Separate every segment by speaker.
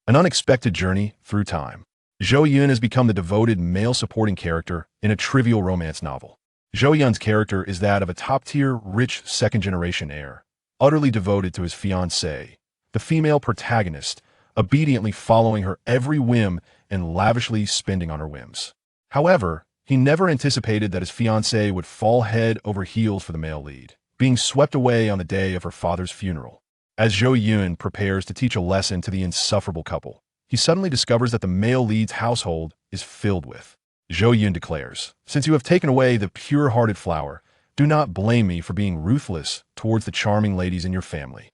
Speaker 1: An unexpected journey through time. Zhou Yun has become the devoted male supporting character in a trivial romance novel. Zhou Yun's character is that of a top-tier, rich second-generation heir, utterly devoted to his fiancée, the female protagonist, obediently following her every whim and lavishly spending on her whims. However, he never anticipated that his fiancée would fall head over heels for the male lead, being swept away on the day of her father's funeral. As Zhou Yun prepares to teach a lesson to the insufferable couple, he suddenly discovers that the male lead's household is filled with. Zhou Yun declares, "Since you have taken away the pure-hearted flower, do not blame me for being ruthless towards the charming ladies in your family.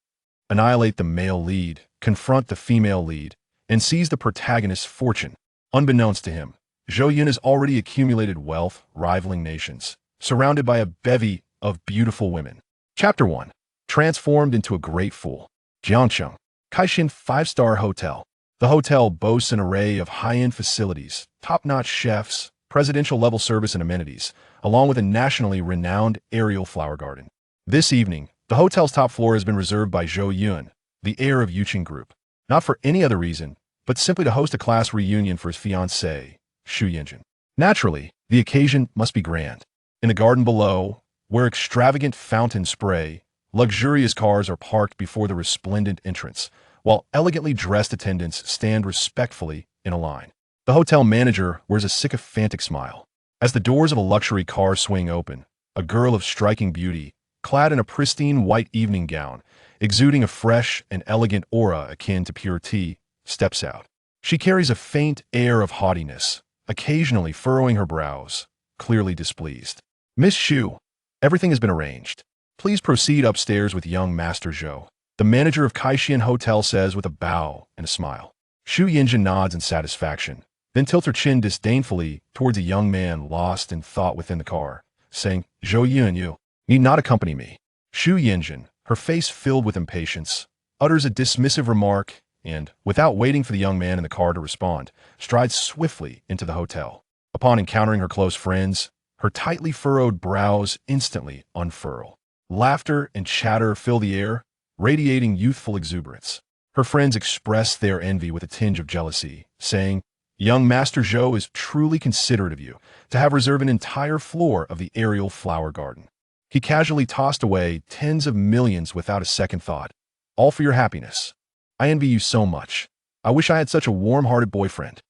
Speaker 1: Annihilate the male lead, confront the female lead, and seize the protagonist's fortune." Unbeknownst to him, Zhou Yun has already accumulated wealth rivaling nations, surrounded by a bevy of beautiful women. Chapter 1. Transformed into a great fool. Jiangcheng, Kaixin 5-star Hotel. The hotel boasts an array of high-end facilities, top-notch chefs, presidential-level service and amenities, along with a nationally renowned aerial flower garden. This evening, the hotel's top floor has been reserved by Zhou Yun, the heir of Yuqing Group, not for any other reason, but simply to host a class reunion for his fiancée, Xu Yinjin. Naturally, the occasion must be grand. In the garden below, where extravagant fountains spray, luxurious cars are parked before the resplendent entrance, while elegantly dressed attendants stand respectfully in a line. The hotel manager wears a sycophantic smile. As the doors of a luxury car swing open, a girl of striking beauty, clad in a pristine white evening gown, exuding a fresh and elegant aura akin to pure tea, steps out. She carries a faint air of haughtiness, occasionally furrowing her brows, clearly displeased. "Miss Xu, everything has been arranged. Please proceed upstairs with young Master Zhou," the manager of Kaixin Hotel says with a bow and a smile. Xu Yinjin nods in satisfaction, then tilts her chin disdainfully towards a young man lost in thought within the car, saying, "Zhou Yun, you need not accompany me." Xu Yinjin, her face filled with impatience, utters a dismissive remark and, without waiting for the young man in the car to respond, strides swiftly into the hotel. Upon encountering her close friends, her tightly furrowed brows instantly unfurl. Laughter and chatter fill the air, radiating youthful exuberance. Her friends express their envy with a tinge of jealousy, saying, "Young Master Zhou is truly considerate of you to have reserved an entire floor of the aerial flower garden. He casually tossed away tens of millions without a second thought, all for your happiness. I envy you so much. I wish I had such a warm-hearted boyfriend."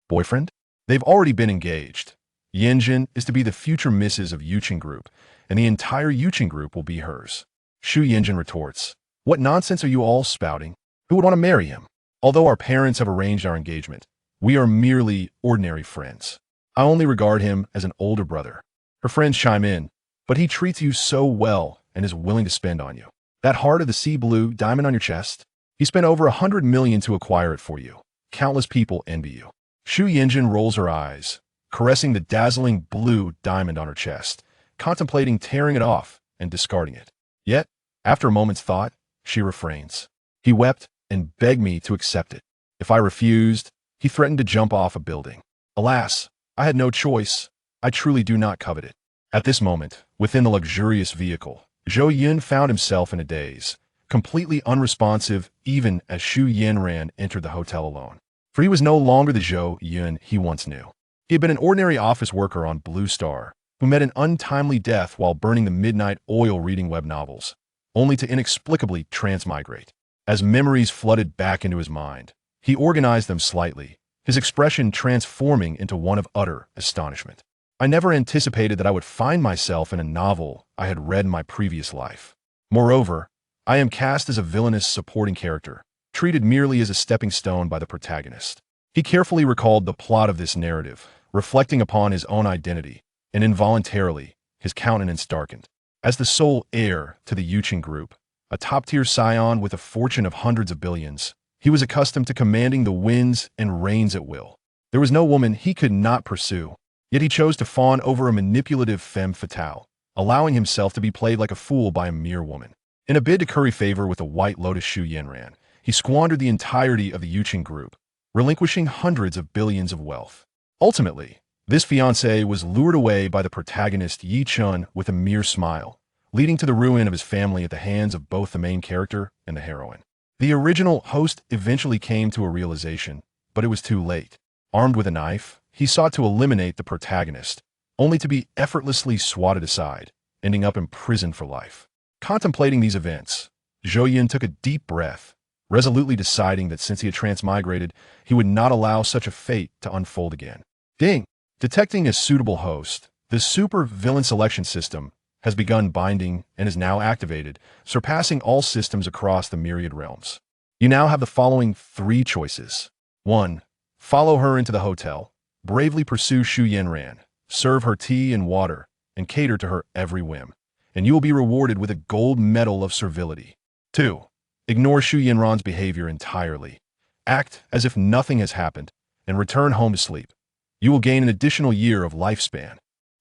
Speaker 1: Boyfriend? They've already been engaged. Yinjin is to be the future Mrs. of Yuqing Group, and the entire Yuqing Group will be hers. Xu Yinjin retorts, "What nonsense are you all spouting? Who would want to marry him? Although our parents have arranged our engagement, we are merely ordinary friends. I only regard him as an older brother." Her friends chime in, "But he treats you so well and is willing to spend on you. That heart of the sea blue diamond on your chest? He spent over 100 million to acquire it for you. Countless people envy you." Xu Yinjin rolls her eyes, caressing the dazzling blue diamond on her chest, contemplating tearing it off and discarding it. Yet, after a moment's thought, she refrains. "He wept and begged me to accept it. If I refused, he threatened to jump off a building. Alas, I had no choice. I truly do not covet it." At this moment, within the luxurious vehicle, Zhou Yun found himself in a daze, completely unresponsive even as Xu Yanran entered the hotel alone. For he was no longer the Zhou Yun he once knew. He had been an ordinary office worker on Blue Star, who met an untimely death while burning the midnight oil reading web novels, only to inexplicably transmigrate. As memories flooded back into his mind, he organized them slightly, his expression transforming into one of utter astonishment. "I never anticipated that I would find myself in a novel I had read in my previous life. Moreover, I am cast as a villainous supporting character, treated merely as a stepping stone by the protagonist." He carefully recalled the plot of this narrative, reflecting upon his own identity, and involuntarily, his countenance darkened. As the sole heir to the Yuqing Group, a top-tier scion with a fortune of hundreds of billions, he was accustomed to commanding the winds and rains at will. There was no woman he could not pursue, yet he chose to fawn over a manipulative femme fatale, allowing himself to be played like a fool by a mere woman. In a bid to curry favor with the White Lotus Xu Yanran, he squandered the entirety of the Yuqing Group, relinquishing hundreds of billions of wealth. Ultimately, this fiancé was lured away by the protagonist Yi Chun with a mere smile, leading to the ruin of his family at the hands of both the main character and the heroine. The original host eventually came to a realization, but it was too late. Armed with a knife, he sought to eliminate the protagonist, only to be effortlessly swatted aside, ending up imprisoned for life. Contemplating these events, Zhou Yun took a deep breath, resolutely deciding that since he had transmigrated, he would not allow such a fate to unfold again. Ding! Detecting a suitable host, the super villain selection system has begun binding and is now activated, surpassing all systems across the myriad realms. You now have the following 3 choices. 1. Follow her into the hotel, bravely pursue Xu Yanran, serve her tea and water, and cater to her every whim, and you will be rewarded with a gold medal of servility. 2. Ignore Xu Yanran's behavior entirely. Act as if nothing has happened, and return home to sleep. You will gain an additional year of lifespan.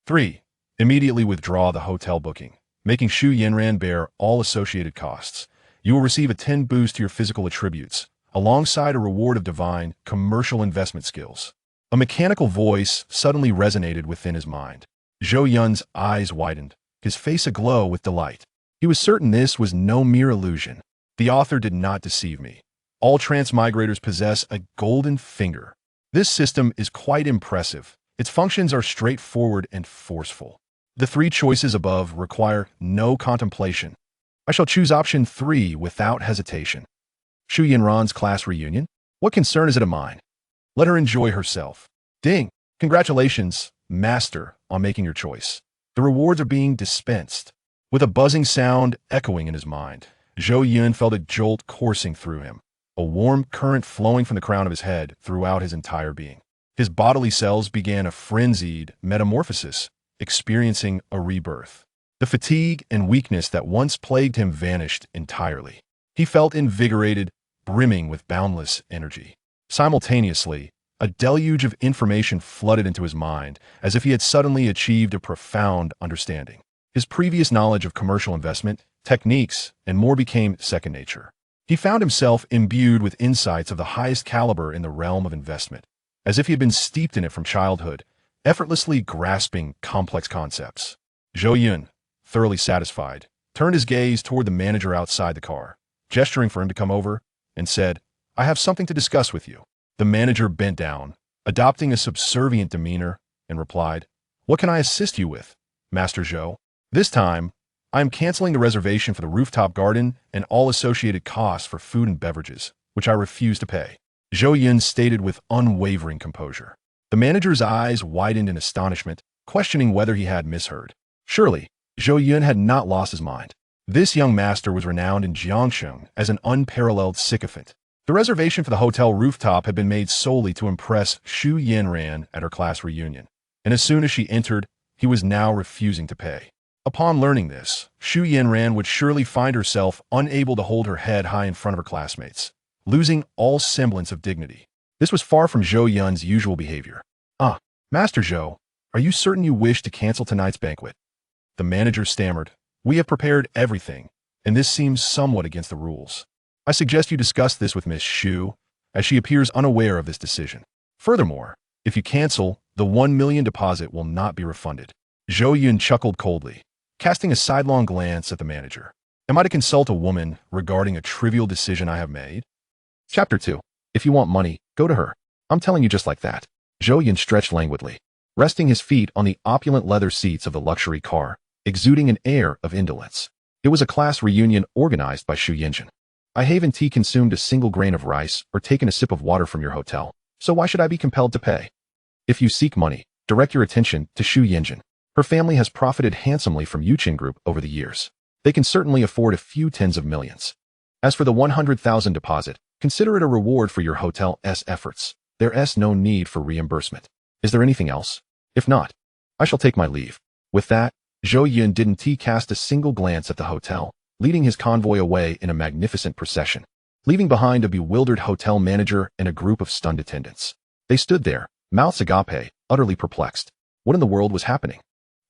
Speaker 1: 3. Immediately withdraw the hotel booking, making Xu Yanran bear all associated costs. You will receive a 10 boost to your physical attributes, alongside a reward of divine, commercial investment skills. A mechanical voice suddenly resonated within his mind. Zhou Yun's eyes widened, his face aglow with delight. He was certain this was no mere illusion. The author did not deceive me. All transmigrators possess a golden finger. This system is quite impressive. Its functions are straightforward and forceful. The 3 choices above require no contemplation. I shall choose option 3 without hesitation. Xu Yanran's class reunion? What concern is it of mine? Let her enjoy herself. Ding! Congratulations, Master, on making your choice. The rewards are being dispensed. With a buzzing sound echoing in his mind, Zhou Yun felt a jolt coursing through him, a warm current flowing from the crown of his head throughout his entire being. His bodily cells began a frenzied metamorphosis, experiencing a rebirth. The fatigue and weakness that once plagued him vanished entirely. He felt invigorated, brimming with boundless energy. Simultaneously, a deluge of information flooded into his mind, as if he had suddenly achieved a profound understanding. His previous knowledge of commercial investment, techniques, and more became second nature. He found himself imbued with insights of the highest caliber in the realm of investment, as if he had been steeped in it from childhood, effortlessly grasping complex concepts. Zhou Yun, thoroughly satisfied, turned his gaze toward the manager outside the car, gesturing for him to come over, and said, "I have something to discuss with you." The manager bent down, adopting a subservient demeanor, and replied, "What can I assist you with, Master Zhou?" This time, I am canceling the reservation for the rooftop garden and all associated costs for food and beverages, which I refuse to pay. Zhou Yun stated with unwavering composure. The manager's eyes widened in astonishment, questioning whether he had misheard. Surely, Zhou Yun had not lost his mind. This young master was renowned in Jiangsheng as an unparalleled sycophant. The reservation for the hotel rooftop had been made solely to impress Xu Yanran at her class reunion, and as soon as she entered, he was now refusing to pay. Upon learning this, Xu Yanran would surely find herself unable to hold her head high in front of her classmates, losing all semblance of dignity. This was far from Zhou Yun's usual behavior. "Ah, Master Zhou, are you certain you wish to cancel tonight's banquet?" The manager stammered, "We have prepared everything, and this seems somewhat against the rules. I suggest you discuss this with Miss Xu, as she appears unaware of this decision. Furthermore, if you cancel, the 1 million deposit will not be refunded." Zhou Yun chuckled coldly, casting a sidelong glance at the manager. "Am I to consult a woman regarding a trivial decision I have made?" Chapter 2. If you want money, go to her. I'm telling you just like that. Zhou Yun stretched languidly, resting his feet on the opulent leather seats of the luxury car, exuding an air of indolence. It was a class reunion organized by Xu Yanjin. "I haven't consumed a single grain of rice or taken a sip of water from your hotel, so why should I be compelled to pay? If you seek money, direct your attention to Xu Yanjin. Her family has profited handsomely from Yuqin Group over the years. They can certainly afford a few tens of millions. As for the 100,000 deposit, consider it a reward for your hotel's efforts. There's no need for reimbursement. Is there anything else? If not, I shall take my leave." With that, Zhou Yun didn't cast a single glance at the hotel, leading his convoy away in a magnificent procession, leaving behind a bewildered hotel manager and a group of stunned attendants. They stood there, mouths agape, utterly perplexed. What in the world was happening?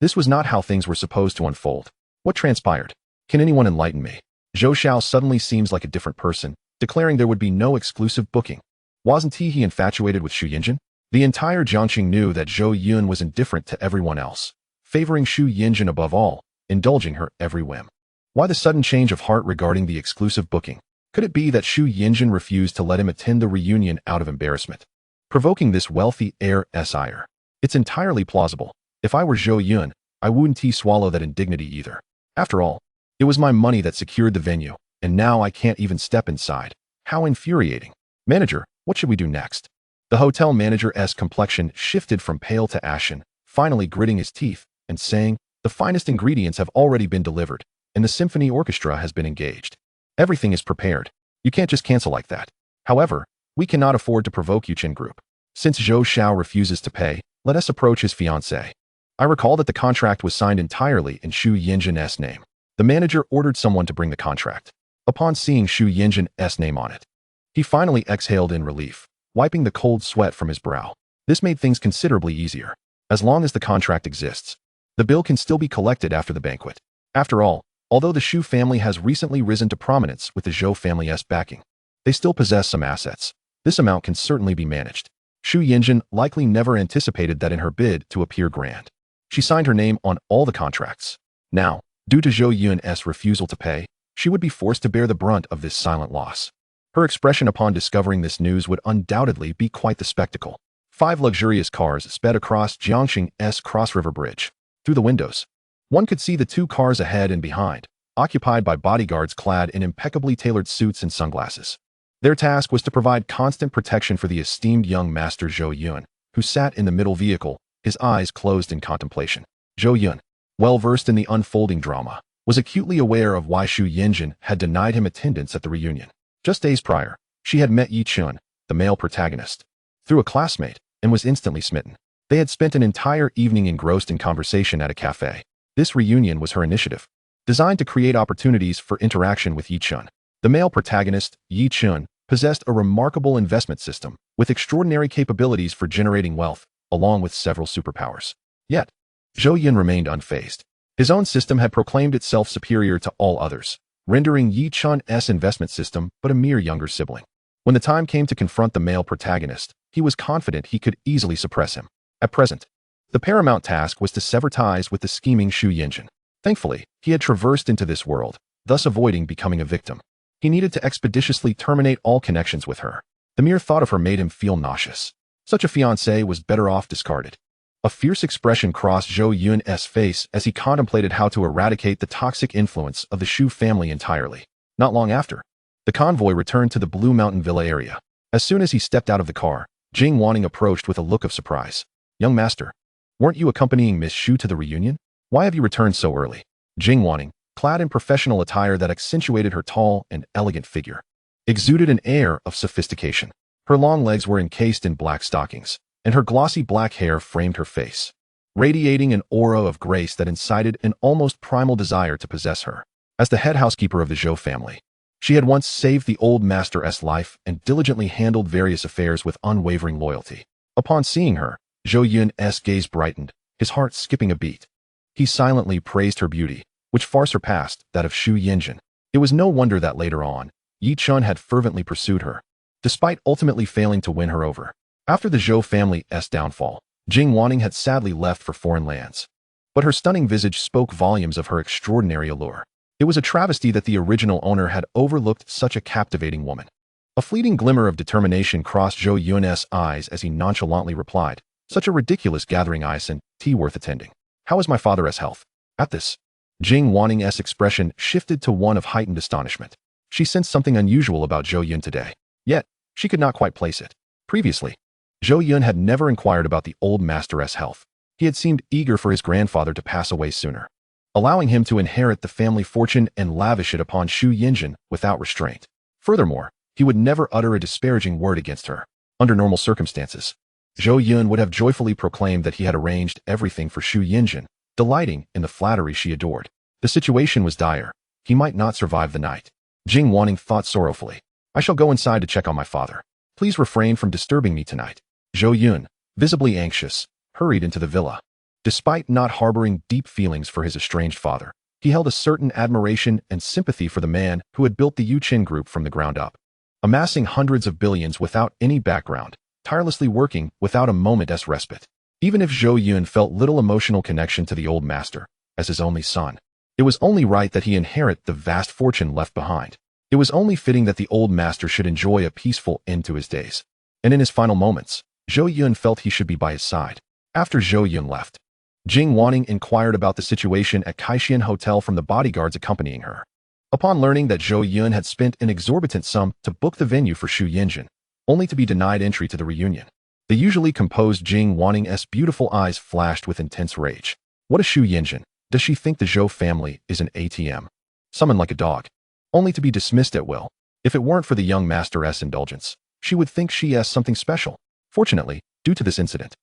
Speaker 1: This was not how things were supposed to unfold. What transpired? Can anyone enlighten me? Zhou Xiao suddenly seems like a different person, declaring there would be no exclusive booking. Wasn't he infatuated with Xu Yanjin? The entire Jiangxing knew that Zhou Yun was indifferent to everyone else, favoring Xu Yanjin above all, indulging her every whim. Why the sudden change of heart regarding the exclusive booking? Could it be that Zhou Yun refused to let him attend the reunion out of embarrassment, provoking this wealthy heir's ire? It's entirely plausible. If I were Zhou Yun, I wouldn't swallow that indignity either. After all, it was my money that secured the venue, and now I can't even step inside. How infuriating. Manager, what should we do next? The hotel manager's complexion shifted from pale to ashen, finally gritting his teeth and saying, "The finest ingredients have already been delivered, and the symphony orchestra has been engaged. Everything is prepared. You can't just cancel like that. However, we cannot afford to provoke Yuchen Group. Since Zhou Xiao refuses to pay, let us approach his fiancée." I recall that the contract was signed entirely in Zhou Yun's name. The manager ordered someone to bring the contract. Upon seeing Zhou Yun's name on it, he finally exhaled in relief, wiping the cold sweat from his brow. This made things considerably easier. As long as the contract exists, the bill can still be collected after the banquet. After all, although the Zhou family has recently risen to prominence with the Zhou family's backing, they still possess some assets. This amount can certainly be managed. Zhou Yun likely never anticipated that in her bid to appear grand, she signed her name on all the contracts. Now, due to Zhou Yun's refusal to pay, she would be forced to bear the brunt of this silent loss. Her expression upon discovering this news would undoubtedly be quite the spectacle. 5 luxurious cars sped across Jiangxing's Cross River Bridge. Through the windows, one could see the 2 cars ahead and behind, occupied by bodyguards clad in impeccably tailored suits and sunglasses. Their task was to provide constant protection for the esteemed young master Zhou Yun, who sat in the middle vehicle, his eyes closed in contemplation. Zhou Yun, well-versed in the unfolding drama, was acutely aware of why Zhou Yun had denied him attendance at the reunion. Just days prior, she had met Yi Chun, the male protagonist, through a classmate, and was instantly smitten. They had spent an entire evening engrossed in conversation at a cafe. This reunion was her initiative, designed to create opportunities for interaction with Yi Chun. The male protagonist, Yi Chun, possessed a remarkable investment system with extraordinary capabilities for generating wealth, along with several superpowers. Yet, Zhou Yun remained unfazed. His own system had proclaimed itself superior to all others, rendering Yi Chun's investment system but a mere younger sibling. When the time came to confront the male protagonist, he was confident he could easily suppress him. At present, the paramount task was to sever ties with the scheming Zhou Yun. Thankfully, he had traversed into this world, thus avoiding becoming a victim. He needed to expeditiously terminate all connections with her. The mere thought of her made him feel nauseous. Such a fiancée was better off discarded. A fierce expression crossed Zhou Yun's face as he contemplated how to eradicate the toxic influence of the Zhou family entirely. Not long after, the convoy returned to the Blue Mountain Villa area. As soon as he stepped out of the car, Jing Wanning approached with a look of surprise. "Young master, weren't you accompanying Miss Zhou to the reunion? Why have you returned so early?" Jing Wanning, clad in professional attire that accentuated her tall and elegant figure, exuded an air of sophistication. Her long legs were encased in black stockings, and her glossy black hair framed her face, radiating an aura of grace that incited an almost primal desire to possess her. As the head housekeeper of the Zhou family, she had once saved the old master's life and diligently handled various affairs with unwavering loyalty. Upon seeing her, Zhou Yun's gaze brightened, his heart skipping a beat. He silently praised her beauty, which far surpassed that of Zhou Yun. It was no wonder that later on, Yi Chun had fervently pursued her, despite ultimately failing to win her over. After the Zhou family's downfall, Jing Wanning had sadly left for foreign lands. But her stunning visage spoke volumes of her extraordinary allure. It was a travesty that the original owner had overlooked such a captivating woman. A fleeting glimmer of determination crossed Zhou Yun's eyes as he nonchalantly replied, "Such a ridiculous gathering, and tea worth attending. How is my father's health?" At this, Jing Wanning's expression shifted to one of heightened astonishment. She sensed something unusual about Zhou Yun today, yet she could not quite place it. Previously, Zhou Yun had never inquired about the old master's health. He had seemed eager for his grandfather to pass away sooner, allowing him to inherit the family fortune and lavish it upon Zhou Yun without restraint. Furthermore, he would never utter a disparaging word against her. Under normal circumstances, Zhou Yun would have joyfully proclaimed that he had arranged everything for Zhou Yun, delighting in the flattery she adored. The situation was dire. He might not survive the night. Jing Wanning thought sorrowfully, "I shall go inside to check on my father. Please refrain from disturbing me tonight." Zhou Yun, visibly anxious, hurried into the villa. Despite not harboring deep feelings for his estranged father, he held a certain admiration and sympathy for the man who had built the Yuchen Group from the ground up, amassing hundreds of billions without any background, tirelessly working without a moment's respite. Even if Zhou Yun felt little emotional connection to the old master, as his only son, it was only right that he inherit the vast fortune left behind. It was only fitting that the old master should enjoy a peaceful end to his days. And in his final moments, Zhou Yun felt he should be by his side. After Zhou Yun left, Jing Wanning inquired about the situation at Kaishian Hotel from the bodyguards accompanying her. Upon learning that Zhou Yun had spent an exorbitant sum to book the venue for Shu Yinjin, only to be denied entry to the reunion, the usually composed Jing Wanning's beautiful eyes flashed with intense rage. What a Shu Yinjin? Does she think the Zhou family is an ATM? Summoned like a dog, only to be dismissed at will. If it weren't for the young master's indulgence, she would think she has something special. Fortunately, due to this incident,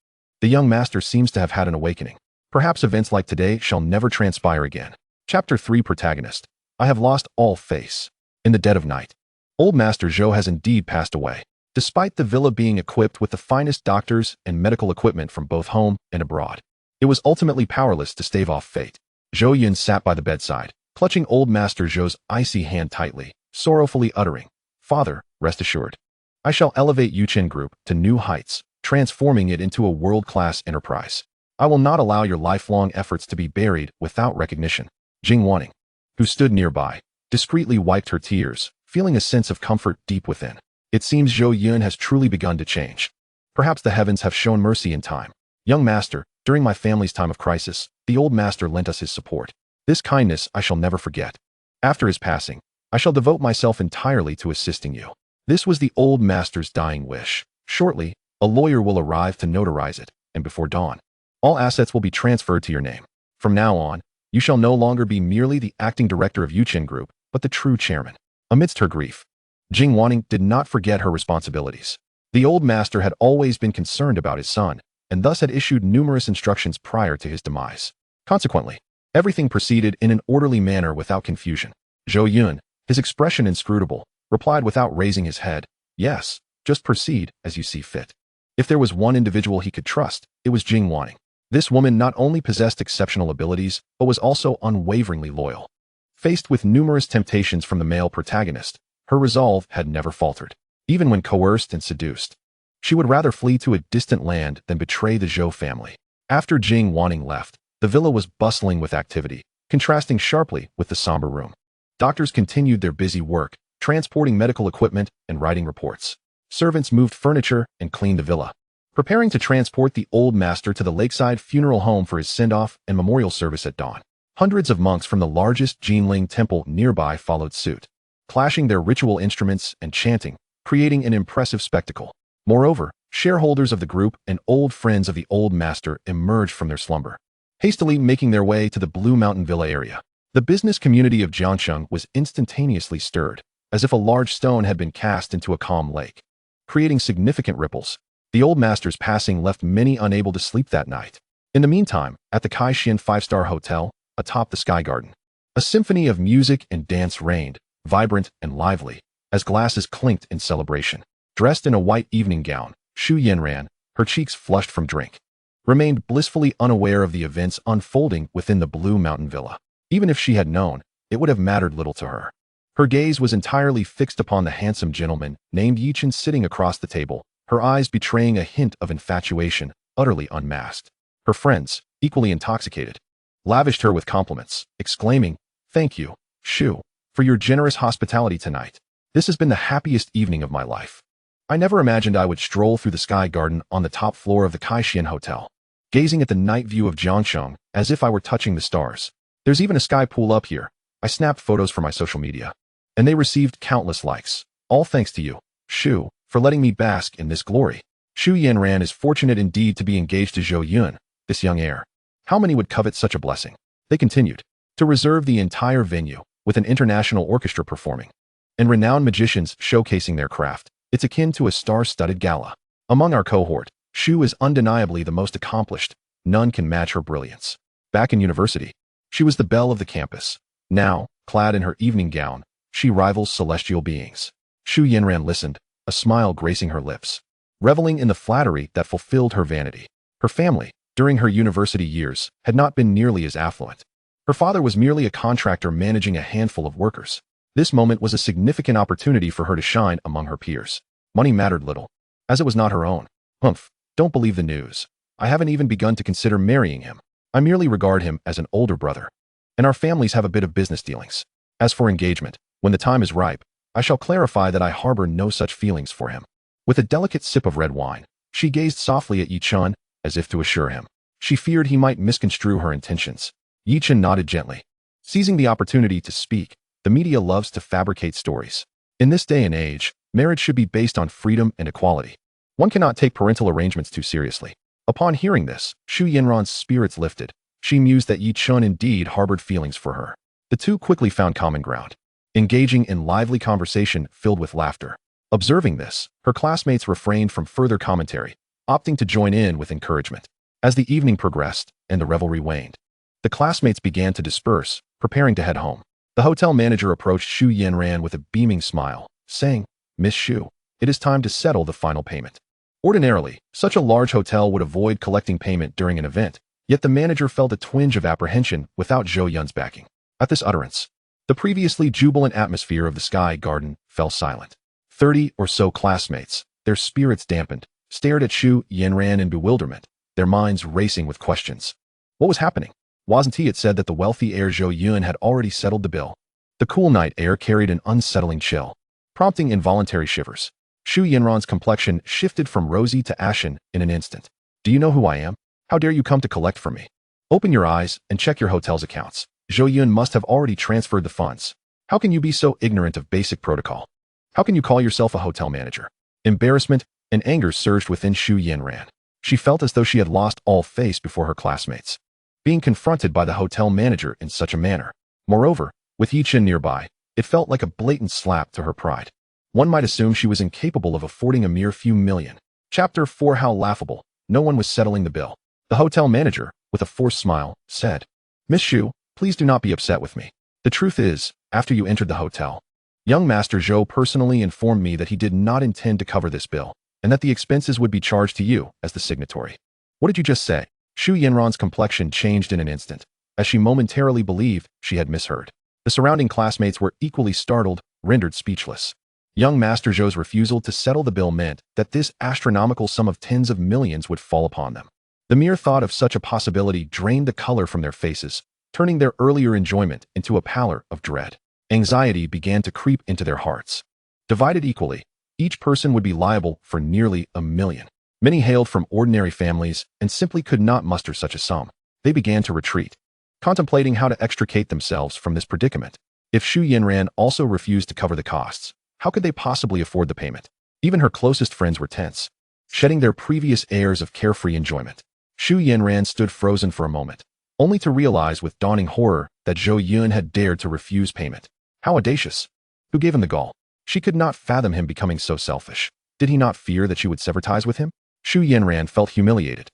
Speaker 1: the young master seems to have had an awakening. Perhaps events like today shall never transpire again. Chapter 3 Protagonist. I have lost all face. In the dead of night, old Master Zhou has indeed passed away. Despite the villa being equipped with the finest doctors and medical equipment from both home and abroad, it was ultimately powerless to stave off fate. Zhou Yun sat by the bedside, clutching old Master Zhou's icy hand tightly, sorrowfully uttering, "Father, rest assured. I shall elevate Yuchen Group to new heights, transforming it into a world-class enterprise. I will not allow your lifelong efforts to be buried without recognition." Jing Wanning, who stood nearby, discreetly wiped her tears, feeling a sense of comfort deep within. It seems Zhou Yun has truly begun to change. Perhaps the heavens have shown mercy in time. Young master, during my family's time of crisis, the old master lent us his support. This kindness I shall never forget. After his passing, I shall devote myself entirely to assisting you. This was the old master's dying wish. Shortly, a lawyer will arrive to notarize it, and before dawn, all assets will be transferred to your name. From now on, you shall no longer be merely the acting director of Yuchen Group, but the true chairman. Amidst her grief, Jing Wanning did not forget her responsibilities. The old master had always been concerned about his son, and thus had issued numerous instructions prior to his demise. Consequently, everything proceeded in an orderly manner without confusion. Zhou Yun, his expression inscrutable, replied without raising his head, "Yes, just proceed as you see fit." If there was one individual he could trust, it was Jing Wanning. This woman not only possessed exceptional abilities, but was also unwaveringly loyal. Faced with numerous temptations from the male protagonist, her resolve had never faltered. Even when coerced and seduced, she would rather flee to a distant land than betray the Zhou family. After Jing Wanning left, the villa was bustling with activity, contrasting sharply with the somber room. Doctors continued their busy work, transporting medical equipment and writing reports. Servants moved furniture and cleaned the villa, preparing to transport the old master to the lakeside funeral home for his send-off and memorial service at dawn. Hundreds of monks from the largest Jinling temple nearby followed suit, clashing their ritual instruments and chanting, creating an impressive spectacle. Moreover, shareholders of the group and old friends of the old master emerged from their slumber, hastily making their way to the Blue Mountain Villa area. The business community of Jiangcheng was instantaneously stirred, as if a large stone had been cast into a calm lake, creating significant ripples. The old master's passing left many unable to sleep that night. In the meantime, at the Kaishian five-star hotel, atop the Sky Garden, a symphony of music and dance reigned, vibrant and lively, as glasses clinked in celebration. Dressed in a white evening gown, Shu Yanran, her cheeks flushed from drink, remained blissfully unaware of the events unfolding within the Blue Mountain Villa. Even if she had known, it would have mattered little to her. Her gaze was entirely fixed upon the handsome gentleman named Yichen sitting across the table, her eyes betraying a hint of infatuation, utterly unmasked. Her friends, equally intoxicated, lavished her with compliments, exclaiming, "Thank you, Shu, for your generous hospitality tonight. This has been the happiest evening of my life. I never imagined I would stroll through the Sky Garden on the top floor of the Kaishian Hotel, gazing at the night view of Jiangcheng as if I were touching the stars. There's even a sky pool up here." I snapped photos for my social media, and they received countless likes. All thanks to you, Shu, for letting me bask in this glory. Shu Yanran is fortunate indeed to be engaged to Zhou Yun, this young heir. How many would covet such a blessing? They continued to reserve the entire venue, with an international orchestra performing, and renowned magicians showcasing their craft. It's akin to a star-studded gala. Among our cohort, Shu is undeniably the most accomplished. None can match her brilliance. Back in university, she was the belle of the campus. Now, clad in her evening gown, she rivals celestial beings. Shu Yanran listened, a smile gracing her lips, reveling in the flattery that fulfilled her vanity. Her family, during her university years, had not been nearly as affluent. Her father was merely a contractor managing a handful of workers. This moment was a significant opportunity for her to shine among her peers. Money mattered little, as it was not her own. Humph, don't believe the news. I haven't even begun to consider marrying him. I merely regard him as an older brother, and our families have a bit of business dealings. As for engagement, when the time is ripe, I shall clarify that I harbor no such feelings for him. With a delicate sip of red wine, she gazed softly at Yi Chun, as if to assure him. She feared he might misconstrue her intentions. Yi Chun nodded gently. Seizing the opportunity to speak, the media loves to fabricate stories. In this day and age, marriage should be based on freedom and equality. One cannot take parental arrangements too seriously. Upon hearing this, Xu Yanran's spirits lifted. She mused that Yi Chun indeed harbored feelings for her. The two quickly found common ground, engaging in lively conversation filled with laughter. Observing this, her classmates refrained from further commentary, opting to join in with encouragement. As the evening progressed and the revelry waned, the classmates began to disperse, preparing to head home. The hotel manager approached Xu Yanran with a beaming smile, saying, "Miss Xu, it is time to settle the final payment." Ordinarily, such a large hotel would avoid collecting payment during an event, yet the manager felt a twinge of apprehension without Zhou Yun's backing. At this utterance, the previously jubilant atmosphere of the Sky Garden fell silent. 30 or so classmates, their spirits dampened, stared at Xu Yanran in bewilderment, their minds racing with questions. What was happening? Wasn't it said that the wealthy heir Zhou Yun had already settled the bill? The cool night air carried an unsettling chill, prompting involuntary shivers. Xu Yanran's complexion shifted from rosy to ashen in an instant. "Do you know who I am? How dare you come to collect from me? Open your eyes and check your hotel's accounts. Zhou Yun must have already transferred the funds. How can you be so ignorant of basic protocol? How can you call yourself a hotel manager?" Embarrassment and anger surged within Xu Yanran. She felt as though she had lost all face before her classmates, being confronted by the hotel manager in such a manner. Moreover, with Yi Chun nearby, it felt like a blatant slap to her pride. One might assume she was incapable of affording a mere few million. Chapter 4. How laughable. No one was settling the bill. The hotel manager, with a forced smile, said, "Miss Xu, please do not be upset with me. The truth is, after you entered the hotel, young Master Zhou personally informed me that he did not intend to cover this bill, and that the expenses would be charged to you as the signatory." "What did you just say?" Xu Yanran's complexion changed in an instant, as she momentarily believed she had misheard. The surrounding classmates were equally startled, rendered speechless. Young Master Zhou's refusal to settle the bill meant that this astronomical sum of tens of millions would fall upon them. The mere thought of such a possibility drained the color from their faces, turning their earlier enjoyment into a pallor of dread. Anxiety began to creep into their hearts. Divided equally, each person would be liable for nearly $1 million. Many hailed from ordinary families and simply could not muster such a sum. They began to retreat, contemplating how to extricate themselves from this predicament. If Xu Yanran also refused to cover the costs, how could they possibly afford the payment? Even her closest friends were tense, shedding their previous airs of carefree enjoyment. Xu Yanran stood frozen for a moment, only to realize with dawning horror that Zhou Yun had dared to refuse payment. How audacious! Who gave him the gall? She could not fathom him becoming so selfish. Did he not fear that she would sever ties with him? Xu Yanran felt humiliated,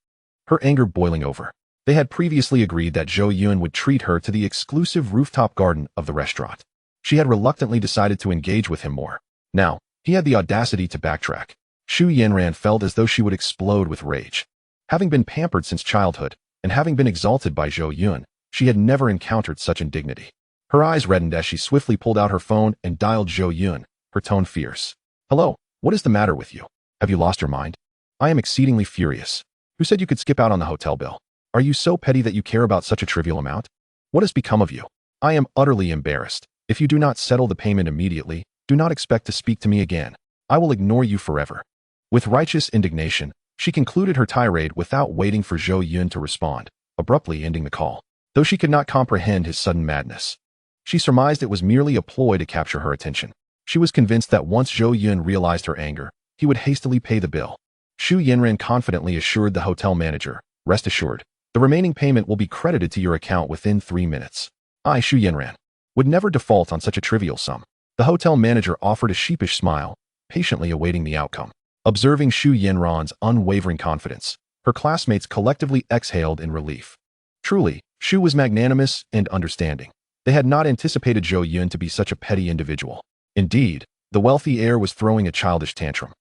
Speaker 1: her anger boiling over. They had previously agreed that Zhou Yun would treat her to the exclusive rooftop garden of the restaurant. She had reluctantly decided to engage with him more. Now, he had the audacity to backtrack. Xu Yanran felt as though she would explode with rage. Having been pampered since childhood, and having been exalted by Zhou Yun, she had never encountered such indignity. Her eyes reddened as she swiftly pulled out her phone and dialed Zhou Yun, her tone fierce. "Hello, what is the matter with you? Have you lost your mind? I am exceedingly furious. Who said you could skip out on the hotel bill? Are you so petty that you care about such a trivial amount? What has become of you? I am utterly embarrassed. If you do not settle the payment immediately, do not expect to speak to me again. I will ignore you forever." With righteous indignation, she concluded her tirade without waiting for Zhou Yun to respond, abruptly ending the call. Though she could not comprehend his sudden madness, she surmised it was merely a ploy to capture her attention. She was convinced that once Zhou Yun realized her anger, he would hastily pay the bill. Xu Yanran confidently assured the hotel manager, "Rest assured, the remaining payment will be credited to your account within 3 minutes. I, Xu Yanran, would never default on such a trivial sum." The hotel manager offered a sheepish smile, patiently awaiting the outcome. Observing Xu Yanran's unwavering confidence, her classmates collectively exhaled in relief. Truly, Xu was magnanimous and understanding. They had not anticipated Zhou Yun to be such a petty individual. Indeed, the wealthy heir was throwing a childish tantrum.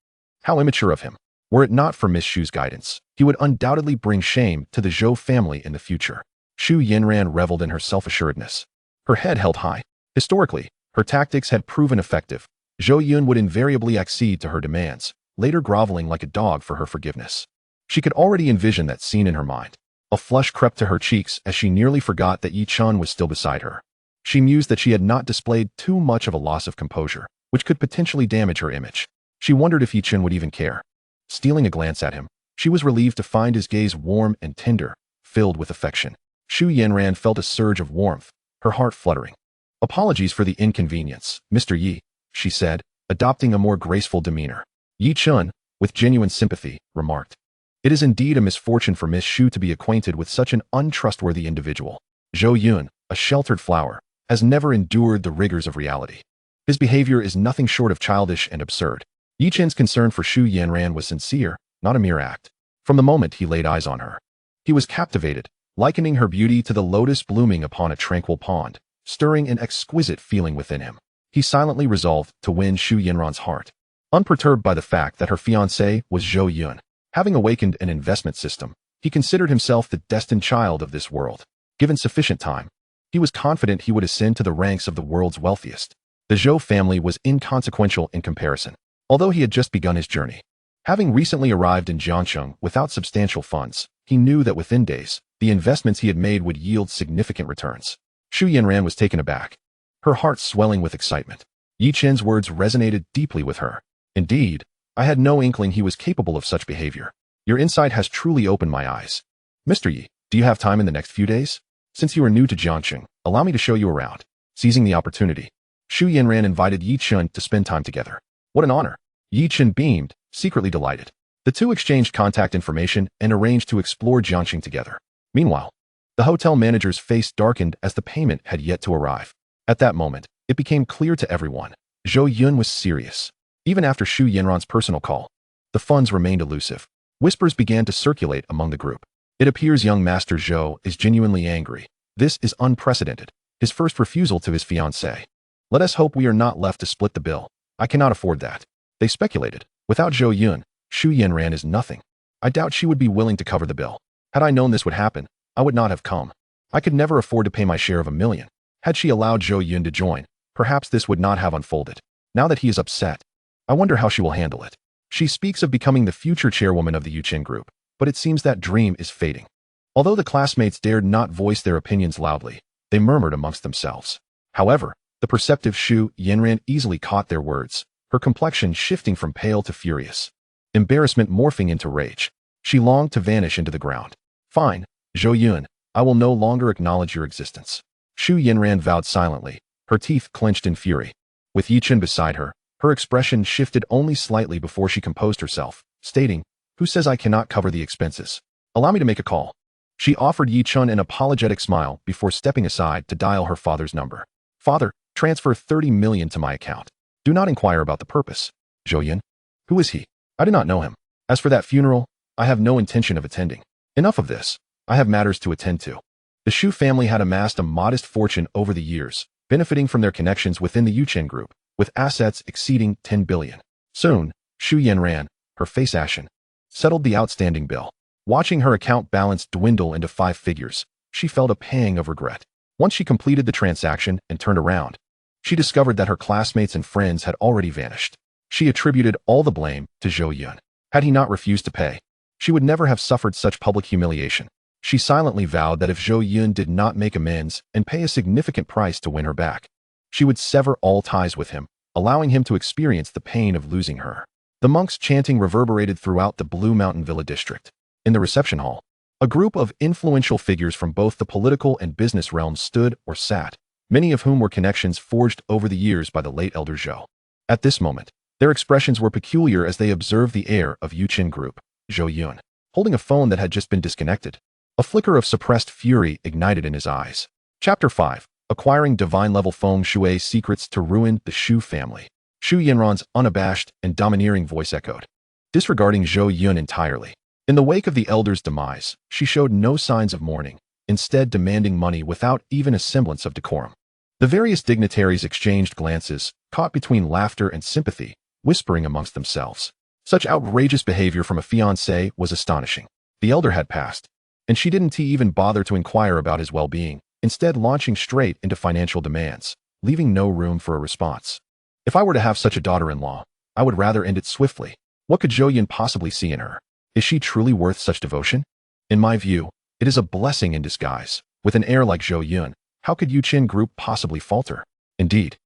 Speaker 1: How immature of him. Were it not for Miss Xu's guidance, he would undoubtedly bring shame to the Zhou family in the future. Xu Yanran reveled in her self-assuredness, her head held high. Historically, her tactics had proven effective. Zhou Yun would invariably accede to her demands, later groveling like a dog for her forgiveness. She could already envision that scene in her mind. A flush crept to her cheeks as she nearly forgot that Yi Chun was still beside her. She mused that she had not displayed too much of a loss of composure, which could potentially damage her image. She wondered if Yi Chen would even care. Stealing a glance at him, she was relieved to find his gaze warm and tender, filled with affection. Zhou Yun felt a surge of warmth, her heart fluttering. "Apologies for the inconvenience, Mr. Yi," she said, adopting a more graceful demeanor. Yi Chen, with genuine sympathy, remarked, "It is indeed a misfortune for Miss Xu to be acquainted with such an untrustworthy individual. Zhou Yun, a sheltered flower, has never endured the rigors of reality. His behavior is nothing short of childish and absurd." Yi Chen's concern for Zhou Yun was sincere, not a mere act. From the moment he laid eyes on her, he was captivated, likening her beauty to the lotus blooming upon a tranquil pond, stirring an exquisite feeling within him. He silently resolved to win Zhou Yun's heart. Unperturbed by the fact that her fiancé was Zhou Yun, having awakened an investment system, he considered himself the destined child of this world. Given sufficient time, he was confident he would ascend to the ranks of the world's wealthiest. The Zhou family was inconsequential in comparison, although he had just begun his journey. Having recently arrived in Jiangcheng without substantial funds, he knew that within days, the investments he had made would yield significant returns. Zhou Yun was taken aback, her heart swelling with excitement. Yi Chen's words resonated deeply with her. "Indeed, I had no inkling he was capable of such behavior. Your insight has truly opened my eyes. Mr. Yi, do you have time in the next few days? Since you are new to Jiangcheng, allow me to show you around." Seizing the opportunity, Zhou Yun invited Yi Chen to spend time together. What an honor! Yi Chen beamed, secretly delighted. The two exchanged contact information and arranged to explore Jiangcheng together. Meanwhile, the hotel manager's face darkened as the payment had yet to arrive. At that moment, it became clear to everyone. Zhou Yun was serious. Even after Zhou Yun's personal call, the funds remained elusive. Whispers began to circulate among the group. "It appears young Master Zhou is genuinely angry. This is unprecedented. His first refusal to his fiancée. Let us hope we are not left to split the bill. I cannot afford that." They speculated. Without Zhou Yun, Zhou Yun is nothing. I doubt she would be willing to cover the bill. Had I known this would happen, I would not have come. I could never afford to pay my share of $1 million. Had she allowed Zhou Yun to join, perhaps this would not have unfolded. Now that he is upset, I wonder how she will handle it. She speaks of becoming the future chairwoman of the Yuchen group, but it seems that dream is fading. Although the classmates dared not voice their opinions loudly, they murmured amongst themselves. However, the perceptive Zhou Yun easily caught their words, her complexion shifting from pale to furious, embarrassment morphing into rage. She longed to vanish into the ground. "Fine, Zhou Yun, I will no longer acknowledge your existence." Zhou Yun vowed silently, her teeth clenched in fury. With Yi Chen beside her, her expression shifted only slightly before she composed herself, stating, "Who says I cannot cover the expenses? Allow me to make a call." She offered Yi Chen an apologetic smile before stepping aside to dial her father's number. "Father, transfer 30 million to my account. Do not inquire about the purpose." "Zhou Yun? Who is he? I do not know him. As for that funeral, I have no intention of attending. Enough of this. I have matters to attend to." The Xu family had amassed a modest fortune over the years, benefiting from their connections within the Yuchen group, with assets exceeding 10 billion. Soon, Zhou Yun, her face ashen, settled the outstanding bill. Watching her account balance dwindle into 5 figures, she felt a pang of regret. Once she completed the transaction and turned around, she discovered that her classmates and friends had already vanished. She attributed all the blame to Zhou Yun. Had he not refused to pay, she would never have suffered such public humiliation. She silently vowed that if Zhou Yun did not make amends and pay a significant price to win her back, she would sever all ties with him, allowing him to experience the pain of losing her. The monks' chanting reverberated throughout the Blue Mountain Villa district. In the reception hall, a group of influential figures from both the political and business realms stood or sat, many of whom were connections forged over the years by the late Elder Zhou. At this moment, their expressions were peculiar as they observed the heir of Yuchen Group, Zhou Yun, holding a phone that had just been disconnected. A flicker of suppressed fury ignited in his eyes. Chapter 5. Acquiring divine-level feng shui secrets to ruin the Xu family. Zhou Yun's unabashed and domineering voice echoed, disregarding Zhou Yun entirely. In the wake of the elder's demise, she showed no signs of mourning, instead demanding money without even a semblance of decorum. The various dignitaries exchanged glances, caught between laughter and sympathy, whispering amongst themselves. Such outrageous behavior from a fiancé was astonishing. The elder had passed, and she didn't even bother to inquire about his well-being, instead launching straight into financial demands, leaving no room for a response. If I were to have such a daughter-in-law, I would rather end it swiftly. What could Zhou Yun possibly see in her? Is she truly worth such devotion? In my view, it is a blessing in disguise. With an heir like Zhou Yun, how could Yuchen Group possibly falter? Indeed,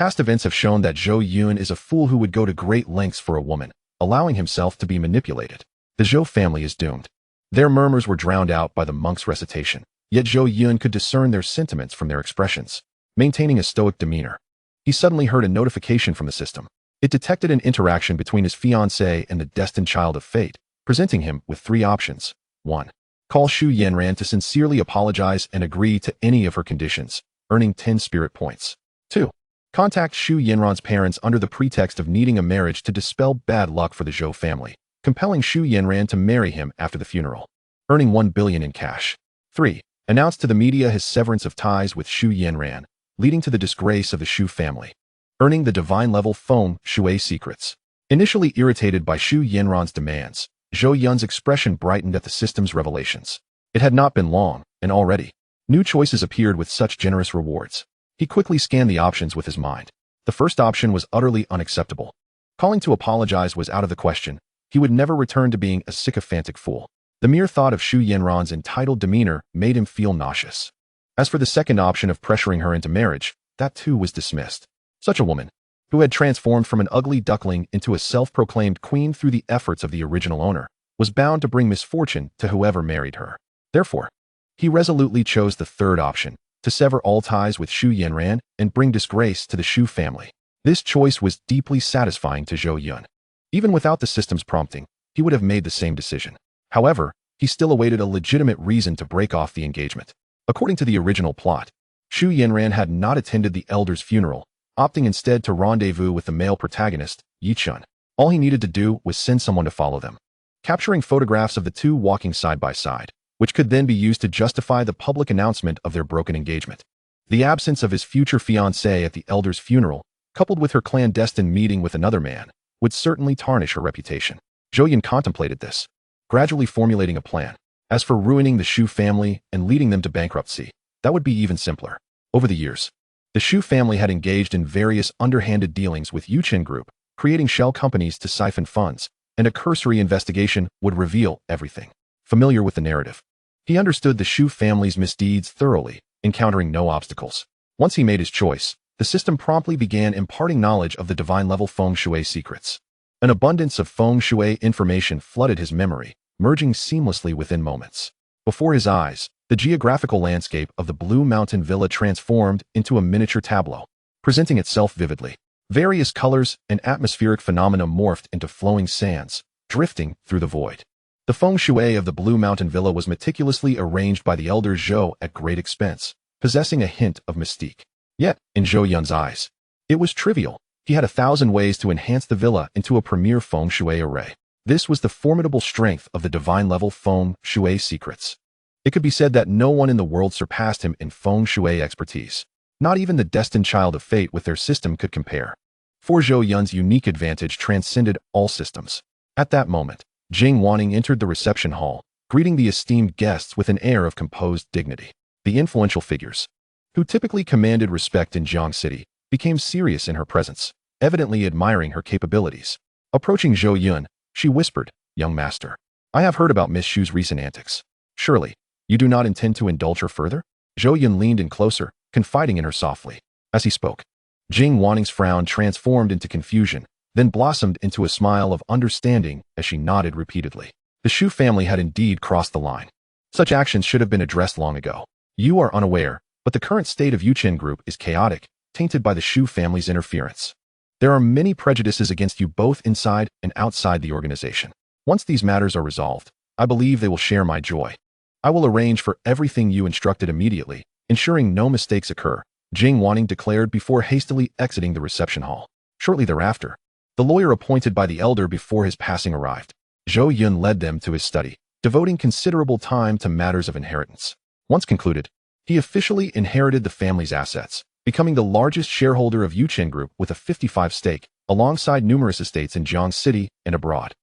Speaker 1: Past events have shown that Zhou Yun is a fool who would go to great lengths for a woman, allowing himself to be manipulated. The Zhou family is doomed. Their murmurs were drowned out by the monk's recitation, yet Zhou Yun could discern their sentiments from their expressions, maintaining a stoic demeanor. He suddenly heard a notification from the system. It detected an interaction between his fiancée and the destined child of fate, presenting him with 3 options. 1. Call Xu Yanran to sincerely apologize and agree to any of her conditions, earning 10 spirit points. 2. Contact Xu Yanran's parents under the pretext of needing a marriage to dispel bad luck for the Zhou family, compelling Xu Yanran to marry him after the funeral, earning 1 billion in cash. 3. Announce to the media his severance of ties with Xu Yanran, leading to the disgrace of the Xu family, earning the divine-level feng shui secrets. Initially irritated by Xu Yanran's demands, Zhou Yun's expression brightened at the system's revelations. It had not been long, and already, new choices appeared with such generous rewards. He quickly scanned the options with his mind. The first option was utterly unacceptable. Calling to apologize was out of the question. He would never return to being a sycophantic fool. The mere thought of Xu Yanran's entitled demeanor made him feel nauseous. As for the second option of pressuring her into marriage, that too was dismissed. Such a woman, who had transformed from an ugly duckling into a self-proclaimed queen through the efforts of the original owner, was bound to bring misfortune to whoever married her. Therefore, he resolutely chose the third option, to sever all ties with Xu Yanran and bring disgrace to the Xu family. This choice was deeply satisfying to Zhou Yun. Even without the system's prompting, he would have made the same decision. However, he still awaited a legitimate reason to break off the engagement. According to the original plot, Xu Yanran had not attended the elder's funeral, opting instead to rendezvous with the male protagonist, Yi Chun. All he needed to do was send someone to follow them, capturing photographs of the two walking side by side, which could then be used to justify the public announcement of their broken engagement. The absence of his future fiancée at the elder's funeral, coupled with her clandestine meeting with another man, would certainly tarnish her reputation. Zhou Yun contemplated this, gradually formulating a plan. As for ruining the Xu family and leading them to bankruptcy, that would be even simpler. Over the years, the Xu family had engaged in various underhanded dealings with Yuqin Group, creating shell companies to siphon funds, and a cursory investigation would reveal everything. Familiar with the narrative, he understood the Xu family's misdeeds thoroughly, encountering no obstacles. Once he made his choice, the system promptly began imparting knowledge of the divine-level feng shui secrets. An abundance of feng shui information flooded his memory, merging seamlessly within moments. Before his eyes, the geographical landscape of the Blue Mountain Villa transformed into a miniature tableau, presenting itself vividly. Various colors and atmospheric phenomena morphed into flowing sands, drifting through the void. The feng shui of the Blue Mountain Villa was meticulously arranged by the elder Zhou at great expense, possessing a hint of mystique. Yet, in Zhou Yun's eyes, it was trivial. He had 1,000 ways to enhance the villa into a premier feng shui array. This was the formidable strength of the divine-level feng shui secrets. It could be said that no one in the world surpassed him in feng shui expertise. Not even the destined child of fate with their system could compare. For Zhou Yun's unique advantage transcended all systems. At that moment, Jing Wanning entered the reception hall, greeting the esteemed guests with an air of composed dignity. The influential figures, who typically commanded respect in Jiang City, became serious in her presence, evidently admiring her capabilities. Approaching Zhou Yun, she whispered, "Young master, I have heard about Miss Xu's recent antics. Surely, you do not intend to indulge her further?" Zhou Yun leaned in closer, confiding in her softly. As he spoke, Jing Wanning's frown transformed into confusion, then blossomed into a smile of understanding as she nodded repeatedly. The Xu family had indeed crossed the line. Such actions should have been addressed long ago. You are unaware, but the current state of Yuqin Group is chaotic, tainted by the Xu family's interference. There are many prejudices against you both inside and outside the organization. Once these matters are resolved, I believe they will share my joy. I will arrange for everything you instructed immediately, ensuring no mistakes occur, Jing Wanning declared before hastily exiting the reception hall. Shortly thereafter, the lawyer appointed by the elder before his passing arrived. Zhou Yun led them to his study, devoting considerable time to matters of inheritance. Once concluded, he officially inherited the family's assets, becoming the largest shareholder of Yuqin Group with a 55% stake, alongside numerous estates in Jiang City and abroad,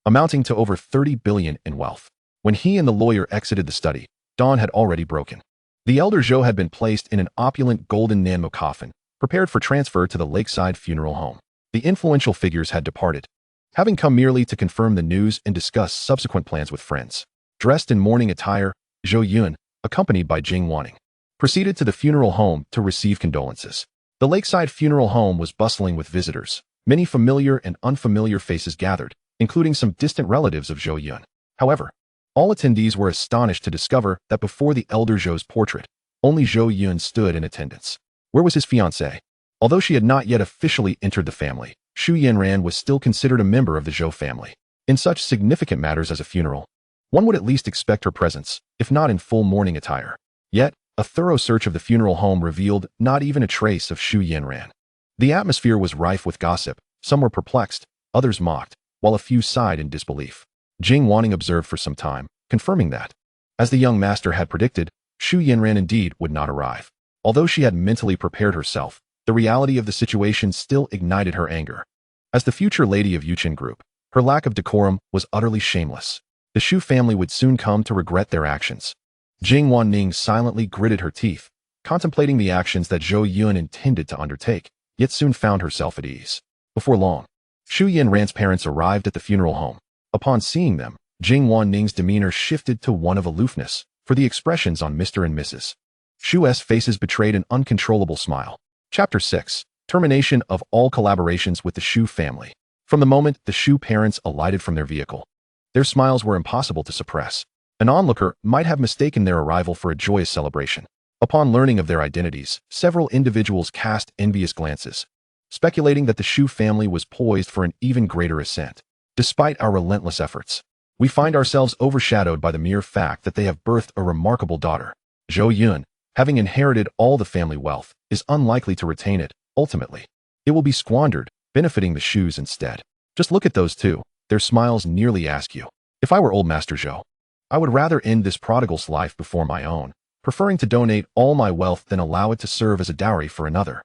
Speaker 1: amounting to over 30 billion in wealth. When he and the lawyer exited the study, dawn had already broken. The elder Zhou had been placed in an opulent golden Nanmo coffin, prepared for transfer to the lakeside funeral home. The influential figures had departed, having come merely to confirm the news and discuss subsequent plans with friends. Dressed in mourning attire, Zhou Yun, accompanied by Jing Wanning, proceeded to the funeral home to receive condolences. The lakeside funeral home was bustling with visitors. Many familiar and unfamiliar faces gathered, including some distant relatives of Zhou Yun. However, all attendees were astonished to discover that before the elder Zhou's portrait, only Zhou Yun stood in attendance. Where was his fiancée? Although she had not yet officially entered the family, Xu Yanran was still considered a member of the Zhou family. In such significant matters as a funeral, one would at least expect her presence, if not in full mourning attire. Yet, a thorough search of the funeral home revealed not even a trace of Xu Yanran. The atmosphere was rife with gossip. Some were perplexed, others mocked, while a few sighed in disbelief. Jing Wanning observed for some time, confirming that, as the young master had predicted, Xu Yanran indeed would not arrive. Although she had mentally prepared herself, the reality of the situation still ignited her anger. As the future lady of Yuchen Group, her lack of decorum was utterly shameless. The Xu family would soon come to regret their actions. Jing Wanning silently gritted her teeth, contemplating the actions that Zhou Yun intended to undertake, yet soon found herself at ease. Before long, Xu Yanran's parents arrived at the funeral home. Upon seeing them, Jing Wanning's demeanor shifted to one of aloofness, for the expressions on Mr. and Mrs. Xu's faces betrayed an uncontrollable smile. Chapter 6. Termination of all collaborations with the Xu family. From the moment the Xu parents alighted from their vehicle, their smiles were impossible to suppress. An onlooker might have mistaken their arrival for a joyous celebration. Upon learning of their identities, several individuals cast envious glances, speculating that the Xu family was poised for an even greater ascent. Despite our relentless efforts, we find ourselves overshadowed by the mere fact that they have birthed a remarkable daughter. Zhou Yun, having inherited all the family wealth, is unlikely to retain it. Ultimately, it will be squandered, benefiting the Xus instead. Just look at those two. Their smiles nearly ask you, if I were old Master Zhou, I would rather end this prodigal's life before my own, preferring to donate all my wealth than allow it to serve as a dowry for another.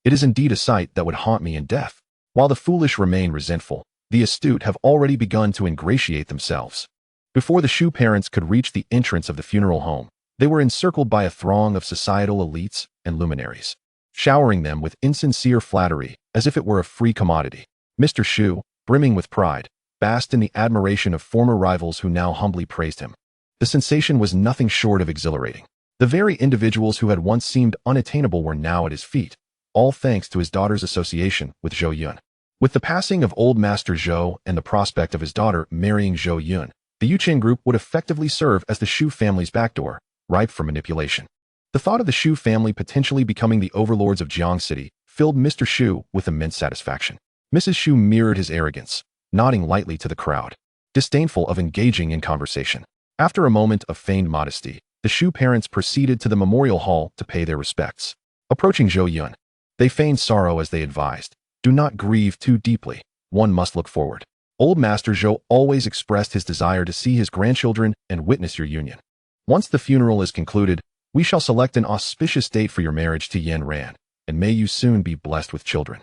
Speaker 1: It is indeed a sight that would haunt me in death. While the foolish remain resentful, the astute have already begun to ingratiate themselves. Before the Xu parents could reach the entrance of the funeral home, they were encircled by a throng of societal elites and luminaries, showering them with insincere flattery as if it were a free commodity. Mr. Xu, brimming with pride, basked in the admiration of former rivals who now humbly praised him. The sensation was nothing short of exhilarating. The very individuals who had once seemed unattainable were now at his feet, all thanks to his daughter's association with Zhou Yun. With the passing of old Master Zhou and the prospect of his daughter marrying Zhou Yun, the Yuchen Group would effectively serve as the Xu family's backdoor, ripe for manipulation. The thought of the Xu family potentially becoming the overlords of Jiang City filled Mr. Xu with immense satisfaction. Mrs. Xu mirrored his arrogance, nodding lightly to the crowd, disdainful of engaging in conversation. After a moment of feigned modesty, the Xu parents proceeded to the memorial hall to pay their respects. Approaching Zhou Yun, they feigned sorrow as they advised, "Do not grieve too deeply, one must look forward." Old Master Zhou always expressed his desire to see his grandchildren and witness your union. "Once the funeral is concluded, we shall select an auspicious date for your marriage to Yan Ran, and may you soon be blessed with children.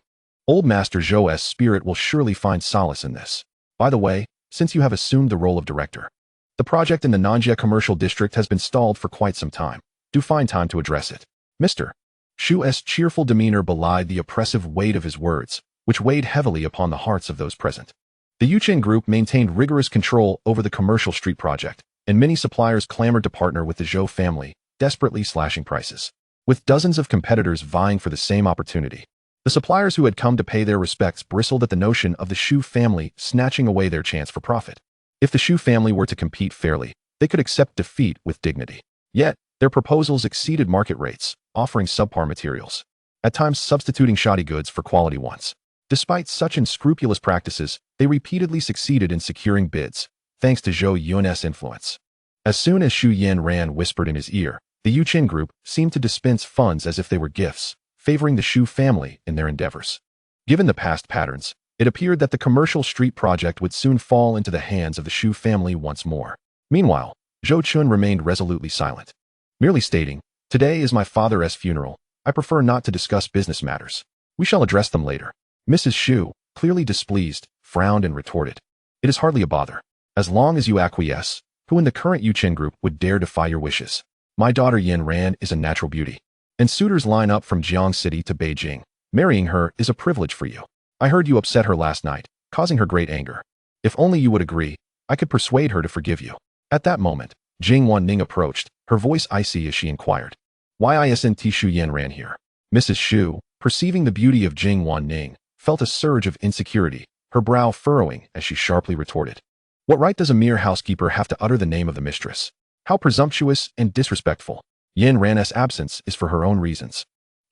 Speaker 1: Old Master Zhou's spirit will surely find solace in this. By the way, since you have assumed the role of director, the project in the Nanjia commercial district has been stalled for quite some time. Do find time to address it." Mr. Xu's cheerful demeanor belied the oppressive weight of his words, which weighed heavily upon the hearts of those present. The Yuchen Group maintained rigorous control over the commercial street project, and many suppliers clamored to partner with the Zhou family, desperately slashing prices. With dozens of competitors vying for the same opportunity, the suppliers who had come to pay their respects bristled at the notion of the Xu family snatching away their chance for profit. If the Xu family were to compete fairly, they could accept defeat with dignity. Yet, their proposals exceeded market rates, offering subpar materials, at times substituting shoddy goods for quality ones. Despite such unscrupulous practices, they repeatedly succeeded in securing bids, thanks to Zhou Yun's influence. As soon as Xu Yanran whispered in his ear, the Yuchen Group seemed to dispense funds as if they were gifts, favoring the Xu family in their endeavors. Given the past patterns, it appeared that the commercial street project would soon fall into the hands of the Xu family once more. Meanwhile, Zhou Chun remained resolutely silent, merely stating, "Today is my father's funeral. I prefer not to discuss business matters. We shall address them later." Mrs. Xu, clearly displeased, frowned and retorted, "It is hardly a bother. As long as you acquiesce, who in the current Yuchen Group would dare defy your wishes? My daughter Yan Ran is a natural beauty, and suitors line up from Jiang City to Beijing. Marrying her is a privilege for you. I heard you upset her last night, causing her great anger. If only you would agree, I could persuade her to forgive you." At that moment, Jing Wanning approached, her voice icy as she inquired, "Why isn't Xu Yan Ran here?" Mrs. Xu, perceiving the beauty of Jing Wanning, felt a surge of insecurity, her brow furrowing as she sharply retorted. What right does a mere housekeeper have to utter the name of the mistress? How presumptuous and disrespectful. Yin Ran's absence is for her own reasons.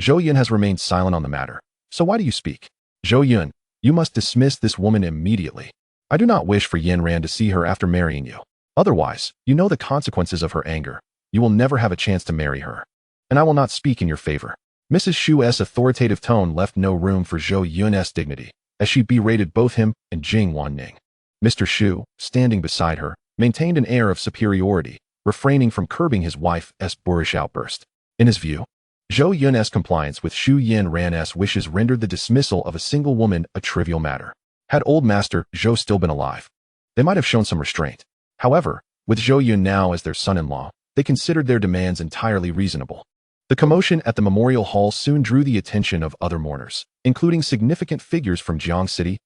Speaker 1: Zhou Yun has remained silent on the matter. So why do you speak? Zhou Yun, you must dismiss this woman immediately. I do not wish for Yin Ran to see her after marrying you. Otherwise, you know the consequences of her anger. You will never have a chance to marry her. And I will not speak in your favor. Mrs. Shu's authoritative tone left no room for Zhou Yun's dignity, as she berated both him and Jing Wanning. Mr. Shu, standing beside her, maintained an air of superiority, refraining from curbing his wife's boorish outburst. In his view, Zhou Yun's compliance with Xu Yin Ran's wishes rendered the dismissal of a single woman a trivial matter. Had old master Zhou still been alive, they might have shown some restraint. However, with Zhou Yun now as their son-in-law, they considered their demands entirely reasonable. The commotion at the memorial hall soon drew the attention of other mourners, including significant figures from Jiang City's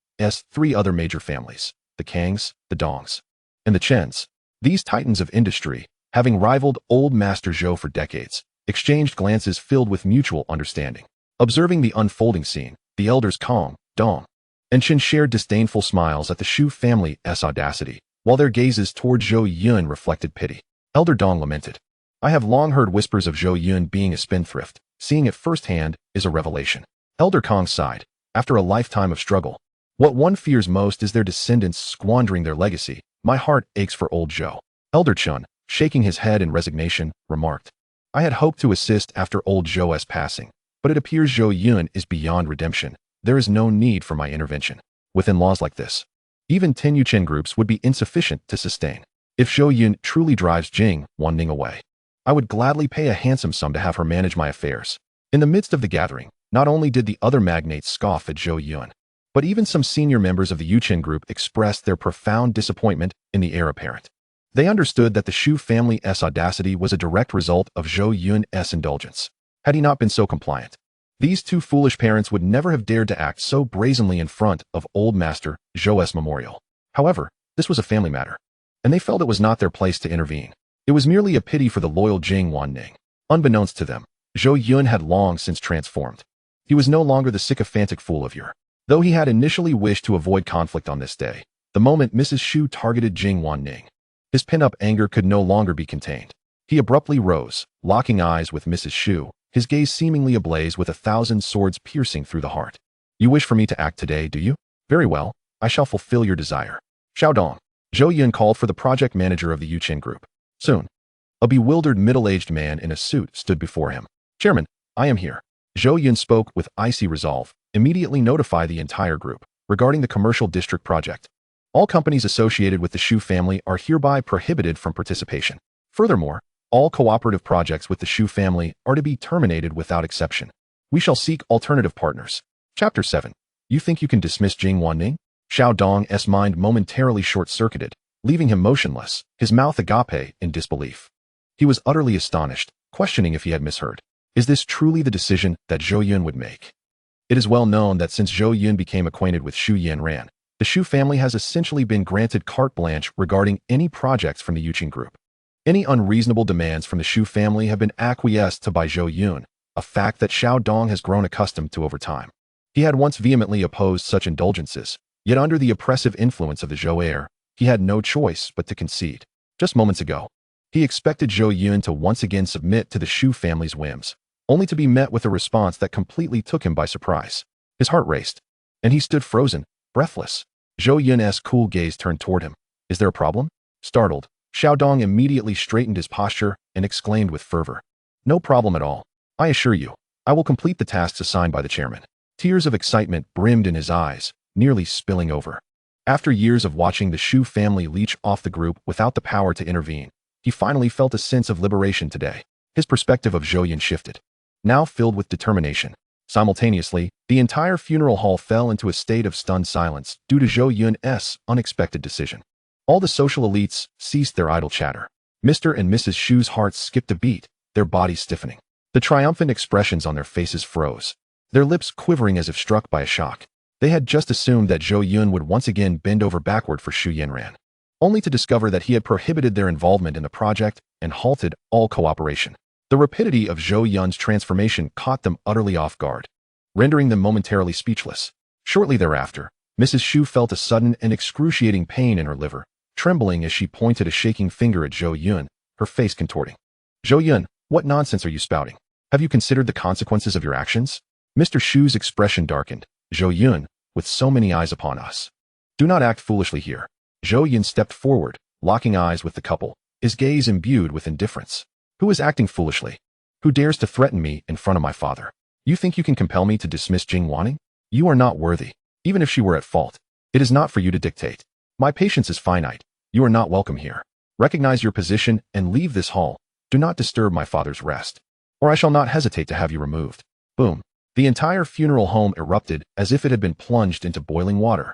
Speaker 1: three other major families, the Kangs, the Dongs, and the Chens. These titans of industry, having rivaled old master Zhou for decades, exchanged glances filled with mutual understanding. Observing the unfolding scene, the elders Kong, Dong, and Chen shared disdainful smiles at the Shu family's audacity, while their gazes toward Zhou Yun reflected pity. Elder Dong lamented, I have long heard whispers of Zhou Yun being a spendthrift. Seeing it firsthand is a revelation. Elder Kong sighed, after a lifetime of struggle. What one fears most is their descendants squandering their legacy. My heart aches for old Zhou. Elder Chun, shaking his head in resignation, remarked, I had hoped to assist after old Zhou's passing, but it appears Zhou Yun is beyond redemption. There is no need for my intervention. Within laws like this, even 10 Yuchen groups would be insufficient to sustain. If Zhou Yun truly drives Jing Wanning away, I would gladly pay a handsome sum to have her manage my affairs. In the midst of the gathering, not only did the other magnates scoff at Zhou Yun, but even some senior members of the Yuchen group expressed their profound disappointment in the heir apparent. They understood that the Shu family's audacity was a direct result of Zhou Yun's indulgence. Had he not been so compliant, these two foolish parents would never have dared to act so brazenly in front of old master Zhou's memorial. However, this was a family matter, and they felt it was not their place to intervene. It was merely a pity for the loyal Jing Wanning. Unbeknownst to them, Zhou Yun had long since transformed. He was no longer the sycophantic fool of yore. Though he had initially wished to avoid conflict on this day, the moment Mrs. Shu targeted Jing Wanning, his pent-up anger could no longer be contained. He abruptly rose, locking eyes with Mrs. Shu, his gaze seemingly ablaze with 1,000 swords piercing through the heart. You wish for me to act today, do you? Very well, I shall fulfill your desire. Xiaodong. Zhou Yun called for the project manager of the Yuchen group. Soon, a bewildered middle-aged man in a suit stood before him. Chairman, I am here. Zhou Yun spoke with icy resolve. Immediately notify the entire group regarding the commercial district project. All companies associated with the Shu family are hereby prohibited from participation. Furthermore, all cooperative projects with the Shu family are to be terminated without exception. We shall seek alternative partners. Chapter 7. You think you can dismiss Jing Wanning? Xiao Dong's mind momentarily short-circuited, leaving him motionless, his mouth agape in disbelief. He was utterly astonished, questioning if he had misheard. Is this truly the decision that Zhou Yun would make? It is well known that since Zhou Yun became acquainted with Xu Yin Ran, the Shu family has essentially been granted carte blanche regarding any projects from the Yuchen group. Any unreasonable demands from the Shu family have been acquiesced to by Zhou Yun, a fact that Xiao Dong has grown accustomed to over time. He had once vehemently opposed such indulgences, yet under the oppressive influence of the Zhou heir, he had no choice but to concede. Just moments ago, he expected Zhou Yun to once again submit to the Shu family's whims, only to be met with a response that completely took him by surprise. His heart raced, and he stood frozen, breathless. Zhou Yun's cool gaze turned toward him. Is there a problem? Startled, Xiao Dong immediately straightened his posture and exclaimed with fervor. No problem at all. I assure you, I will complete the tasks assigned by the chairman. Tears of excitement brimmed in his eyes, nearly spilling over. After years of watching the Shu family leech off the group without the power to intervene, he finally felt a sense of liberation today. His perspective of Zhou Yun shifted, now filled with determination. Simultaneously, the entire funeral hall fell into a state of stunned silence due to Zhou Yun's unexpected decision. All the social elites ceased their idle chatter. Mr. and Mrs. Shu's hearts skipped a beat, their bodies stiffening. The triumphant expressions on their faces froze, their lips quivering as if struck by a shock. They had just assumed that Zhou Yun would once again bend over backward for Xu Yinran, only to discover that he had prohibited their involvement in the project and halted all cooperation. The rapidity of Zhou Yun's transformation caught them utterly off guard. rendering them momentarily speechless. Shortly thereafter, Mrs. Shu felt a sudden and excruciating pain in her liver, trembling as she pointed a shaking finger at Zhou Yun, her face contorting. Zhou Yun, what nonsense are you spouting? Have you considered the consequences of your actions? Mr. Shu's expression darkened. Zhou Yun, with so many eyes upon us. Do not act foolishly here. Zhou Yun stepped forward, locking eyes with the couple, his gaze imbued with indifference. Who is acting foolishly? Who dares to threaten me in front of my father? You think you can compel me to dismiss Jing Wanning? You are not worthy, even if she were at fault. It is not for you to dictate. My patience is finite. You are not welcome here. Recognize your position and leave this hall. Do not disturb my father's rest, or I shall not hesitate to have you removed. Boom. The entire funeral home erupted as if it had been plunged into boiling water.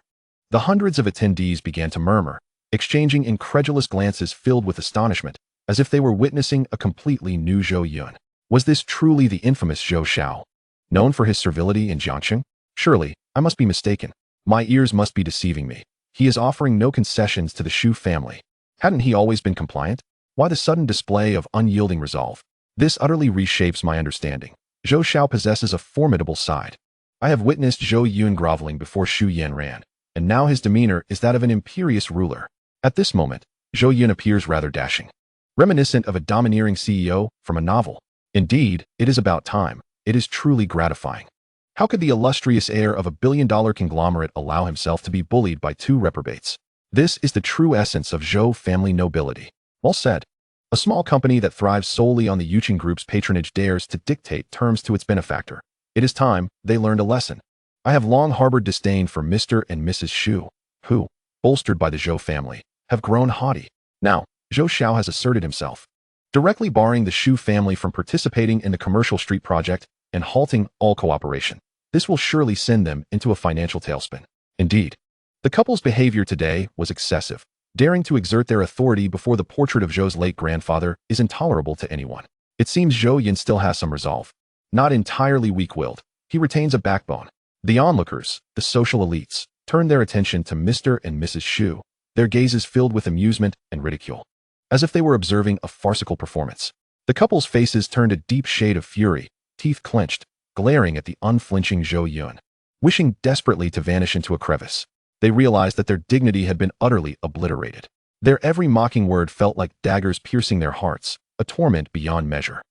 Speaker 1: The hundreds of attendees began to murmur, exchanging incredulous glances filled with astonishment, as if they were witnessing a completely new Zhou Yun. Was this truly the infamous Zhou Xiao, known for his servility in Jiangxing? Surely, I must be mistaken. My ears must be deceiving me. He is offering no concessions to the Shu family. Hadn't he always been compliant? Why the sudden display of unyielding resolve? This utterly reshapes my understanding. Zhou Xiao possesses a formidable side. I have witnessed Zhou Yun groveling before Xu Yanran, and now his demeanor is that of an imperious ruler. At this moment, Zhou Yun appears rather dashing, reminiscent of a domineering CEO from a novel. Indeed, it is about time. It is truly gratifying. How could the illustrious heir of a billion-dollar conglomerate allow himself to be bullied by two reprobates? This is the true essence of Zhou family nobility. Well said. A small company that thrives solely on the Yuqing Group's patronage dares to dictate terms to its benefactor. It is time they learned a lesson. I have long harbored disdain for Mr. and Mrs. Shu, who, bolstered by the Zhou family, have grown haughty. Now, Zhou Xiao has asserted himself, directly barring the Shu family from participating in the commercial street project and halting all cooperation. This will surely send them into a financial tailspin. Indeed, the couple's behavior today was excessive. Daring to exert their authority before the portrait of Zhou's late grandfather is intolerable to anyone. It seems Zhou Yun still has some resolve. Not entirely weak-willed, he retains a backbone. The onlookers, the social elites, turn their attention to Mr. and Mrs. Shu, their gazes filled with amusement and ridicule, as if they were observing a farcical performance. The couple's faces turned a deep shade of fury, teeth clenched, glaring at the unflinching Zhou Yun, wishing desperately to vanish into a crevice. They realized that their dignity had been utterly obliterated. Their every mocking word felt like daggers piercing their hearts, a torment beyond measure.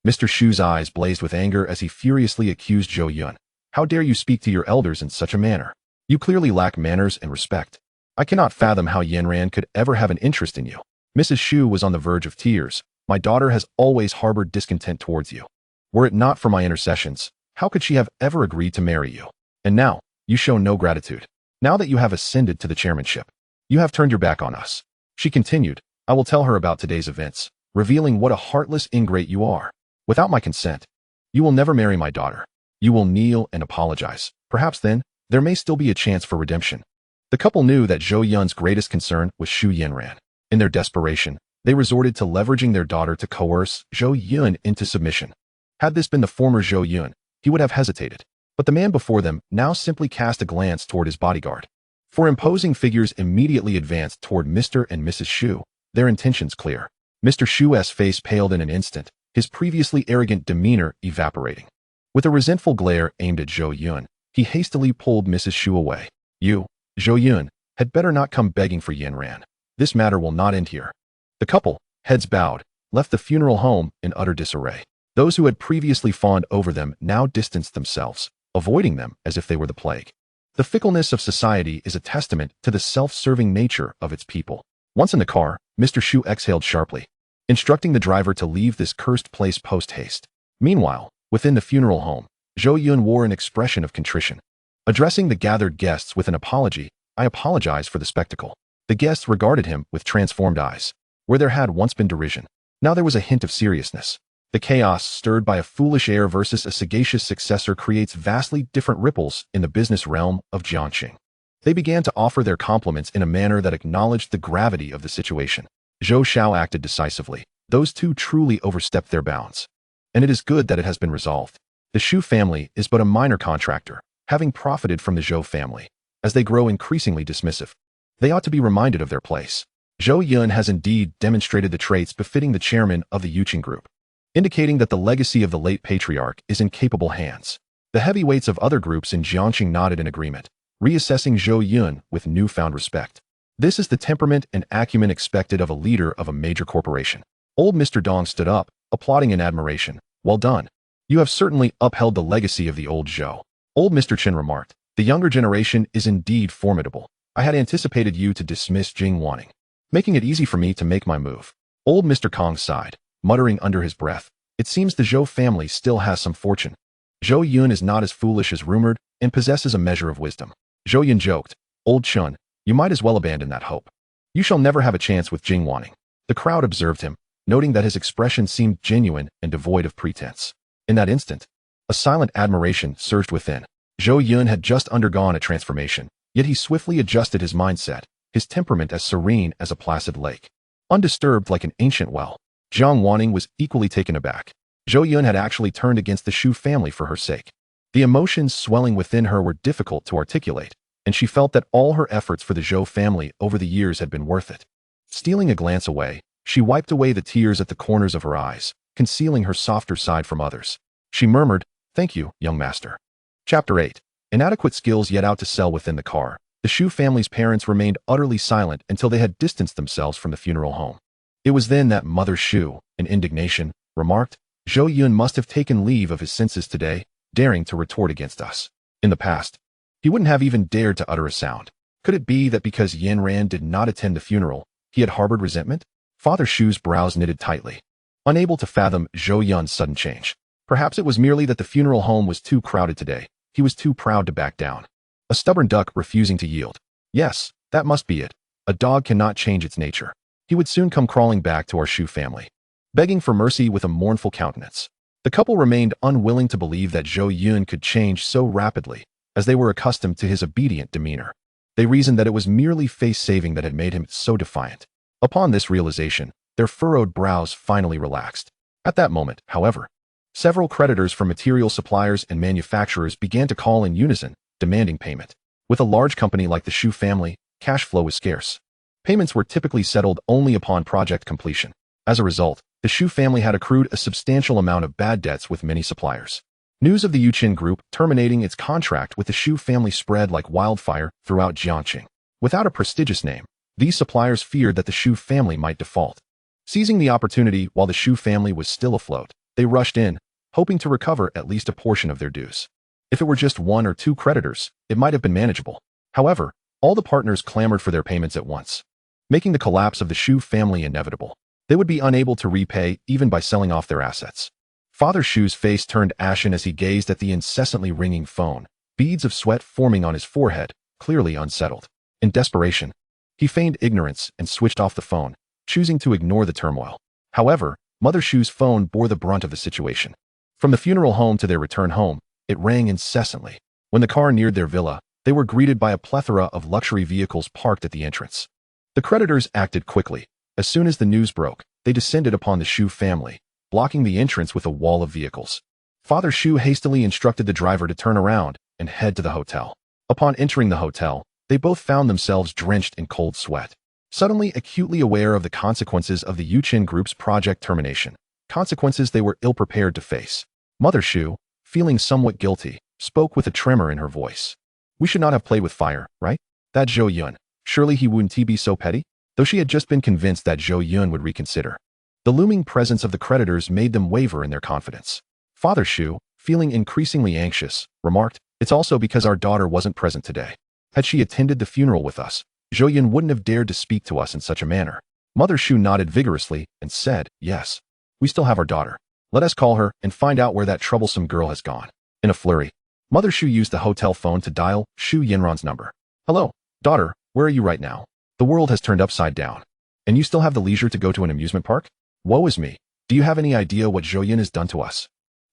Speaker 1: Mr. Shu's eyes blazed with anger as he furiously accused Zhou Yun. How dare you speak to your elders in such a manner? You clearly lack manners and respect. I cannot fathom how Yanran could ever have an interest in you. Mrs. Shu was on the verge of tears. My daughter has always harbored discontent towards you. Were it not for my intercessions, how could she have ever agreed to marry you? And now, you show no gratitude. Now that you have ascended to the chairmanship, you have turned your back on us. She continued, I will tell her about today's events, revealing what a heartless ingrate you are. Without my consent, you will never marry my daughter. You will kneel and apologize. Perhaps then, there may still be a chance for redemption. The couple knew that Zhou Yun's greatest concern was Xu Yanran. In their desperation, they resorted to leveraging their daughter to coerce Zhou Yun into submission. Had this been the former Zhou Yun, he would have hesitated. But the man before them now simply cast a glance toward his bodyguard. For imposing figures immediately advanced toward Mr. and Mrs. Shu, their intentions clear. Mr. Shu's face paled in an instant, his previously arrogant demeanor evaporating. With a resentful glare aimed at Zhou Yun, he hastily pulled Mrs. Shu away. You, Zhou Yun, had better not come begging for Yanran. This matter will not end here. The couple, heads bowed, left the funeral home in utter disarray. Those who had previously fawned over them now distanced themselves, avoiding them as if they were the plague. The fickleness of society is a testament to the self-serving nature of its people. Once in the car, Mr. Shu exhaled sharply, instructing the driver to leave this cursed place post-haste. Meanwhile, within the funeral home, Zhou Yun wore an expression of contrition. Addressing the gathered guests with an apology, I apologize for the spectacle. The guests regarded him with transformed eyes. Where there had once been derision, now there was a hint of seriousness. The chaos stirred by a foolish heir versus a sagacious successor creates vastly different ripples in the business realm of Jiangxing. They began to offer their compliments in a manner that acknowledged the gravity of the situation. Zhou Xiao acted decisively. Those two truly overstepped their bounds. And it is good that it has been resolved. The Shu family is but a minor contractor, having profited from the Zhou family. As they grow increasingly dismissive, they ought to be reminded of their place. Zhou Yun has indeed demonstrated the traits befitting the chairman of the Yuqing Group, indicating that the legacy of the late patriarch is in capable hands. The heavyweights of other groups in Jiangxing nodded in agreement, reassessing Zhou Yun with newfound respect. This is the temperament and acumen expected of a leader of a major corporation. Old Mr. Dong stood up, applauding in admiration. Well done. You have certainly upheld the legacy of the old Zhou. Old Mr. Chen remarked. The younger generation is indeed formidable. I had anticipated you to dismiss Jing Wanning, making it easy for me to make my move. Old Mr. Kong sighed, muttering under his breath. It seems the Zhou family still has some fortune. Zhou Yun is not as foolish as rumored and possesses a measure of wisdom. Zhou Yun joked. Old Chun, you might as well abandon that hope. You shall never have a chance with Jing Wanning. The crowd observed him, noting that his expression seemed genuine and devoid of pretense. In that instant, a silent admiration surged within. Zhou Yun had just undergone a transformation, yet he swiftly adjusted his mindset, his temperament as serene as a placid lake. Undisturbed like an ancient well, Jiang Wanning was equally taken aback. Zhou Yun had actually turned against the Shu family for her sake. The emotions swelling within her were difficult to articulate, and she felt that all her efforts for the Zhou family over the years had been worth it. Stealing a glance away, she wiped away the tears at the corners of her eyes, concealing her softer side from others. She murmured, "Thank you, young master." Chapter 8. Inadequate skills yet out to sell within the car. The Shu family's parents remained utterly silent until they had distanced themselves from the funeral home. It was then that Mother Shu, in indignation, remarked, Zhou Yun must have taken leave of his senses today, daring to retort against us. In the past, he wouldn't have even dared to utter a sound. Could it be that because Yin Ran did not attend the funeral, he had harbored resentment? Father Shu's brows knitted tightly, unable to fathom Zhou Yun's sudden change. Perhaps it was merely that the funeral home was too crowded today. He was too proud to back down. A stubborn duck refusing to yield. Yes, that must be it. A dog cannot change its nature. He would soon come crawling back to our Shu family, begging for mercy with a mournful countenance. The couple remained unwilling to believe that Zhou Yun could change so rapidly, as they were accustomed to his obedient demeanor. They reasoned that it was merely face-saving that had made him so defiant. Upon this realization, their furrowed brows finally relaxed. At that moment, however, several creditors from material suppliers and manufacturers began to call in unison, demanding payment. With a large company like the Shu family, cash flow was scarce. Payments were typically settled only upon project completion. As a result, the Shu family had accrued a substantial amount of bad debts with many suppliers. News of the Yuqin Group terminating its contract with the Shu family spread like wildfire throughout Jiangxing. Without a prestigious name, these suppliers feared that the Shu family might default. Seizing the opportunity while the Shu family was still afloat, they rushed in, hoping to recover at least a portion of their dues. If it were just one or two creditors, it might have been manageable. However, all the partners clamored for their payments at once, making the collapse of the Shu family inevitable. They would be unable to repay even by selling off their assets. Father Shu's face turned ashen as he gazed at the incessantly ringing phone, beads of sweat forming on his forehead, clearly unsettled. In desperation, he feigned ignorance and switched off the phone, choosing to ignore the turmoil. However, Mother Shu's phone bore the brunt of the situation. From the funeral home to their return home, it rang incessantly. When the car neared their villa, they were greeted by a plethora of luxury vehicles parked at the entrance. The creditors acted quickly. As soon as the news broke, they descended upon the Shu family, blocking the entrance with a wall of vehicles. Father Shu hastily instructed the driver to turn around and head to the hotel. Upon entering the hotel, they both found themselves drenched in cold sweat. Suddenly acutely aware of the consequences of the Yuqin Group's project termination, consequences they were ill-prepared to face. Mother Shu, feeling somewhat guilty, spoke with a tremor in her voice. We should not have played with fire, right? That Zhou Yun, surely he wouldn't be so petty? Though she had just been convinced that Zhou Yun would reconsider. The looming presence of the creditors made them waver in their confidence. Father Shu, feeling increasingly anxious, remarked, It's also because our daughter wasn't present today. Had she attended the funeral with us, Zhou Yun wouldn't have dared to speak to us in such a manner. Mother Shu nodded vigorously and said, Yes, we still have our daughter. Let us call her and find out where that troublesome girl has gone. In a flurry, Mother Shu used the hotel phone to dial Shu Yinran's number. Hello, daughter, where are you right now? The world has turned upside down. And you still have the leisure to go to an amusement park? Woe is me. Do you have any idea what Zhou Yun has done to us?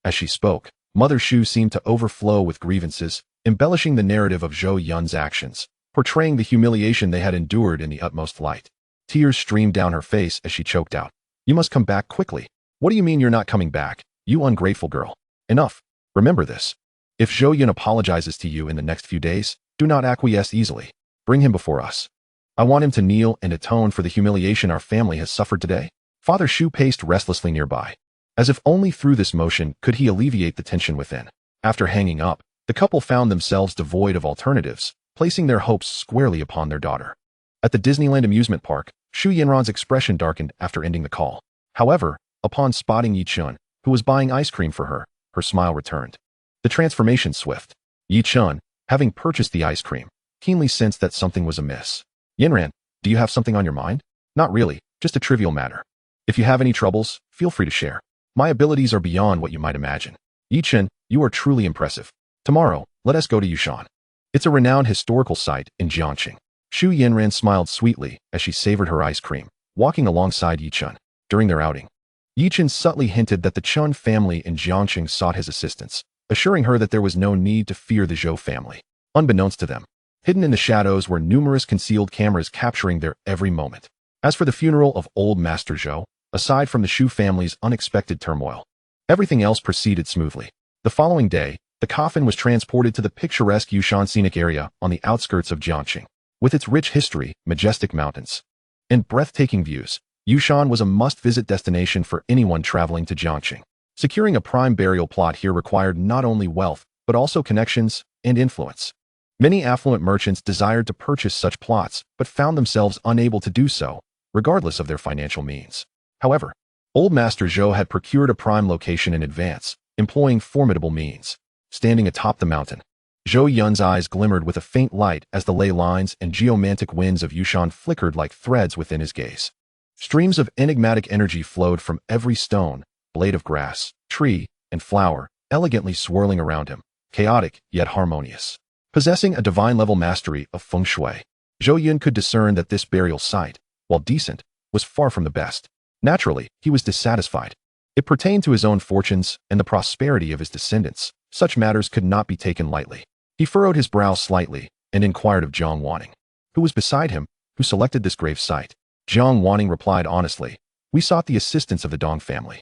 Speaker 1: As she spoke, Mother Shu seemed to overflow with grievances, embellishing the narrative of Zhou Yun's actions, portraying the humiliation they had endured in the utmost light. Tears streamed down her face as she choked out. You must come back quickly. What do you mean you're not coming back, you ungrateful girl? Enough. Remember this. If Zhou Yun apologizes to you in the next few days, do not acquiesce easily. Bring him before us. I want him to kneel and atone for the humiliation our family has suffered today. Father Shu paced restlessly nearby, as if only through this motion could he alleviate the tension within. After hanging up, the couple found themselves devoid of alternatives, placing their hopes squarely upon their daughter. At the Disneyland amusement park, Shu Yinran's expression darkened after ending the call. However, upon spotting Yi Chun, who was buying ice cream for her, her smile returned. The transformation swift. Yi Chun, having purchased the ice cream, keenly sensed that something was amiss. Yinran, do you have something on your mind? Not really, just a trivial matter. If you have any troubles, feel free to share. My abilities are beyond what you might imagine. Yi Chun, you are truly impressive. Tomorrow, let us go to Yushan. It's a renowned historical site in Jiangxing. Shu Yinran smiled sweetly as she savored her ice cream, walking alongside Yi Chun. During their outing, Yi Chun subtly hinted that the Chun family in Jiangxing sought his assistance, assuring her that there was no need to fear the Zhou family. Unbeknownst to them, hidden in the shadows were numerous concealed cameras capturing their every moment. As for the funeral of old Master Zhou, aside from the Shu family's unexpected turmoil, everything else proceeded smoothly. The following day, the coffin was transported to the picturesque Yushan scenic area on the outskirts of Jiangxing. With its rich history, majestic mountains, and breathtaking views, Yushan was a must-visit destination for anyone traveling to Jiangxing. Securing a prime burial plot here required not only wealth, but also connections and influence. Many affluent merchants desired to purchase such plots, but found themselves unable to do so, regardless of their financial means. However, old Master Zhou had procured a prime location in advance, employing formidable means. Standing atop the mountain, Zhou Yun's eyes glimmered with a faint light as the ley lines and geomantic winds of Yushan flickered like threads within his gaze. Streams of enigmatic energy flowed from every stone, blade of grass, tree, and flower, elegantly swirling around him, chaotic yet harmonious. Possessing a divine-level mastery of feng shui, Zhou Yun could discern that this burial site, while decent, was far from the best. Naturally, he was dissatisfied. It pertained to his own fortunes and the prosperity of his descendants. Such matters could not be taken lightly. He furrowed his brow slightly and inquired of Zhang Wanning, who was beside him, who selected this grave site. Zhang Wanning replied honestly, "We sought the assistance of the Dong family,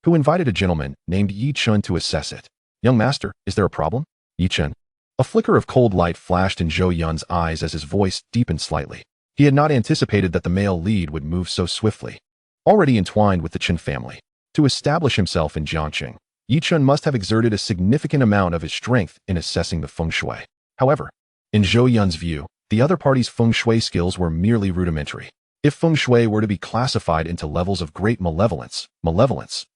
Speaker 1: who invited a gentleman named Yi Chun to assess it. Young master, is there a problem?" Yi Chun. A flicker of cold light flashed in Zhou Yun's eyes as his voice deepened slightly. He had not anticipated that the male lead would move so swiftly. Already entwined with the Chen family, to establish himself in Jiangxing, Yi Chun must have exerted a significant amount of his strength in assessing the feng shui. However, in Zhou Yun's view, the other party's feng shui skills were merely rudimentary. If feng shui were to be classified into levels of great malevolence,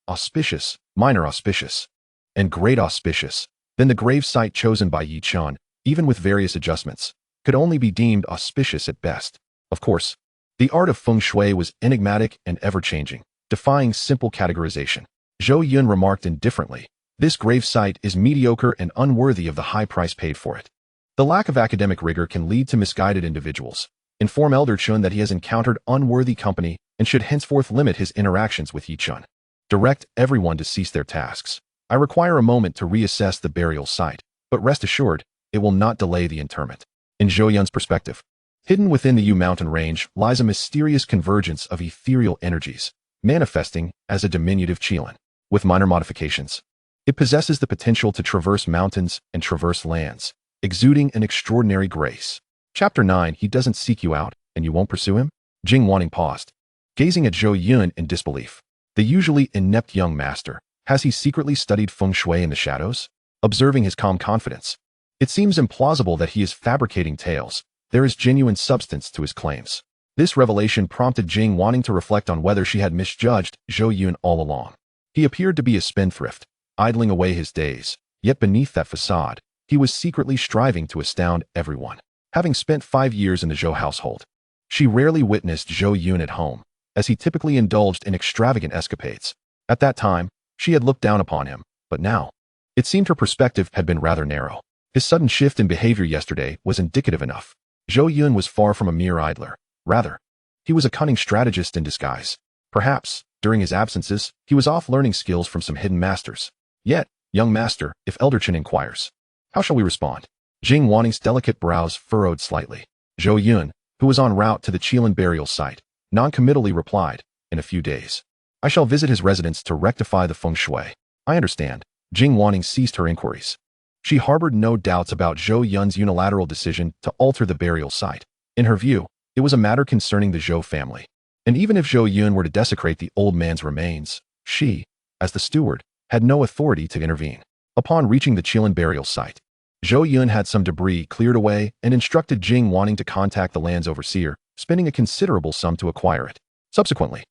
Speaker 1: auspicious, minor auspicious, and great auspicious, then the grave site chosen by Yi Chun, even with various adjustments, could only be deemed auspicious at best. Of course, the art of feng shui was enigmatic and ever-changing, defying simple categorization. Zhou Yun remarked indifferently, "This grave site is mediocre and unworthy of the high price paid for it." The lack of academic rigor can lead to misguided individuals. Inform Elder Chun that he has encountered unworthy company and should henceforth limit his interactions with Yi Chun. Direct everyone to cease their tasks. I require a moment to reassess the burial site, but rest assured, it will not delay the interment. In Zhou Yun's perspective, hidden within the Yu mountain range lies a mysterious convergence of ethereal energies, manifesting as a diminutive qilin. With minor modifications, it possesses the potential to traverse mountains and traverse lands, exuding an extraordinary grace. Chapter 9. He doesn't seek you out, and you won't pursue him? Jing Wanning paused, gazing at Zhou Yun in disbelief. The usually inept young master, has he secretly studied feng shui in the shadows? Observing his calm confidence, it seems implausible that he is fabricating tales. There is genuine substance to his claims. This revelation prompted Jing Wanning to reflect on whether she had misjudged Zhou Yun all along. He appeared to be a spendthrift, idling away his days, yet beneath that facade, he was secretly striving to astound everyone. Having spent 5 years in the Zhou household, she rarely witnessed Zhou Yun at home, as he typically indulged in extravagant escapades. At that time, she had looked down upon him, but now, it seemed her perspective had been rather narrow. His sudden shift in behavior yesterday was indicative enough. Zhou Yun was far from a mere idler. Rather, he was a cunning strategist in disguise. Perhaps, during his absences, he was off learning skills from some hidden masters. Yet, young master, if Elder Chen inquires, how shall we respond? Jing Wanning's delicate brows furrowed slightly. Zhou Yun, who was en route to the Qilin burial site, non-committally replied, "In a few days, I shall visit his residence to rectify the feng shui." "I understand." Jing Wanning ceased her inquiries. She harbored no doubts about Zhou Yun's unilateral decision to alter the burial site. In her view, it was a matter concerning the Zhou family. And even if Zhou Yun were to desecrate the old man's remains, she, as the steward, had no authority to intervene. Upon reaching the Qilin burial site, Zhou Yun had some debris cleared away and instructed Jing wanting to contact the land's overseer, spending a considerable sum to acquire it. Subsequently,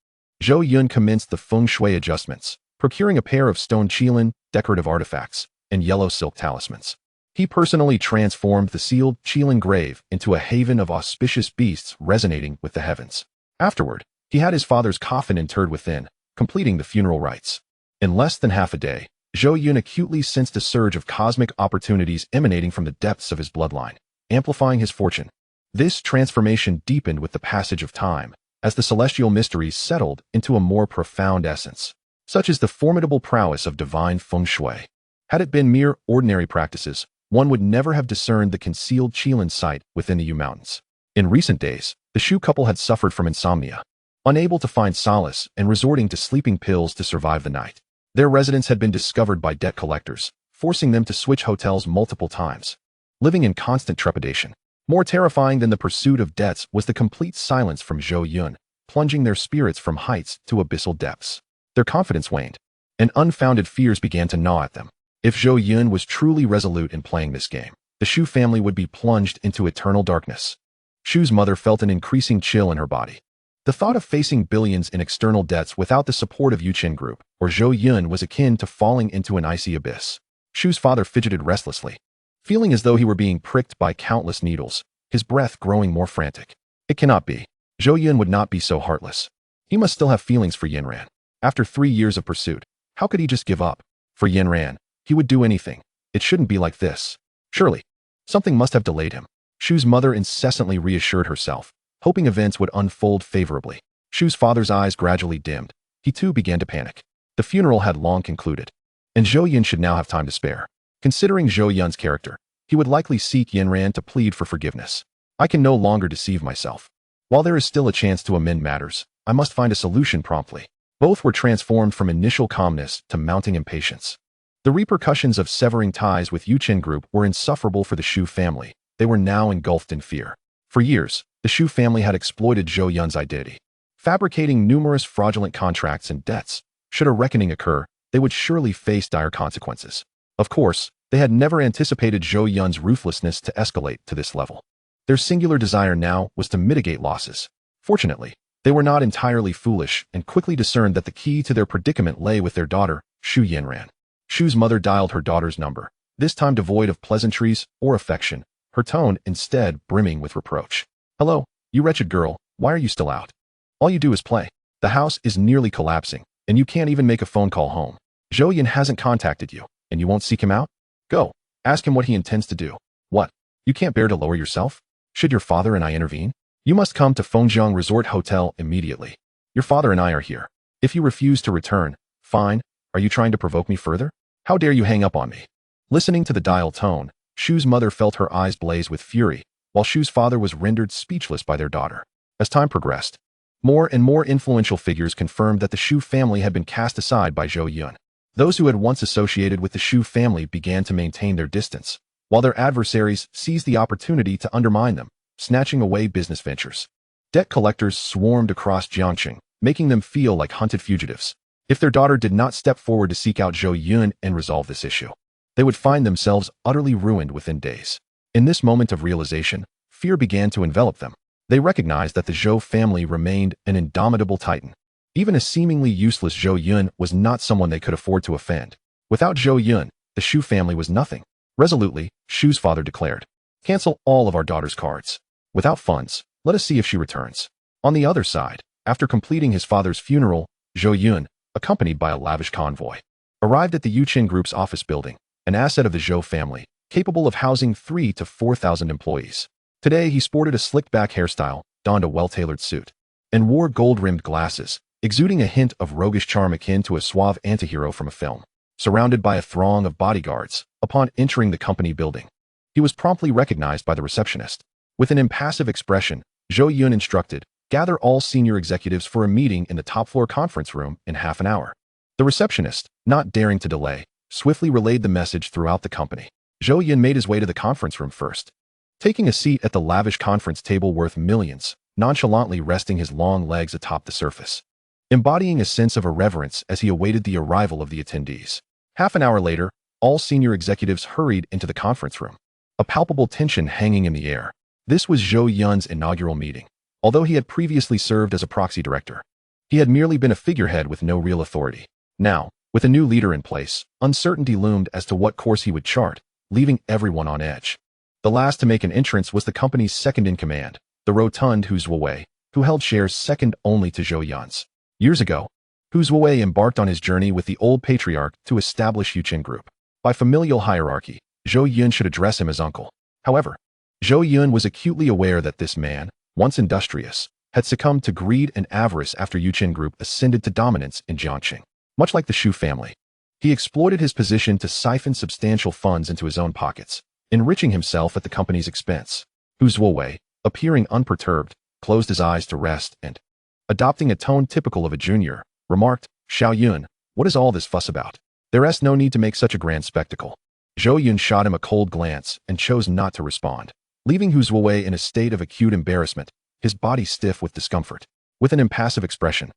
Speaker 1: Zhou Yun commenced the feng shui adjustments, procuring a pair of stone Qilin, decorative artifacts, and yellow silk talismans. He personally transformed the sealed Qilin grave into a haven of auspicious beasts resonating with the heavens. Afterward, he had his father's coffin interred within, completing the funeral rites. In less than half a day, Zhou Yun acutely sensed a surge of cosmic opportunities emanating from the depths of his bloodline, amplifying his fortune. This transformation deepened with the passage of time, as the celestial mysteries settled into a more profound essence. Such is the formidable prowess of divine feng shui. Had it been mere ordinary practices, one would never have discerned the concealed Qilin site within the Yu Mountains. In recent days, the Shu couple had suffered from insomnia, unable to find solace and resorting to sleeping pills to survive the night. Their residence had been discovered by debt collectors, forcing them to switch hotels multiple times. Living in constant trepidation. More terrifying than the pursuit of debts was the complete silence from Zhou Yun, plunging their spirits from heights to abyssal depths. Their confidence waned, and unfounded fears began to gnaw at them. If Zhou Yun was truly resolute in playing this game, the Shu family would be plunged into eternal darkness. Shu's mother felt an increasing chill in her body. The thought of facing billions in external debts without the support of Yuqin Group or Zhou Yun was akin to falling into an icy abyss. Shu's father fidgeted restlessly, feeling as though he were being pricked by countless needles, his breath growing more frantic. It cannot be. Zhou Yun would not be so heartless. He must still have feelings for Yinran. After 3 years of pursuit, how could he just give up? For Yinran, he would do anything. It shouldn't be like this. Surely, something must have delayed him. Shu's mother incessantly reassured herself, hoping events would unfold favorably. Shu's father's eyes gradually dimmed. He too began to panic. The funeral had long concluded, and Zhou Yun should now have time to spare. Considering Zhou Yun's character, he would likely seek Yinran to plead for forgiveness. I can no longer deceive myself. While there is still a chance to amend matters, I must find a solution promptly. Both were transformed from initial calmness to mounting impatience. The repercussions of severing ties with Yuqin Group were insufferable for the Shu family. They were now engulfed in fear. For years, the Shu family had exploited Zhou Yun's identity, fabricating numerous fraudulent contracts and debts. Should a reckoning occur, they would surely face dire consequences. Of course, they had never anticipated Zhou Yun's ruthlessness to escalate to this level. Their singular desire now was to mitigate losses. Fortunately, they were not entirely foolish and quickly discerned that the key to their predicament lay with their daughter, Shu Yinran. Shu's mother dialed her daughter's number, this time devoid of pleasantries or affection, her tone instead brimming with reproach. "Hello, you wretched girl, why are you still out? All you do is play. The house is nearly collapsing, and you can't even make a phone call home. Zhou Yun hasn't contacted you, and you won't seek him out? Go, ask him what he intends to do. What? You can't bear to lower yourself? Should your father and I intervene? You must come to Fengjiang Resort Hotel immediately. Your father and I are here. If you refuse to return, fine. Are you trying to provoke me further? How dare you hang up on me?" Listening to the dial tone, Shu's mother felt her eyes blaze with fury, while Shu's father was rendered speechless by their daughter. As time progressed, more and more influential figures confirmed that the Shu family had been cast aside by Zhou Yun. Those who had once associated with the Shu family began to maintain their distance, while their adversaries seized the opportunity to undermine them, snatching away business ventures. Debt collectors swarmed across Jiangqing, making them feel like hunted fugitives. If their daughter did not step forward to seek out Zhou Yun and resolve this issue, they would find themselves utterly ruined within days. In this moment of realization, fear began to envelop them. They recognized that the Zhou family remained an indomitable titan. Even a seemingly useless Zhou Yun was not someone they could afford to offend. Without Zhou Yun, the Shu family was nothing. Resolutely, Shu's father declared, "Cancel all of our daughter's cards. Without funds, let us see if she returns." On the other side, after completing his father's funeral, Zhou Yun, accompanied by a lavish convoy, arrived at the Yuqin Group's office building, an asset of the Zhou family, capable of housing 3,000 to 4,000 employees. Today, he sported a slick-back hairstyle, donned a well-tailored suit, and wore gold-rimmed glasses, exuding a hint of roguish charm akin to a suave antihero from a film. Surrounded by a throng of bodyguards, upon entering the company building, he was promptly recognized by the receptionist. With an impassive expression, Zhou Yun instructed, "Gather all senior executives for a meeting in the top-floor conference room in half an hour." The receptionist, not daring to delay, swiftly relayed the message throughout the company. Zhou Yun made his way to the conference room first. Taking a seat at the lavish conference table worth millions, nonchalantly resting his long legs atop the surface, embodying a sense of irreverence as he awaited the arrival of the attendees. Half an hour later, All senior executives hurried into the conference room, a palpable tension hanging in the air. This was Zhou Yun's inaugural meeting. Although he had previously served as a proxy director, he had merely been a figurehead with no real authority. Now, with a new leader in place, uncertainty loomed as to what course he would chart, leaving everyone on edge. The last to make an entrance was the company's second-in-command, the rotund Hu Zuowei, who held shares second only to Zhou Yun's. Years ago, Hu Zuowei embarked on his journey with the old patriarch to establish Yuqin Group. By familial hierarchy, Zhou Yun should address him as uncle. However, Zhou Yun was acutely aware that this man, once industrious, had succumbed to greed and avarice after Yuqin Group ascended to dominance in Jiangqing. Much like the Shu family, he exploited his position to siphon substantial funds into his own pockets, enriching himself at the company's expense. Hu Zuowei, appearing unperturbed, closed his eyes to rest and, adopting a tone typical of a junior, remarked, "Zhou Yun, what is all this fuss about? There's no need to make such a grand spectacle." Zhou Yun shot him a cold glance and chose not to respond, leaving Hu Zuowei in a state of acute embarrassment, his body stiff with discomfort. With an impassive expression,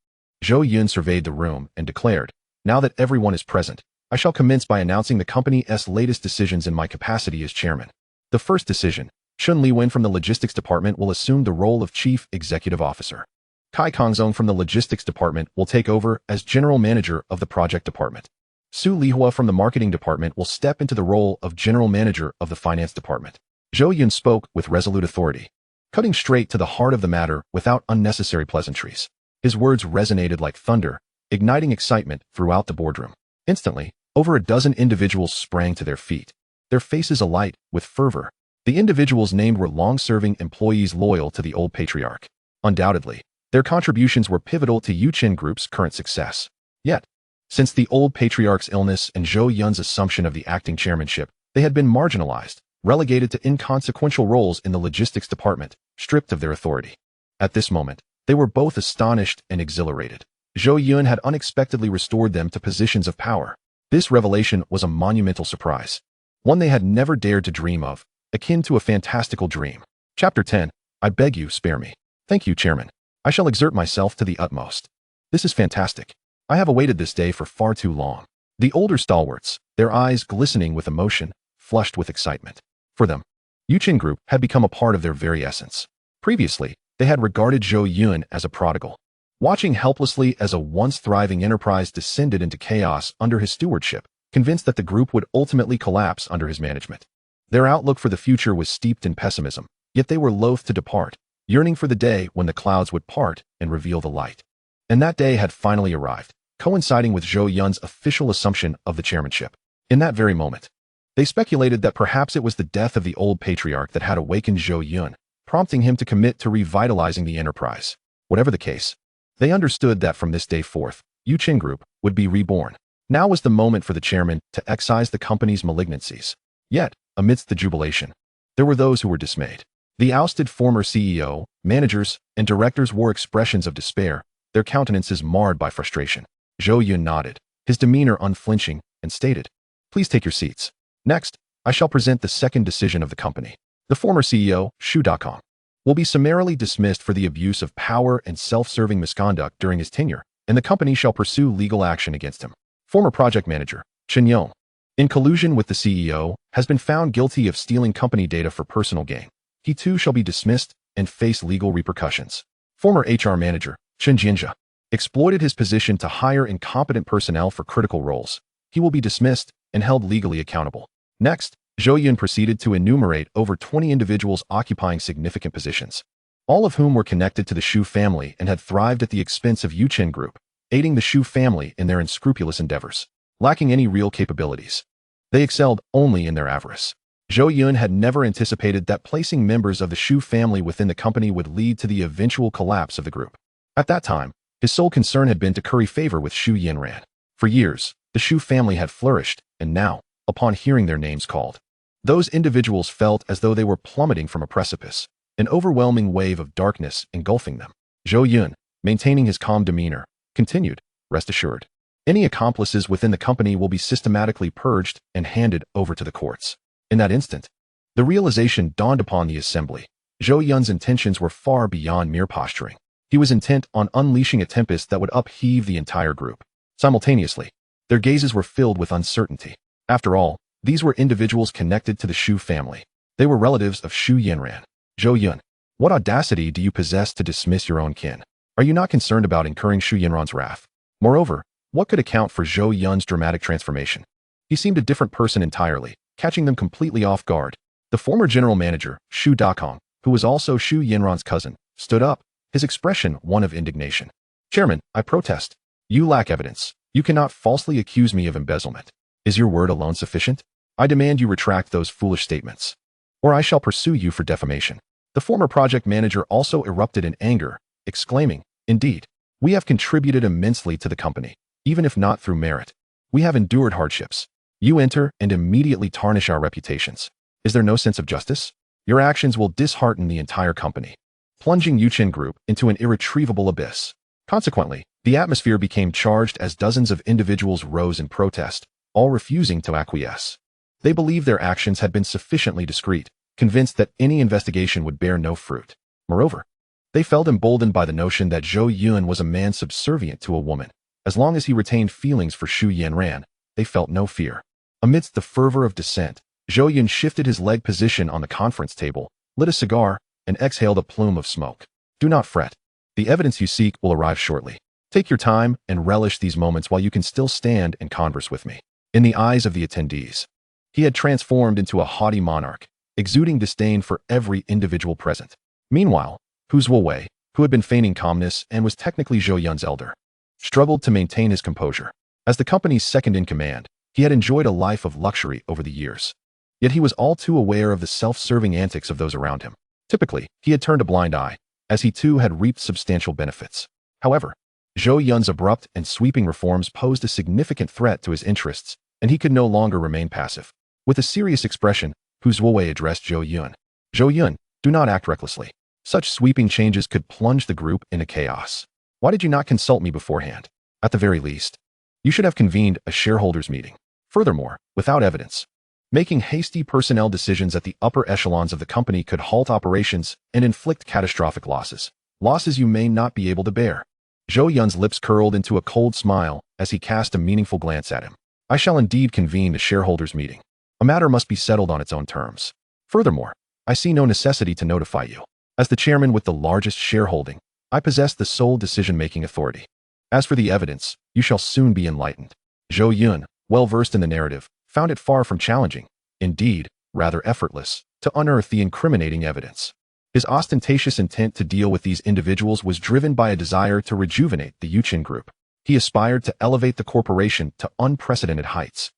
Speaker 1: Zhou Yun surveyed the room and declared, "Now that everyone is present, I shall commence by announcing the company's latest decisions in my capacity as chairman." The first decision, Shun Liwen from the logistics department will assume the role of chief executive officer. Kai Kongzong from the logistics department will take over as general manager of the project department. Su Lihua from the marketing department will step into the role of general manager of the finance department. Zhou Yun spoke with resolute authority, cutting straight to the heart of the matter without unnecessary pleasantries. His words resonated like thunder, igniting excitement throughout the boardroom. Instantly, over a dozen individuals sprang to their feet, their faces alight with fervor. The individuals named were long-serving employees loyal to the old patriarch. Undoubtedly, their contributions were pivotal to Yuqin Group's current success. Yet, since the old patriarch's illness and Zhou Yun's assumption of the acting chairmanship, they had been marginalized, relegated to inconsequential roles in the logistics department, stripped of their authority. At this moment, they were both astonished and exhilarated. Zhou Yun had unexpectedly restored them to positions of power. This revelation was a monumental surprise, one they had never dared to dream of, akin to a fantastical dream. Chapter 10. I beg you, spare me. Thank you, Chairman. I shall exert myself to the utmost. This is fantastic. I have awaited this day for far too long. The older stalwarts, their eyes glistening with emotion, flushed with excitement. For them, Yuqin Group had become a part of their very essence. Previously, they had regarded Zhou Yun as a prodigal, watching helplessly as a once thriving enterprise descended into chaos under his stewardship, convinced that the group would ultimately collapse under his management. Their outlook for the future was steeped in pessimism, yet they were loath to depart, yearning for the day when the clouds would part and reveal the light. And that day had finally arrived, coinciding with Zhou Yun's official assumption of the chairmanship. In that very moment, they speculated that perhaps it was the death of the old patriarch that had awakened Zhou Yun, prompting him to commit to revitalizing the enterprise. Whatever the case, they understood that from this day forth, Yuqin Group would be reborn. Now was the moment for the chairman to excise the company's malignancies. Yet, amidst the jubilation, there were those who were dismayed. The ousted former CEO, managers, and directors wore expressions of despair, their countenances marred by frustration. Zhou Yun nodded, his demeanor unflinching, and stated, "Please take your seats. Next, I shall present the second decision of the company. The former CEO, Shu Dakong, will be summarily dismissed for the abuse of power and self-serving misconduct during his tenure, and the company shall pursue legal action against him. Former project manager, Chen Yong, in collusion with the CEO, has been found guilty of stealing company data for personal gain. He too shall be dismissed and face legal repercussions. Former HR manager, Chen Jinjia, exploited his position to hire incompetent personnel for critical roles. He will be dismissed and held legally accountable." Next, Zhou Yun proceeded to enumerate over 20 individuals occupying significant positions, all of whom were connected to the Shu family and had thrived at the expense of Yuqin Group, aiding the Shu family in their unscrupulous endeavors. Lacking any real capabilities, they excelled only in their avarice. Zhou Yun had never anticipated that placing members of the Shu family within the company would lead to the eventual collapse of the group. At that time, his sole concern had been to curry favor with Shu Yinran. For years, the Shu family had flourished, and now, upon hearing their names called, those individuals felt as though they were plummeting from a precipice, an overwhelming wave of darkness engulfing them. Zhou Yun, maintaining his calm demeanor, continued, "Rest assured, any accomplices within the company will be systematically purged and handed over to the courts." In that instant, the realization dawned upon the assembly. Zhou Yun's intentions were far beyond mere posturing. He was intent on unleashing a tempest that would upheave the entire group. Simultaneously, their gazes were filled with uncertainty. After all, these were individuals connected to the Shu family. They were relatives of Shu Yanran. Zhou Yun, what audacity do you possess to dismiss your own kin? Are you not concerned about incurring Shu Yanran's wrath? Moreover, what could account for Zhou Yun's dramatic transformation? He seemed a different person entirely, catching them completely off guard. The former general manager, Shu Dakong, who was also Shu Yanran's cousin, stood up, his expression one of indignation. Chairman, I protest. You lack evidence. You cannot falsely accuse me of embezzlement. Is your word alone sufficient? I demand you retract those foolish statements, or I shall pursue you for defamation. The former project manager also erupted in anger, exclaiming, Indeed, we have contributed immensely to the company, even if not through merit. We have endured hardships. You enter and immediately tarnish our reputations. Is there no sense of justice? Your actions will dishearten the entire company, plunging Yuchen Group into an irretrievable abyss. Consequently, the atmosphere became charged as dozens of individuals rose in protest, all refusing to acquiesce. They believed their actions had been sufficiently discreet, convinced that any investigation would bear no fruit. Moreover, they felt emboldened by the notion that Zhou Yun was a man subservient to a woman. As long as he retained feelings for Shu Yanran, they felt no fear. Amidst the fervor of dissent, Zhou Yun shifted his leg position on the conference table, lit a cigar, and exhaled a plume of smoke. Do not fret. The evidence you seek will arrive shortly. Take your time and relish these moments while you can still stand and converse with me. In the eyes of the attendees, he had transformed into a haughty monarch, exuding disdain for every individual present. Meanwhile, Hu Zuowei, who had been feigning calmness and was technically Zhou Yun's elder, struggled to maintain his composure. As the company's second-in-command, he had enjoyed a life of luxury over the years. Yet he was all too aware of the self-serving antics of those around him. Typically, he had turned a blind eye, as he too had reaped substantial benefits. However, Zhou Yun's abrupt and sweeping reforms posed a significant threat to his interests, and he could no longer remain passive. With a serious expression, Hu Zuowei addressed Zhou Yun. Zhou Yun, do not act recklessly. Such sweeping changes could plunge the group into chaos. Why did you not consult me beforehand? At the very least, you should have convened a shareholders' meeting. Furthermore, without evidence, making hasty personnel decisions at the upper echelons of the company could halt operations and inflict catastrophic losses. Losses you may not be able to bear. Zhou Yun's lips curled into a cold smile as he cast a meaningful glance at him. I shall indeed convene a shareholders' meeting. A matter must be settled on its own terms. Furthermore, I see no necessity to notify you. As the chairman with the largest shareholding, I possess the sole decision-making authority. As for the evidence, you shall soon be enlightened. Zhou Yun, well versed in the narrative, found it far from challenging, indeed, rather effortless, to unearth the incriminating evidence. His ostentatious intent to deal with these individuals was driven by a desire to rejuvenate the Yuchen Group. He aspired to elevate the corporation to unprecedented heights,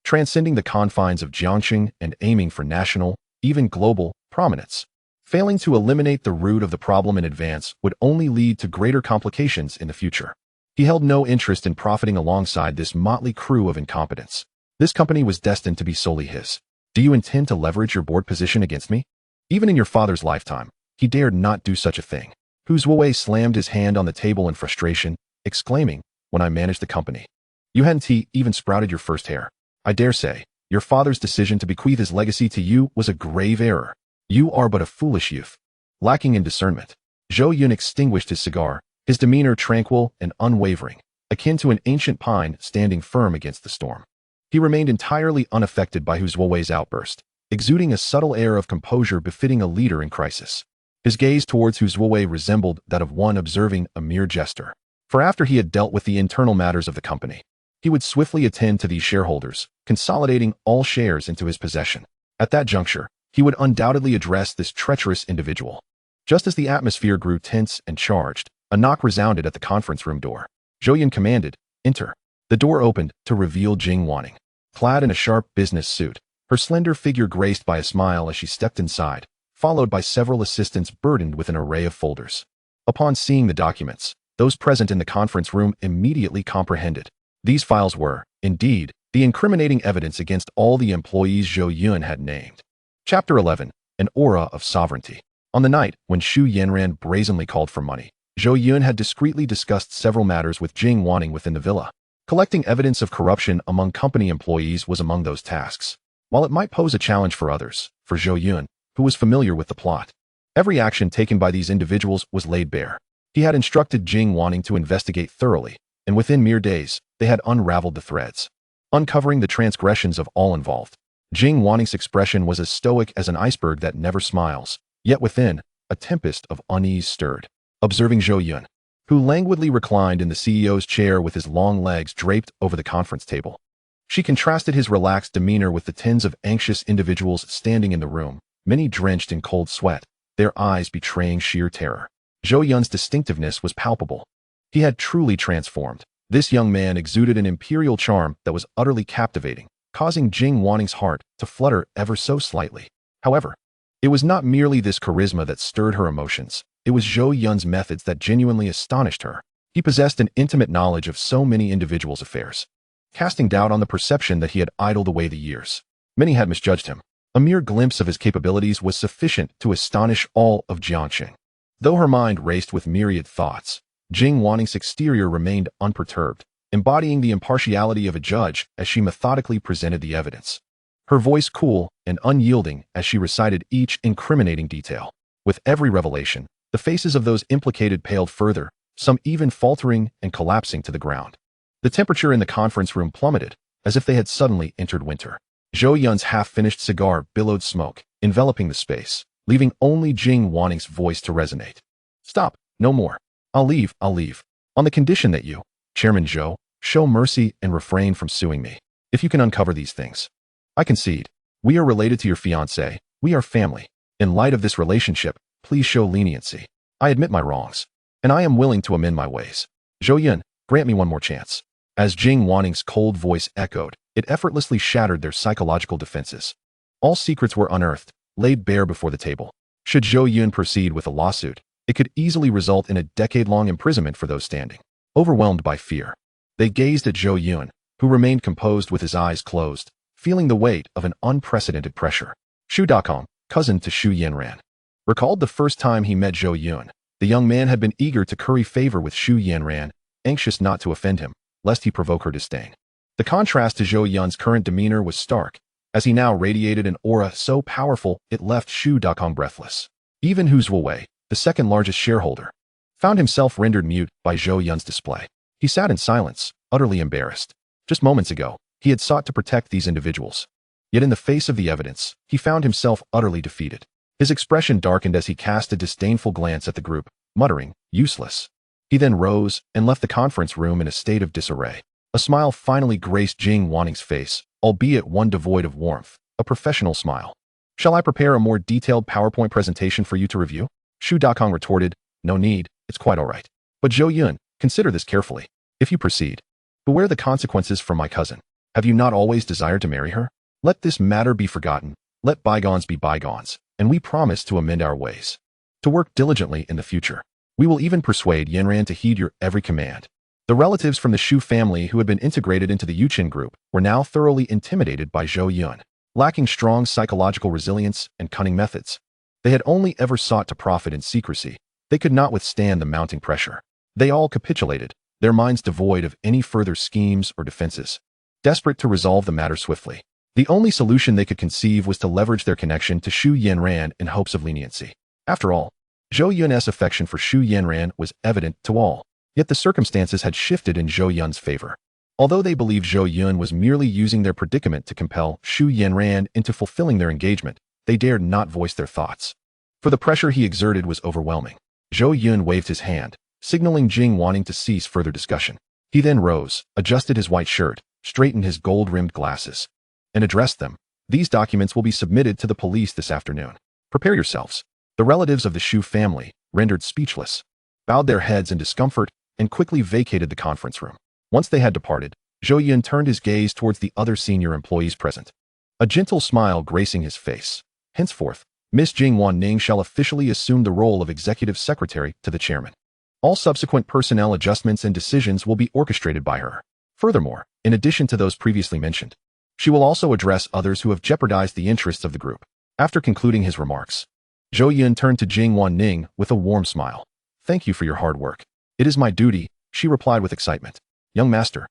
Speaker 1: transcending the confines of Jiangxing and aiming for national, even global, prominence. Failing to eliminate the root of the problem in advance would only lead to greater complications in the future. He held no interest in profiting alongside this motley crew of incompetents. This company was destined to be solely his. Do you intend to leverage your board position against me? Even in your father's lifetime, he dared not do such a thing. Hu Zuowei slammed his hand on the table in frustration, exclaiming, when I managed the company, you hadn't even sprouted your first hair. I dare say, your father's decision to bequeath his legacy to you was a grave error. You are but a foolish youth, lacking in discernment. Zhou Yun extinguished his cigar, his demeanor tranquil and unwavering, akin to an ancient pine standing firm against the storm. He remained entirely unaffected by Hu Zuowei's outburst, exuding a subtle air of composure befitting a leader in crisis. His gaze towards Hu Zuowei resembled that of one observing a mere jester. For after he had dealt with the internal matters of the company, he would swiftly attend to these shareholders, consolidating all shares into his possession. At that juncture, he would undoubtedly address this treacherous individual. Just as the atmosphere grew tense and charged, a knock resounded at the conference room door. Zhou Yun commanded, enter. The door opened to reveal Jing Wanning. Clad in a sharp business suit, her slender figure graced by a smile as she stepped inside, followed by several assistants burdened with an array of folders. Upon seeing the documents, those present in the conference room immediately comprehended. These files were, indeed, the incriminating evidence against all the employees Zhou Yun had named. Chapter 11. An Aura of Sovereignty. On the night when Shu Yanran brazenly called for money, Zhou Yun had discreetly discussed several matters with Jing Wanning within the villa. Collecting evidence of corruption among company employees was among those tasks. While it might pose a challenge for others, for Zhou Yun, who was familiar with the plot, every action taken by these individuals was laid bare. He had instructed Jing Wanning to investigate thoroughly, and within mere days, they had unraveled the threads. uncovering the transgressions of all involved. Jing Wanting's expression was as stoic as an iceberg that never smiles, yet within, a tempest of unease stirred. Observing Zhou Yun, who languidly reclined in the CEO's chair with his long legs draped over the conference table. She contrasted his relaxed demeanor with the tens of anxious individuals standing in the room, many drenched in cold sweat, their eyes betraying sheer terror. Zhou Yun's distinctiveness was palpable. He had truly transformed. This young man exuded an imperial charm that was utterly captivating, causing Jing Wanting's heart to flutter ever so slightly. However, it was not merely this charisma that stirred her emotions. It was Zhou Yun's methods that genuinely astonished her. He possessed an intimate knowledge of so many individuals' affairs, casting doubt on the perception that he had idled away the years. Many had misjudged him. A mere glimpse of his capabilities was sufficient to astonish all of Jiangxing. Though her mind raced with myriad thoughts, Jing Wanting's exterior remained unperturbed, embodying the impartiality of a judge as she methodically presented the evidence. Her voice cool and unyielding as she recited each incriminating detail. With every revelation, the faces of those implicated paled further, some even faltering and collapsing to the ground. The temperature in the conference room plummeted, as if they had suddenly entered winter. Zhou Yun's half-finished cigar billowed smoke, enveloping the space, leaving only Jing Wanting's voice to resonate. Stop, no more. I'll leave. On the condition that you, Chairman Zhou, show mercy and refrain from suing me. If you can uncover these things. I concede. We are related to your fiancée. We are family. In light of this relationship, please show leniency. I admit my wrongs, and I am willing to amend my ways. Zhou Yun, grant me one more chance. As Jing Wanting's cold voice echoed, it effortlessly shattered their psychological defenses. All secrets were unearthed, laid bare before the table. Should Zhou Yun proceed with a lawsuit, it could easily result in a decade-long imprisonment for those standing. Overwhelmed by fear, they gazed at Zhou Yun, who remained composed with his eyes closed, feeling the weight of an unprecedented pressure. Xu Dakong, cousin to Xu Yanran, recalled the first time he met Zhou Yun. The young man had been eager to curry favor with Xu Yanran, anxious not to offend him, lest he provoke her disdain. The contrast to Zhou Yun's current demeanor was stark, as he now radiated an aura so powerful it left Xu Dakong breathless. Even Hu Zuowei, the second-largest shareholder, found himself rendered mute by Zhou Yun's display. He sat in silence, utterly embarrassed. Just moments ago, he had sought to protect these individuals. Yet in the face of the evidence, he found himself utterly defeated. His expression darkened as he cast a disdainful glance at the group, muttering, "Useless." He then rose and left the conference room in a state of disarray. A smile finally graced Jing Wanting's face, albeit one devoid of warmth, a professional smile. "Shall I prepare a more detailed PowerPoint presentation for you to review?" Xu Dakong retorted, "No need, it's quite all right. But Zhou Yun, consider this carefully. If you proceed, beware the consequences for my cousin. Have you not always desired to marry her? Let this matter be forgotten, let bygones be bygones, and we promise to amend our ways, to work diligently in the future. We will even persuade Yanran to heed your every command." The relatives from the Xu family who had been integrated into the Yuqin group were now thoroughly intimidated by Zhou Yun. Lacking strong psychological resilience and cunning methods, they had only ever sought to profit in secrecy. They could not withstand the mounting pressure. They all capitulated, their minds devoid of any further schemes or defenses, desperate to resolve the matter swiftly. The only solution they could conceive was to leverage their connection to Xu Yanran in hopes of leniency. After all, Zhou Yun's affection for Xu Yanran was evident to all. Yet the circumstances had shifted in Zhou Yun's favor. Although they believed Zhou Yun was merely using their predicament to compel Xu Yanran into fulfilling their engagement, they dared not voice their thoughts, for the pressure he exerted was overwhelming. Zhou Yun waved his hand, signaling Jing Wanting to cease further discussion. He then rose, adjusted his white shirt, straightened his gold-rimmed glasses, and addressed them. "These documents will be submitted to the police this afternoon. Prepare yourselves." The relatives of the Xu family, rendered speechless, bowed their heads in discomfort and quickly vacated the conference room. Once they had departed, Zhou Yun turned his gaze towards the other senior employees present, a gentle smile gracing his face. "Henceforth, Miss Jing Wanning shall officially assume the role of executive secretary to the chairman. All subsequent personnel adjustments and decisions will be orchestrated by her. Furthermore, in addition to those previously mentioned, she will also address others who have jeopardized the interests of the group." After concluding his remarks, Zhou Yun turned to Jing Wanning with a warm smile. "Thank you for your hard work." "It is my duty," she replied with excitement. "Young master,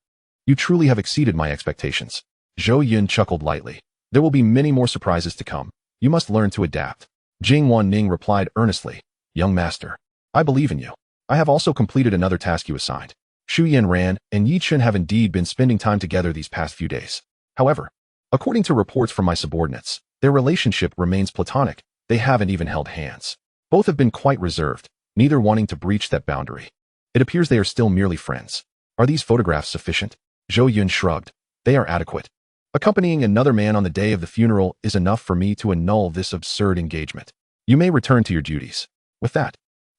Speaker 1: you truly have exceeded my expectations." Zhou Yun chuckled lightly. "There will be many more surprises to come. You must learn to adapt." Jing Wanning replied earnestly, "Young master, I believe in you. I have also completed another task you assigned. Zhou Yun and Yi Chun have indeed been spending time together these past few days. However, according to reports from my subordinates, their relationship remains platonic. They haven't even held hands. Both have been quite reserved, neither wanting to breach that boundary. It appears they are still merely friends. Are these photographs sufficient? Zhou Yun shrugged. They are adequate. Accompanying another man on the day of the funeral is enough for me to annul this absurd engagement. You may return to your duties. With that,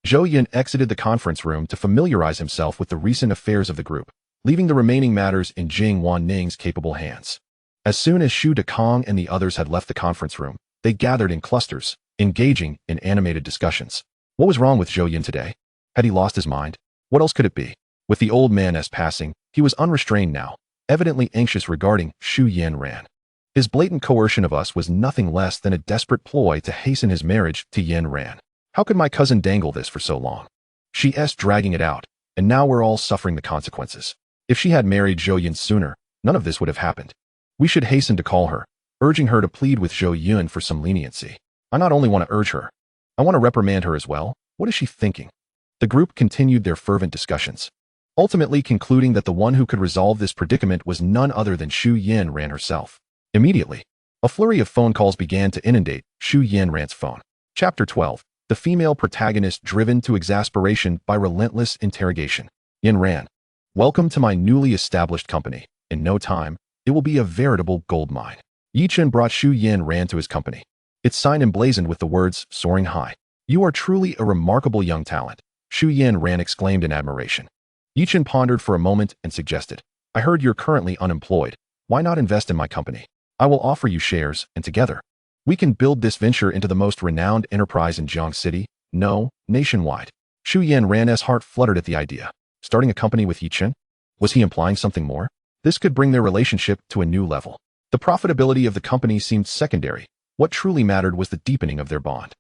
Speaker 1: Zhou Yun exited the conference room to familiarize himself with the recent affairs of the group, leaving the remaining matters in Jing Wanning's capable hands. As soon as Xu Dekong and the others had left the conference room, they gathered in clusters, engaging in animated discussions. What was wrong with Zhou Yun today? Had he lost his mind? What else could it be? With the old man as passing, he was unrestrained now, evidently anxious regarding Zhou Yun. His blatant coercion of us was nothing less than a desperate ploy to hasten his marriage to Ran. How could my cousin dangle this for so long? She's dragging it out, and now we're all suffering the consequences. If she had married Zhou Yun sooner, none of this would have happened. We should hasten to call her, urging her to plead with Zhou Yun for some leniency. I not only want to urge her, I want to reprimand her as well. What is she thinking? The group continued their fervent discussions, ultimately concluding that the one who could resolve this predicament was none other than Zhou Yun herself. Immediately, a flurry of phone calls began to inundate Zhou Yun's phone. Chapter 12. The female protagonist driven to exasperation by relentless interrogation. Ran. Welcome to my newly established company. In no time, it will be a veritable gold mine. Yi Chun brought Zhou Yun to his company. Its sign emblazoned with the words, soaring high. You are truly a remarkable young talent, Zhou Yun exclaimed in admiration. Yi Chun pondered for a moment and suggested, I heard you're currently unemployed. Why not invest in my company? I will offer you shares, and together, we can build this venture into the most renowned enterprise in Jiang City, no, nationwide. Zhou Yun's heart fluttered at the idea. Starting a company with Yi Chun? Was he implying something more? This could bring their relationship to a new level. The profitability of the company seemed secondary. What truly mattered was the deepening of their bond.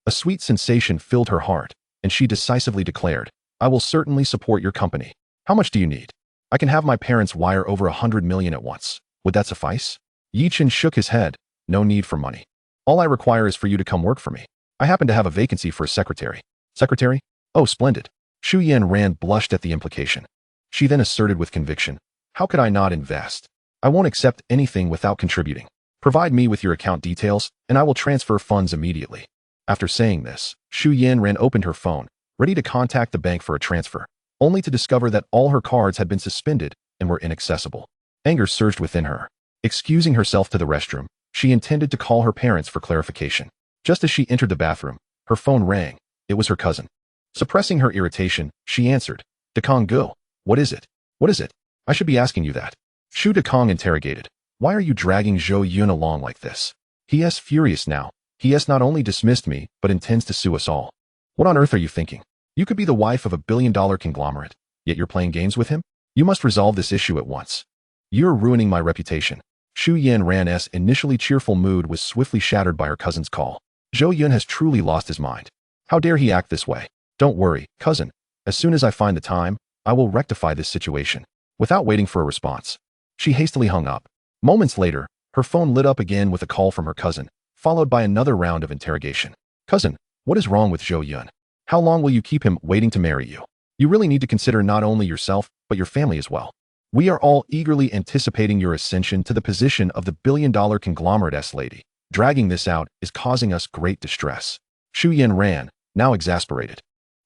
Speaker 1: A sweet sensation filled her heart, and she decisively declared, I will certainly support your company. How much do you need? I can have my parents wire over 100 million at once. Would that suffice? Yi Chun shook his head. No need for money. All I require is for you to come work for me. I happen to have a vacancy for a secretary. Secretary? Oh, splendid. Zhou Yun blushed at the implication. She then asserted with conviction, how could I not invest? I won't accept anything without contributing. Provide me with your account details, and I will transfer funds immediately. After saying this, Zhou Yun opened her phone, ready to contact the bank for a transfer, only to discover that all her cards had been suspended and were inaccessible. Anger surged within her. Excusing herself to the restroom, she intended to call her parents for clarification. Just as she entered the bathroom, her phone rang. It was her cousin. Suppressing her irritation, she answered, Dekong Go. What is it? What is it? I should be asking you that. Zhu Dekong interrogated. Why are you dragging Zhou Yun along like this? He.s. furious now. He.s. not only dismissed me, but intends to sue us all. What on earth are you thinking? You could be the wife of a billion-dollar conglomerate, yet you're playing games with him? You must resolve this issue at once. You're ruining my reputation. Zhou Yun's initially cheerful mood was swiftly shattered by her cousin's call. Zhou Yun has truly lost his mind. How dare he act this way? Don't worry, cousin. As soon as I find the time, I will rectify this situation. Without waiting for a response, she hastily hung up. Moments later, her phone lit up again with a call from her cousin, followed by another round of interrogation. Cousin, what is wrong with Zhou Yun? How long will you keep him waiting to marry you? You really need to consider not only yourself, but your family as well. We are all eagerly anticipating your ascension to the position of the billion-dollar conglomerate lady. Dragging this out is causing us great distress. Zhou Yun, now exasperated,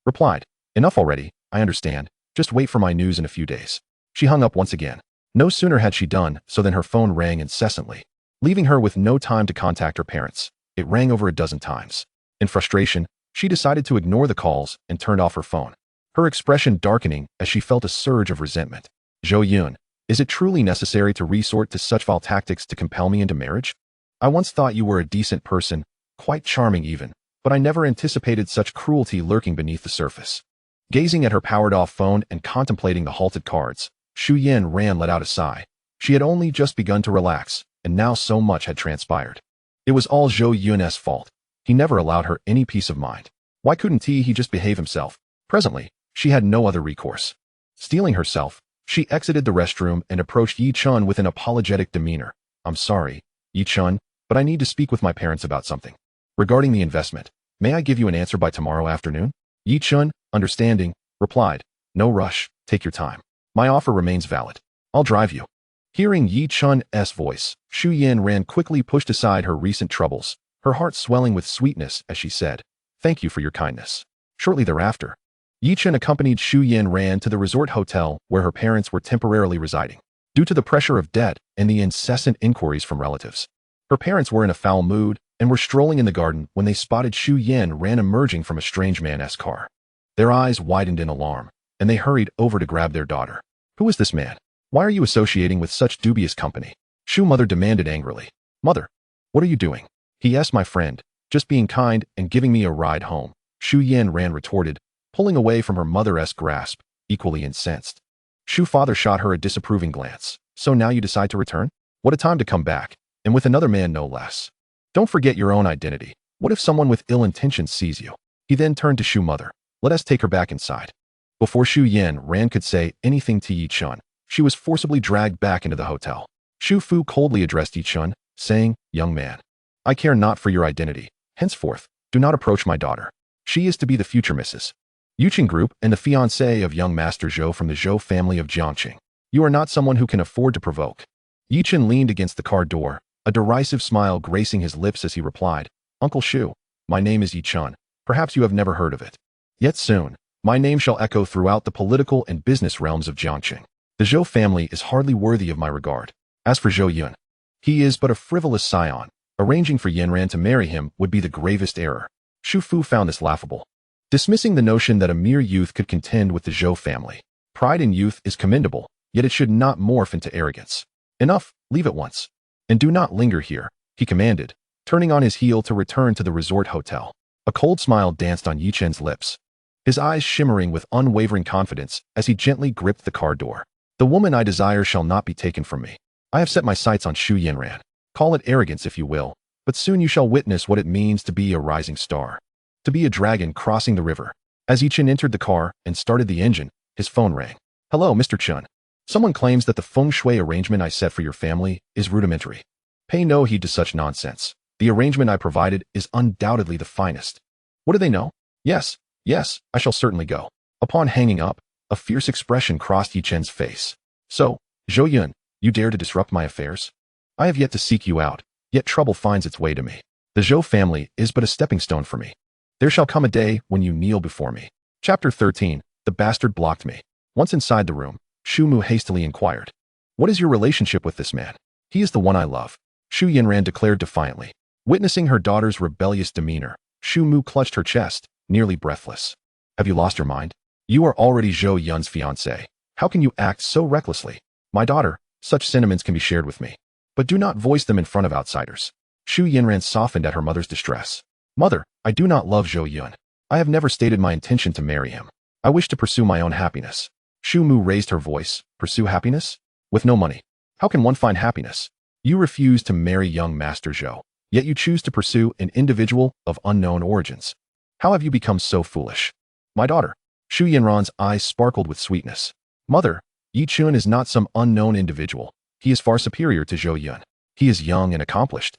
Speaker 1: replied, Enough already, I understand. Just wait for my news in a few days. She hung up once again. No sooner had she done so than her phone rang incessantly, leaving her with no time to contact her parents. It rang over a dozen times. In frustration, she decided to ignore the calls and turned off her phone, her expression darkening as she felt a surge of resentment. Zhou Yun, is it truly necessary to resort to such vile tactics to compel me into marriage? I once thought you were a decent person, quite charming even, but I never anticipated such cruelty lurking beneath the surface. Gazing at her powered-off phone and contemplating the halted cards, Zhou Yun let out a sigh. She had only just begun to relax, and now so much had transpired. It was all Zhou Yun's fault. He never allowed her any peace of mind. Why couldn't he just behave himself? Presently, she had no other recourse. Steeling herself, she exited the restroom and approached Yi Chun with an apologetic demeanor. I'm sorry, Yi Chun, but I need to speak with my parents about something. Regarding the investment, may I give you an answer by tomorrow afternoon? Yi Chun, understanding, replied, No rush, take your time. My offer remains valid. I'll drive you. Hearing Yi Chun's voice, Zhou Yun ran quickly, pushed aside her recent troubles, her heart swelling with sweetness as she said, "Thank you for your kindness." Shortly thereafter, Yi Chun accompanied Zhou Yun ran to the resort hotel where her parents were temporarily residing. Due to the pressure of debt and the incessant inquiries from relatives, her parents were in a foul mood and were strolling in the garden when they spotted Zhou Yun ran emerging from a strange man's car. Their eyes widened in alarm, and they hurried over to grab their daughter. "Who is this man? Why are you associating with such dubious company?" Zhou mother demanded angrily. "Mother, what are you doing?" "He asked my friend, just being kind and giving me a ride home," Zhou Yun ran retorted, pulling away from her mother's grasp, equally incensed. Zhou father shot her a disapproving glance. "So now you decide to return? What a time to come back, and with another man no less. Don't forget your own identity. What if someone with ill intentions sees you?" He then turned to Zhou mother. "Let us take her back inside." Before Zhou Yun ran could say anything to Yi Chun, she was forcibly dragged back into the hotel. Zhou Fu coldly addressed Yi Chun, saying, "Young man, I care not for your identity. Henceforth, do not approach my daughter. She is to be the future Mrs. Yuqing Group and the fiancée of young Master Zhou from the Zhou family of Jiangqing. You are not someone who can afford to provoke." Yi Chun leaned against the car door, a derisive smile gracing his lips as he replied, "Uncle Zhou, my name is Yi Chun. Perhaps you have never heard of it. Yet soon, my name shall echo throughout the political and business realms of Jiangqing. The Zhou family is hardly worthy of my regard. As for Zhou Yun, he is but a frivolous scion. Arranging for Yanran to marry him would be the gravest error." Zhou Fu found this laughable, dismissing the notion that a mere youth could contend with the Zhou family. Pride in youth is commendable, yet it should not morph into arrogance. "Enough, leave at once. And do not linger here," he commanded, turning on his heel to return to the resort hotel. A cold smile danced on Yi Chun's lips, his eyes shimmering with unwavering confidence as he gently gripped the car door. "The woman I desire shall not be taken from me. I have set my sights on Zhou Yanran. Call it arrogance if you will, but soon you shall witness what it means to be a rising star. To be a dragon crossing the river." As Yi Chun entered the car and started the engine, his phone rang. "Hello, Mr. Chun. Someone claims that the feng shui arrangement I set for your family is rudimentary. Pay no heed to such nonsense. The arrangement I provided is undoubtedly the finest. What do they know? Yes, I shall certainly go." Upon hanging up, a fierce expression crossed Yi Chun's face. "So, Zhou Yun, you dare to disrupt my affairs? I have yet to seek you out, yet trouble finds its way to me. The Zhou family is but a stepping stone for me. There shall come a day when you kneel before me." Chapter 13. The bastard blocked me. Once inside the room, Zhou Mu hastily inquired, "What is your relationship with this man?" "He is the one I love," Zhou Yanran declared defiantly. Witnessing her daughter's rebellious demeanor, Zhou Mu clutched her chest, nearly breathless. "Have you lost your mind? You are already Zhou Yun's fiancée. How can you act so recklessly?" "My daughter, such sentiments can be shared with me, but do not voice them in front of outsiders." Zhou Yanran softened at her mother's distress. "Mother, I do not love Zhou Yun. I have never stated my intention to marry him. I wish to pursue my own happiness." Zhou Mu raised her voice. "Pursue happiness? With no money? How can one find happiness? You refuse to marry young Master Zhou, yet you choose to pursue an individual of unknown origins. How have you become so foolish?" "My daughter." Zhou Yanran's eyes sparkled with sweetness. "Mother, Yi Chun is not some unknown individual. He is far superior to Zhou Yun. He is young and accomplished,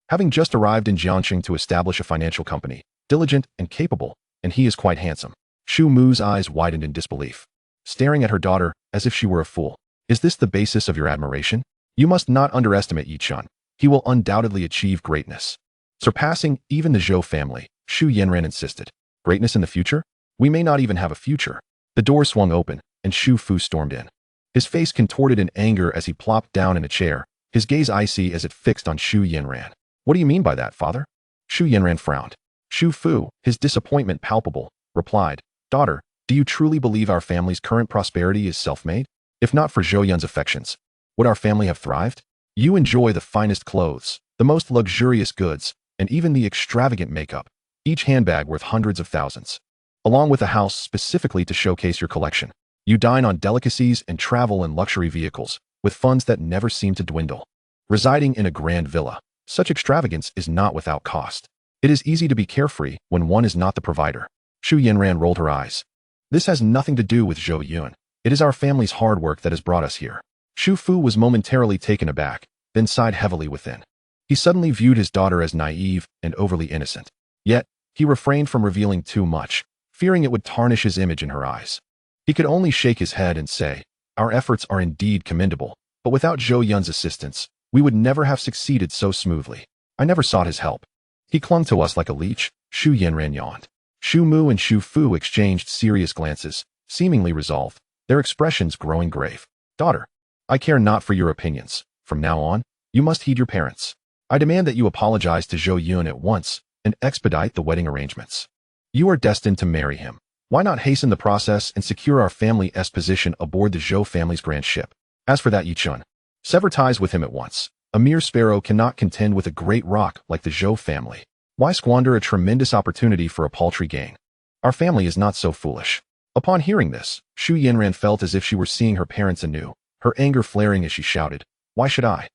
Speaker 1: having just arrived in Jiangqing to establish a financial company, diligent and capable, and he is quite handsome." Zhou Mu's eyes widened in disbelief, staring at her daughter as if she were a fool. "Is this the basis of your admiration? You must not underestimate Yi Chun. He will undoubtedly achieve greatness, surpassing even the Zhou family," Zhou Yanran insisted. "Greatness in the future? We may not even have a future." The door swung open, and Zhou Fu stormed in. His face contorted in anger as he plopped down in a chair, his gaze icy as it fixed on Zhou Yanran. "What do you mean by that, father?" Zhou Yanran frowned. Zhou Fu, his disappointment palpable, replied, "Daughter, do you truly believe our family's current prosperity is self-made? If not for Zhou Yun's affections, would our family have thrived? You enjoy the finest clothes, the most luxurious goods, and even the extravagant makeup, each handbag worth hundreds of thousands, along with a house specifically to showcase your collection. You dine on delicacies and travel in luxury vehicles, with funds that never seem to dwindle. Residing in a grand villa, such extravagance is not without cost. It is easy to be carefree when one is not the provider." Zhou Yanran rolled her eyes. "This has nothing to do with Zhou Yun. It is our family's hard work that has brought us here." Zhou Fu was momentarily taken aback, then sighed heavily within. He suddenly viewed his daughter as naive and overly innocent. Yet, he refrained from revealing too much, fearing it would tarnish his image in her eyes. He could only shake his head and say, Our efforts are indeed commendable, but without Zhou Yun's assistance, we would never have succeeded so smoothly. I never sought his help. He clung to us like a leech. Xu Yanran yawned. Xu Mu and Xu Fu exchanged serious glances, seemingly resolved, their expressions growing grave. Daughter, I care not for your opinions. From now on, you must heed your parents. I demand that you apologize to Zhou Yun at once and expedite the wedding arrangements. You are destined to marry him. Why not hasten the process and secure our family's position aboard the Zhou family's grand ship? As for that Yi Chun, sever ties with him at once. A mere sparrow cannot contend with a great rock like the Zhou family. Why squander a tremendous opportunity for a paltry gain? Our family is not so foolish. Upon hearing this, Xu Yanran felt as if she were seeing her parents anew, her anger flaring as she shouted, Why should I?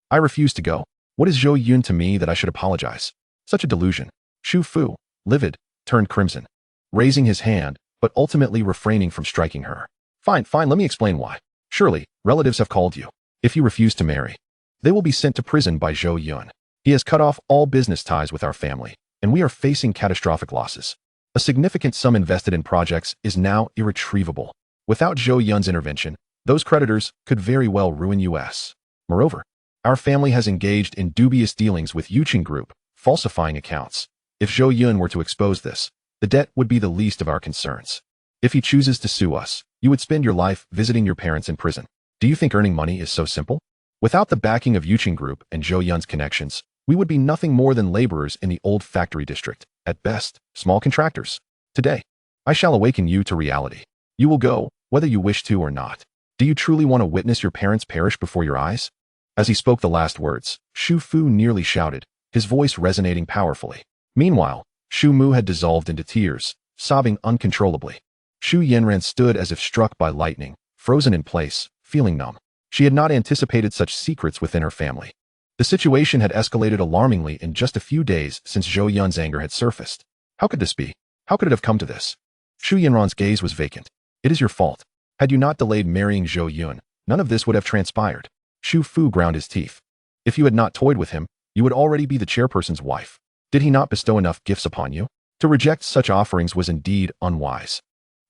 Speaker 1: I refuse to go. What is Zhou Yun to me that I should apologize? Such a delusion. Xu Fu, livid, turned crimson, raising his hand, but ultimately refraining from striking her. Fine, let me explain why. Surely, relatives have called you. If you refuse to marry, they will be sent to prison by Zhou Yun. He has cut off all business ties with our family, and we are facing catastrophic losses. A significant sum invested in projects is now irretrievable. Without Zhou Yun's intervention, those creditors could very well ruin us. Moreover, our family has engaged in dubious dealings with Yuqing Group, falsifying accounts. If Zhou Yun were to expose this, the debt would be the least of our concerns. If he chooses to sue us, you would spend your life visiting your parents in prison. Do you think earning money is so simple? Without the backing of Yuqing Group and Zhou Yun's connections, we would be nothing more than laborers in the old factory district, at best, small contractors. Today, I shall awaken you to reality. You will go, whether you wish to or not. Do you truly want to witness your parents perish before your eyes? As he spoke the last words, Xu Fu nearly shouted, his voice resonating powerfully. Meanwhile, Xu Mu had dissolved into tears, sobbing uncontrollably. Xu Yanran stood as if struck by lightning, frozen in place, feeling numb. She had not anticipated such secrets within her family. The situation had escalated alarmingly in just a few days since Zhou Yun's anger had surfaced. How could this be? How could it have come to this? Xu Yanran's gaze was vacant. It is your fault. Had you not delayed marrying Zhou Yun, none of this would have transpired. Xu Fu ground his teeth. If you had not toyed with him, you would already be the chairperson's wife. Did he not bestow enough gifts upon you? To reject such offerings was indeed unwise.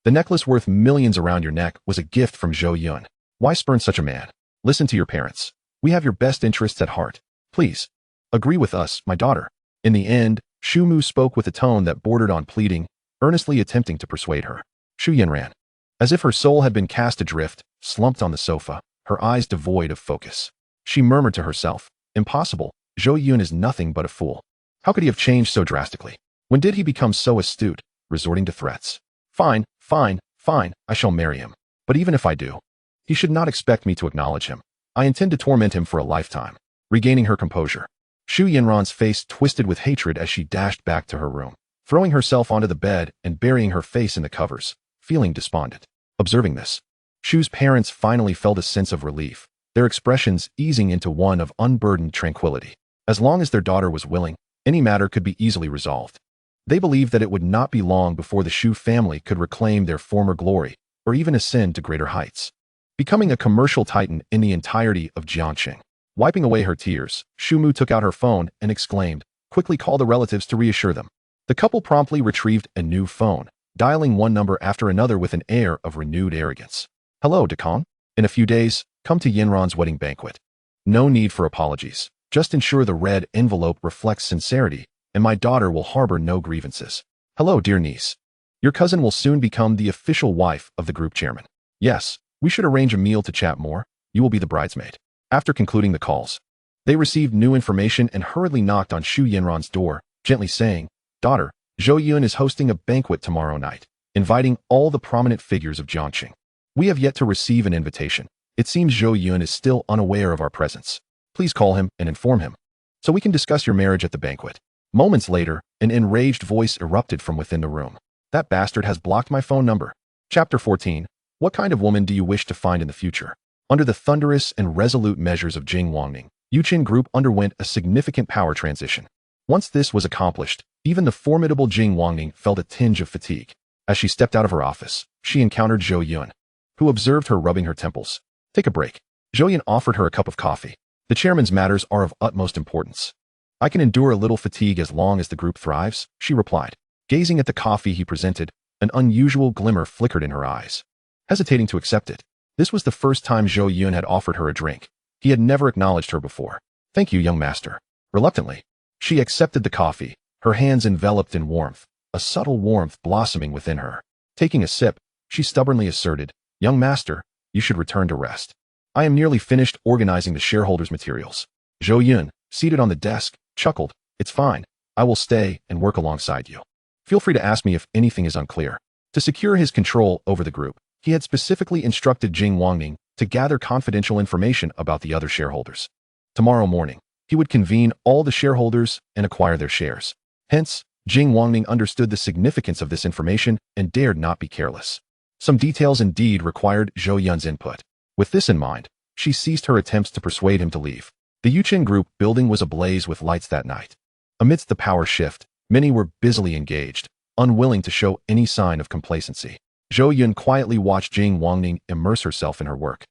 Speaker 1: The necklace worth millions around your neck was a gift from Zhou Yun. Why spurn such a man? Listen to your parents. We have your best interests at heart. Please, agree with us, my daughter. In the end, Xu Mu spoke with a tone that bordered on pleading, earnestly attempting to persuade her. Xu Yanran, as if her soul had been cast adrift, slumped on the sofa, her eyes devoid of focus. She murmured to herself, Impossible, Zhou Yun is nothing but a fool. How could he have changed so drastically? When did he become so astute, resorting to threats? Fine, I shall marry him. But even if I do, he should not expect me to acknowledge him. I intend to torment him for a lifetime. Regaining her composure, Xu Yanran's face twisted with hatred as she dashed back to her room, throwing herself onto the bed and burying her face in the covers, feeling despondent. Observing this, Xu's parents finally felt a sense of relief, their expressions easing into one of unburdened tranquility. As long as their daughter was willing, any matter could be easily resolved. They believed that it would not be long before the Xu family could reclaim their former glory, or even ascend to greater heights, becoming a commercial titan in the entirety of Jiangxing. Wiping away her tears, Xu Mu took out her phone and exclaimed, Quickly call the relatives to reassure them. The couple promptly retrieved a new phone, dialing one number after another with an air of renewed arrogance. Hello, Dekong. In a few days, come to Yanran's wedding banquet. No need for apologies. Just ensure the red envelope reflects sincerity, and my daughter will harbor no grievances. Hello, dear niece. Your cousin will soon become the official wife of the group chairman. Yes, we should arrange a meal to chat more. You will be the bridesmaid. After concluding the calls, they received new information and hurriedly knocked on Xu Yanran's door, gently saying, Daughter, Zhou Yun is hosting a banquet tomorrow night, inviting all the prominent figures of Jiangxing. We have yet to receive an invitation. It seems Zhou Yun is still unaware of our presence. Please call him and inform him, so we can discuss your marriage at the banquet. Moments later, an enraged voice erupted from within the room. That bastard has blocked my phone number. Chapter 14. What kind of woman do you wish to find in the future? Under the thunderous and resolute measures of Jing Wangning, Yuqing Group underwent a significant power transition. Once this was accomplished, even the formidable Jing Wangning felt a tinge of fatigue. As she stepped out of her office, she encountered Zhou Yun, who observed her rubbing her temples. Take a break. Zhou Yun offered her a cup of coffee. The chairman's matters are of utmost importance. I can endure a little fatigue as long as the group thrives, she replied. Gazing at the coffee he presented, an unusual glimmer flickered in her eyes. Hesitating to accept it, This was the first time Zhou Yun had offered her a drink. He had never acknowledged her before. "Thank you, young master." Reluctantly, she accepted the coffee, her hands enveloped in warmth, a subtle warmth blossoming within her. Taking a sip, she stubbornly asserted, "Young master, you should return to rest. I am nearly finished organizing the shareholders' materials." Zhou Yun, seated on the desk, chuckled, "It's fine. I will stay and work alongside you. Feel free to ask me if anything is unclear." To secure his control over the group, he had specifically instructed Jing Wangning to gather confidential information about the other shareholders. Tomorrow morning, he would convene all the shareholders and acquire their shares. Hence, Jing Wangning understood the significance of this information and dared not be careless. Some details indeed required Zhou Yun's input. With this in mind, she ceased her attempts to persuade him to leave. The Yuchen Group building was ablaze with lights that night. Amidst the power shift, many were busily engaged, unwilling to show any sign of complacency. Zhou Yun quietly watched Jing Wangning immerse herself in her work,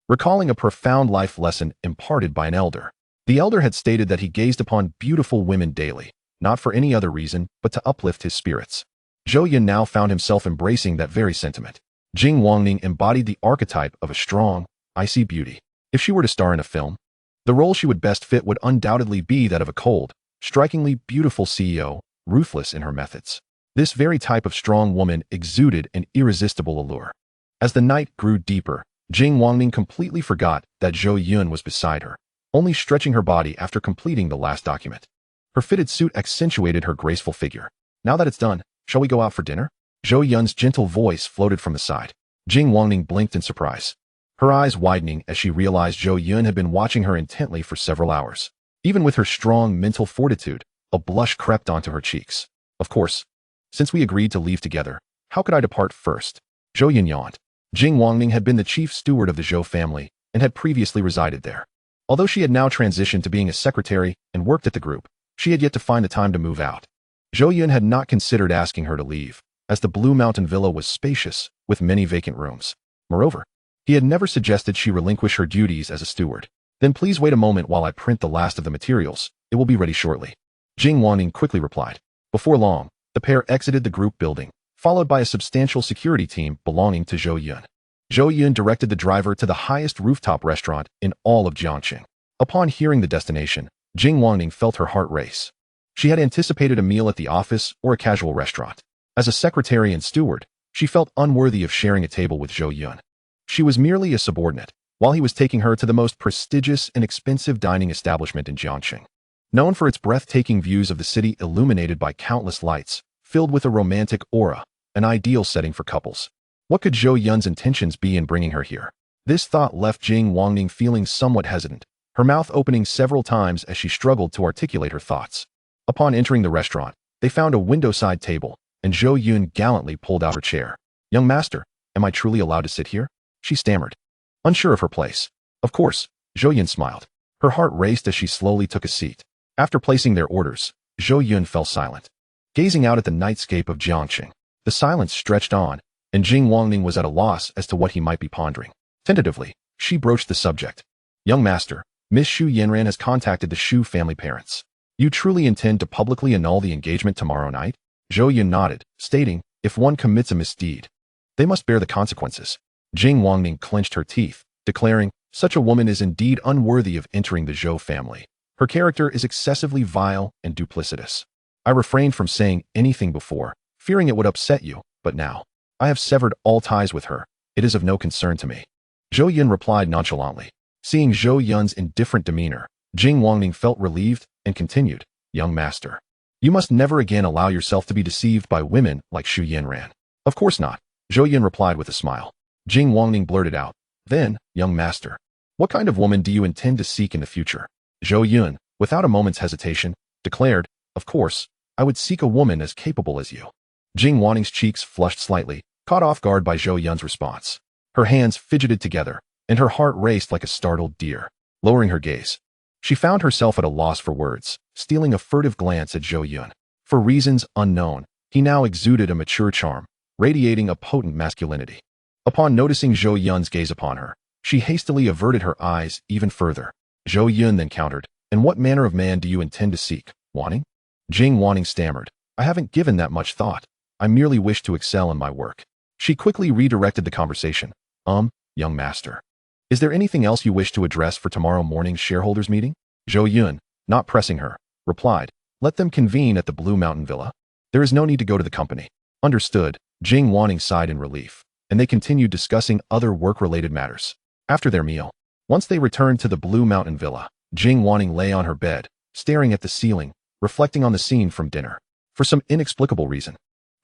Speaker 1: recalling a profound life lesson imparted by an elder. The elder had stated that he gazed upon beautiful women daily, not for any other reason but to uplift his spirits. Zhou Yun now found himself embracing that very sentiment. Jing Wangning embodied the archetype of a strong, icy beauty. If she were to star in a film, the role she would best fit would undoubtedly be that of a cold, strikingly beautiful CEO, ruthless in her methods. This very type of strong woman exuded an irresistible allure. As the night grew deeper, Jing Wangning completely forgot that Zhou Yun was beside her, only stretching her body after completing the last document. Her fitted suit accentuated her graceful figure. "Now that it's done, shall we go out for dinner?" Zhou Yun's gentle voice floated from the side. Jing Wangning blinked in surprise, her eyes widening as she realized Zhou Yun had been watching her intently for several hours. Even with her strong mental fortitude, a blush crept onto her cheeks. "Of course. Since we agreed to leave together, how could I depart first?" Zhou Yun yawned. Jing Wangning had been the chief steward of the Zhou family and had previously resided there. Although she had now transitioned to being a secretary and worked at the group, she had yet to find the time to move out. Zhou Yun had not considered asking her to leave, as the Blue Mountain Villa was spacious, with many vacant rooms. Moreover, he had never suggested she relinquish her duties as a steward. "Then please wait a moment while I print the last of the materials. It will be ready shortly." Jing Wangning quickly replied. Before long, the pair exited the group building, followed by a substantial security team belonging to Zhou Yun. Zhou Yun directed the driver to the highest rooftop restaurant in all of Jiangqing. Upon hearing the destination, Jing Wangning felt her heart race. She had anticipated a meal at the office or a casual restaurant. As a secretary and steward, she felt unworthy of sharing a table with Zhou Yun. She was merely a subordinate, while he was taking her to the most prestigious and expensive dining establishment in Jiangqing. Known for its breathtaking views of the city illuminated by countless lights, filled with a romantic aura, an ideal setting for couples. What could Zhou Yun's intentions be in bringing her here? This thought left Jing Wangning feeling somewhat hesitant, her mouth opening several times as she struggled to articulate her thoughts. Upon entering the restaurant, they found a window-side table, and Zhou Yun gallantly pulled out her chair. "Young master, am I truly allowed to sit here?" she stammered, unsure of her place. "Of course," Zhou Yun smiled. Her heart raced as she slowly took a seat. After placing their orders, Zhou Yun fell silent, gazing out at the nightscape of Jiangqing. The silence stretched on, and Jing Wangning was at a loss as to what he might be pondering. Tentatively, she broached the subject. "Young master, Miss Xu Yanran has contacted the Xu family parents. You truly intend to publicly annul the engagement tomorrow night?" Zhou Yun nodded, stating, "If one commits a misdeed, they must bear the consequences." Jing Wangning clenched her teeth, declaring, "Such a woman is indeed unworthy of entering the Zhou family. Her character is excessively vile and duplicitous. I refrained from saying anything before, fearing it would upset you, but now, I have severed all ties with her. It is of no concern to me." Zhou Yun replied nonchalantly. Seeing Zhou Yun's indifferent demeanor, Jing Wangning felt relieved and continued, "Young master, you must never again allow yourself to be deceived by women like Xu Yanran." "Of course not," Zhou Yun replied with a smile. Jing Wangning blurted out, "Then, young master, what kind of woman do you intend to seek in the future?" Zhou Yun, without a moment's hesitation, declared, "Of course, I would seek a woman as capable as you." Jing Wanning's cheeks flushed slightly, caught off guard by Zhou Yun's response. Her hands fidgeted together, and her heart raced like a startled deer. Lowering her gaze, she found herself at a loss for words, stealing a furtive glance at Zhou Yun. For reasons unknown, he now exuded a mature charm, radiating a potent masculinity. Upon noticing Zhou Yun's gaze upon her, she hastily averted her eyes even further. Zhou Yun then countered, "And what manner of man do you intend to seek, Wanning?" Jing Wanning stammered, "I haven't given that much thought. I merely wish to excel in my work." She quickly redirected the conversation. young master. Is there anything else you wish to address for tomorrow morning's shareholders meeting? Zhou Yun, not pressing her, replied, let them convene at the Blue Mountain Villa. There is no need to go to the company. Understood, Jing Wanning sighed in relief, and they continued discussing other work-related matters. After their meal, once they returned to the Blue Mountain Villa, Jing Wanning lay on her bed, staring at the ceiling, reflecting on the scene from dinner. For some inexplicable reason,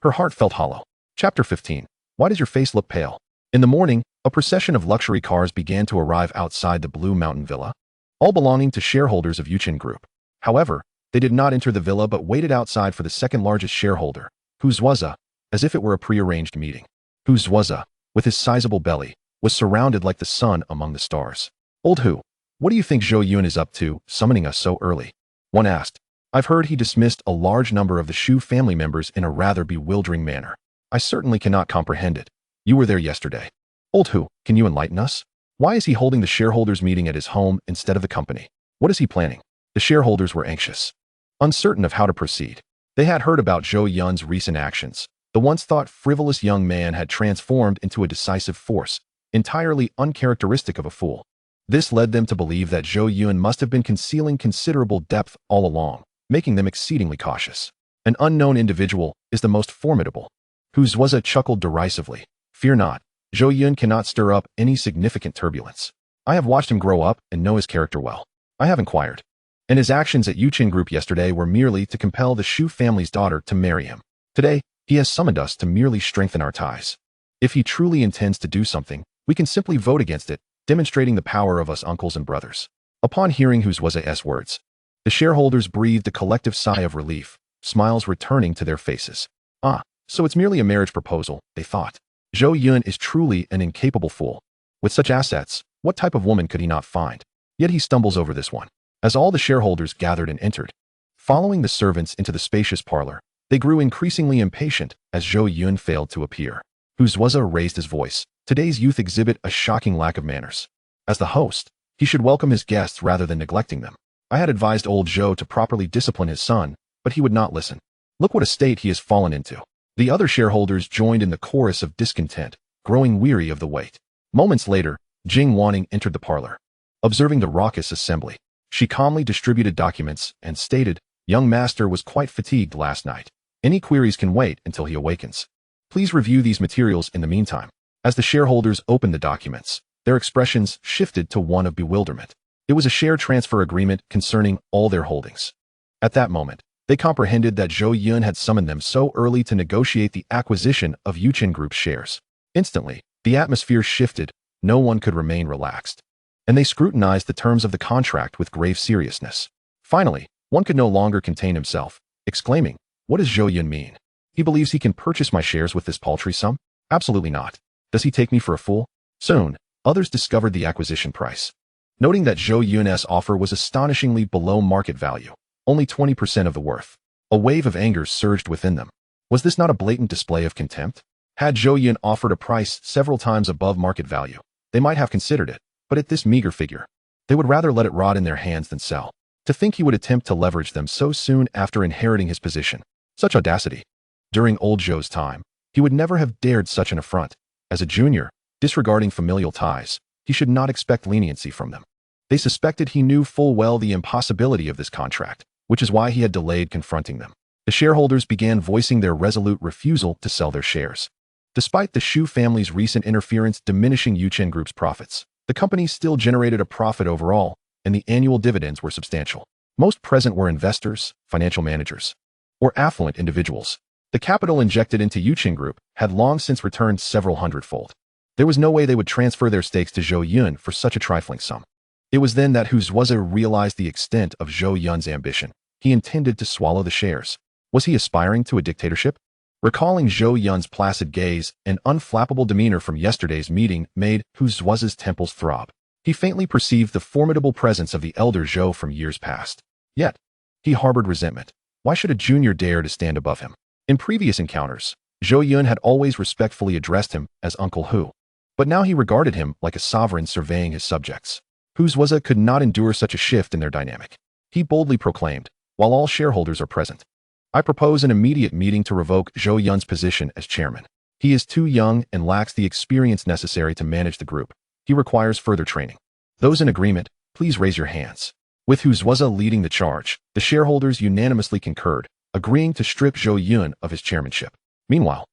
Speaker 1: her heart felt hollow. Chapter 15. Why does your face look pale? In the morning, a procession of luxury cars began to arrive outside the Blue Mountain Villa, all belonging to shareholders of Yuchen Group. However, they did not enter the villa but waited outside for the second-largest shareholder, Hu Zuozi, as if it were a prearranged meeting. Hu Zuozi, with his sizable belly, was surrounded like the sun among the stars. Old Hu, what do you think Zhou Yun is up to, summoning us so early? One asked. I've heard he dismissed a large number of the Shu family members in a rather bewildering manner. I certainly cannot comprehend it. You were there yesterday. Old Hu, can you enlighten us? Why is he holding the shareholders' meeting at his home instead of the company? What is he planning? The shareholders were anxious, uncertain of how to proceed. They had heard about Zhou Yun's recent actions. The once thought frivolous young man had transformed into a decisive force, entirely uncharacteristic of a fool. This led them to believe that Zhou Yun must have been concealing considerable depth all along, making them exceedingly cautious. An unknown individual is the most formidable. Hu Zuozi chuckled derisively. Fear not, Zhou Yun cannot stir up any significant turbulence. I have watched him grow up and know his character well. I have inquired. And his actions at Yuchen Group yesterday were merely to compel the Shu family's daughter to marry him. Today, he has summoned us to merely strengthen our ties. If he truly intends to do something, we can simply vote against it, demonstrating the power of us uncles and brothers. Upon hearing Hu Zuozi's words, the shareholders breathed a collective sigh of relief, smiles returning to their faces. Ah, so it's merely a marriage proposal, they thought. Zhou Yun is truly an incapable fool. With such assets, what type of woman could he not find? Yet he stumbles over this one. As all the shareholders gathered and entered, following the servants into the spacious parlor, they grew increasingly impatient as Zhou Yun failed to appear. Hu Zuozi raised his voice. Today's youth exhibit a shocking lack of manners. As the host, he should welcome his guests rather than neglecting them. I had advised old Zhou to properly discipline his son, but he would not listen. Look what a state he has fallen into. The other shareholders joined in the chorus of discontent, growing weary of the wait. Moments later, Jing Wanning entered the parlor. Observing the raucous assembly, she calmly distributed documents and stated, Young master was quite fatigued last night. Any queries can wait until he awakens. Please review these materials in the meantime. As the shareholders opened the documents, their expressions shifted to one of bewilderment. It was a share transfer agreement concerning all their holdings. At that moment, they comprehended that Zhou Yun had summoned them so early to negotiate the acquisition of Yuchen Group's shares. Instantly, the atmosphere shifted. No one could remain relaxed, and they scrutinized the terms of the contract with grave seriousness. Finally, one could no longer contain himself, exclaiming, what does Zhou Yun mean? He believes he can purchase my shares with this paltry sum? Absolutely not. Does he take me for a fool? Soon, others discovered the acquisition price. Noting that Zhou Yun's offer was astonishingly below market value, only 20% of the worth, a wave of anger surged within them. Was this not a blatant display of contempt? Had Zhou Yun offered a price several times above market value, they might have considered it, but at this meager figure, they would rather let it rot in their hands than sell. To think he would attempt to leverage them so soon after inheriting his position. Such audacity. During old Zhou's time, he would never have dared such an affront. As a junior, disregarding familial ties, he should not expect leniency from them. They suspected he knew full well the impossibility of this contract, which is why he had delayed confronting them. The shareholders began voicing their resolute refusal to sell their shares. Despite the Shu family's recent interference diminishing Yuchen Group's profits, the company still generated a profit overall, and the annual dividends were substantial. Most present were investors, financial managers, or affluent individuals. The capital injected into Yuchen Group had long since returned several hundredfold. There was no way they would transfer their stakes to Zhou Yun for such a trifling sum. It was then that Hu Zuozi realized the extent of Zhou Yun's ambition. He intended to swallow the shares. Was he aspiring to a dictatorship? Recalling Zhou Yun's placid gaze and unflappable demeanor from yesterday's meeting made Hu Zuozi's temples throb. He faintly perceived the formidable presence of the elder Zhou from years past. Yet, he harbored resentment. Why should a junior dare to stand above him? In previous encounters, Zhou Yun had always respectfully addressed him as Uncle Hu, but now he regarded him like a sovereign surveying his subjects. Hu Zuozi could not endure such a shift in their dynamic. He boldly proclaimed, while all shareholders are present, I propose an immediate meeting to revoke Zhou Yun's position as chairman. He is too young and lacks the experience necessary to manage the group. He requires further training. Those in agreement, please raise your hands. With Huzwaza leading the charge, the shareholders unanimously concurred, agreeing to strip Zhou Yun of his chairmanship. Meanwhile,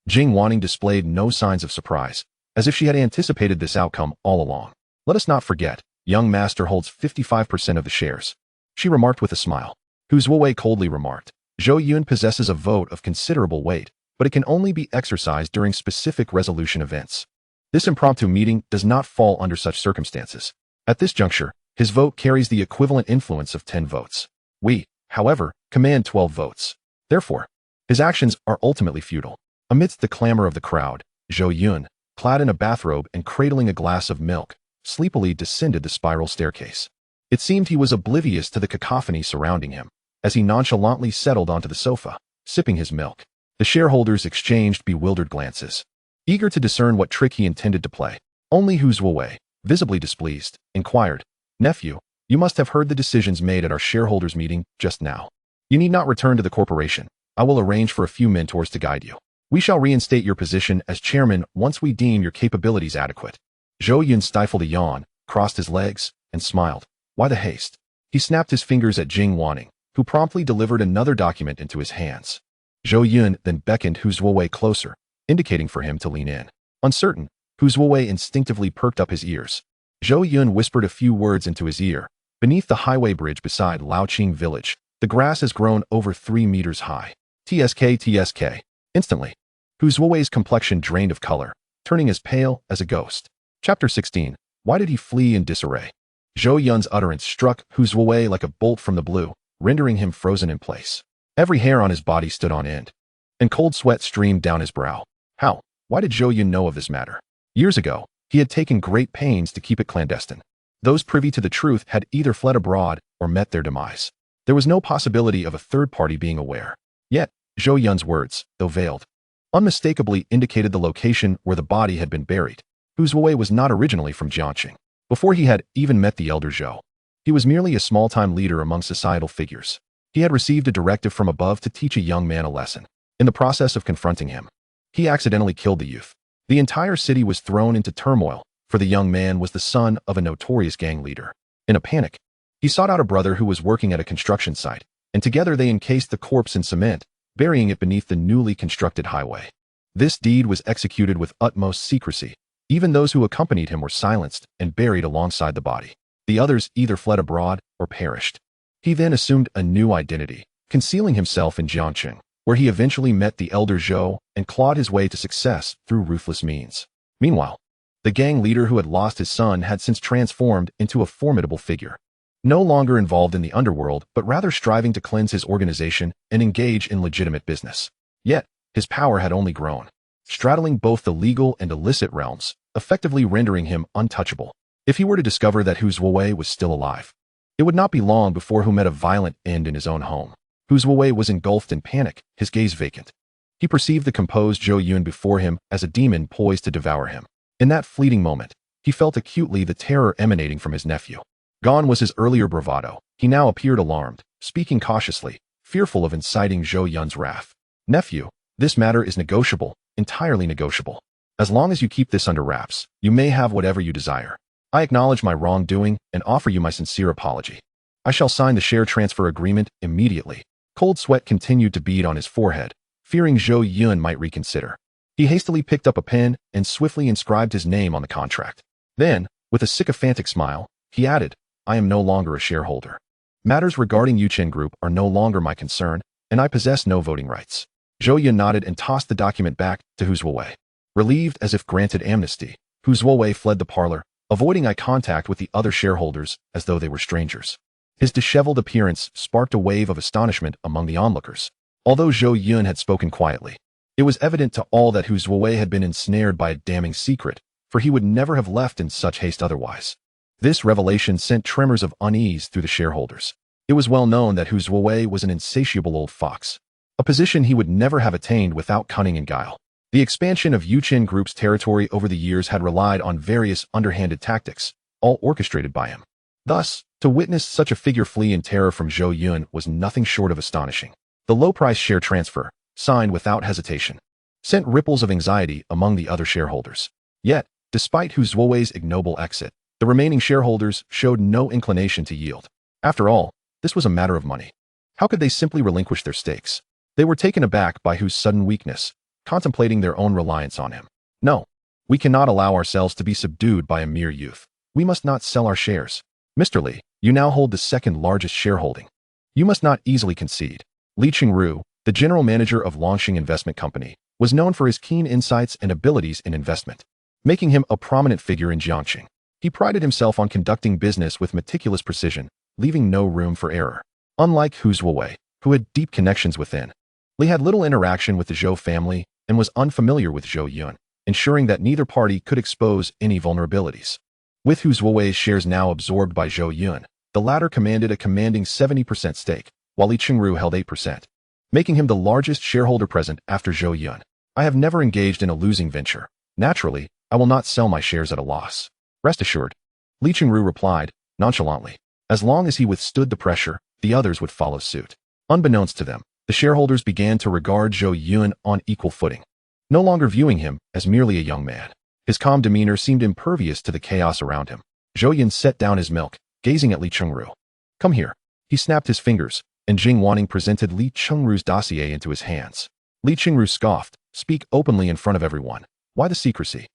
Speaker 1: Jing Wanning displayed no signs of surprise, as if she had anticipated this outcome all along. Let us not forget, young master holds 55% of the shares, she remarked with a smile. Huzwawe coldly remarked, Zhou Yun possesses a vote of considerable weight, but it can only be exercised during specific resolution events. This impromptu meeting does not fall under such circumstances. At this juncture, his vote carries the equivalent influence of 10 votes. We, however, command 12 votes. Therefore, his actions are ultimately futile. Amidst the clamor of the crowd, Zhou Yun, clad in a bathrobe and cradling a glass of milk, sleepily descended the spiral staircase. It seemed he was oblivious to the cacophony surrounding him, as he nonchalantly settled onto the sofa, sipping his milk. The shareholders exchanged bewildered glances, eager to discern what trick he intended to play. Only Huzwawe, visibly displeased, inquired, Nephew, you must have heard the decisions made at our shareholders' meeting just now. You need not return to the corporation. I will arrange for a few mentors to guide you. We shall reinstate your position as chairman once we deem your capabilities adequate. Zhou Yun stifled a yawn, crossed his legs, and smiled. Why the haste? He snapped his fingers at Jing Wanning, who promptly delivered another document into his hands. Zhou Yun then beckoned Huzwawe closer, indicating for him to lean in. Uncertain, Huzwawe instinctively perked up his ears. Zhou Yun whispered a few words into his ear. Beneath the highway bridge beside Laoqing village, the grass has grown over 3 meters high. TSK. Instantly, Huzwawe's complexion drained of color, turning as pale as a ghost. Chapter 16. Why did he flee in disarray? Zhou Yun's utterance struck Huzwawe like a bolt from the blue, rendering him frozen in place. Every hair on his body stood on end, and cold sweat streamed down his brow. How? Why did Zhou Yun know of this matter? Years ago, he had taken great pains to keep it clandestine. Those privy to the truth had either fled abroad or met their demise. There was no possibility of a third party being aware. Yet, Zhou Yun's words, though veiled, unmistakably indicated the location where the body had been buried. Huzwawe was not originally from Jiangqing. Before he had even met the elder Zhou, he was merely a small-time leader among societal figures. He had received a directive from above to teach a young man a lesson. In the process of confronting him, he accidentally killed the youth. The entire city was thrown into turmoil, for the young man was the son of a notorious gang leader. In a panic, he sought out a brother who was working at a construction site, and together they encased the corpse in cement, burying it beneath the newly constructed highway. This deed was executed with utmost secrecy. Even those who accompanied him were silenced and buried alongside the body. The others either fled abroad or perished. He then assumed a new identity, concealing himself in Jiangqing, where he eventually met the elder Zhou and clawed his way to success through ruthless means. Meanwhile, the gang leader who had lost his son had since transformed into a formidable figure, no longer involved in the underworld but rather striving to cleanse his organization and engage in legitimate business. Yet, his power had only grown, straddling both the legal and illicit realms, effectively rendering him untouchable. If he were to discover that Huzwawe was still alive, it would not be long before he met a violent end in his own home. Huzwawe was engulfed in panic, his gaze vacant. He perceived the composed Zhou Yun before him as a demon poised to devour him. In that fleeting moment, he felt acutely the terror emanating from his nephew. Gone was his earlier bravado. He now appeared alarmed, speaking cautiously, fearful of inciting Zhou Yun's wrath. Nephew, this matter is negotiable, entirely negotiable. As long as you keep this under wraps, you may have whatever you desire. I acknowledge my wrongdoing and offer you my sincere apology. I shall sign the share transfer agreement immediately. Cold sweat continued to bead on his forehead, fearing Zhou Yun might reconsider. He hastily picked up a pen and swiftly inscribed his name on the contract. Then, with a sycophantic smile, he added, I am no longer a shareholder. Matters regarding Yuchen Group are no longer my concern, and I possess no voting rights. Zhou Yun nodded and tossed the document back to Huzwawe. Relieved as if granted amnesty, Huzwawe fled the parlor, avoiding eye contact with the other shareholders as though they were strangers. His disheveled appearance sparked a wave of astonishment among the onlookers. Although Zhou Yun had spoken quietly, it was evident to all that Huzwawe had been ensnared by a damning secret, for he would never have left in such haste otherwise. This revelation sent tremors of unease through the shareholders. It was well known that Huzwawe was an insatiable old fox, a position he would never have attained without cunning and guile. The expansion of Yuchen Group's territory over the years had relied on various underhanded tactics, all orchestrated by him. Thus, to witness such a figure flee in terror from Zhou Yun was nothing short of astonishing. The low-price share transfer, signed without hesitation, sent ripples of anxiety among the other shareholders. Yet, Despite Hu Zuowei's ignoble exit, the remaining shareholders showed no inclination to yield. After all, this was a matter of money. How could they simply relinquish their stakes? They were taken aback by Hu's sudden weakness, contemplating their own reliance on him. No, we cannot allow ourselves to be subdued by a mere youth. We must not sell our shares. Mr. Li, you now hold the second largest shareholding. You must not easily concede. Li Qingru, the general manager of Longxing Investment Company, was known for his keen insights and abilities in investment, making him a prominent figure in Jiangxing. He prided himself on conducting business with meticulous precision, leaving no room for error. Unlike Hu Zuowei, who had deep connections within, Li had little interaction with the Zhou family and was unfamiliar with Zhou Yun, ensuring that neither party could expose any vulnerabilities. With Hu Zuowei's shares now absorbed by Zhou Yun, the latter commanded a commanding 70% stake, while Li Qingru held 8%, making him the largest shareholder present after Zhou Yun. I have never engaged in a losing venture. Naturally, I will not sell my shares at a loss. Rest assured, Li Qingru replied, nonchalantly. As long as he withstood the pressure, the others would follow suit. Unbeknownst to them, the shareholders began to regard Zhou Yun on equal footing, no longer viewing him as merely a young man. His calm demeanor seemed impervious to the chaos around him. Zhou Yun set down his milk, gazing at Li Qingru. Come here. He snapped his fingers, and Jing Wanning presented Li Qingru's dossier into his hands. Li Qingru scoffed, speak openly in front of everyone. Why the secrecy?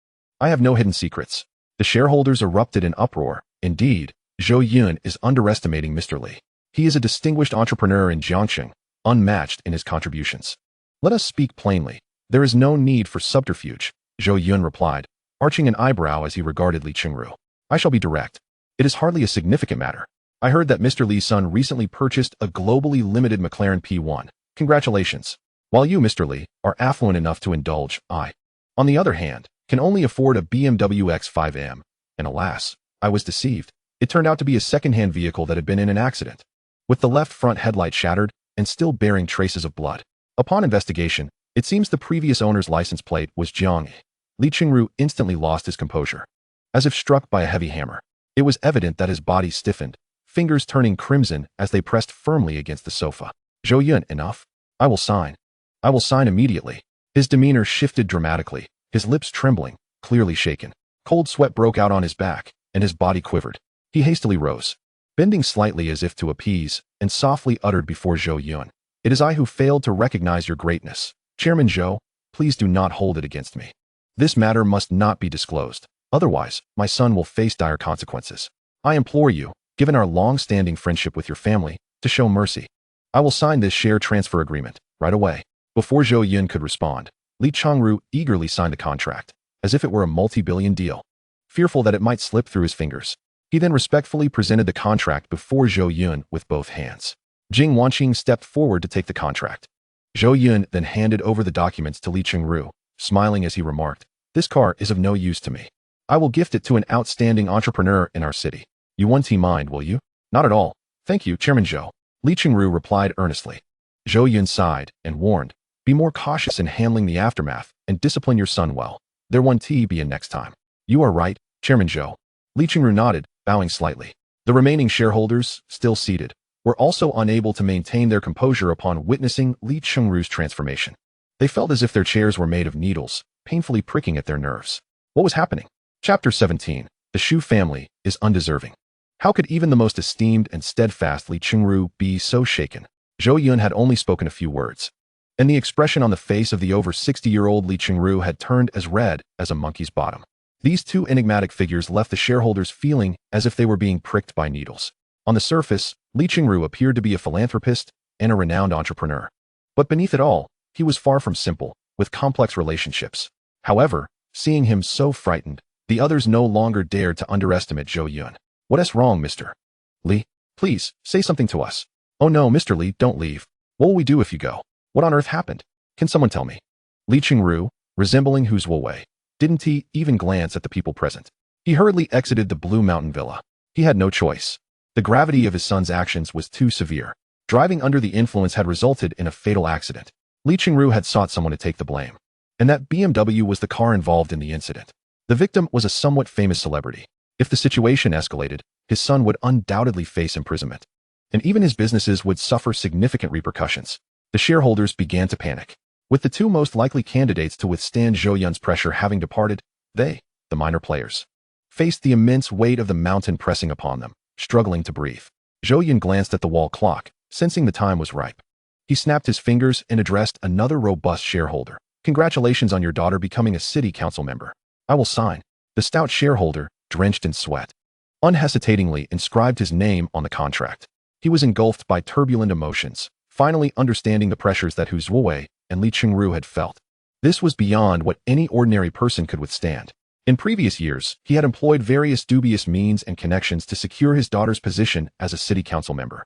Speaker 1: I have no hidden secrets. The shareholders erupted in uproar. Indeed, Zhou Yun is underestimating Mr. Li. He is a distinguished entrepreneur in Jiangxing, unmatched in his contributions. Let us speak plainly. There is no need for subterfuge, Zhou Yun replied, arching an eyebrow as he regarded Li Qingru. I shall be direct. It is hardly a significant matter. I heard that Mr. Li's son recently purchased a globally limited McLaren P1. Congratulations. While you, Mr. Li, are affluent enough to indulge, I, on the other hand, can only afford a BMW X5M. And alas, I was deceived. It turned out to be a second-hand vehicle that had been in an accident, with the left front headlight shattered and still bearing traces of blood. Upon investigation, it seems the previous owner's license plate was Jianghe. Li Qingru instantly lost his composure, as if struck by a heavy hammer. It was evident that his body stiffened, fingers turning crimson as they pressed firmly against the sofa. Zhou Yun, enough. I will sign. I will sign immediately. His demeanor shifted dramatically, his lips trembling, clearly shaken. Cold sweat broke out on his back, and his body quivered. He hastily rose, bending slightly as if to appease, and softly uttered before Zhou Yun. It is I who failed to recognize your greatness. Chairman Zhou, please do not hold it against me. This matter must not be disclosed. Otherwise, my son will face dire consequences. I implore you, given our long-standing friendship with your family, to show mercy. I will sign this share transfer agreement right away. Before Zhou Yun could respond, Li Qingru eagerly signed the contract, as if it were a multi-billion deal. Fearful that it might slip through his fingers, he then respectfully presented the contract before Zhou Yun with both hands. Jing Wanqing stepped forward to take the contract. Zhou Yun then handed over the documents to Li Qingru, smiling as he remarked, "This car is of no use to me. I will gift it to an outstanding entrepreneur in our city. You won't mind, will you?" "Not at all. Thank you, Chairman Zhou," Li Qingru replied earnestly. Zhou Yun sighed and warned, "Be more cautious in handling the aftermath and discipline your son well. There won't be in next time." "You are right, Chairman Zhou." Li Qingru nodded, bowing slightly. The remaining shareholders, still seated, were also unable to maintain their composure upon witnessing Li Qingru's transformation. They felt as if their chairs were made of needles, painfully pricking at their nerves. What was happening? Chapter 17. The Shu family is undeserving. How could even the most esteemed and steadfast Li Qingru be so shaken? Zhou Yun had only spoken a few words, and the expression on the face of the over 60-year-old Li Qingru had turned as red as a monkey's bottom. These two enigmatic figures left the shareholders feeling as if they were being pricked by needles. On the surface, Li Qingru appeared to be a philanthropist and a renowned entrepreneur. But beneath it all, he was far from simple, with complex relationships. However, seeing him so frightened, the others no longer dared to underestimate Zhou Yun. "What's wrong, Mr. Li? Please, say something to us." "Oh no, Mr. Li, don't leave. What will we do if you go? What on earth happened? Can someone tell me?" Li Qingru, resembling Hu Zuowei, didn't he even glance at the people present. He hurriedly exited the Blue Mountain Villa. He had no choice. The gravity of his son's actions was too severe. Driving under the influence had resulted in a fatal accident. Li Qingru had sought someone to take the blame, and that BMW was the car involved in the incident. The victim was a somewhat famous celebrity. If the situation escalated, his son would undoubtedly face imprisonment, and even his businesses would suffer significant repercussions. The shareholders began to panic. With the two most likely candidates to withstand Zhou Yun's pressure having departed, they the minor players, faced the immense weight of the mountain pressing upon them, struggling to breathe. Zhou Yun glanced at the wall clock, sensing the time was ripe. He snapped his fingers and addressed another robust shareholder. Congratulations on your daughter becoming a city council member. I will sign. The stout shareholder, drenched in sweat, unhesitatingly inscribed his name on the contract. He was engulfed by turbulent emotions, finally understanding the pressures that Hu Zuowei and Li Qingru had felt. This was beyond what any ordinary person could withstand. In previous years, he had employed various dubious means and connections to secure his daughter's position as a city council member,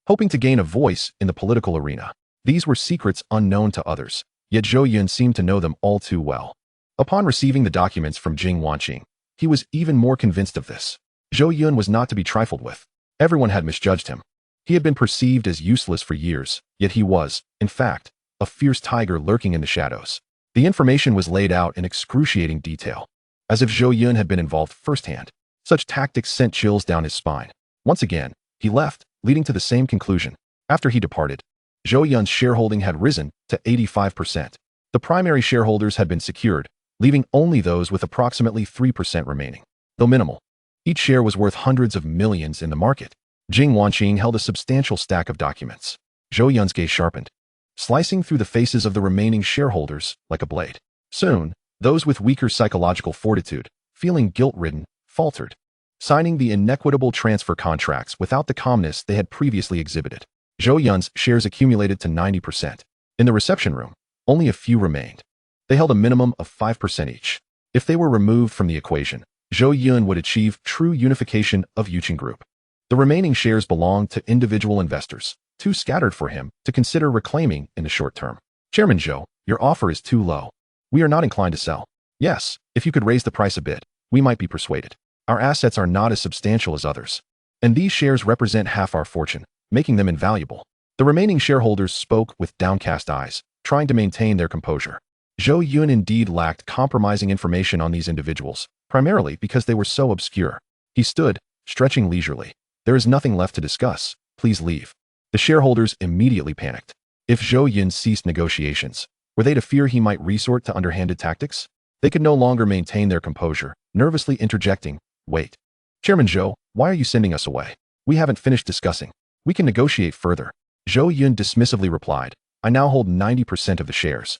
Speaker 1: hoping to gain a voice in the political arena. These were secrets unknown to others, yet Zhou Yun seemed to know them all too well. Upon receiving the documents from Jing Wanqing, he was even more convinced of this. Zhou Yun was not to be trifled with. Everyone had misjudged him. He had been perceived as useless for years, yet he was, in fact, a fierce tiger lurking in the shadows. The information was laid out in excruciating detail, as if Zhou Yun had been involved firsthand. Such tactics sent chills down his spine. Once again, he left, leading to the same conclusion. After he departed, Zhou Yun's shareholding had risen to 85%. The primary shareholders had been secured, leaving only those with approximately 3% remaining. Though minimal, each share was worth hundreds of millions in the market. Jing Wanqing held a substantial stack of documents. Zhou Yun's gaze sharpened, slicing through the faces of the remaining shareholders like a blade. Soon, those with weaker psychological fortitude, feeling guilt-ridden, faltered, signing the inequitable transfer contracts without the calmness they had previously exhibited. Zhou Yun's shares accumulated to 90%. In the reception room, only a few remained. They held a minimum of 5% each. If they were removed from the equation, Zhou Yun would achieve true unification of Yuqing Group. The remaining shares belonged to individual investors, too scattered for him to consider reclaiming in the short term. Chairman Zhou, your offer is too low. We are not inclined to sell. Yes, if you could raise the price a bit, we might be persuaded. Our assets are not as substantial as others, and these shares represent half our fortune, making them invaluable. The remaining shareholders spoke with downcast eyes, trying to maintain their composure. Zhou Yun indeed lacked compromising information on these individuals, primarily because they were so obscure. He stood, stretching leisurely. There is nothing left to discuss. Please leave. The shareholders immediately panicked. If Zhou Yun ceased negotiations, were they to fear he might resort to underhanded tactics? They could no longer maintain their composure, nervously interjecting, "Wait. Chairman Zhou, why are you sending us away? We haven't finished discussing. We can negotiate further." Zhou Yun dismissively replied, "I now hold 90% of the shares.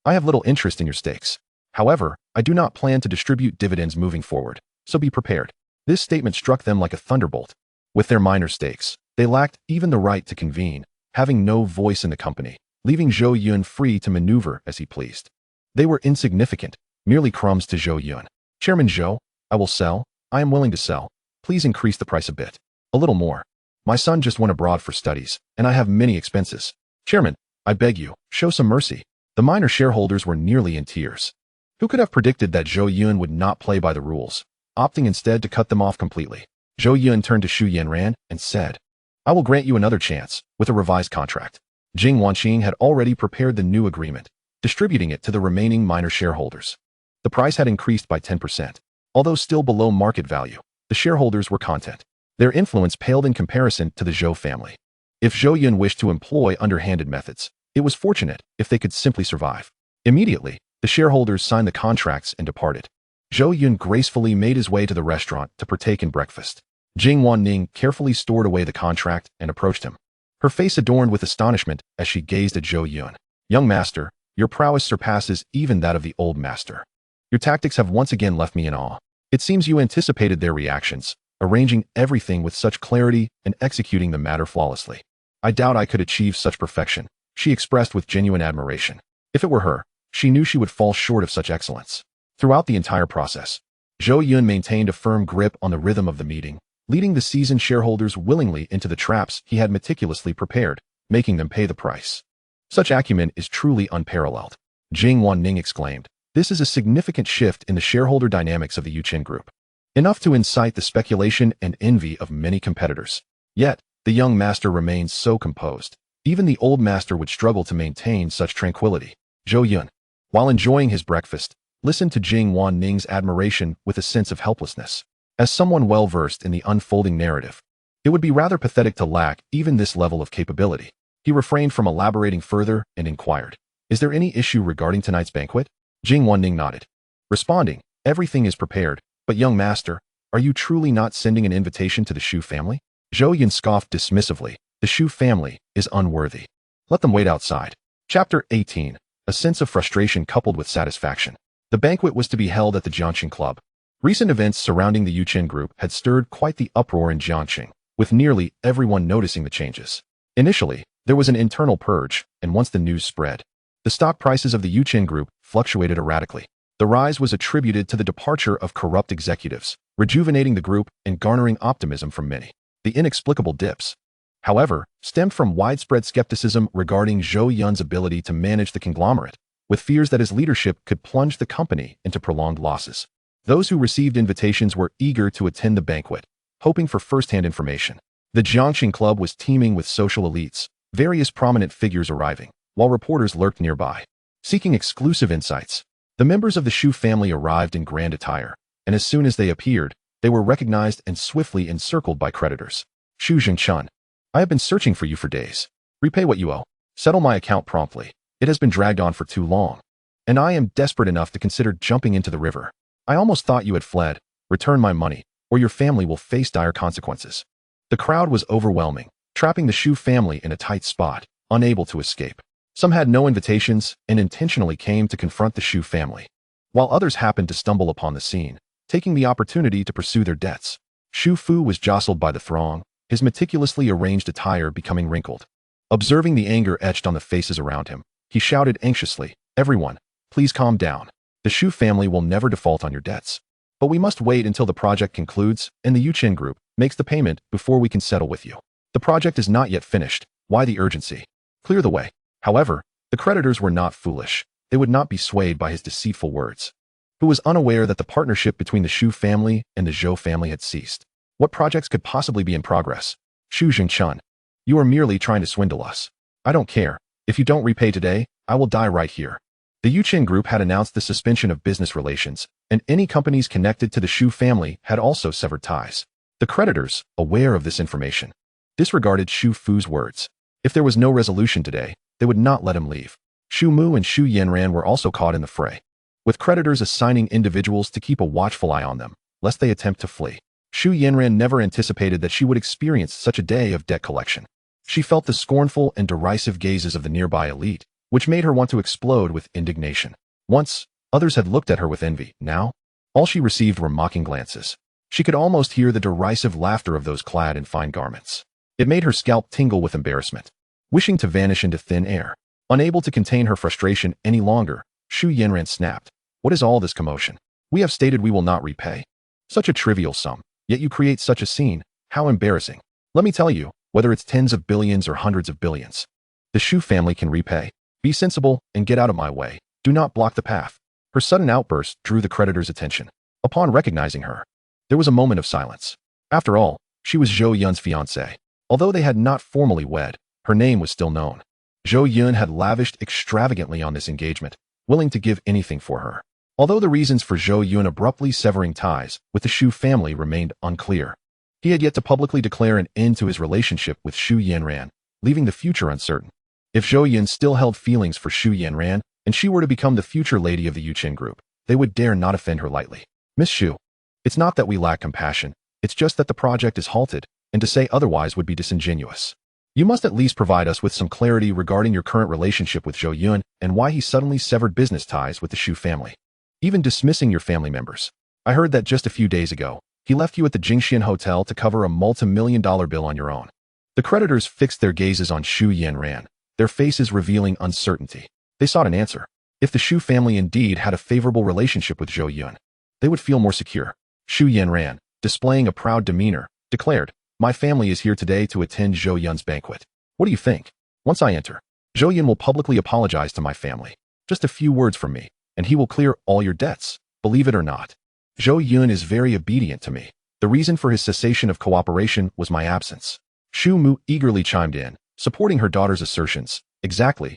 Speaker 1: I have little interest in your stakes. However, I do not plan to distribute dividends moving forward, so be prepared." This statement struck them like a thunderbolt. With their minor stakes, they lacked even the right to convene, having no voice in the company, leaving Zhou Yun free to maneuver as he pleased. They were insignificant, merely crumbs to Zhou Yun. "Chairman Zhou, I will sell. I am willing to sell. Please increase the price a bit. A little more. My son just went abroad for studies, and I have many expenses. Chairman, I beg you, show some mercy." The minor shareholders were nearly in tears. Who could have predicted that Zhou Yun would not play by the rules, opting instead to cut them off completely? Zhou Yun turned to Xu Yanran and said, "I will grant you another chance, with a revised contract." Jing Wanqing had already prepared the new agreement, distributing it to the remaining minor shareholders. The price had increased by 10%. Although still below market value, the shareholders were content. Their influence paled in comparison to the Zhou family. If Zhou Yun wished to employ underhanded methods, it was fortunate if they could simply survive. Immediately, the shareholders signed the contracts and departed. Zhou Yun gracefully made his way to the restaurant to partake in breakfast. Jing Wanning carefully stored away the contract and approached him, her face adorned with astonishment as she gazed at Zhou Yun. "Young master, your prowess surpasses even that of the old master. Your tactics have once again left me in awe. It seems you anticipated their reactions, arranging everything with such clarity and executing the matter flawlessly. I doubt I could achieve such perfection," she expressed with genuine admiration. If it were her, she knew she would fall short of such excellence. Throughout the entire process, Zhou Yun maintained a firm grip on the rhythm of the meeting, leading the seasoned shareholders willingly into the traps he had meticulously prepared, making them pay the price. "Such acumen is truly unparalleled," Jing Wanning exclaimed. "This is a significant shift in the shareholder dynamics of the Yuqing Group, enough to incite the speculation and envy of many competitors. Yet, the young master remains so composed. Even the old master would struggle to maintain such tranquility." Zhou Yun, while enjoying his breakfast, listened to Jing Wanning's admiration with a sense of helplessness. As someone well-versed in the unfolding narrative, it would be rather pathetic to lack even this level of capability. He refrained from elaborating further and inquired, "Is there any issue regarding tonight's banquet?" Jing Wanning nodded, responding, Everything is prepared, but young master, are you truly not sending an invitation to the Shu family? Zhou Yun scoffed dismissively. The Shu family is unworthy. Let them wait outside. Chapter 18. A sense of frustration coupled with satisfaction. The banquet was to be held at the Jiangxing Club. Recent events surrounding the Yuchen group had stirred quite the uproar in Jiangxing, with nearly everyone noticing the changes. Initially, there was an internal purge, and once the news spread, the stock prices of the Yuchen group fluctuated erratically. The rise was attributed to the departure of corrupt executives, rejuvenating the group and garnering optimism from many. The inexplicable dips, however, stemmed from widespread skepticism regarding Zhou Yun's ability to manage the conglomerate, with fears that his leadership could plunge the company into prolonged losses. Those who received invitations were eager to attend the banquet, hoping for first-hand information. The Jiangxing Club was teeming with social elites, various prominent figures arriving, while reporters lurked nearby, seeking exclusive insights. The members of the Shu family arrived in grand attire, and as soon as they appeared, they were recognized and swiftly encircled by creditors. Shu Zhengchun, I have been searching for you for days. Repay what you owe. Settle my account promptly. It has been dragged on for too long, and I am desperate enough to consider jumping into the river. I almost thought you had fled. Return my money, or your family will face dire consequences. The crowd was overwhelming, trapping the Shu family in a tight spot, unable to escape. Some had no invitations and intentionally came to confront the Shu family, while others happened to stumble upon the scene, taking the opportunity to pursue their debts. Shu Fu was jostled by the throng, his meticulously arranged attire becoming wrinkled. Observing the anger etched on the faces around him, he shouted anxiously, Everyone, please calm down. The Shu family will never default on your debts. But we must wait until the project concludes and the Yuchen group makes the payment before we can settle with you. The project is not yet finished. Why the urgency? Clear the way. However, the creditors were not foolish. They would not be swayed by his deceitful words. Who was unaware that the partnership between the Shu family and the Zhou family had ceased? What projects could possibly be in progress? Shu Zhengchun, you are merely trying to swindle us. I don't care. If you don't repay today, I will die right here. The Yuchen group had announced the suspension of business relations, and any companies connected to the Shu family had also severed ties. The creditors, aware of this information, disregarded Shu Fu's words. If there was no resolution today, they would not let him leave. Shu Mu and Shu Yanran were also caught in the fray, with creditors assigning individuals to keep a watchful eye on them, lest they attempt to flee. Shu Yanran never anticipated that she would experience such a day of debt collection. She felt the scornful and derisive gazes of the nearby elite, which made her want to explode with indignation. Once, others had looked at her with envy. Now, all she received were mocking glances. She could almost hear the derisive laughter of those clad in fine garments. It made her scalp tingle with embarrassment, wishing to vanish into thin air. Unable to contain her frustration any longer, Shu Yanran snapped. What is all this commotion? We have stated we will not repay. Such a trivial sum, yet you create such a scene. How embarrassing. Let me tell you, whether it's tens of billions or hundreds of billions, the Shu family can repay. Be sensible and get out of my way. Do not block the path. Her sudden outburst drew the creditor's attention. Upon recognizing her, there was a moment of silence. After all, she was Zhou Yun's fiancée. Although they had not formally wed, her name was still known. Zhou Yun had lavished extravagantly on this engagement, willing to give anything for her. Although the reasons for Zhou Yun abruptly severing ties with the Shu family remained unclear, he had yet to publicly declare an end to his relationship with Shu Yanran, leaving the future uncertain. If Zhou Yun still held feelings for Shu Yanran, and she were to become the future lady of the Yuchen group, they would dare not offend her lightly. Miss Shu, it's not that we lack compassion, it's just that the project is halted, and to say otherwise would be disingenuous. You must at least provide us with some clarity regarding your current relationship with Zhou Yun and why he suddenly severed business ties with the Shu family. Even dismissing your family members. I heard that just a few days ago, he left you at the Jingxian Hotel to cover a multi-million-dollar bill on your own. The creditors fixed their gazes on Shu Yanran, their faces revealing uncertainty. They sought an answer. If the Shu family indeed had a favorable relationship with Zhou Yun, they would feel more secure. Shu Yanran, displaying a proud demeanor, declared, My family is here today to attend Zhou Yun's banquet. What do you think? Once I enter, Zhou Yun will publicly apologize to my family. Just a few words from me, and he will clear all your debts. Believe it or not, Zhou Yun is very obedient to me. The reason for his cessation of cooperation was my absence. Shu Mu eagerly chimed in, supporting her daughter's assertions. Exactly.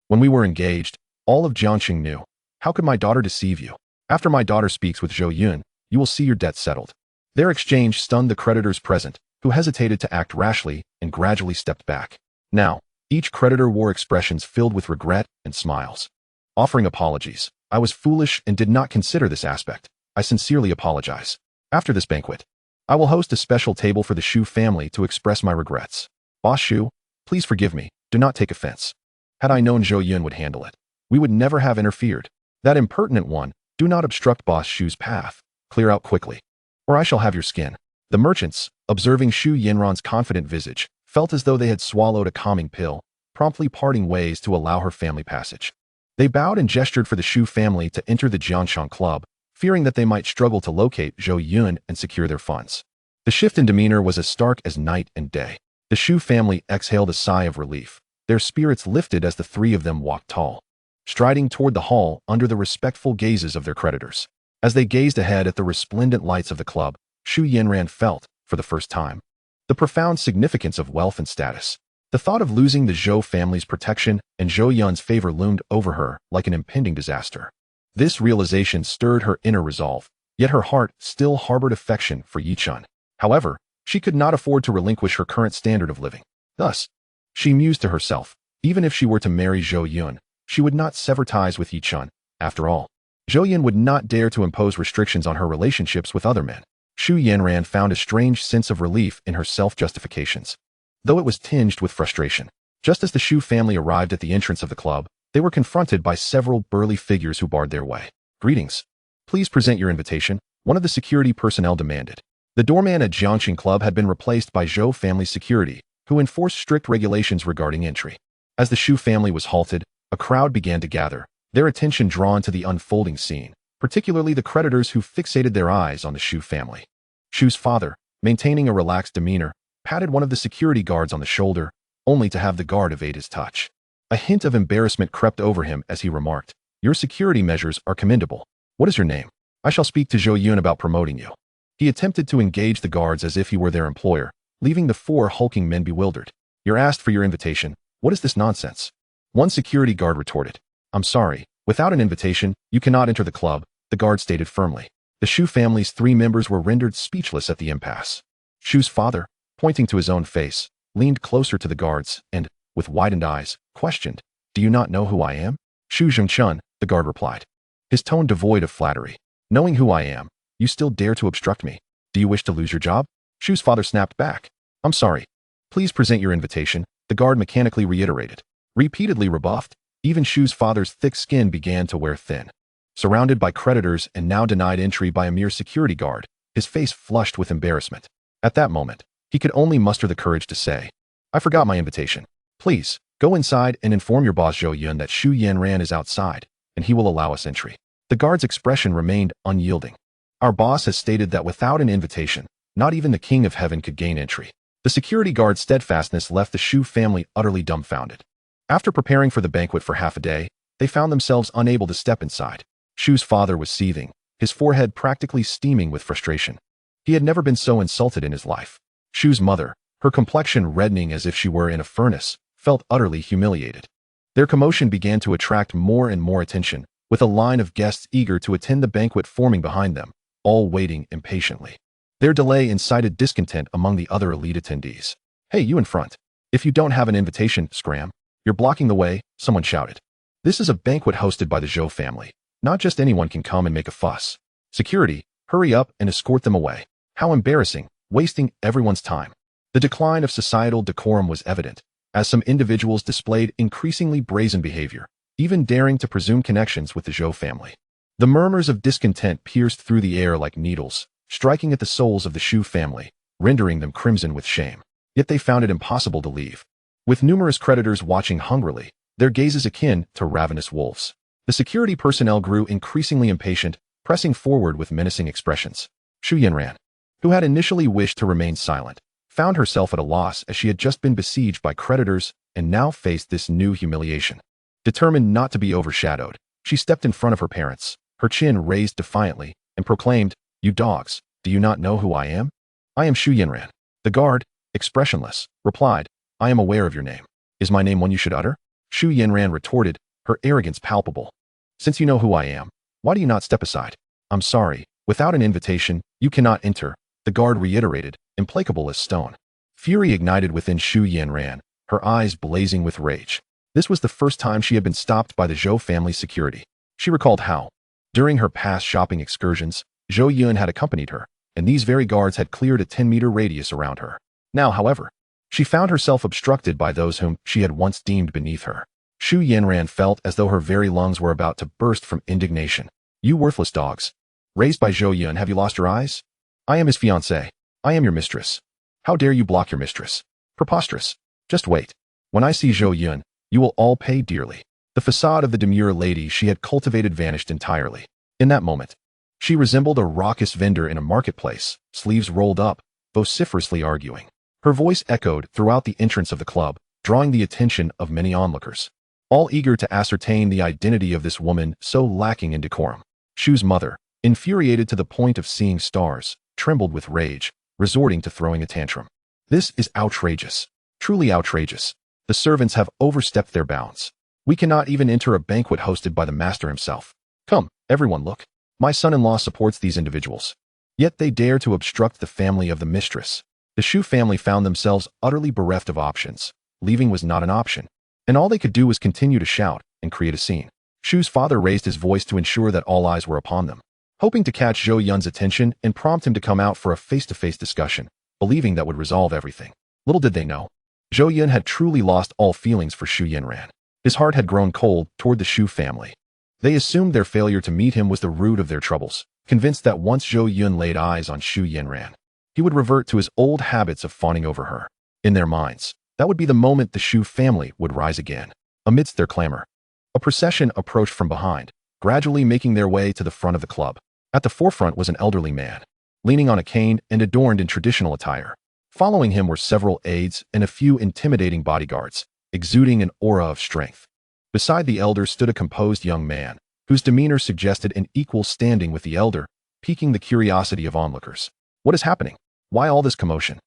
Speaker 1: When we were engaged, all of Jiangxing knew. How could my daughter deceive you? After my daughter speaks with Zhou Yun, you will see your debt settled. Their exchange stunned the creditors present, who hesitated to act rashly and gradually stepped back. Now, each creditor wore expressions filled with regret and smiles. Offering apologies. I was foolish and did not consider this aspect. I sincerely apologize. After this banquet, I will host a special table for the Shu family to express my regrets. Boss Shu, please forgive me. Do not take offense. Had I known Zhou Yun would handle it, we would never have interfered. That impertinent one, do not obstruct Boss Shu's path. Clear out quickly, or I shall have your skin. The merchants, observing Shu Yinran's confident visage, felt as though they had swallowed a calming pill, promptly parting ways to allow her family passage. They bowed and gestured for the Shu family to enter the Jianshan Club, fearing that they might struggle to locate Zhou Yun and secure their funds. The shift in demeanor was as stark as night and day. The Shu family exhaled a sigh of relief. Their spirits lifted as the three of them walked tall, striding toward the hall under the respectful gazes of their creditors. As they gazed ahead at the resplendent lights of the club, Shu Yinran felt, for the first time, the profound significance of wealth and status. The thought of losing the Zhou family's protection and Zhou Yun's favor loomed over her like an impending disaster. This realization stirred her inner resolve, yet her heart still harbored affection for Yichun. However, she could not afford to relinquish her current standard of living. Thus, she mused to herself, even if she were to marry Zhou Yun, she would not sever ties with Yichun. After all, Zhou Yun would not dare to impose restrictions on her relationships with other men. Shu Yinran found a strange sense of relief in her self-justifications, though it was tinged with frustration. Just as the Shu family arrived at the entrance of the club, they were confronted by several burly figures who barred their way. Greetings. Please present your invitation, one of the security personnel demanded. The doorman at Jiangxing Club had been replaced by Zhou family security, who enforced strict regulations regarding entry. As the Shu family was halted, a crowd began to gather, their attention drawn to the unfolding scene, particularly the creditors who fixated their eyes on the Shu family. Shu's father, maintaining a relaxed demeanor, patted one of the security guards on the shoulder, only to have the guard evade his touch. A hint of embarrassment crept over him as he remarked, "Your security measures are commendable. What is your name? I shall speak to Zhou Yun about promoting you." He attempted to engage the guards as if he were their employer, leaving the four hulking men bewildered. "You're asked for your invitation. What is this nonsense?" One security guard retorted. "I'm sorry. Without an invitation, you cannot enter the club," the guard stated firmly. The Shu family's three members were rendered speechless at the impasse. Shu's father, pointing to his own face, leaned closer to the guards and, with widened eyes, questioned, "Do you not know who I am?" "Shu Zhengchun," the guard replied, his tone devoid of flattery. "Knowing who I am, you still dare to obstruct me. Do you wish to lose your job?" Shu's father snapped back. "I'm sorry. Please present your invitation," the guard mechanically reiterated. Repeatedly rebuffed, even Shu's father's thick skin began to wear thin. Surrounded by creditors and now denied entry by a mere security guard, his face flushed with embarrassment. At that moment, he could only muster the courage to say, "I forgot my invitation. Please, go inside and inform your boss Zhou Yun that Shu Yanran is outside, and he will allow us entry." The guard's expression remained unyielding. "Our boss has stated that without an invitation, not even the King of Heaven could gain entry." The security guard's steadfastness left the Shu family utterly dumbfounded. After preparing for the banquet for half a day, they found themselves unable to step inside. Shu's father was seething, his forehead practically steaming with frustration. He had never been so insulted in his life. Shu's mother, her complexion reddening as if she were in a furnace, felt utterly humiliated. Their commotion began to attract more and more attention, with a line of guests eager to attend the banquet forming behind them, all waiting impatiently. Their delay incited discontent among the other elite attendees. "Hey, you in front. If you don't have an invitation, scram. You're blocking the way," someone shouted. "This is a banquet hosted by the Zhou family. Not just anyone can come and make a fuss. Security, hurry up and escort them away." How embarrassing, wasting everyone's time. The decline of societal decorum was evident, as some individuals displayed increasingly brazen behavior, even daring to presume connections with the Zhou family. The murmurs of discontent pierced through the air like needles, striking at the souls of the Shu family, rendering them crimson with shame. Yet they found it impossible to leave. With numerous creditors watching hungrily, their gazes akin to ravenous wolves. The security personnel grew increasingly impatient, pressing forward with menacing expressions. Shu Yanran, who had initially wished to remain silent, found herself at a loss as she had just been besieged by creditors and now faced this new humiliation. Determined not to be overshadowed, she stepped in front of her parents, her chin raised defiantly, and proclaimed, "You dogs, do you not know who I am? I am Shu Yanran." The guard, expressionless, replied, "I am aware of your name. Is my name one you should utter?" Shu Yanran retorted, her arrogance palpable. "Since you know who I am, why do you not step aside?" "I'm sorry, without an invitation, you cannot enter," the guard reiterated, implacable as stone. Fury ignited within Shu Yanran, her eyes blazing with rage. This was the first time she had been stopped by the Zhou family security. She recalled how, during her past shopping excursions, Zhou Yun had accompanied her, and these very guards had cleared a 10-meter radius around her. Now, however, she found herself obstructed by those whom she had once deemed beneath her. Xu Yanran felt as though her very lungs were about to burst from indignation. You worthless dogs. Raised by Zhou Yun, have you lost your eyes? I am his fiancée. I am your mistress. How dare you block your mistress? Preposterous. Just wait. When I see Zhou Yun, you will all pay dearly. The facade of the demure lady she had cultivated vanished entirely. In that moment, she resembled a raucous vendor in a marketplace, sleeves rolled up, vociferously arguing. Her voice echoed throughout the entrance of the club, drawing the attention of many onlookers, all eager to ascertain the identity of this woman so lacking in decorum. Xu's mother, infuriated to the point of seeing stars, trembled with rage, resorting to throwing a tantrum. This is outrageous. Truly outrageous. The servants have overstepped their bounds. We cannot even enter a banquet hosted by the master himself. Come, everyone look. My son-in-law supports these individuals. Yet they dare to obstruct the family of the mistress. The Xu family found themselves utterly bereft of options. Leaving was not an option, and all they could do was continue to shout and create a scene. Xu's father raised his voice to ensure that all eyes were upon them, hoping to catch Zhou Yun's attention and prompt him to come out for a face-to-face discussion, believing that would resolve everything. Little did they know, Zhou Yun had truly lost all feelings for Xu Yanran. His heart had grown cold toward the Xu family. They assumed their failure to meet him was the root of their troubles, convinced that once Zhou Yun laid eyes on Xu Yanran, he would revert to his old habits of fawning over her. In their minds, that would be the moment the Xu family would rise again. Amidst their clamor, a procession approached from behind, gradually making their way to the front of the club. At the forefront was an elderly man, leaning on a cane and adorned in traditional attire. Following him were several aides and a few intimidating bodyguards, exuding an aura of strength. Beside the elder stood a composed young man, whose demeanor suggested an equal standing with the elder, piquing the curiosity of onlookers. What is happening? Why all this commotion?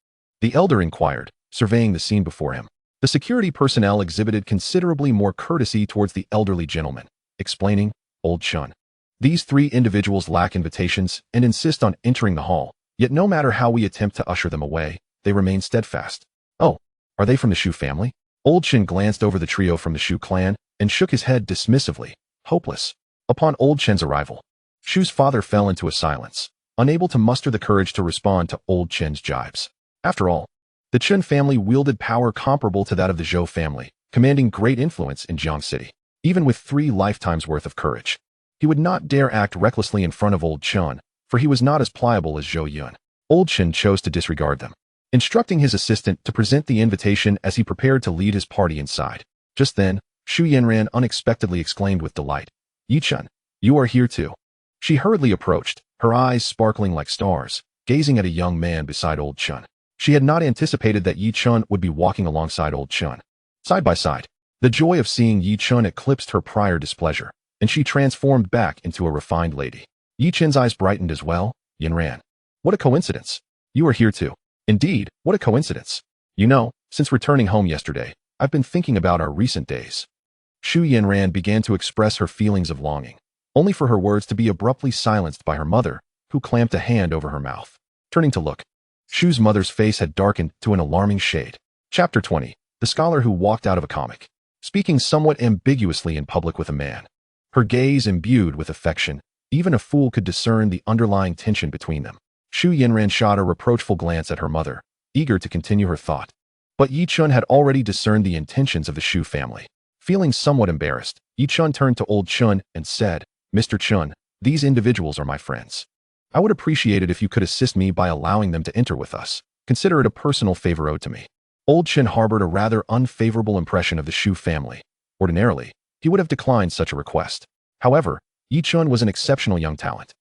Speaker 1: The elder inquired, surveying the scene before him. The security personnel exhibited considerably more courtesy towards the elderly gentleman, explaining, Old Chun. These three individuals lack invitations and insist on entering the hall, yet no matter how we attempt to usher them away, they remain steadfast. Oh, are they from the Xu family? Old Chun glanced over the trio from the Xu clan and shook his head dismissively, hopeless. Upon Old Chen's arrival, Xu's father fell into a silence, unable to muster the courage to respond to Old Chen's jibes. After all, the Chen family wielded power comparable to that of the Zhou family, commanding great influence in Jiang City. Even with 3 lifetimes worth of courage, he would not dare act recklessly in front of Old Chen, for he was not as pliable as Zhou Yun. Old Chen chose to disregard them, instructing his assistant to present the invitation as he prepared to lead his party inside. Just then, Xu Yanran unexpectedly exclaimed with delight, Yi Chen, you are here too. She hurriedly approached, her eyes sparkling like stars, gazing at a young man beside Old Chen. She had not anticipated that Yi Chen would be walking alongside Old Chen. Side by side, the joy of seeing Yi Chen eclipsed her prior displeasure, and she transformed back into a refined lady. Yi Chen's eyes brightened as well. Yanran. What a coincidence. You are here too. Indeed, what a coincidence. You know, since returning home yesterday, I've been thinking about our recent days. Xu Yanran began to express her feelings of longing, only for her words to be abruptly silenced by her mother, who clamped a hand over her mouth. Turning to look, Xu's mother's face had darkened to an alarming shade. Chapter 20. The scholar who walked out of a comic. Speaking somewhat ambiguously in public with a man, her gaze imbued with affection, even a fool could discern the underlying tension between them. Xu Yanran shot a reproachful glance at her mother, eager to continue her thought. But Yi Chun had already discerned the intentions of the Xu family. Feeling somewhat embarrassed, Yi Chun turned to Old Chun and said, Mr. Chun, these individuals are my friends. I would appreciate it if you could assist me by allowing them to enter with us. Consider it a personal favor owed to me. Old Chun harbored a rather unfavorable impression of the Xu family. Ordinarily, he would have declined such a request. However, Yi Chun was an exceptional young talent,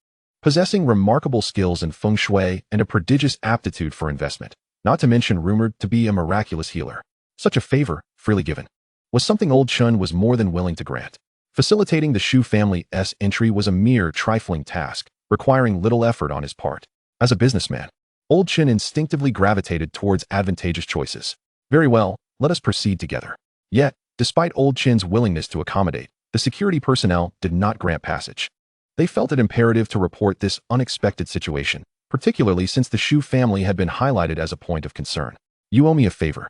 Speaker 1: possessing remarkable skills in feng shui and a prodigious aptitude for investment, not to mention rumored to be a miraculous healer. Such a favor, freely given, was something Old Chun was more than willing to grant. Facilitating the Xu family's entry was a mere trifling task, requiring little effort on his part. As a businessman, Old Chun instinctively gravitated towards advantageous choices. Very well, let us proceed together. Yet, despite Old Chun's willingness to accommodate, the security personnel did not grant passage. They felt it imperative to report this unexpected situation, particularly since the Xu family had been highlighted as a point of concern. You owe me a favor.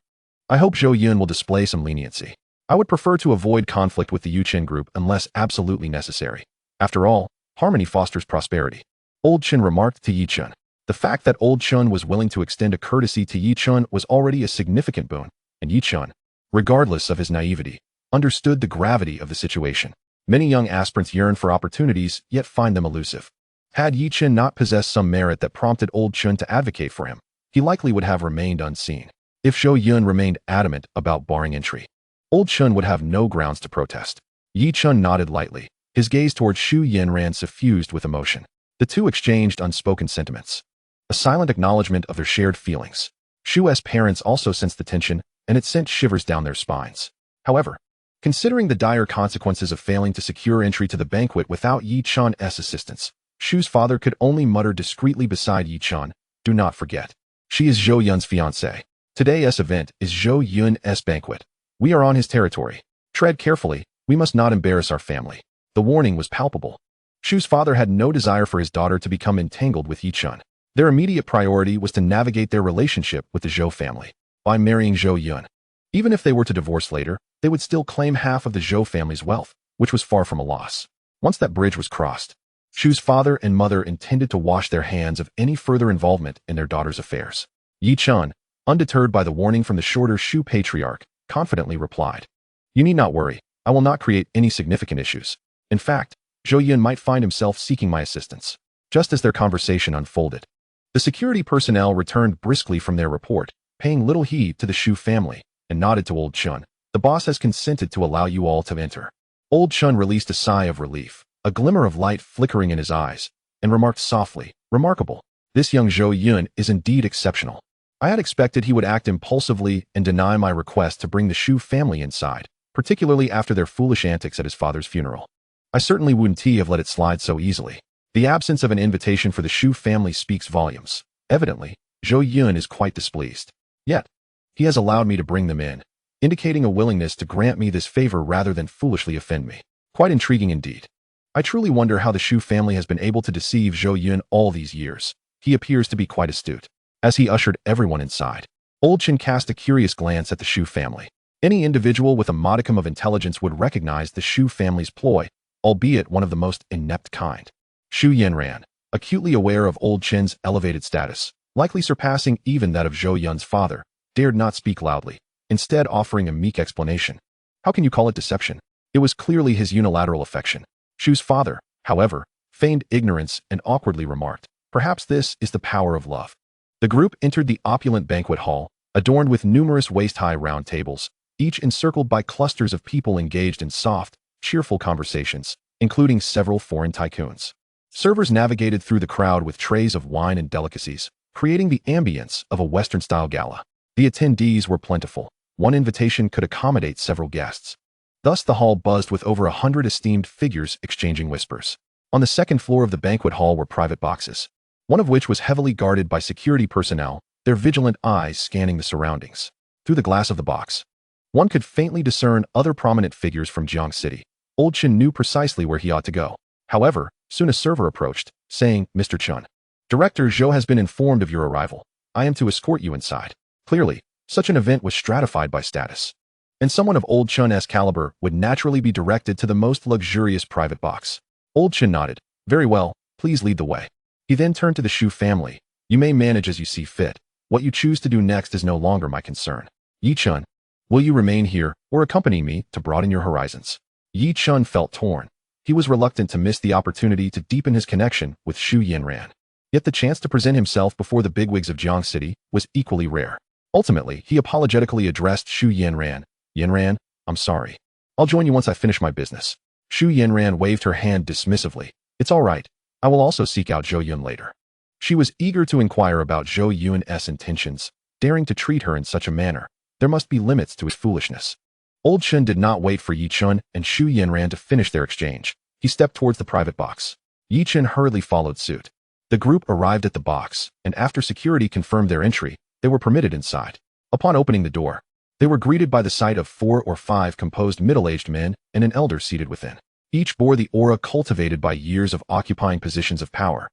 Speaker 1: I hope Zhou Yun will display some leniency. I would prefer to avoid conflict with the Yuchen group unless absolutely necessary. After all, harmony fosters prosperity. Old Chen remarked to Yi Chun. The fact that Old Chun was willing to extend a courtesy to Yi Chun was already a significant boon, and Yi Chun, regardless of his naivety, understood the gravity of the situation. Many young aspirants yearn for opportunities, yet find them elusive. Had Yi Chun not possessed some merit that prompted Old Chun to advocate for him, he likely would have remained unseen. If Zhou Yun remained adamant about barring entry, Old Chun would have no grounds to protest. Yi Chun nodded lightly, his gaze towards Zhou Yun suffused with emotion. The two exchanged unspoken sentiments, a silent acknowledgement of their shared feelings. Shu's parents also sensed the tension, and it sent shivers down their spines. However, considering the dire consequences of failing to secure entry to the banquet without Yi Chun's assistance, Shu's father could only mutter discreetly beside Yi Chun, "Do not forget. She is Zhou Yun's fiancée. Today's event is Zhou Yun's banquet. We are on his territory. Tread carefully, we must not embarrass our family." The warning was palpable. Shu's father had no desire for his daughter to become entangled with Yi Chun. Their immediate priority was to navigate their relationship with the Zhou family by marrying Zhou Yun. Even if they were to divorce later, they would still claim half of the Zhou family's wealth, which was far from a loss. Once that bridge was crossed, Shu's father and mother intended to wash their hands of any further involvement in their daughter's affairs. Yi Chun, undeterred by the warning from the shorter Shu patriarch, confidently replied, "You need not worry. I will not create any significant issues. In fact, Zhou Yun might find himself seeking my assistance." Just as their conversation unfolded, the security personnel returned briskly from their report, paying little heed to the Shu family, and nodded to Old Chun. "The boss has consented to allow you all to enter." Old Chun released a sigh of relief, a glimmer of light flickering in his eyes, and remarked softly, "Remarkable. This young Zhou Yun is indeed exceptional. I had expected he would act impulsively and deny my request to bring the Shu family inside, particularly after their foolish antics at his father's funeral. I certainly wouldn't have let it slide so easily." The absence of an invitation for the Shu family speaks volumes. Evidently, Zhou Yun is quite displeased. Yet, he has allowed me to bring them in, indicating a willingness to grant me this favor rather than foolishly offend me. Quite intriguing indeed. I truly wonder how the Shu family has been able to deceive Zhou Yun all these years. He appears to be quite astute. As he ushered everyone inside, Old Chen cast a curious glance at the Shu family. Any individual with a modicum of intelligence would recognize the Shu family's ploy, albeit one of the most inept kind. Zhou Yun, acutely aware of Old Chen's elevated status, likely surpassing even that of Zhou Yun's father, dared not speak loudly, instead offering a meek explanation. How can you call it deception? It was clearly his unilateral affection. Shu's father, however, feigned ignorance and awkwardly remarked, "Perhaps this is the power of love." The group entered the opulent banquet hall, adorned with numerous waist-high round tables, each encircled by clusters of people engaged in soft, cheerful conversations, including several foreign tycoons. Servers navigated through the crowd with trays of wine and delicacies, creating the ambience of a Western-style gala. The attendees were plentiful. One invitation could accommodate several guests. Thus the hall buzzed with over 100 esteemed figures exchanging whispers. On the second floor of the banquet hall were private boxes, one of which was heavily guarded by security personnel, their vigilant eyes scanning the surroundings. Through the glass of the box, one could faintly discern other prominent figures from Jiang City. Old Chen knew precisely where he ought to go. However, soon a server approached, saying, "Mr. Chun, Director Zhou has been informed of your arrival. I am to escort you inside." Clearly, such an event was stratified by status, and someone of Old Chun's caliber would naturally be directed to the most luxurious private box. Old Chen nodded. "Very well, please lead the way." He then turned to the Shu family. "You may manage as you see fit. What you choose to do next is no longer my concern. Yi Chun, will you remain here or accompany me to broaden your horizons?" Yi Chun felt torn. He was reluctant to miss the opportunity to deepen his connection with Zhou Yun. Yet the chance to present himself before the bigwigs of Jiang City was equally rare. Ultimately, he apologetically addressed Zhou Yun. "Yunran, I'm sorry. I'll join you once I finish my business." Zhou Yun waved her hand dismissively. "It's all right. I will also seek out Zhou Yun later." She was eager to inquire about Zhou Yun's intentions, daring to treat her in such a manner. There must be limits to his foolishness. Old Chen did not wait for Yi Chun and Zhou Yun to finish their exchange. He stepped towards the private box. Yi Chun hurriedly followed suit. The group arrived at the box, and after security confirmed their entry, they were permitted inside. Upon opening the door, they were greeted by the sight of 4 or 5 composed middle-aged men and an elder seated within. Each bore the aura cultivated by years of occupying positions of power,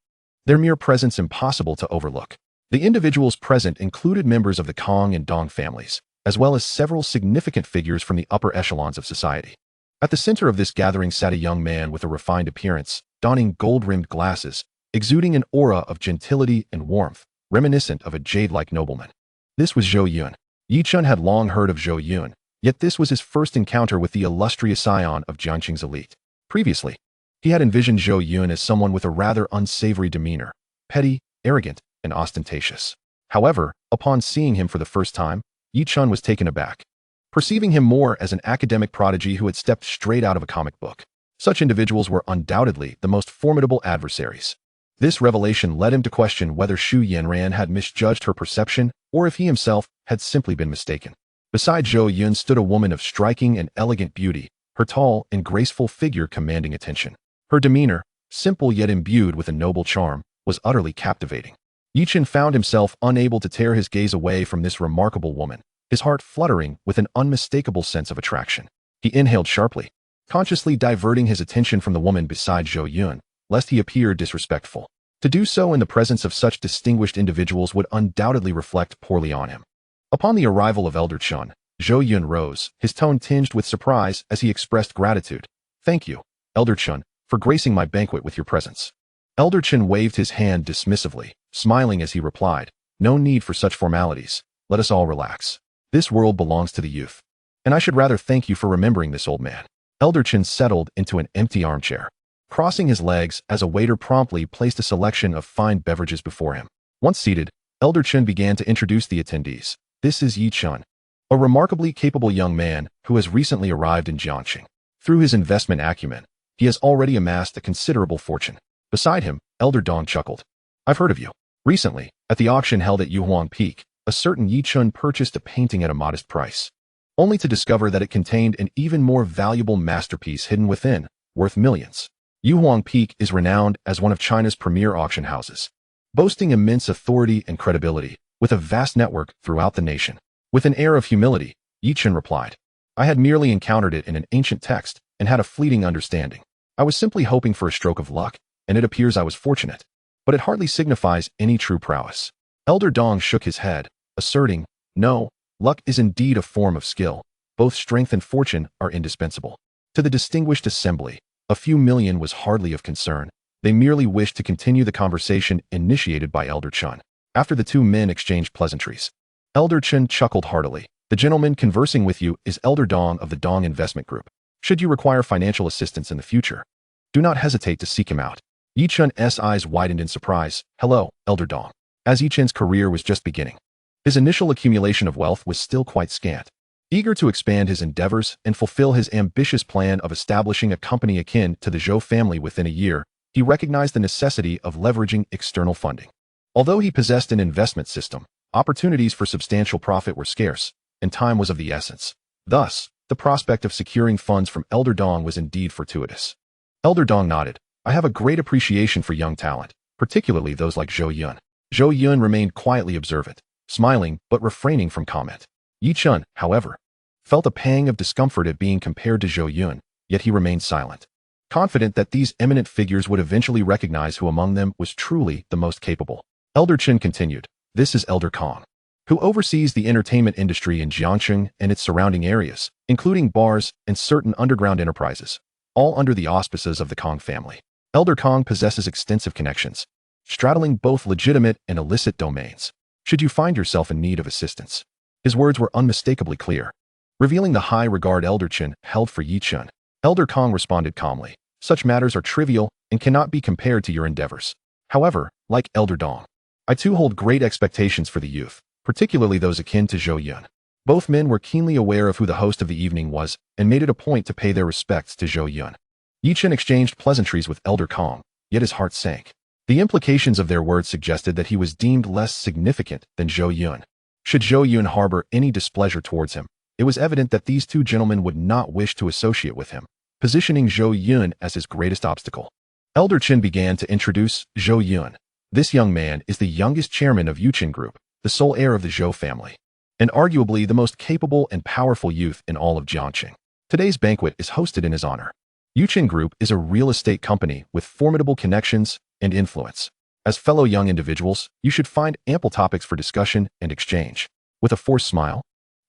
Speaker 1: their mere presence impossible to overlook. The individuals present included members of the Kong and Dong families, as well as several significant figures from the upper echelons of society. At the center of this gathering sat a young man with a refined appearance, donning gold-rimmed glasses, exuding an aura of gentility and warmth, reminiscent of a jade-like nobleman. This was Zhou Yun. Yi Chun had long heard of Zhou Yun, yet this was his first encounter with the illustrious scion of Jiangqing's elite. Previously, he had envisioned Zhou Yun as someone with a rather unsavory demeanor, petty, arrogant, and ostentatious. However, upon seeing him for the first time, Yi Chun was taken aback, perceiving him more as an academic prodigy who had stepped straight out of a comic book. Such individuals were undoubtedly the most formidable adversaries. This revelation led him to question whether Xu Yanran had misjudged her perception or if he himself had simply been mistaken. Beside Zhou Yun stood a woman of striking and elegant beauty, her tall and graceful figure commanding attention. Her demeanor, simple yet imbued with a noble charm, was utterly captivating. Yi Chun found himself unable to tear his gaze away from this remarkable woman, his heart fluttering with an unmistakable sense of attraction. He inhaled sharply, consciously diverting his attention from the woman beside Zhou Yun, lest he appear disrespectful. To do so in the presence of such distinguished individuals would undoubtedly reflect poorly on him. Upon the arrival of Elder Chun, Zhou Yun rose, his tone tinged with surprise as he expressed gratitude. "Thank you, Elder Chun, for gracing my banquet with your presence." Elder Chun waved his hand dismissively, smiling as he replied, "No need for such formalities. Let us all relax. This world belongs to the youth. And I should rather thank you for remembering this old man." Elder Chun settled into an empty armchair, crossing his legs as a waiter promptly placed a selection of fine beverages before him. Once seated, Elder Chun began to introduce the attendees. "This is Yi Chun, a remarkably capable young man who has recently arrived in Jiangqing. Through his investment acumen, he has already amassed a considerable fortune." Beside him, Elder Dong chuckled. "I've heard of you. Recently, at the auction held at Yuhuang Peak, a certain Yi Chun purchased a painting at a modest price, only to discover that it contained an even more valuable masterpiece hidden within, worth millions. Yuhuang Peak is renowned as one of China's premier auction houses, boasting immense authority and credibility, with a vast network throughout the nation." With an air of humility, Yi Chun replied, "I had merely encountered it in an ancient text and had a fleeting understanding. I was simply hoping for a stroke of luck, and it appears I was fortunate. But it hardly signifies any true prowess." Elder Dong shook his head, asserting, "No, luck is indeed a form of skill. Both strength and fortune are indispensable." To the distinguished assembly, a few million was hardly of concern. They merely wished to continue the conversation initiated by Elder Chun. After the two men exchanged pleasantries, Elder Chun chuckled heartily. "The gentleman conversing with you is Elder Dong of the Dong Investment Group. Should you require financial assistance in the future, do not hesitate to seek him out." Yi Chun's eyes widened in surprise. "Hello, Elder Dong." As Yi Chun's career was just beginning, his initial accumulation of wealth was still quite scant. Eager to expand his endeavors and fulfill his ambitious plan of establishing a company akin to the Zhou family within a year, he recognized the necessity of leveraging external funding. Although he possessed an investment system, opportunities for substantial profit were scarce, and time was of the essence. Thus, the prospect of securing funds from Elder Dong was indeed fortuitous. Elder Dong nodded. "I have a great appreciation for young talent, particularly those like Zhou Yun." Zhou Yun remained quietly observant, smiling but refraining from comment. Yi Chun, however, felt a pang of discomfort at being compared to Zhou Yun, yet he remained silent, confident that these eminent figures would eventually recognize who among them was truly the most capable. Elder Chun continued, "This is Elder Kong, who oversees the entertainment industry in Jiangqing and its surrounding areas, including bars and certain underground enterprises, all under the auspices of the Kong family. Elder Kong possesses extensive connections, straddling both legitimate and illicit domains. Should you find yourself in need of assistance." His words were unmistakably clear, revealing the high regard Elder Chun held for Yi Chun. Elder Kong responded calmly, "Such matters are trivial and cannot be compared to your endeavors. However, like Elder Dong, I too hold great expectations for the youth, particularly those akin to Zhou Yun." Both men were keenly aware of who the host of the evening was and made it a point to pay their respects to Zhou Yun. Yi Chun exchanged pleasantries with Elder Kong, yet his heart sank. The implications of their words suggested that he was deemed less significant than Zhou Yun. Should Zhou Yun harbor any displeasure towards him, it was evident that these two gentlemen would not wish to associate with him, positioning Zhou Yun as his greatest obstacle. Elder Chun began to introduce Zhou Yun. This young man is the youngest chairman of Yuchen Group, the sole heir of the Zhou family, and arguably the most capable and powerful youth in all of Jiangqing. Today's banquet is hosted in his honor. Yuchen Group is a real estate company with formidable connections and influence. As fellow young individuals, you should find ample topics for discussion and exchange. With a forced smile,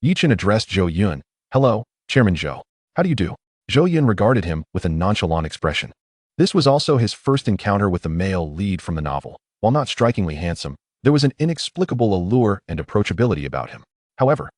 Speaker 1: Yi Chen addressed Zhou Yun. "Hello, Chairman Zhou. How do you do?" Zhou Yun regarded him with a nonchalant expression. This was also his first encounter with the male lead from the novel. While not strikingly handsome, there was an inexplicable allure and approachability about him. However,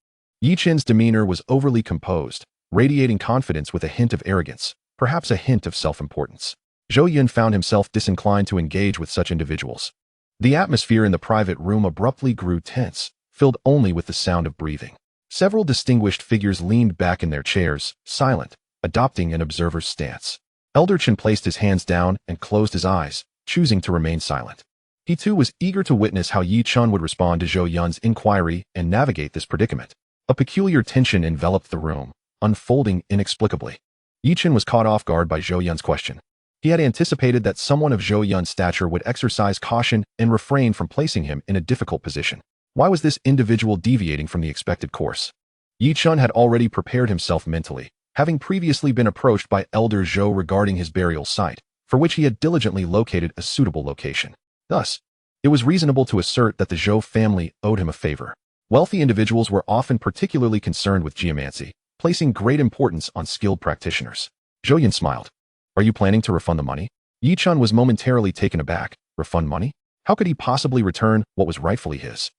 Speaker 1: Yi Chen's demeanor was overly composed, radiating confidence with a hint of arrogance, perhaps a hint of self-importance. Zhou Yun found himself disinclined to engage with such individuals. The atmosphere in the private room abruptly grew tense, filled only with the sound of breathing. Several distinguished figures leaned back in their chairs, silent, adopting an observer's stance. Elder Chen placed his hands down and closed his eyes, choosing to remain silent. He too was eager to witness how Yi Chen would respond to Zhou Yun's inquiry and navigate this predicament. A peculiar tension enveloped the room, unfolding inexplicably. Yi Chen was caught off guard by Zhou Yun's question. He had anticipated that someone of Zhou Yun's stature would exercise caution and refrain from placing him in a difficult position. Why was this individual deviating from the expected course? Yi Chen had already prepared himself mentally, having previously been approached by Elder Zhou regarding his burial site, for which he had diligently located a suitable location. Thus, it was reasonable to assert that the Zhou family owed him a favor. Wealthy individuals were often particularly concerned with geomancy, placing great importance on skilled practitioners. Zhou Yun smiled. "Are you planning to refund the money?" Yi Chen was momentarily taken aback. Refund money? How could he possibly return what was rightfully his?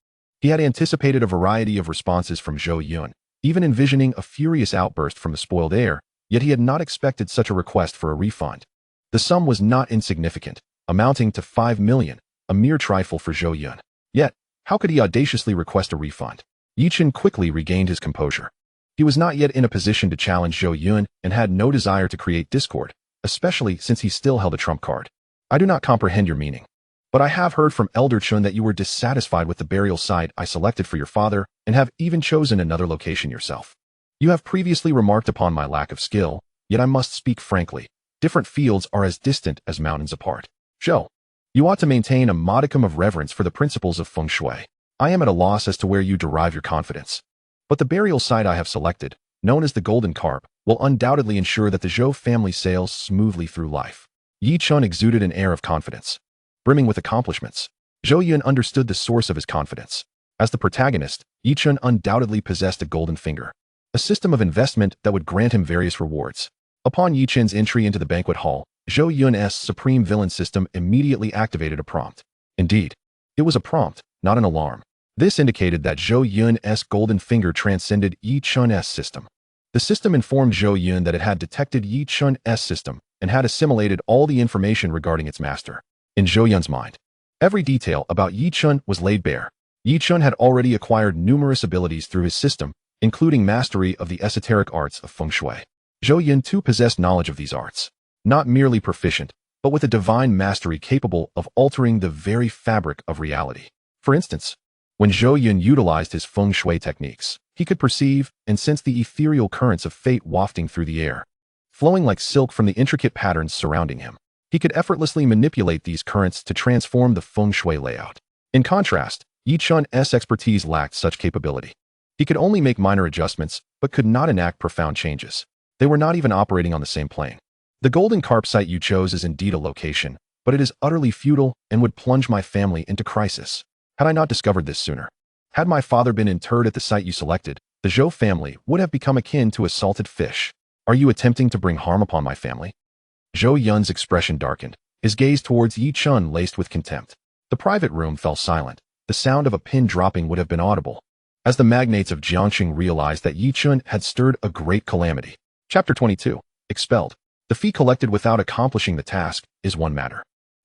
Speaker 1: He had anticipated a variety of responses from Zhou Yun, even envisioning a furious outburst from the spoiled heir, yet he had not expected such a request for a refund. The sum was not insignificant, amounting to 5 million, a mere trifle for Zhou Yun. Yet, how could he audaciously request a refund? Yi Chen quickly regained his composure. He was not yet in a position to challenge Zhou Yun and had no desire to create discord, especially since he still held a trump card. "I do not comprehend your meaning. But I have heard from Elder Chen that you were dissatisfied with the burial site I selected for your father and have even chosen another location yourself. You have previously remarked upon my lack of skill, yet I must speak frankly. Different fields are as distant as mountains apart. Zhou, you ought to maintain a modicum of reverence for the principles of feng shui. I am at a loss as to where you derive your confidence. But the burial site I have selected, known as the Golden Carp, will undoubtedly ensure that the Zhou family sails smoothly through life." Yi Chen exuded an air of confidence. Brimming with accomplishments, Zhou Yun understood the source of his confidence. As the protagonist, Yi Chen undoubtedly possessed a golden finger, a system of investment that would grant him various rewards. Upon Yi Chen's entry into the banquet hall, Zhou Yun's supreme villain system immediately activated a prompt. Indeed, it was a prompt, not an alarm. This indicated that Zhou Yun's golden finger transcended Yi Chen's system. The system informed Zhou Yun that it had detected Yi Chen's system and had assimilated all the information regarding its master. In Zhou Yun's mind, every detail about Yi Chen was laid bare. Yi Chen had already acquired numerous abilities through his system, including mastery of the esoteric arts of feng shui. Zhou Yun too possessed knowledge of these arts, not merely proficient, but with a divine mastery capable of altering the very fabric of reality. For instance, when Zhou Yun utilized his feng shui techniques, he could perceive and sense the ethereal currents of fate wafting through the air, flowing like silk from the intricate patterns surrounding him. He could effortlessly manipulate these currents to transform the feng shui layout. In contrast, Yi Chen's expertise lacked such capability. He could only make minor adjustments, but could not enact profound changes. They were not even operating on the same plane. The Golden Carp site you chose is indeed a location, but it is utterly futile and would plunge my family into crisis. Had I not discovered this sooner, had my father been interred at the site you selected, the Zhou family would have become akin to a salted fish. Are you attempting to bring harm upon my family? Zhou Yun's expression darkened, his gaze towards Yi Chen laced with contempt. The private room fell silent. The sound of a pin dropping would have been audible, as the magnates of Jiangxing realized that Yi Chen had stirred a great calamity. Chapter 22. Expelled. The fee collected without accomplishing the task is one matter.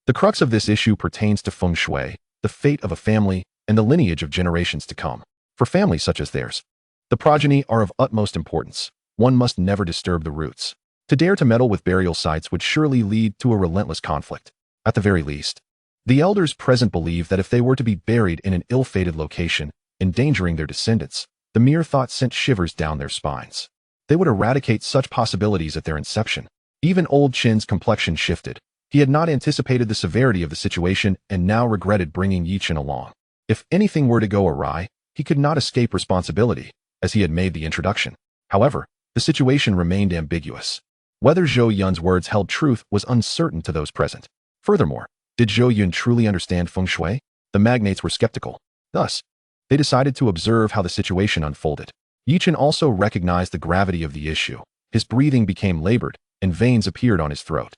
Speaker 1: The crux of this issue pertains to feng shui, the fate of a family, and the lineage of generations to come. For families such as theirs, the progeny are of utmost importance. One must never disturb the roots. To dare to meddle with burial sites would surely lead to a relentless conflict. At the very least, the elders present believed that if they were to be buried in an ill-fated location, endangering their descendants, the mere thought sent shivers down their spines. They would eradicate such possibilities at their inception. Even old Chen's complexion shifted. He had not anticipated the severity of the situation and now regretted bringing Yi Chen along. If anything were to go awry, he could not escape responsibility, as he had made the introduction. However, the situation remained ambiguous. Whether Zhou Yun's words held truth was uncertain to those present. Furthermore, did Zhou Yun truly understand feng shui? The magnates were skeptical. Thus, they decided to observe how the situation unfolded. Yichen also recognized the gravity of the issue. His breathing became labored, and veins appeared on his throat.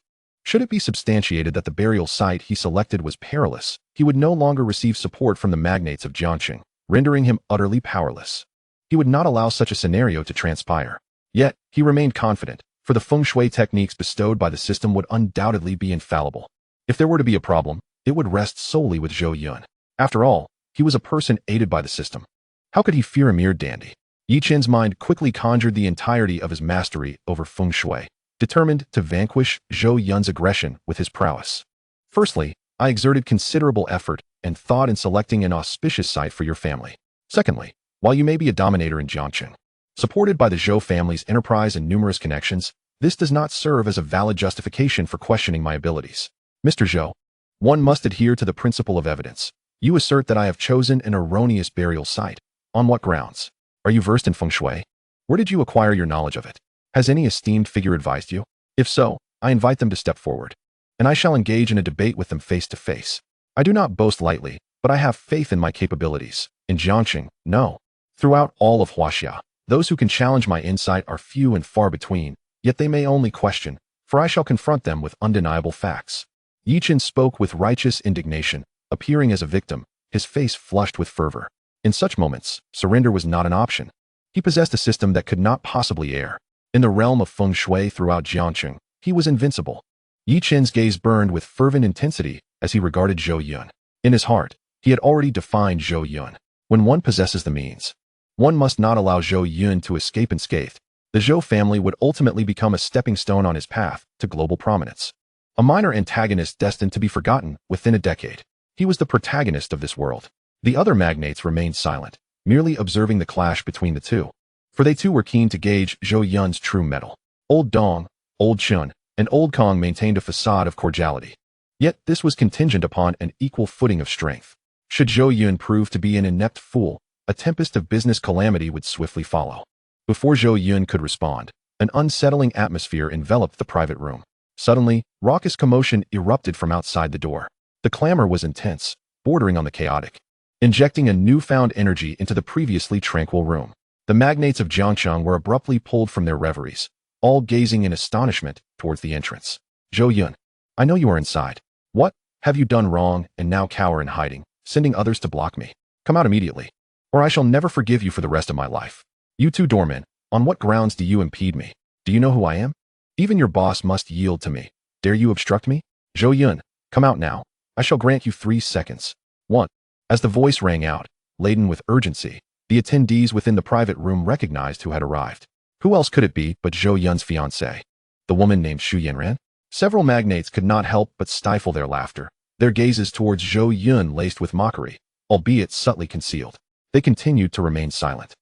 Speaker 1: Should it be substantiated that the burial site he selected was perilous, he would no longer receive support from the magnates of Jiangqing, rendering him utterly powerless. He would not allow such a scenario to transpire. Yet, he remained confident, for the feng shui techniques bestowed by the system would undoubtedly be infallible. If there were to be a problem, it would rest solely with Zhou Yun. After all, he was a person aided by the system. How could he fear a mere dandy? Yichen's mind quickly conjured the entirety of his mastery over feng shui, determined to vanquish Zhou Yun's aggression with his prowess. Firstly, I exerted considerable effort and thought in selecting an auspicious site for your family. Secondly, while you may be a dominator in Jiangqing, supported by the Zhou family's enterprise and numerous connections, this does not serve as a valid justification for questioning my abilities. Mr. Zhou, one must adhere to the principle of evidence. You assert that I have chosen an erroneous burial site. On what grounds? Are you versed in feng shui? Where did you acquire your knowledge of it? Has any esteemed figure advised you? If so, I invite them to step forward, and I shall engage in a debate with them face to face. I do not boast lightly, but I have faith in my capabilities. In Jiangqing, no. Throughout all of Huaxia, those who can challenge my insight are few and far between, yet they may only question, for I shall confront them with undeniable facts. Yichen spoke with righteous indignation, appearing as a victim, his face flushed with fervor. In such moments, surrender was not an option. He possessed a system that could not possibly err. In the realm of feng shui throughout Jiangqing, he was invincible. Yichen's gaze burned with fervent intensity as he regarded Zhou Yun. In his heart, he had already defined Zhou Yun. When one possesses the means, one must not allow Zhou Yun to escape unscathed. The Zhou family would ultimately become a stepping stone on his path to global prominence. A minor antagonist destined to be forgotten within a decade. He was the protagonist of this world. The other magnates remained silent, merely observing the clash between the two. For they too were keen to gauge Zhou Yun's true mettle. Old Dong, Old Chun, and Old Kong maintained a facade of cordiality. Yet this was contingent upon an equal footing of strength. Should Zhou Yun prove to be an inept fool, a tempest of business calamity would swiftly follow. Before Zhou Yun could respond, an unsettling atmosphere enveloped the private room. Suddenly, raucous commotion erupted from outside the door. The clamor was intense, bordering on the chaotic, injecting a newfound energy into the previously tranquil room. The magnates of Jiangqing were abruptly pulled from their reveries, all gazing in astonishment towards the entrance. Zhou Yun, I know you are inside. What have you done wrong and now cower in hiding, sending others to block me? Come out immediately, or I shall never forgive you for the rest of my life. You two doormen, on what grounds do you impede me? Do you know who I am? Even your boss must yield to me. Dare you obstruct me? Zhou Yun, come out now. I shall grant you 3 seconds. 1. As the voice rang out, laden with urgency, the attendees within the private room recognized who had arrived. Who else could it be but Zhou Yun's fiancée? The woman named Xu Yanran? Several magnates could not help but stifle their laughter, their gazes towards Zhou Yun laced with mockery, albeit subtly concealed. They continued to remain silent,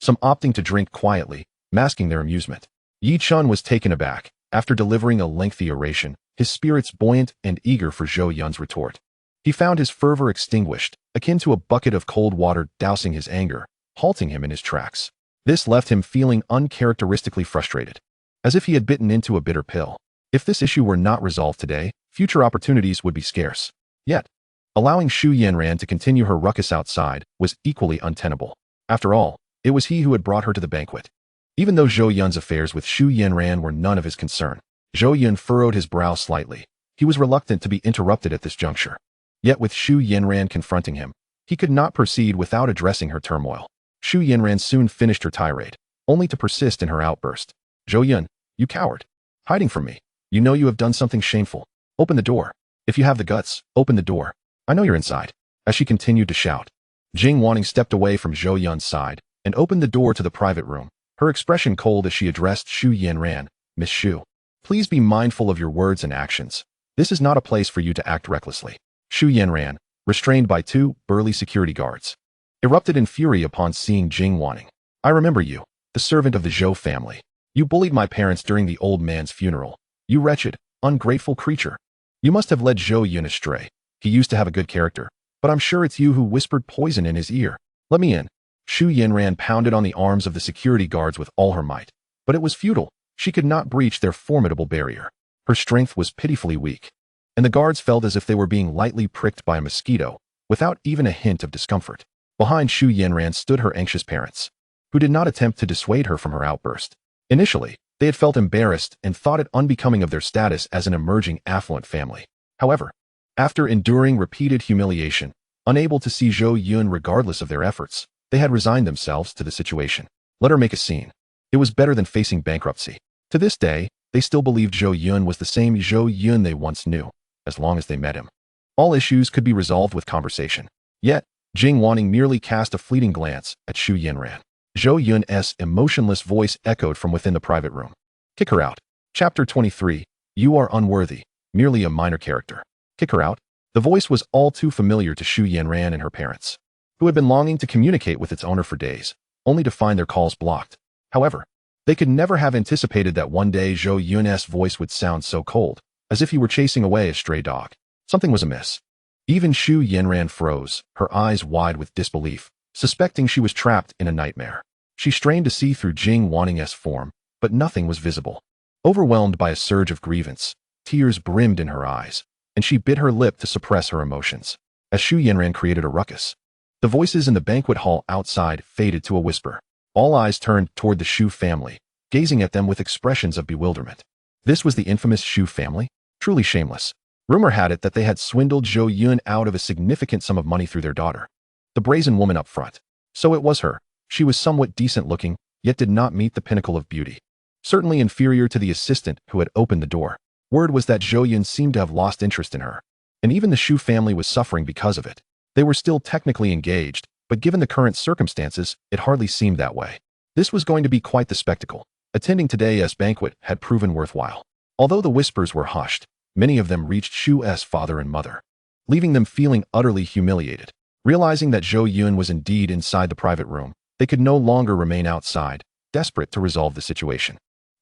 Speaker 1: some opting to drink quietly, masking their amusement. Yi Chun was taken aback. After delivering a lengthy oration, his spirits buoyant and eager for Zhou Yun's retort. He found his fervor extinguished, akin to a bucket of cold water dousing his anger, halting him in his tracks. This left him feeling uncharacteristically frustrated, as if he had bitten into a bitter pill. If this issue were not resolved today, future opportunities would be scarce. Yet, allowing Xu Yanran to continue her ruckus outside was equally untenable. After all, it was he who had brought her to the banquet. Even though Zhou Yun's affairs with Xu Yanran were none of his concern, Zhou Yun furrowed his brow slightly. He was reluctant to be interrupted at this juncture. Yet with Xu Yanran confronting him, he could not proceed without addressing her turmoil. Xu Yanran soon finished her tirade, only to persist in her outburst. Zhou Yun, you coward. Hiding from me. You know you have done something shameful. Open the door. If you have the guts, open the door. I know you're inside. As she continued to shout, Jing Wanning stepped away from Zhou Yun's side and opened the door to the private room, her expression cold as she addressed Xu Yanran. Miss Xu, please be mindful of your words and actions. This is not a place for you to act recklessly. Xu Yanran, restrained by 2 burly security guards, erupted in fury upon seeing Jing Wanning. I remember you, the servant of the Zhou family. You bullied my parents during the old man's funeral. You wretched, ungrateful creature. You must have led Zhou Yun astray. He used to have a good character, but I'm sure it's you who whispered poison in his ear. Let me in. Xu Yanran pounded on the arms of the security guards with all her might, but it was futile. She could not breach their formidable barrier. Her strength was pitifully weak, and the guards felt as if they were being lightly pricked by a mosquito, without even a hint of discomfort. Behind Xu Yanran stood her anxious parents. who did not attempt to dissuade her from her outburst. Initially, they had felt embarrassed and thought it unbecoming of their status as an emerging affluent family. However, after enduring repeated humiliation, unable to see Zhou Yun regardless of their efforts, they had resigned themselves to the situation. Let her make a scene. It was better than facing bankruptcy. To this day, they still believed Zhou Yun was the same Zhou Yun they once knew, as long as they met him. All issues could be resolved with conversation. Yet, Jing Wanning merely cast a fleeting glance at Zhou Yunran. Zhou Yun's emotionless voice echoed from within the private room. Kick her out. Chapter 23. You are unworthy, merely a minor character. Kick her out? The voice was all too familiar to Zhou Yunran and her parents, who had been longing to communicate with its owner for days, only to find their calls blocked. However, they could never have anticipated that one day Zhou Yun's voice would sound so cold, as if he were chasing away a stray dog. Something was amiss. Even Zhou Yunran froze, her eyes wide with disbelief, suspecting she was trapped in a nightmare. She strained to see through Jing Wanning's form, but nothing was visible. Overwhelmed by a surge of grievance, tears brimmed in her eyes, and she bit her lip to suppress her emotions. As Zhou Yunran created a ruckus, the voices in the banquet hall outside faded to a whisper. All eyes turned toward the Zhou family, gazing at them with expressions of bewilderment. This was the infamous Zhou family? Truly shameless. Rumor had it that they had swindled Zhou Yun out of a significant sum of money through their daughter, the brazen woman up front. So it was her. She was somewhat decent-looking, yet did not meet the pinnacle of beauty. Certainly inferior to the assistant who had opened the door. Word was that Zhou Yun seemed to have lost interest in her, and even the Zhou family was suffering because of it. They were still technically engaged, but given the current circumstances, it hardly seemed that way. This was going to be quite the spectacle. Attending today's banquet had proven worthwhile. Although the whispers were hushed, many of them reached Zhou's father and mother, leaving them feeling utterly humiliated. Realizing that Zhou Yun was indeed inside the private room, they could no longer remain outside, desperate to resolve the situation.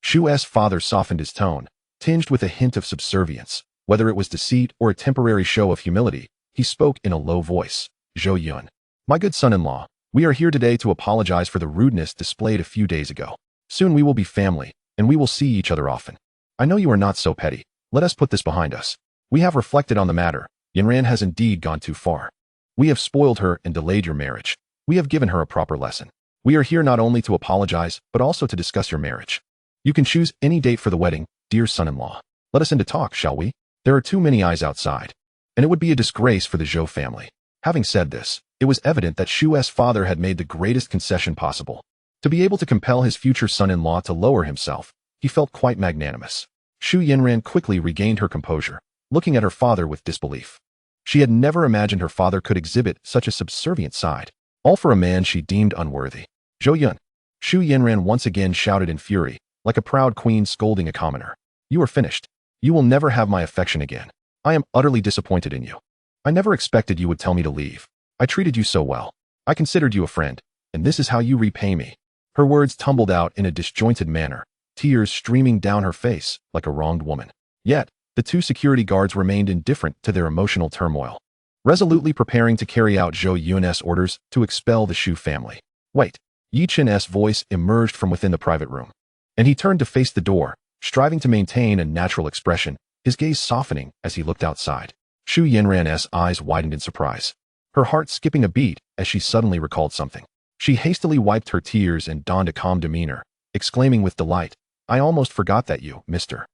Speaker 1: Zhou's father softened his tone, tinged with a hint of subservience. Whether it was deceit or a temporary show of humility, he spoke in a low voice. Zhou Yun, my good son-in-law, we are here today to apologize for the rudeness displayed a few days ago. Soon we will be family, and we will see each other often. I know you are not so petty. Let us put this behind us. We have reflected on the matter. Yunran has indeed gone too far. We have spoiled her and delayed your marriage. We have given her a proper lesson. We are here not only to apologize, but also to discuss your marriage. You can choose any date for the wedding, dear son-in-law. Let us into talk, shall we? There are too many eyes outside, and it would be a disgrace for the Zhou family. Having said this, it was evident that Zhou's father had made the greatest concession possible. To be able to compel his future son-in-law to lower himself, he felt quite magnanimous. Zhou Yunran quickly regained her composure, looking at her father with disbelief. She had never imagined her father could exhibit such a subservient side, all for a man she deemed unworthy. Zhou Yun. Zhou Yunran once again shouted in fury, like a proud queen scolding a commoner. You are finished. You will never have my affection again. I am utterly disappointed in you. I never expected you would tell me to leave. I treated you so well. I considered you a friend, and this is how you repay me. Her words tumbled out in a disjointed manner, tears streaming down her face like a wronged woman. Yet, the two security guards remained indifferent to their emotional turmoil, resolutely preparing to carry out Zhou Yun's orders to expel the Zhou family. Wait. Yi Chen's voice emerged from within the private room, and he turned to face the door, striving to maintain a natural expression, his gaze softening as he looked outside. Zhou Yunran's eyes widened in surprise, her heart skipping a beat as she suddenly recalled something. She hastily wiped her tears and donned a calm demeanor, exclaiming with delight, I almost forgot that you, Mr.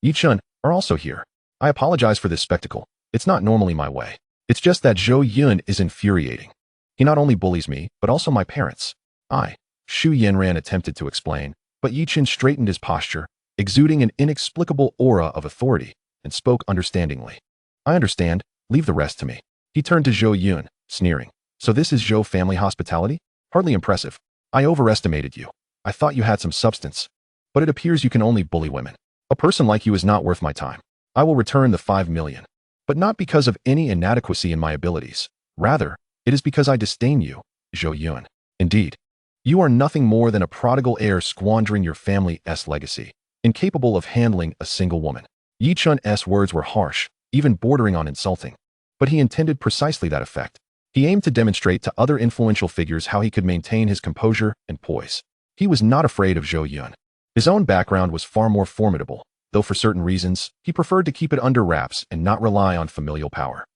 Speaker 1: Yi Chen, are also here. I apologize for this spectacle. It's not normally my way. It's just that Zhou Yun is infuriating. He not only bullies me, but also my parents. Zhou Yunran attempted to explain, but Yi Chen straightened his posture, exuding an inexplicable aura of authority, and spoke understandingly. I understand. Leave the rest to me. He turned to Zhou Yun, sneering. So this is Zhou family hospitality? Hardly impressive. I overestimated you. I thought you had some substance. But it appears you can only bully women. A person like you is not worth my time. I will return the 5 million. But not because of any inadequacy in my abilities. Rather, it is because I disdain you, Zhou Yun. Indeed. You are nothing more than a prodigal heir squandering your family's legacy, incapable of handling a single woman. Yi Chen's words were harsh, even bordering on insulting. But he intended precisely that effect. He aimed to demonstrate to other influential figures how he could maintain his composure and poise. He was not afraid of Zhou Yun. His own background was far more formidable, though for certain reasons, he preferred to keep it under wraps and not rely on familial power.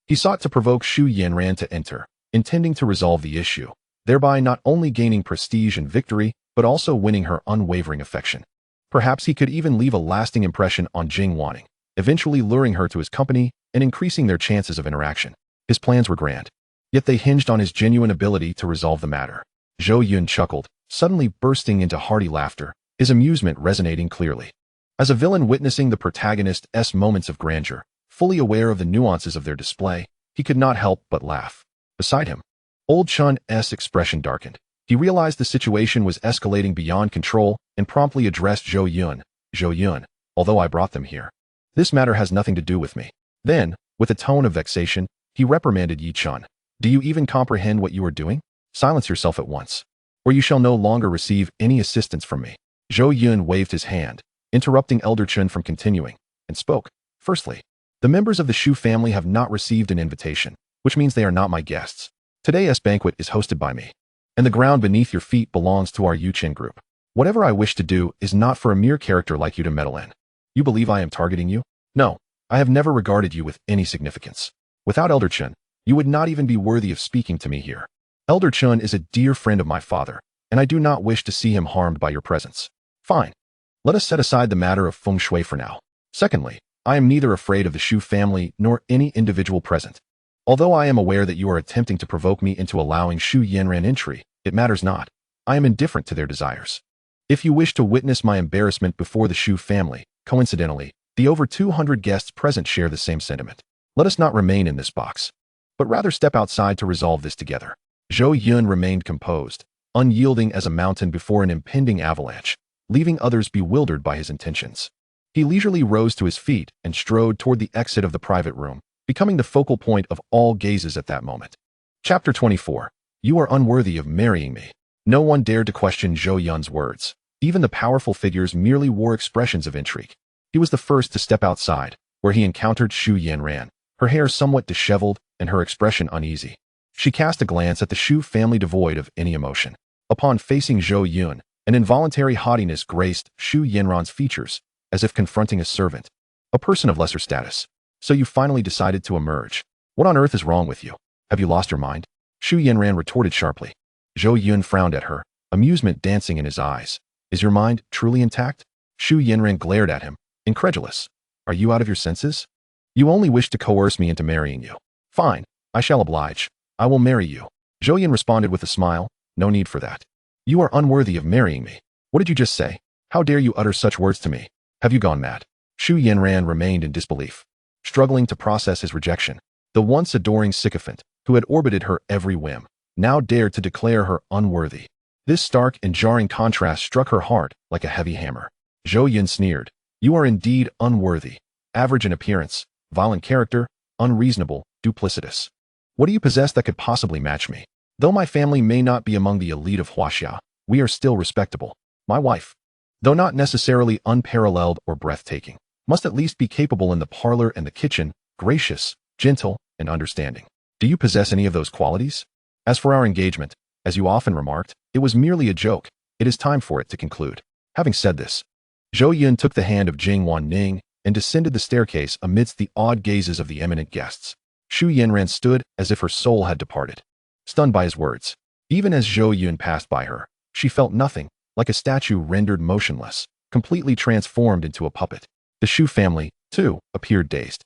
Speaker 1: He sought to provoke Zhou Yunran to enter, intending to resolve the issue, thereby not only gaining prestige and victory, but also winning her unwavering affection. Perhaps he could even leave a lasting impression on Jing Wanning, eventually luring her to his company and increasing their chances of interaction. His plans were grand, yet they hinged on his genuine ability to resolve the matter. Zhou Yun chuckled, suddenly bursting into hearty laughter, his amusement resonating clearly. As a villain witnessing the protagonist's moments of grandeur, fully aware of the nuances of their display, he could not help but laugh. Beside him, Old Chun's expression darkened. He realized the situation was escalating beyond control and promptly addressed Zhou Yun. Zhou Yun, although I brought them here, this matter has nothing to do with me. Then, with a tone of vexation, he reprimanded Yi Chun. Do you even comprehend what you are doing? Silence yourself at once, or you shall no longer receive any assistance from me. Zhou Yun waved his hand, interrupting Elder Chun from continuing, and spoke. Firstly, the members of the Shu family have not received an invitation, which means they are not my guests. Today's banquet is hosted by me, and the ground beneath your feet belongs to our Yuchin group. Whatever I wish to do is not for a mere character like you to meddle in. You believe I am targeting you? No, I have never regarded you with any significance. Without Elder Chun, you would not even be worthy of speaking to me here. Elder Chun is a dear friend of my father, and I do not wish to see him harmed by your presence. Fine. Let us set aside the matter of feng shui for now. Secondly, I am neither afraid of the Shu family nor any individual present. Although I am aware that you are attempting to provoke me into allowing Shu Yanran entry, it matters not. I am indifferent to their desires. If you wish to witness my embarrassment before the Shu family, coincidentally, the over 200 guests present share the same sentiment. Let us not remain in this box, but rather step outside to resolve this together. Zhou Yun remained composed, unyielding as a mountain before an impending avalanche, leaving others bewildered by his intentions. He leisurely rose to his feet and strode toward the exit of the private room, becoming the focal point of all gazes at that moment. Chapter 24. You are unworthy of marrying me. No one dared to question Zhou Yun's words. Even the powerful figures merely wore expressions of intrigue. He was the first to step outside, where he encountered Shu Yanran, her hair somewhat disheveled and her expression uneasy. She cast a glance at the Shu family devoid of any emotion. Upon facing Zhou Yun, an involuntary haughtiness graced Shu Yanran's features, as if confronting a servant, a person of lesser status. So you finally decided to emerge. What on earth is wrong with you? Have you lost your mind? Shu Yanran retorted sharply. Zhou Yun frowned at her, amusement dancing in his eyes. Is your mind truly intact? Shu Yanran glared at him, incredulous. Are you out of your senses? You only wish to coerce me into marrying you. Fine, I shall oblige. I will marry you. Zhou Yun responded with a smile. No need for that. You are unworthy of marrying me. What did you just say? How dare you utter such words to me? Have you gone mad? Shu Yanran remained in disbelief, struggling to process his rejection. The once adoring sycophant, who had orbited her every whim, now dared to declare her unworthy. This stark and jarring contrast struck her heart like a heavy hammer. Zhou Yun sneered. You are indeed unworthy, average in appearance, violent character, unreasonable, duplicitous. What do you possess that could possibly match me? Though my family may not be among the elite of Huaxia, we are still respectable. My wife, though not necessarily unparalleled or breathtaking, must at least be capable in the parlor and the kitchen, gracious, gentle, and understanding. Do you possess any of those qualities? As for our engagement, as you often remarked, it was merely a joke. It is time for it to conclude. Having said this, Zhou Yun took the hand of Jing Wanning and descended the staircase amidst the awed gazes of the eminent guests. Shu Yanran stood as if her soul had departed, stunned by his words. Even as Zhou Yun passed by her, she felt nothing, like a statue rendered motionless, completely transformed into a puppet. The Shu family, too, appeared dazed.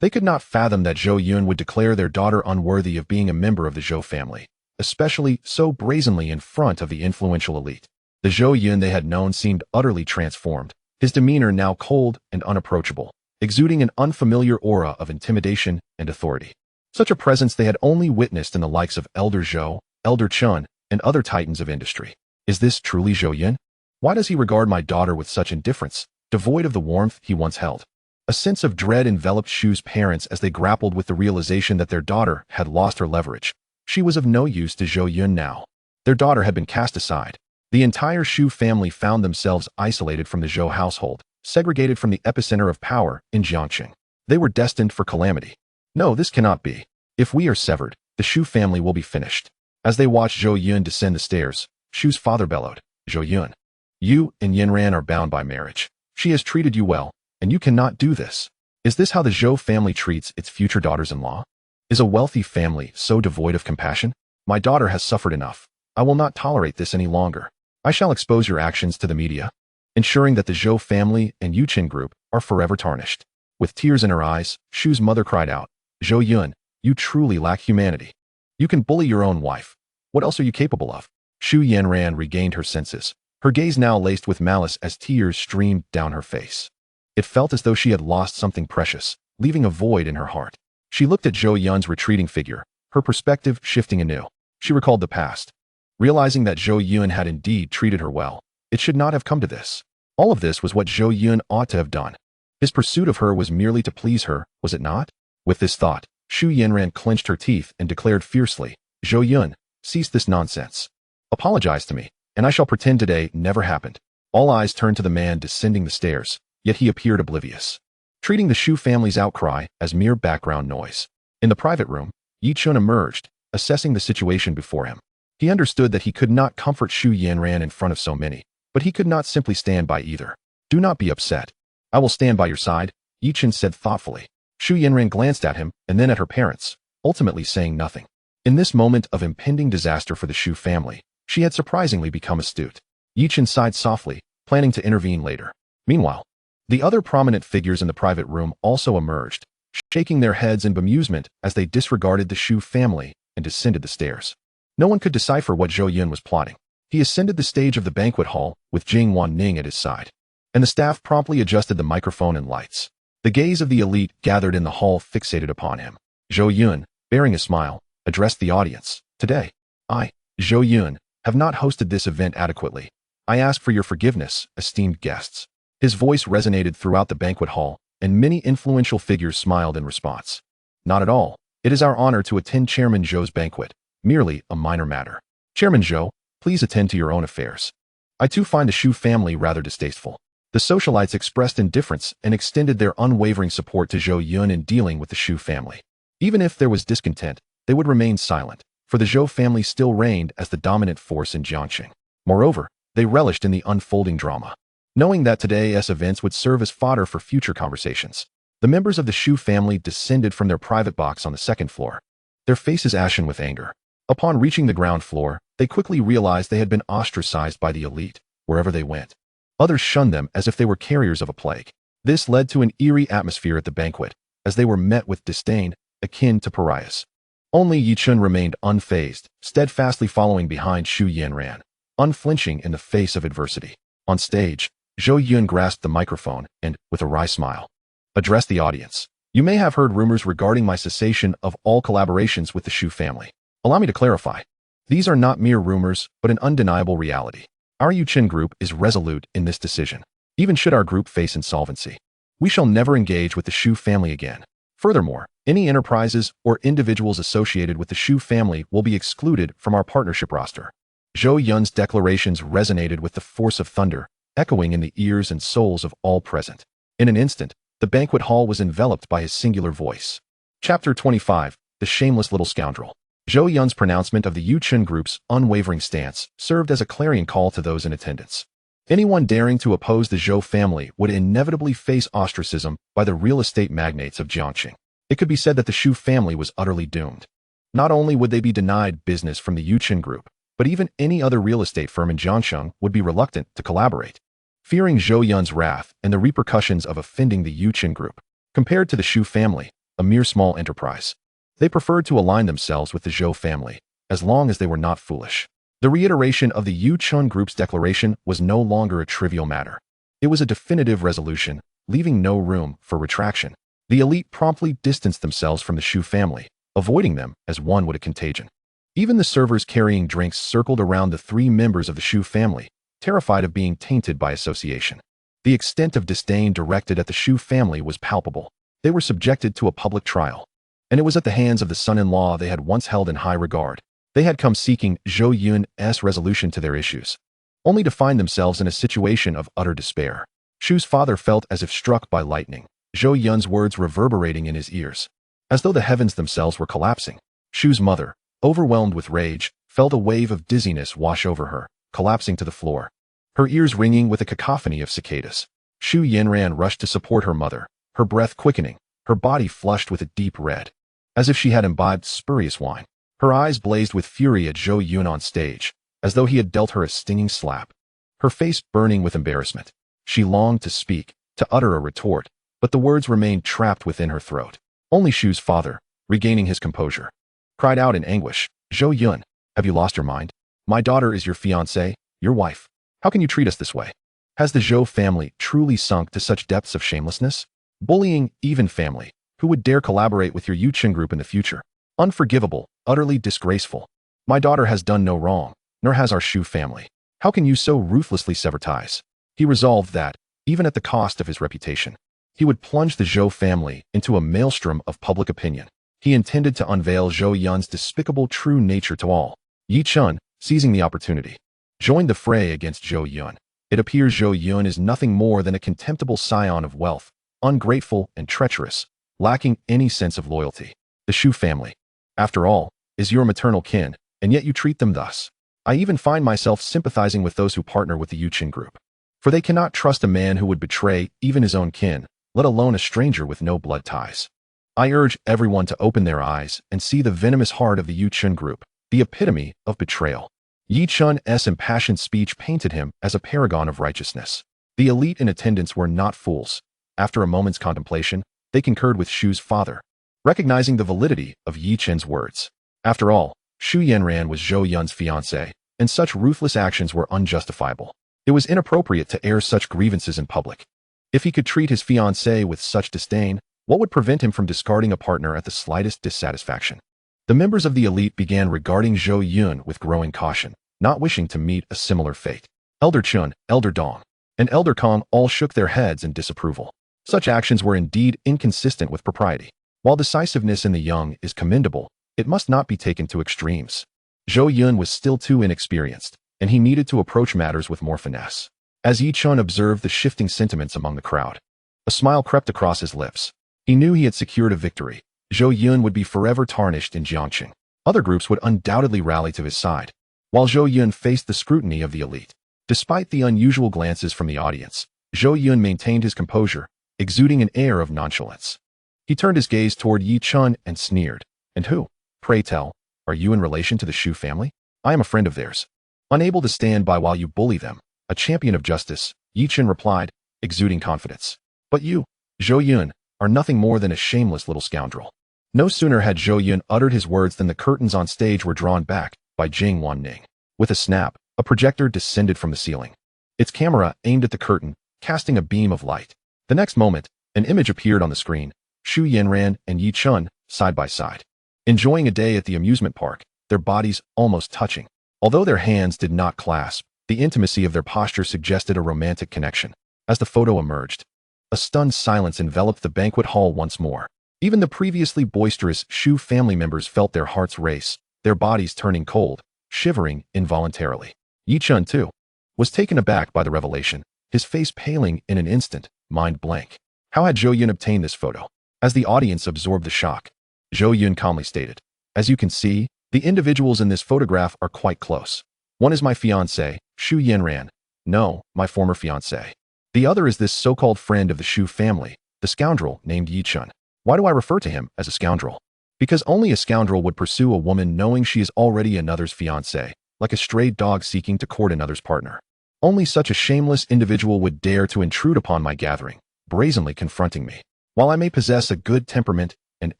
Speaker 1: They could not fathom that Zhou Yun would declare their daughter unworthy of being a member of the Zhou family, especially so brazenly in front of the influential elite. The Zhou Yun they had known seemed utterly transformed, his demeanor now cold and unapproachable, exuding an unfamiliar aura of intimidation and authority. Such a presence they had only witnessed in the likes of Elder Zhou, Elder Chun, and other titans of industry. Is this truly Zhou Yun? Why does he regard my daughter with such indifference, devoid of the warmth he once held? A sense of dread enveloped Shu's parents as they grappled with the realization that their daughter had lost her leverage. She was of no use to Zhou Yun now. Their daughter had been cast aside. The entire Shu family found themselves isolated from the Zhou household, segregated from the epicenter of power in Jiangqing. They were destined for calamity. No, this cannot be. If we are severed, the Shu family will be finished. As they watched Zhou Yun descend the stairs, Shu's father bellowed, Zhou Yun, you and Yanran are bound by marriage. She has treated you well, and you cannot do this. Is this how the Zhou family treats its future daughters-in-law? Is a wealthy family so devoid of compassion? My daughter has suffered enough. I will not tolerate this any longer. I shall expose your actions to the media, ensuring that the Zhou family and Yuqin group are forever tarnished. With tears in her eyes, Shu's mother cried out, Zhou Yun, you truly lack humanity. You can bully your own wife. What else are you capable of? Shu Yanran regained her senses, her gaze now laced with malice as tears streamed down her face. It felt as though she had lost something precious, leaving a void in her heart. She looked at Zhou Yun's retreating figure, her perspective shifting anew. She recalled the past. Realizing that Zhou Yun had indeed treated her well, it should not have come to this. All of this was what Zhou Yun ought to have done. His pursuit of her was merely to please her, was it not? With this thought, Shu Yanran clenched her teeth and declared fiercely, Zhou Yun, cease this nonsense. Apologize to me, and I shall pretend today never happened. All eyes turned to the man descending the stairs, yet he appeared oblivious, treating the Shu family's outcry as mere background noise. In the private room, Yi Chun emerged, assessing the situation before him. He understood that he could not comfort Shu Yanran in front of so many, but he could not simply stand by either. Do not be upset. I will stand by your side, Yi Chun said thoughtfully. Shu Yanran glanced at him and then at her parents, ultimately saying nothing. In this moment of impending disaster for the Shu family, she had surprisingly become astute. Yi Chun sighed softly, planning to intervene later. Meanwhile, the other prominent figures in the private room also emerged, shaking their heads in bemusement as they disregarded the Shu family and descended the stairs. No one could decipher what Zhou Yun was plotting. He ascended the stage of the banquet hall with Jing Wanning at his side, and the staff promptly adjusted the microphone and lights. The gaze of the elite gathered in the hall fixated upon him. Zhou Yun, bearing a smile, addressed the audience. Today, I, Zhou Yun, have not hosted this event adequately. I ask for your forgiveness, esteemed guests. His voice resonated throughout the banquet hall, and many influential figures smiled in response. Not at all. It is our honor to attend Chairman Zhou's banquet. Merely a minor matter. Chairman Zhou, please attend to your own affairs. I too find the Shu family rather distasteful. The socialites expressed indifference and extended their unwavering support to Zhou Yun in dealing with the Shu family. Even if there was discontent, they would remain silent, for the Zhou family still reigned as the dominant force in Jiangxing. Moreover, they relished in the unfolding drama. Knowing that today's events would serve as fodder for future conversations, the members of the Shu family descended from their private box on the second floor, their faces ashen with anger. Upon reaching the ground floor, they quickly realized they had been ostracized by the elite, wherever they went. Others shunned them as if they were carriers of a plague. This led to an eerie atmosphere at the banquet, as they were met with disdain, akin to pariahs. Only Yi Chun remained unfazed, steadfastly following behind Shu Yanran, unflinching in the face of adversity. On stage, Zhou Yun grasped the microphone and, with a wry smile, addressed the audience. You may have heard rumors regarding my cessation of all collaborations with the Shu family. Allow me to clarify. These are not mere rumors, but an undeniable reality. Our Yuqin group is resolute in this decision. Even should our group face insolvency, we shall never engage with the Shu family again. Furthermore, any enterprises or individuals associated with the Shu family will be excluded from our partnership roster. Zhou Yun's declarations resonated with the force of thunder, echoing in the ears and souls of all present. In an instant, the banquet hall was enveloped by his singular voice. Chapter 25, The Shameless Little Scoundrel. Zhou Yun's pronouncement of the Yuqin group's unwavering stance served as a clarion call to those in attendance. Anyone daring to oppose the Zhou family would inevitably face ostracism by the real estate magnates of Jiangxing. It could be said that the Shu family was utterly doomed. Not only would they be denied business from the Yuqin group, but even any other real estate firm in Jiangxing would be reluctant to collaborate. Fearing Zhou Yun's wrath and the repercussions of offending the Yuqin group, compared to the Shu family, a mere small enterprise, they preferred to align themselves with the Zhou family, as long as they were not foolish. The reiteration of the Yuqin group's declaration was no longer a trivial matter. It was a definitive resolution, leaving no room for retraction. The elite promptly distanced themselves from the Shu family, avoiding them as one would a contagion. Even the servers carrying drinks circled around the three members of the Shu family, terrified of being tainted by association. The extent of disdain directed at the Shu family was palpable. They were subjected to a public trial, and it was at the hands of the son-in-law they had once held in high regard. They had come seeking Zhou Yun's resolution to their issues, only to find themselves in a situation of utter despair. Shu's father felt as if struck by lightning, Zhou Yun's words reverberating in his ears, as though the heavens themselves were collapsing. Shu's mother, overwhelmed with rage, felt a wave of dizziness wash over her, collapsing to the floor, her ears ringing with a cacophony of cicadas. Shu Yanran rushed to support her mother, her breath quickening, her body flushed with a deep red, as if she had imbibed spurious wine. Her eyes blazed with fury at Zhou Yun on stage, as though he had dealt her a stinging slap. Her face burning with embarrassment. She longed to speak, to utter a retort, but the words remained trapped within her throat. Only Shu's father, regaining his composure, cried out in anguish, "Zhou Yun, have you lost your mind? My daughter is your fiancée, your wife. How can you treat us this way? Has the Zhou family truly sunk to such depths of shamelessness? Bullying even family, who would dare collaborate with your Yuchen group in the future? Unforgivable, utterly disgraceful. My daughter has done no wrong, nor has our Shu family. How can you so ruthlessly sever ties?" He resolved that, even at the cost of his reputation, he would plunge the Zhou family into a maelstrom of public opinion. He intended to unveil Zhou Yun's despicable true nature to all. Yi Chun, seizing the opportunity, joined the fray against Zhou Yun. It appears Zhou Yun is nothing more than a contemptible scion of wealth, ungrateful and treacherous, lacking any sense of loyalty. The Shu family, after all, is your maternal kin, and yet you treat them thus. I even find myself sympathizing with those who partner with the Yuchen group, for they cannot trust a man who would betray even his own kin, let alone a stranger with no blood ties. I urge everyone to open their eyes and see the venomous heart of the Yuchen group, the epitome of betrayal. Yi Chun's impassioned speech painted him as a paragon of righteousness. The elite in attendance were not fools. After a moment's contemplation, they concurred with Shu's father, recognizing the validity of Yi Chen's words. After all, Shu Yanran was Zhou Yun's fiancée, and such ruthless actions were unjustifiable. It was inappropriate to air such grievances in public. If he could treat his fiancée with such disdain, what would prevent him from discarding a partner at the slightest dissatisfaction? The members of the elite began regarding Zhou Yun with growing caution, not wishing to meet a similar fate. Elder Chun, Elder Dong, and Elder Kong all shook their heads in disapproval. Such actions were indeed inconsistent with propriety. While decisiveness in the young is commendable, it must not be taken to extremes. Zhou Yun was still too inexperienced, and he needed to approach matters with more finesse. As Yi Chun observed the shifting sentiments among the crowd, a smile crept across his lips. He knew he had secured a victory. Zhou Yun would be forever tarnished in Jiangqing. Other groups would undoubtedly rally to his side, while Zhou Yun faced the scrutiny of the elite. Despite the unusual glances from the audience, Zhou Yun maintained his composure, exuding an air of nonchalance. He turned his gaze toward Yi Chun and sneered. "And who, pray tell, are you in relation to the Shu family? I am a friend of theirs." Unable to stand by while you bully them, a champion of justice, Yi Chun replied, exuding confidence. "But you, Zhou Yun, are nothing more than a shameless little scoundrel." No sooner had Zhou Yun uttered his words than the curtains on stage were drawn back by Jing Wanning. With a snap, a projector descended from the ceiling. Its camera aimed at the curtain, casting a beam of light. The next moment, an image appeared on the screen, Shu Yanran and Yi Chun, side by side, enjoying a day at the amusement park, their bodies almost touching. Although their hands did not clasp, the intimacy of their posture suggested a romantic connection. As the photo emerged, a stunned silence enveloped the banquet hall once more. Even the previously boisterous Shu family members felt their hearts race, their bodies turning cold, shivering involuntarily. Yi Chun, too, was taken aback by the revelation, his face paling in an instant, mind blank. How had Zhou Yun obtained this photo? As the audience absorbed the shock, Zhou Yun calmly stated, "As you can see, the individuals in this photograph are quite close. One is my fiancé, Shu Yanran. No, my former fiancé. The other is this so-called friend of the Shu family, the scoundrel named Yi Chun. Why do I refer to him as a scoundrel? Because only a scoundrel would pursue a woman knowing she is already another's fiancé, like a stray dog seeking to court another's partner. Only such a shameless individual would dare to intrude upon my gathering, brazenly confronting me. While I may possess a good temperament and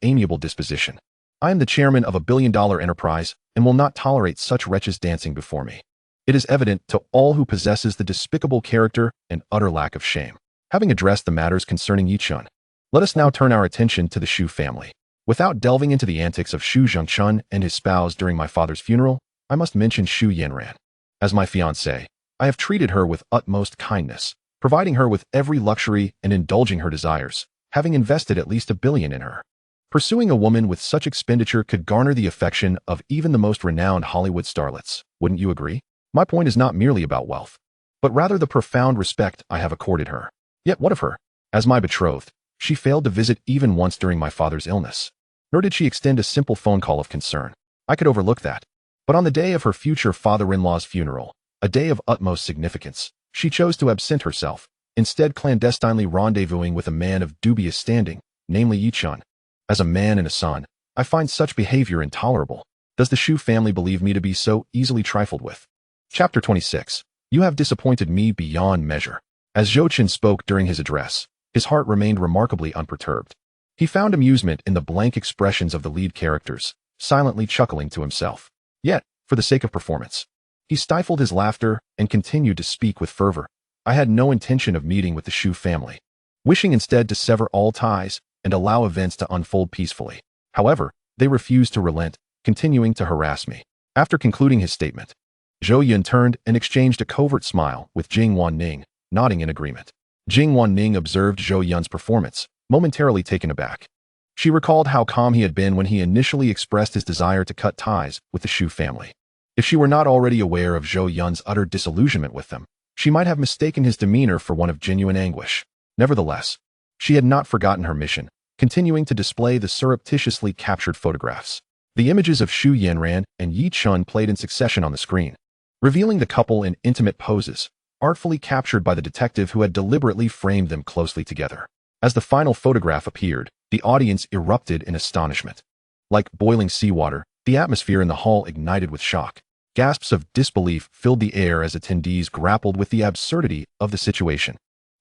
Speaker 1: amiable disposition, I am the chairman of a billion-dollar enterprise and will not tolerate such wretches dancing before me. It is evident to all who possesses the despicable character and utter lack of shame." Having addressed the matters concerning Yi Chun, let us now turn our attention to the Shu family. Without delving into the antics of Shu Zhengchun and his spouse during my father's funeral, I must mention Shu Yanran. As my fiancée, I have treated her with utmost kindness, providing her with every luxury and indulging her desires, having invested at least $1 billion in her. Pursuing a woman with such expenditure could garner the affection of even the most renowned Hollywood starlets, wouldn't you agree? My point is not merely about wealth, but rather the profound respect I have accorded her. Yet what of her? As my betrothed, she failed to visit even once during my father's illness, nor did she extend a simple phone call of concern. I could overlook that. But on the day of her future father-in-law's funeral, a day of utmost significance, she chose to absent herself, instead clandestinely rendezvousing with a man of dubious standing, namely Yi Chun. As a man and a son, I find such behavior intolerable. Does the Shu family believe me to be so easily trifled with? Chapter 26. You have disappointed me beyond measure. As Zhou Yun spoke during his address, his heart remained remarkably unperturbed. He found amusement in the blank expressions of the lead characters, silently chuckling to himself. Yet, for the sake of performance, he stifled his laughter and continued to speak with fervor. I had no intention of meeting with the Shu family, wishing instead to sever all ties and allow events to unfold peacefully. However, they refused to relent, continuing to harass me. After concluding his statement, Zhou Yun turned and exchanged a covert smile with Jing Wanning, nodding in agreement. Jing Wanning observed Zhou Yun's performance, momentarily taken aback. She recalled how calm he had been when he initially expressed his desire to cut ties with the Shu family. If she were not already aware of Zhou Yun's utter disillusionment with them, she might have mistaken his demeanor for one of genuine anguish. Nevertheless, she had not forgotten her mission, continuing to display the surreptitiously captured photographs. The images of Xu Yanran and Yi Chun played in succession on the screen, revealing the couple in intimate poses, artfully captured by the detective who had deliberately framed them closely together. As the final photograph appeared, the audience erupted in astonishment. Like boiling seawater, the atmosphere in the hall ignited with shock. Gasps of disbelief filled the air as attendees grappled with the absurdity of the situation.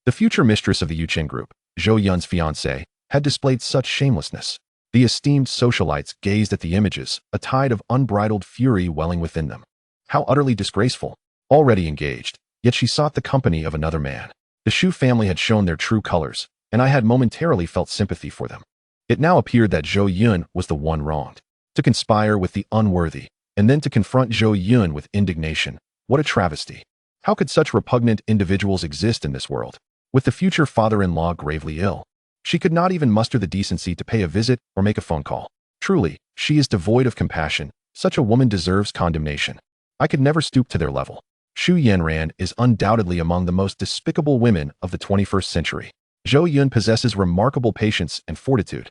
Speaker 1: The future mistress of the Yuchen group, Zhou Yun's fiancée, had displayed such shamelessness. The esteemed socialites gazed at the images, a tide of unbridled fury welling within them. How utterly disgraceful. Already engaged, yet she sought the company of another man. The Shu family had shown their true colors, and I had momentarily felt sympathy for them. It now appeared that Zhou Yun was the one wronged. To conspire with the unworthy, and then to confront Zhou Yun with indignation. What a travesty. How could such repugnant individuals exist in this world? With the future father-in-law gravely ill, she could not even muster the decency to pay a visit or make a phone call. Truly, she is devoid of compassion. Such a woman deserves condemnation. I could never stoop to their level. Xu Yanran is undoubtedly among the most despicable women of the 21st century. Zhou Yun possesses remarkable patience and fortitude.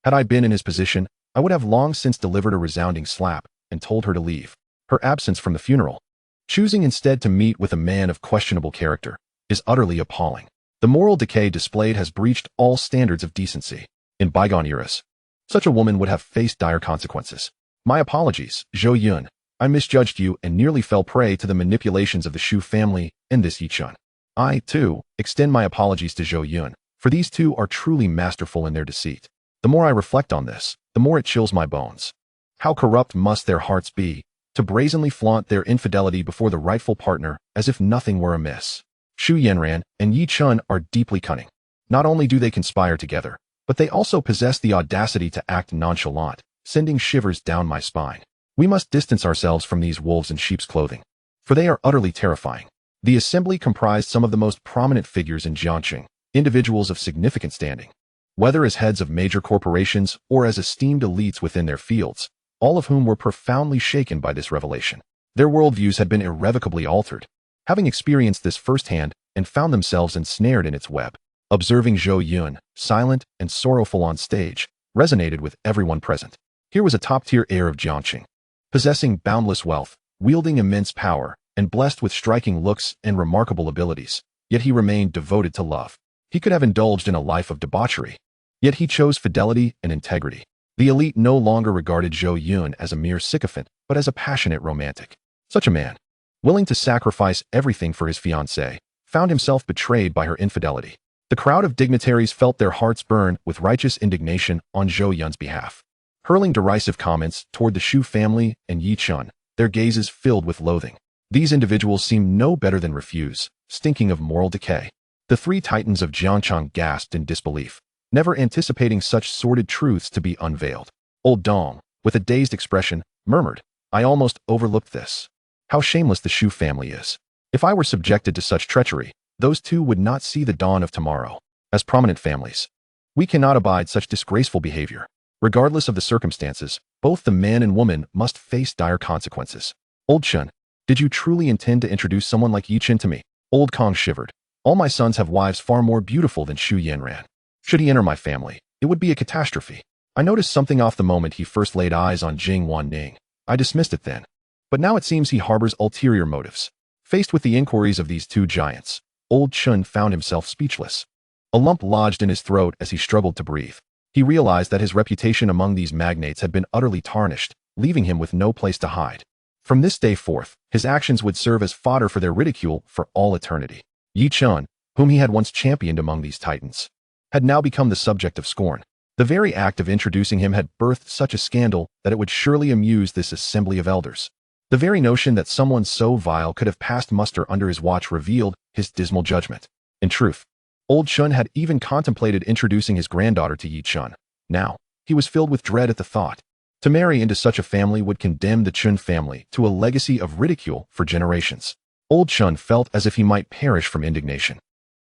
Speaker 1: Had I been in his position, I would have long since delivered a resounding slap and told her to leave. Her absence from the funeral, choosing instead to meet with a man of questionable character, is utterly appalling. The moral decay displayed has breached all standards of decency. In bygone eras, such a woman would have faced dire consequences. My apologies, Zhou Yun. I misjudged you and nearly fell prey to the manipulations of the Shu family and this Yi Chun. I, too, extend my apologies to Zhou Yun, for these two are truly masterful in their deceit. The more I reflect on this, the more it chills my bones. How corrupt must their hearts be, to brazenly flaunt their infidelity before the rightful partner as if nothing were amiss. Xu Yanran and Yi Chun are deeply cunning. Not only do they conspire together, but they also possess the audacity to act nonchalant, sending shivers down my spine. We must distance ourselves from these wolves in sheep's clothing, for they are utterly terrifying. The assembly comprised some of the most prominent figures in Jiangxing, individuals of significant standing, whether as heads of major corporations or as esteemed elites within their fields, all of whom were profoundly shaken by this revelation. Their worldviews had been irrevocably altered, having experienced this firsthand and found themselves ensnared in its web. Observing Zhou Yun, silent and sorrowful on stage, resonated with everyone present. Here was a top-tier heir of Jiangxing, possessing boundless wealth, wielding immense power, and blessed with striking looks and remarkable abilities, yet he remained devoted to love. He could have indulged in a life of debauchery, yet he chose fidelity and integrity. The elite no longer regarded Zhou Yun as a mere sycophant, but as a passionate romantic. Such a man, willing to sacrifice everything for his fiancée, found himself betrayed by her infidelity. The crowd of dignitaries felt their hearts burn with righteous indignation on Zhou Yun's behalf. Hurling derisive comments toward the Shu family and Yi Chun, their gazes filled with loathing. These individuals seemed no better than refuse, stinking of moral decay. The three titans of Jiangcheng gasped in disbelief, never anticipating such sordid truths to be unveiled. Old Dong, with a dazed expression, murmured, "I almost overlooked this. How shameless the Shu family is. If I were subjected to such treachery, those two would not see the dawn of tomorrow. As prominent families, we cannot abide such disgraceful behavior. Regardless of the circumstances, both the man and woman must face dire consequences." Old Chun, did you truly intend to introduce someone like Yi Chun to me? Old Kong shivered. All my sons have wives far more beautiful than Xu Yanran. Should he enter my family, it would be a catastrophe. I noticed something off the moment he first laid eyes on Jing Wanning. I dismissed it then. But now it seems he harbors ulterior motives. Faced with the inquiries of these two giants, Old Chun found himself speechless. A lump lodged in his throat as he struggled to breathe. He realized that his reputation among these magnates had been utterly tarnished, leaving him with no place to hide. From this day forth, his actions would serve as fodder for their ridicule for all eternity. Yi Chun, whom he had once championed among these titans, had now become the subject of scorn. The very act of introducing him had birthed such a scandal that it would surely amuse this assembly of elders. The very notion that someone so vile could have passed muster under his watch revealed his dismal judgment. In truth, old Chun had even contemplated introducing his granddaughter to Yi Chun. Now, he was filled with dread at the thought. To marry into such a family would condemn the Chun family to a legacy of ridicule for generations. Old Chun felt as if he might perish from indignation,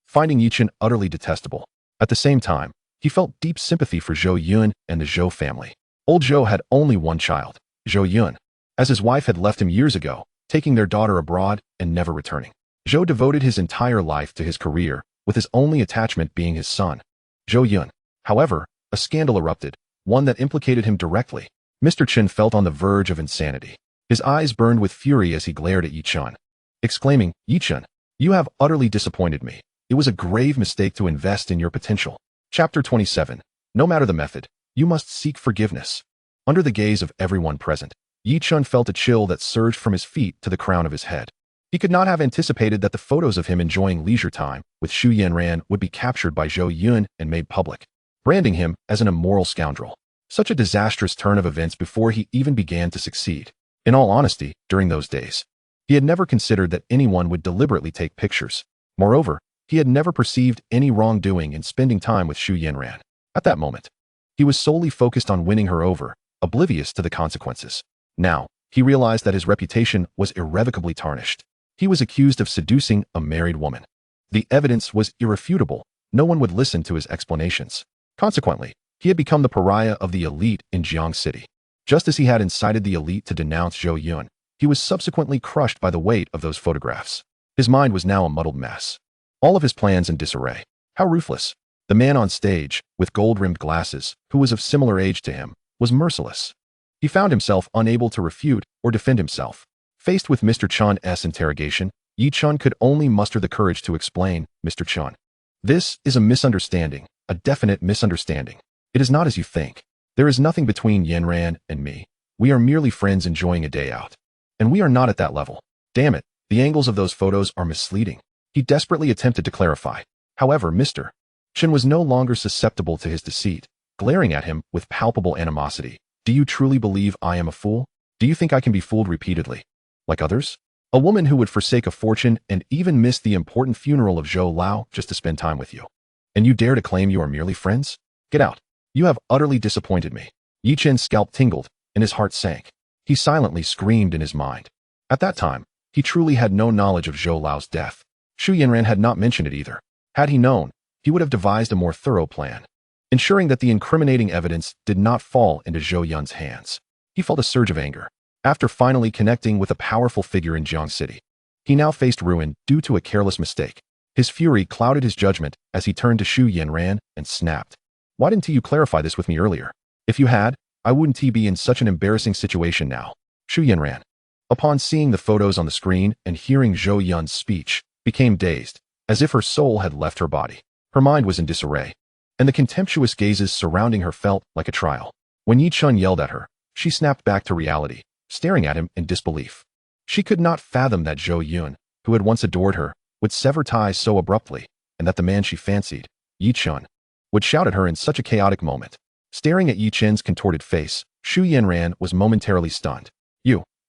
Speaker 1: finding Yi Chun utterly detestable. At the same time, he felt deep sympathy for Zhou Yun and the Zhou family. Old Zhou had only one child, Zhou Yun, as his wife had left him years ago, taking their daughter abroad and never returning. Zhou devoted his entire life to his career, with his only attachment being his son, Zhou Yun. However, a scandal erupted, one that implicated him directly. Mr. Chen felt on the verge of insanity. His eyes burned with fury as he glared at Yi Chun, exclaiming, "Yi Chun, you have utterly disappointed me. It was a grave mistake to invest in your potential." Chapter 27. No matter the method, you must seek forgiveness. Under the gaze of everyone present, Yi Chun felt a chill that surged from his feet to the crown of his head. He could not have anticipated that the photos of him enjoying leisure time with Xu Yanran would be captured by Zhou Yun and made public, branding him as an immoral scoundrel. Such a disastrous turn of events before he even began to succeed. In all honesty, during those days, he had never considered that anyone would deliberately take pictures. Moreover, he had never perceived any wrongdoing in spending time with Xu Yanran. At that moment, he was solely focused on winning her over, oblivious to the consequences. Now, he realized that his reputation was irrevocably tarnished. He was accused of seducing a married woman. The evidence was irrefutable. No one would listen to his explanations. Consequently, he had become the pariah of the elite in Jiang City. Just as he had incited the elite to denounce Zhou Yun, he was subsequently crushed by the weight of those photographs. His mind was now a muddled mess. All of his plans in disarray. How ruthless. The man on stage, with gold-rimmed glasses, who was of similar age to him, was merciless. He found himself unable to refute or defend himself. Faced with Mr. Chun's interrogation, Yi Chun could only muster the courage to explain, "Mr. Chun, this is a misunderstanding, a definite misunderstanding. It is not as you think. There is nothing between Yanran and me. We are merely friends enjoying a day out. And we are not at that level. Damn it, the angles of those photos are misleading." He desperately attempted to clarify. However, Mr. Chen was no longer susceptible to his deceit, glaring at him with palpable animosity. "Do you truly believe I am a fool? Do you think I can be fooled repeatedly, like others? A woman who would forsake a fortune and even miss the important funeral of Zhou Lao just to spend time with you. And you dare to claim you are merely friends? Get out. You have utterly disappointed me." Yi Chen's scalp tingled, and his heart sank. He silently screamed in his mind. At that time, he truly had no knowledge of Zhou Lao's death. Xu Yanran had not mentioned it either. Had he known, he would have devised a more thorough plan, ensuring that the incriminating evidence did not fall into Zhou Yun's hands. He felt a surge of anger. After finally connecting with a powerful figure in Jiang City, he now faced ruin due to a careless mistake. His fury clouded his judgment as he turned to Xu Yanran and snapped, "Why didn't you clarify this with me earlier? If you had, I wouldn't be in such an embarrassing situation now." Xu Yanran, upon seeing the photos on the screen and hearing Zhou Yun's speech, became dazed, as if her soul had left her body. Her mind was in disarray, and the contemptuous gazes surrounding her felt like a trial. When Yi Chun yelled at her, she snapped back to reality, staring at him in disbelief. She could not fathom that Zhou Yun, who had once adored her, would sever ties so abruptly, and that the man she fancied, Yi Chun, would shout at her in such a chaotic moment. Staring at Yi Chen's contorted face, Xu Yanran was momentarily stunned.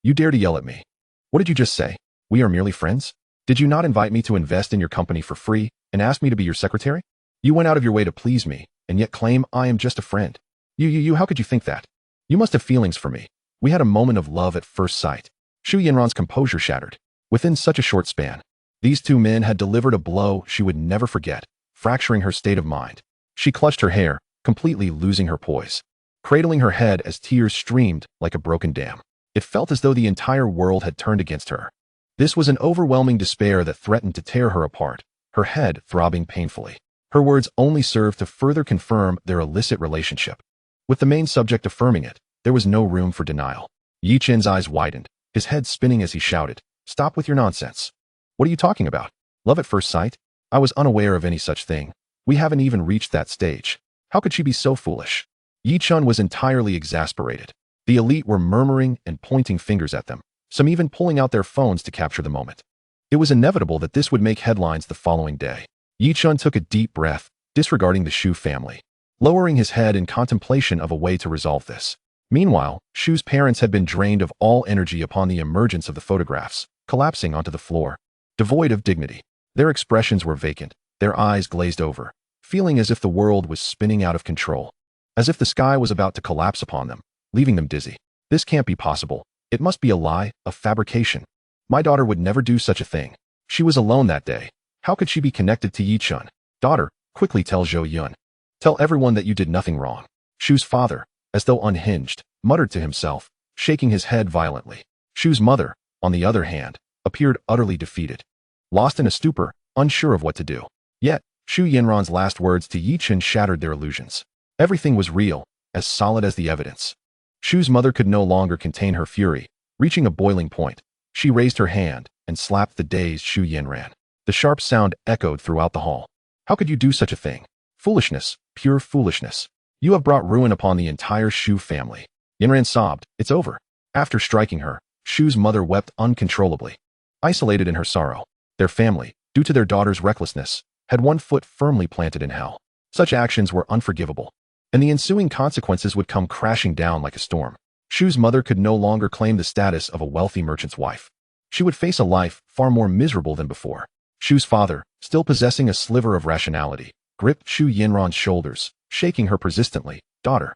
Speaker 1: You dare to yell at me? What did you just say? We are merely friends? Did you not invite me to invest in your company for free and ask me to be your secretary? You went out of your way to please me, and yet claim I am just a friend. How could you think that? You must have feelings for me. We had a moment of love at first sight." Xu Yanran's composure shattered. Within such a short span, these two men had delivered a blow she would never forget, fracturing her state of mind. She clutched her hair, completely losing her poise, cradling her head as tears streamed like a broken dam. It felt as though the entire world had turned against her. This was an overwhelming despair that threatened to tear her apart, her head throbbing painfully. Her words only served to further confirm their illicit relationship. With the main subject affirming it, there was no room for denial. Yi Chen's eyes widened, his head spinning as he shouted, "Stop with your nonsense. What are you talking about? Love at first sight? I was unaware of any such thing. We haven't even reached that stage. How could she be so foolish?" Yi Chun was entirely exasperated. The elite were murmuring and pointing fingers at them, some even pulling out their phones to capture the moment. It was inevitable that this would make headlines the following day. Yi Chun took a deep breath, disregarding the Shu family, lowering his head in contemplation of a way to resolve this. Meanwhile, Shu's parents had been drained of all energy upon the emergence of the photographs, collapsing onto the floor, devoid of dignity. Their expressions were vacant, their eyes glazed over, feeling as if the world was spinning out of control, as if the sky was about to collapse upon them, leaving them dizzy. This can't be possible. It must be a lie, a fabrication. My daughter would never do such a thing. She was alone that day. How could she be connected to Yi Chun? Daughter, quickly tell Zhou Yun. Tell everyone that you did nothing wrong. Shu's father, as though unhinged, muttered to himself, shaking his head violently. Shu's mother, on the other hand, appeared utterly defeated, lost in a stupor, unsure of what to do. Yet, Shu Yinran's last words to Yi Chun shattered their illusions. Everything was real, as solid as the evidence. Shu's mother could no longer contain her fury. Reaching a boiling point, she raised her hand and slapped the dazed Shu Yinran. The sharp sound echoed throughout the hall. How could you do such a thing? Foolishness, pure foolishness. You have brought ruin upon the entire Shu family. Yinran sobbed, it's over. After striking her, Shu's mother wept uncontrollably. Isolated in her sorrow, their family, due to their daughter's recklessness, had one foot firmly planted in hell. Such actions were unforgivable, and the ensuing consequences would come crashing down like a storm. Shu's mother could no longer claim the status of a wealthy merchant's wife. She would face a life far more miserable than before. Shu's father, still possessing a sliver of rationality, gripped Shu Yinran's shoulders, shaking her persistently. Daughter,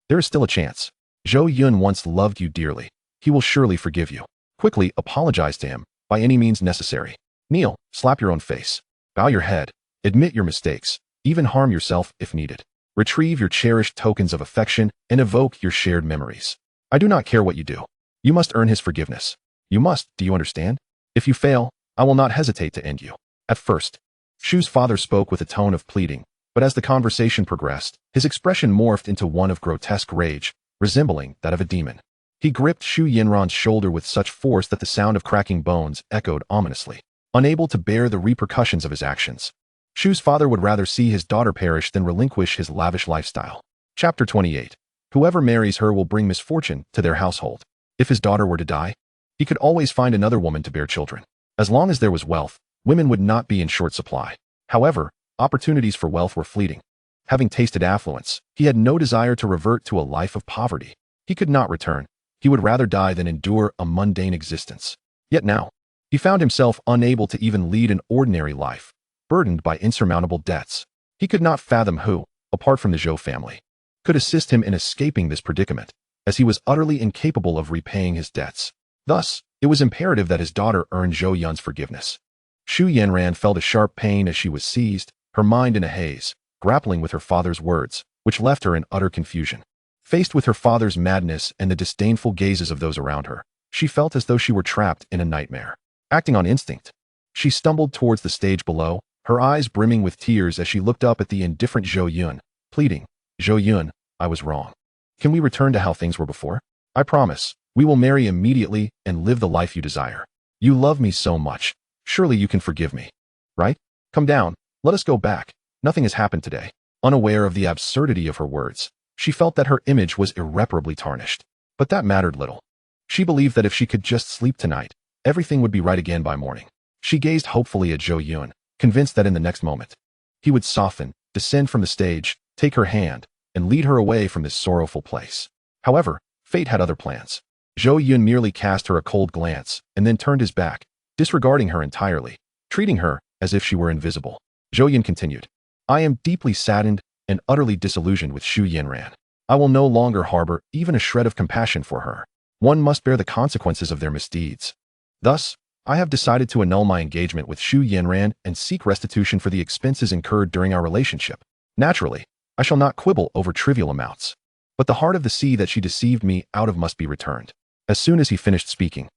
Speaker 1: there is still a chance. Zhou Yun once loved you dearly. He will surely forgive you. Quickly apologize to him, by any means necessary. Kneel, slap your own face. Bow your head. Admit your mistakes. Even harm yourself if needed. Retrieve your cherished tokens of affection and evoke your shared memories. I do not care what you do. You must earn his forgiveness. You must, do you understand? If you fail, I will not hesitate to end you. At first, Shu's father spoke with a tone of pleading, but as the conversation progressed, his expression morphed into one of grotesque rage, resembling that of a demon. He gripped Shu Yinran's shoulder with such force that the sound of cracking bones echoed ominously. Unable to bear the repercussions of his actions, Shu's father would rather see his daughter perish than relinquish his lavish lifestyle. Chapter 28. Whoever marries her will bring misfortune to their household. If his daughter were to die, he could always find another woman to bear children. As long as there was wealth, women would not be in short supply. However, opportunities for wealth were fleeting. Having tasted affluence, he had no desire to revert to a life of poverty. He could not return. He would rather die than endure a mundane existence. Yet now, he found himself unable to even lead an ordinary life, burdened by insurmountable debts. He could not fathom who, apart from the Zhou family, could assist him in escaping this predicament, as he was utterly incapable of repaying his debts. Thus, it was imperative that his daughter earn Zhou Yun's forgiveness. Shu Yinran felt a sharp pain as she was seized, her mind in a haze, grappling with her father's words, which left her in utter confusion. Faced with her father's madness and the disdainful gazes of those around her, she felt as though she were trapped in a nightmare. Acting on instinct, she stumbled towards the stage below, her eyes brimming with tears as she looked up at the indifferent Zhou Yun, pleading, Zhou Yun, I was wrong. Can we return to how things were before? I promise, we will marry immediately and live the life you desire. You love me so much. Surely you can forgive me. Right? Come down, let us go back. Nothing has happened today. Unaware of the absurdity of her words, she felt that her image was irreparably tarnished. But that mattered little. She believed that if she could just sleep tonight, everything would be right again by morning. She gazed hopefully at Zhou Yun, convinced that in the next moment, he would soften, descend from the stage, take her hand, and lead her away from this sorrowful place. However, fate had other plans. Zhou Yun merely cast her a cold glance and then turned his back, disregarding her entirely, treating her as if she were invisible. Zhou Yun continued, I am deeply saddened and utterly disillusioned with Shu Yinran. I will no longer harbor even a shred of compassion for her. One must bear the consequences of their misdeeds. Thus, I have decided to annul my engagement with Shu Yinran and seek restitution for the expenses incurred during our relationship. Naturally, I shall not quibble over trivial amounts. But the heart of the sea that she deceived me out of must be returned. As soon as he finished speaking,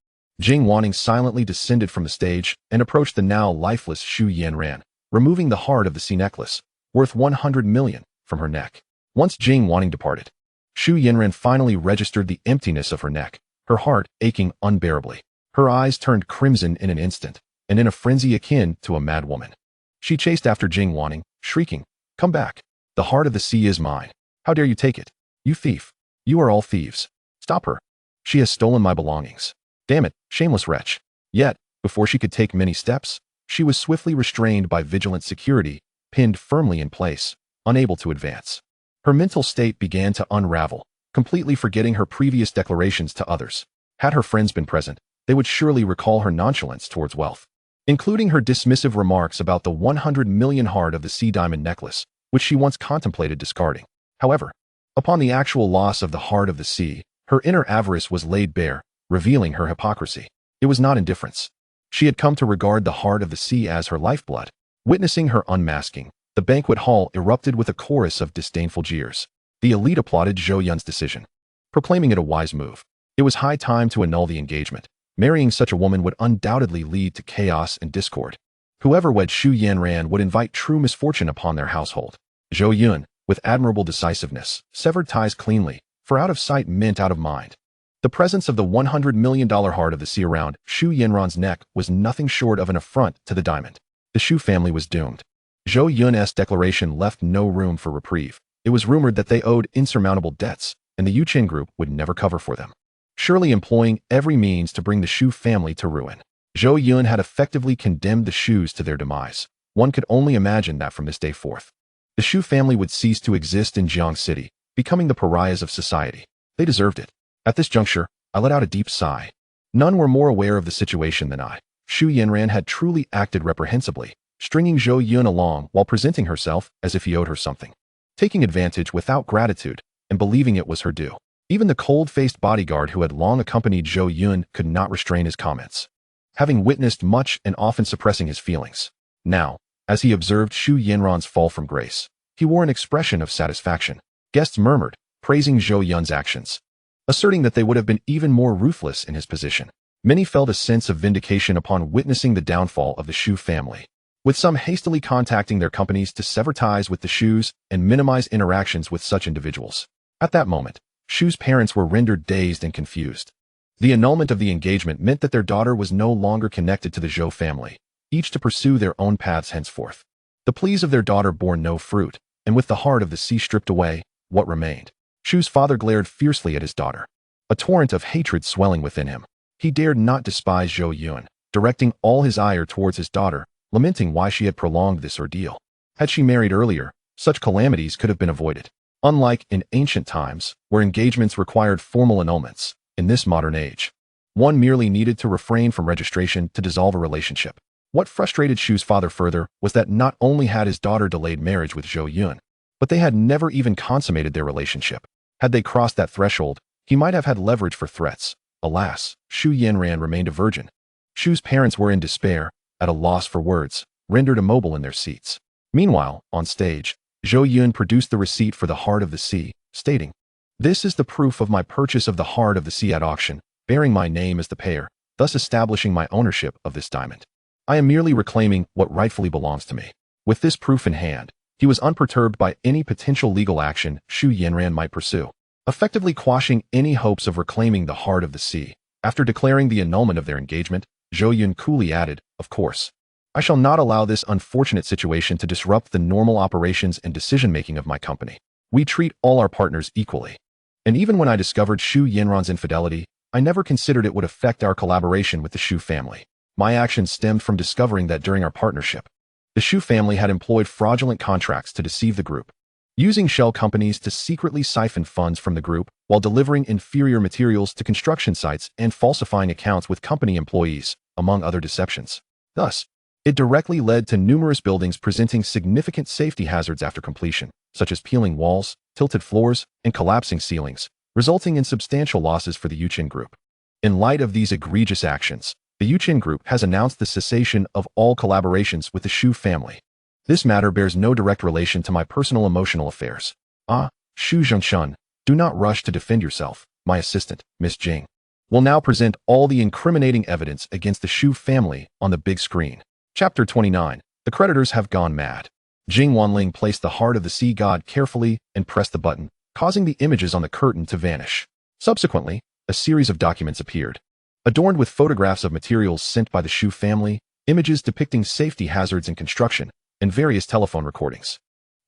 Speaker 1: Jing Wanning silently descended from the stage and approached the now lifeless Shu Yinran, removing the heart of the sea necklace, worth 100 million, from her neck. Once Jing Wanning departed, Shu Yinran finally registered the emptiness of her neck, her heart aching unbearably. Her eyes turned crimson in an instant, and in a frenzy akin to a mad woman, she chased after Jing Wanning, shrieking, Come back. The heart of the sea is mine. How dare you take it? You thief. You are all thieves. Stop her. She has stolen my belongings. Damn it, shameless wretch. Yet, before she could take many steps, she was swiftly restrained by vigilant security, pinned firmly in place, unable to advance. Her mental state began to unravel, completely forgetting her previous declarations to others. Had her friends been present, they would surely recall her nonchalance towards wealth, including her dismissive remarks about the 100 million heart of the sea diamond necklace, which she once contemplated discarding. However, upon the actual loss of the heart of the sea, her inner avarice was laid bare, revealing her hypocrisy. It was not indifference. She had come to regard the heart of the sea as her lifeblood. Witnessing her unmasking, the banquet hall erupted with a chorus of disdainful jeers. The elite applauded Zhou Yun's decision, proclaiming it a wise move. It was high time to annul the engagement. Marrying such a woman would undoubtedly lead to chaos and discord. Whoever wed Xu Yanran would invite true misfortune upon their household. Zhou Yun, with admirable decisiveness, severed ties cleanly, for out of sight meant out of mind. The presence of the $100 million heart of the sea around Xu Yanran's neck was nothing short of an affront to the diamond. The Xu family was doomed. Zhou Yun's declaration left no room for reprieve. It was rumored that they owed insurmountable debts, and the Yuqin group would never cover for them, surely employing every means to bring the Xu family to ruin. Zhou Yun had effectively condemned the Xus to their demise. One could only imagine that from this day forth, the Xu family would cease to exist in Jiang City, becoming the pariahs of society. They deserved it. At this juncture, I let out a deep sigh. None were more aware of the situation than I. Xu Yanran had truly acted reprehensibly, stringing Zhou Yun along while presenting herself as if he owed her something, taking advantage without gratitude, and believing it was her due. Even the cold-faced bodyguard who had long accompanied Zhou Yun could not restrain his comments, having witnessed much and often suppressing his feelings. Now, as he observed Xu Yanran's fall from grace, he wore an expression of satisfaction. Guests murmured, praising Zhou Yun's actions, asserting that they would have been even more ruthless in his position. Many felt a sense of vindication upon witnessing the downfall of the Xu family, with some hastily contacting their companies to sever ties with the Xus and minimize interactions with such individuals. At that moment, Xu's parents were rendered dazed and confused. The annulment of the engagement meant that their daughter was no longer connected to the Zhou family, each to pursue their own paths henceforth. The pleas of their daughter bore no fruit, and with the heart of the sea stripped away, what remained? Xu's father glared fiercely at his daughter, a torrent of hatred swelling within him. He dared not despise Zhou Yun, directing all his ire towards his daughter, lamenting why she had prolonged this ordeal. Had she married earlier, such calamities could have been avoided. Unlike in ancient times, where engagements required formal annulments, in this modern age, one merely needed to refrain from registration to dissolve a relationship. What frustrated Xu's father further was that not only had his daughter delayed marriage with Zhou Yun, but they had never even consummated their relationship. Had they crossed that threshold, he might have had leverage for threats. Alas, Xu Yanran remained a virgin. Xu's parents were in despair, at a loss for words, rendered immobile in their seats. Meanwhile, on stage, Zhou Yun produced the receipt for the heart of the sea, stating, "This is the proof of my purchase of the heart of the sea at auction, bearing my name as the payer, thus establishing my ownership of this diamond. I am merely reclaiming what rightfully belongs to me." With this proof in hand, he was unperturbed by any potential legal action Xu Yanran might pursue, effectively quashing any hopes of reclaiming the heart of the sea. After declaring the annulment of their engagement, Zhou Yun coolly added, "Of course, I shall not allow this unfortunate situation to disrupt the normal operations and decision-making of my company. We treat all our partners equally. And even when I discovered Xu Yanran's infidelity, I never considered it would affect our collaboration with the Xu family. My actions stemmed from discovering that during our partnership, the Xu family had employed fraudulent contracts to deceive the group, using shell companies to secretly siphon funds from the group while delivering inferior materials to construction sites and falsifying accounts with company employees, among other deceptions. Thus, it directly led to numerous buildings presenting significant safety hazards after completion, such as peeling walls, tilted floors, and collapsing ceilings, resulting in substantial losses for the Yuqin group. In light of these egregious actions, the Yuqin group has announced the cessation of all collaborations with the Xu family. This matter bears no direct relation to my personal emotional affairs. Xu Zhengshun, do not rush to defend yourself. My assistant, Miss Jing, will now present all the incriminating evidence against the Xu family on the big screen." Chapter 29. The creditors have gone mad. Jing Wanling placed the heart of the sea god carefully and pressed the button, causing the images on the curtain to vanish. Subsequently, a series of documents appeared, adorned with photographs of materials sent by the Xu family, images depicting safety hazards in construction, and various telephone recordings.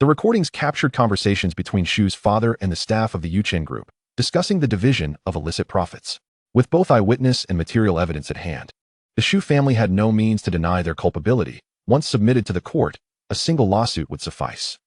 Speaker 1: The recordings captured conversations between Xu's father and the staff of the Yuqin group, discussing the division of illicit profits. With both eyewitness and material evidence at hand, the Shu family had no means to deny their culpability. Once submitted to the court, a single lawsuit would suffice.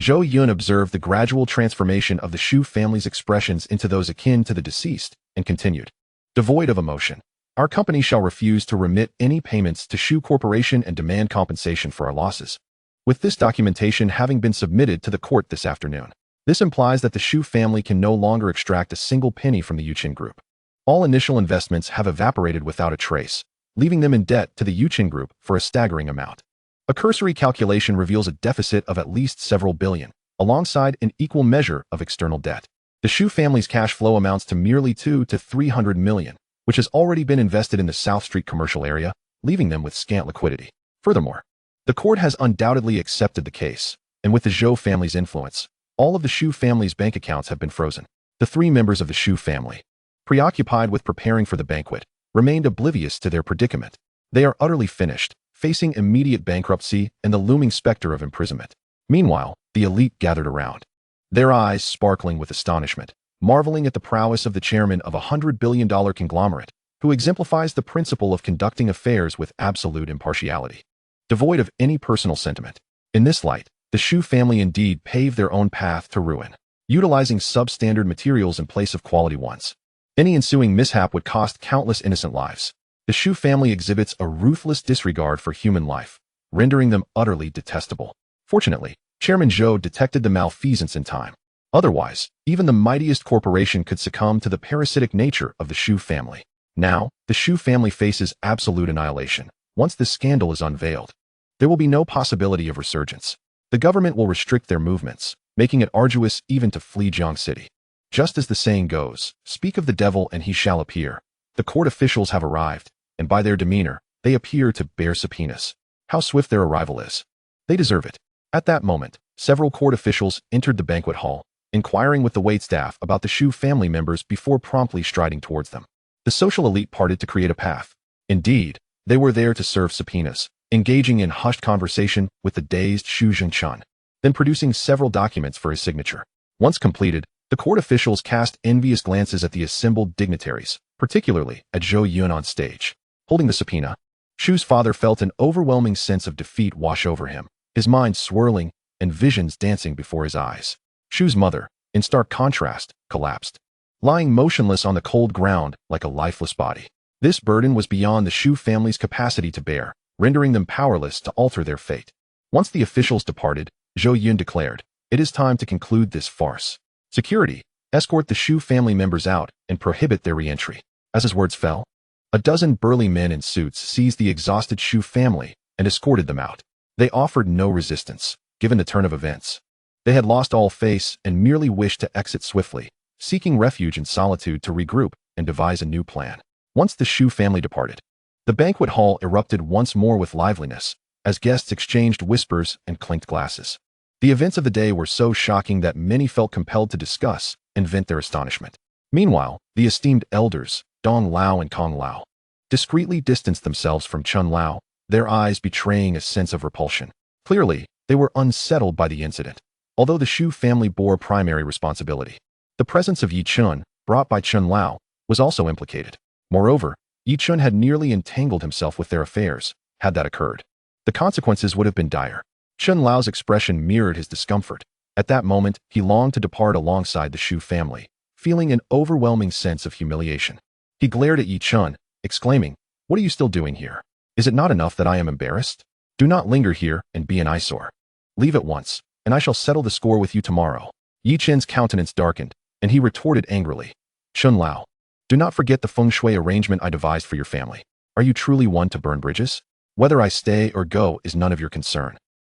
Speaker 1: Zhou Yun observed the gradual transformation of the Shu family's expressions into those akin to the deceased, and continued, devoid of emotion, our company shall refuse to remit any payments to Shu Corporation and demand compensation for our losses. With this documentation having been submitted to the court this afternoon, this implies that the Shu family can no longer extract a single penny from the Yuqin Group. All initial investments have evaporated without a trace, leaving them in debt to the Yuqin Group for a staggering amount. A cursory calculation reveals a deficit of at least several billion, alongside an equal measure of external debt. The Shu family's cash flow amounts to merely 200 to 300 million, which has already been invested in the South Street commercial area, leaving them with scant liquidity. Furthermore, the court has undoubtedly accepted the case, and with the Zhou family's influence, all of the Shu family's bank accounts have been frozen. The three members of the Shu family, preoccupied with preparing for the banquet, remained oblivious to their predicament. They are utterly finished, facing immediate bankruptcy and the looming specter of imprisonment. Meanwhile, the elite gathered around, their eyes sparkling with astonishment, marveling at the prowess of the chairman of $100 billion conglomerate, who exemplifies the principle of conducting affairs with absolute impartiality, devoid of any personal sentiment. In this light, the Shu family indeed paved their own path to ruin, utilizing substandard materials in place of quality ones. Any ensuing mishap would cost countless innocent lives. The Shu family exhibits a ruthless disregard for human life, rendering them utterly detestable. Fortunately, Chairman Zhou detected the malfeasance in time. Otherwise, even the mightiest corporation could succumb to the parasitic nature of the Shu family. Now, the Shu family faces absolute annihilation. Once this scandal is unveiled, there will be no possibility of resurgence. The government will restrict their movements, making it arduous even to flee Jiang City. Just as the saying goes, speak of the devil and he shall appear. The court officials have arrived, and by their demeanor, they appear to bear subpoenas. How swift their arrival is. They deserve it. At that moment, several court officials entered the banquet hall, inquiring with the waitstaff about the Shu family members before promptly striding towards them. The social elite parted to create a path. Indeed, they were there to serve subpoenas, engaging in hushed conversation with the dazed Shu Zhengchun, then producing several documents for his signature. Once completed, the court officials cast envious glances at the assembled dignitaries, particularly at Zhou Yun on stage. Holding the subpoena, Shu's father felt an overwhelming sense of defeat wash over him, his mind swirling and visions dancing before his eyes. Shu's mother, in stark contrast, collapsed, lying motionless on the cold ground like a lifeless body. This burden was beyond the Shu family's capacity to bear, rendering them powerless to alter their fate. Once the officials departed, Zhou Yun declared, "It is time to conclude this farce. Security, escort the Shu family members out and prohibit their re-entry." As his words fell, a dozen burly men in suits seized the exhausted Shu family and escorted them out. They offered no resistance, given the turn of events. They had lost all face and merely wished to exit swiftly, seeking refuge in solitude to regroup and devise a new plan. Once the Shu family departed, the banquet hall erupted once more with liveliness, as guests exchanged whispers and clinked glasses. The events of the day were so shocking that many felt compelled to discuss and vent their astonishment. Meanwhile, the esteemed elders, Dong Lao and Kong Lao, discreetly distanced themselves from Chun Lao, their eyes betraying a sense of repulsion. Clearly, they were unsettled by the incident, although the Shu family bore primary responsibility. The presence of Yi Chun, brought by Chun Lao, was also implicated. Moreover, Yi Chun had nearly entangled himself with their affairs. Had that occurred, the consequences would have been dire. Chun Lao's expression mirrored his discomfort. At that moment, he longed to depart alongside the Shu family, feeling an overwhelming sense of humiliation. He glared at Yi Chun, exclaiming, "What are you still doing here? Is it not enough that I am embarrassed? Do not linger here and be an eyesore. Leave at once, and I shall settle the score with you tomorrow." Yi Chun's countenance darkened, and he retorted angrily, "Chun Lao, do not forget the feng shui arrangement I devised for your family. Are you truly one to burn bridges? Whether I stay or go is none of your concern.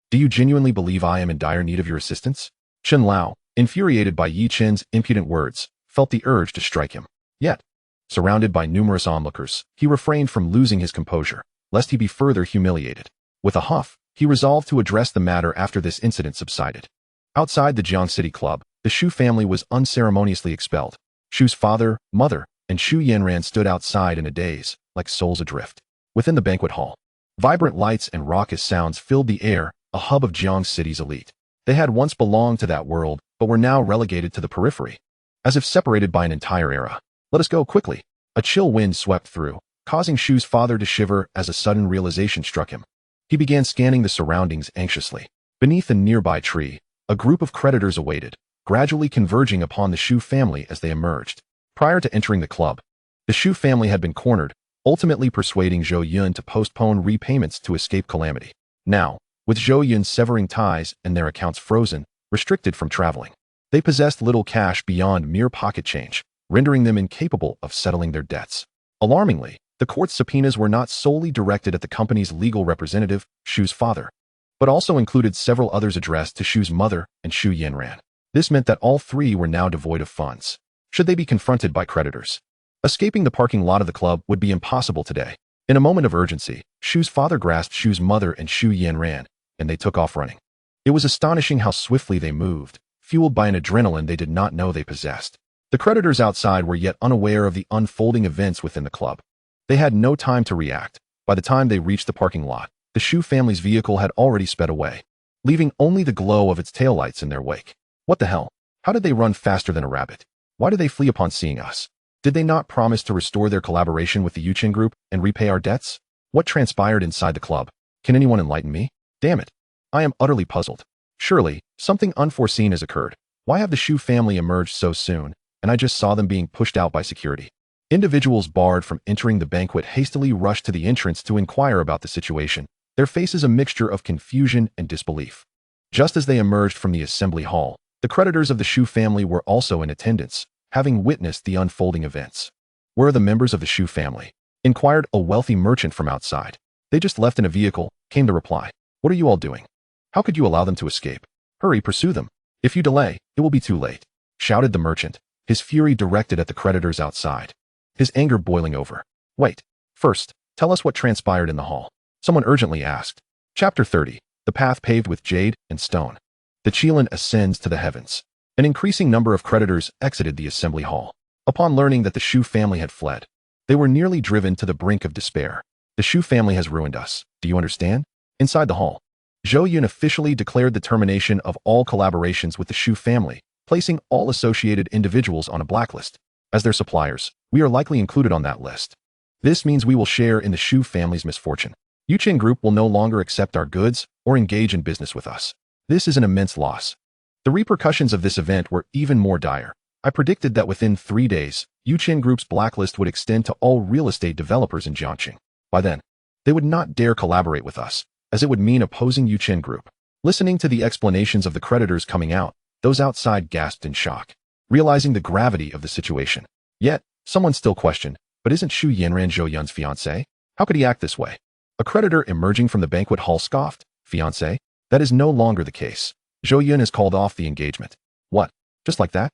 Speaker 1: Do you genuinely believe I am in dire need of your assistance?" Chun Lao, infuriated by Yi Chun's impudent words, felt the urge to strike him. Yet, surrounded by numerous onlookers, he refrained from losing his composure, lest he be further humiliated. With a huff, he resolved to address the matter after this incident subsided. Outside the Jiang City Club, the Shu family was unceremoniously expelled. Shu's father, mother, and Shu Yanran stood outside in a daze, like souls adrift. Within the banquet hall, vibrant lights and raucous sounds filled the air, a hub of Jiang City's elite. They had once belonged to that world, but were now relegated to the periphery, as if separated by an entire era. "Let us go quickly." A chill wind swept through, causing Shu's father to shiver as a sudden realization struck him. He began scanning the surroundings anxiously. Beneath a nearby tree, a group of creditors awaited, gradually converging upon the Shu family as they emerged. Prior to entering the club, the Shu family had been cornered, ultimately persuading Zhou Yun to postpone repayments to escape calamity. Now, with Zhou Yun severing ties and their accounts frozen, restricted from traveling, they possessed little cash beyond mere pocket change, rendering them incapable of settling their debts. Alarmingly, the court's subpoenas were not solely directed at the company's legal representative, Shu's father, but also included several others addressed to Shu's mother and Zhu Yun. This meant that all three were now devoid of funds, should they be confronted by creditors. Escaping the parking lot of the club would be impossible today. In a moment of urgency, Shu's father grasped Shu's mother and Zhu Yun, and they took off running. It was astonishing how swiftly they moved, fueled by an adrenaline they did not know they possessed. The creditors outside were yet unaware of the unfolding events within the club. They had no time to react. By the time they reached the parking lot, the Shu family's vehicle had already sped away, leaving only the glow of its taillights in their wake. What the hell? How did they run faster than a rabbit? Why did they flee upon seeing us? Did they not promise to restore their collaboration with the Yuchin group and repay our debts? What transpired inside the club? Can anyone enlighten me? Damn it. I am utterly puzzled. Surely, something unforeseen has occurred. Why have the Shu family emerged so soon, and I just saw them being pushed out by security? Individuals barred from entering the banquet hastily rushed to the entrance to inquire about the situation, their faces a mixture of confusion and disbelief. Just as they emerged from the assembly hall, the creditors of the Shu family were also in attendance, having witnessed the unfolding events. Where are the members of the Shu family? Inquired a wealthy merchant from outside. They just left in a vehicle, came the reply. What are you all doing? How could you allow them to escape? Hurry, pursue them. If you delay, it will be too late, shouted the merchant, his fury directed at the creditors outside, his anger boiling over. Wait, first, tell us what transpired in the hall. Someone urgently asked. Chapter 30, The Path Paved with Jade and Stone. The Qilin ascends to the heavens. An increasing number of creditors exited the assembly hall. Upon learning that the Shu family had fled, they were nearly driven to the brink of despair. The Shu family has ruined us. Do you understand? Inside the hall, Zhou Yun officially declared the termination of all collaborations with the Shu family, placing all associated individuals on a blacklist. As their suppliers, we are likely included on that list. This means we will share in the Shu family's misfortune. Yuchin Group will no longer accept our goods or engage in business with us. This is an immense loss. The repercussions of this event were even more dire. I predicted that within 3 days, Yuchin Group's blacklist would extend to all real estate developers in Jiangqing. By then, they would not dare collaborate with us, as it would mean opposing Yuchin Group. Listening to the explanations of the creditors coming out, those outside gasped in shock, realizing the gravity of the situation. Yet, someone still questioned, but isn't Zhu Yun Zhou Yun's fiancée? How could he act this way? A creditor emerging from the banquet hall scoffed. Fiancée? That is no longer the case. Zhou Yun has called off the engagement. What? Just like that?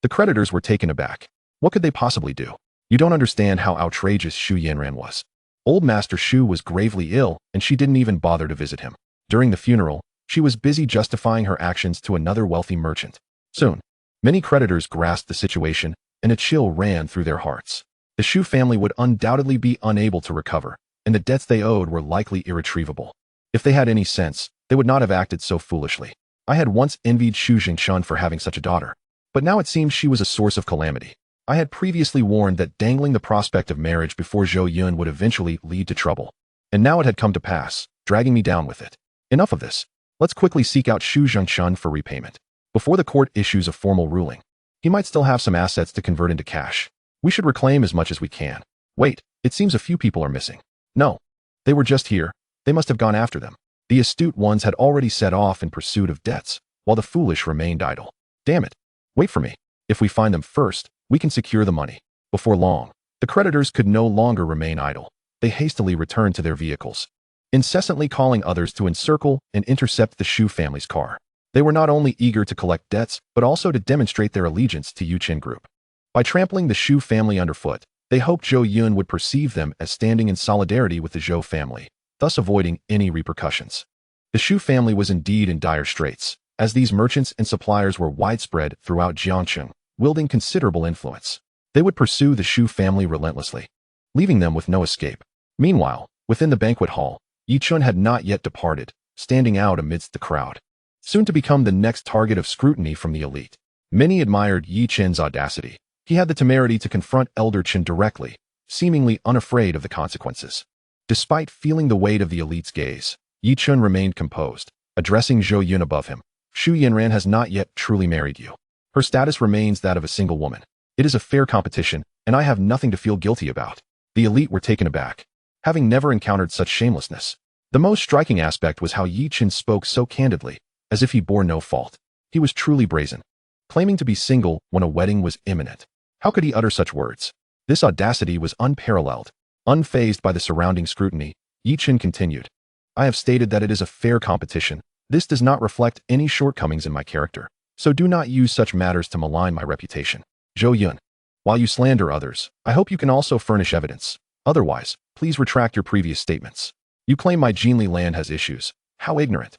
Speaker 1: The creditors were taken aback. What could they possibly do? You don't understand how outrageous Zhu Yun was. Old Master Shu was gravely ill, and she didn't even bother to visit him. During the funeral, she was busy justifying her actions to another wealthy merchant. Soon, many creditors grasped the situation, and a chill ran through their hearts. The Shu family would undoubtedly be unable to recover, and the debts they owed were likely irretrievable. If they had any sense, they would not have acted so foolishly. I had once envied Xu Jingshun for having such a daughter, but now it seems she was a source of calamity. I had previously warned that dangling the prospect of marriage before Zhou Yun would eventually lead to trouble. And now it had come to pass, dragging me down with it. Enough of this. Let's quickly seek out Xu Jingshun for repayment. Before the court issues a formal ruling, he might still have some assets to convert into cash. We should reclaim as much as we can. Wait, it seems a few people are missing. No, they were just here. They must have gone after them. The astute ones had already set off in pursuit of debts, while the foolish remained idle. Damn it. Wait for me. If we find them first, we can secure the money. Before long, the creditors could no longer remain idle. They hastily returned to their vehicles, incessantly calling others to encircle and intercept the Shu family's car. They were not only eager to collect debts, but also to demonstrate their allegiance to Yuchin Group. By trampling the Shu family underfoot, they hoped Zhou Yun would perceive them as standing in solidarity with the Zhou family, thus avoiding any repercussions. The Shu family was indeed in dire straits, as these merchants and suppliers were widespread throughout Jiangqing, wielding considerable influence. They would pursue the Shu family relentlessly, leaving them with no escape. Meanwhile, within the banquet hall, Yi Chun had not yet departed, standing out amidst the crowd, soon to become the next target of scrutiny from the elite. Many admired Yi Chen's audacity. He had the temerity to confront Elder Chen directly, seemingly unafraid of the consequences. Despite feeling the weight of the elite's gaze, Yi Chun remained composed, addressing Zhou Yun above him. Xu Yanran has not yet truly married you. Her status remains that of a single woman. It is a fair competition, and I have nothing to feel guilty about. The elite were taken aback, having never encountered such shamelessness. The most striking aspect was how Yi Chun spoke so candidly, as if he bore no fault. He was truly brazen, claiming to be single when a wedding was imminent. How could he utter such words? This audacity was unparalleled. Unfazed by the surrounding scrutiny, Yi Chun continued, I have stated that it is a fair competition. This does not reflect any shortcomings in my character, so do not use such matters to malign my reputation. Zhou Yun, while you slander others, I hope you can also furnish evidence. Otherwise, please retract your previous statements. You claim my Jinli land has issues. How ignorant.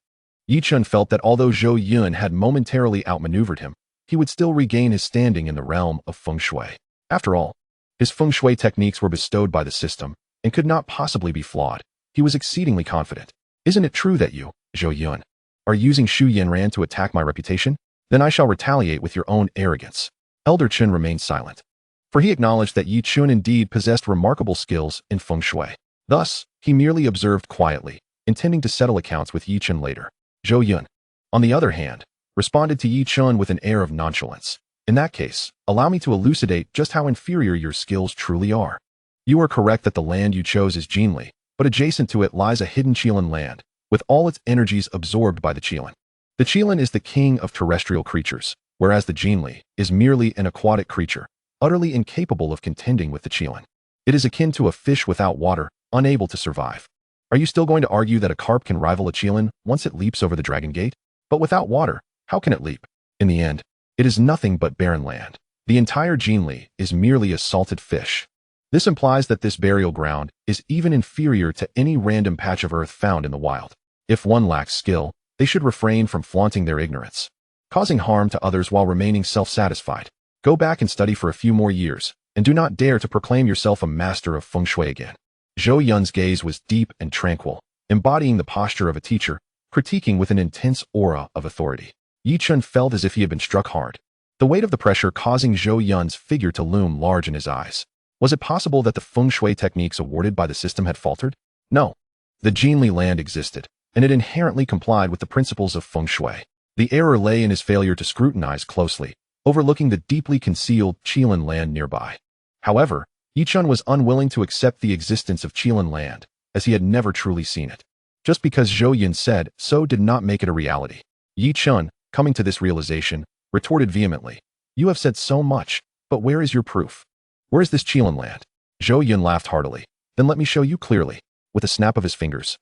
Speaker 1: Yi Chun felt that although Zhou Yun had momentarily outmaneuvered him, he would still regain his standing in the realm of feng shui. After all, his feng shui techniques were bestowed by the system and could not possibly be flawed. He was exceedingly confident. Isn't it true that you, Zhou Yun, are using Xu Yanran to attack my reputation? Then I shall retaliate with your own arrogance. Elder Chun remained silent, for he acknowledged that Yi Chun indeed possessed remarkable skills in feng shui. Thus, he merely observed quietly, intending to settle accounts with Yi Chun later. Zhou Yun, on the other hand, responded to Yi Chun with an air of nonchalance. In that case, allow me to elucidate just how inferior your skills truly are. You are correct that the land you chose is Jinli, but adjacent to it lies a hidden Qilin land, with all its energies absorbed by the Qilin. The Qilin is the king of terrestrial creatures, whereas the Jinli is merely an aquatic creature, utterly incapable of contending with the Qilin. It is akin to a fish without water, unable to survive. Are you still going to argue that a carp can rival a Qilin once it leaps over the Dragon Gate? But without water, how can it leap? In the end, it is nothing but barren land. The entire Jinli is merely a salted fish. This implies that this burial ground is even inferior to any random patch of earth found in the wild. If one lacks skill, they should refrain from flaunting their ignorance, causing harm to others while remaining self-satisfied. Go back and study for a few more years, and do not dare to proclaim yourself a master of feng shui again. Zhou Yun's gaze was deep and tranquil, embodying the posture of a teacher, critiquing with an intense aura of authority. Yi Chun felt as if he had been struck hard, the weight of the pressure causing Zhou Yun's figure to loom large in his eyes. Was it possible that the feng shui techniques awarded by the system had faltered? No. The Jinli land existed, and it inherently complied with the principles of feng shui. The error lay in his failure to scrutinize closely, overlooking the deeply concealed Qilin land nearby. However, Yi Chun was unwilling to accept the existence of Qilin land, as he had never truly seen it. Just because Zhou Yun said so did not make it a reality. Yi Chun, coming to this realization, retorted vehemently, You have said so much, but where is your proof? Where is this Qilin land? Zhou Yun laughed heartily. Then let me show you clearly. With a snap of his fingers.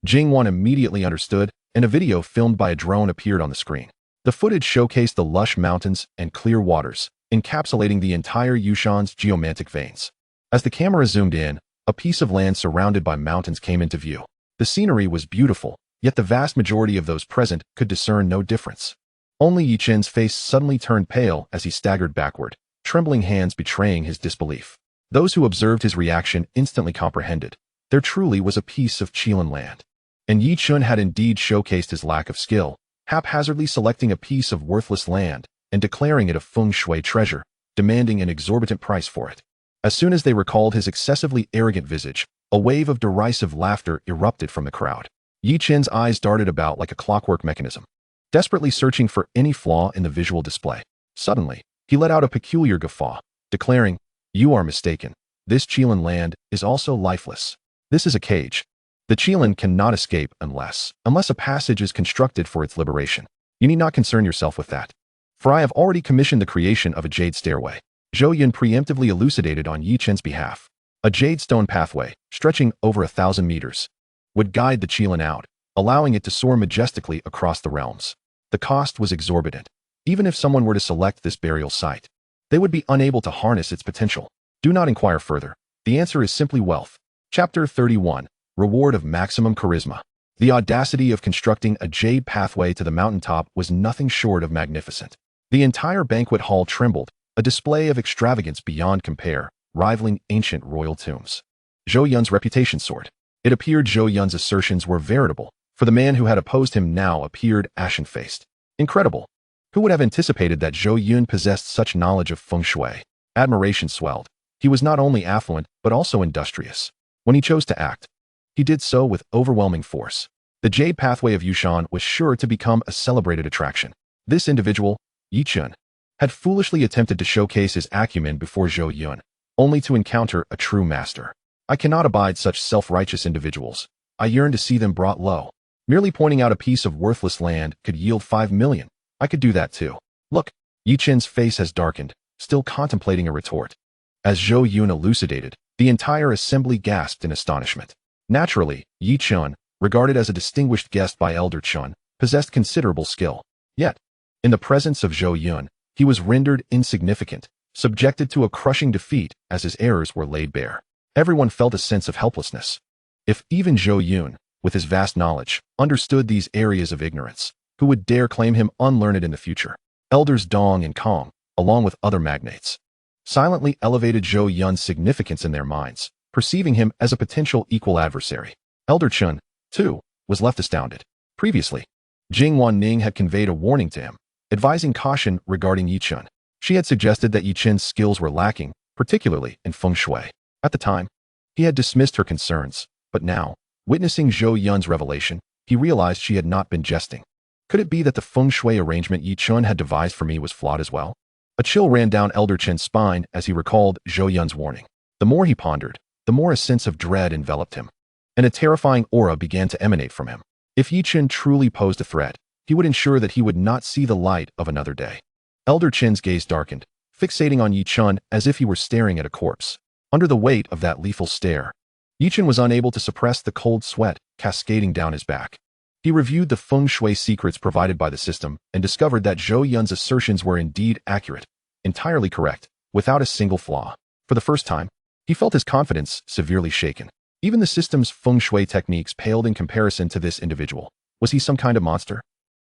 Speaker 1: Jing Wan immediately understood, and a video filmed by a drone appeared on the screen. The footage showcased the lush mountains and clear waters, encapsulating the entire Yushan's geomantic veins. As the camera zoomed in, a piece of land surrounded by mountains came into view. The scenery was beautiful, yet the vast majority of those present could discern no difference. Only Yi Chun's face suddenly turned pale as he staggered backward, trembling hands betraying his disbelief. Those who observed his reaction instantly comprehended. There truly was a piece of Qilin land. And Yi Chun had indeed showcased his lack of skill, haphazardly selecting a piece of worthless land and declaring it a feng shui treasure, demanding an exorbitant price for it. As soon as they recalled his excessively arrogant visage, a wave of derisive laughter erupted from the crowd. Yi Chun's eyes darted about like a clockwork mechanism, desperately searching for any flaw in the visual display. Suddenly, he let out a peculiar guffaw, declaring, You are mistaken. This Qilin land is also lifeless. This is a cage. The Qilin cannot escape unless a passage is constructed for its liberation. You need not concern yourself with that. For I have already commissioned the creation of a jade stairway. Zhou Yun preemptively elucidated on Yi Chun's behalf. A jade stone pathway, stretching over 1,000 meters, would guide the Qilin out, allowing it to soar majestically across the realms. The cost was exorbitant. Even if someone were to select this burial site, they would be unable to harness its potential. Do not inquire further. The answer is simply wealth. Chapter 31. Reward of Maximum Charisma. The audacity of constructing a jade pathway to the mountaintop was nothing short of magnificent. The entire banquet hall trembled, a display of extravagance beyond compare, rivaling ancient royal tombs. Zhou Yun's reputation soared. It appeared Zhou Yun's assertions were veritable, for the man who had opposed him now appeared ashen-faced. Incredible. Who would have anticipated that Zhou Yun possessed such knowledge of feng shui? Admiration swelled. He He was not only affluent, but also industrious. When he chose to act, he did so with overwhelming force. The jade pathway of Yushan was sure to become a celebrated attraction. This individual, Yi Chun, had foolishly attempted to showcase his acumen before Zhou Yun, only to encounter a true master. I cannot abide such self-righteous individuals. I yearn to see them brought low. Merely pointing out a piece of worthless land could yield 5 million. I could do that too. Look, Yi Chun's face has darkened, still contemplating a retort. As Zhou Yun elucidated, the entire assembly gasped in astonishment. Naturally, Yi Chun, regarded as a distinguished guest by Elder Chun, possessed considerable skill. Yet, in the presence of Zhou Yun, he was rendered insignificant, subjected to a crushing defeat as his errors were laid bare. Everyone felt a sense of helplessness. If even Zhou Yun, with his vast knowledge, understood these areas of ignorance, who would dare claim him unlearned in the future? Elders Dong and Kong, along with other magnates, silently elevated Zhou Yun's significance in their minds, perceiving him as a potential equal adversary. Elder Chun, too, was left astounded. Previously, Jing Wanning had conveyed a warning to him, advising caution regarding Yi Chun. She had suggested that Yi Chun's skills were lacking, particularly in feng shui. At the time, he had dismissed her concerns, but now, witnessing Zhou Yun's revelation, he realized she had not been jesting. Could it be that the feng shui arrangement Yi Chun had devised for me was flawed as well? A chill ran down Elder Chen's spine as he recalled Zhou Yun's warning. The more he pondered, the more a sense of dread enveloped him, and a terrifying aura began to emanate from him. If Yi Chun truly posed a threat, he would ensure that he would not see the light of another day. Elder Chen's gaze darkened, fixating on Yi Chun as if he were staring at a corpse. Under the weight of that lethal stare, Yi Chun was unable to suppress the cold sweat cascading down his back. He reviewed the feng shui secrets provided by the system and discovered that Zhou Yun's assertions were indeed accurate, entirely correct, without a single flaw. For the first time, he felt his confidence severely shaken. Even the system's feng shui techniques paled in comparison to this individual. Was he some kind of monster?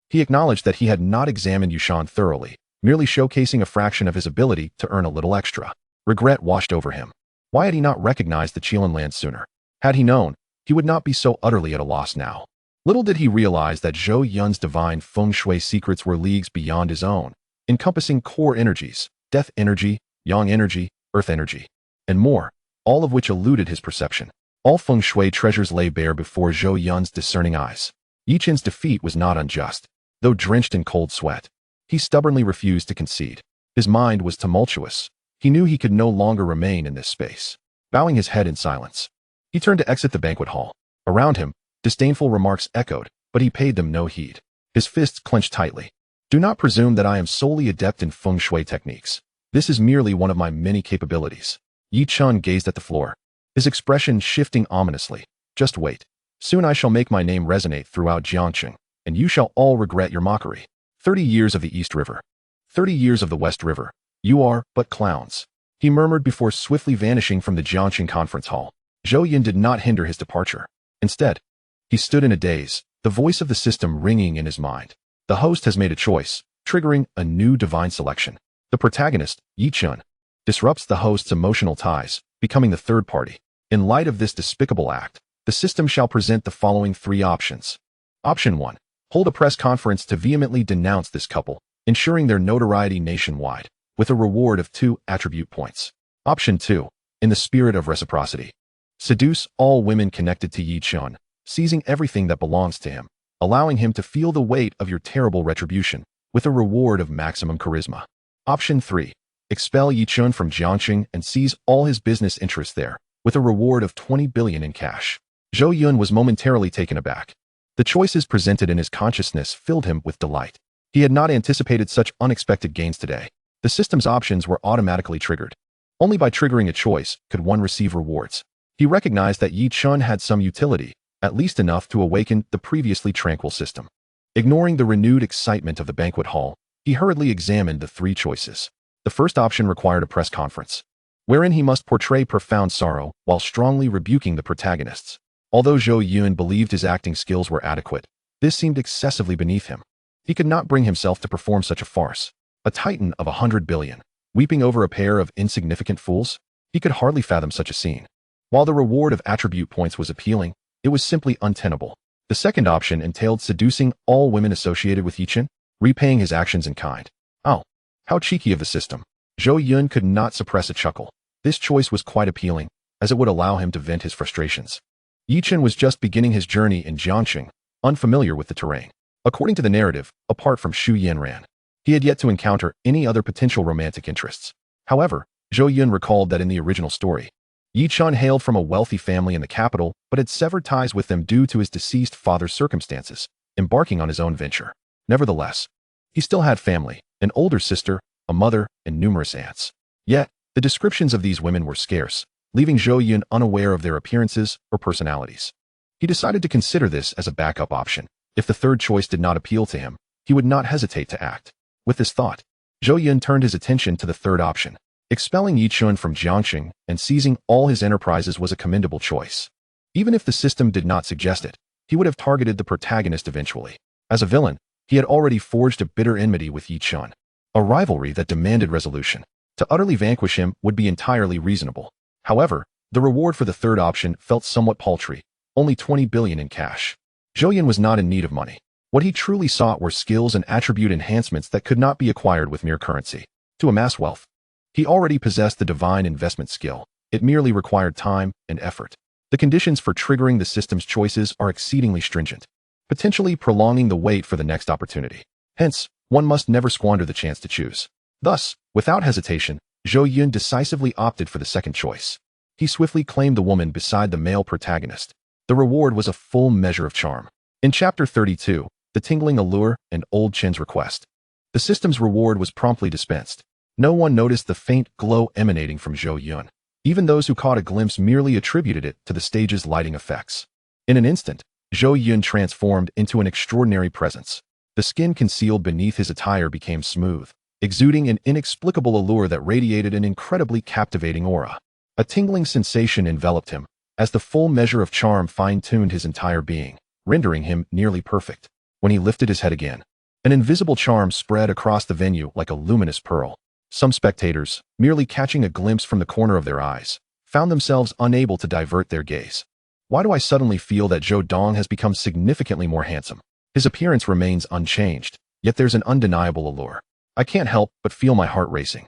Speaker 1: He acknowledged that he had not examined Yushan thoroughly, merely showcasing a fraction of his ability to earn a little extra. Regret washed over him. Why had he not recognized the Qilan land sooner? Had he known, he would not be so utterly at a loss now. Little did he realize that Zhou Yun's divine feng shui secrets were leagues beyond his own, encompassing core energies, death energy, yang energy, earth energy, and more, all of which eluded his perception. All feng shui treasures lay bare before Zhou Yun's discerning eyes. Yi Chun's defeat was not unjust. Though drenched in cold sweat, he stubbornly refused to concede. His mind was tumultuous. He knew he could no longer remain in this space. Bowing his head in silence, he turned to exit the banquet hall. Around him, disdainful remarks echoed, but he paid them no heed. His fists clenched tightly. Do not presume that I am solely adept in feng shui techniques. This is merely one of my many capabilities. Yi Chun gazed at the floor, his expression shifting ominously. Just wait. Soon I shall make my name resonate throughout Jiangqing, and you shall all regret your mockery. 30 years of the East River. 30 years of the West River. You are but clowns. He murmured before swiftly vanishing from the Jiangqing conference hall. Zhou Yun did not hinder his departure. Instead, he stood in a daze, the voice of the system ringing in his mind. The host has made a choice, triggering a new divine selection. The protagonist, Yi Chun, disrupts the host's emotional ties, becoming the third party. In light of this despicable act, the system shall present the following 3 options. Option 1. Hold a press conference to vehemently denounce this couple, ensuring their notoriety nationwide, with a reward of 2 attribute points. Option 2. In the spirit of reciprocity, seduce all women connected to Yi Chun, seizing everything that belongs to him, allowing him to feel the weight of your terrible retribution, with a reward of maximum charisma. Option 3. Expel Yi Chun from Jiangqing and seize all his business interests there, with a reward of 20 billion in cash. Zhou Yun was momentarily taken aback. The choices presented in his consciousness filled him with delight. He had not anticipated such unexpected gains today. The system's options were automatically triggered. Only by triggering a choice could one receive rewards. He recognized that Yi Chun had some utility, at least enough to awaken the previously tranquil system. Ignoring the renewed excitement of the banquet hall, he hurriedly examined the 3 choices. The first option required a press conference, wherein he must portray profound sorrow while strongly rebuking the protagonists. Although Zhou Yun believed his acting skills were adequate, this seemed excessively beneath him. He could not bring himself to perform such a farce. A titan of 100 billion, weeping over a pair of insignificant fools? He could hardly fathom such a scene. While the reward of attribute points was appealing, it was simply untenable. The second option entailed seducing all women associated with Yi Chun, repaying his actions in kind. Oh, how cheeky of the system. Zhou Yun could not suppress a chuckle. This choice was quite appealing, as it would allow him to vent his frustrations. Yi Chen was just beginning his journey in Jiangxing, unfamiliar with the terrain. According to the narrative, apart from Xu Yanran, he had yet to encounter any other potential romantic interests. However, Zhou Yun recalled that in the original story, Yi Chen hailed from a wealthy family in the capital but had severed ties with them due to his deceased father's circumstances, embarking on his own venture. Nevertheless, he still had family, an older sister, a mother, and numerous aunts. Yet, the descriptions of these women were scarce, leaving Zhou Yun unaware of their appearances or personalities. He decided to consider this as a backup option. If the third choice did not appeal to him, he would not hesitate to act. With this thought, Zhou Yun turned his attention to the third option. Expelling Yi Chen from Jiangxing and seizing all his enterprises was a commendable choice. Even if the system did not suggest it, he would have targeted the protagonist eventually. As a villain, he had already forged a bitter enmity with Yi Chen, a rivalry that demanded resolution. To utterly vanquish him would be entirely reasonable. However, the reward for the third option felt somewhat paltry, only 20 billion in cash. Zhou Yun was not in need of money. What he truly sought were skills and attribute enhancements that could not be acquired with mere currency. To amass wealth, he already possessed the divine investment skill. It merely required time and effort. The conditions for triggering the system's choices are exceedingly stringent, potentially prolonging the wait for the next opportunity. Hence, one must never squander the chance to choose. Thus, without hesitation, Zhou Yun decisively opted for the second choice. He swiftly claimed the woman beside the male protagonist. The reward was a full measure of charm. In Chapter 32, The Tingling Allure and Old Chen's Request, the system's reward was promptly dispensed. No one noticed the faint glow emanating from Zhou Yun. Even those who caught a glimpse merely attributed it to the stage's lighting effects. In an instant, Zhou Yun transformed into an extraordinary presence. The skin concealed beneath his attire became smooth, exuding an inexplicable allure that radiated an incredibly captivating aura. A tingling sensation enveloped him, as the full measure of charm fine-tuned his entire being, rendering him nearly perfect. When he lifted his head again, an invisible charm spread across the venue like a luminous pearl. Some spectators, merely catching a glimpse from the corner of their eyes, found themselves unable to divert their gaze. Why do I suddenly feel that Zhou Dong has become significantly more handsome? His appearance remains unchanged, yet there's an undeniable allure. I can't help but feel my heart racing.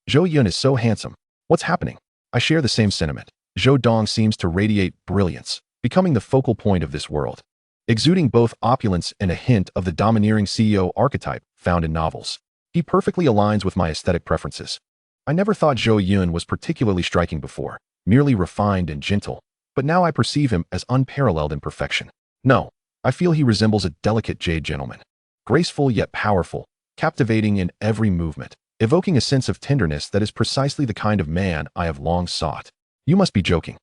Speaker 1: Zhou Yun is so handsome. What's happening? I share the same sentiment. Zhou Dong seems to radiate brilliance, becoming the focal point of this world, exuding both opulence and a hint of the domineering CEO archetype found in novels. He perfectly aligns with my aesthetic preferences. I never thought Zhou Yun was particularly striking before, merely refined and gentle, but now I perceive him as unparalleled in perfection. No, I feel he resembles a delicate jade gentleman, graceful yet powerful, captivating in every movement, evoking a sense of tenderness that is precisely the kind of man I have long sought. You must be joking.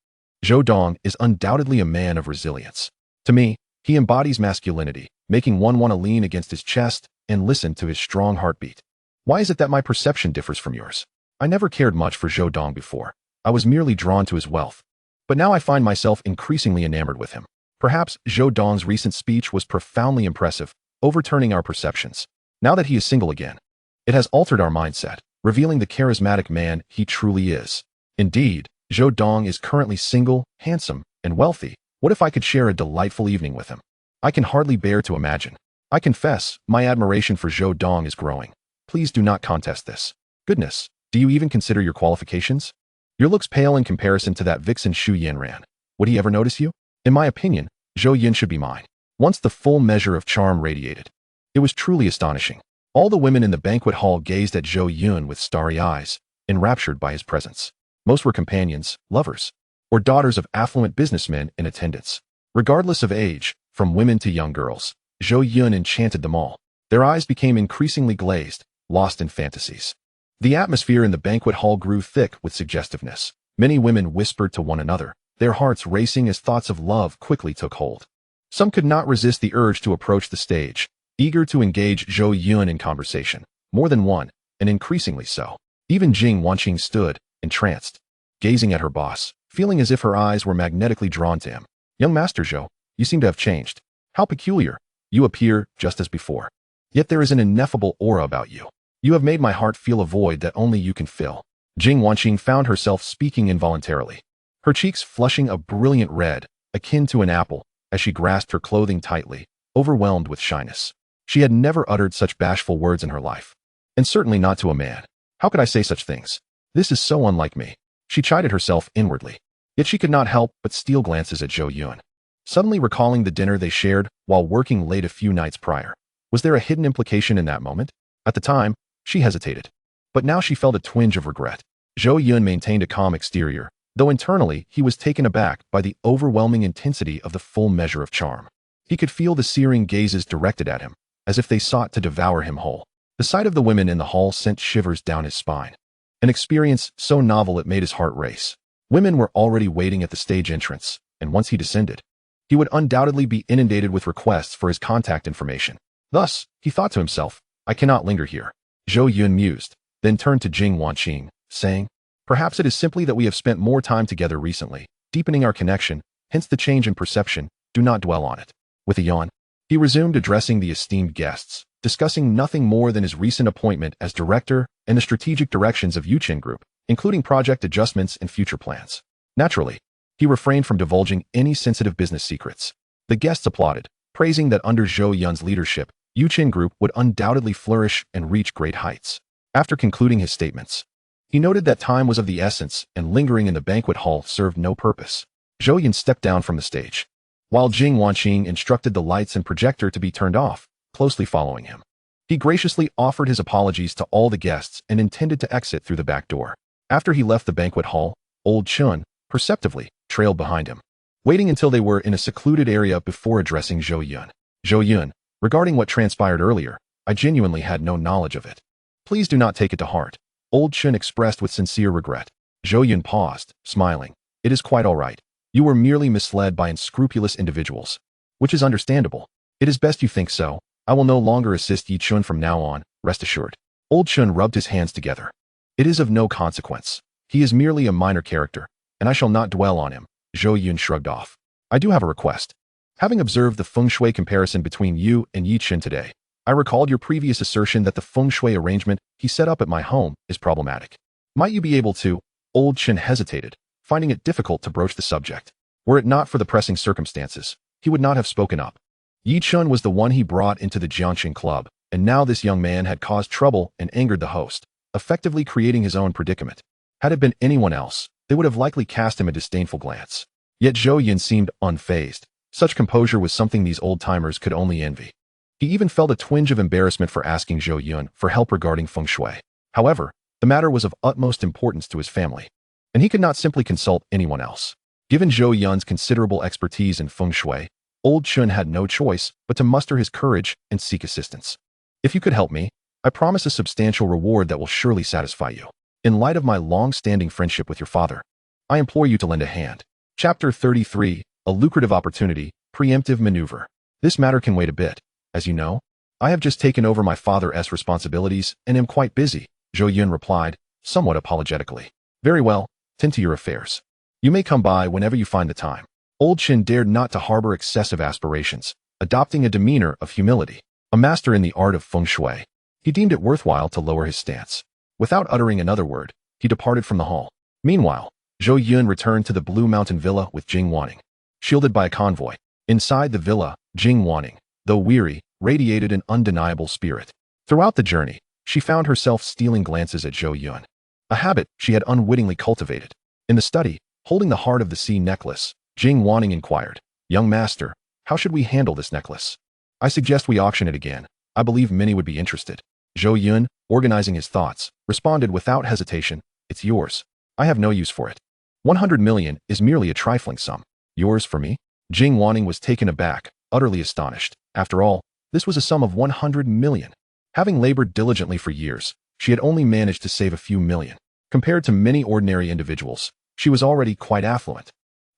Speaker 1: Zhou Dong is undoubtedly a man of resilience. To me, he embodies masculinity, making one want to lean against his chest and listen to his strong heartbeat. Why is it that my perception differs from yours? I never cared much for Zhou Dong before. I was merely drawn to his wealth. But now I find myself increasingly enamored with him. Perhaps Zhou Dong's recent speech was profoundly impressive, overturning our perceptions. Now that he is single again, it has altered our mindset, revealing the charismatic man he truly is. Indeed, Zhou Dong is currently single, handsome, and wealthy. What if I could share a delightful evening with him? I can hardly bear to imagine. I confess, my admiration for Zhou Dong is growing. Please do not contest this. Goodness, do you even consider your qualifications? Your looks pale in comparison to that vixen Xu Yanran. Would he ever notice you? In my opinion, Zhou Yun should be mine. Once the full measure of charm radiated, it was truly astonishing. All the women in the banquet hall gazed at Zhou Yun with starry eyes, enraptured by his presence. Most were companions, lovers, or daughters of affluent businessmen in attendance. Regardless of age, from women to young girls, Zhou Yun enchanted them all. Their eyes became increasingly glazed, lost in fantasies. The atmosphere in the banquet hall grew thick with suggestiveness. Many women whispered to one another, their hearts racing as thoughts of love quickly took hold. Some could not resist the urge to approach the stage, eager to engage Zhou Yun in conversation. More than one, and increasingly so. Even Jing Wanqing stood, entranced, gazing at her boss, feeling as if her eyes were magnetically drawn to him. Young Master Zhou, you seem to have changed. How peculiar. You appear just as before. Yet there is an ineffable aura about you. You have made my heart feel a void that only you can fill. Jing Wanqing found herself speaking involuntarily, her cheeks flushing a brilliant red, akin to an apple, as she grasped her clothing tightly, overwhelmed with shyness. She had never uttered such bashful words in her life. And certainly not to a man. How could I say such things? This is so unlike me. She chided herself inwardly. Yet she could not help but steal glances at Zhou Yun. Suddenly recalling the dinner they shared while working late a few nights prior. Was there a hidden implication in that moment? At the time, she hesitated. But now she felt a twinge of regret. Zhou Yun maintained a calm exterior, though internally he was taken aback by the overwhelming intensity of the full measure of charm. He could feel the searing gazes directed at him, as if they sought to devour him whole. The sight of the women in the hall sent shivers down his spine. An experience so novel it made his heart race. Women were already waiting at the stage entrance, and once he descended, he would undoubtedly be inundated with requests for his contact information. Thus, he thought to himself, I cannot linger here. Zhou Yun mused, then turned to Jing Wanqing, saying, perhaps it is simply that we have spent more time together recently, deepening our connection, hence the change in perception, do not dwell on it. With a yawn, he resumed addressing the esteemed guests, discussing nothing more than his recent appointment as director and the strategic directions of Yuchen Group, including project adjustments and future plans. Naturally, he refrained from divulging any sensitive business secrets. The guests applauded, praising that under Zhou Yun's leadership, Yuchen Group would undoubtedly flourish and reach great heights. After concluding his statements, he noted that time was of the essence and lingering in the banquet hall served no purpose. Zhou Yun stepped down from the stage, while Jing Wanqing instructed the lights and projector to be turned off, closely following him. He graciously offered his apologies to all the guests and intended to exit through the back door. After he left the banquet hall, Old Chun, perceptively, trailed behind him, waiting until they were in a secluded area before addressing Zhou Yun. Zhou Yun, regarding what transpired earlier, I genuinely had no knowledge of it. Please do not take it to heart, Old Chun expressed with sincere regret. Zhou Yun paused, smiling. It is quite all right. You were merely misled by unscrupulous individuals, which is understandable. It is best you think so. I will no longer assist Yi Chun from now on, rest assured. Old Chun rubbed his hands together. It is of no consequence. He is merely a minor character, and I shall not dwell on him. Zhou Yun shrugged off. I do have a request. Having observed the feng shui comparison between you and Yi Chun today, I recalled your previous assertion that the feng shui arrangement he set up at my home is problematic. Might you be able to? Old Chun hesitated, finding it difficult to broach the subject. Were it not for the pressing circumstances, he would not have spoken up. Yi Chun was the one he brought into the Jiangxin Club, and now this young man had caused trouble and angered the host, effectively creating his own predicament. Had it been anyone else, they would have likely cast him a disdainful glance. Yet Zhou Yun seemed unfazed. Such composure was something these old-timers could only envy. He even felt a twinge of embarrassment for asking Zhou Yun for help regarding feng shui. However, the matter was of utmost importance to his family, and he could not simply consult anyone else. Given Zhou Yun's considerable expertise in feng shui, Old Chun had no choice but to muster his courage and seek assistance. If you could help me, I promise a substantial reward that will surely satisfy you. In light of my long-standing friendship with your father, I implore you to lend a hand. Chapter 33, A Lucrative Opportunity, Preemptive Maneuver. This matter can wait a bit. As you know, I have just taken over my father's responsibilities and am quite busy, Zhou Yun replied, somewhat apologetically. Very well, tend to your affairs. You may come by whenever you find the time. Old Chin dared not to harbor excessive aspirations, adopting a demeanor of humility. A master in the art of feng shui, he deemed it worthwhile to lower his stance. Without uttering another word, he departed from the hall. Meanwhile, Zhou Yun returned to the Blue Mountain Villa with Jing Wanning, shielded by a convoy. Inside the villa, Jing Wanning, though weary, radiated an undeniable spirit. Throughout the journey, she found herself stealing glances at Zhou Yun, a habit she had unwittingly cultivated. In the study, holding the Heart of the Sea necklace, Jing Wanning inquired, Young master, how should we handle this necklace? I suggest we auction it again. I believe many would be interested. Zhou Yun, organizing his thoughts, responded without hesitation, It's yours. I have no use for it. 100 million is merely a trifling sum. Yours for me? Jing Wanning was taken aback, utterly astonished. After all, this was a sum of 100 million. Having labored diligently for years, she had only managed to save a few million. Compared to many ordinary individuals, she was already quite affluent.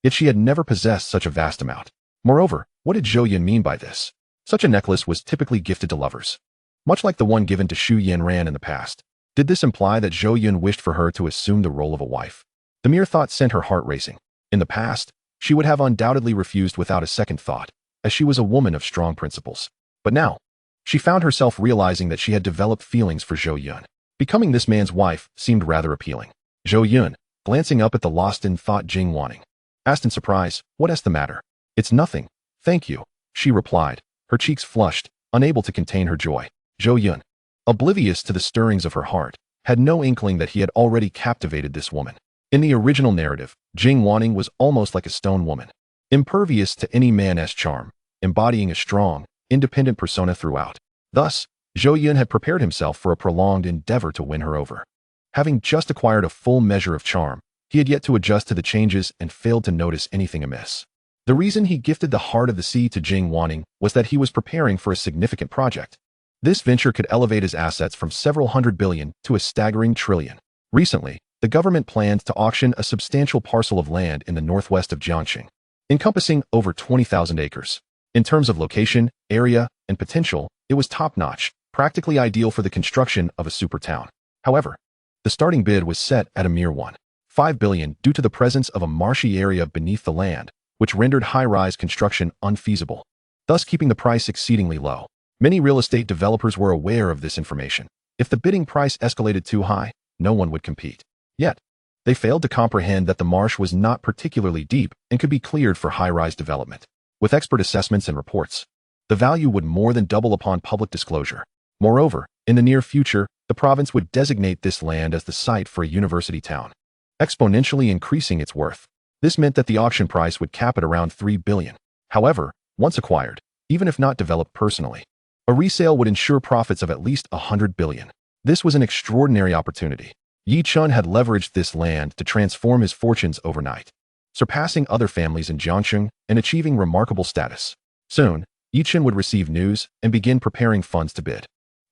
Speaker 1: Yet she had never possessed such a vast amount. Moreover, what did Zhou Yun mean by this? Such a necklace was typically gifted to lovers, much like the one given to Xu Yanran in the past. Did this imply that Zhou Yun wished for her to assume the role of a wife? The mere thought sent her heart racing. In the past, she would have undoubtedly refused without a second thought, as she was a woman of strong principles. But now, she found herself realizing that she had developed feelings for Zhou Yun. Becoming this man's wife seemed rather appealing. Zhou Yun, glancing up at the lost-in-thought Jing Wanning, asked in surprise, What's the matter? It's nothing, thank you, she replied, her cheeks flushed, unable to contain her joy. Zhou Yun, oblivious to the stirrings of her heart, had no inkling that he had already captivated this woman. In the original narrative, Jing Wanning was almost like a stone woman, impervious to any man's charm, embodying a strong, independent persona throughout. Thus, Zhou Yun had prepared himself for a prolonged endeavor to win her over. Having just acquired a full measure of charm, he had yet to adjust to the changes and failed to notice anything amiss. The reason he gifted the Heart of the Sea to Jing Wanning was that he was preparing for a significant project. This venture could elevate his assets from several hundred billion to a staggering trillion. Recently, the government planned to auction a substantial parcel of land in the northwest of Jiangxing, encompassing over 20,000 acres. In terms of location, area, and potential, it was top-notch, practically ideal for the construction of a super town. However, the starting bid was set at a mere $1.5 billion due to the presence of a marshy area beneath the land, which rendered high-rise construction unfeasible, thus keeping the price exceedingly low. Many real estate developers were aware of this information. If the bidding price escalated too high, no one would compete. Yet, they failed to comprehend that the marsh was not particularly deep and could be cleared for high-rise development. With expert assessments and reports, the value would more than double upon public disclosure. Moreover, in the near future, the province would designate this land as the site for a university town, exponentially increasing its worth. This meant that the auction price would cap at around $3 billion. However, once acquired, even if not developed personally, a resale would ensure profits of at least $100 billion. This was an extraordinary opportunity. Yi Chun had leveraged this land to transform his fortunes overnight, surpassing other families in Jiangxing and achieving remarkable status. Soon, Yi Chun would receive news and begin preparing funds to bid.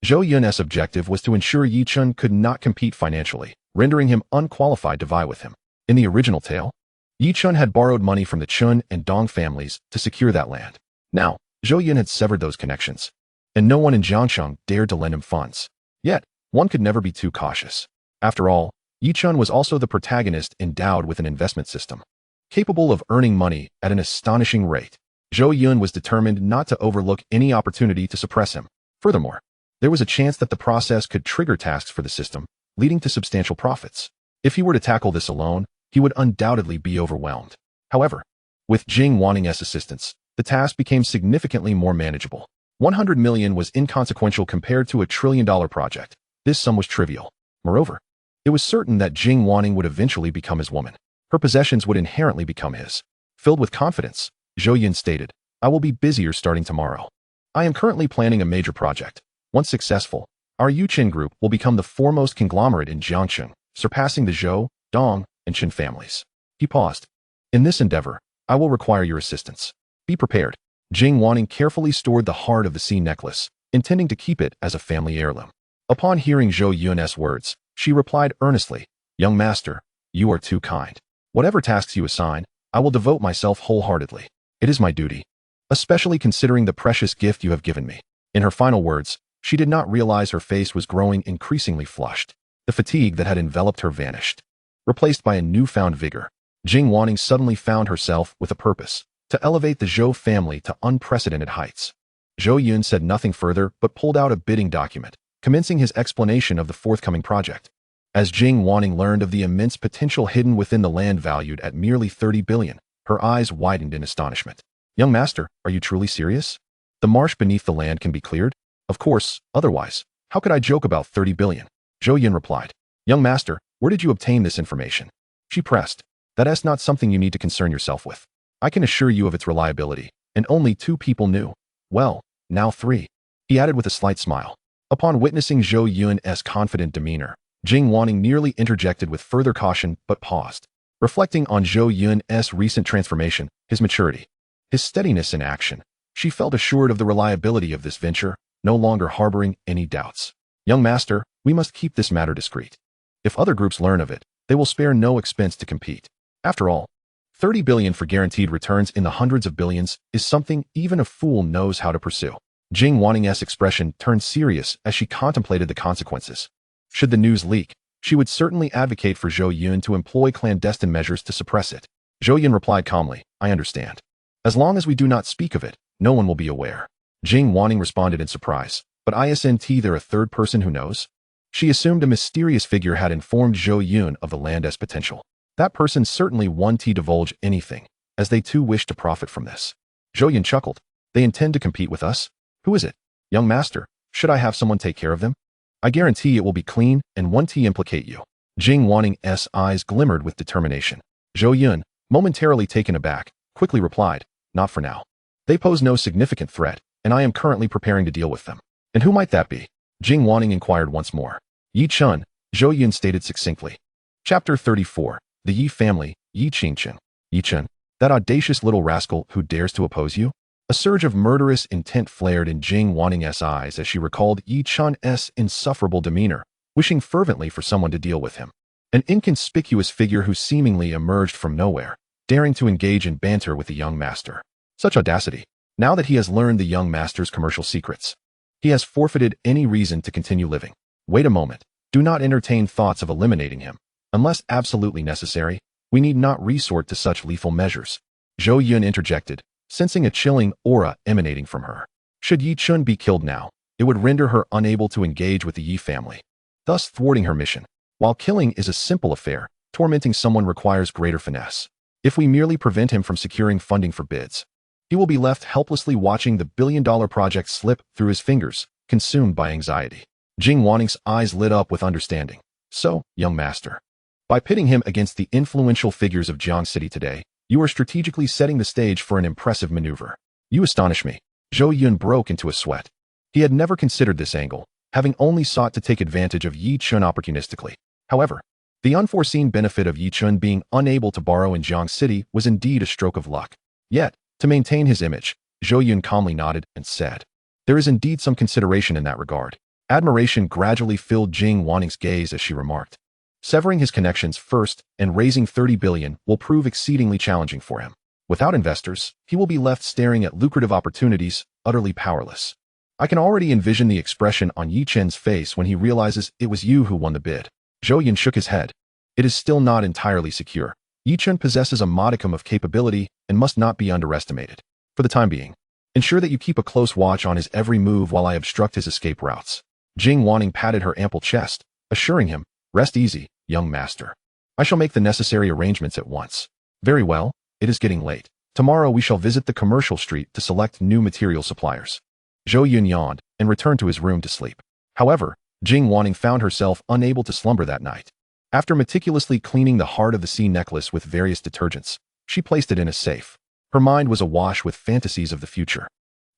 Speaker 1: Zhou Yun's objective was to ensure Yi Chun could not compete financially, rendering him unqualified to vie with him. In the original tale, Yi Chun had borrowed money from the Chun and Dong families to secure that land. Now, Zhou Yun had severed those connections, and no one in Jiangxing dared to lend him funds. Yet, one could never be too cautious. After all, Yi Chun was also the protagonist endowed with an investment system, capable of earning money at an astonishing rate. Zhou Yun was determined not to overlook any opportunity to suppress him. Furthermore, there was a chance that the process could trigger tasks for the system, leading to substantial profits. If he were to tackle this alone, he would undoubtedly be overwhelmed. However, with Jing Wanning's assistance, the task became significantly more manageable. 100 million was inconsequential compared to a $1 trillion project. This sum was trivial. Moreover, it was certain that Jing Wanning would eventually become his woman. Her possessions would inherently become his. Filled with confidence, Zhou Yun stated, "I will be busier starting tomorrow. I am currently planning a major project. Once successful, our Yuqin group will become the foremost conglomerate in Jiangxing, surpassing the Zhou, Dong, and Qin families." He paused. "In this endeavor, I will require your assistance. Be prepared." Jing Wanning carefully stored the Heart of the Sea necklace, intending to keep it as a family heirloom. Upon hearing Zhou Yun's words, she replied earnestly, "Young master, you are too kind. Whatever tasks you assign, I will devote myself wholeheartedly. It is my duty, especially considering the precious gift you have given me." In her final words, she did not realize her face was growing increasingly flushed. The fatigue that had enveloped her vanished, replaced by a newfound vigor. Jing Wanning suddenly found herself with a purpose: to elevate the Zhou family to unprecedented heights. Zhou Yun said nothing further but pulled out a bidding document, commencing his explanation of the forthcoming project. As Jing Wanning learned of the immense potential hidden within the land valued at merely 30 billion, her eyes widened in astonishment. "Young master, are you truly serious? The marsh beneath the land can be cleared?" "Of course, otherwise, how could I joke about 30 billion? Zhou Yun replied. "Young master, where did you obtain this information?" She pressed. "That is not something you need to concern yourself with. I can assure you of its reliability, and only 2 people knew. Well, now 3. He added with a slight smile. Upon witnessing Zhou Yun's confident demeanor, Jing Wanning nearly interjected with further caution but paused. Reflecting on Zhou Yun's recent transformation, his maturity, his steadiness in action, she felt assured of the reliability of this venture, no longer harboring any doubts. "Young master, we must keep this matter discreet. If other groups learn of it, they will spare no expense to compete. After all, 30 billion for guaranteed returns in the hundreds of billions is something even a fool knows how to pursue." Jing Wanning's expression turned serious as she contemplated the consequences. Should the news leak, she would certainly advocate for Zhou Yun to employ clandestine measures to suppress it. Zhou Yun replied calmly, "I understand. As long as we do not speak of it, no one will be aware." Jing Wanning responded in surprise, "But isn't there a third person who knows?" She assumed a mysterious figure had informed Zhou Yun of the land's potential. That person certainly wouldn't divulge anything, as they too wished to profit from this. Zhou Yun chuckled. "They intend to compete with us? Who is it? Young master, should I have someone take care of them? I guarantee it will be clean and won't implicate you." Jing Wanning's eyes glimmered with determination. Zhou Yun, momentarily taken aback, quickly replied, "Not for now. They pose no significant threat, and I am currently preparing to deal with them." "And who might that be?" Jing Wanning inquired once more. "Yi Chun," Zhou Yun stated succinctly. Chapter 34. The Yi Family, Yi Qingqing. Yi Chun, that audacious little rascal who dares to oppose you? A surge of murderous intent flared in Jing Wanning's eyes as she recalled Yi Chun's insufferable demeanor, wishing fervently for someone to deal with him. An inconspicuous figure who seemingly emerged from nowhere, daring to engage in banter with the young master. Such audacity. Now that he has learned the young master's commercial secrets, he has forfeited any reason to continue living. Wait a moment. Do not entertain thoughts of eliminating him. Unless absolutely necessary, we need not resort to such lethal measures. Zhou Yun interjected, sensing a chilling aura emanating from her. Should Yi Chun be killed now, it would render her unable to engage with the Yi family, thus thwarting her mission. While killing is a simple affair, tormenting someone requires greater finesse. If we merely prevent him from securing funding for bids, he will be left helplessly watching the billion-dollar project slip through his fingers, consumed by anxiety. Jing Wanning's eyes lit up with understanding. So, young master, by pitting him against the influential figures of Jiang City today, you are strategically setting the stage for an impressive maneuver. You astonish me. Zhou Yun broke into a sweat. He had never considered this angle, having only sought to take advantage of Yi Chun opportunistically. However, the unforeseen benefit of Yi Chun being unable to borrow in Jiang City was indeed a stroke of luck. Yet, to maintain his image, Zhou Yun calmly nodded and said, "There is indeed some consideration in that regard." Admiration gradually filled Jing Wanning's gaze as she remarked, "Severing his connections first and raising 30 billion will prove exceedingly challenging for him. Without investors, he will be left staring at lucrative opportunities, utterly powerless. I can already envision the expression on Yi Chen's face when he realizes it was you who won the bid." Zhou Yun shook his head. "It is still not entirely secure. Yi Chen possesses a modicum of capability and must not be underestimated. For the time being, ensure that you keep a close watch on his every move while I obstruct his escape routes." Jing Wanning patted her ample chest, assuring him, "Rest easy, young master. I shall make the necessary arrangements at once." "Very well, it is getting late. Tomorrow we shall visit the commercial street to select new material suppliers." Zhou Yun yawned and returned to his room to sleep. However, Jing Wanning found herself unable to slumber that night. After meticulously cleaning the heart of the sea necklace with various detergents, she placed it in a safe. Her mind was awash with fantasies of the future,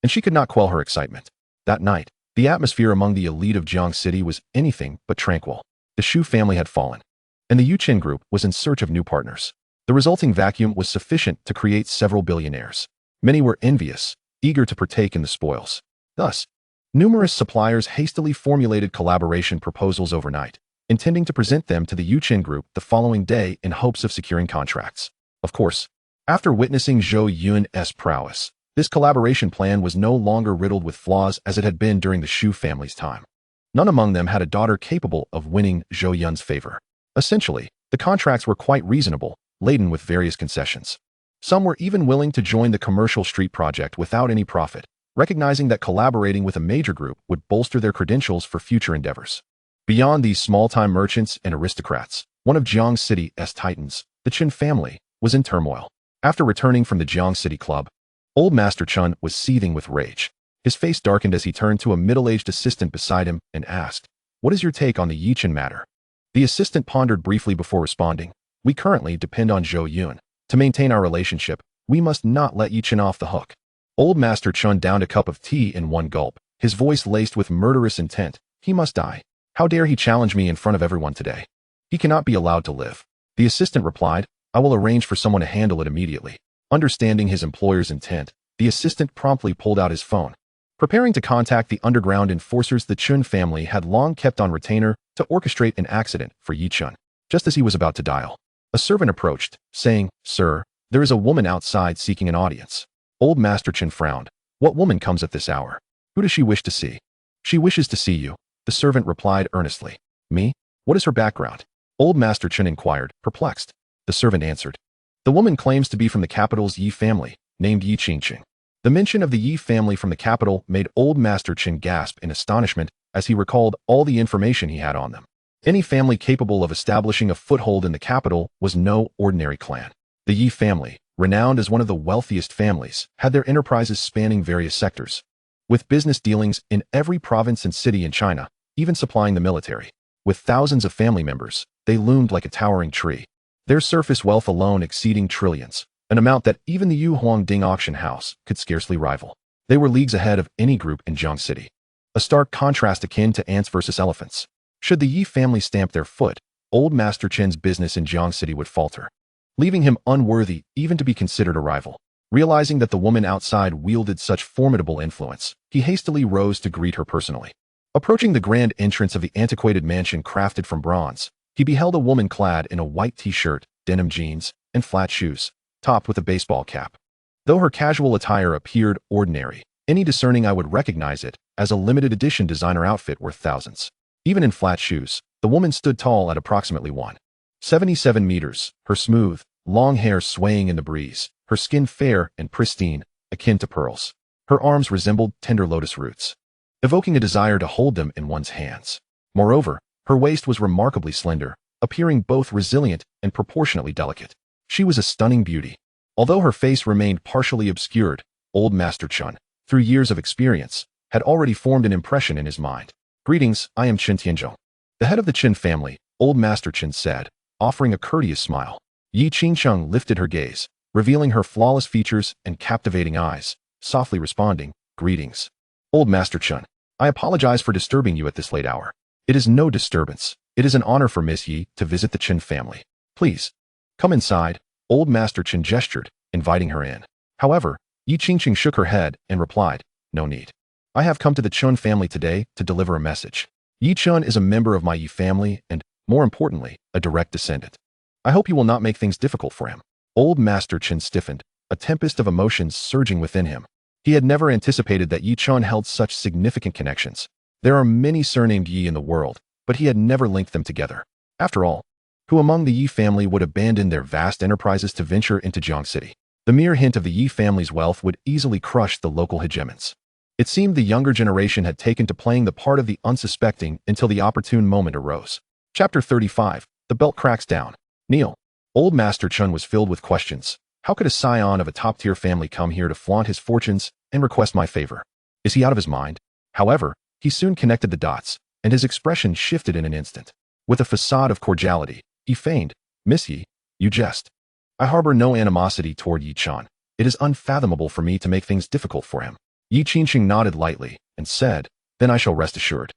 Speaker 1: and she could not quell her excitement. That night, the atmosphere among the elite of Jiang City was anything but tranquil. The Shu family had fallen, and the Yuqin group was in search of new partners. The resulting vacuum was sufficient to create several billionaires. Many were envious, eager to partake in the spoils. Thus, numerous suppliers hastily formulated collaboration proposals overnight, intending to present them to the Yuqin group the following day in hopes of securing contracts. Of course, after witnessing Zhou Yun's prowess, this collaboration plan was no longer riddled with flaws as it had been during the Shu family's time. None among them had a daughter capable of winning Zhou Yun's favor. Essentially, the contracts were quite reasonable, laden with various concessions. Some were even willing to join the commercial street project without any profit, recognizing that collaborating with a major group would bolster their credentials for future endeavors. Beyond these small-time merchants and aristocrats, one of Jiang City's titans, the Chen family, was in turmoil. After returning from the Jiang City Club, Old Master Chun was seething with rage. His face darkened as he turned to a middle-aged assistant beside him and asked, "What is your take on the Yi Chen matter?" The assistant pondered briefly before responding, "We currently depend on Zhou Yun. To maintain our relationship, we must not let Yi Chen off the hook." Old Master Chun downed a cup of tea in one gulp, his voice laced with murderous intent. "He must die. How dare he challenge me in front of everyone today? He cannot be allowed to live." The assistant replied, "I will arrange for someone to handle it immediately." Understanding his employer's intent, the assistant promptly pulled out his phone. Preparing to contact the underground enforcers the Chun family had long kept on retainer to orchestrate an accident for Yi Chun. Just as he was about to dial, a servant approached, saying, "Sir, there is a woman outside seeking an audience." Old Master Chen frowned. "What woman comes at this hour? Who does she wish to see?" "She wishes to see you," the servant replied earnestly. "Me? What is her background?" Old Master Chen inquired, perplexed. The servant answered, "The woman claims to be from the capital's Yi family, named Yi Qingqing." The mention of the Yi family from the capital made Old Master Chen gasp in astonishment as he recalled all the information he had on them. Any family capable of establishing a foothold in the capital was no ordinary clan. The Yi family, renowned as one of the wealthiest families, had their enterprises spanning various sectors, with business dealings in every province and city in China, even supplying the military. With thousands of family members, they loomed like a towering tree. Their surface wealth alone exceeding trillions, an amount that even the Yu Huangding auction house could scarcely rival. They were leagues ahead of any group in Jiang City. A stark contrast akin to ants versus elephants. Should the Yi family stamp their foot, old Master Qin's business in Jiang City would falter, leaving him unworthy even to be considered a rival. Realizing that the woman outside wielded such formidable influence, he hastily rose to greet her personally. Approaching the grand entrance of the antiquated mansion crafted from bronze, he beheld a woman clad in a white t-shirt, denim jeans, and flat shoes, topped with a baseball cap. Though her casual attire appeared ordinary, any discerning eye would recognize it as a limited edition designer outfit worth thousands. Even in flat shoes, the woman stood tall at approximately 1.77 meters, her smooth, long hair swaying in the breeze, her skin fair and pristine, akin to pearls. Her arms resembled tender lotus roots, evoking a desire to hold them in one's hands. Moreover, her waist was remarkably slender, appearing both resilient and proportionately delicate. She was a stunning beauty. Although her face remained partially obscured, old Master Qin, through years of experience, had already formed an impression in his mind. "Greetings, I am Qin Tianzhou, the head of the Qin family," old Master Qin said, offering a courteous smile. Yi Qingsheng lifted her gaze, revealing her flawless features and captivating eyes, softly responding, "Greetings, old Master Qin. I apologize for disturbing you at this late hour." "It is no disturbance. It is an honor for Miss Yi to visit the Qin family. Please, come inside," old Master Qin gestured, inviting her in. However, Yi Qingsheng shook her head and replied, "No need. I have come to the Qin family today to deliver a message. Yi Qin is a member of my Yi family and, more importantly, a direct descendant. I hope you will not make things difficult for him." Old Master Qin stiffened, a tempest of emotions surging within him. He had never anticipated that Yi Qin held such significant connections. There are many surnamed Yi in the world, but he had never linked them together. After all, who among the Yi family would abandon their vast enterprises to venture into Jiang City? The mere hint of the Yi family's wealth would easily crush the local hegemons. It seemed the younger generation had taken to playing the part of the unsuspecting until the opportune moment arose. Chapter 35. The belt cracks down. Kneel. Old Master Qin was filled with questions. How could a scion of a top-tier family come here to flaunt his fortunes and request my favor? Is he out of his mind? However, he soon connected the dots, and his expression shifted in an instant. With a facade of cordiality, he feigned, "Miss Yi, you jest. I harbor no animosity toward Yi Qin. It is unfathomable for me to make things difficult for him." Yi Qingsheng nodded lightly and said, "Then I shall rest assured.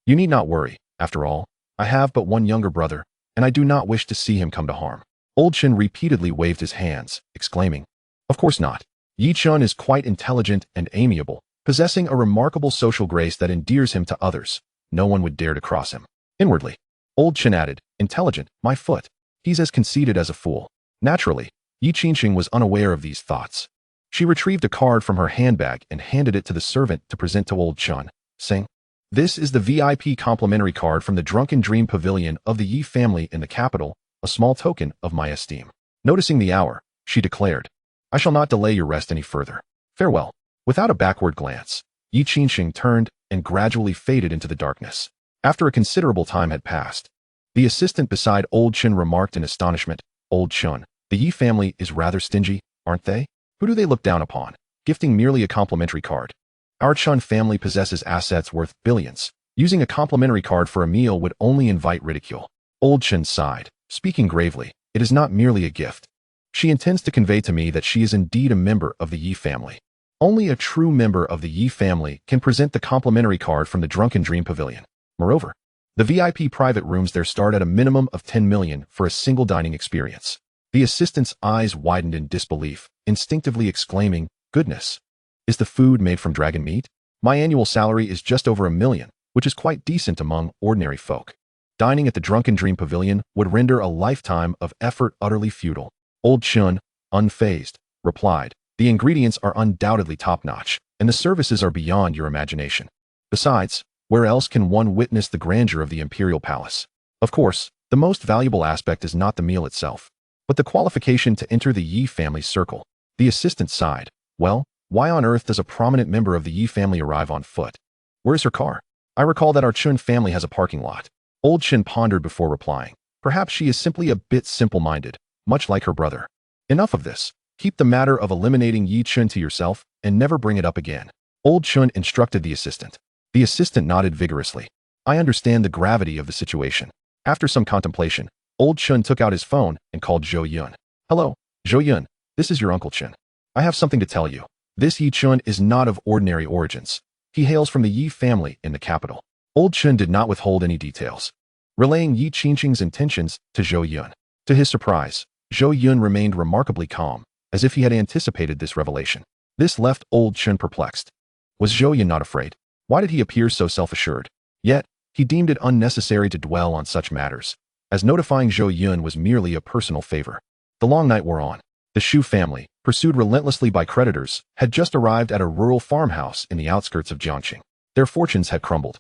Speaker 1: You need not worry. After all, I have but one younger brother, and I do not wish to see him come to harm." Old Qin repeatedly waved his hands, exclaiming, "Of course not. Yi Qin is quite intelligent and amiable, possessing a remarkable social grace that endears him to others. No one would dare to cross him." Inwardly, Old Qin added, "Intelligent, my foot. He's as conceited as a fool." Naturally, Yi Qingsheng was unaware of these thoughts. She retrieved a card from her handbag and handed it to the servant to present to Old Qin, saying, "This is the VIP complimentary card from the Drunken Dream Pavilion of the Yi family in the capital, a small token of my esteem." Noticing the hour, she declared, "I shall not delay your rest any further. Farewell." Without a backward glance, Yi Qingsheng turned and gradually faded into the darkness. After a considerable time had passed, the assistant beside Old Qin remarked in astonishment, "Old Qin, the Yi family is rather stingy, aren't they? Who do they look down upon, gifting merely a complimentary card? Our Qin family possesses assets worth billions. Using a complimentary card for a meal would only invite ridicule." Old Qin sighed, speaking gravely, "It is not merely a gift. She intends to convey to me that she is indeed a member of the Yi family. Only a true member of the Yi family can present the complimentary card from the Drunken Dream Pavilion. Moreover, the VIP private rooms there start at a minimum of 10 million for a single dining experience." The assistant's eyes widened in disbelief, instinctively exclaiming, "Goodness! Is the food made from dragon meat? My annual salary is just over 1 million, which is quite decent among ordinary folk. Dining at the Drunken Dream Pavilion would render a lifetime of effort utterly futile." Old Qin, unfazed, replied, "The ingredients are undoubtedly top-notch, and the services are beyond your imagination. Besides, where else can one witness the grandeur of the imperial palace? Of course, the most valuable aspect is not the meal itself, but the qualification to enter the Yi family circle." The assistant sighed. "Well, why on earth does a prominent member of the Yi family arrive on foot? Where's her car? I recall that our Qin family has a parking lot." Old Qin pondered before replying. Perhaps she is simply a bit simple-minded, much like her brother. Enough of this. Keep the matter of eliminating Yi Qin to yourself and never bring it up again." Old Qin instructed the assistant. The assistant nodded vigorously. I understand the gravity of the situation. After some contemplation, old Chun took out his phone and called Zhou Yun. Hello, Zhou Yun, this is your Uncle Chun. I have something to tell you. This Yi Chun is not of ordinary origins. He hails from the Yi family in the capital. Old Chun did not withhold any details, relaying Yi Qingqing's intentions to Zhou Yun. To his surprise, Zhou Yun remained remarkably calm, as if he had anticipated this revelation. This left old Chun perplexed. Was Zhou Yun not afraid? Why did he appear so self-assured? Yet, he deemed it unnecessary to dwell on such matters, as notifying Zhou Yun was merely a personal favor. The long night wore on. The Shu family, pursued relentlessly by creditors, had just arrived at a rural farmhouse in the outskirts of Jiangxing. Their fortunes had crumbled,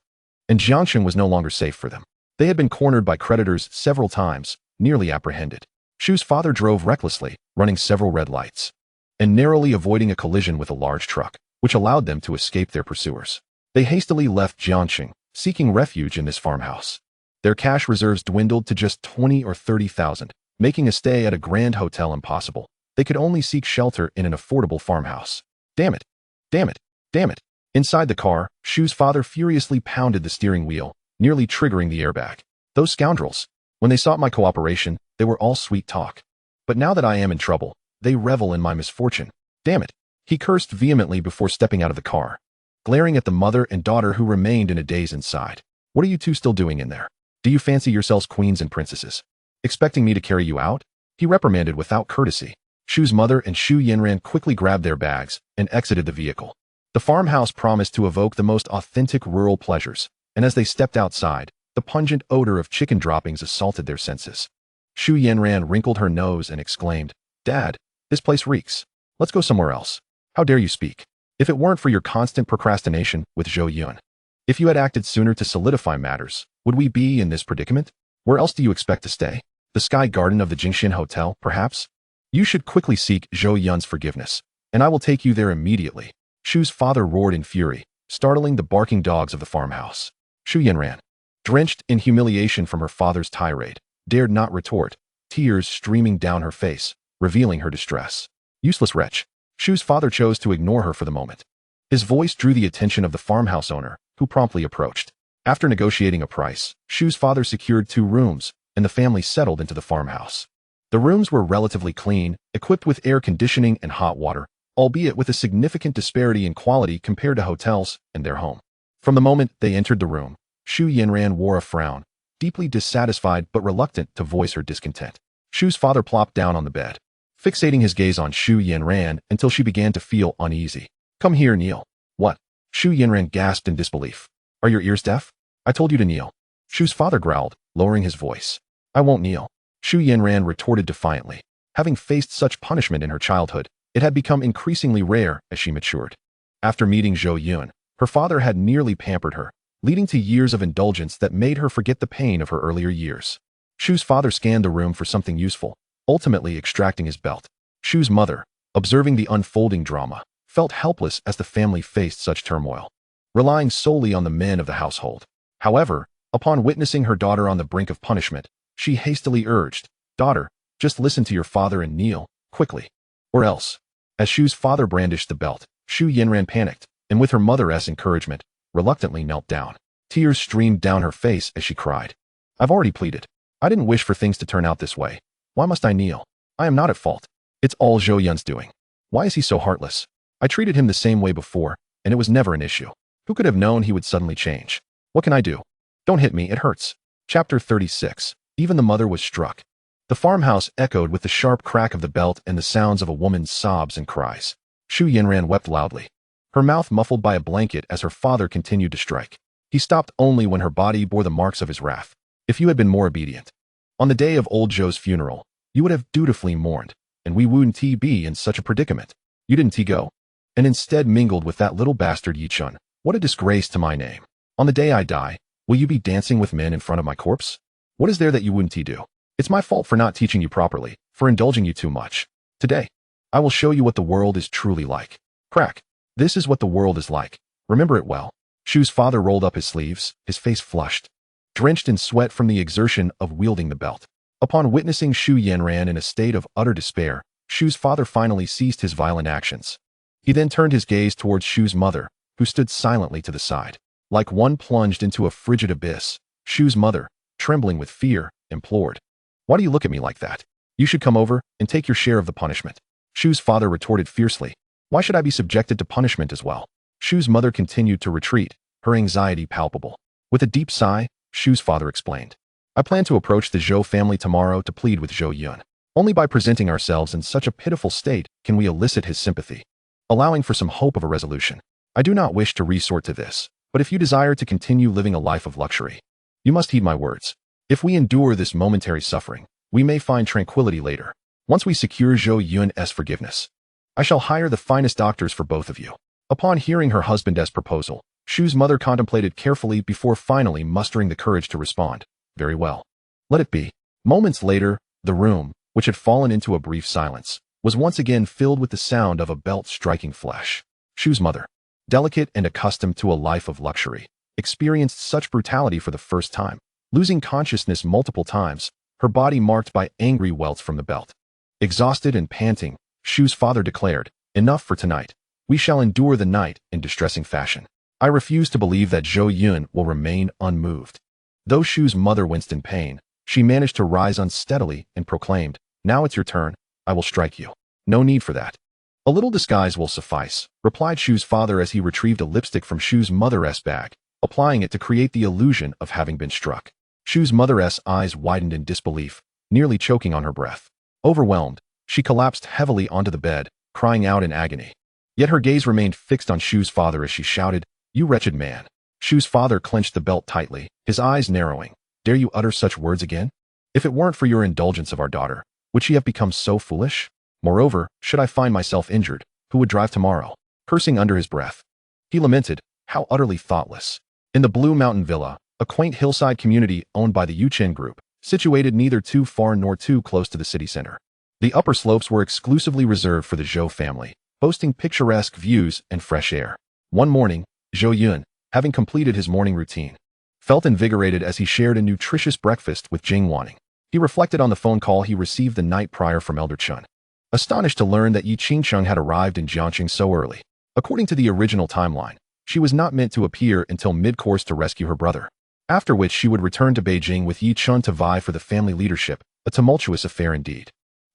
Speaker 1: and Jiangxing was no longer safe for them. They had been cornered by creditors several times, nearly apprehended. Shu's father drove recklessly, running several red lights, and narrowly avoiding a collision with a large truck, which allowed them to escape their pursuers. They hastily left Jiangxing, seeking refuge in this farmhouse. Their cash reserves dwindled to just 20 or 30,000, making a stay at a grand hotel impossible. They could only seek shelter in an affordable farmhouse. Damn it! Damn it! Damn it! Inside the car, Shu's father furiously pounded the steering wheel, nearly triggering the airbag. Those scoundrels! When they sought my cooperation, they were all sweet talk. But now that I am in trouble, they revel in my misfortune. Damn it! He cursed vehemently before stepping out of the car, glaring at the mother and daughter who remained in a daze inside. What are you two still doing in there? Do you fancy yourselves queens and princesses? Expecting me to carry you out? He reprimanded without courtesy. Shu's mother and Shu Yanran quickly grabbed their bags and exited the vehicle. The farmhouse promised to evoke the most authentic rural pleasures, and as they stepped outside, the pungent odor of chicken droppings assaulted their senses. Shu Yanran wrinkled her nose and exclaimed, "Dad, this place reeks. Let's go somewhere else. How dare you speak? If it weren't for your constant procrastination with Zhou Yun, if you had acted sooner to solidify matters, would we be in this predicament? Where else do you expect to stay? The Sky Garden of the Jingxian Hotel, perhaps? You should quickly seek Zhou Yun's forgiveness, and I will take you there immediately." Shu's father roared in fury, startling the barking dogs of the farmhouse. Shu Yanran, drenched in humiliation from her father's tirade, dared not retort, tears streaming down her face, revealing her distress. Useless wretch. Shu's father chose to ignore her for the moment. His voice drew the attention of the farmhouse owner, who promptly approached. After negotiating a price, Shu's father secured 2 rooms, and the family settled into the farmhouse. The rooms were relatively clean, equipped with air conditioning and hot water, albeit with a significant disparity in quality compared to hotels and their home. From the moment they entered the room, Shu Yanran wore a frown, deeply dissatisfied but reluctant to voice her discontent. Shu's father plopped down on the bed, fixating his gaze on Shu Yanran until she began to feel uneasy. "Come here, kneel." "What?" Shu Yanran gasped in disbelief. "Are your ears deaf? I told you to kneel." Shu's father growled, lowering his voice. "I won't kneel." Shu Yanran retorted defiantly. Having faced such punishment in her childhood, it had become increasingly rare as she matured. After meeting Zhou Yun, her father had nearly pampered her, leading to years of indulgence that made her forget the pain of her earlier years. Shu's father scanned the room for something useful, ultimately extracting his belt. Shu's mother, observing the unfolding drama, felt helpless as the family faced such turmoil, relying solely on the men of the household. However, upon witnessing her daughter on the brink of punishment, she hastily urged, "Daughter, just listen to your father and kneel, quickly. Or else." As Shu's father brandished the belt, Shu Yanran panicked, and with her mother's encouragement, reluctantly knelt down. Tears streamed down her face as she cried. "I've already pleaded. I didn't wish for things to turn out this way. Why must I kneel? I am not at fault. It's all Zhou Yun's doing. Why is he so heartless? I treated him the same way before, and it was never an issue. Who could have known he would suddenly change? What can I do? Don't hit me, it hurts." Chapter 36. Even the mother was struck. The farmhouse echoed with the sharp crack of the belt and the sounds of a woman's sobs and cries. Shu Yanran wept loudly, her mouth muffled by a blanket as her father continued to strike. He stopped only when her body bore the marks of his wrath. "If you had been more obedient. On the day of old Zhou's funeral, you would have dutifully mourned, and we wouldn't be in such a predicament. You didn't go, and instead mingled with that little bastard Yi Chun. What a disgrace to my name. On the day I die, will you be dancing with men in front of my corpse? What is there that you wouldn't do? It's my fault for not teaching you properly, for indulging you too much. Today, I will show you what the world is truly like. Crack. This is what the world is like. Remember it well." Shu's father rolled up his sleeves, his face flushed, drenched in sweat from the exertion of wielding the belt. Upon witnessing Shu Yanran in a state of utter despair, Shu's father finally ceased his violent actions. He then turned his gaze towards Shu's mother, who stood silently to the side. Like one plunged into a frigid abyss, Shu's mother, trembling with fear, implored. Why do you look at me like that? You should come over and take your share of the punishment. Shu's father retorted fiercely. Why should I be subjected to punishment as well? Shu's mother continued to retreat, her anxiety palpable. With a deep sigh, Shu's father explained. I plan to approach the Zhou family tomorrow to plead with Zhou Yun. Only by presenting ourselves in such a pitiful state can we elicit his sympathy, allowing for some hope of a resolution. I do not wish to resort to this, but if you desire to continue living a life of luxury, you must heed my words. If we endure this momentary suffering, we may find tranquility later. Once we secure Zhou Yun's forgiveness, I shall hire the finest doctors for both of you. Upon hearing her husband's proposal, Shu's mother contemplated carefully before finally mustering the courage to respond. Very well. Let it be. Moments later, the room, which had fallen into a brief silence, was once again filled with the sound of a belt striking flesh. Shu's mother, delicate and accustomed to a life of luxury, experienced such brutality for the first time, losing consciousness multiple times, her body marked by angry welts from the belt. Exhausted and panting, Shu's father declared, Enough for tonight. We shall endure the night in distressing fashion. I refuse to believe that Zhou Yun will remain unmoved. Though Shu's mother winced in pain, she managed to rise unsteadily and proclaimed, Now it's your turn. I will strike you. No need for that. A little disguise will suffice, replied Shu's father as he retrieved a lipstick from Shu's mother's bag, applying it to create the illusion of having been struck. Shu's mother's eyes widened in disbelief, nearly choking on her breath. Overwhelmed, she collapsed heavily onto the bed, crying out in agony. Yet her gaze remained fixed on Shu's father as she shouted, You wretched man. Shu's father clenched the belt tightly, his eyes narrowing. Dare you utter such words again? If it weren't for your indulgence of our daughter, would she have become so foolish? Moreover, should I find myself injured, who would drive tomorrow? Cursing under his breath, he lamented, How utterly thoughtless. In the Blue Mountain Villa, a quaint hillside community owned by the Yuchen Group, situated neither too far nor too close to the city center. The upper slopes were exclusively reserved for the Zhou family, boasting picturesque views and fresh air. One morning, Zhou Yun, having completed his morning routine, felt invigorated as he shared a nutritious breakfast with Jing Wanning. He reflected on the phone call he received the night prior from Elder Chun, astonished to learn that Yi Qingcheng had arrived in Jiangqing so early. According to the original timeline, she was not meant to appear until mid-course to rescue her brother, after which she would return to Beijing with Yi Chun to vie for the family leadership, a tumultuous affair indeed.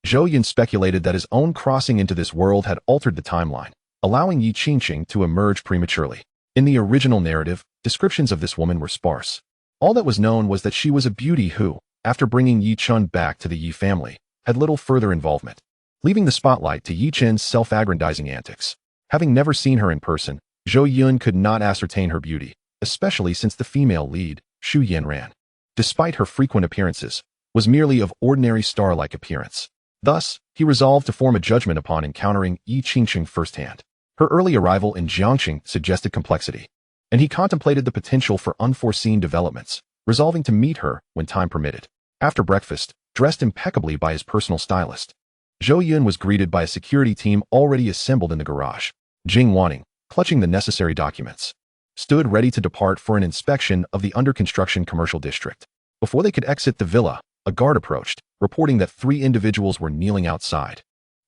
Speaker 1: Zhou Yun speculated that his own crossing into this world had altered the timeline, allowing Yi Qingqing to emerge prematurely. In the original narrative, descriptions of this woman were sparse. All that was known was that she was a beauty who, after bringing Yi Chun back to the Yi family, had little further involvement, leaving the spotlight to Yi Chen's self-aggrandizing antics. Having never seen her in person, Zhou Yun could not ascertain her beauty, especially since the female lead, Shu Yanran, despite her frequent appearances, was merely of ordinary star-like appearance. Thus, he resolved to form a judgment upon encountering Yi Qingqing firsthand. Her early arrival in Jiangqing suggested complexity, and he contemplated the potential for unforeseen developments, resolving to meet her when time permitted. After breakfast, dressed impeccably by his personal stylist, Zhou Yun was greeted by a security team already assembled in the garage. Jing Wanning, clutching the necessary documents, stood ready to depart for an inspection of the under-construction commercial district. Before they could exit the villa, a guard approached, reporting that 3 individuals were kneeling outside,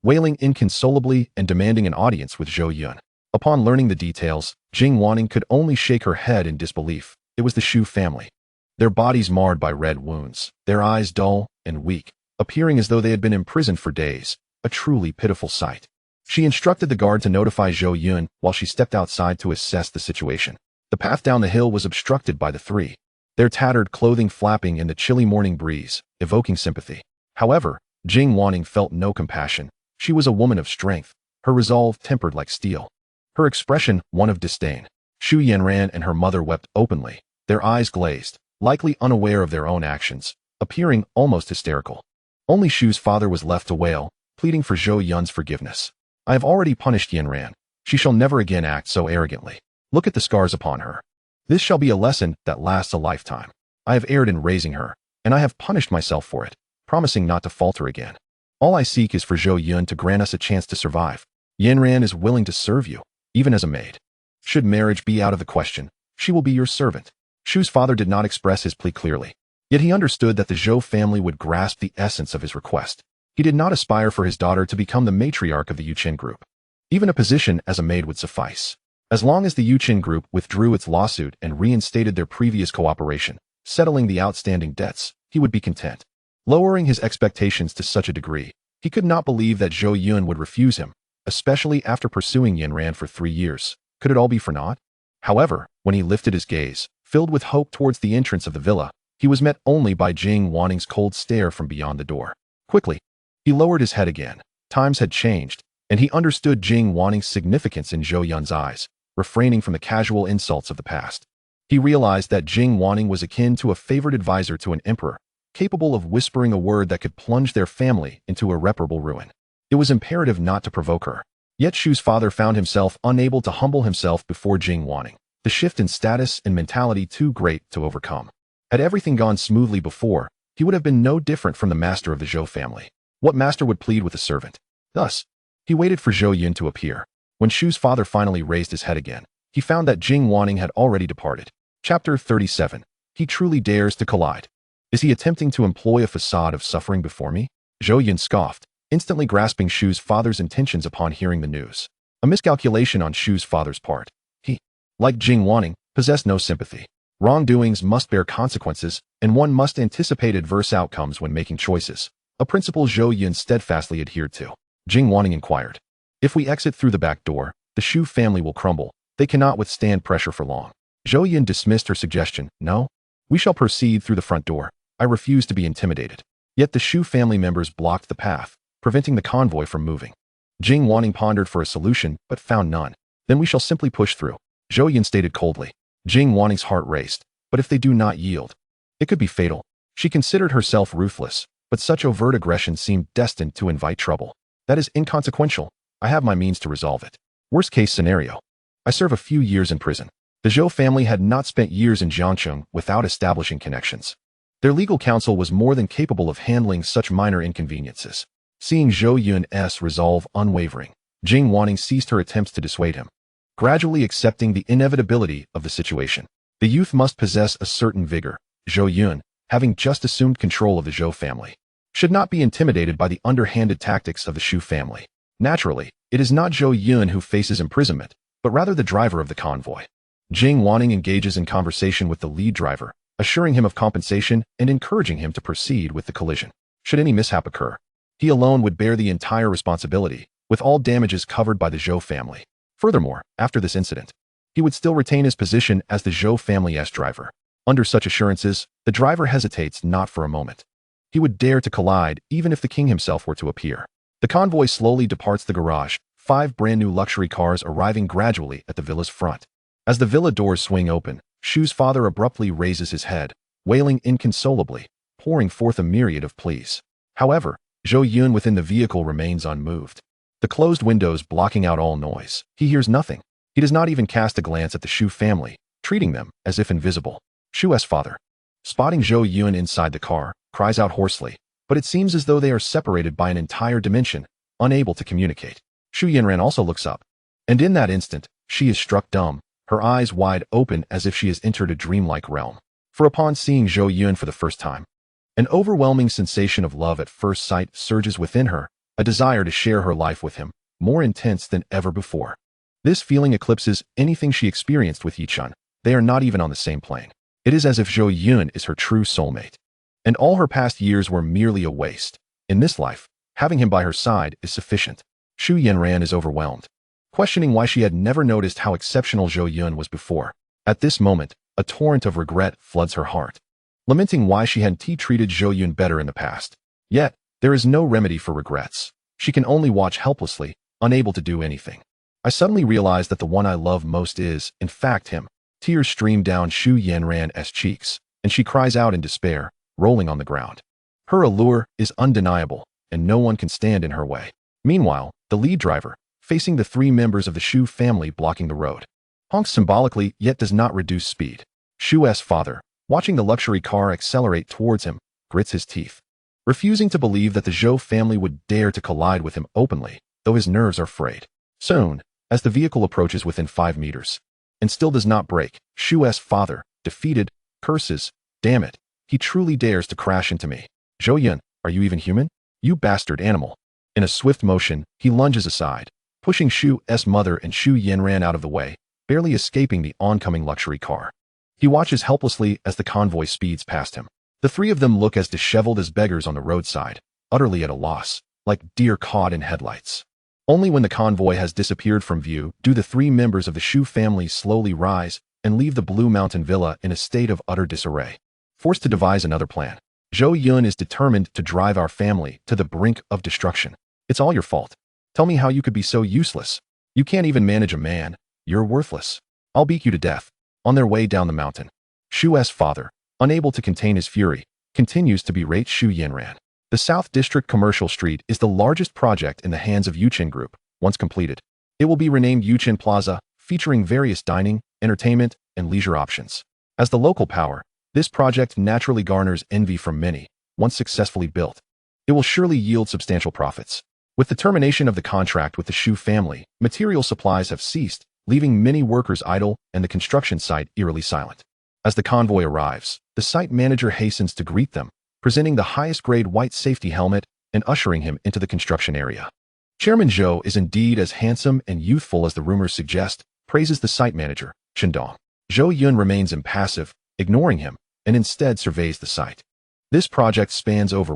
Speaker 1: wailing inconsolably and demanding an audience with Zhou Yun. Upon learning the details, Jing Wanning could only shake her head in disbelief. It was the Shu family. Their bodies marred by red wounds, their eyes dull and weak, appearing as though they had been imprisoned for days, a truly pitiful sight. She instructed the guard to notify Zhou Yun while she stepped outside to assess the situation. The path down the hill was obstructed by the 3, their tattered clothing flapping in the chilly morning breeze, evoking sympathy. However, Jing Wanning felt no compassion. She was a woman of strength, her resolve tempered like steel, her expression one of disdain. Shu Yanran and her mother wept openly, their eyes glazed, likely unaware of their own actions, appearing almost hysterical. Only Shu's father was left to wail, pleading for Zhou Yun's forgiveness. I have already punished Yanran. She shall never again act so arrogantly. Look at the scars upon her. This shall be a lesson that lasts a lifetime. I have erred in raising her, and I have punished myself for it, promising not to falter again. All I seek is for Zhou Yun to grant us a chance to survive. Yanran is willing to serve you, even as a maid. Should marriage be out of the question, she will be your servant. Shu's father did not express his plea clearly, yet he understood that the Zhou family would grasp the essence of his request. He did not aspire for his daughter to become the matriarch of the Yuchen group. Even a position as a maid would suffice. As long as the Yuqin group withdrew its lawsuit and reinstated their previous cooperation, settling the outstanding debts, he would be content. Lowering his expectations to such a degree, he could not believe that Zhou Yun would refuse him, especially after pursuing Yanran for 3 years. Could it all be for naught? However, when he lifted his gaze, filled with hope towards the entrance of the villa, he was met only by Jing Wanning's cold stare from beyond the door. Quickly, he lowered his head again. Times had changed, and he understood Jing Wanning's significance in Zhou Yun's eyes, refraining from the casual insults of the past. He realized that Jing Wanning was akin to a favored advisor to an emperor, capable of whispering a word that could plunge their family into irreparable ruin. It was imperative not to provoke her. Yet Shu's father found himself unable to humble himself before Jing Wanning, the shift in status and mentality too great to overcome. Had everything gone smoothly before, he would have been no different from the master of the Zhou family. What master would plead with a servant? Thus, he waited for Zhou Yun to appear. When Shu's father finally raised his head again, he found that Jing Wanning had already departed. Chapter 37. He truly dares to collide. Is he attempting to employ a facade of suffering before me? Zhou Yun scoffed, instantly grasping Shu's father's intentions upon hearing the news. A miscalculation on Shu's father's part. He, like Jing Wanning, possessed no sympathy. Wrongdoings must bear consequences, and one must anticipate adverse outcomes when making choices, a principle Zhou Yun steadfastly adhered to. Jing Wanning inquired, "If we exit through the back door, the Shu family will crumble. They cannot withstand pressure for long." Zhou Yun dismissed her suggestion. "No, we shall proceed through the front door. I refuse to be intimidated." Yet the Shu family members blocked the path, preventing the convoy from moving. Jing Wanning pondered for a solution, but found none. "Then we shall simply push through," Zhou Yun stated coldly. Jing Wanning's heart raced. But if they do not yield, it could be fatal. She considered herself ruthless, but such overt aggression seemed destined to invite trouble. "That is inconsequential. I have my means to resolve it. Worst case scenario, I serve a few years in prison." The Zhou family had not spent years in Jiangcheng without establishing connections. Their legal counsel was more than capable of handling such minor inconveniences. Seeing Zhou Yun's resolve unwavering, Jing Wanning ceased her attempts to dissuade him, gradually accepting the inevitability of the situation. The youth must possess a certain vigor. Zhou Yun, having just assumed control of the Zhou family, should not be intimidated by the underhanded tactics of the Shu family. Naturally, it is not Zhou Yun who faces imprisonment, but rather the driver of the convoy. Jing Wanning engages in conversation with the lead driver, assuring him of compensation and encouraging him to proceed with the collision. Should any mishap occur, he alone would bear the entire responsibility, with all damages covered by the Zhou family. Furthermore, after this incident, he would still retain his position as the Zhou family's driver. Under such assurances, the driver hesitates not for a moment. He would dare to collide even if the king himself were to appear. The convoy slowly departs the garage, 5 brand-new luxury cars arriving gradually at the villa's front. As the villa doors swing open, Shu's father abruptly raises his head, wailing inconsolably, pouring forth a myriad of pleas. However, Zhou Yun within the vehicle remains unmoved. The closed windows blocking out all noise. He hears nothing. He does not even cast a glance at the Shu family, treating them as if invisible. Shu's father, spotting Zhou Yun inside the car, cries out hoarsely, but it seems as though they are separated by an entire dimension, unable to communicate. Shu Yanran also looks up, and in that instant, she is struck dumb, her eyes wide open as if she has entered a dreamlike realm. For upon seeing Zhou Yun for the first time, an overwhelming sensation of love at first sight surges within her, a desire to share her life with him, more intense than ever before. This feeling eclipses anything she experienced with Yichun. They are not even on the same plane. It is as if Zhou Yun is her true soulmate, and all her past years were merely a waste. In this life, having him by her side is sufficient. Shu Yanran is overwhelmed, questioning why she had never noticed how exceptional Zhou Yun was before. At this moment, a torrent of regret floods her heart, lamenting why she hadn't treated Zhou Yun better in the past. Yet, there is no remedy for regrets. She can only watch helplessly, unable to do anything. I suddenly realize that the one I love most is, in fact, him. Tears stream down Shu Yanran's cheeks, and she cries out in despair, rolling on the ground. Her allure is undeniable, and no one can stand in her way. Meanwhile, the lead driver, facing the 3 members of the Shu family blocking the road, honks symbolically yet does not reduce speed. Shu's father, watching the luxury car accelerate towards him, grits his teeth, refusing to believe that the Zhou family would dare to collide with him openly, though his nerves are frayed. Soon, as the vehicle approaches within 5 meters, and still does not brake, Shu's father, defeated, curses, "Damn it, he truly dares to crash into me. Zhou Yun, are you even human? You bastard animal." In a swift motion, he lunges aside, pushing Shu's mother and Shu Yanran out of the way, barely escaping the oncoming luxury car. He watches helplessly as the convoy speeds past him. The three of them look as disheveled as beggars on the roadside, utterly at a loss, like deer caught in headlights. Only when the convoy has disappeared from view do the three members of the Zhou family slowly rise and leave the Blue Mountain Villa in a state of utter disarray. Forced to devise another plan, Zhou Yun is determined to drive our family to the brink of destruction. It's all your fault. Tell me how you could be so useless. You can't even manage a man. You're worthless. I'll beat you to death. On their way down the mountain, Shu's father, unable to contain his fury, continues to berate Zhou Yunran. The South District Commercial Street is the largest project in the hands of Yuchin Group. Once completed, it will be renamed Yuchin Plaza, featuring various dining, entertainment, and leisure options. As the local power, this project naturally garners envy from many. Once successfully built, it will surely yield substantial profits. With the termination of the contract with the Zhou family, material supplies have ceased, leaving many workers idle and the construction site eerily silent. As the convoy arrives, the site manager hastens to greet them, presenting the highest-grade white safety helmet and ushering him into the construction area. Chairman Zhou is indeed as handsome and youthful as the rumors suggest, praises the site manager, Chendong. Zhou Yun remains impassive, ignoring him, and instead surveys the site. This project spans over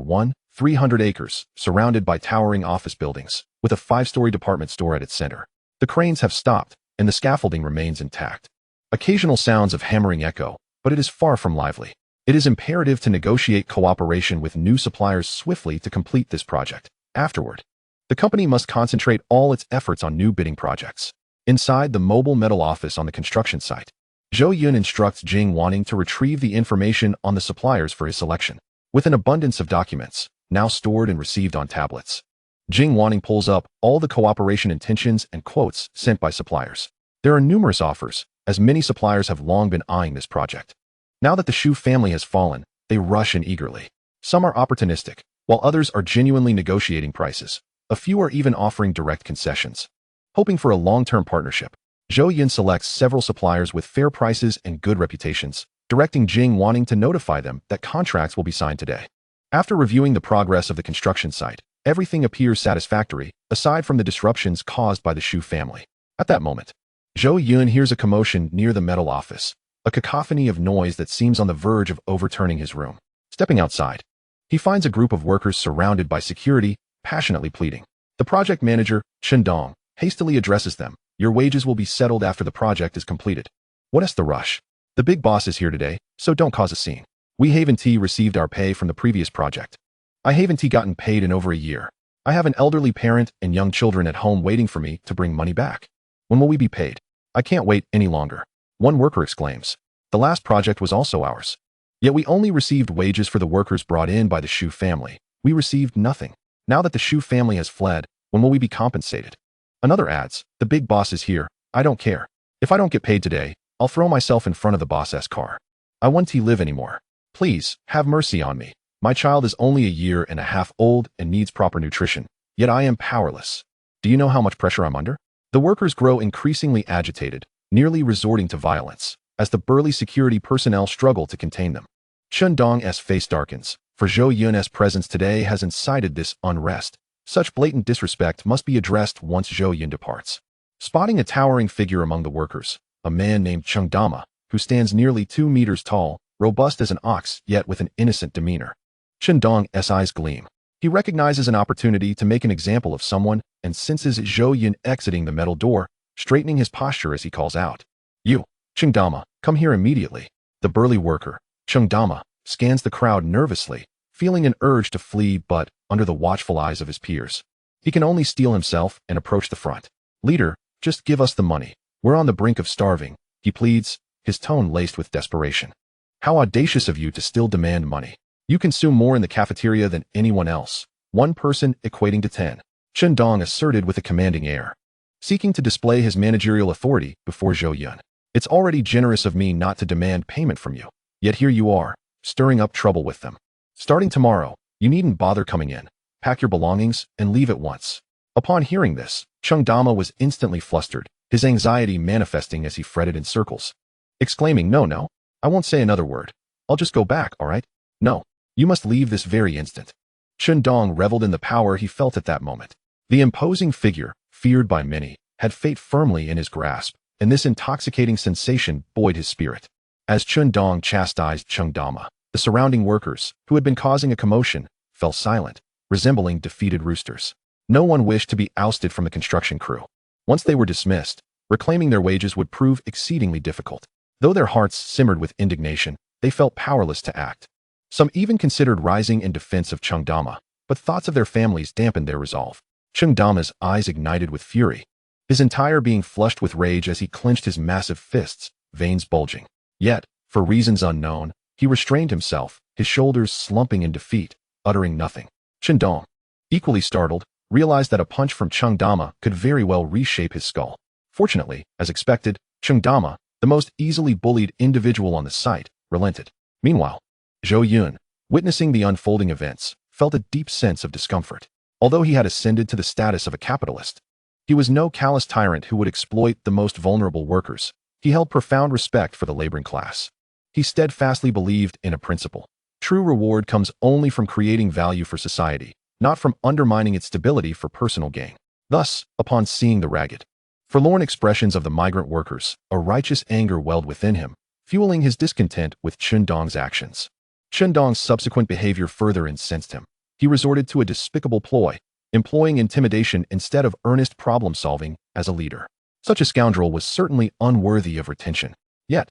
Speaker 1: 300 acres, surrounded by towering office buildings, with a 5-story department store at its center. The cranes have stopped, and the scaffolding remains intact. Occasional sounds of hammering echo, but it is far from lively. It is imperative to negotiate cooperation with new suppliers swiftly to complete this project. Afterward, the company must concentrate all its efforts on new bidding projects. Inside the mobile metal office on the construction site, Zhou Yun instructs Jing Wanning to retrieve the information on the suppliers for his selection. With an abundance of documents, now stored and received on tablets, Jing Wanning pulls up all the cooperation intentions and quotes sent by suppliers. There are numerous offers, as many suppliers have long been eyeing this project. Now that the Zhou family has fallen, they rush in eagerly. Some are opportunistic, while others are genuinely negotiating prices. A few are even offering direct concessions. Hoping for a long-term partnership, Zhou Yun selects several suppliers with fair prices and good reputations, directing Jing Wanning to notify them that contracts will be signed today. After reviewing the progress of the construction site, everything appears satisfactory, aside from the disruptions caused by the Zhou family. At that moment, Zhou Yun hears a commotion near the metal office, a cacophony of noise that seems on the verge of overturning his room. Stepping outside, he finds a group of workers surrounded by security, passionately pleading. The project manager, Chendong, hastily addresses them. Your wages will be settled after the project is completed. What is the rush? The big boss is here today, so don't cause a scene. We haven't received our pay from the previous project. I haven't gotten paid in over a year. I have an elderly parent and young children at home waiting for me to bring money back. When will we be paid? I can't wait any longer. One worker exclaims. The last project was also ours. Yet we only received wages for the workers brought in by the Zhou family. We received nothing. Now that the Zhou family has fled, when will we be compensated? Another adds, the big boss is here. I don't care. If I don't get paid today, I'll throw myself in front of the boss's car. I won't live anymore. Please, have mercy on me. My child is only a year and a half old and needs proper nutrition. Yet I am powerless. Do you know how much pressure I'm under? The workers grow increasingly agitated, nearly resorting to violence, as the burly security personnel struggle to contain them. Chen Dong's face darkens, for Zhou Yun's presence today has incited this unrest. Such blatant disrespect must be addressed once Zhou Yun departs. Spotting a towering figure among the workers, a man named Cheng Dama, who stands nearly 2 meters tall, robust as an ox, yet with an innocent demeanor. Chen Dong's eyes gleam. He recognizes an opportunity to make an example of someone and senses Zhou Yun exiting the metal door, straightening his posture as he calls out. You, Cheng Dama, come here immediately. The burly worker, Cheng Dama, scans the crowd nervously, feeling an urge to flee but, under the watchful eyes of his peers, he can only steel himself and approach the front. Leader, just give us the money. We're on the brink of starving, he pleads, his tone laced with desperation. How audacious of you to still demand money. You consume more in the cafeteria than anyone else. One person equating to 10. Chen Dong asserted with a commanding air, seeking to display his managerial authority before Zhou Yun. It's already generous of me not to demand payment from you. Yet here you are, stirring up trouble with them. Starting tomorrow, you needn't bother coming in. Pack your belongings and leave at once. Upon hearing this, Cheng Dama was instantly flustered, his anxiety manifesting as he fretted in circles, exclaiming, No, I won't say another word. I'll just go back, all right? No, you must leave this very instant. Chen Dong reveled in the power he felt at that moment. The imposing figure, feared by many, had fate firmly in his grasp, and this intoxicating sensation buoyed his spirit. As Chun Dong chastised Chung Dama, the surrounding workers, who had been causing a commotion, fell silent, resembling defeated roosters. No one wished to be ousted from the construction crew. Once they were dismissed, reclaiming their wages would prove exceedingly difficult. Though their hearts simmered with indignation, they felt powerless to act. Some even considered rising in defense of Chung Dama, but thoughts of their families dampened their resolve. Chung Dama's eyes ignited with fury, his entire being flushed with rage as he clenched his massive fists, veins bulging. Yet, for reasons unknown, he restrained himself, his shoulders slumping in defeat, uttering nothing. Chen Dong, equally startled, realized that a punch from Chung Dama could very well reshape his skull. Fortunately, as expected, Chung Dama, the most easily bullied individual on the site, relented. Meanwhile, Zhou Yun, witnessing the unfolding events, felt a deep sense of discomfort. Although he had ascended to the status of a capitalist, he was no callous tyrant who would exploit the most vulnerable workers. He held profound respect for the laboring class. He steadfastly believed in a principle. True reward comes only from creating value for society, not from undermining its stability for personal gain. Thus, upon seeing the ragged, forlorn expressions of the migrant workers, a righteous anger welled within him, fueling his discontent with Chun Dong's actions. Chun Dong's subsequent behavior further incensed him. He resorted to a despicable ploy, employing intimidation instead of earnest problem-solving as a leader. Such a scoundrel was certainly unworthy of retention. Yet,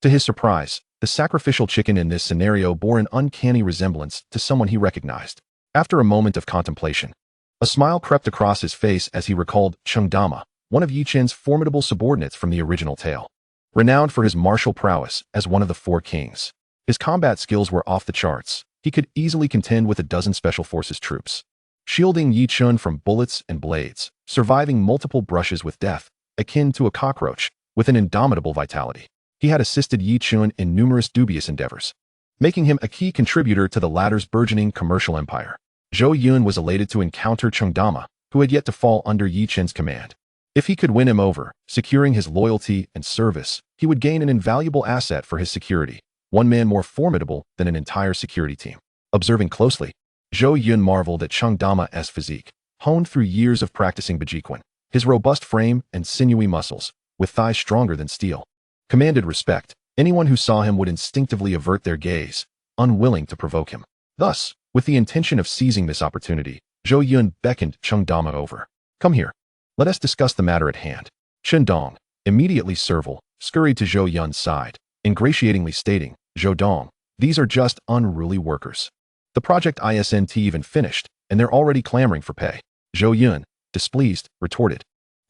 Speaker 1: to his surprise, the sacrificial chicken in this scenario bore an uncanny resemblance to someone he recognized. After a moment of contemplation, a smile crept across his face as he recalled Chung Dama, one of Yi Chen's formidable subordinates from the original tale. Renowned for his martial prowess as one of the four kings, his combat skills were off the charts. He could easily contend with a dozen special forces troops, shielding Yi Chun from bullets and blades, surviving multiple brushes with death, akin to a cockroach, with an indomitable vitality. He had assisted Yi Chun in numerous dubious endeavors, making him a key contributor to the latter's burgeoning commercial empire. Zhou Yun was elated to encounter Chung Dama, who had yet to fall under Yi Chen's command. If he could win him over, securing his loyalty and service, he would gain an invaluable asset for his security, one man more formidable than an entire security team. Observing closely, Zhou Yun marveled at Chung Dama's physique, honed through years of practicing Bajikwan. His robust frame and sinewy muscles, with thighs stronger than steel, commanded respect. Anyone who saw him would instinctively avert their gaze, unwilling to provoke him. Thus, with the intention of seizing this opportunity, Zhou Yun beckoned Chung Dama over. "Come here. Let us discuss the matter at hand." Chen Dong, immediately servile, scurried to Zhou Yun's side, ingratiatingly stating, "Zhou Dong, these are just unruly workers. The project isn't even finished, and they're already clamoring for pay." Zhou Yun, displeased, retorted,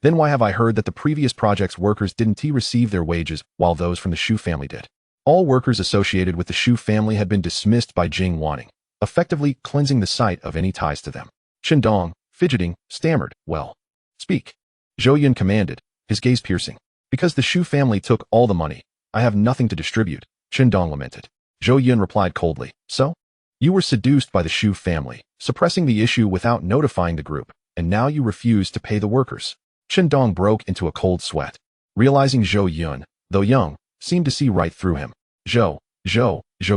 Speaker 1: "Then why have I heard that the previous project's workers didn't receive their wages while those from the Shu family did?" All workers associated with the Shu family had been dismissed by Jing Wanning, effectively cleansing the site of any ties to them. Chen Dong, fidgeting, stammered, "Well, speak." Zhou Yun commanded, his gaze piercing. "Because the Shu family took all the money, I have nothing to distribute," Chen Dong lamented. Zhou Yun replied coldly, "So? You were seduced by the Shu family, suppressing the issue without notifying the group, and now you refuse to pay the workers." Chen Dong broke into a cold sweat, realizing Zhou Yun, though young, seemed to see right through him. Zhou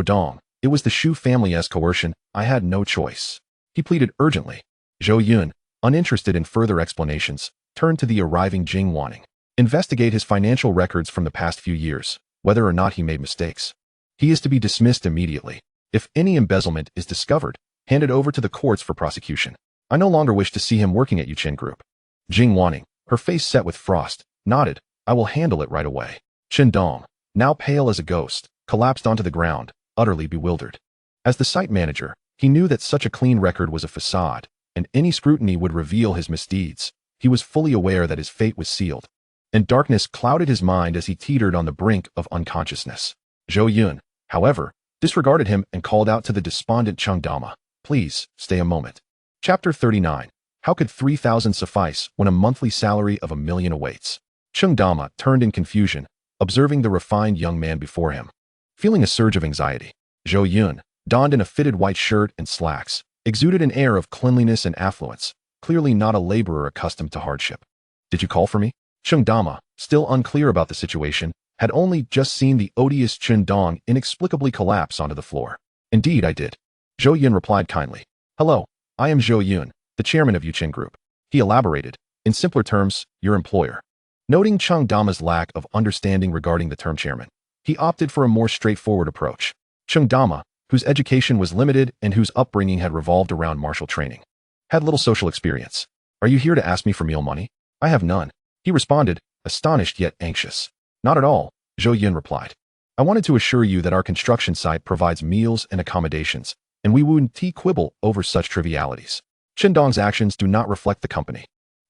Speaker 1: Dong, it was the Shu family's coercion. I had no choice." He pleaded urgently. Zhou Yun, uninterested in further explanations, turned to the arriving Jing Wanning. "Investigate his financial records from the past few years, whether or not he made mistakes. He is to be dismissed immediately. If any embezzlement is discovered, hand it over to the courts for prosecution. I no longer wish to see him working at Yuchen Group." Jing Wanning, her face set with frost, nodded, "I will handle it right away." Chen Dong, now pale as a ghost, collapsed onto the ground, utterly bewildered. As the site manager, he knew that such a clean record was a facade, and any scrutiny would reveal his misdeeds. He was fully aware that his fate was sealed, and darkness clouded his mind as he teetered on the brink of unconsciousness. Zhou Yun, however, disregarded him and called out to the despondent Chung Dama, "Please, stay a moment." Chapter 39. How could 3,000 suffice when a monthly salary of 1,000,000 awaits? Chung Dama turned in confusion, observing the refined young man before him. Feeling a surge of anxiety, Zhou Yun, donned in a fitted white shirt and slacks, exuded an air of cleanliness and affluence, clearly not a laborer accustomed to hardship. "Did you call for me?" Chung Dama, still unclear about the situation, had only just seen the odious Chen Dong inexplicably collapse onto the floor. "Indeed I did." Zhou Yun replied kindly. "Hello, I am Zhou Yun, the chairman of Yuchen Group." He elaborated, in simpler terms, "Your employer." Noting Chung Dama's lack of understanding regarding the term chairman, he opted for a more straightforward approach. Chung Dama, whose education was limited and whose upbringing had revolved around martial training, had little social experience. Are you here to ask me for meal money? I have none. He responded, astonished yet anxious. Not at all, Zhou Yun replied. I wanted to assure you that our construction site provides meals and accommodations, and we wouldn't quibble over such trivialities. Qindong's actions do not reflect the company.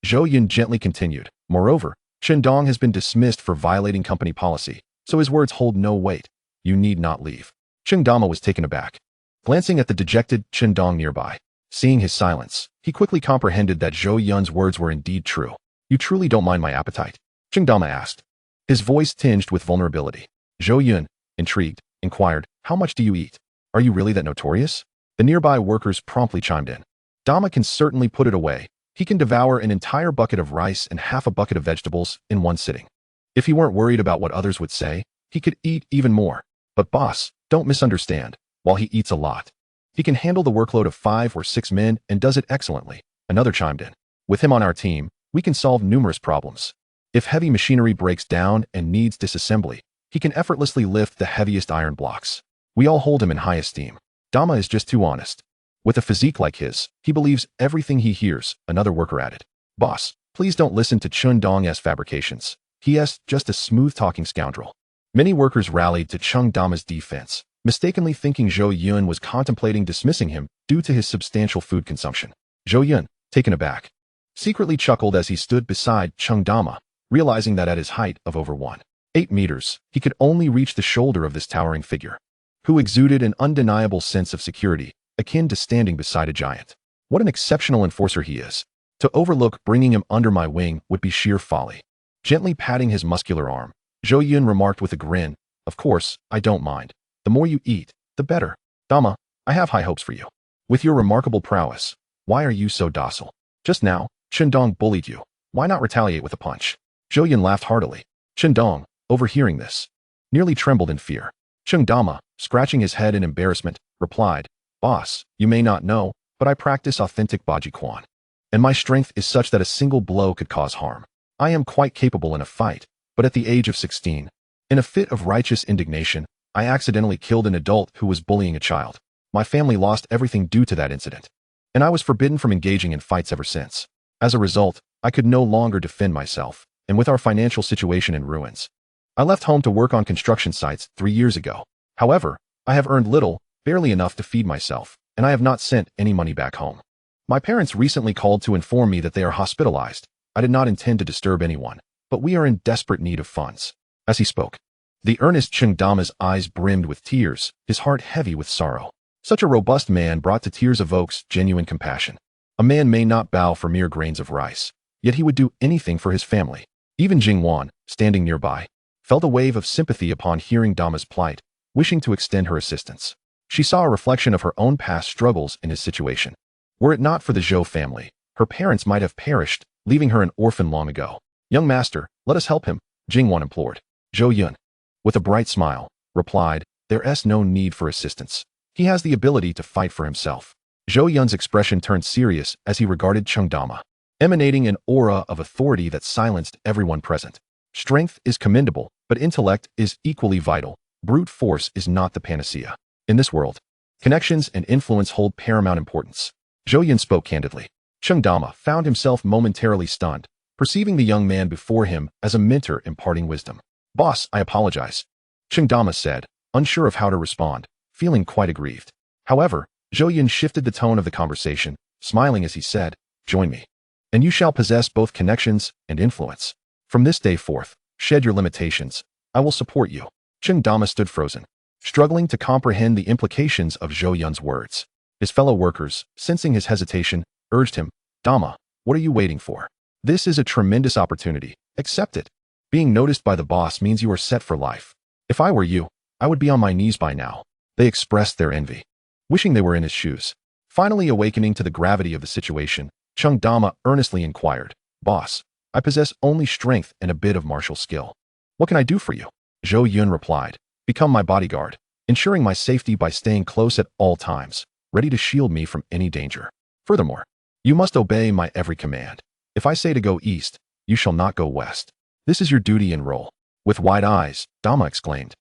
Speaker 1: Zhou Yun gently continued. Moreover, Qindong has been dismissed for violating company policy, so his words hold no weight. You need not leave. Chung Dama was taken aback. Glancing at the dejected Qindong nearby, seeing his silence, he quickly comprehended that Zhou Yun's words were indeed true. You truly don't mind my appetite? Chung Dama asked, his voice tinged with vulnerability. Zhou Yun, intrigued, inquired, how much do you eat? Are you really that notorious? The nearby workers promptly chimed in. Dama can certainly put it away. He can devour an entire bucket of rice and half a bucket of vegetables in one sitting. If he weren't worried about what others would say, he could eat even more. But boss, don't misunderstand. While he eats a lot, he can handle the workload of 5 or 6 men and does it excellently. Another chimed in. With him on our team, we can solve numerous problems. If heavy machinery breaks down and needs disassembly, he can effortlessly lift the heaviest iron blocks. We all hold him in high esteem. Dama is just too honest. With a physique like his, he believes everything he hears, another worker added. Boss, please don't listen to Qindong's fabrications. He is just a smooth-talking scoundrel. Many workers rallied to Chung Dama's defense, mistakenly thinking Zhou Yun was contemplating dismissing him due to his substantial food consumption. Zhou Yun, taken aback, secretly chuckled as he stood beside Chung Dama, realizing that at his height of over 1.8 meters, he could only reach the shoulder of this towering figure, who exuded an undeniable sense of security, akin to standing beside a giant. What an exceptional enforcer he is. To overlook bringing him under my wing would be sheer folly. Gently patting his muscular arm, Zhou Yun remarked with a grin, of course, I don't mind. The more you eat, the better. Dama, I have high hopes for you. With your remarkable prowess, why are you so docile? Just now, Qindong bullied you. Why not retaliate with a punch? Zhou Yun laughed heartily. Qindong, overhearing this, nearly trembled in fear. Chung Dama, scratching his head in embarrassment, replied, Boss, you may not know, but I practice authentic Baji Quan, and my strength is such that a single blow could cause harm. I am quite capable in a fight, but at the age of 16, in a fit of righteous indignation, I accidentally killed an adult who was bullying a child. My family lost everything due to that incident, and I was forbidden from engaging in fights ever since. As a result, I could no longer defend myself, and with our financial situation in ruins, I left home to work on construction sites 3 years ago. However, I have earned little, barely enough to feed myself, and I have not sent any money back home. My parents recently called to inform me that they are hospitalized. I did not intend to disturb anyone, but we are in desperate need of funds. As he spoke, the earnest Chung Dama's eyes brimmed with tears, his heart heavy with sorrow. Such a robust man brought to tears evokes genuine compassion. A man may not bow for mere grains of rice, yet he would do anything for his family. Even Jingwan, standing nearby, felt a wave of sympathy upon hearing Dama's plight, wishing to extend her assistance. She saw a reflection of her own past struggles in his situation. Were it not for the Zhou family, her parents might have perished, leaving her an orphan long ago. Young master, let us help him, Jingwan implored. Zhou Yun, with a bright smile, replied, there is no need for assistance. He has the ability to fight for himself. Zhou Yun's expression turned serious as he regarded Chung Dama, emanating an aura of authority that silenced everyone present. Strength is commendable, but intellect is equally vital. Brute force is not the panacea. In this world, connections and influence hold paramount importance. Zhou Yun spoke candidly. Chung Dama found himself momentarily stunned, perceiving the young man before him as a mentor imparting wisdom. Boss, I apologize, Chung Dama said, unsure of how to respond, feeling quite aggrieved. However, Zhou Yun shifted the tone of the conversation, smiling as he said, join me, and you shall possess both connections and influence. From this day forth, shed your limitations. I will support you. Chung Dama stood frozen, struggling to comprehend the implications of Zhou Yun's words. His fellow workers, sensing his hesitation, urged him, Dama, what are you waiting for? This is a tremendous opportunity. Accept it. Being noticed by the boss means you are set for life. If I were you, I would be on my knees by now. They expressed their envy, wishing they were in his shoes. Finally awakening to the gravity of the situation, Chung Dama earnestly inquired, Boss, I possess only strength and a bit of martial skill. What can I do for you? Zhou Yun replied, become my bodyguard, ensuring my safety by staying close at all times, ready to shield me from any danger. Furthermore, you must obey my every command. If I say to go east, you shall not go west. This is your duty and role. With wide eyes, Dama exclaimed.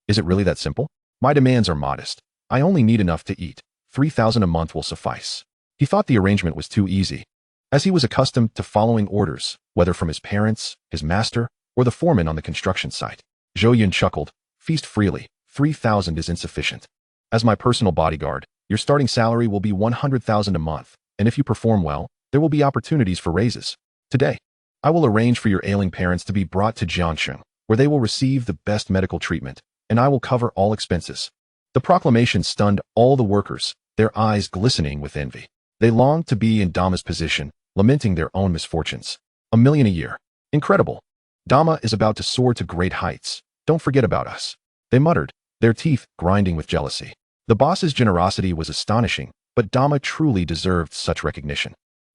Speaker 1: Is it really that simple? My demands are modest. I only need enough to eat. 3,000 a month will suffice. He thought the arrangement was too easy, as he was accustomed to following orders, whether from his parents, his master, or the foreman on the construction site. Zhou Yun chuckled. Feast freely. 3,000 is insufficient. As my personal bodyguard, your starting salary will be 100,000 a month, and if you perform well, there will be opportunities for raises. Today, I will arrange for your ailing parents to be brought to Jiangsheng, where they will receive the best medical treatment, and I will cover all expenses. The proclamation stunned all the workers, their eyes glistening with envy. They longed to be in Dama's position, lamenting their own misfortunes. 1 million a year. Incredible. Dama is about to soar to great heights. Don't forget about us. They muttered, their teeth grinding with jealousy. The boss's generosity was astonishing, but Dama truly deserved such recognition.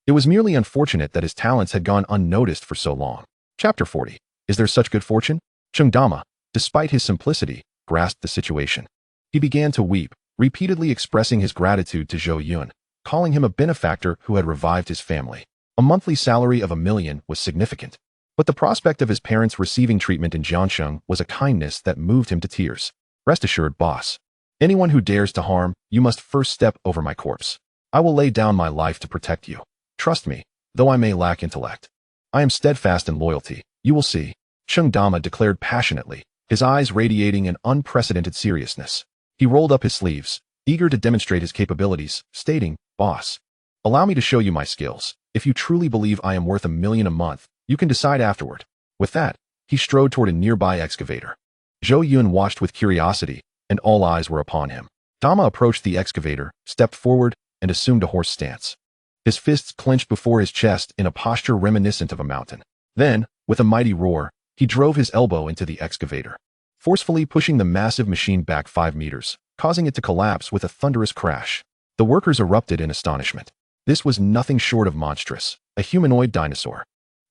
Speaker 1: It was merely unfortunate that his talents had gone unnoticed for so long. Chapter 40. Is there such good fortune? Chung Dama, despite his simplicity, grasped the situation. He began to weep, repeatedly expressing his gratitude to Zhou Yun, calling him a benefactor who had revived his family. A monthly salary of 1 million was significant, but the prospect of his parents receiving treatment in Jiangsheng was a kindness that moved him to tears. Rest assured, boss. Anyone who dares to harm, you must first step over my corpse. I will lay down my life to protect you. Trust me, though I may lack intellect. I am steadfast in loyalty. You will see, Chung Dama declared passionately, his eyes radiating an unprecedented seriousness. He rolled up his sleeves, eager to demonstrate his capabilities, stating, Boss, allow me to show you my skills. If you truly believe I am worth 1 million a month, you can decide afterward. With that, he strode toward a nearby excavator. Zhou Yun watched with curiosity, and all eyes were upon him. Dama approached the excavator, stepped forward, and assumed a horse stance. His fists clenched before his chest in a posture reminiscent of a mountain. Then, with a mighty roar, he drove his elbow into the excavator, forcefully pushing the massive machine back 5 meters, causing it to collapse with a thunderous crash. The workers erupted in astonishment. This was nothing short of monstrous, a humanoid dinosaur.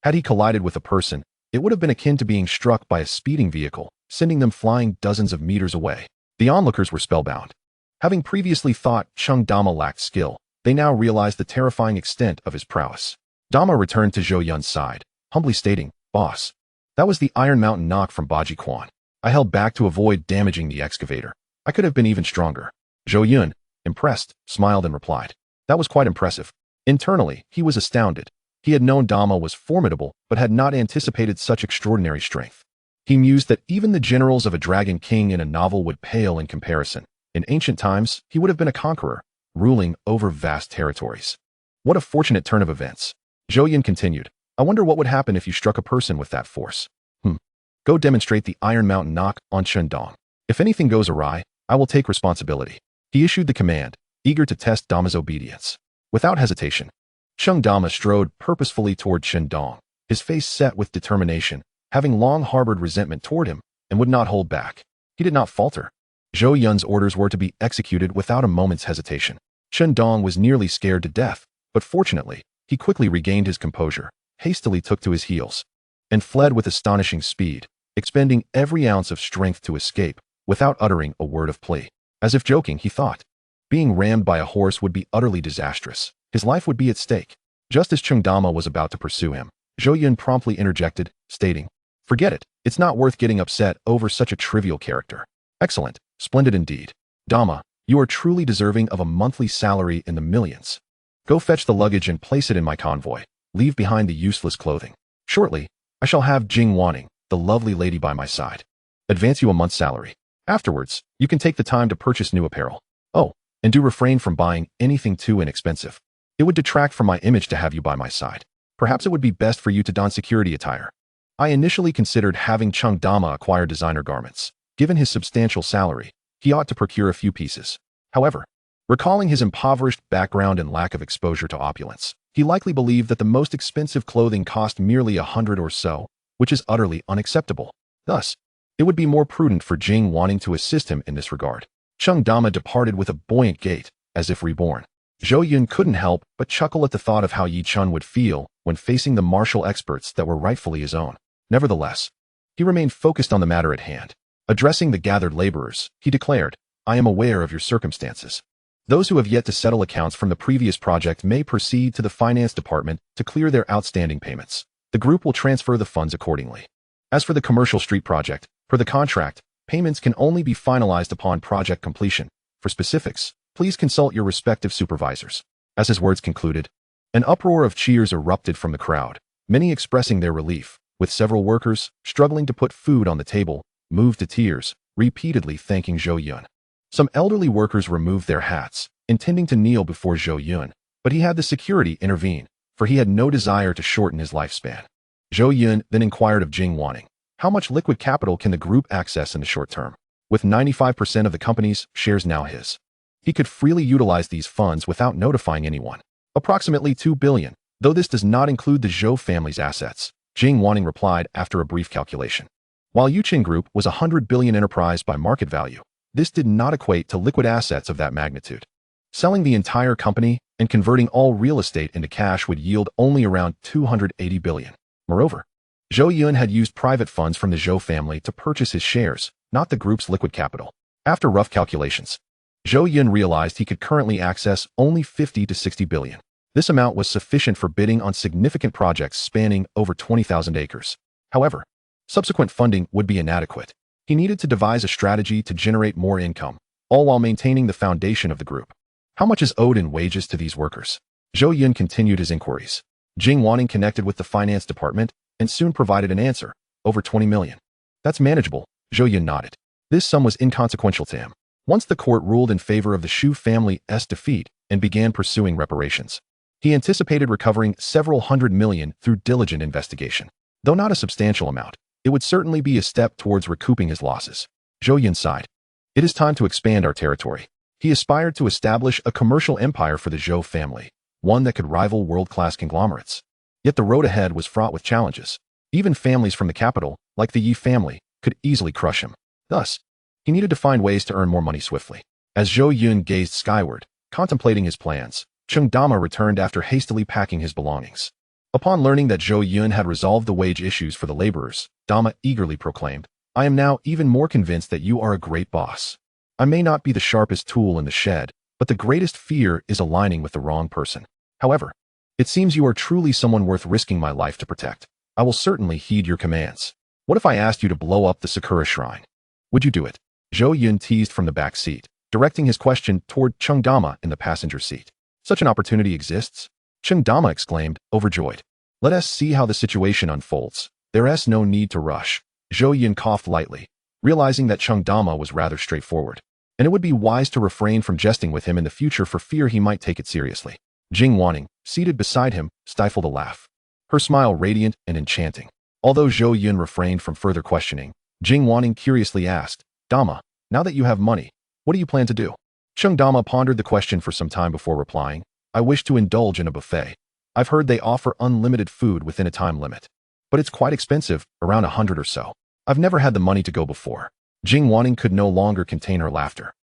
Speaker 1: Had he collided with a person, it would have been akin to being struck by a speeding vehicle, sending them flying dozens of meters away. The onlookers were spellbound. Having previously thought Chung Dama lacked skill, they now realized the terrifying extent of his prowess. Dama returned to Zhou Yun's side, humbly stating, Boss, that was the Iron Mountain knock from Baji Quan. I held back to avoid damaging the excavator. I could have been even stronger. Zhou Yun, impressed, smiled and replied, That was quite impressive. Internally, he was astounded. He had known Dama was formidable, but had not anticipated such extraordinary strength. He mused that even the generals of a dragon king in a novel would pale in comparison. In ancient times, he would have been a conqueror, ruling over vast territories. What a fortunate turn of events. Zhou Yun continued, I wonder what would happen if you struck a person with that force. Go demonstrate the Iron Mountain knock on Shendong. If anything goes awry, I will take responsibility. He issued the command, eager to test Dama's obedience. Without hesitation, Chung Dama strode purposefully toward Shendong, his face set with determination, having long harbored resentment toward him, and would not hold back. He did not falter. Zhou Yun's orders were to be executed without a moment's hesitation. Shendong was nearly scared to death, but fortunately, he quickly regained his composure, hastily took to his heels, and fled with astonishing speed, expending every ounce of strength to escape, without uttering a word of plea. As if joking, he thought, being rammed by a horse would be utterly disastrous. His life would be at stake. Just as Chung Dama was about to pursue him, Zhou Yun promptly interjected, stating, Forget it, it's not worth getting upset over such a trivial character. Excellent, splendid indeed. Dama, you are truly deserving of a monthly salary in the millions. Go fetch the luggage and place it in my convoy. Leave behind the useless clothing. Shortly, I shall have Jing Wanning, the lovely lady by my side. Advance you a month's salary. Afterwards, you can take the time to purchase new apparel. Oh, and do refrain from buying anything too inexpensive. It would detract from my image to have you by my side. Perhaps it would be best for you to don security attire. I initially considered having Chung Dama acquire designer garments. Given his substantial salary, he ought to procure a few pieces. However, recalling his impoverished background and lack of exposure to opulence, he likely believed that the most expensive clothing cost merely 100 or so, which is utterly unacceptable. Thus, it would be more prudent for Jing Wanting to assist him in this regard. Chung Dama departed with a buoyant gait, as if reborn. Zhou Yun couldn't help but chuckle at the thought of how Yi Chun would feel when facing the martial experts that were rightfully his own. Nevertheless, he remained focused on the matter at hand. Addressing the gathered laborers, he declared, I am aware of your circumstances. Those who have yet to settle accounts from the previous project may proceed to the finance department to clear their outstanding payments. The group will transfer the funds accordingly. As for the commercial street project, per the contract, payments can only be finalized upon project completion. For specifics, please consult your respective supervisors. As his words concluded, an uproar of cheers erupted from the crowd, many expressing their relief, with several workers, struggling to put food on the table, moved to tears, repeatedly thanking Zhou Yun. Some elderly workers removed their hats, intending to kneel before Zhou Yun, but he had the security intervene, for he had no desire to shorten his lifespan. Zhou Yun then inquired of Jing Wanning, how much liquid capital can the group access in the short term? With 95% of the company's shares now his, he could freely utilize these funds without notifying anyone. Approximately 2 billion, though this does not include the Zhou family's assets, Jing Wanning replied after a brief calculation. While Yuqing Group was a 100 billion enterprise by market value, this did not equate to liquid assets of that magnitude. Selling the entire company and converting all real estate into cash would yield only around 280 billion. Moreover, Zhou Yun had used private funds from the Zhou family to purchase his shares, not the group's liquid capital. After rough calculations, Zhou Yun realized he could currently access only 50 to 60 billion. This amount was sufficient for bidding on significant projects spanning over 20,000 acres. However, subsequent funding would be inadequate. He needed to devise a strategy to generate more income, all while maintaining the foundation of the group. How much is owed in wages to these workers? Zhou Yun continued his inquiries. Jing Wanning connected with the finance department and soon provided an answer, over 20 million. That's manageable, Zhou Yun nodded. This sum was inconsequential to him. Once the court ruled in favor of the Shu family's defeat and began pursuing reparations, he anticipated recovering several hundred million through diligent investigation. Though not a substantial amount, it would certainly be a step towards recouping his losses. Zhou Yun sighed. It is time to expand our territory. He aspired to establish a commercial empire for the Zhou family, one that could rival world-class conglomerates. Yet the road ahead was fraught with challenges. Even families from the capital, like the Yi family, could easily crush him. Thus, he needed to find ways to earn more money swiftly. As Zhou Yun gazed skyward, contemplating his plans, Cheng Dama returned after hastily packing his belongings. Upon learning that Zhou Yun had resolved the wage issues for the laborers, Dama eagerly proclaimed, I am now even more convinced that you are a great boss. I may not be the sharpest tool in the shed, but the greatest fear is aligning with the wrong person. However, it seems you are truly someone worth risking my life to protect. I will certainly heed your commands. What if I asked you to blow up the Sakura Shrine? Would you do it? Zhou Yun teased from the back seat, directing his question toward Cheng Dama in the passenger seat. Such an opportunity exists? Cheng Dama exclaimed, overjoyed. Let us see how the situation unfolds. There is no need to rush. Zhou Yun coughed lightly, realizing that Cheng Dama was rather straightforward, and it would be wise to refrain from jesting with him in the future for fear he might take it seriously. Jing Wanning, seated beside him, stifled a laugh, her smile radiant and enchanting. Although Zhou Yun refrained from further questioning, Jing Wanning curiously asked, Dama, now that you have money, what do you plan to do? Cheng Dama pondered the question for some time before replying, I wish to indulge in a buffet. I've heard they offer unlimited food within a time limit. But it's quite expensive, around 100 or so. I've never had the money to go before. Jing Wanning could no longer contain her laughter,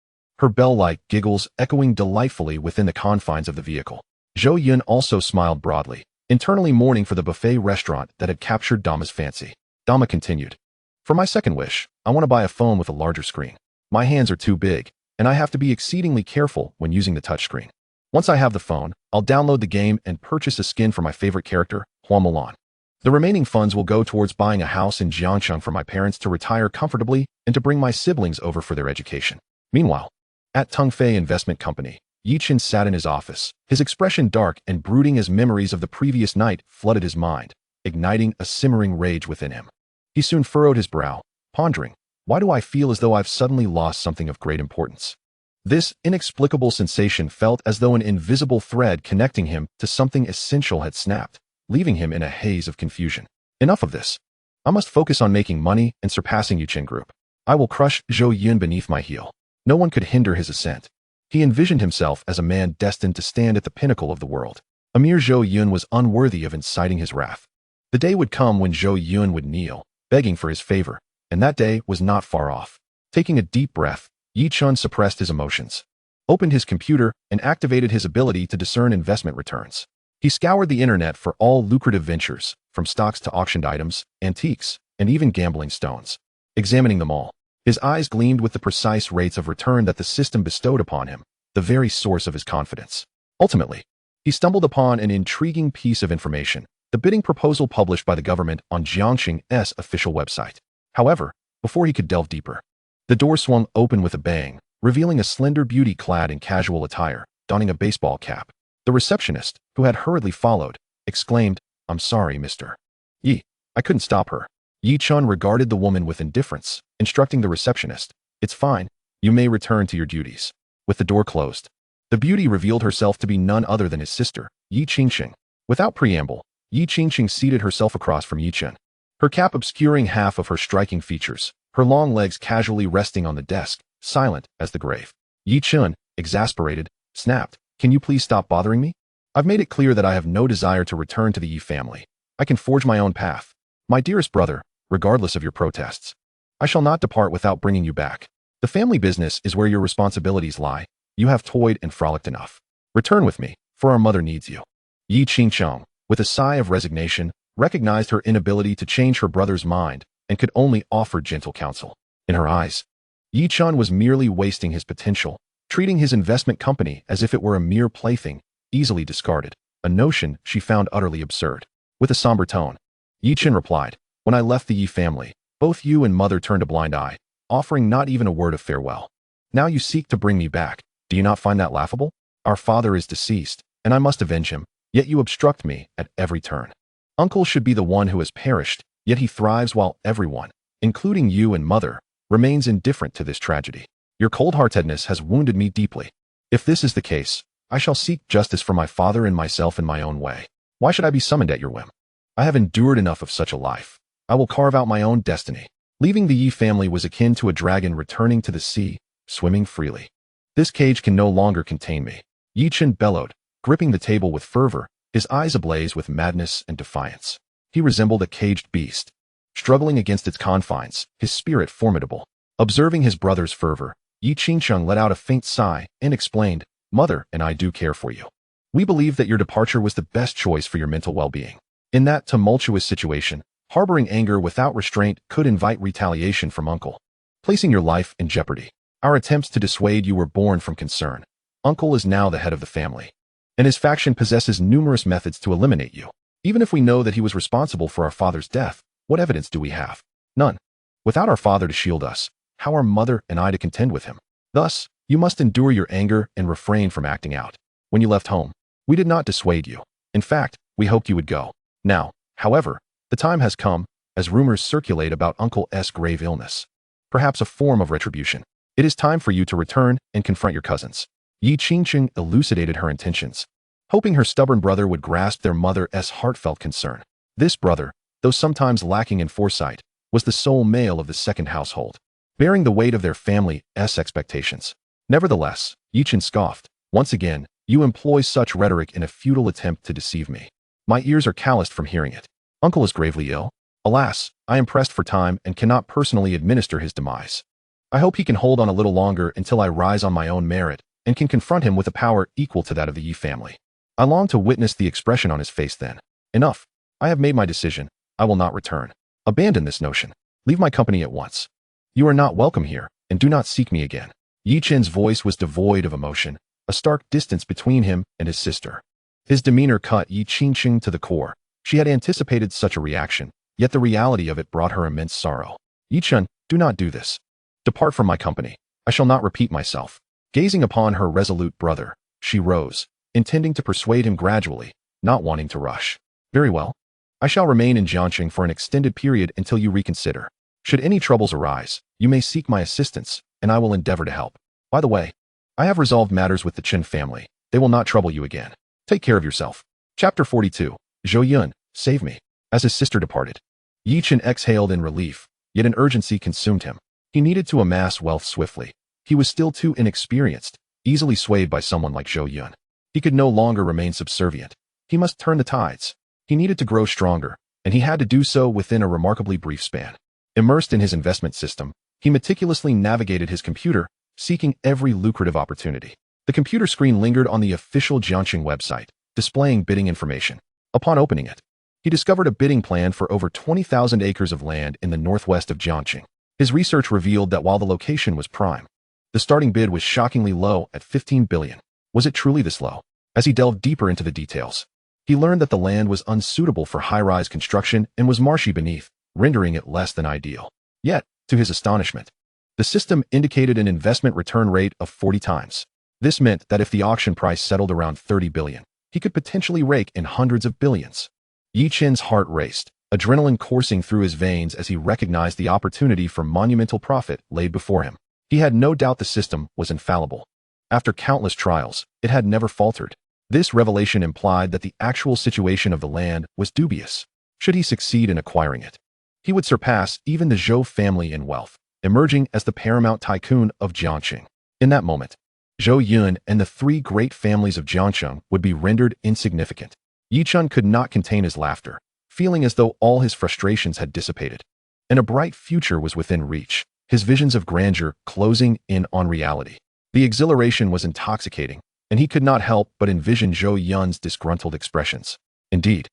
Speaker 1: her bell-like giggles echoing delightfully within the confines of the vehicle. Zhou Yun also smiled broadly, internally mourning for the buffet restaurant that had captured Dama's fancy. Dama continued, for my second wish, I want to buy a phone with a larger screen. My hands are too big, and I have to be exceedingly careful when using the touchscreen. Once I have the phone, I'll download the game and purchase a skin for my favorite character, Hua Mulan. The remaining funds will go towards buying a house in Jiangcheng for my parents to retire comfortably and to bring my siblings over for their education. Meanwhile, at Tungfei Investment Company, Yi Chen sat in his office, his expression dark and brooding as memories of the previous night flooded his mind, igniting a simmering rage within him. He soon furrowed his brow, pondering, why do I feel as though I've suddenly lost something of great importance? This inexplicable sensation felt as though an invisible thread connecting him to something essential had snapped, leaving him in a haze of confusion. Enough of this. I must focus on making money and surpassing Yuqing Group. I will crush Zhou Yun beneath my heel. No one could hinder his ascent. He envisioned himself as a man destined to stand at the pinnacle of the world. A mere Zhou Yun was unworthy of inciting his wrath. The day would come when Zhou Yun would kneel, begging for his favor, and that day was not far off. Taking a deep breath, Yi Chun suppressed his emotions, opened his computer, and activated his ability to discern investment returns. He scoured the internet for all lucrative ventures, from stocks to auctioned items, antiques, and even gambling stones. Examining them all, his eyes gleamed with the precise rates of return that the system bestowed upon him, the very source of his confidence. Ultimately, he stumbled upon an intriguing piece of information, the bidding proposal published by the government on Jiangxing's official website. However, before he could delve deeper, the door swung open with a bang, revealing a slender beauty clad in casual attire, donning a baseball cap. The receptionist, who had hurriedly followed, exclaimed, "I'm sorry, Mr. Yi. I couldn't stop her." Yi Chun regarded the woman with indifference, instructing the receptionist, "It's fine. You may return to your duties." With the door closed, the beauty revealed herself to be none other than his sister, Yi Qingqing. Without preamble, Yi Qingqing seated herself across from Yi Chun, her cap obscuring half of her striking features, her long legs casually resting on the desk, silent as the grave. Yi Chun, exasperated, snapped, "Can you please stop bothering me? I've made it clear that I have no desire to return to the Yi family. I can forge my own path. My dearest brother, regardless of your protests, I shall not depart without bringing you back. The family business is where your responsibilities lie. You have toyed and frolicked enough. Return with me, for our mother needs you." Yi Qingqiang, with a sigh of resignation, recognized her inability to change her brother's mind and could only offer gentle counsel. In her eyes, Yi Chun was merely wasting his potential, treating his investment company as if it were a mere plaything, easily discarded, a notion she found utterly absurd. With a somber tone, Yi Chun replied, "When I left the Yi family, both you and mother turned a blind eye, offering not even a word of farewell. Now you seek to bring me back. Do you not find that laughable? Our father is deceased, and I must avenge him, yet you obstruct me at every turn. Uncle should be the one who has perished, yet he thrives while everyone, including you and mother, remains indifferent to this tragedy. Your cold-heartedness has wounded me deeply. If this is the case, I shall seek justice for my father and myself in my own way. Why should I be summoned at your whim? I have endured enough of such a life. I will carve out my own destiny." Leaving the Yi family was akin to a dragon returning to the sea, swimming freely. "This cage can no longer contain me," Yi Chun bellowed, gripping the table with fervor, his eyes ablaze with madness and defiance. He resembled a caged beast, struggling against its confines, his spirit formidable. Observing his brother's fervor, Yi Qingqiang let out a faint sigh and explained, "Mother and I do care for you. We believe that your departure was the best choice for your mental well-being. In that tumultuous situation, harboring anger without restraint could invite retaliation from Uncle, placing your life in jeopardy. Our attempts to dissuade you were born from concern. Uncle is now the head of the family, and his faction possesses numerous methods to eliminate you. Even if we know that he was responsible for our father's death, what evidence do we have? None. Without our father to shield us, how are mother and I to contend with him? Thus, you must endure your anger and refrain from acting out. When you left home, we did not dissuade you. In fact, we hoped you would go. Now, however, the time has come, as rumors circulate about Uncle's grave illness, perhaps a form of retribution. It is time for you to return and confront your cousins." Yi Qingqing elucidated her intentions, hoping her stubborn brother would grasp their mother's heartfelt concern. This brother, though sometimes lacking in foresight, was the sole male of the second household, bearing the weight of their family's expectations. Nevertheless, Yi Chun scoffed, "Once again, you employ such rhetoric in a futile attempt to deceive me. My ears are calloused from hearing it. Uncle is gravely ill. Alas, I am pressed for time and cannot personally administer his demise. I hope he can hold on a little longer until I rise on my own merit and can confront him with a power equal to that of the Yi family. I long to witness the expression on his face then. Enough. I have made my decision. I will not return. Abandon this notion. Leave my company at once. You are not welcome here, and do not seek me again." Yi Chun's voice was devoid of emotion, a stark distance between him and his sister. His demeanor cut Yi Qingqing to the core. She had anticipated such a reaction, yet the reality of it brought her immense sorrow. "Yi Chun, do not do this. Depart from my company. I shall not repeat myself." Gazing upon her resolute brother, she rose, intending to persuade him gradually, not wanting to rush. "Very well. I shall remain in Jiangxing for an extended period until you reconsider. Should any troubles arise, you may seek my assistance, and I will endeavor to help. By the way, I have resolved matters with the Chen family. They will not trouble you again. Take care of yourself." Chapter 42. Zhou Yun, save me. As his sister departed, Yi Chun exhaled in relief, yet an urgency consumed him. He needed to amass wealth swiftly. He was still too inexperienced, easily swayed by someone like Zhou Yun. He could no longer remain subservient. He must turn the tides. He needed to grow stronger, and he had to do so within a remarkably brief span. Immersed in his investment system, he meticulously navigated his computer, seeking every lucrative opportunity. The computer screen lingered on the official Jiangxing website, displaying bidding information. Upon opening it, he discovered a bidding plan for over 20,000 acres of land in the northwest of Jiangxing. His research revealed that while the location was prime, the starting bid was shockingly low at 15 billion. Was it truly this low? As he delved deeper into the details, He learned that the land was unsuitable for high-rise construction and was marshy beneath, rendering it less than ideal. Yet, to his astonishment, the system indicated an investment return rate of 40 times. This meant that if the auction price settled around 30 billion, he could potentially rake in hundreds of billions. Yi Qin's heart raced, adrenaline coursing through his veins as he recognized the opportunity for monumental profit laid before him. He had no doubt the system was infallible. After countless trials, it had never faltered. This revelation implied that the actual situation of the land was dubious. Should he succeed in acquiring it, he would surpass even the Zhou family in wealth, emerging as the paramount tycoon of Jiangxing. In that moment, Zhou Yun and the three great families of Jiangxing would be rendered insignificant. Yi Chun could not contain his laughter, feeling as though all his frustrations had dissipated, and a bright future was within reach, his visions of grandeur closing in on reality. The exhilaration was intoxicating, and he could not help but envision Zhou Yun's disgruntled expressions. Indeed,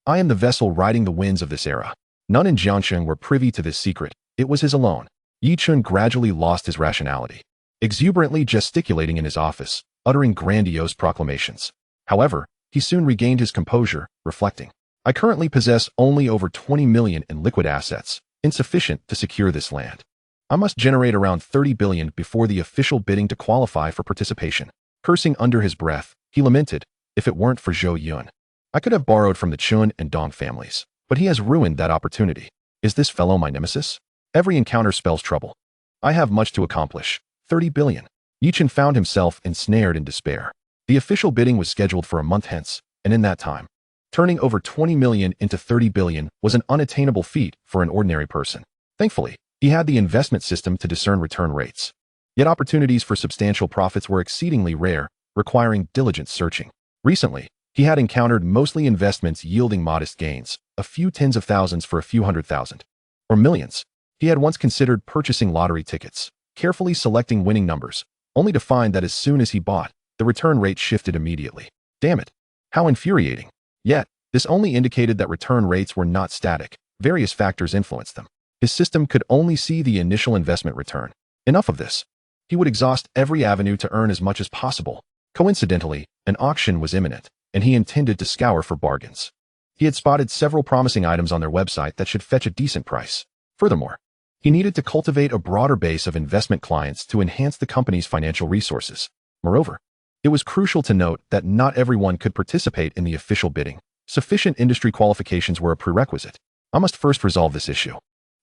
Speaker 1: I am the vessel riding the winds of this era. None in Jiangxing were privy to this secret. It was his alone. Yi Chun gradually lost his rationality, exuberantly gesticulating in his office, uttering grandiose proclamations. However, he soon regained his composure, reflecting, I currently possess only over 20 million in liquid assets, insufficient to secure this land. I must generate around 30 billion before the official bidding to qualify for participation. Cursing under his breath, he lamented, if it weren't for Zhou Yun, I could have borrowed from the Chun and Dong families, but he has ruined that opportunity. Is this fellow my nemesis? Every encounter spells trouble. I have much to accomplish. 30 billion. Yi Chun found himself ensnared in despair. The official bidding was scheduled for a month hence, and in that time, turning over 20 million into 30 billion was an unattainable feat for an ordinary person. Thankfully, he had the investment system to discern return rates. Yet opportunities for substantial profits were exceedingly rare, requiring diligent searching. Recently, he had encountered mostly investments yielding modest gains, a few tens of thousands for a few 100,000. Or millions. He had once considered purchasing lottery tickets, carefully selecting winning numbers, only to find that as soon as he bought, the return rate shifted immediately. Damn it. How infuriating. Yet, this only indicated that return rates were not static. Various factors influenced them. His system could only see the initial investment return. Enough of this. He would exhaust every avenue to earn as much as possible. Coincidentally, an auction was imminent, and he intended to scour for bargains. He had spotted several promising items on their website that should fetch a decent price. Furthermore, he needed to cultivate a broader base of investment clients to enhance the company's financial resources. Moreover, it was crucial to note that not everyone could participate in the official bidding. Sufficient industry qualifications were a prerequisite. I must first resolve this issue.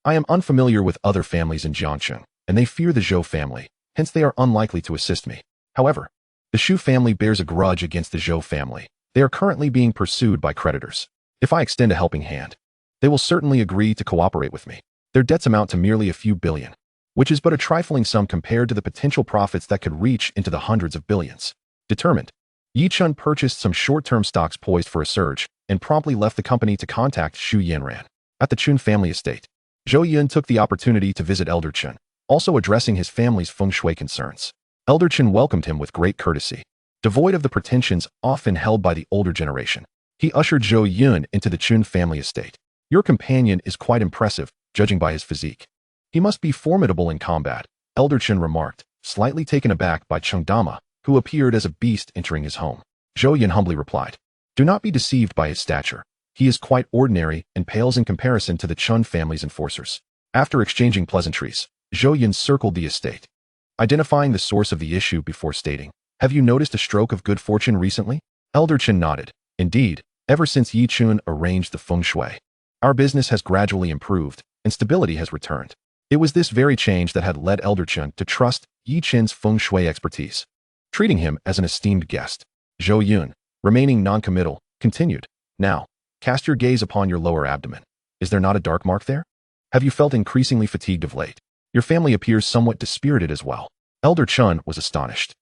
Speaker 1: I am unfamiliar with other families in Jiangxing, and they fear the Zhou family, hence they are unlikely to assist me. However, the Shu family bears a grudge against the Zhou family. They are currently being pursued by creditors. If I extend a helping hand, they will certainly agree to cooperate with me. Their debts amount to merely a few billion, which is but a trifling sum compared to the potential profits that could reach into the hundreds of billions. Determined, Yi Chun purchased some short-term stocks poised for a surge and promptly left the company to contact Xu Yanran. At the Chun family estate, Zhou Yun took the opportunity to visit Elder Chun, also addressing his family's feng shui concerns. Elder Chun welcomed him with great courtesy. Devoid of the pretensions often held by the older generation, he ushered Zhou Yun into the Chun family estate. Your companion is quite impressive, judging by his physique. He must be formidable in combat, Elder Chun remarked, slightly taken aback by Chengdama, who appeared as a beast entering his home. Zhou Yun humbly replied, do not be deceived by his stature. He is quite ordinary and pales in comparison to the Chun family's enforcers. After exchanging pleasantries, Zhou Yun circled the estate, identifying the source of the issue before stating, have you noticed a stroke of good fortune recently? Elder Chun nodded. Indeed, ever since Yi Chun arranged the feng shui, our business has gradually improved, and stability has returned. It was this very change that had led Elder Chun to trust Yi Chun's feng shui expertise. Treating him as an esteemed guest, Zhou Yun, remaining non-committal, continued, now, cast your gaze upon your lower abdomen. Is there not a dark mark there? Have you felt increasingly fatigued of late? Your family appears somewhat dispirited as well. Elder Chun was astonished.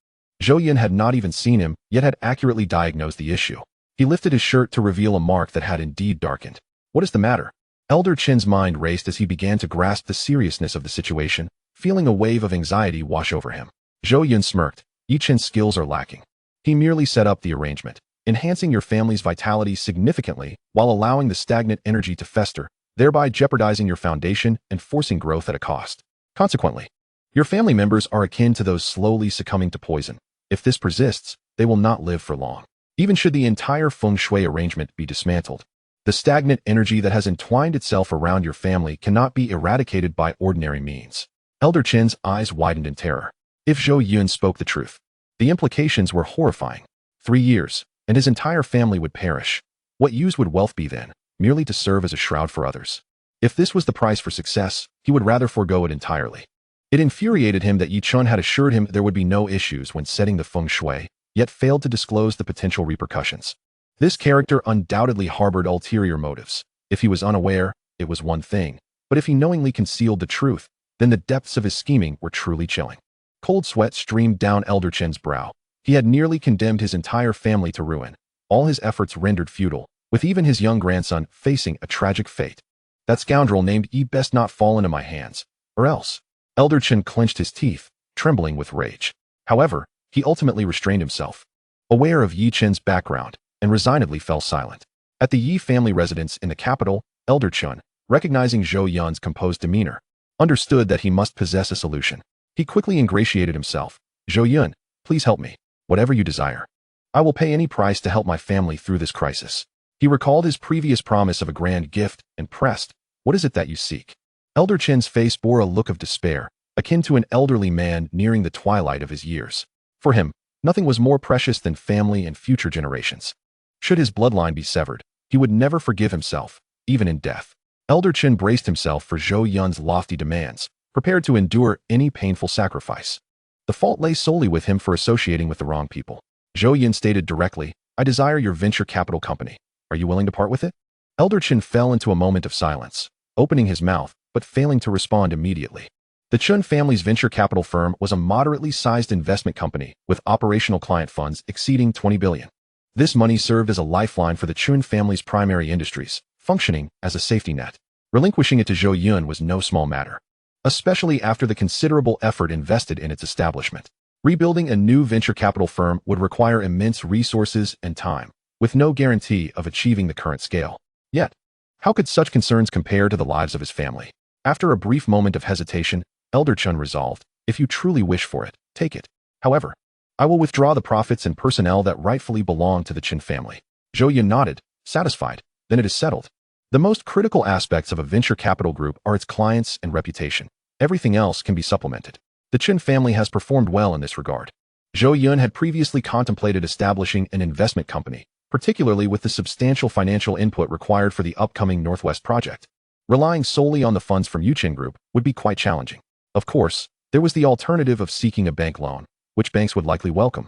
Speaker 1: Zhou Yun had not even seen him, yet had accurately diagnosed the issue. He lifted his shirt to reveal a mark that had indeed darkened. What is the matter? Elder Chin's mind raced as he began to grasp the seriousness of the situation, feeling a wave of anxiety wash over him. Zhou Yun smirked. Yi Chin's skills are lacking. He merely set up the arrangement, enhancing your family's vitality significantly while allowing the stagnant energy to fester, thereby jeopardizing your foundation and forcing growth at a cost. Consequently, your family members are akin to those slowly succumbing to poison. If this persists, they will not live for long. Even should the entire feng shui arrangement be dismantled, the stagnant energy that has entwined itself around your family cannot be eradicated by ordinary means. Elder Qin's eyes widened in terror. If Zhou Yun spoke the truth, the implications were horrifying. 3 years, and his entire family would perish. What use would wealth be then, merely to serve as a shroud for others? If this was the price for success, he would rather forego it entirely. It infuriated him that Yi Chun had assured him there would be no issues when setting the feng shui, yet failed to disclose the potential repercussions. This character undoubtedly harbored ulterior motives. If he was unaware, it was one thing, but if he knowingly concealed the truth, then the depths of his scheming were truly chilling. Cold sweat streamed down Elder Qin's brow. He had nearly condemned his entire family to ruin, all his efforts rendered futile, with even his young grandson facing a tragic fate. That scoundrel named Yi best not fall into my hands, or else. Elder Qin clenched his teeth, trembling with rage. However, he ultimately restrained himself. Aware of Yi Qin's background, and resignedly fell silent. At the Yi family residence in the capital, Elder Qin, recognizing Zhou Yun's composed demeanor, understood that he must possess a solution. He quickly ingratiated himself. Zhou Yun, please help me. Whatever you desire. I will pay any price to help my family through this crisis. He recalled his previous promise of a grand gift and pressed, what is it that you seek? Elder Qin's face bore a look of despair, akin to an elderly man nearing the twilight of his years. For him, nothing was more precious than family and future generations. Should his bloodline be severed, he would never forgive himself, even in death. Elder Qin braced himself for Zhou Yun's lofty demands, prepared to endure any painful sacrifice. The fault lay solely with him for associating with the wrong people. Zhou Yun stated directly, I desire your venture capital company. Are you willing to part with it? Elder Qin fell into a moment of silence, opening his mouth, but failing to respond immediately. The Chun family's venture capital firm was a moderately sized investment company with operational client funds exceeding 20 billion. This money served as a lifeline for the Chun family's primary industries, functioning as a safety net. Relinquishing it to Zhou Yun was no small matter, especially after the considerable effort invested in its establishment. Rebuilding a new venture capital firm would require immense resources and time, with no guarantee of achieving the current scale. Yet, how could such concerns compare to the lives of his family? After a brief moment of hesitation, Elder Chun resolved, if you truly wish for it, take it. However, I will withdraw the profits and personnel that rightfully belong to the Qin family. Zhou Yun nodded, satisfied. Then it is settled. The most critical aspects of a venture capital group are its clients and reputation. Everything else can be supplemented. The Qin family has performed well in this regard. Zhou Yun had previously contemplated establishing an investment company, particularly with the substantial financial input required for the upcoming Northwest project. Relying solely on the funds from Yuqin Group would be quite challenging. Of course, there was the alternative of seeking a bank loan, which banks would likely welcome,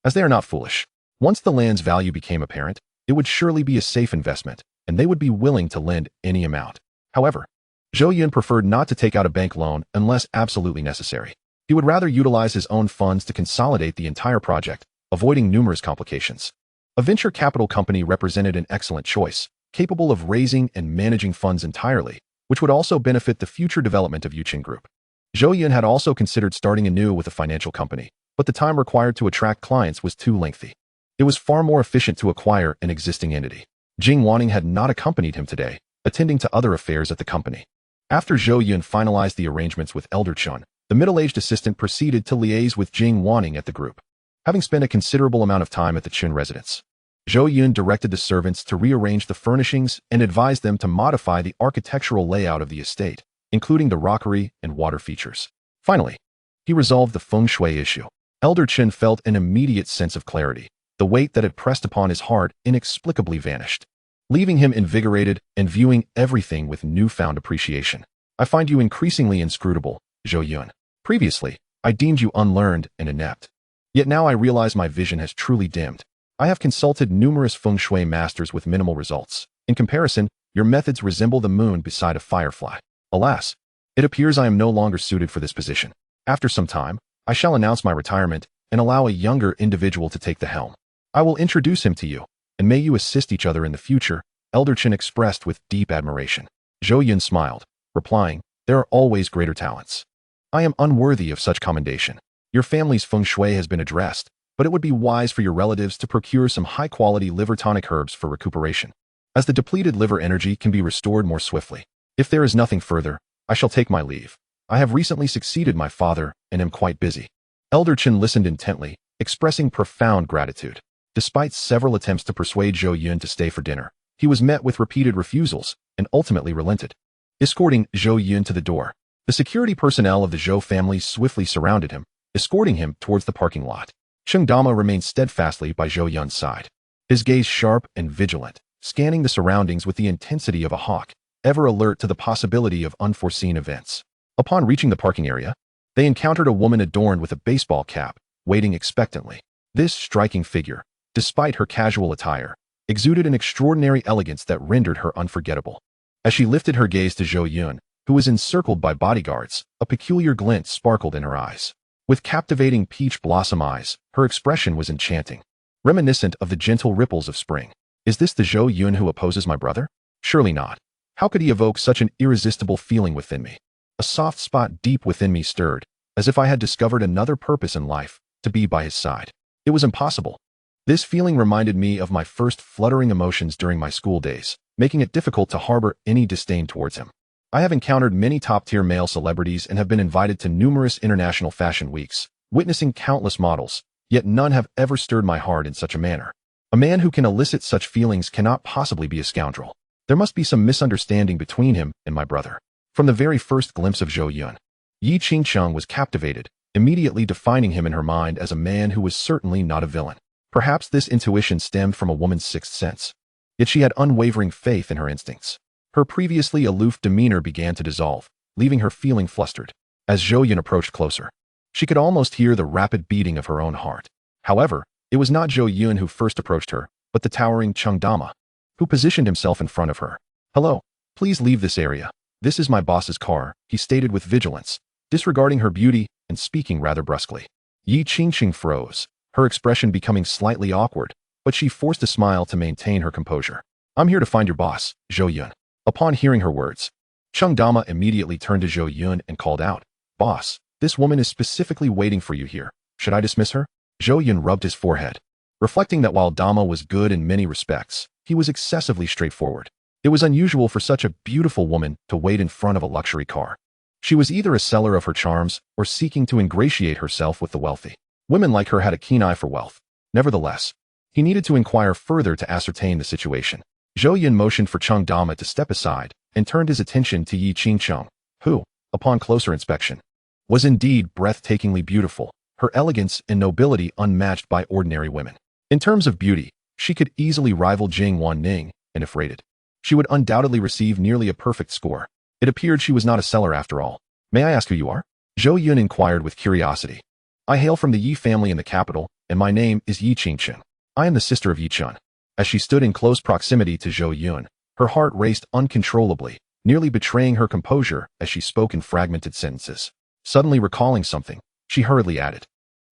Speaker 1: as they are not foolish. Once the land's value became apparent, it would surely be a safe investment, and they would be willing to lend any amount. However, Zhou Yun preferred not to take out a bank loan unless absolutely necessary. He would rather utilize his own funds to consolidate the entire project, avoiding numerous complications. A venture capital company represented an excellent choice, capable of raising and managing funds entirely, which would also benefit the future development of Yuqin Group. Zhou Yun had also considered starting anew with a financial company, but the time required to attract clients was too lengthy. It was far more efficient to acquire an existing entity. Jing Wanning had not accompanied him today, attending to other affairs at the company. After Zhou Yun finalized the arrangements with Elder Chun, the middle-aged assistant proceeded to liaise with Jing Wanning at the group. Having spent a considerable amount of time at the Chun residence, Zhou Yun directed the servants to rearrange the furnishings and advised them to modify the architectural layout of the estate, including the rockery and water features. Finally, he resolved the feng shui issue. Elder Qin felt an immediate sense of clarity. The weight that had pressed upon his heart inexplicably vanished, leaving him invigorated and viewing everything with newfound appreciation. I find you increasingly inscrutable, Zhou Yun. Previously, I deemed you unlearned and inept. Yet now I realize my vision has truly dimmed. I have consulted numerous feng shui masters with minimal results. In comparison, your methods resemble the moon beside a firefly. Alas, it appears I am no longer suited for this position. After some time, I shall announce my retirement and allow a younger individual to take the helm. I will introduce him to you, and may you assist each other in the future, Elder Qin expressed with deep admiration. Zhou Yun smiled, replying, there are always greater talents. I am unworthy of such commendation. Your family's feng shui has been addressed, but it would be wise for your relatives to procure some high-quality liver tonic herbs for recuperation, as the depleted liver energy can be restored more swiftly. If there is nothing further, I shall take my leave. I have recently succeeded my father and am quite busy. Elder Qin listened intently, expressing profound gratitude. Despite several attempts to persuade Zhou Yun to stay for dinner, he was met with repeated refusals and ultimately relented. Escorting Zhou Yun to the door, the security personnel of the Zhou family swiftly surrounded him, escorting him towards the parking lot. Dama remained steadfastly by Zhou Yun's side, his gaze sharp and vigilant, scanning the surroundings with the intensity of a hawk, ever alert to the possibility of unforeseen events. Upon reaching the parking area, they encountered a woman adorned with a baseball cap, waiting expectantly. This striking figure, despite her casual attire, exuded an extraordinary elegance that rendered her unforgettable. As she lifted her gaze to Zhou Yun, who was encircled by bodyguards, a peculiar glint sparkled in her eyes. With captivating peach blossom eyes, her expression was enchanting, reminiscent of the gentle ripples of spring. Is this the Zhou Yun who opposes my brother? Surely not. How could he evoke such an irresistible feeling within me? A soft spot deep within me stirred, as if I had discovered another purpose in life, to be by his side. It was impossible. This feeling reminded me of my first fluttering emotions during my school days, making it difficult to harbor any disdain towards him. I have encountered many top-tier male celebrities and have been invited to numerous international fashion weeks, witnessing countless models, yet none have ever stirred my heart in such a manner. A man who can elicit such feelings cannot possibly be a scoundrel. There must be some misunderstanding between him and my brother. From the very first glimpse of Zhou Yun, Yi Qingcheng was captivated, immediately defining him in her mind as a man who was certainly not a villain. Perhaps this intuition stemmed from a woman's sixth sense. Yet she had unwavering faith in her instincts. Her previously aloof demeanor began to dissolve, leaving her feeling flustered. As Zhou Yun approached closer, she could almost hear the rapid beating of her own heart. However, it was not Zhou Yun who first approached her, but the towering Dama, who positioned himself in front of her. "Hello, please leave this area. This is my boss's car," he stated with vigilance, disregarding her beauty and speaking rather brusquely. Yi Qingqing froze, her expression becoming slightly awkward, but she forced a smile to maintain her composure. "I'm here to find your boss, Zhou Yun." Upon hearing her words, Dama immediately turned to Zhou Yun and called out, "Boss, this woman is specifically waiting for you here. Should I dismiss her?" Zhou Yun rubbed his forehead, reflecting that while Dama was good in many respects, he was excessively straightforward. It was unusual for such a beautiful woman to wait in front of a luxury car. She was either a seller of her charms or seeking to ingratiate herself with the wealthy. Women like her had a keen eye for wealth. Nevertheless, he needed to inquire further to ascertain the situation. Zhou Yun motioned for Dama to step aside and turned his attention to Yi Qingcheng, who, upon closer inspection, was indeed breathtakingly beautiful, her elegance and nobility unmatched by ordinary women. In terms of beauty, she could easily rival Jing Wanning, and if rated, she would undoubtedly receive nearly a perfect score. It appeared she was not a seller after all. "May I ask who you are?" Zhou Yun inquired with curiosity. "I hail from the Yi family in the capital, and my name is Yi Qingqing. I am the sister of Yi Chun." As she stood in close proximity to Zhou Yun, her heart raced uncontrollably, nearly betraying her composure as she spoke in fragmented sentences. Suddenly recalling something, she hurriedly added,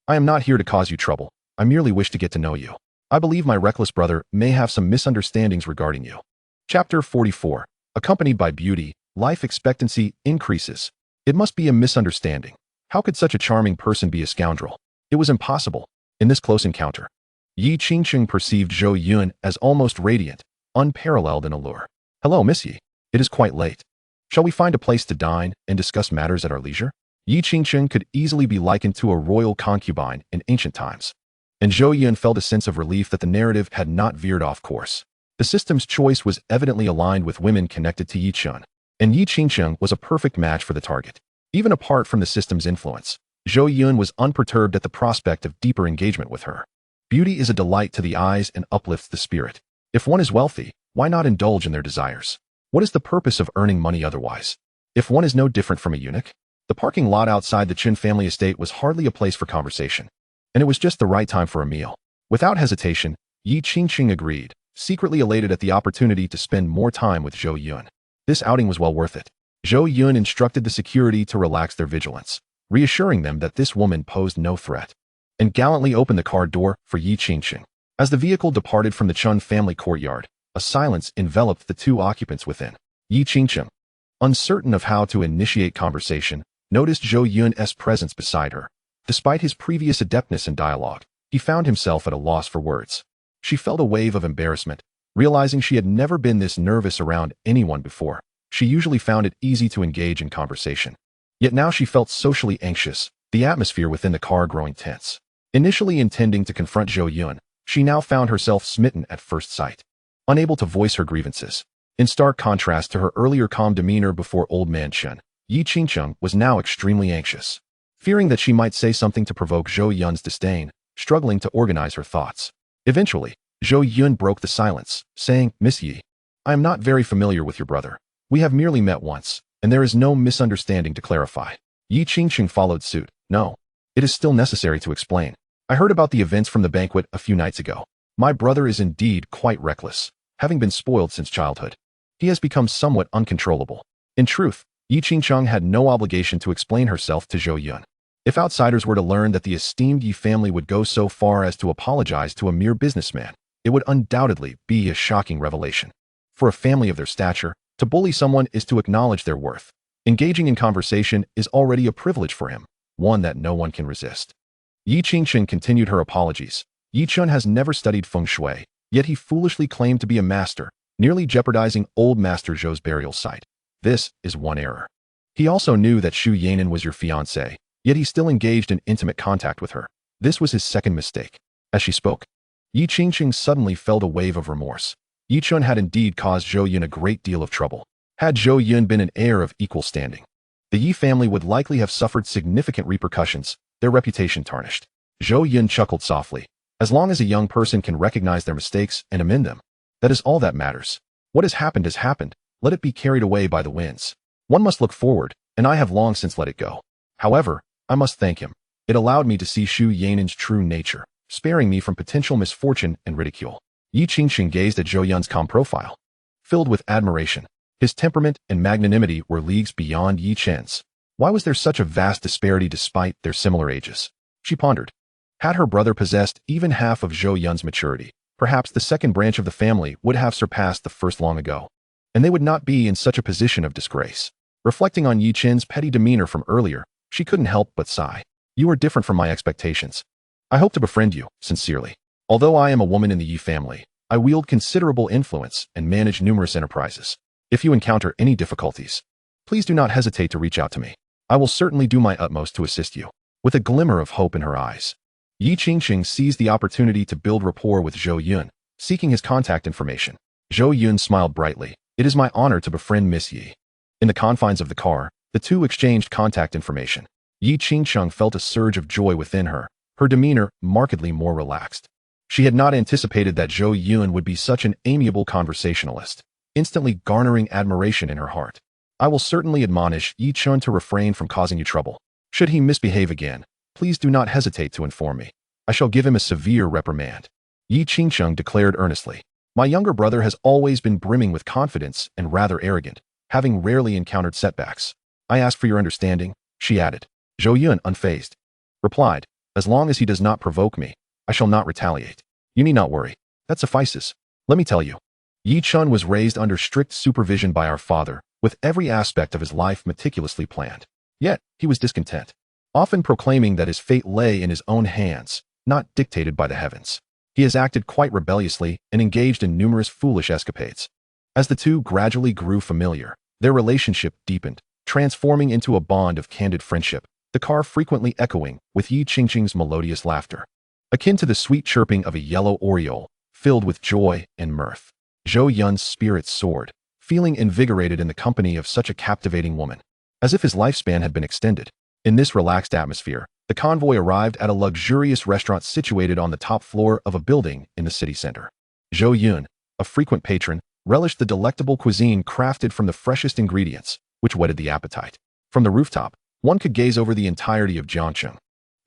Speaker 1: "I am not here to cause you trouble. I merely wish to get to know you. I believe my reckless brother may have some misunderstandings regarding you." Chapter 44. Accompanied by beauty, life expectancy increases. It must be a misunderstanding. How could such a charming person be a scoundrel? It was impossible. In this close encounter, Yi Qingqing perceived Zhou Yun as almost radiant, unparalleled in allure. "Hello, Miss Yi. It is quite late. Shall we find a place to dine and discuss matters at our leisure?" Yi Qingqing could easily be likened to a royal concubine in ancient times, and Zhou Yun felt a sense of relief that the narrative had not veered off course. The system's choice was evidently aligned with women connected to Yi Chun, and Yi Qingqing was a perfect match for the target. Even apart from the system's influence, Zhou Yun was unperturbed at the prospect of deeper engagement with her. Beauty is a delight to the eyes and uplifts the spirit. If one is wealthy, why not indulge in their desires? What is the purpose of earning money otherwise? If one is no different from a eunuch? The parking lot outside the Qin family estate was hardly a place for conversation, and it was just the right time for a meal. Without hesitation, Yi Qingqing agreed, secretly elated at the opportunity to spend more time with Zhou Yun. This outing was well worth it. Zhou Yun instructed the security to relax their vigilance, reassuring them that this woman posed no threat, and gallantly opened the car door for Yi Qingqing. As the vehicle departed from the Chun family courtyard, a silence enveloped the two occupants within. Yi Qingqing, uncertain of how to initiate conversation, noticed Zhou Yun's presence beside her. Despite his previous adeptness in dialogue, he found himself at a loss for words. She felt a wave of embarrassment, realizing she had never been this nervous around anyone before. She usually found it easy to engage in conversation. Yet now she felt socially anxious, the atmosphere within the car growing tense. Initially intending to confront Zhou Yun, She now found herself smitten at first sight, unable to voice her grievances. In stark contrast to her earlier calm demeanor before old man Chen, Yi Qingcheng was now extremely anxious, fearing that she might say something to provoke Zhou Yun's disdain, struggling to organize her thoughts. Eventually, Zhou Yun broke the silence, saying, "Miss Yi, I am not very familiar with your brother. We have merely met once, and there is no misunderstanding to clarify." Yi Qingcheng followed suit. "No, it is still necessary to explain. I heard about the events from the banquet a few nights ago. My brother is indeed quite reckless, having been spoiled since childhood. He has become somewhat uncontrollable." In truth, Yi Qingcheng had no obligation to explain herself to Zhou Yun. If outsiders were to learn that the esteemed Yi family would go so far as to apologize to a mere businessman, it would undoubtedly be a shocking revelation. For a family of their stature, to bully someone is to acknowledge their worth. Engaging in conversation is already a privilege for him, one that no one can resist. Yi Qingcheng continued her apologies. Yi Chun has never studied feng shui, yet he foolishly claimed to be a master, nearly jeopardizing old Master Zhou's burial site. This is one error. He also knew that Xu Yanan was your fiancée, yet he still engaged in intimate contact with her. This was his second mistake. As she spoke, Yi Qingcheng suddenly felt a wave of remorse. Yi Chun had indeed caused Zhou Yun a great deal of trouble. Had Zhou Yun been an heir of equal standing, the Yi family would likely have suffered significant repercussions, their reputation tarnished. Zhou Yun chuckled softly. As long as a young person can recognize their mistakes and amend them, that is all that matters. What has happened, let it be carried away by the winds. One must look forward, and I have long since let it go. However, I must thank him. It allowed me to see Xu Yanan's true nature, sparing me from potential misfortune and ridicule. Yi Qingcheng gazed at Zhou Yun's calm profile, filled with admiration. His temperament and magnanimity were leagues beyond Yi Chen's. Why was there such a vast disparity despite their similar ages? She pondered. Had her brother possessed even half of Zhou Yun's maturity, perhaps the second branch of the family would have surpassed the first long ago, and they would not be in such a position of disgrace. Reflecting on Yi Chen's petty demeanor from earlier, she couldn't help but sigh. "You are different from my expectations. I hope to befriend you, sincerely. Although I am a woman in the Yi family, I wield considerable influence and manage numerous enterprises. If you encounter any difficulties, please do not hesitate to reach out to me. I will certainly do my utmost to assist you." With a glimmer of hope in her eyes, Yi Qingcheng seized the opportunity to build rapport with Zhou Yun, seeking his contact information. Zhou Yun smiled brightly. "It is my honor to befriend Miss Yi." In the confines of the car, the two exchanged contact information. Yi Qingcheng felt a surge of joy within her, her demeanor markedly more relaxed. She had not anticipated that Zhou Yun would be such an amiable conversationalist, instantly garnering admiration in her heart. "I will certainly admonish Yi Chun to refrain from causing you trouble. Should he misbehave again, please do not hesitate to inform me. I shall give him a severe reprimand." Yi Qingcheng declared earnestly. "My younger brother has always been brimming with confidence and rather arrogant, having rarely encountered setbacks. I ask for your understanding," she added. Zhou Yun, unfazed, replied, "As long as he does not provoke me, I shall not retaliate. You need not worry. That suffices. Let me tell you, Yi Chun was raised under strict supervision by our father, with every aspect of his life meticulously planned. Yet, he was discontent, often proclaiming that his fate lay in his own hands, not dictated by the heavens. He has acted quite rebelliously and engaged in numerous foolish escapades. As the two gradually grew familiar, their relationship deepened, transforming into a bond of candid friendship, the car frequently echoing with Yi Qingcheng's melodious laughter, akin to the sweet chirping of a yellow oriole, filled with joy and mirth. Zhou Yun's spirits soared, feeling invigorated in the company of such a captivating woman, as if his lifespan had been extended. In this relaxed atmosphere, the convoy arrived at a luxurious restaurant situated on the top floor of a building in the city center. Zhou Yun, a frequent patron, relished the delectable cuisine crafted from the freshest ingredients, which whetted the appetite. From the rooftop, one could gaze over the entirety of Jiangcheng,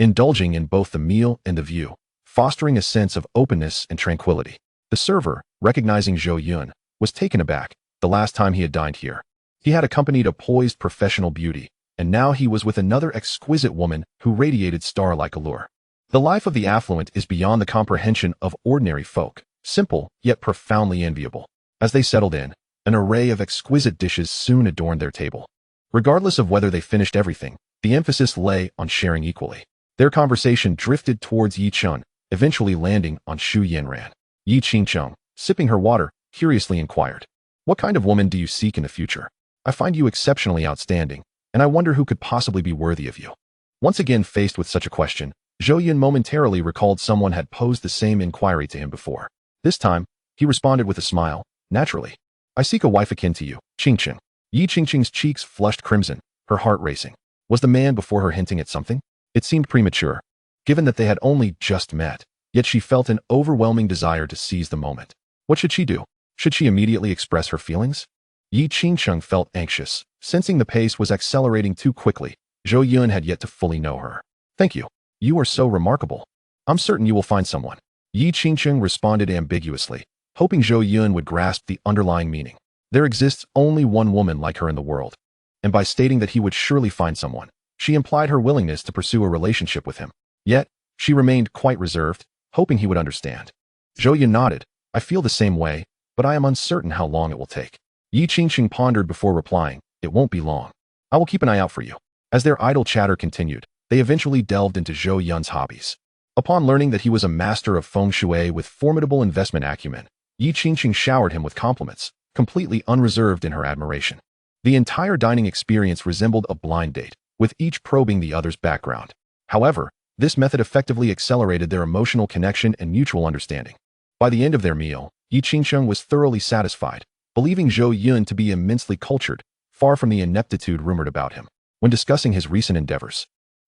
Speaker 1: indulging in both the meal and the view, fostering a sense of openness and tranquility. The server, recognizing Zhou Yun, was taken aback. The last time he had dined here, he had accompanied a poised professional beauty, and now he was with another exquisite woman who radiated star-like allure. The life of the affluent is beyond the comprehension of ordinary folk, simple yet profoundly enviable. As they settled in, an array of exquisite dishes soon adorned their table. Regardless of whether they finished everything, the emphasis lay on sharing equally. Their conversation drifted towards Yi Chun, eventually landing on Xu Yanran. Yi Qingcheng, sipping her water, curiously inquired, "What kind of woman do you seek in the future? I find you exceptionally outstanding, and I wonder who could possibly be worthy of you." Once again faced with such a question, Zhou Yun momentarily recalled someone had posed the same inquiry to him before. This time, he responded with a smile, naturally. I seek a wife akin to you, Qingqing. Yi Qingqing's cheeks flushed crimson, her heart racing. Was the man before her hinting at something? It seemed premature, given that they had only just met, yet she felt an overwhelming desire to seize the moment. What should she do? Should she immediately express her feelings? Yi Qingqing felt anxious, sensing the pace was accelerating too quickly. Zhou Yun had yet to fully know her. Thank you. You are so remarkable. I'm certain you will find someone. Yi Qingqing responded ambiguously, hoping Zhou Yun would grasp the underlying meaning. There exists only one woman like her in the world. And by stating that he would surely find someone, she implied her willingness to pursue a relationship with him. Yet, she remained quite reserved, hoping he would understand. Zhou Yun nodded. I feel the same way, but I am uncertain how long it will take. Yi Qingqing pondered before replying, it won't be long. I will keep an eye out for you. As their idle chatter continued, they eventually delved into Zhou Yun's hobbies. Upon learning that he was a master of feng shui with formidable investment acumen, Yi Qingqing showered him with compliments, completely unreserved in her admiration. The entire dining experience resembled a blind date, with each probing the other's background. However, this method effectively accelerated their emotional connection and mutual understanding. By the end of their meal, Yi Qingqing was thoroughly satisfied, believing Zhou Yun to be immensely cultured, far from the ineptitude rumored about him. When discussing his recent endeavors,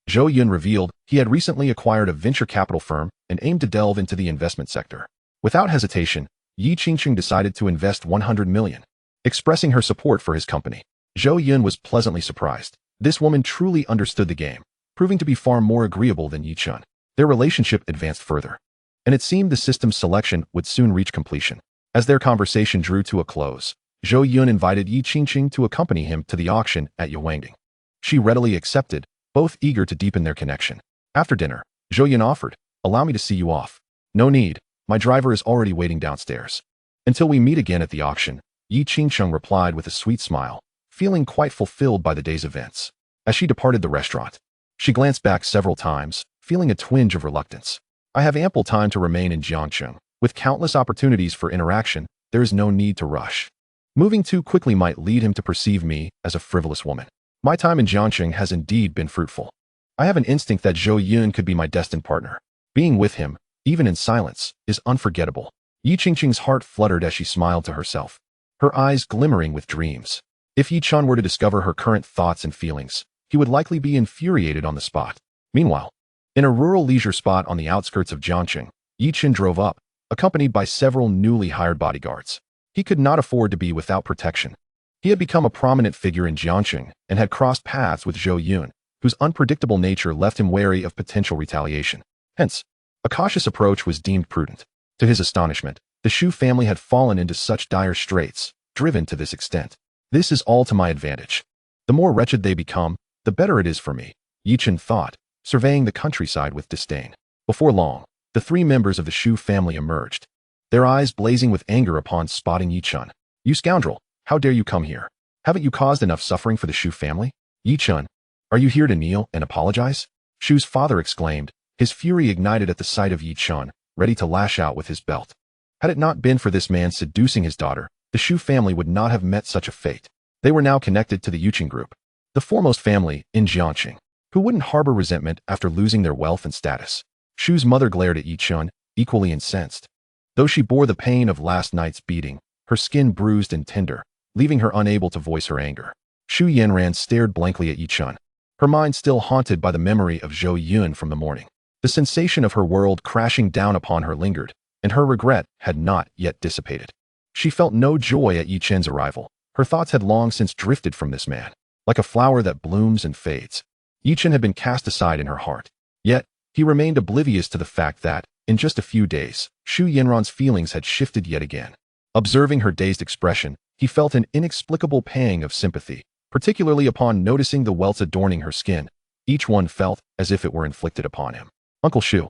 Speaker 1: Zhou Yun revealed he had recently acquired a venture capital firm and aimed to delve into the investment sector. Without hesitation, Yi Qingqing decided to invest 100 million. Expressing her support for his company, Zhou Yun was pleasantly surprised. This woman truly understood the game, proving to be far more agreeable than Yi Chun. Their relationship advanced further, and it seemed the system's selection would soon reach completion. As their conversation drew to a close, Zhou Yun invited Yi Qingqing to accompany him to the auction at Yawangding. She readily accepted, both eager to deepen their connection. After dinner, Zhou Yun offered, allow me to see you off. No need, my driver is already waiting downstairs. Until we meet again at the auction, Yi Qingqing replied with a sweet smile, feeling quite fulfilled by the day's events. As she departed the restaurant, she glanced back several times, feeling a twinge of reluctance. I have ample time to remain in Jiangcheng. With countless opportunities for interaction, there is no need to rush. Moving too quickly might lead him to perceive me as a frivolous woman. My time in Jiangcheng has indeed been fruitful. I have an instinct that Zhou Yun could be my destined partner. Being with him, even in silence, is unforgettable. Yi Qingqing's heart fluttered as she smiled to herself, her eyes glimmering with dreams. If Yi Chun were to discover her current thoughts and feelings, he would likely be infuriated on the spot. Meanwhile, in a rural leisure spot on the outskirts of Jiangcheng, Yi Chun drove up, accompanied by several newly hired bodyguards. He could not afford to be without protection. He had become a prominent figure in Jiangcheng and had crossed paths with Zhou Yun, whose unpredictable nature left him wary of potential retaliation. Hence, a cautious approach was deemed prudent. To his astonishment, the Shu family had fallen into such dire straits, driven to this extent. This is all to my advantage. The more wretched they become, the better it is for me, Yi Chun thought, surveying the countryside with disdain. Before long, the three members of the Shu family emerged, their eyes blazing with anger upon spotting Yi Chun. You scoundrel, how dare you come here? Haven't you caused enough suffering for the Shu family? Yi Chun, are you here to kneel and apologize? Shu's father exclaimed, his fury ignited at the sight of Yi Chun, ready to lash out with his belt. Had it not been for this man seducing his daughter, the Shu family would not have met such a fate. They were now connected to the Yuqing group, the foremost family in Jiangxing, who wouldn't harbor resentment after losing their wealth and status. Shu's mother glared at Yi Chun, equally incensed. Though she bore the pain of last night's beating, her skin bruised and tender, leaving her unable to voice her anger. Shu Yanran stared blankly at Yi Chun, her mind still haunted by the memory of Zhou Yun from the morning. The sensation of her world crashing down upon her lingered, and her regret had not yet dissipated. She felt no joy at Yi Chen's arrival. Her thoughts had long since drifted from this man, like a flower that blooms and fades. Yi Chen had been cast aside in her heart. Yet, he remained oblivious to the fact that, in just a few days, Shu Yanran's feelings had shifted yet again. Observing her dazed expression, he felt an inexplicable pang of sympathy, particularly upon noticing the welts adorning her skin. Each one felt as if it were inflicted upon him. Uncle Shu,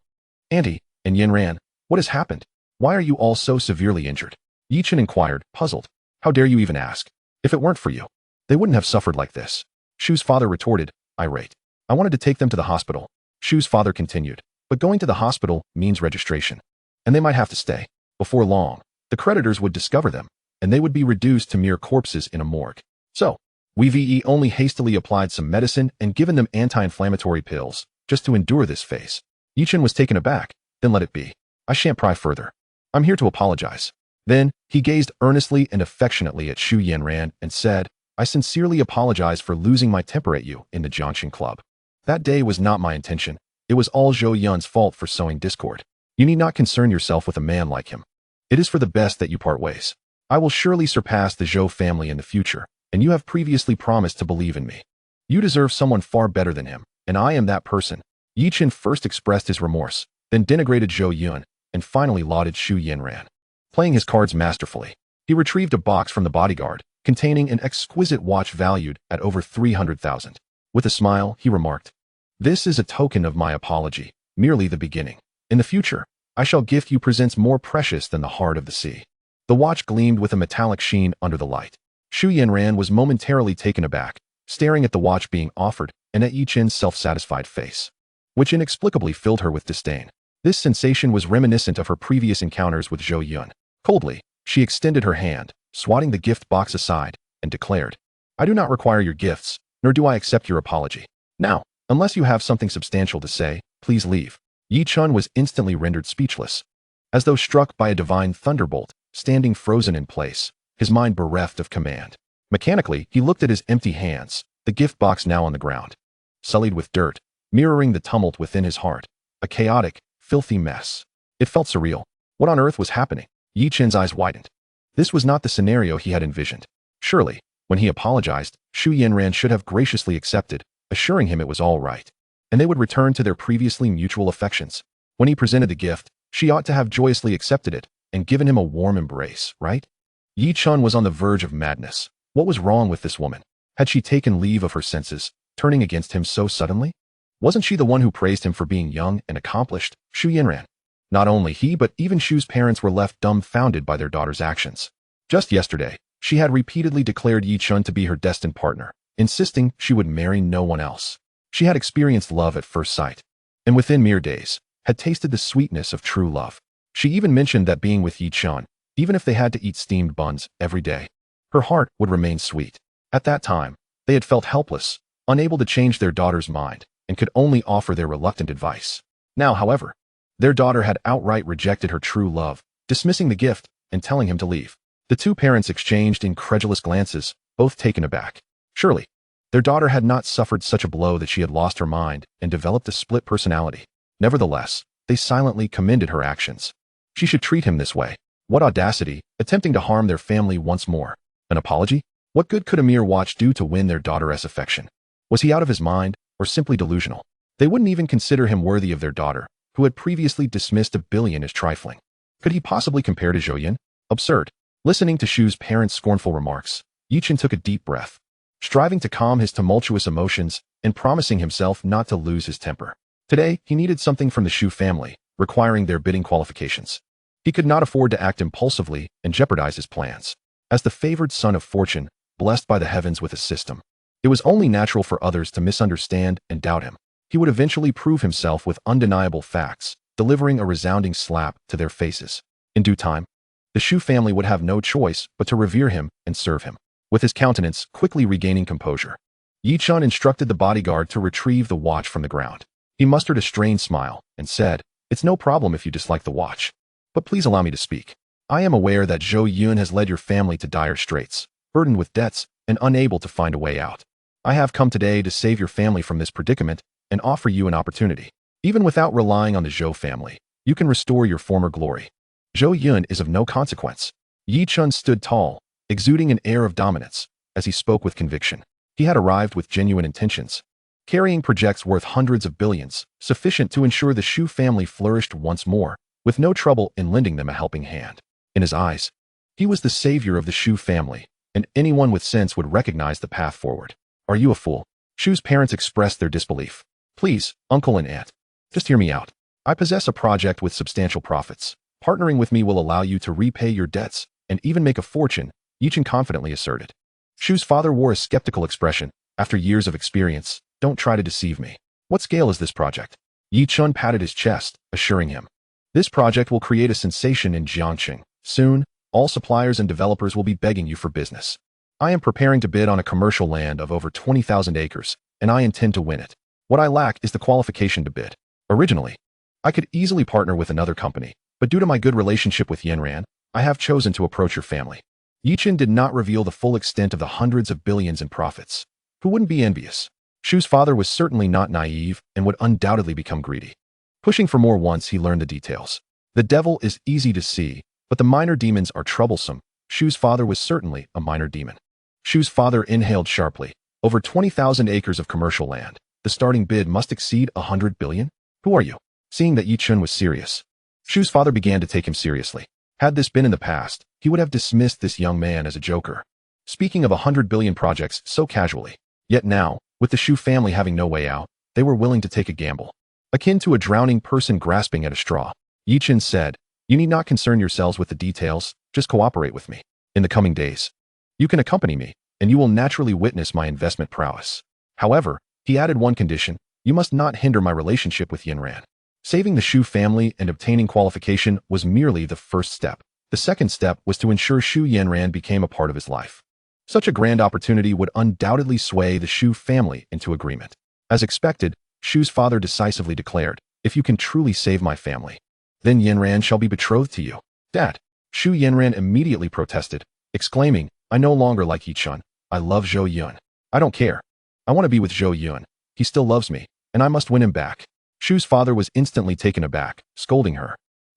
Speaker 1: Auntie, and Yanran, what has happened? Why are you all so severely injured? Yi Chen inquired, puzzled. How dare you even ask? If it weren't for you, they wouldn't have suffered like this. Shu's father retorted, irate. I wanted to take them to the hospital. Shu's father continued, but going to the hospital means registration, and they might have to stay. Before long, the creditors would discover them, and they would be reduced to mere corpses in a morgue. So, we only hastily applied some medicine and given them anti-inflammatory pills, just to endure this phase. Yi Chen was taken aback. Then let it be. I shan't pry further. I'm here to apologize. Then he gazed earnestly and affectionately at Xu Yanran and said, I sincerely apologize for losing my temper at you in the Jiangxing Club. That day was not my intention. It was all Zhou Yun's fault for sowing discord. You need not concern yourself with a man like him. It is for the best that you part ways. I will surely surpass the Zhou family in the future, and you have previously promised to believe in me. You deserve someone far better than him, and I am that person. Yi Chen first expressed his remorse, then denigrated Zhou Yun, and finally lauded Xu Yanran. Playing his cards masterfully, he retrieved a box from the bodyguard, containing an exquisite watch valued at over 300,000. With a smile, he remarked, This is a token of my apology, merely the beginning. In the future, I shall gift you presents more precious than the heart of the sea. The watch gleamed with a metallic sheen under the light. Xu Yanran was momentarily taken aback, staring at the watch being offered and at Yi Chen's self-satisfied face, which inexplicably filled her with disdain. This sensation was reminiscent of her previous encounters with Zhou Yun. Coldly, she extended her hand, swatting the gift box aside, and declared, I do not require your gifts, nor do I accept your apology. Now, unless you have something substantial to say, please leave. Yi Chen was instantly rendered speechless. As though struck by a divine thunderbolt, standing frozen in place, his mind bereft of command. Mechanically, he looked at his empty hands, the gift box now on the ground, sullied with dirt, mirroring the tumult within his heart. A chaotic, filthy mess. It felt surreal. What on earth was happening? Yi Chen's eyes widened. This was not the scenario he had envisioned. Surely, when he apologized, Xu Yanran should have graciously accepted, assuring him it was all right, and they would return to their previously mutual affections. When he presented the gift, she ought to have joyously accepted it and given him a warm embrace, right? Yi Chen was on the verge of madness. What was wrong with this woman? Had she taken leave of her senses, turning against him so suddenly? Wasn't she the one who praised him for being young and accomplished, Xu Yanran? Not only he but even Xu's parents were left dumbfounded by their daughter's actions. Just yesterday, she had repeatedly declared Yi Chen to be her destined partner, insisting she would marry no one else. She had experienced love at first sight, and within mere days, had tasted the sweetness of true love. She even mentioned that being with Yi Chen, even if they had to eat steamed buns every day, her heart would remain sweet. At that time, they had felt helpless, unable to change their daughter's mind, and could only offer their reluctant advice. Now, however, their daughter had outright rejected her true love, dismissing the gift and telling him to leave. The two parents exchanged incredulous glances, both taken aback. Surely, their daughter had not suffered such a blow that she had lost her mind and developed a split personality. Nevertheless, they silently commended her actions. She should treat him this way. What audacity, attempting to harm their family once more. An apology? What good could a mere watch do to win their daughter's affection? Was he out of his mind, or simply delusional? They wouldn't even consider him worthy of their daughter, who had previously dismissed $1 billion as trifling. Could he possibly compare to Zhou Yun? Absurd. Listening to Xu's parents' scornful remarks, Yi Chen took a deep breath, striving to calm his tumultuous emotions and promising himself not to lose his temper. Today, he needed something from the Xu family, requiring their bidding qualifications. He could not afford to act impulsively and jeopardize his plans. As the favored son of fortune, blessed by the heavens with a system, it was only natural for others to misunderstand and doubt him. He would eventually prove himself with undeniable facts, delivering a resounding slap to their faces. In due time, the Xu family would have no choice but to revere him and serve him. With his countenance quickly regaining composure, Yi Chen instructed the bodyguard to retrieve the watch from the ground. He mustered a strained smile and said, It's no problem if you dislike the watch, but please allow me to speak. I am aware that Zhou Yun has led your family to dire straits, burdened with debts and unable to find a way out. I have come today to save your family from this predicament and offer you an opportunity. Even without relying on the Zhou family, you can restore your former glory. Zhou Yun is of no consequence. Yi Chen stood tall, exuding an air of dominance, as he spoke with conviction. He had arrived with genuine intentions, carrying projects worth hundreds of billions, sufficient to ensure the Xu family flourished once more, with no trouble in lending them a helping hand. In his eyes, he was the savior of the Xu family, and anyone with sense would recognize the path forward. Are you a fool? Xu's parents expressed their disbelief. Please, uncle and aunt, just hear me out. I possess a project with substantial profits. Partnering with me will allow you to repay your debts and even make a fortune, Yi Chen confidently asserted. Xu's father wore a skeptical expression. After years of experience, don't try to deceive me. What scale is this project? Yi Chen patted his chest, assuring him. This project will create a sensation in Jiangxing. Soon, all suppliers and developers will be begging you for business. I am preparing to bid on a commercial land of over 20,000 acres, and I intend to win it. What I lack is the qualification to bid. Originally, I could easily partner with another company, but due to my good relationship with Yanran, I have chosen to approach your family. Yichen did not reveal the full extent of the hundreds of billions in profits. Who wouldn't be envious? Shu's father was certainly not naive and would undoubtedly become greedy. Pushing for more once he learned the details. The devil is easy to see, but the minor demons are troublesome. Shu's father was certainly a minor demon. Shu's father inhaled sharply. Over 20,000 acres of commercial land. The starting bid must exceed 100 billion? Who are you? Seeing that Yichun was serious, Shu's father began to take him seriously. Had this been in the past, he would have dismissed this young man as a joker. Speaking of 100 billion projects so casually. Yet now, with the Shu family having no way out, they were willing to take a gamble. Akin to a drowning person grasping at a straw. Yichun said, "You need not concern yourselves with the details, just cooperate with me. In the coming days, you can accompany me, and you will naturally witness my investment prowess. However," he added one condition, "you must not hinder my relationship with Yanran." Saving the Shu family and obtaining qualification was merely the first step. The second step was to ensure Shu Yanran became a part of his life. Such a grand opportunity would undoubtedly sway the Shu family into agreement. As expected, Shu's father decisively declared, "If you can truly save my family, then Yanran shall be betrothed to you." Dad! Shu Yanran immediately protested, exclaiming, "I no longer like Yichun. I love Zhou Yun. I don't care. I want to be with Zhou Yun. He still loves me, and I must win him back." Shu's father was instantly taken aback, scolding her.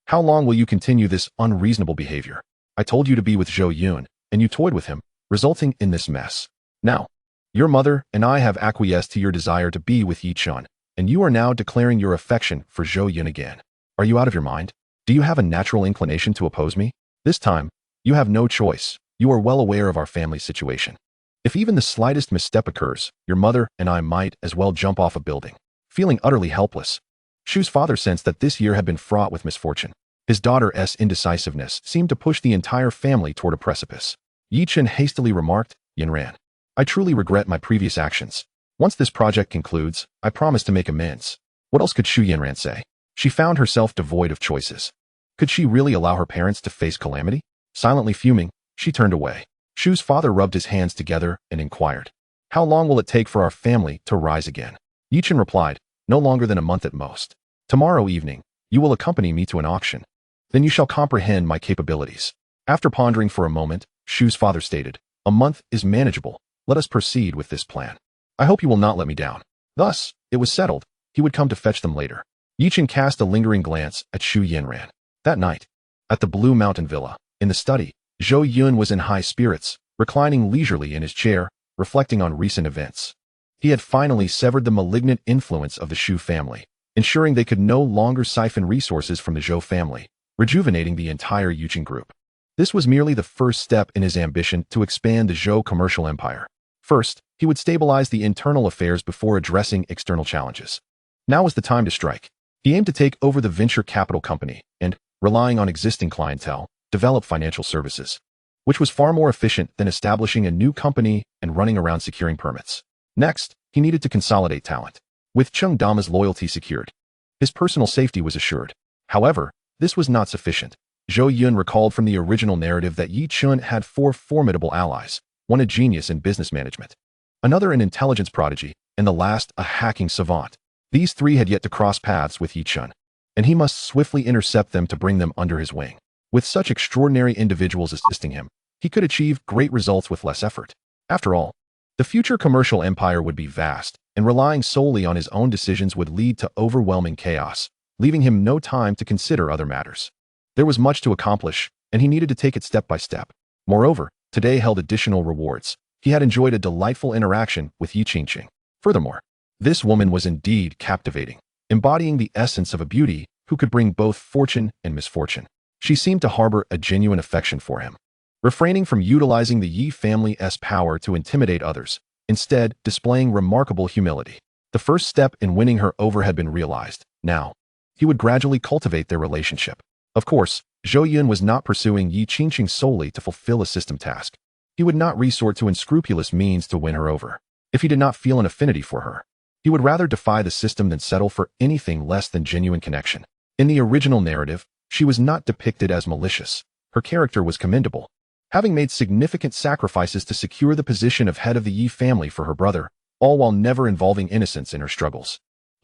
Speaker 1: "How long will you continue this unreasonable behavior? I told you to be with Zhou Yun, and you toyed with him, resulting in this mess. Now, your mother and I have acquiesced to your desire to be with Yichun, and you are now declaring your affection for Zhou Yun again. Are you out of your mind? Do you have a natural inclination to oppose me? This time, you have no choice. You are well aware of our family's situation. If even the slightest misstep occurs, your mother and I might as well jump off a building." Feeling utterly helpless, Shu's father sensed that this year had been fraught with misfortune. His daughter's indecisiveness seemed to push the entire family toward a precipice. Yichun hastily remarked, "Yanran, I truly regret my previous actions. Once this project concludes, I promise to make amends." What else could Shu Yanran say? She found herself devoid of choices. Could she really allow her parents to face calamity? Silently fuming, she turned away. Shu's father rubbed his hands together and inquired, "How long will it take for our family to rise again?" Yichun replied, "No longer than a month at most. Tomorrow evening, you will accompany me to an auction. Then you shall comprehend my capabilities." After pondering for a moment, Shu's father stated, "A month is manageable. Let us proceed with this plan. I hope you will not let me down." Thus, it was settled. He would come to fetch them later. Yichun cast a lingering glance at Shu Yanran. That night, at the Blue Mountain Villa, in the study, Zhou Yun was in high spirits, reclining leisurely in his chair, reflecting on recent events. He had finally severed the malignant influence of the Shu family, ensuring they could no longer siphon resources from the Zhou family, rejuvenating the entire Yichun group. This was merely the first step in his ambition to expand the Zhou commercial empire. First, he would stabilize the internal affairs before addressing external challenges. Now was the time to strike. He aimed to take over the venture capital company and, relying on existing clientele, develop financial services, which was far more efficient than establishing a new company and running around securing permits. Next, he needed to consolidate talent. With Chung Dama's loyalty secured, his personal safety was assured. However, this was not sufficient. Zhou Yun recalled from the original narrative that Yichun had 4 formidable allies, one a genius in business management, another an intelligence prodigy, and the last a hacking savant. These 3 had yet to cross paths with Yichun, and he must swiftly intercept them to bring them under his wing. With such extraordinary individuals assisting him, he could achieve great results with less effort. After all, the future commercial empire would be vast, and relying solely on his own decisions would lead to overwhelming chaos, leaving him no time to consider other matters. There was much to accomplish, and he needed to take it step by step. Moreover, today held additional rewards. He had enjoyed a delightful interaction with Yi Qingqing. Furthermore, this woman was indeed captivating, embodying the essence of a beauty who could bring both fortune and misfortune. She seemed to harbor a genuine affection for him, refraining from utilizing the Yi family's power to intimidate others, instead displaying remarkable humility. The first step in winning her over had been realized. Now, he would gradually cultivate their relationship. Of course, Zhou Yun was not pursuing Yi Qingqing solely to fulfill a system task. He would not resort to unscrupulous means to win her over. If he did not feel an affinity for her, he would rather defy the system than settle for anything less than genuine connection. In the original narrative, she was not depicted as malicious. Her character was commendable, having made significant sacrifices to secure the position of head of the Yi family for her brother, all while never involving innocence in her struggles.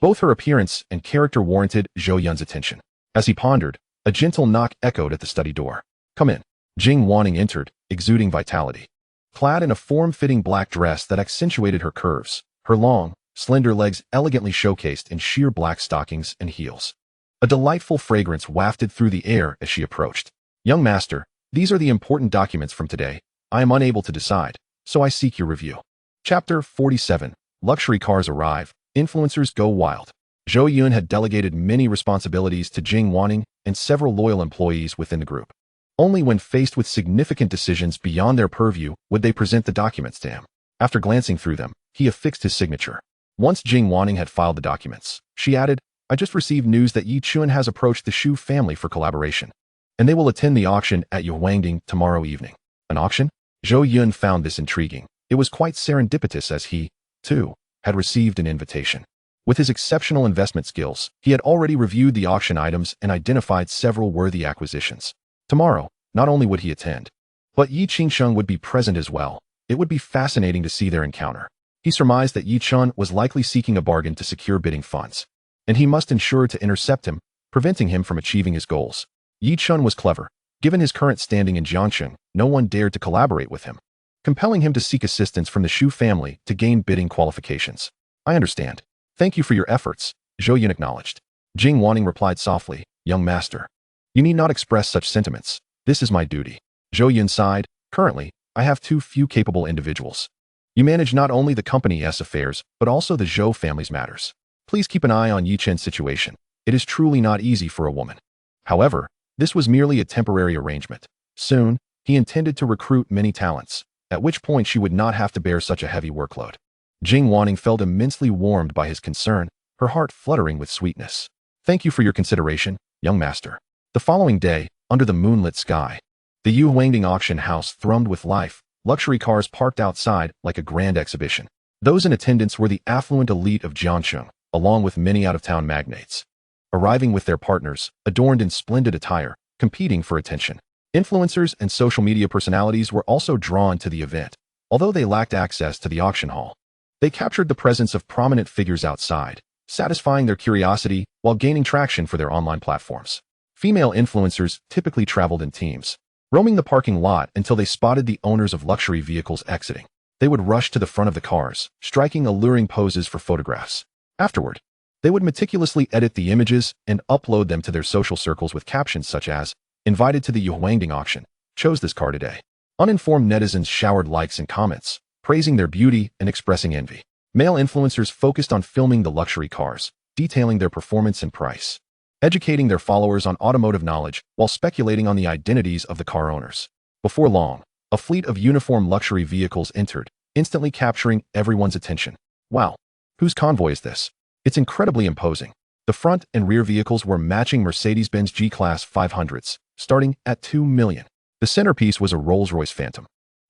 Speaker 1: Both her appearance and character warranted Zhou Yun's attention. As he pondered, a gentle knock echoed at the study door. "Come in." Jing Wanning entered, exuding vitality. Clad in a form-fitting black dress that accentuated her curves, her long, slender legs elegantly showcased in sheer black stockings and heels. A delightful fragrance wafted through the air as she approached. "Young master, these are the important documents from today. I am unable to decide, so I seek your review." Chapter 47. Luxury cars arrive. Influencers go wild. Zhou Yun had delegated many responsibilities to Jing Wanning and several loyal employees within the group. Only when faced with significant decisions beyond their purview would they present the documents to him. After glancing through them, he affixed his signature. Once Jing Wanning had filed the documents, she added, "I just received news that Yi Chun has approached the Shu family for collaboration, and they will attend the auction at Yuhuangding tomorrow evening." An auction? Zhou Yun found this intriguing. It was quite serendipitous as he, too, had received an invitation. With his exceptional investment skills, he had already reviewed the auction items and identified several worthy acquisitions. Tomorrow, not only would he attend, but Yi Qingsheng would be present as well. It would be fascinating to see their encounter. He surmised that Yi Chun was likely seeking a bargain to secure bidding funds, and he must ensure to intercept him, preventing him from achieving his goals. Yi Chun was clever. Given his current standing in Jiangsheng, no one dared to collaborate with him, compelling him to seek assistance from the Shu family to gain bidding qualifications. "I understand. Thank you for your efforts," Zhou Yun acknowledged. Jing Wanning replied softly, "Young master, you need not express such sentiments. This is my duty." Zhou Yun sighed. "Currently, I have too few capable individuals. You manage not only the company's affairs, but also the Zhou family's matters. Please keep an eye on Yi Chen's situation. It is truly not easy for a woman." However, this was merely a temporary arrangement. Soon, he intended to recruit many talents, at which point she would not have to bear such a heavy workload. Jing Wanning felt immensely warmed by his concern, her heart fluttering with sweetness. "Thank you for your consideration, young master." The following day, under the moonlit sky, the Yuhuangding auction house thrummed with life, luxury cars parked outside like a grand exhibition. Those in attendance were the affluent elite of Jiangsheng, along with many out-of-town magnates, arriving with their partners, adorned in splendid attire, competing for attention. Influencers and social media personalities were also drawn to the event, although they lacked access to the auction hall. They captured the presence of prominent figures outside, satisfying their curiosity while gaining traction for their online platforms. Female influencers typically traveled in teams, roaming the parking lot until they spotted the owners of luxury vehicles exiting. They would rush to the front of the cars, striking alluring poses for photographs. Afterward, they would meticulously edit the images and upload them to their social circles with captions such as, "Invited to the Yuhuangding auction, chose this car today." Uninformed netizens showered likes and comments, praising their beauty and expressing envy. Male influencers focused on filming the luxury cars, detailing their performance and price, educating their followers on automotive knowledge while speculating on the identities of the car owners. Before long, a fleet of uniformed luxury vehicles entered, instantly capturing everyone's attention. "Wow, whose convoy is this? It's incredibly imposing." The front and rear vehicles were matching Mercedes-Benz G-Class 500s, starting at $2 million. The centerpiece was a Rolls-Royce Phantom,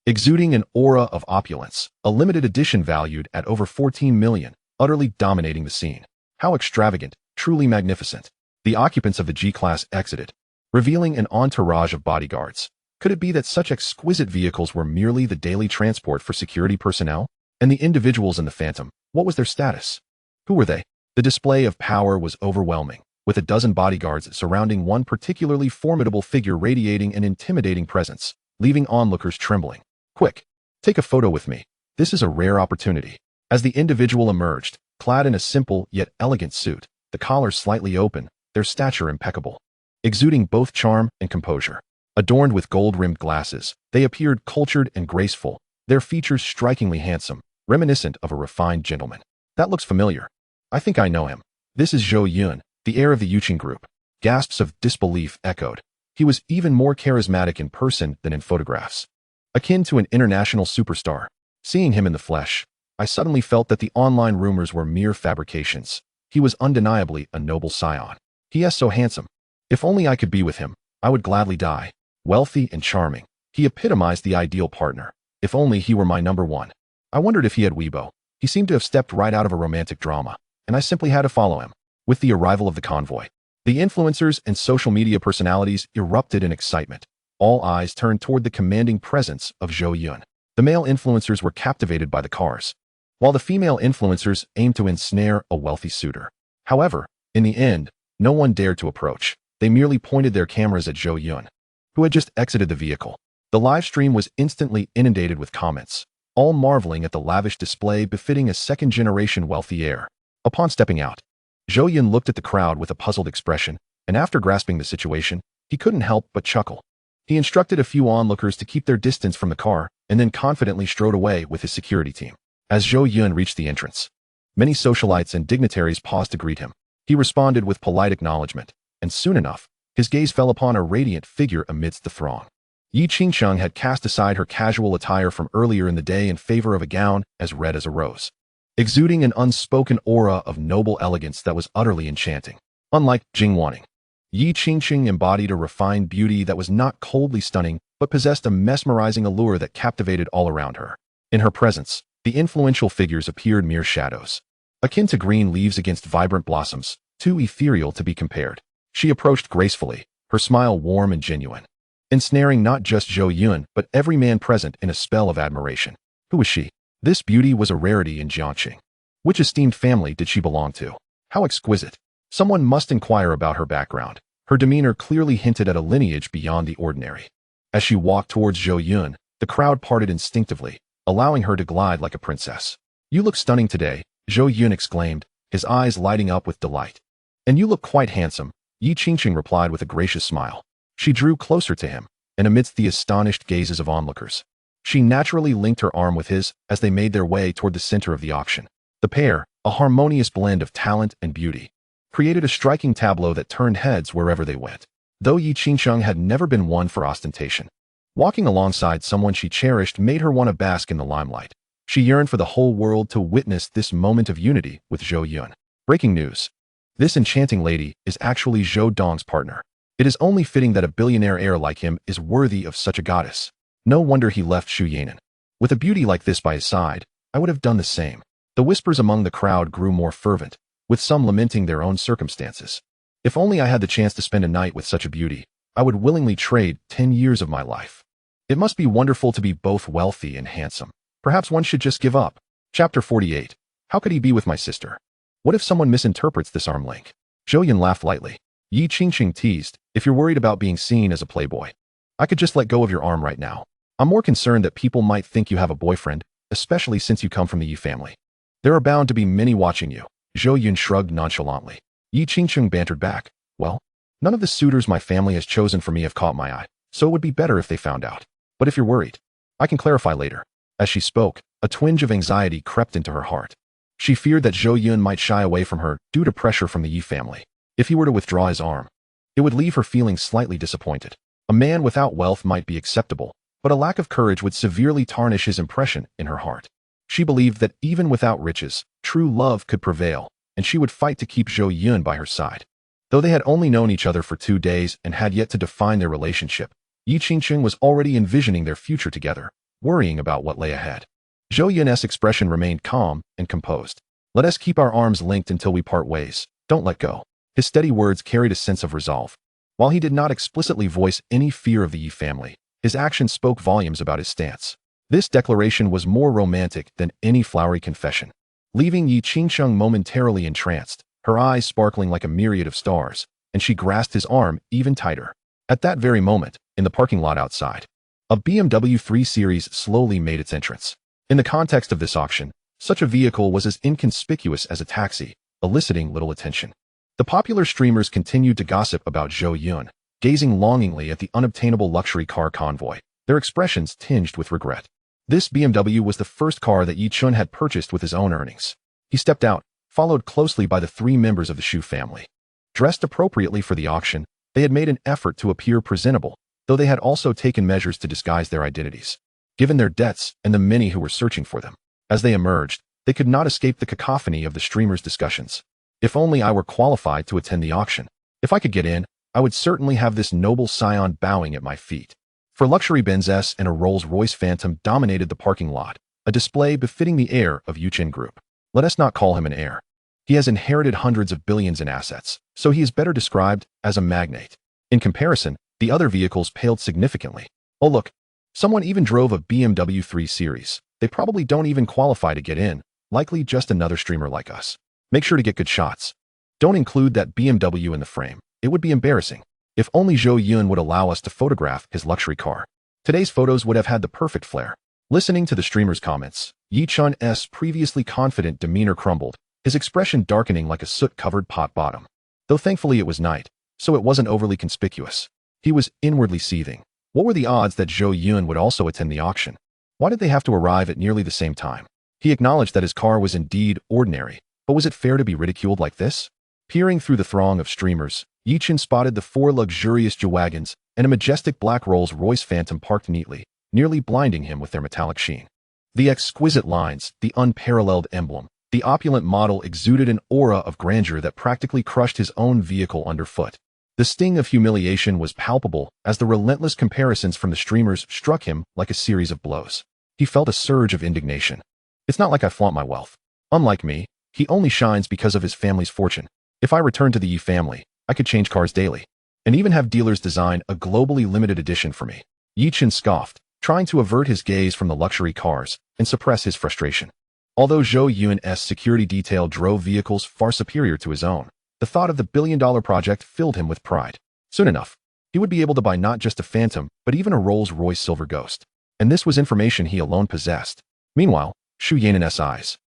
Speaker 1: exuding an aura of opulence, a limited edition valued at over $14 million, utterly dominating the scene. How extravagant, truly magnificent. The occupants of the G-Class exited, revealing an entourage of bodyguards. Could it be that such exquisite vehicles were merely the daily transport for security personnel? And the individuals in the Phantom, what was their status? Who were they? The display of power was overwhelming, with a dozen bodyguards surrounding one particularly formidable figure radiating an intimidating presence, leaving onlookers trembling. "Quick, take a photo with me. This is a rare opportunity." As the individual emerged, clad in a simple yet elegant suit, the collar slightly open, their stature impeccable, exuding both charm and composure. Adorned with gold-rimmed glasses, they appeared cultured and graceful, their features strikingly handsome, reminiscent of a refined gentleman. "That looks familiar. I think I know him. This is Zhou Yun, the heir of the Yuqing group." Gasps of disbelief echoed. He was even more charismatic in person than in photographs, akin to an international superstar. Seeing him in the flesh, I suddenly felt that the online rumors were mere fabrications. He was undeniably a noble scion. "He is so handsome. If only I could be with him, I would gladly die." Wealthy and charming, he epitomized the ideal partner. If only he were my number one. I wondered if he had Weibo. He seemed to have stepped right out of a romantic drama, and I simply had to follow him. With the arrival of the convoy, the influencers and social media personalities erupted in excitement. All eyes turned toward the commanding presence of Zhou Yun. The male influencers were captivated by the cars, while the female influencers aimed to ensnare a wealthy suitor. However, in the end, no one dared to approach. They merely pointed their cameras at Zhou Yun, who had just exited the vehicle. The live stream was instantly inundated with comments, all marveling at the lavish display befitting a second-generation wealthy heir. Upon stepping out, Zhou Yun looked at the crowd with a puzzled expression, and after grasping the situation, he couldn't help but chuckle. He instructed a few onlookers to keep their distance from the car and then confidently strode away with his security team. As Zhou Yun reached the entrance, many socialites and dignitaries paused to greet him. He responded with polite acknowledgement, and soon enough, his gaze fell upon a radiant figure amidst the throng. Yi Qingsheng had cast aside her casual attire from earlier in the day in favor of a gown as red as a rose, exuding an unspoken aura of noble elegance that was utterly enchanting. Unlike Jing Wanning, Yi Qingsheng embodied a refined beauty that was not coldly stunning but possessed a mesmerizing allure that captivated all around her. In her presence, the influential figures appeared mere shadows, akin to green leaves against vibrant blossoms, too ethereal to be compared. She approached gracefully, her smile warm and genuine, ensnaring not just Zhou Yun but every man present in a spell of admiration. Who was she? This beauty was a rarity in Jiangxing. Which esteemed family did she belong to? How exquisite! Someone must inquire about her background. Her demeanor clearly hinted at a lineage beyond the ordinary. As she walked towards Zhou Yun, the crowd parted instinctively, allowing her to glide like a princess. "You look stunning today," Zhou Yun exclaimed, his eyes lighting up with delight. "And you look quite handsome," Yi Qingsheng replied with a gracious smile. She drew closer to him, and amidst the astonished gazes of onlookers, she naturally linked her arm with his as they made their way toward the center of the auction. The pair, a harmonious blend of talent and beauty, created a striking tableau that turned heads wherever they went. Though Yi Qingsheng had never been one for ostentation, walking alongside someone she cherished made her want to bask in the limelight. She yearned for the whole world to witness this moment of unity with Zhou Yun. Breaking news. This enchanting lady is actually Zhou Dong's partner. It is only fitting that a billionaire heir like him is worthy of such a goddess. No wonder he left Shu Yanan. With a beauty like this by his side, I would have done the same. The whispers among the crowd grew more fervent, with some lamenting their own circumstances. If only I had the chance to spend a night with such a beauty, I would willingly trade 10 years of my life. It must be wonderful to be both wealthy and handsome. Perhaps one should just give up. Chapter 48. How could he be with my sister? What if someone misinterprets this arm link? Zhou Yun laughed lightly. Yi Qingsheng teased, "If you're worried about being seen as a playboy, I could just let go of your arm right now. I'm more concerned that people might think you have a boyfriend, especially since you come from the Yi family. There are bound to be many watching you." Zhou Yun shrugged nonchalantly. Yi Qingsheng bantered back, "Well, none of the suitors my family has chosen for me have caught my eye, so it would be better if they found out. But if you're worried, I can clarify later." As she spoke, a twinge of anxiety crept into her heart. She feared that Zhou Yun might shy away from her due to pressure from the Yi family. If he were to withdraw his arm, it would leave her feeling slightly disappointed. A man without wealth might be acceptable, but a lack of courage would severely tarnish his impression in her heart. She believed that even without riches, true love could prevail, and she would fight to keep Zhou Yun by her side. Though they had only known each other for 2 days and had yet to define their relationship, Yi Qingsheng was already envisioning their future together, worrying about what lay ahead. Zhou Yun's expression remained calm and composed. "Let us keep our arms linked until we part ways. Don't let go." His steady words carried a sense of resolve. While he did not explicitly voice any fear of the Yi family, his actions spoke volumes about his stance. This declaration was more romantic than any flowery confession, leaving Yi Qingsheng momentarily entranced, her eyes sparkling like a myriad of stars, and she grasped his arm even tighter. At that very moment, in the parking lot outside, a BMW 3 Series slowly made its entrance. In the context of this auction, such a vehicle was as inconspicuous as a taxi, eliciting little attention. The popular streamers continued to gossip about Zhou Yun, gazing longingly at the unobtainable luxury car convoy, their expressions tinged with regret. This BMW was the first car that Yi Chun had purchased with his own earnings. He stepped out, followed closely by the 3 members of the Shu family. Dressed appropriately for the auction, they had made an effort to appear presentable, though they had also taken measures to disguise their identities, given their debts and the many who were searching for them. As they emerged, they could not escape the cacophony of the streamers' discussions. "If only I were qualified to attend the auction. If I could get in, I would certainly have this noble scion bowing at my feet." For luxury Benz S and a Rolls-Royce Phantom dominated the parking lot, a display befitting the heir of Yuchen Group. Let us not call him an heir. He has inherited hundreds of billions in assets, so he is better described as a magnate. In comparison, the other vehicles paled significantly. Oh look, someone even drove a BMW 3 Series. They probably don't even qualify to get in, likely just another streamer like us. Make sure to get good shots. Don't include that BMW in the frame. It would be embarrassing. If only Zhou Yun would allow us to photograph his luxury car. Today's photos would have had the perfect flair. Listening to the streamer's comments, Yi Chun's previously confident demeanor crumbled, his expression darkening like a soot-covered pot bottom. Though thankfully it was night, so it wasn't overly conspicuous. He was inwardly seething. What were the odds that Zhou Yun would also attend the auction? Why did they have to arrive at nearly the same time? He acknowledged that his car was indeed ordinary, but was it fair to be ridiculed like this? Peering through the throng of streamers, Yi Chun spotted the 4 luxurious G-Wagons and a majestic black Rolls-Royce Phantom parked neatly, nearly blinding him with their metallic sheen. The exquisite lines, the unparalleled emblem, the opulent model exuded an aura of grandeur that practically crushed his own vehicle underfoot. The sting of humiliation was palpable as the relentless comparisons from the streamers struck him like a series of blows. He felt a surge of indignation. It's not like I flaunt my wealth. Unlike me, he only shines because of his family's fortune. If I returned to the Yi family, I could change cars daily, and even have dealers design a globally limited edition for me. Yi Chun scoffed, trying to avert his gaze from the luxury cars and suppress his frustration. Although Zhou Yun's security detail drove vehicles far superior to his own, the thought of the billion-dollar project filled him with pride. Soon enough, he would be able to buy not just a Phantom, but even a Rolls-Royce Silver Ghost. And this was information he alone possessed. Meanwhile, Zhou Yun's eyes,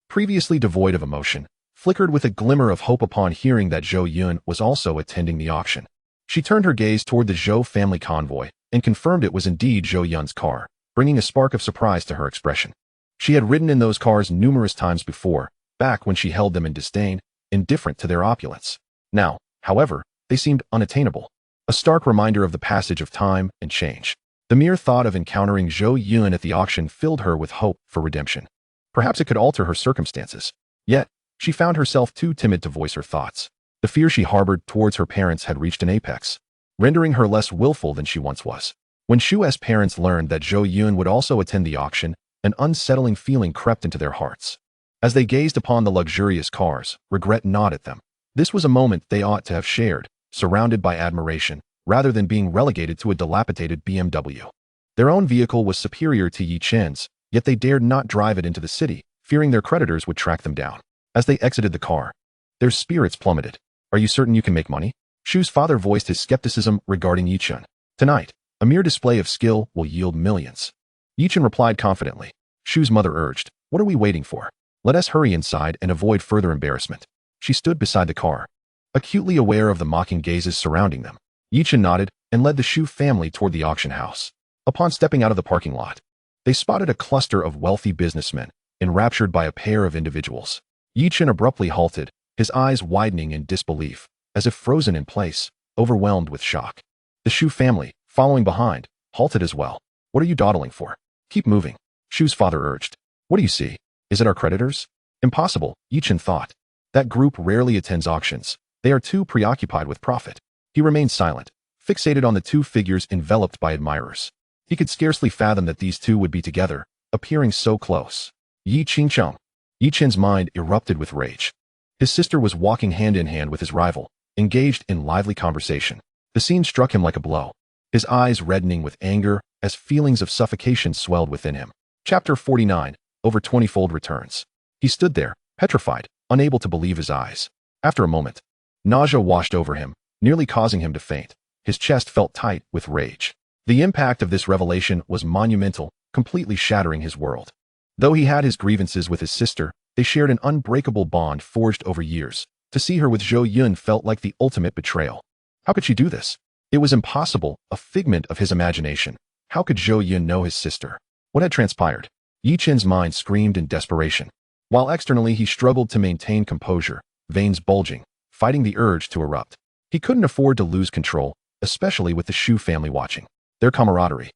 Speaker 1: previously devoid of emotion, flickered with a glimmer of hope upon hearing that Zhou Yun was also attending the auction. She turned her gaze toward the Zhou family convoy and confirmed it was indeed Zhou Yun's car, bringing a spark of surprise to her expression. She had ridden in those cars numerous times before, back when she held them in disdain, indifferent to their opulence. Now, however, they seemed unattainable, a stark reminder of the passage of time and change. The mere thought of encountering Zhou Yun at the auction filled her with hope for redemption. Perhaps it could alter her circumstances. Yet, she found herself too timid to voice her thoughts. The fear she harbored towards her parents had reached an apex, rendering her less willful than she once was. When Shu's parents learned that Zhou Yun would also attend the auction, an unsettling feeling crept into their hearts. As they gazed upon the luxurious cars, regret gnawed at them. This was a moment they ought to have shared, surrounded by admiration, rather than being relegated to a dilapidated BMW. Their own vehicle was superior to Yi Chun's, yet they dared not drive it into the city, fearing their creditors would track them down. As they exited the car, their spirits plummeted. Are you certain you can make money? Shu's father voiced his skepticism regarding Yi Chun. Tonight, a mere display of skill will yield millions. Yi Chun replied confidently. Shu's mother urged, what are we waiting for? Let us hurry inside and avoid further embarrassment. She stood beside the car, acutely aware of the mocking gazes surrounding them. Yi Chun nodded and led the Shu family toward the auction house. Upon stepping out of the parking lot, they spotted a cluster of wealthy businessmen, enraptured by a pair of individuals. Yi Chun abruptly halted, his eyes widening in disbelief, as if frozen in place, overwhelmed with shock. The Shu family, following behind, halted as well. What are you dawdling for? Keep moving, Shu's father urged. What do you see? Is it our creditors? Impossible, Yi Chun thought. That group rarely attends auctions. They are too preoccupied with profit. He remained silent, fixated on the 2 figures enveloped by admirers. He could scarcely fathom that these 2 would be together, appearing so close. Yi Chun. Yi Chun's mind erupted with rage. His sister was walking hand in hand with his rival, engaged in lively conversation. The scene struck him like a blow, his eyes reddening with anger as feelings of suffocation swelled within him. Chapter 49, Over 20-fold Returns. He stood there, petrified, unable to believe his eyes. After a moment, nausea washed over him, nearly causing him to faint. His chest felt tight with rage. The impact of this revelation was monumental, completely shattering his world. Though he had his grievances with his sister, they shared an unbreakable bond forged over years. To see her with Zhou Yun felt like the ultimate betrayal. How could she do this? It was impossible, a figment of his imagination. How could Zhou Yun know his sister? What had transpired? Yi Chun's mind screamed in desperation. While externally he struggled to maintain composure, veins bulging, fighting the urge to erupt. He couldn't afford to lose control, especially with the Shu family watching. Their camaraderie,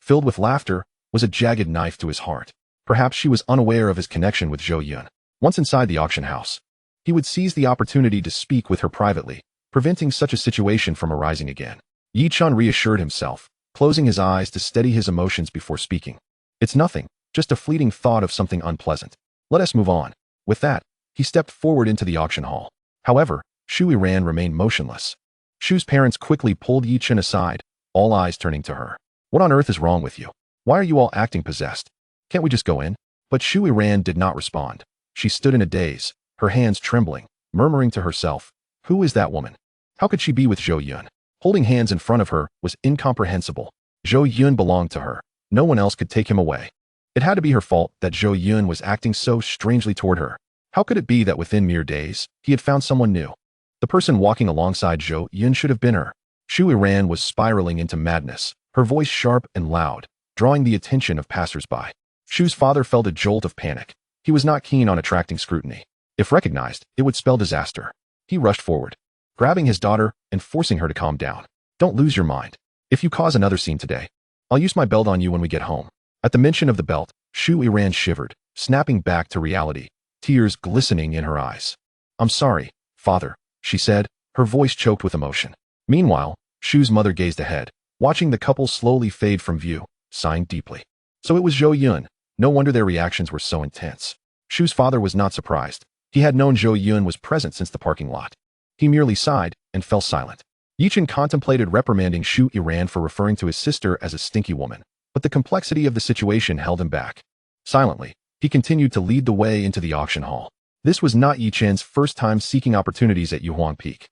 Speaker 1: filled with laughter, was a jagged knife to his heart. Perhaps she was unaware of his connection with Zhou Yun. Once inside the auction house, he would seize the opportunity to speak with her privately, preventing such a situation from arising again. Yi Chun reassured himself, closing his eyes to steady his emotions before speaking. It's nothing, just a fleeting thought of something unpleasant. Let us move on. With that, he stepped forward into the auction hall. However, Shu Yiran remained motionless. Shu's parents quickly pulled Yi Chun aside, all eyes turning to her. What on earth is wrong with you? Why are you all acting possessed? Can't we just go in? But Shu Yiran did not respond. She stood in a daze, her hands trembling, murmuring to herself, "Who is that woman? How could she be with Zhou Yun?" Holding hands in front of her was incomprehensible. Zhou Yun belonged to her. No one else could take him away. It had to be her fault that Zhou Yun was acting so strangely toward her. How could it be that within mere days, he had found someone new? The person walking alongside Zhou Yun should have been her. Zhou Yun was spiraling into madness, her voice sharp and loud, drawing the attention of passers-by. Zhou's father felt a jolt of panic. He was not keen on attracting scrutiny. If recognized, it would spell disaster. He rushed forward, grabbing his daughter and forcing her to calm down. "Don't lose your mind. If you cause another scene today, I'll use my belt on you when we get home." At the mention of the belt, Zhou Yun shivered, snapping back to reality, tears glistening in her eyes. "I'm sorry, father," she said, her voice choked with emotion. Meanwhile, Zhou's mother gazed ahead, watching the couple slowly fade from view, sighing deeply. So it was Zhou Yun. No wonder their reactions were so intense. Zhou's father was not surprised. He had known Zhou Yun was present since the parking lot. He merely sighed and fell silent. Yichen contemplated reprimanding Zhou Yun for referring to his sister as a stinky woman, but the complexity of the situation held him back. Silently, he continued to lead the way into the auction hall. This was not Yichen's first time seeking opportunities at Yuhuang Peak.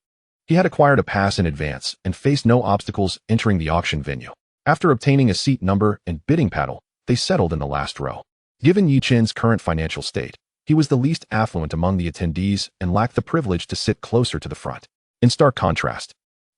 Speaker 1: He had acquired a pass in advance and faced no obstacles entering the auction venue. After obtaining a seat number and bidding paddle, they settled in the last row. Given Yichen's current financial state, he was the least affluent among the attendees and lacked the privilege to sit closer to the front. In stark contrast,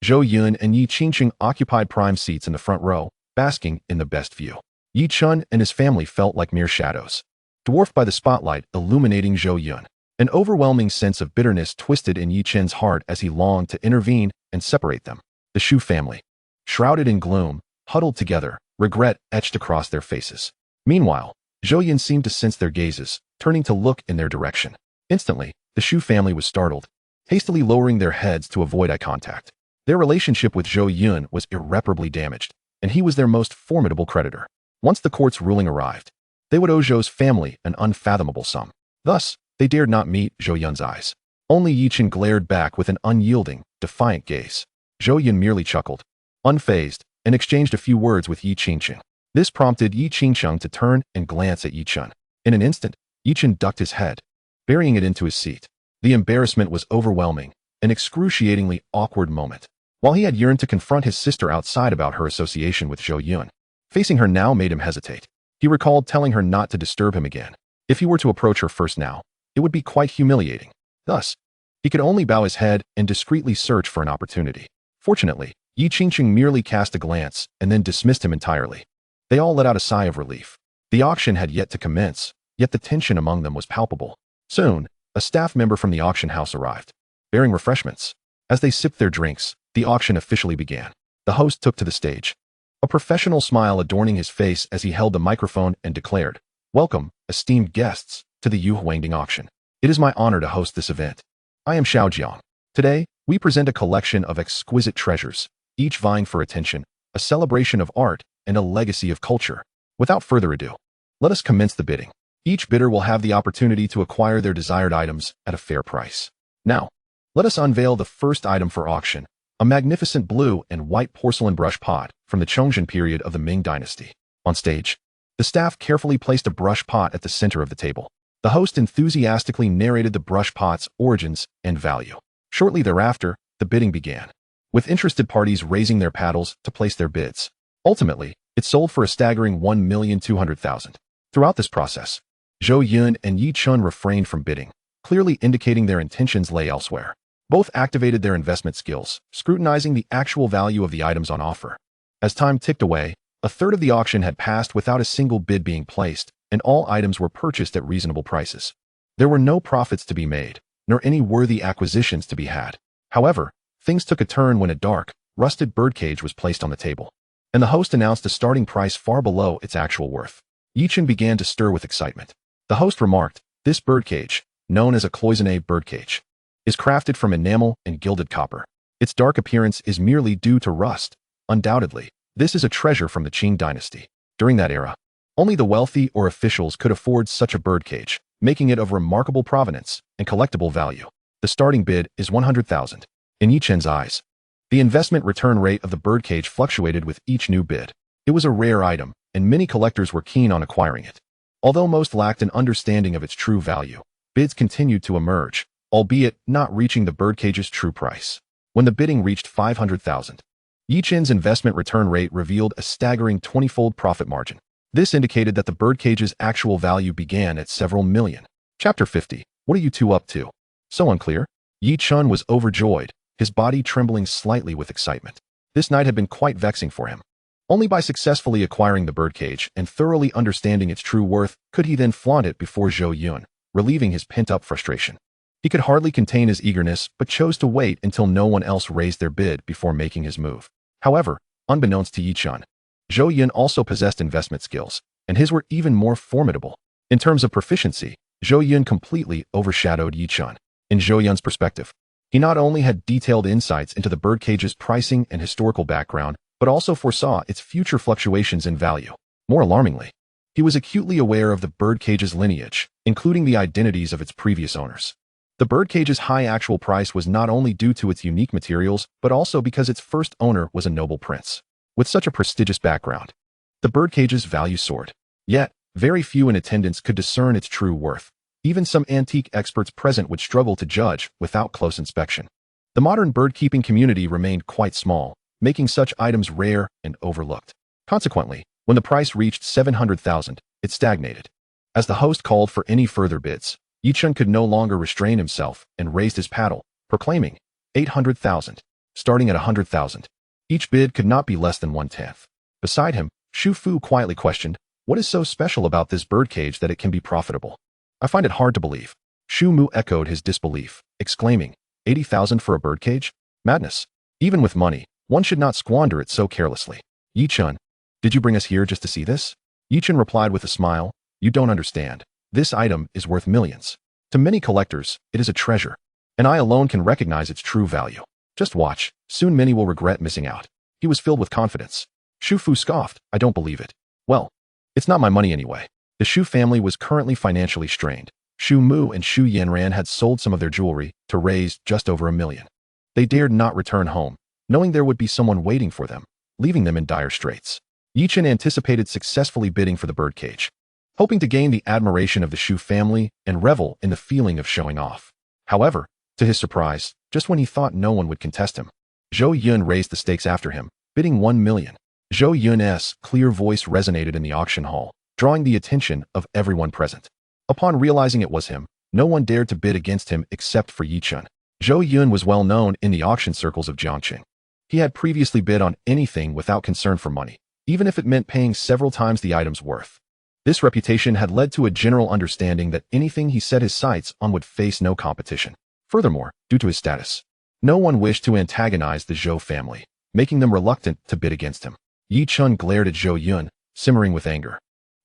Speaker 1: Zhou Yun and Yi Qingqing occupied prime seats in the front row, basking in the best view. Yi Chun and his family felt like mere shadows, dwarfed by the spotlight illuminating Zhou Yun. An overwhelming sense of bitterness twisted in Yi Chen's heart as he longed to intervene and separate them. The Shu family, shrouded in gloom, huddled together, regret etched across their faces. Meanwhile, Zhou Yun seemed to sense their gazes, turning to look in their direction. Instantly, the Shu family was startled, hastily lowering their heads to avoid eye contact. Their relationship with Zhou Yun was irreparably damaged, and he was their most formidable creditor. Once the court's ruling arrived, they would owe Zhou's family an unfathomable sum. Thus, they dared not meet Zhou Yun's eyes. Only Yi Chen glared back with an unyielding, defiant gaze. Zhou Yun merely chuckled, unfazed, and exchanged a few words with Yi Qingqing. This prompted Yi Qingqing to turn and glance at Yi Chen. In an instant, Yi Chen ducked his head, burying it into his seat. The embarrassment was overwhelming, an excruciatingly awkward moment. While he had yearned to confront his sister outside about her association with Zhou Yun, facing her now made him hesitate. He recalled telling her not to disturb him again. If he were to approach her first now, it would be quite humiliating. Thus, he could only bow his head and discreetly search for an opportunity. Fortunately, Yi Qingqing merely cast a glance and then dismissed him entirely. They all let out a sigh of relief. The auction had yet to commence, yet the tension among them was palpable. Soon, a staff member from the auction house arrived, bearing refreshments. As they sipped their drinks, the auction officially began. The host took to the stage, a professional smile adorning his face as he held the microphone and declared, "Welcome, esteemed guests, to the Yuhuangding auction. It is my honor to host this event. I am Xiaojiang. Today, we present a collection of exquisite treasures, each vying for attention, a celebration of art, and a legacy of culture. Without further ado, let us commence the bidding. Each bidder will have the opportunity to acquire their desired items at a fair price. Now, let us unveil the first item for auction, a magnificent blue and white porcelain brush pot from the Chongzhen period of the Ming Dynasty." On stage, the staff carefully placed a brush pot at the center of the table. The host enthusiastically narrated the brush pot's origins and value. Shortly thereafter, the bidding began, with interested parties raising their paddles to place their bids. Ultimately, it sold for a staggering 1,200,000. Throughout this process, Zhou Yun and Yi Chun refrained from bidding, clearly indicating their intentions lay elsewhere. Both activated their investment skills, scrutinizing the actual value of the items on offer. As time ticked away, a third of the auction had passed without a single bid being placed, and all items were purchased at reasonable prices. There were no profits to be made, nor any worthy acquisitions to be had. However, things took a turn when a dark, rusted birdcage was placed on the table, and the host announced a starting price far below its actual worth. Yi Chen began to stir with excitement. The host remarked, "This birdcage, known as a cloisonné birdcage, is crafted from enamel and gilded copper. Its dark appearance is merely due to rust. Undoubtedly, this is a treasure from the Qing dynasty. During that era, only the wealthy or officials could afford such a birdcage, making it of remarkable provenance and collectible value. The starting bid is 100,000. In Yi Chen's eyes, the investment return rate of the birdcage fluctuated with each new bid. It was a rare item, and many collectors were keen on acquiring it. Although most lacked an understanding of its true value, bids continued to emerge, albeit not reaching the birdcage's true price. When the bidding reached 500,000, Yi Chen's investment return rate revealed a staggering 20-fold profit margin. This indicated that the birdcage's actual value began at several million. Chapter 50. What are you two up to? So unclear? Yi Chen was overjoyed, his body trembling slightly with excitement. This night had been quite vexing for him. Only by successfully acquiring the birdcage and thoroughly understanding its true worth could he then flaunt it before Zhou Yun, relieving his pent-up frustration. He could hardly contain his eagerness, but chose to wait until no one else raised their bid before making his move. However, unbeknownst to Yi Chen, Zhou Yun also possessed investment skills, and his were even more formidable. In terms of proficiency, Zhou Yun completely overshadowed Yi Chen. In Zhou Yun's perspective, he not only had detailed insights into the birdcage's pricing and historical background, but also foresaw its future fluctuations in value. More alarmingly, he was acutely aware of the birdcage's lineage, including the identities of its previous owners. The birdcage's high actual price was not only due to its unique materials, but also because its first owner was a noble prince. With such a prestigious background, the birdcage's value soared. Yet, very few in attendance could discern its true worth. Even some antique experts present would struggle to judge without close inspection. The modern bird-keeping community remained quite small, making such items rare and overlooked. Consequently, when the price reached 700,000, it stagnated. As the host called for any further bids, Yi Chen could no longer restrain himself and raised his paddle, proclaiming, 800,000, starting at 100,000. Each bid could not be less than 1/10. Beside him, Shu Fu quietly questioned, what is so special about this birdcage that it can be profitable? I find it hard to believe. Shu Mu echoed his disbelief, exclaiming, 80,000 for a birdcage? Madness. Even with money, one should not squander it so carelessly. Yi Chen, did you bring us here just to see this? Yi Chen replied with a smile, you don't understand. This item is worth millions. To many collectors, it is a treasure, and I alone can recognize its true value. Just watch, soon many will regret missing out. He was filled with confidence. Shu Fu scoffed, I don't believe it. Well, it's not my money anyway. The Shu family was currently financially strained. Shu Mu and Shu Yanran had sold some of their jewelry to raise just over $1 million. They dared not return home, knowing there would be someone waiting for them, leaving them in dire straits. Yi Chen anticipated successfully bidding for the birdcage, hoping to gain the admiration of the Shu family and revel in the feeling of showing off. However, to his surprise, just when he thought no one would contest him, Zhou Yun raised the stakes after him, bidding 1 million. Zhou Yun's clear voice resonated in the auction hall, drawing the attention of everyone present. Upon realizing it was him, no one dared to bid against him except for Yi Chen. Zhou Yun was well known in the auction circles of Jiangqing. He had previously bid on anything without concern for money, even if it meant paying several times the item's worth. This reputation had led to a general understanding that anything he set his sights on would face no competition. Furthermore, due to his status, no one wished to antagonize the Zhou family, making them reluctant to bid against him. Yi Chen glared at Zhou Yun, simmering with anger,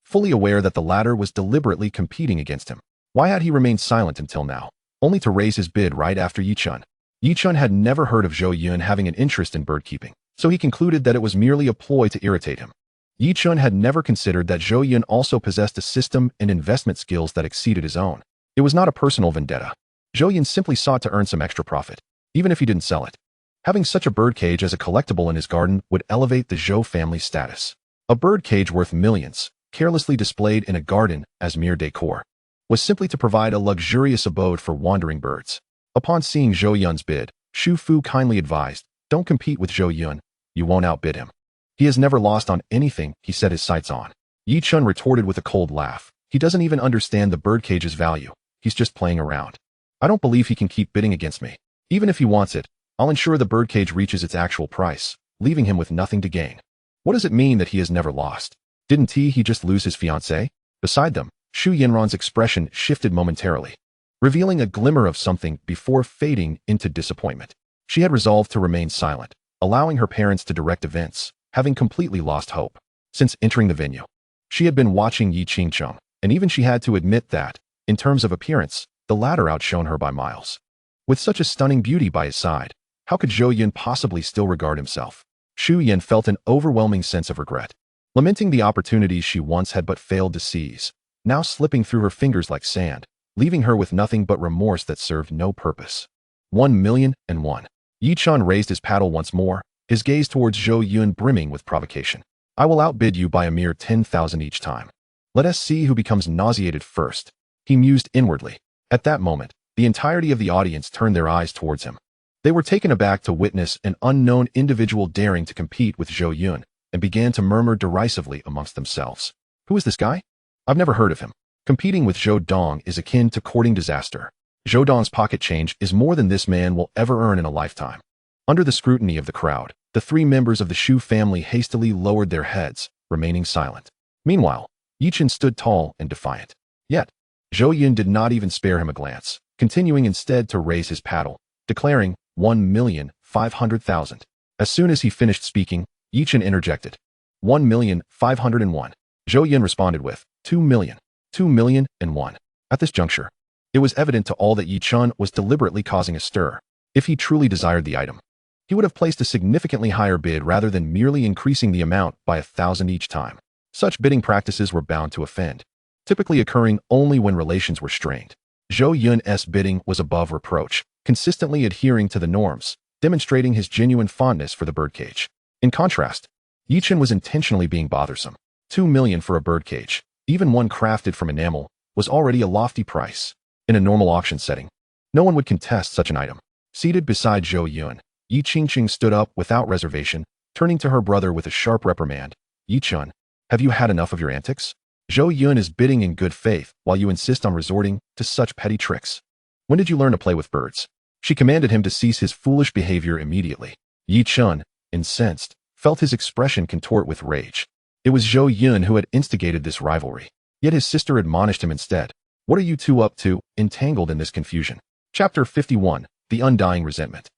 Speaker 1: fully aware that the latter was deliberately competing against him. Why had he remained silent until now, only to raise his bid right after Yi Chen? Yi Chen had never heard of Zhou Yun having an interest in bird-keeping, so he concluded that it was merely a ploy to irritate him. Yi Chen had never considered that Zhou Yun also possessed a system and investment skills that exceeded his own. It was not a personal vendetta. Zhou Yun simply sought to earn some extra profit, even if he didn't sell it. Having such a birdcage as a collectible in his garden would elevate the Zhou family's status. A birdcage worth millions, carelessly displayed in a garden as mere decor, was simply to provide a luxurious abode for wandering birds. Upon seeing Zhou Yun's bid, Shu Fu kindly advised, don't compete with Zhou Yun, you won't outbid him. He has never lost on anything he set his sights on. Yi Chen retorted with a cold laugh, he doesn't even understand the birdcage's value, he's just playing around. I don't believe he can keep bidding against me. Even if he wants it, I'll ensure the birdcage reaches its actual price, leaving him with nothing to gain. What does it mean that he has never lost? Didn't he just lose his fiancée? Beside them, Shu Yanran's expression shifted momentarily, revealing a glimmer of something before fading into disappointment. She had resolved to remain silent, allowing her parents to direct events, having completely lost hope. Since entering the venue, she had been watching Yi Qingcheng, and even she had to admit that, in terms of appearance, the latter outshone her by miles. With such a stunning beauty by his side, how could Zhou Yun possibly still regard himself? Shu Yan felt an overwhelming sense of regret, lamenting the opportunities she once had but failed to seize, now slipping through her fingers like sand, leaving her with nothing but remorse that served no purpose. 1,000,001. Yi Chen raised his paddle once more, his gaze towards Zhou Yun brimming with provocation. I will outbid you by a mere 10,000 each time. Let us see who becomes nauseated first. He mused inwardly. At that moment, The entirety of the audience turned their eyes towards him. They were taken aback to witness an unknown individual daring to compete with Zhou Yun, and began to murmur derisively amongst themselves. Who is this guy? I've never heard of him. Competing with Zhou Dong is akin to courting disaster. Zhou Dong's pocket change is more than this man will ever earn in a lifetime. Under the scrutiny of the crowd, the three members of the Shu family hastily lowered their heads, remaining silent. Meanwhile, Yichen stood tall and defiant. Yet, Zhou Yun did not even spare him a glance, continuing instead to raise his paddle, declaring 1,500,000. As soon as he finished speaking, Yichen interjected. 1,501. Zhou Yun responded with 2 million. 2,000,001. At this juncture, it was evident to all that Yichen was deliberately causing a stir. If he truly desired the item, he would have placed a significantly higher bid rather than merely increasing the amount by 1,000 each time. Such bidding practices were bound to offend, typically occurring only when relations were strained. Zhou Yun's bidding was above reproach, consistently adhering to the norms, demonstrating his genuine fondness for the birdcage. In contrast, Yichen was intentionally being bothersome. 2 million for a birdcage, even one crafted from enamel, was already a lofty price. In a normal auction setting, no one would contest such an item. Seated beside Zhou Yun, Yi Qingqing stood up without reservation, turning to her brother with a sharp reprimand. Yichen, have you had enough of your antics? Zhou Yun is bidding in good faith while you insist on resorting to such petty tricks. When did you learn to play with birds? She commanded him to cease his foolish behavior immediately. Yichen, incensed, felt his expression contort with rage. It was Zhou Yun who had instigated this rivalry. Yet his sister admonished him instead. What are you two up to, entangled in this confusion? Chapter 51, The Undying Resentment.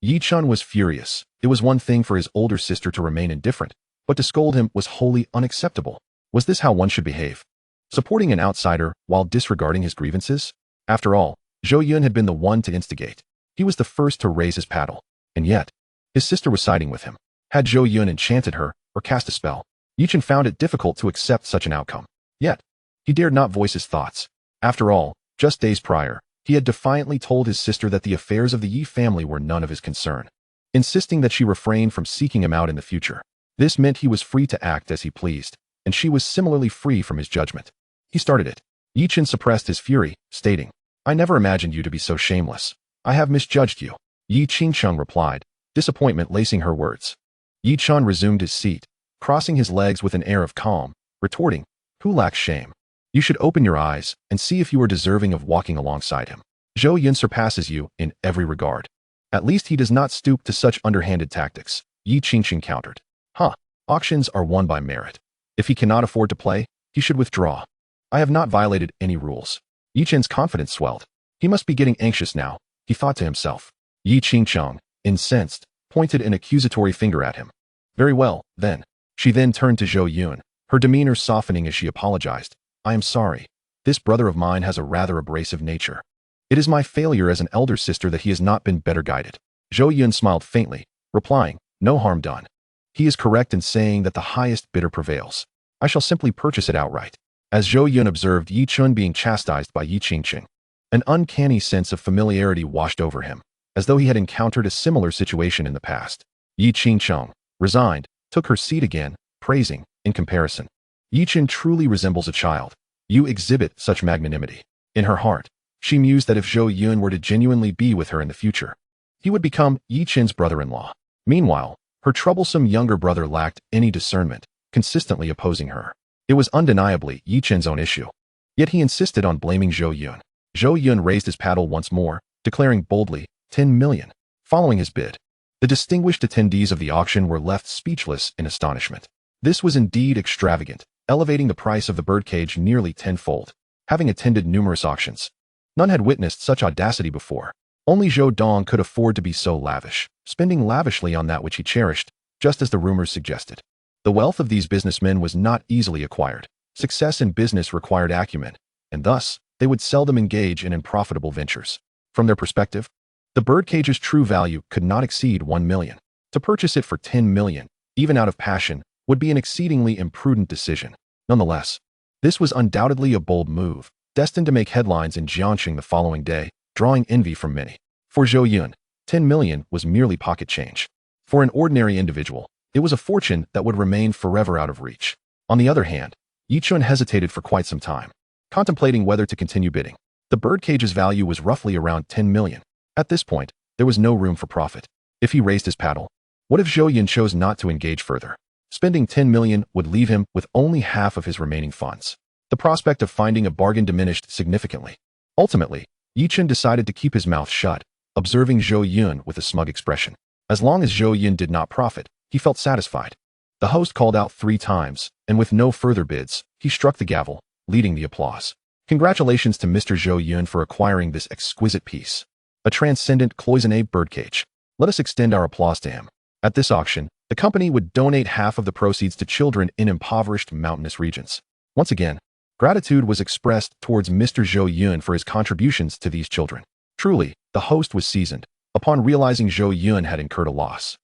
Speaker 1: Yichen was furious. It was one thing for his older sister to remain indifferent, but to scold him was wholly unacceptable. Was this how one should behave? Supporting an outsider while disregarding his grievances? After all, Zhou Yun had been the one to instigate. He was the first to raise his paddle. And yet, his sister was siding with him. Had Zhou Yun enchanted her or cast a spell? Yichen found it difficult to accept such an outcome. Yet, he dared not voice his thoughts. After all, just days prior, he had defiantly told his sister that the affairs of the Yi family were none of his concern, insisting that she refrain from seeking him out in the future. This meant he was free to act as he pleased, and she was similarly free from his judgment. He started it. Yichen suppressed his fury, stating, I never imagined you to be so shameless. I have misjudged you. Yi Qingcheng replied, disappointment lacing her words. Yichen resumed his seat, crossing his legs with an air of calm, retorting, who lacks shame? You should open your eyes and see if you are deserving of walking alongside him. Zhou Yun surpasses you in every regard. At least he does not stoop to such underhanded tactics, Yi Qingqing countered. Auctions are won by merit. If he cannot afford to play, he should withdraw. I have not violated any rules. Yichen's confidence swelled. He must be getting anxious now, he thought to himself. Yi Qingcheng, incensed, pointed an accusatory finger at him. Very well, then. She then turned to Zhou Yun, her demeanor softening as she apologized. I am sorry. This brother of mine has a rather abrasive nature. It is my failure as an elder sister that he has not been better guided. Zhou Yun smiled faintly, replying, no harm done. He is correct in saying that the highest bidder prevails. I shall simply purchase it outright. As Zhou Yun observed Yi Chun being chastised by Yi Qingqing, an uncanny sense of familiarity washed over him, as though he had encountered a similar situation in the past. Yi Qingqing, resigned, took her seat again, praising, in comparison. Yi Chun truly resembles a child. You exhibit such magnanimity. In her heart, she mused that if Zhou Yun were to genuinely be with her in the future, he would become Yi Chen's brother-in-law. Meanwhile, her troublesome younger brother lacked any discernment, consistently opposing her. It was undeniably Yi Chen's own issue. Yet he insisted on blaming Zhou Yun. Zhou Yun raised his paddle once more, declaring boldly, 10 million. Following his bid, the distinguished attendees of the auction were left speechless in astonishment. This was indeed extravagant, elevating the price of the birdcage nearly tenfold. Having attended numerous auctions, none had witnessed such audacity before. Only Zhou Dong could afford to be so lavish, spending lavishly on that which he cherished, just as the rumors suggested. The wealth of these businessmen was not easily acquired. Success in business required acumen, and thus, they would seldom engage in unprofitable ventures. From their perspective, the birdcage's true value could not exceed 1 million. To purchase it for 10 million, even out of passion, would be an exceedingly imprudent decision. Nonetheless, this was undoubtedly a bold move, destined to make headlines in Jiangxing the following day, drawing envy from many. For Zhou Yun, 10 million was merely pocket change. For an ordinary individual, it was a fortune that would remain forever out of reach. On the other hand, Yi Chun hesitated for quite some time, contemplating whether to continue bidding. The birdcage's value was roughly around 10 million. At this point, there was no room for profit. If he raised his paddle, what if Zhou Yun chose not to engage further? Spending 10 million would leave him with only half of his remaining funds. The prospect of finding a bargain diminished significantly. Ultimately, Yi Chen decided to keep his mouth shut, observing Zhou Yun with a smug expression. As long as Zhou Yun did not profit, he felt satisfied. The host called out 3 times, and with no further bids, he struck the gavel, leading the applause. Congratulations to Mr. Zhou Yun for acquiring this exquisite piece. A transcendent cloisonné birdcage. Let us extend our applause to him. At this auction, the company would donate half of the proceeds to children in impoverished mountainous regions. Once again, gratitude was expressed towards Mr. Zhou Yun for his contributions to these children. Truly, the host was seasoned. Upon realizing Zhou Yun had incurred a loss,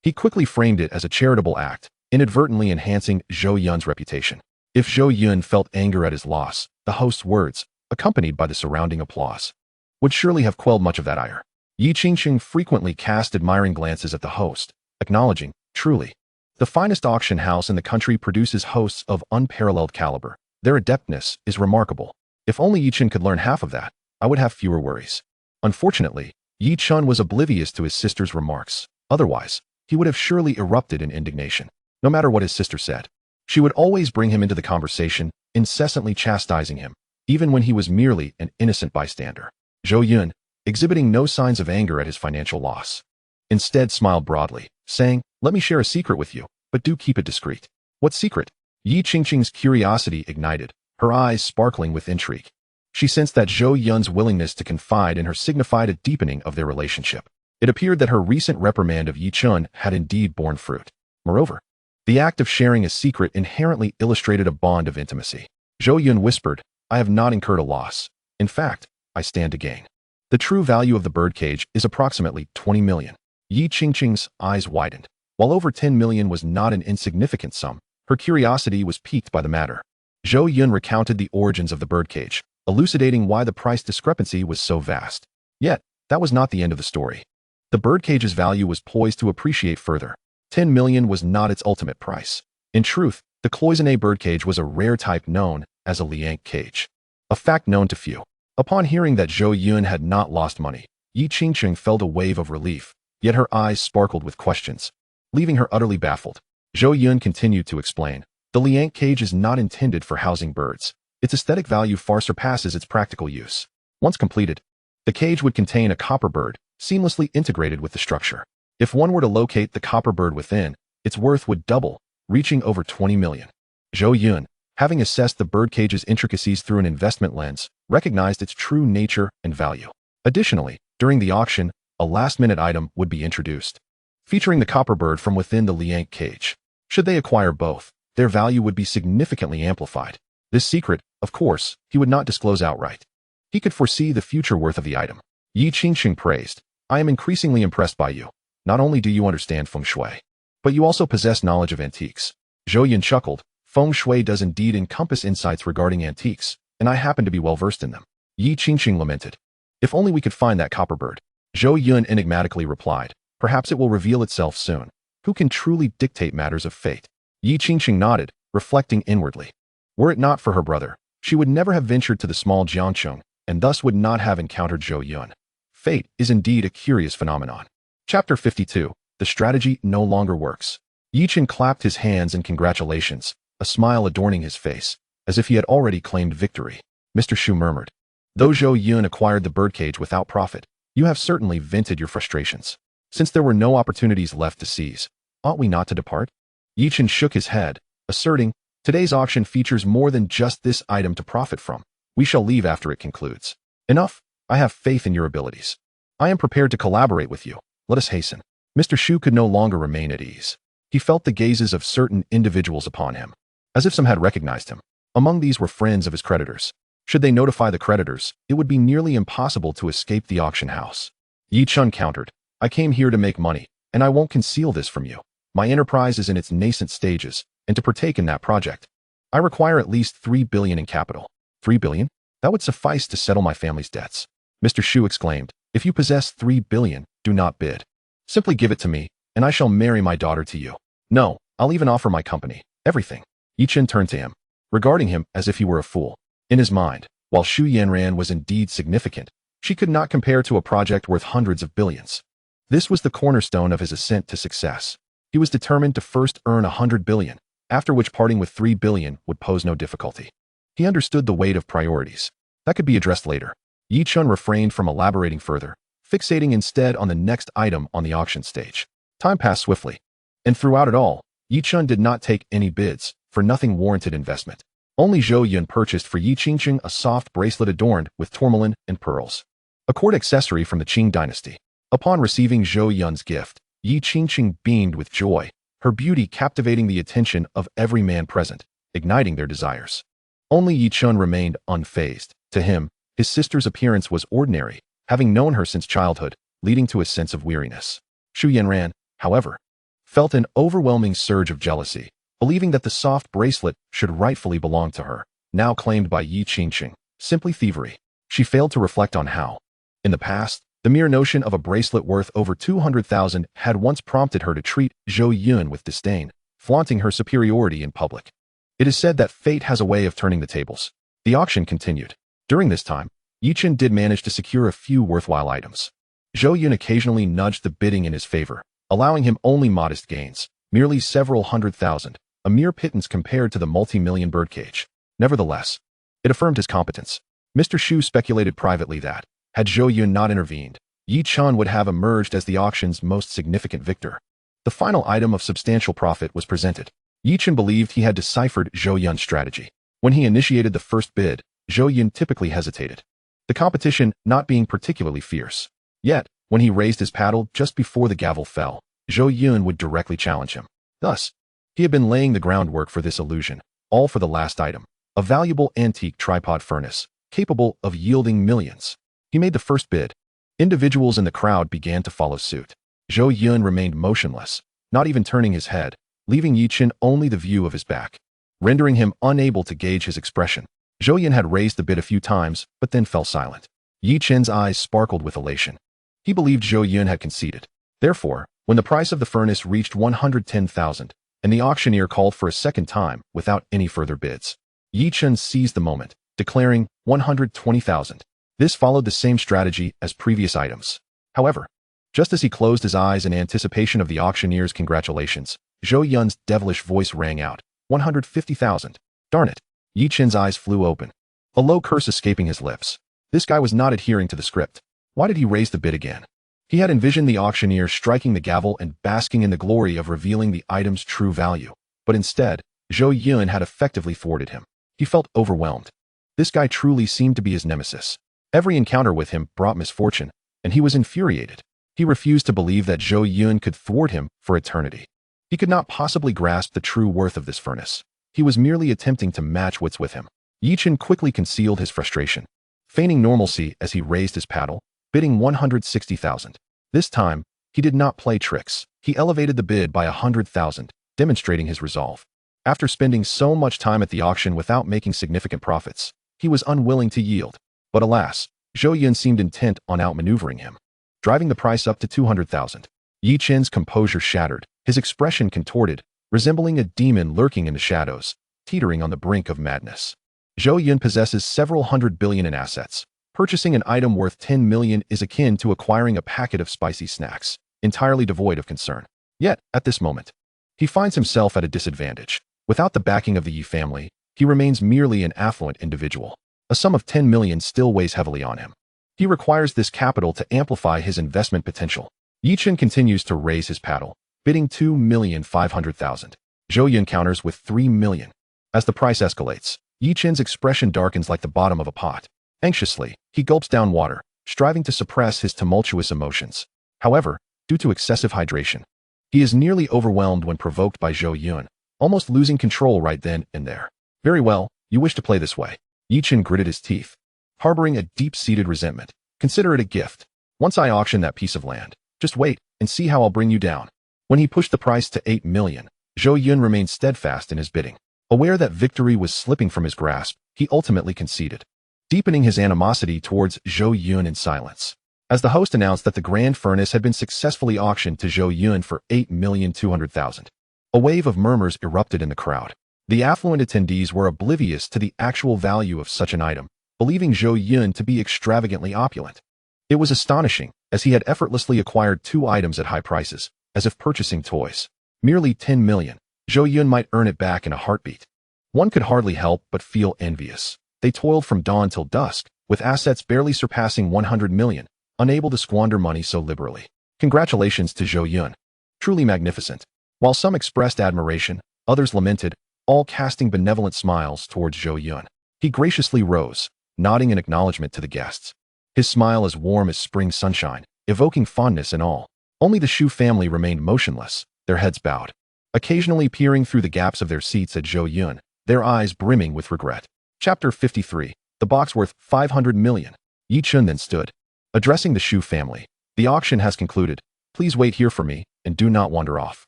Speaker 1: he quickly framed it as a charitable act, inadvertently enhancing Zhou Yun's reputation. If Zhou Yun felt anger at his loss, the host's words, accompanied by the surrounding applause, would surely have quelled much of that ire. Yi Qingqing frequently cast admiring glances at the host, acknowledging, truly, the finest auction house in the country produces hosts of unparalleled caliber. Their adeptness is remarkable. If only Yi Chen could learn half of that, I would have fewer worries. Unfortunately, Yi Chen was oblivious to his sister's remarks. Otherwise, he would have surely erupted in indignation. No matter what his sister said, she would always bring him into the conversation, incessantly chastising him, even when he was merely an innocent bystander. Zhou Yun, exhibiting no signs of anger at his financial loss, instead smiled broadly, saying, "Let me share a secret with you, but do keep it discreet." "What secret?" Yi Qingqing's curiosity ignited, her eyes sparkling with intrigue. She sensed that Zhou Yun's willingness to confide in her signified a deepening of their relationship. It appeared that her recent reprimand of Yi Chen had indeed borne fruit. Moreover, the act of sharing a secret inherently illustrated a bond of intimacy. Zhou Yun whispered, "I have not incurred a loss. In fact, I stand to gain. The true value of the birdcage is approximately 20 million. Yi Qingqing's eyes widened. While over 10 million was not an insignificant sum, her curiosity was piqued by the matter. Zhou Yun recounted the origins of the birdcage, elucidating why the price discrepancy was so vast. Yet, that was not the end of the story. The birdcage's value was poised to appreciate further. 10 million was not its ultimate price. In truth, the cloisonné birdcage was a rare type known as a liang cage, a fact known to few. Upon hearing that Zhou Yun had not lost money, Yi Qingqing felt a wave of relief, yet her eyes sparkled with questions, leaving her utterly baffled. Zhou Yun continued to explain, "The liang cage is not intended for housing birds. Its aesthetic value far surpasses its practical use. Once completed, the cage would contain a copper bird, seamlessly integrated with the structure. If one were to locate the copper bird within, its worth would double, reaching over 20 million. Zhou Yun, having assessed the birdcage's intricacies through an investment lens, recognized its true nature and value. Additionally, during the auction, a last-minute item would be introduced, featuring the copper bird from within the liang cage. Should they acquire both, their value would be significantly amplified. This secret, of course, he would not disclose outright. He could foresee the future worth of the item. Yi Qingqing praised, "I am increasingly impressed by you. Not only do you understand feng shui, but you also possess knowledge of antiques." Zhou Yun chuckled. "Feng shui does indeed encompass insights regarding antiques, and I happen to be well versed in them." Yi Qingqing lamented, "If only we could find that copper bird." Zhou Yun enigmatically replied, "Perhaps it will reveal itself soon. Who can truly dictate matters of fate?" Yi Qingqing nodded, reflecting inwardly. Were it not for her brother, she would never have ventured to the small Jiangcheng, and thus would not have encountered Zhou Yun. Fate is indeed a curious phenomenon. Chapter 52. The strategy no longer works. Yi Chen clapped his hands in congratulations, a smile adorning his face, as if he had already claimed victory. Mr. Shu murmured, "Though Zhou Yun acquired the birdcage without profit, you have certainly vented your frustrations. Since there were no opportunities left to seize, ought we not to depart?" Yi Chen shook his head, asserting, "Today's auction features more than just this item to profit from. We shall leave after it concludes. Enough, I have faith in your abilities. I am prepared to collaborate with you. Let us hasten." Mr. Shu could no longer remain at ease. He felt the gazes of certain individuals upon him, as if some had recognized him. Among these were friends of his creditors. Should they notify the creditors, it would be nearly impossible to escape the auction house. Yi Chen countered, "I came here to make money, and I won't conceal this from you. My enterprise is in its nascent stages, and to partake in that project, I require at least 3 billion in capital." 3 billion? That would suffice to settle my family's debts. Mr. Shu exclaimed, "If you possess 3 billion, do not bid. Simply give it to me, and I shall marry my daughter to you. No, I'll even offer my company, everything." Yi Chen turned to him, regarding him as if he were a fool. In his mind, While Zhou Yun was indeed significant, she could not compare to a project worth hundreds of billions. This was the cornerstone of his ascent to success. He was determined to first earn 100 billion, after which parting with 3 billion would pose no difficulty. He understood the weight of priorities. That could be addressed later. Yi Chun refrained from elaborating further, fixating instead on the next item on the auction stage. Time passed swiftly. And throughout it all, Yi Chun did not take any bids, for nothing warranted investment. Only Zhou Yun purchased for Yi Qingqing a soft bracelet adorned with tourmaline and pearls, a court accessory from the Qing dynasty. Upon receiving Zhou Yun's gift, Yi Qingqing beamed with joy, her beauty captivating the attention of every man present, igniting their desires. Only Yi Chun remained unfazed. To him, his sister's appearance was ordinary, having known her since childhood, leading to a sense of weariness. Zhou Yun, however, felt an overwhelming surge of jealousy, believing that the soft bracelet should rightfully belong to her, now claimed by Yi Qingqing. Simply thievery. She failed to reflect on how, in the past, the mere notion of a bracelet worth over 200,000 had once prompted her to treat Zhou Yun with disdain, flaunting her superiority in public. It is said that fate has a way of turning the tables. The auction continued. During this time, Yi Chun did manage to secure a few worthwhile items. Zhou Yun occasionally nudged the bidding in his favor, allowing him only modest gains, merely several 100,000, a mere pittance compared to the multi-million birdcage. Nevertheless, it affirmed his competence. Mr. Shu speculated privately that, had Zhou Yun not intervened, Yi Chun would have emerged as the auction's most significant victor. The final item of substantial profit was presented. Yi Chun believed he had deciphered Zhou Yun's strategy. When he initiated the first bid, Zhou Yun typically hesitated, the competition not being particularly fierce. Yet, when he raised his paddle just before the gavel fell, Zhou Yun would directly challenge him. Thus, he had been laying the groundwork for this illusion, all for the last item, a valuable antique tripod furnace, capable of yielding millions. He made the first bid. Individuals in the crowd began to follow suit. Zhou Yun remained motionless, not even turning his head, leaving Yi Chun only the view of his back, rendering him unable to gauge his expression. Zhou Yun had raised the bid a few times, but then fell silent. Yi Chun's eyes sparkled with elation. He believed Zhou Yun had conceded. Therefore, when the price of the furnace reached 110,000, and the auctioneer called for a second time without any further bids, Yi Chun seized the moment, declaring 120,000. This followed the same strategy as previous items. However, just as he closed his eyes in anticipation of the auctioneer's congratulations, Zhou Yun's devilish voice rang out, 150,000. Darn it. Yi Chun's eyes flew open, a low curse escaping his lips. This guy was not adhering to the script. Why did he raise the bid again? He had envisioned the auctioneer striking the gavel and basking in the glory of revealing the item's true value. But instead, Zhou Yun had effectively thwarted him. He felt overwhelmed. This guy truly seemed to be his nemesis. Every encounter with him brought misfortune, and he was infuriated. He refused to believe that Zhou Yun could thwart him for eternity. He could not possibly grasp the true worth of this furnace. He was merely attempting to match wits with him. Yi Chun quickly concealed his frustration, feigning normalcy as he raised his paddle, bidding 160,000. This time, he did not play tricks. He elevated the bid by 100,000, demonstrating his resolve. After spending so much time at the auction without making significant profits, he was unwilling to yield. But alas, Zhou Yun seemed intent on outmaneuvering him, driving the price up to 200,000. Yi Chun's composure shattered, his expression contorted, resembling a demon lurking in the shadows, teetering on the brink of madness. Zhou Yun possesses several 100 billion in assets. Purchasing an item worth 10 million is akin to acquiring a packet of spicy snacks, entirely devoid of concern. Yet, at this moment, he finds himself at a disadvantage. Without the backing of the Yi family, he remains merely an affluent individual. A sum of 10 million still weighs heavily on him. He requires this capital to amplify his investment potential. Yi Chun continues to raise his paddle, bidding 2,500,000. Zhou Yun counters with 3 million. As the price escalates, Yi Chun's expression darkens like the bottom of a pot. Anxiously, he gulps down water, striving to suppress his tumultuous emotions. However, due to excessive hydration, he is nearly overwhelmed when provoked by Zhou Yun, almost losing control right then and there. Very well, you wish to play this way. Yi Chun gritted his teeth, harboring a deep-seated resentment. Consider it a gift. Once I auction that piece of land, just wait and see how I'll bring you down. When he pushed the price to 8 million, Zhou Yun remained steadfast in his bidding. Aware that victory was slipping from his grasp, he ultimately conceded, deepening his animosity towards Zhou Yun in silence. As the host announced that the grand furnace had been successfully auctioned to Zhou Yun for 8,200,000, a wave of murmurs erupted in the crowd. The affluent attendees were oblivious to the actual value of such an item, believing Zhou Yun to be extravagantly opulent. It was astonishing, as he had effortlessly acquired 2 items at high prices, as if purchasing toys. Merely 10 million. Zhou Yun might earn it back in a heartbeat. One could hardly help but feel envious. They toiled from dawn till dusk, with assets barely surpassing 100 million, unable to squander money so liberally. Congratulations to Zhou Yun. Truly magnificent. While some expressed admiration, others lamented, all casting benevolent smiles towards Zhou Yun. He graciously rose, nodding in acknowledgement to the guests. His smile as warm as spring sunshine, evoking fondness in all. Only the Shu family remained motionless, their heads bowed, occasionally peering through the gaps of their seats at Zhou Yun, their eyes brimming with regret. Chapter 53. The box worth 500 million. Yi Chun then stood, addressing the Shu family. The auction has concluded. Please wait here for me, and do not wander off.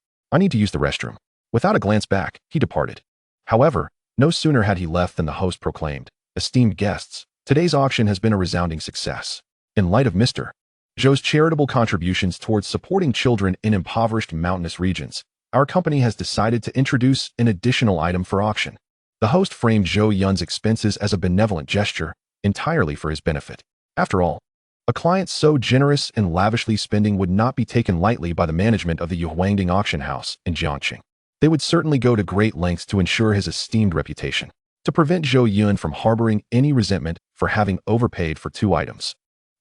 Speaker 1: I need to use the restroom. Without a glance back, he departed. However, no sooner had he left than the host proclaimed, esteemed guests, today's auction has been a resounding success. In light of Mr. Zhou's charitable contributions towards supporting children in impoverished mountainous regions, our company has decided to introduce an additional item for auction. The host framed Zhou Yun's expenses as a benevolent gesture, entirely for his benefit. After all, a client so generous and lavishly spending would not be taken lightly by the management of the Yuhuangding auction house in Jiangqing. They would certainly go to great lengths to ensure his esteemed reputation, to prevent Zhou Yun from harboring any resentment for having overpaid for 2 items.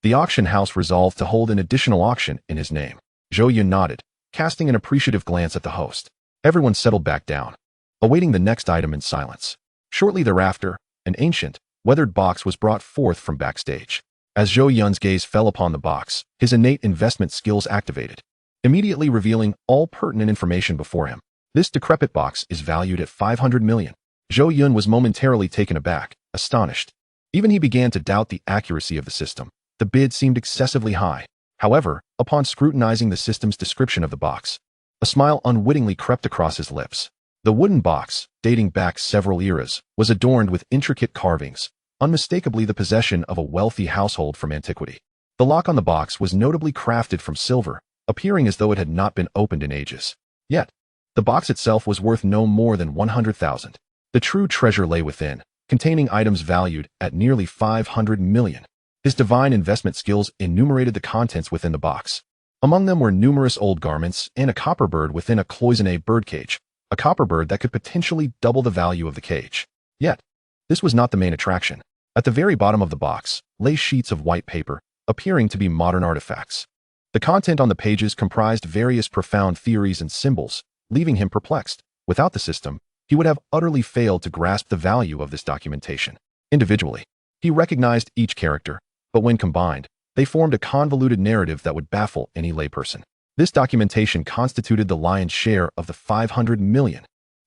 Speaker 1: The auction house resolved to hold an additional auction in his name. Zhou Yun nodded, casting an appreciative glance at the host. Everyone settled back down, awaiting the next item in silence. Shortly thereafter, an ancient, weathered box was brought forth from backstage. As Zhou Yun's gaze fell upon the box, his innate investment skills activated, immediately revealing all pertinent information before him. This decrepit box is valued at 500 million. Zhou Yun was momentarily taken aback, astonished. Even he began to doubt the accuracy of the system. The bid seemed excessively high. However, upon scrutinizing the system's description of the box, a smile unwittingly crept across his lips. The wooden box, dating back several eras, was adorned with intricate carvings, unmistakably the possession of a wealthy household from antiquity. The lock on the box was notably crafted from silver, appearing as though it had not been opened in ages. Yet, the box itself was worth no more than 100,000. The true treasure lay within, containing items valued at nearly 500 million. His divine investment skills enumerated the contents within the box. Among them were numerous old garments and a copper bird within a cloisonné birdcage, a copper bird that could potentially double the value of the cage. Yet, this was not the main attraction. At the very bottom of the box lay sheets of white paper, appearing to be modern artifacts. The content on the pages comprised various profound theories and symbols, leaving him perplexed. Without the system, he would have utterly failed to grasp the value of this documentation. Individually, he recognized each character, but when combined, they formed a convoluted narrative that would baffle any layperson. This documentation constituted the lion's share of the 500 million.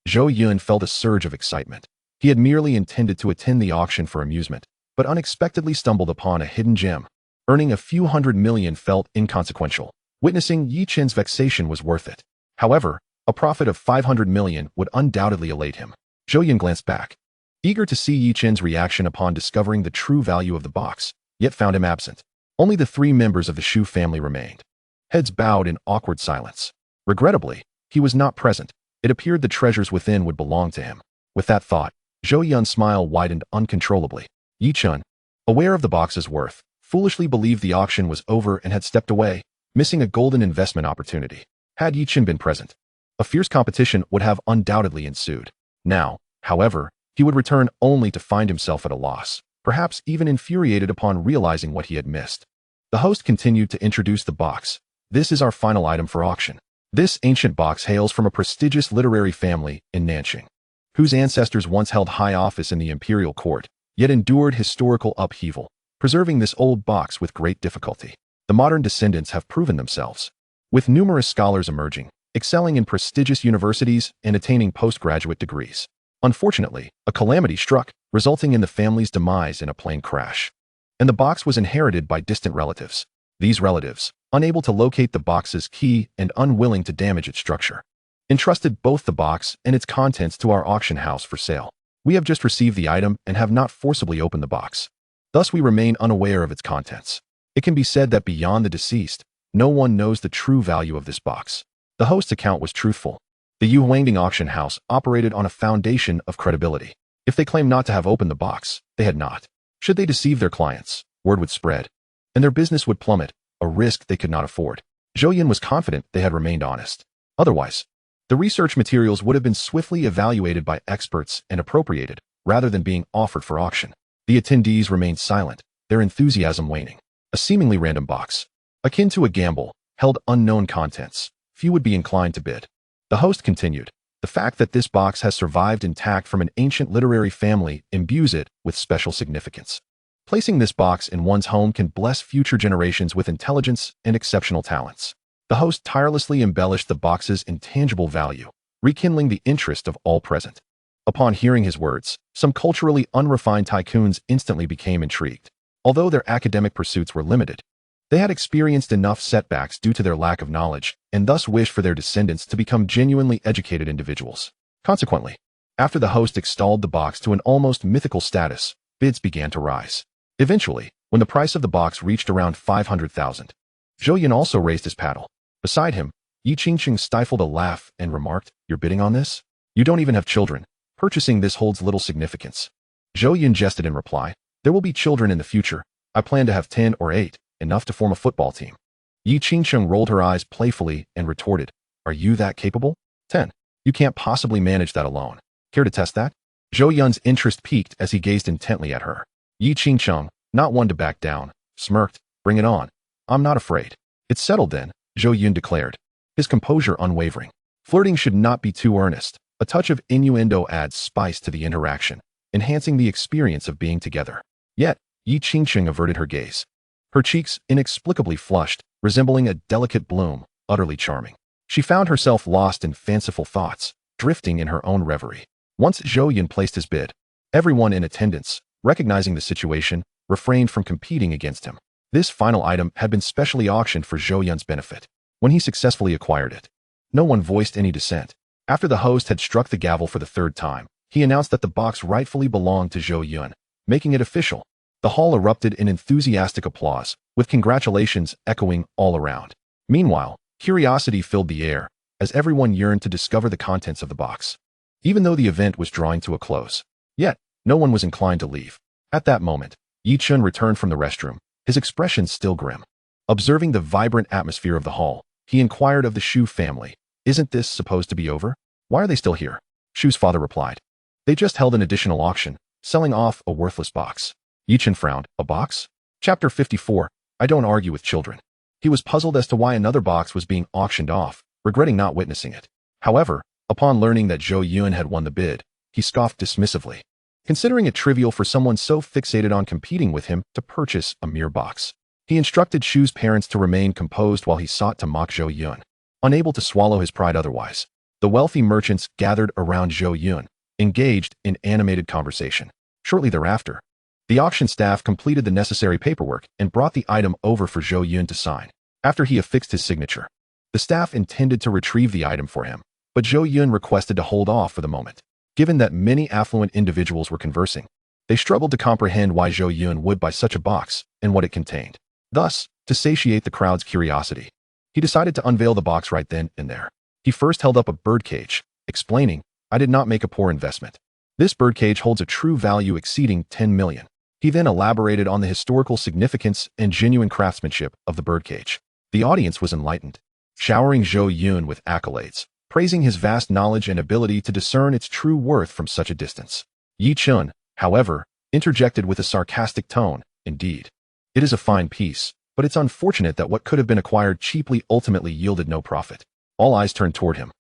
Speaker 1: Zhou Yun felt a surge of excitement. He had merely intended to attend the auction for amusement, but unexpectedly stumbled upon a hidden gem. Earning a few hundred million felt inconsequential. Witnessing Yi Chen's vexation was worth it. However, a profit of 500 million would undoubtedly elate him. Zhou Yun glanced back, eager to see Yi Chen's reaction upon discovering the true value of the box, yet found him absent. Only the 3 members of the Shu family remained, heads bowed in awkward silence. Regrettably, he was not present. It appeared the treasures within would belong to him. With that thought, Zhou Yun's smile widened uncontrollably. Yi Chun, aware of the box's worth, foolishly believed the auction was over and had stepped away, missing a golden investment opportunity. Had Yi Chun been present, a fierce competition would have undoubtedly ensued. Now, however, he would return only to find himself at a loss, perhaps even infuriated upon realizing what he had missed. The host continued to introduce the box. This is our final item for auction. This ancient box hails from a prestigious literary family in Nanqing, whose ancestors once held high office in the imperial court, yet endured historical upheaval, preserving this old box with great difficulty. The modern descendants have proven themselves, with numerous scholars emerging, excelling in prestigious universities and attaining postgraduate degrees. Unfortunately, a calamity struck, resulting in the family's demise in a plane crash, and the box was inherited by distant relatives. These relatives, unable to locate the box's key and unwilling to damage its structure, entrusted both the box and its contents to our auction house for sale. We have just received the item and have not forcibly opened the box. Thus we remain unaware of its contents. It can be said that beyond the deceased, no one knows the true value of this box. The host's account was truthful. The Yuhuangding auction house operated on a foundation of credibility. If they claimed not to have opened the box, they had not. Should they deceive their clients, word would spread, and their business would plummet, a risk they could not afford. Zhou Yun was confident they had remained honest. Otherwise, the research materials would have been swiftly evaluated by experts and appropriated, rather than being offered for auction. The attendees remained silent, their enthusiasm waning. A seemingly random box, akin to a gamble, held unknown contents. Few would be inclined to bid. The host continued, "The fact that this box has survived intact from an ancient literary family imbues it with special significance. Placing this box in one's home can bless future generations with intelligence and exceptional talents." The host tirelessly embellished the box's intangible value, rekindling the interest of all present. Upon hearing his words, some culturally unrefined tycoons instantly became intrigued. Although their academic pursuits were limited, they had experienced enough setbacks due to their lack of knowledge, and thus wished for their descendants to become genuinely educated individuals. Consequently, after the host extolled the box to an almost mythical status, bids began to rise. Eventually, when the price of the box reached around 500,000, Zhou Yun also raised his paddle. Beside him, Yi Qingqing stifled a laugh and remarked, "You're bidding on this? You don't even have children. Purchasing this holds little significance." Zhou Yun jested in reply, "There will be children in the future. I plan to have 10 or 8, enough to form a football team." Yi Qingqing rolled her eyes playfully and retorted, "Are you that capable? 10. You can't possibly manage that alone. Care to test that?" Zhou Yun's interest peaked as he gazed intently at her. Yi Qingqing, not one to back down, smirked, "Bring it on. I'm not afraid." "It's settled then," Zhou Yun declared, his composure unwavering. Flirting should not be too earnest. A touch of innuendo adds spice to the interaction, enhancing the experience of being together. Yet, Yi Qingqing averted her gaze. Her cheeks, inexplicably flushed, resembling a delicate bloom, utterly charming. She found herself lost in fanciful thoughts, drifting in her own reverie. Once Zhou Yun placed his bid, everyone in attendance, recognizing the situation, refrained from competing against him. This final item had been specially auctioned for Zhou Yun's benefit. When he successfully acquired it, no one voiced any dissent. After the host had struck the gavel for the third time, he announced that the box rightfully belonged to Zhou Yun, making it official. The hall erupted in enthusiastic applause, with congratulations echoing all around. Meanwhile, curiosity filled the air, as everyone yearned to discover the contents of the box. Even though the event was drawing to a close, yet no one was inclined to leave. At that moment, Yi Chun returned from the restroom, his expression still grim. Observing the vibrant atmosphere of the hall, he inquired of the Shu family, "Isn't this supposed to be over? Why are they still here?" Shu's father replied, "They just held an additional auction, selling off a worthless box." Yi Chun frowned, "A box?" Chapter 54, I don't argue with children. He was puzzled as to why another box was being auctioned off, regretting not witnessing it. However, upon learning that Zhou Yun had won the bid, he scoffed dismissively, considering it trivial for someone so fixated on competing with him to purchase a mere box. He instructed Shu's parents to remain composed while he sought to mock Zhou Yun. Unable to swallow his pride otherwise, the wealthy merchants gathered around Zhou Yun, engaged in animated conversation. Shortly thereafter, the auction staff completed the necessary paperwork and brought the item over for Zhou Yun to sign. After he affixed his signature, the staff intended to retrieve the item for him, but Zhou Yun requested to hold off for the moment. Given that many affluent individuals were conversing, they struggled to comprehend why Zhou Yun would buy such a box and what it contained. Thus, to satiate the crowd's curiosity, he decided to unveil the box right then and there. He first held up a birdcage, explaining, "I did not make a poor investment. This birdcage holds a true value exceeding 10 million. He then elaborated on the historical significance and genuine craftsmanship of the birdcage. The audience was enlightened, showering Zhou Yun with accolades, praising his vast knowledge and ability to discern its true worth from such a distance. Yi Chun, however, interjected with a sarcastic tone, "Indeed, it is a fine piece, but it's unfortunate that what could have been acquired cheaply ultimately yielded no profit." All eyes turned toward him,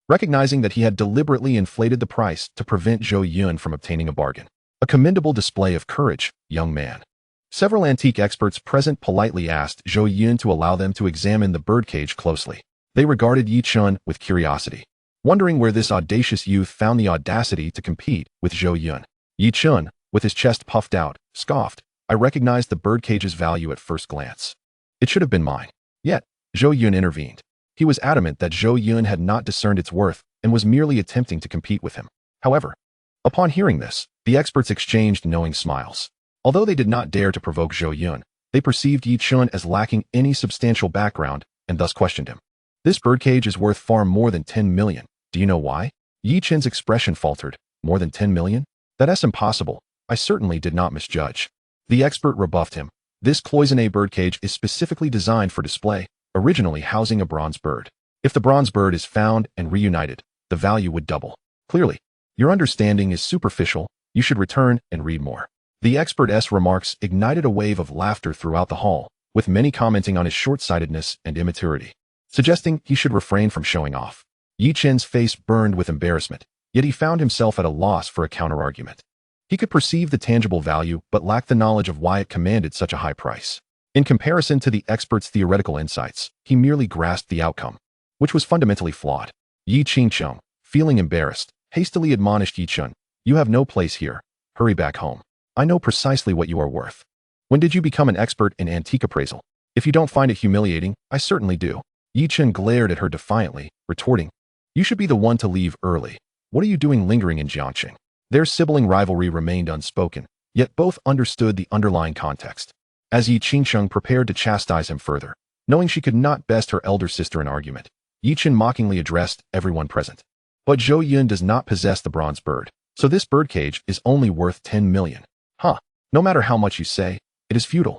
Speaker 1: recognizing that he had deliberately inflated the price to prevent Zhou Yun from obtaining a bargain. A commendable display of courage, young man. Several antique experts present politely asked Zhou Yun to allow them to examine the birdcage closely. They regarded Yi Chun with curiosity, wondering where this audacious youth found the audacity to compete with Zhou Yun. Yi Chun, with his chest puffed out, scoffed, "I recognized the birdcage's value at first glance. It should have been mine." Yet, Zhou Yun intervened. He was adamant that Zhou Yun had not discerned its worth and was merely attempting to compete with him. However, upon hearing this, the experts exchanged knowing smiles. Although they did not dare to provoke Zhou Yun, they perceived Yi Chun as lacking any substantial background and thus questioned him. "This birdcage is worth far more than 10 million. Do you know why?" Yi Chun's expression faltered. "More than 10 million? That's impossible. I certainly did not misjudge." The expert rebuffed him. This cloisonné birdcage is specifically designed for display, originally housing a bronze bird. If the bronze bird is found and reunited, the value would double. Clearly, your understanding is superficial. You should return and read more. The expert's remarks ignited a wave of laughter throughout the hall, with many commenting on his short-sightedness and immaturity, suggesting he should refrain from showing off. Yi Chen's face burned with embarrassment, yet he found himself at a loss for a counterargument. He could perceive the tangible value but lacked the knowledge of why it commanded such a high price. In comparison to the expert's theoretical insights, he merely grasped the outcome, which was fundamentally flawed. Yi Qingcheng, feeling embarrassed, hastily admonished Yi Chun, "You have no place here. Hurry back home. I know precisely what you are worth. When did you become an expert in antique appraisal? If you don't find it humiliating, I certainly do." Yi Chun glared at her defiantly, retorting, "You should be the one to leave early. What are you doing lingering in Jiangqing?" Their sibling rivalry remained unspoken, yet both understood the underlying context. As Yi Qingcheng prepared to chastise him further, knowing she could not best her elder sister in argument, Yi Chun mockingly addressed everyone present. "But Zhou Yun does not possess the bronze bird, so this birdcage is only worth 10 million. Huh, no matter how much you say, it is futile.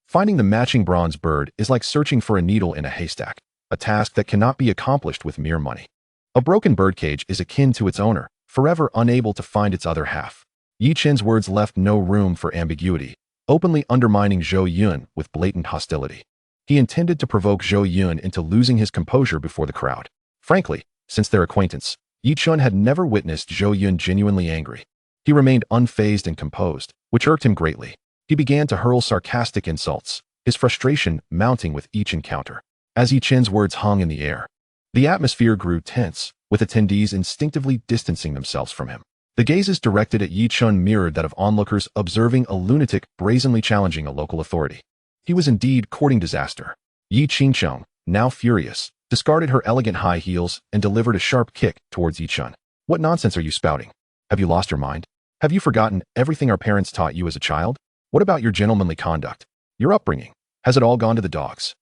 Speaker 1: Finding the matching bronze bird is like searching for a needle in a haystack, a task that cannot be accomplished with mere money. A broken birdcage is akin to its owner, forever unable to find its other half." Yi Chen's words left no room for ambiguity, openly undermining Zhou Yun with blatant hostility. He intended to provoke Zhou Yun into losing his composure before the crowd. Frankly, since their acquaintance, Yi Chun had never witnessed Zhou Yun genuinely angry. He remained unfazed and composed, which irked him greatly. He began to hurl sarcastic insults, his frustration mounting with each encounter. As Yi Chen's words hung in the air, the atmosphere grew tense, with attendees instinctively distancing themselves from him. The gazes directed at Yi Chun mirrored that of onlookers observing a lunatic brazenly challenging a local authority. He was indeed courting disaster. Yi Qingcheng, now furious, discarded her elegant high heels and delivered a sharp kick towards Yi Chun. "What nonsense are you spouting? Have you lost your mind? Have you forgotten everything our parents taught you as a child? What about your gentlemanly conduct? Your upbringing? Has it all gone to the dogs?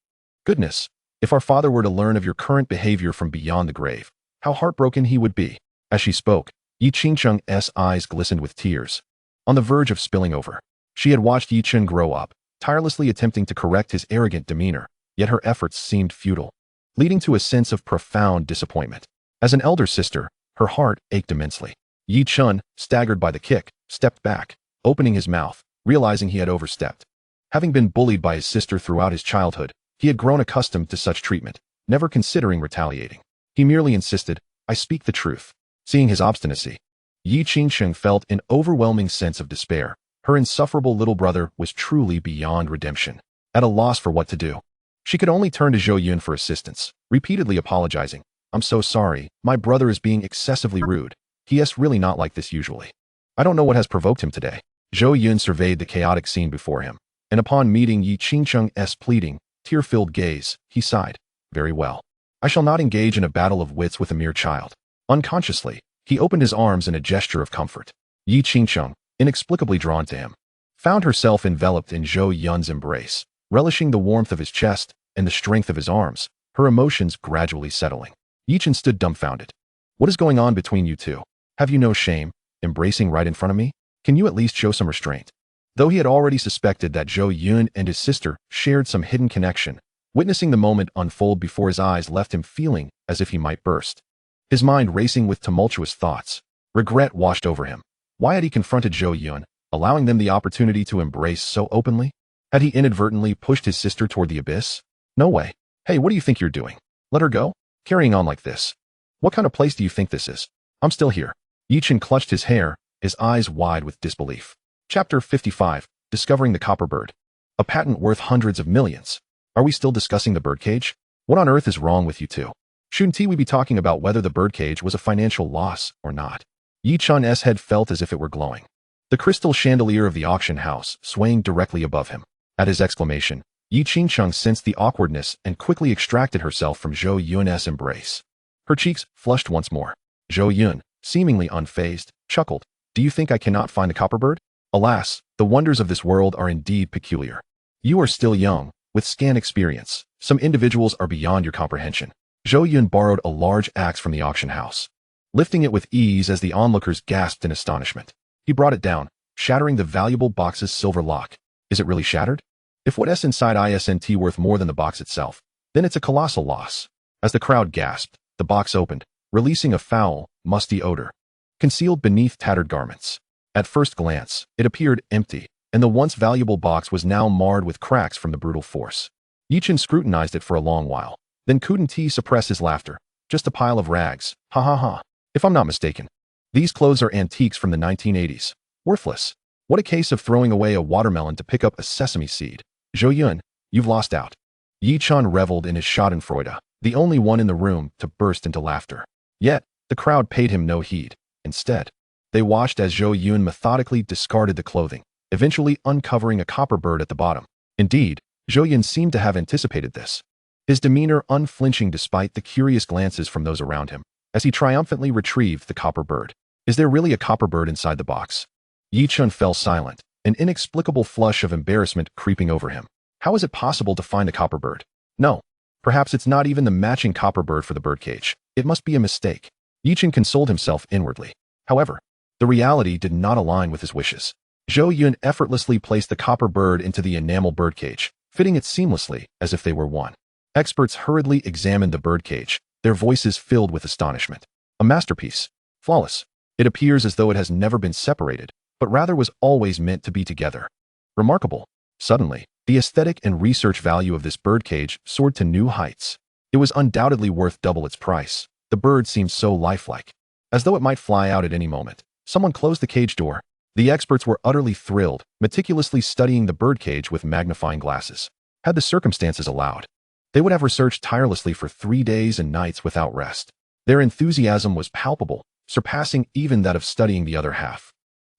Speaker 1: Goodness, if our father were to learn of your current behavior from beyond the grave, how heartbroken he would be." As she spoke, Yi Qingcheng's eyes glistened with tears, on the verge of spilling over. She had watched Yi Chun grow up, tirelessly attempting to correct his arrogant demeanor, yet her efforts seemed futile, leading to a sense of profound disappointment. As an elder sister, her heart ached immensely. Yi Chun, staggered by the kick, stepped back, opening his mouth, realizing he had overstepped. Having been bullied by his sister throughout his childhood, he had grown accustomed to such treatment, never considering retaliating. He merely insisted, "I speak the truth." Seeing his obstinacy, Yi Qingcheng felt an overwhelming sense of despair. Her insufferable little brother was truly beyond redemption. At a loss for what to do, she could only turn to Zhou Yun for assistance, repeatedly apologizing. "I'm so sorry, my brother is being excessively rude. He is really not like this usually. I don't know what has provoked him today." Zhou Yun surveyed the chaotic scene before him, and upon meeting Yi Qingcheng's pleading, tear-filled gaze, he sighed. "Very well. I shall not engage in a battle of wits with a mere child." Unconsciously, he opened his arms in a gesture of comfort. Yi Qingcheng, inexplicably drawn to him, found herself enveloped in Zhou Yun's embrace, relishing the warmth of his chest and the strength of his arms, her emotions gradually settling. Yi Chun stood dumbfounded. "What is going on between you two? Have you no shame, embracing right in front of me? Can you at least show some restraint?" Though he had already suspected that Zhou Yun and his sister shared some hidden connection, witnessing the moment unfold before his eyes left him feeling as if he might burst. His mind racing with tumultuous thoughts. Regret washed over him. Why had he confronted Zhou Yun, allowing them the opportunity to embrace so openly? Had he inadvertently pushed his sister toward the abyss? No way. "Hey, what do you think you're doing? Let her go? Carrying on like this? What kind of place do you think this is? I'm still here." Yi Chun clutched his hair, his eyes wide with disbelief. Chapter 55, Discovering the Copper Bird. A patent worth hundreds of millions. Are we still discussing the birdcage? What on earth is wrong with you two? Shouldn't we be talking about whether the birdcage was a financial loss or not? Yi Chun's head felt as if it were glowing. The crystal chandelier of the auction house swaying directly above him. At his exclamation, Yi Qingcheng sensed the awkwardness and quickly extracted herself from Zhou Yun's embrace. Her cheeks flushed once more. Zhou Yun, seemingly unfazed, chuckled. "Do you think I cannot find the copper bird? Alas, the wonders of this world are indeed peculiar. You are still young, with scant experience. Some individuals are beyond your comprehension." Zhou Yun borrowed a large axe from the auction house, lifting it with ease as the onlookers gasped in astonishment. He brought it down, shattering the valuable box's silver lock. Is it really shattered? If what's inside isn't worth more than the box itself, then it's a colossal loss. As the crowd gasped, the box opened, releasing a foul, musty odor, concealed beneath tattered garments. At first glance, it appeared empty, and the once valuable box was now marred with cracks from the brutal force. Yi Chen scrutinized it for a long while, then couldn't suppress his laughter. Just a pile of rags, ha ha ha. If I'm not mistaken, these clothes are antiques from the 1980s. Worthless. What a case of throwing away a watermelon to pick up a sesame seed. Zhou Yun, you've lost out. Yi Chen reveled in his schadenfreude, the only one in the room to burst into laughter. Yet, the crowd paid him no heed. Instead, they watched as Zhou Yun methodically discarded the clothing, eventually uncovering a copper bird at the bottom. Indeed, Zhou Yun seemed to have anticipated this, his demeanor unflinching despite the curious glances from those around him, as he triumphantly retrieved the copper bird. Is there really a copper bird inside the box? Yi Chen fell silent, an inexplicable flush of embarrassment creeping over him. How is it possible to find a copper bird? No. Perhaps it's not even the matching copper bird for the birdcage. It must be a mistake. Yi Chen consoled himself inwardly. However, the reality did not align with his wishes. Zhou Yun effortlessly placed the copper bird into the enamel birdcage, fitting it seamlessly as if they were one. Experts hurriedly examined the birdcage, their voices filled with astonishment. A masterpiece. Flawless. It appears as though it has never been separated, but rather was always meant to be together. Remarkable. Suddenly, the aesthetic and research value of this birdcage soared to new heights. It was undoubtedly worth double its price. The bird seemed so lifelike, as though it might fly out at any moment. Someone closed the cage door. The experts were utterly thrilled, meticulously studying the birdcage with magnifying glasses. Had the circumstances allowed, they would have researched tirelessly for 3 days and nights without rest. Their enthusiasm was palpable, surpassing even that of studying the other half.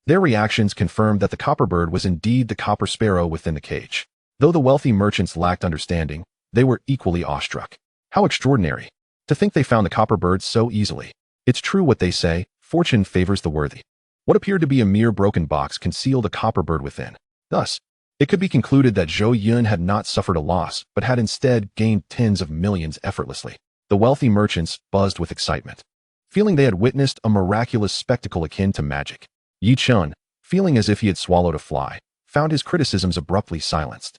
Speaker 1: Their reactions confirmed that the copper bird was indeed the copper sparrow within the cage. Though the wealthy merchants lacked understanding, they were equally awestruck. How extraordinary! To think they found the copper bird so easily. It's true what they say, fortune favors the worthy. What appeared to be a mere broken box concealed a copper bird within. Thus, it could be concluded that Zhou Yun had not suffered a loss, but had instead gained tens of millions effortlessly. The wealthy merchants buzzed with excitement, feeling they had witnessed a miraculous spectacle akin to magic. Yi Chen, feeling as if he had swallowed a fly, found his criticisms abruptly silenced,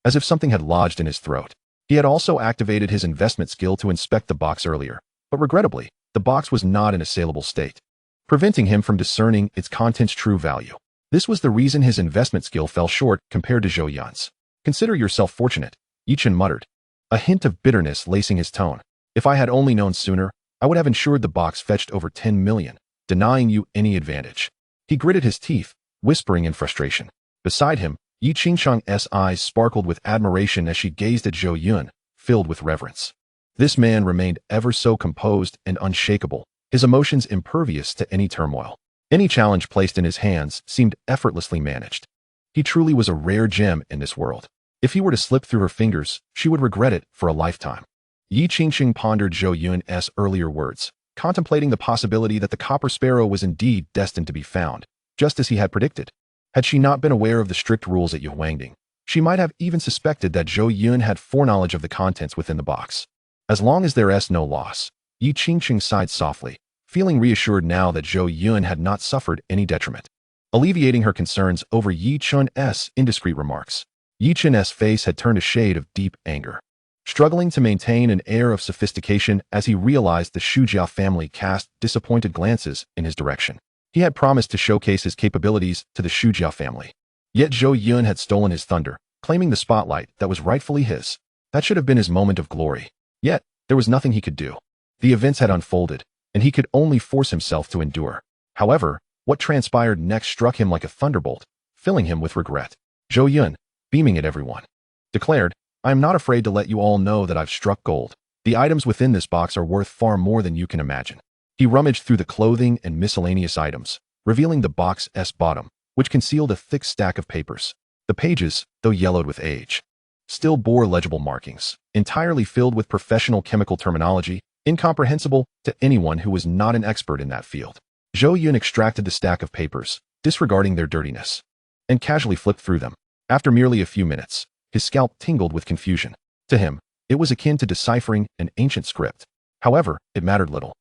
Speaker 1: as if something had lodged in his throat. He had also activated his investment skill to inspect the box earlier, but regrettably, the box was not in a saleable state, preventing him from discerning its content's true value. This was the reason his investment skill fell short compared to Zhou Yun's. Consider yourself fortunate, Yi Chen muttered, a hint of bitterness lacing his tone. If I had only known sooner, I would have ensured the box fetched over 10 million, denying you any advantage. He gritted his teeth, whispering in frustration. Beside him, Yi Qingchang's eyes sparkled with admiration as she gazed at Zhou Yun, filled with reverence. This man remained ever so composed and unshakable, his emotions impervious to any turmoil. Any challenge placed in his hands seemed effortlessly managed. He truly was a rare gem in this world. If he were to slip through her fingers, she would regret it for a lifetime. Yi Qingqing pondered Zhou Yun's earlier words, contemplating the possibility that the copper sparrow was indeed destined to be found, just as he had predicted. Had she not been aware of the strict rules at Yuhuangding, she might have even suspected that Zhou Yun had foreknowledge of the contents within the box. As long as there's no loss, Yi Qingqing sighed softly, feeling reassured now that Zhou Yun had not suffered any detriment. Alleviating her concerns over Yi Chen's indiscreet remarks, Yi Chen's face had turned a shade of deep anger. Struggling to maintain an air of sophistication as he realized the Shujia family cast disappointed glances in his direction. He had promised to showcase his capabilities to the Shujia family. Yet Zhou Yun had stolen his thunder, claiming the spotlight that was rightfully his. That should have been his moment of glory. Yet, there was nothing he could do. The events had unfolded, and he could only force himself to endure. However, what transpired next struck him like a thunderbolt, filling him with regret. Zhou Yun, beaming at everyone, declared, I am not afraid to let you all know that I've struck gold. The items within this box are worth far more than you can imagine. He rummaged through the clothing and miscellaneous items, revealing the box's bottom, which concealed a thick stack of papers. The pages, though yellowed with age, still bore legible markings, entirely filled with professional chemical terminology, incomprehensible to anyone who was not an expert in that field. Zhou Yun extracted the stack of papers, disregarding their dirtiness, and casually flipped through them. After merely a few minutes, his scalp tingled with confusion. To him, it was akin to deciphering an ancient script. However, it mattered little,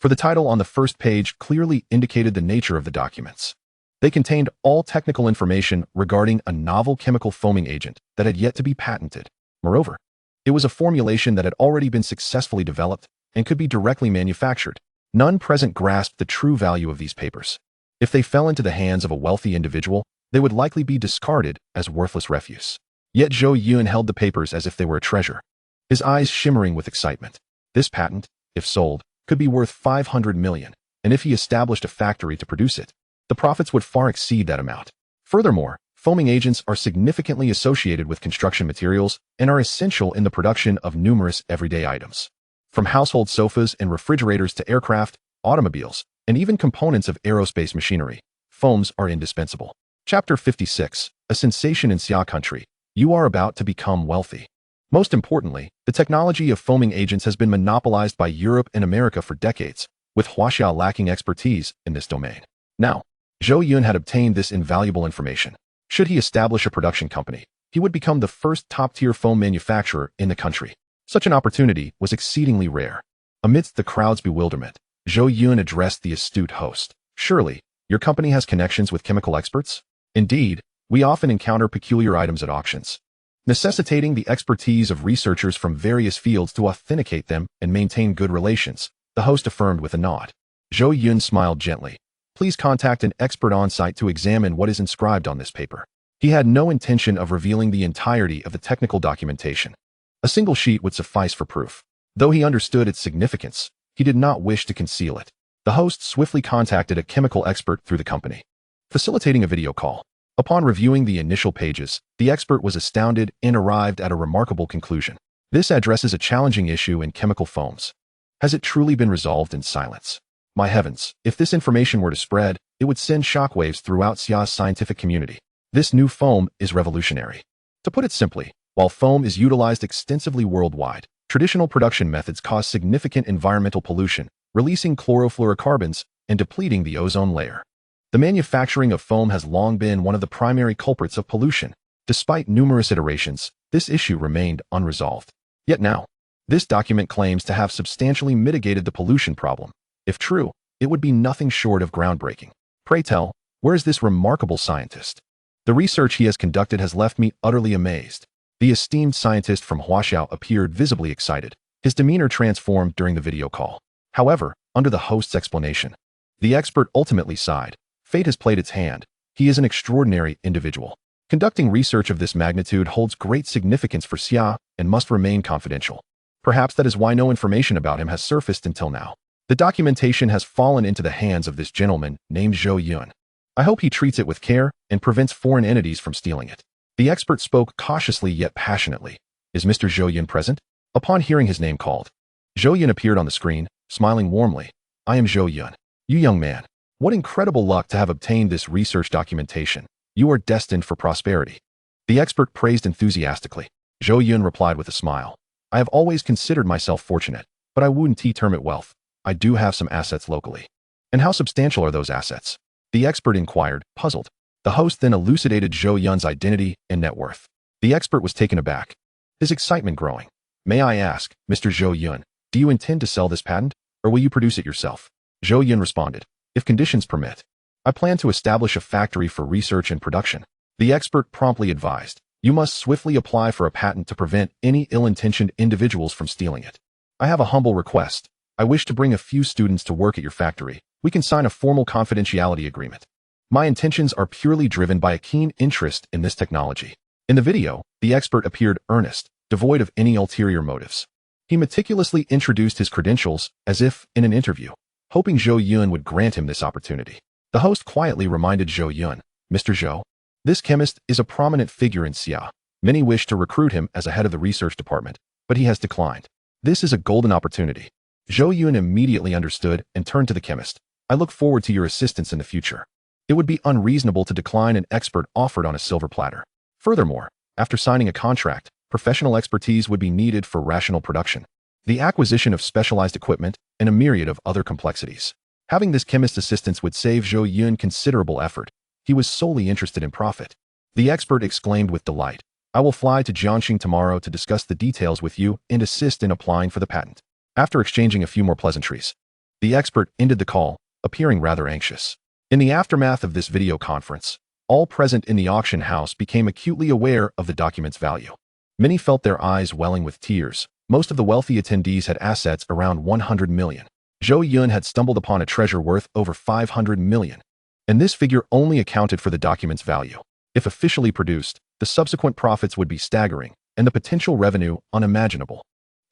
Speaker 1: for the title on the first page clearly indicated the nature of the documents. They contained all technical information regarding a novel chemical foaming agent that had yet to be patented. Moreover, it was a formulation that had already been successfully developed and could be directly manufactured. None present grasped the true value of these papers. If they fell into the hands of a wealthy individual, they would likely be discarded as worthless refuse. Yet Zhou Yun held the papers as if they were a treasure, his eyes shimmering with excitement. This patent, if sold, could be worth 500 million, and if he established a factory to produce it, the profits would far exceed that amount. Furthermore, foaming agents are significantly associated with construction materials and are essential in the production of numerous everyday items. From household sofas and refrigerators to aircraft, automobiles, and even components of aerospace machinery, foams are indispensable. Chapter 56, A Sensation in Xia Country. You are about to become wealthy. Most importantly, the technology of foaming agents has been monopolized by Europe and America for decades, with Huaxia lacking expertise in this domain. Now, Zhou Yun had obtained this invaluable information. Should he establish a production company, he would become the first top-tier foam manufacturer in the country. Such an opportunity was exceedingly rare. Amidst the crowd's bewilderment, Zhou Yun addressed the astute host. Surely, your company has connections with chemical experts? Indeed, we often encounter peculiar items at auctions, necessitating the expertise of researchers from various fields to authenticate them and maintain good relations, the host affirmed with a nod. Zhou Yun smiled gently. Please contact an expert on-site to examine what is inscribed on this paper. He had no intention of revealing the entirety of the technical documentation. A single sheet would suffice for proof. Though he understood its significance, he did not wish to conceal it. The host swiftly contacted a chemical expert through the company, facilitating a video call. Upon reviewing the initial pages, the expert was astounded and arrived at a remarkable conclusion. This addresses a challenging issue in chemical foams. Has it truly been resolved in silence? My heavens, if this information were to spread, it would send shockwaves throughout Xia's scientific community. This new foam is revolutionary. To put it simply, while foam is utilized extensively worldwide, traditional production methods cause significant environmental pollution, releasing chlorofluorocarbons and depleting the ozone layer. The manufacturing of foam has long been one of the primary culprits of pollution. Despite numerous iterations, this issue remained unresolved. Yet now, this document claims to have substantially mitigated the pollution problem. If true, it would be nothing short of groundbreaking. Pray tell, where is this remarkable scientist? The research he has conducted has left me utterly amazed. The esteemed scientist from Huaxiao appeared visibly excited. His demeanor transformed during the video call. However, under the host's explanation, the expert ultimately sighed. Fate has played its hand. He is an extraordinary individual. Conducting research of this magnitude holds great significance for Xia and must remain confidential. Perhaps that is why no information about him has surfaced until now. The documentation has fallen into the hands of this gentleman named Zhou Yun. I hope he treats it with care and prevents foreign entities from stealing it. The expert spoke cautiously yet passionately. Is Mr. Zhou Yun present? Upon hearing his name called, Zhou Yun appeared on the screen, smiling warmly. I am Zhou Yun. You young man. What incredible luck to have obtained this research documentation. You are destined for prosperity. The expert praised enthusiastically. Zhou Yun replied with a smile. I have always considered myself fortunate, but I wouldn't term it wealth. I do have some assets locally. And how substantial are those assets? The expert inquired, puzzled. The host then elucidated Zhou Yun's identity and net worth. The expert was taken aback, his excitement growing. May I ask, Mr. Zhou Yun, do you intend to sell this patent, or will you produce it yourself? Zhou Yun responded. If conditions permit, I plan to establish a factory for research and production. The expert promptly advised. You must swiftly apply for a patent to prevent any ill-intentioned individuals from stealing it. I have a humble request. I wish to bring a few students to work at your factory. We can sign a formal confidentiality agreement. My intentions are purely driven by a keen interest in this technology. In the video, the expert appeared earnest, devoid of any ulterior motives. He meticulously introduced his credentials as if in an interview, hoping Zhou Yun would grant him this opportunity. The host quietly reminded Zhou Yun, Mr. Zhou, this chemist is a prominent figure in Xia. Many wish to recruit him as a head of the research department, but he has declined. This is a golden opportunity. Zhou Yun immediately understood and turned to the chemist. I look forward to your assistance in the future. It would be unreasonable to decline an expert offered on a silver platter. Furthermore, after signing a contract, professional expertise would be needed for rational production, the acquisition of specialized equipment, and a myriad of other complexities. Having this chemist's assistance would save Zhou Yun considerable effort. He was solely interested in profit. The expert exclaimed with delight. I will fly to Jiangxing tomorrow to discuss the details with you and assist in applying for the patent. After exchanging a few more pleasantries, the expert ended the call, appearing rather anxious. In the aftermath of this video conference, all present in the auction house became acutely aware of the document's value. Many felt their eyes welling with tears. Most of the wealthy attendees had assets around 100 million. Zhou Yun had stumbled upon a treasure worth over 500 million. And this figure only accounted for the document's value. If officially produced, the subsequent profits would be staggering, and the potential revenue unimaginable.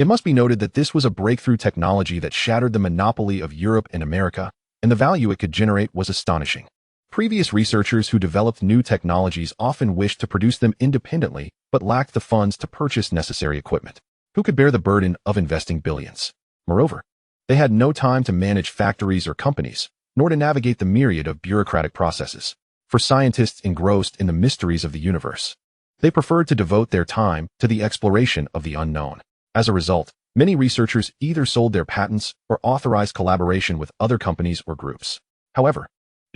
Speaker 1: It must be noted that this was a breakthrough technology that shattered the monopoly of Europe and America, and the value it could generate was astonishing. Previous researchers who developed new technologies often wished to produce them independently, but lacked the funds to purchase necessary equipment. Who could bear the burden of investing billions? Moreover, they had no time to manage factories or companies, nor to navigate the myriad of bureaucratic processes. For scientists engrossed in the mysteries of the universe, they preferred to devote their time to the exploration of the unknown. As a result, many researchers either sold their patents or authorized collaboration with other companies or groups. However,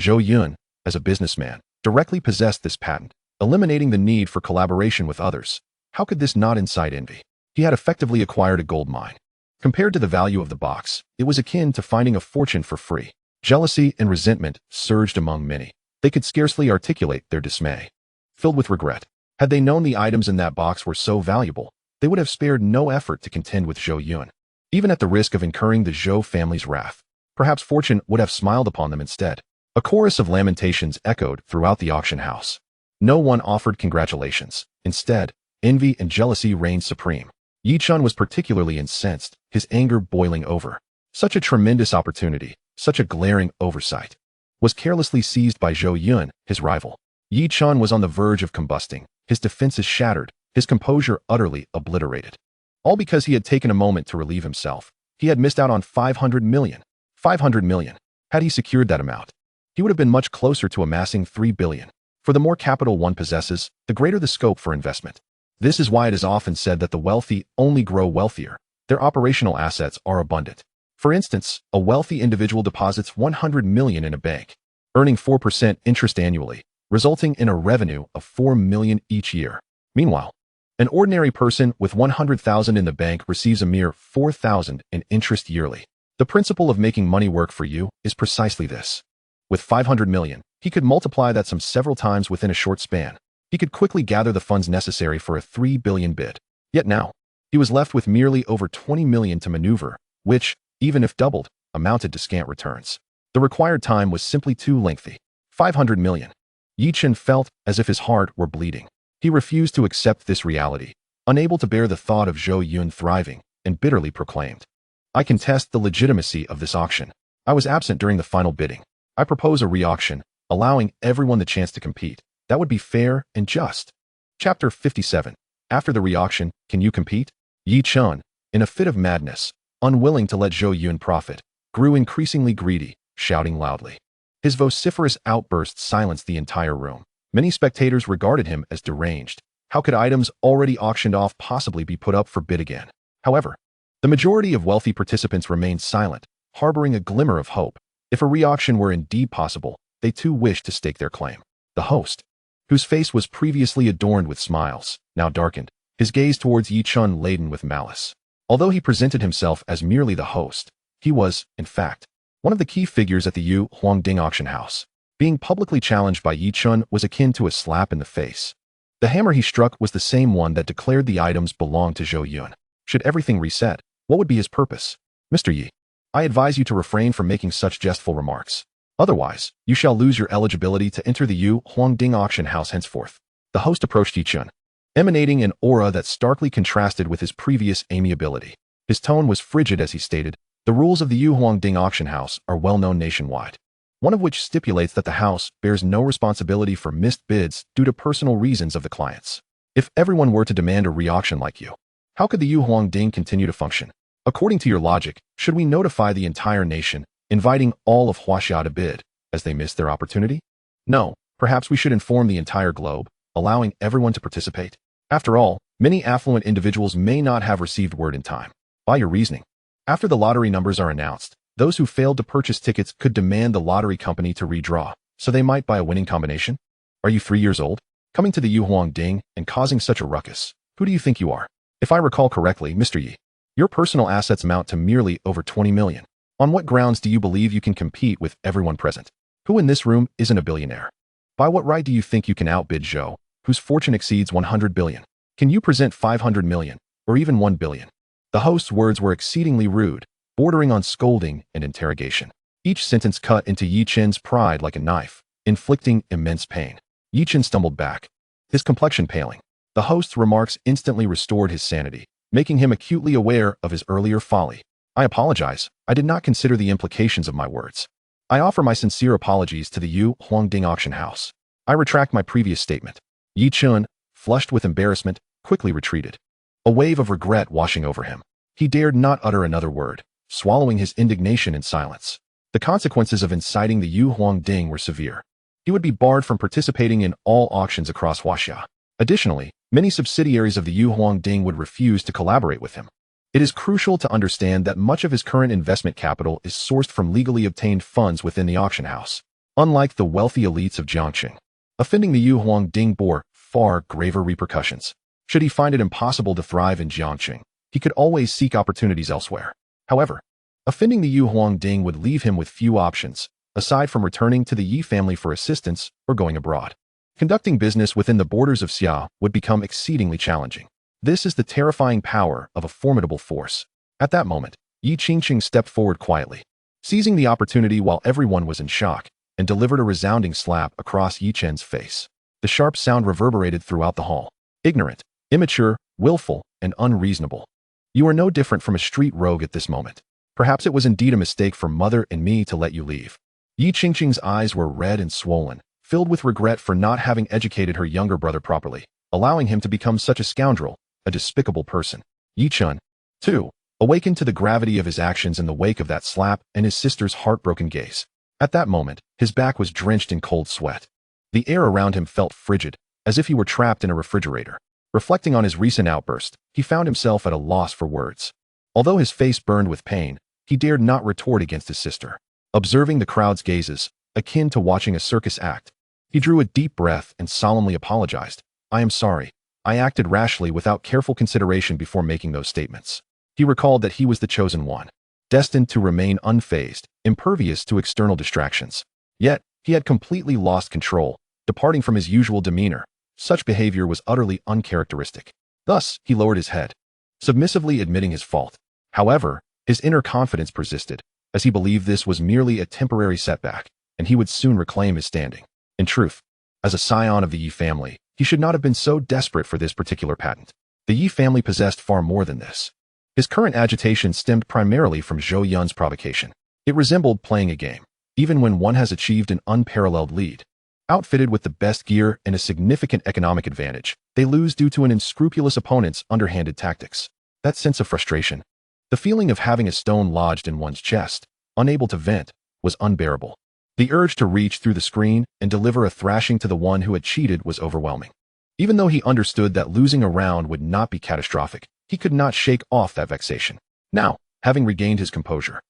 Speaker 1: Zhou Yun, as a businessman, directly possessed this patent, eliminating the need for collaboration with others. How could this not incite envy? He had effectively acquired a gold mine. Compared to the value of the box, it was akin to finding a fortune for free. Jealousy and resentment surged among many. They could scarcely articulate their dismay. Filled with regret, had they known the items in that box were so valuable, they would have spared no effort to contend with Zhou Yun. Even at the risk of incurring the Zhou family's wrath, perhaps fortune would have smiled upon them instead. A chorus of lamentations echoed throughout the auction house. No one offered congratulations. Instead, envy and jealousy reigned supreme. Yi Chun was particularly incensed, his anger boiling over. Such a tremendous opportunity, such a glaring oversight, was carelessly seized by Zhou Yun, his rival. Yi Chun was on the verge of combusting, his defenses shattered, his composure utterly obliterated. All because he had taken a moment to relieve himself. He had missed out on 500 million. 500 million. Had he secured that amount, he would have been much closer to amassing 3 billion. For the more capital one possesses, the greater the scope for investment. This is why it is often said that the wealthy only grow wealthier. Their operational assets are abundant. For instance, a wealthy individual deposits 100 million in a bank, earning 4% interest annually, resulting in a revenue of 4 million each year. Meanwhile, an ordinary person with 100,000 in the bank receives a mere 4,000 in interest yearly. The principle of making money work for you is precisely this. With 500 million, he could multiply that sum several times within a short span. He could quickly gather the funds necessary for a 3 billion bid. Yet now, he was left with merely over 20 million to maneuver, which, even if doubled, amounted to scant returns. The required time was simply too lengthy. 500 million. Yi Chun felt as if his heart were bleeding. He refused to accept this reality, unable to bear the thought of Zhou Yun thriving, and bitterly proclaimed, "I contest the legitimacy of this auction. I was absent during the final bidding. I propose a re-auction, allowing everyone the chance to compete. That would be fair and just." Chapter 57. After the re-auction, can you compete? Yi Chun, in a fit of madness, unwilling to let Zhou Yun profit, grew increasingly greedy, shouting loudly. His vociferous outbursts silenced the entire room. Many spectators regarded him as deranged. How could items already auctioned off possibly be put up for bid again? However, the majority of wealthy participants remained silent, harboring a glimmer of hope. If a re-auction were indeed possible, they too wished to stake their claim. The host, whose face was previously adorned with smiles, now darkened, his gaze towards Yi Chun laden with malice. Although he presented himself as merely the host, he was, in fact, one of the key figures at the Yu Huangding auction house. Being publicly challenged by Yi Chun was akin to a slap in the face. The hammer he struck was the same one that declared the items belonged to Zhou Yun. Should everything reset, what would be his purpose? "Mr. Yi, I advise you to refrain from making such jestful remarks. Otherwise, you shall lose your eligibility to enter the Yu Huangding auction house henceforth." The host approached Yi Chun, emanating an aura that starkly contrasted with his previous amiability. His tone was frigid as he stated, "The rules of the Yu Huangding auction house are well known nationwide, one of which stipulates that the house bears no responsibility for missed bids due to personal reasons of the clients. If everyone were to demand a re-auction like you, how could the Yu Huangding continue to function? According to your logic, should we notify the entire nation, inviting all of Huaxia to bid, as they missed their opportunity? No, perhaps we should inform the entire globe, allowing everyone to participate. After all, many affluent individuals may not have received word in time. By your reasoning, after the lottery numbers are announced, those who failed to purchase tickets could demand the lottery company to redraw, so they might buy a winning combination? Are you 3 years old, coming to the Yu Huangding and causing such a ruckus? Who do you think you are? If I recall correctly, Mr. Yi, your personal assets amount to merely over 20 million. On what grounds do you believe you can compete with everyone present? Who in this room isn't a billionaire? By what right do you think you can outbid Zhou, whose fortune exceeds 100 billion? Can you present 500 million, or even 1 billion? The host's words were exceedingly rude, bordering on scolding and interrogation. Each sentence cut into Yi Chen's pride like a knife, inflicting immense pain. Yi Chen stumbled back, his complexion paling. The host's remarks instantly restored his sanity, making him acutely aware of his earlier folly. I apologize. I did not consider the implications of my words. I offer my sincere apologies to the Yu Huangding auction house. I retract my previous statement. Yi Chen, flushed with embarrassment, quickly retreated, a wave of regret washing over him. He dared not utter another word, swallowing his indignation in silence. The consequences of inciting the Yu Huangding were severe. He would be barred from participating in all auctions across Huaxia. Additionally, many subsidiaries of the Yu Huangding would refuse to collaborate with him. It is crucial to understand that much of his current investment capital is sourced from legally obtained funds within the auction house. Unlike the wealthy elites of Jiangqing, offending the Yu Huangding bore far graver repercussions. Should he find it impossible to thrive in Jiangqing, he could always seek opportunities elsewhere. However, offending the Yu Huangding would leave him with few options, aside from returning to the Yi family for assistance or going abroad. Conducting business within the borders of Xia would become exceedingly challenging. This is the terrifying power of a formidable force. At that moment, Yi Qingqing stepped forward quietly, seizing the opportunity while everyone was in shock, and delivered a resounding slap across Yi Chen's face. The sharp sound reverberated throughout the hall. Ignorant, immature, willful, and unreasonable. You are no different from a street rogue at this moment. Perhaps it was indeed a mistake for Mother and me to let you leave. Yi Qingqing's eyes were red and swollen, filled with regret for not having educated her younger brother properly, allowing him to become such a scoundrel, a despicable person. Yi Chen, too, awakened to the gravity of his actions in the wake of that slap and his sister's heartbroken gaze. At that moment, his back was drenched in cold sweat. The air around him felt frigid, as if he were trapped in a refrigerator. Reflecting on his recent outburst, he found himself at a loss for words. Although his face burned with pain, he dared not retort against his sister. Observing the crowd's gazes, akin to watching a circus act, he drew a deep breath and solemnly apologized. I am sorry. I acted rashly without careful consideration before making those statements. He recalled that he was the chosen one, destined to remain unfazed, impervious to external distractions. Yet, he had completely lost control, departing from his usual demeanor. Such behavior was utterly uncharacteristic. Thus, he lowered his head, submissively admitting his fault. However, his inner confidence persisted, as he believed this was merely a temporary setback, and he would soon reclaim his standing. In truth, as a scion of the Yi family, he should not have been so desperate for this particular patent. The Yi family possessed far more than this. His current agitation stemmed primarily from Zhou Yun's provocation. It resembled playing a game, even when one has achieved an unparalleled lead. Outfitted with the best gear and a significant economic advantage, they lose due to an unscrupulous opponent's underhanded tactics. That sense of frustration, the feeling of having a stone lodged in one's chest, unable to vent, was unbearable. The urge to reach through the screen and deliver a thrashing to the one who had cheated was overwhelming. Even though he understood that losing a round would not be catastrophic, he could not shake off that vexation. Now, having regained his composure,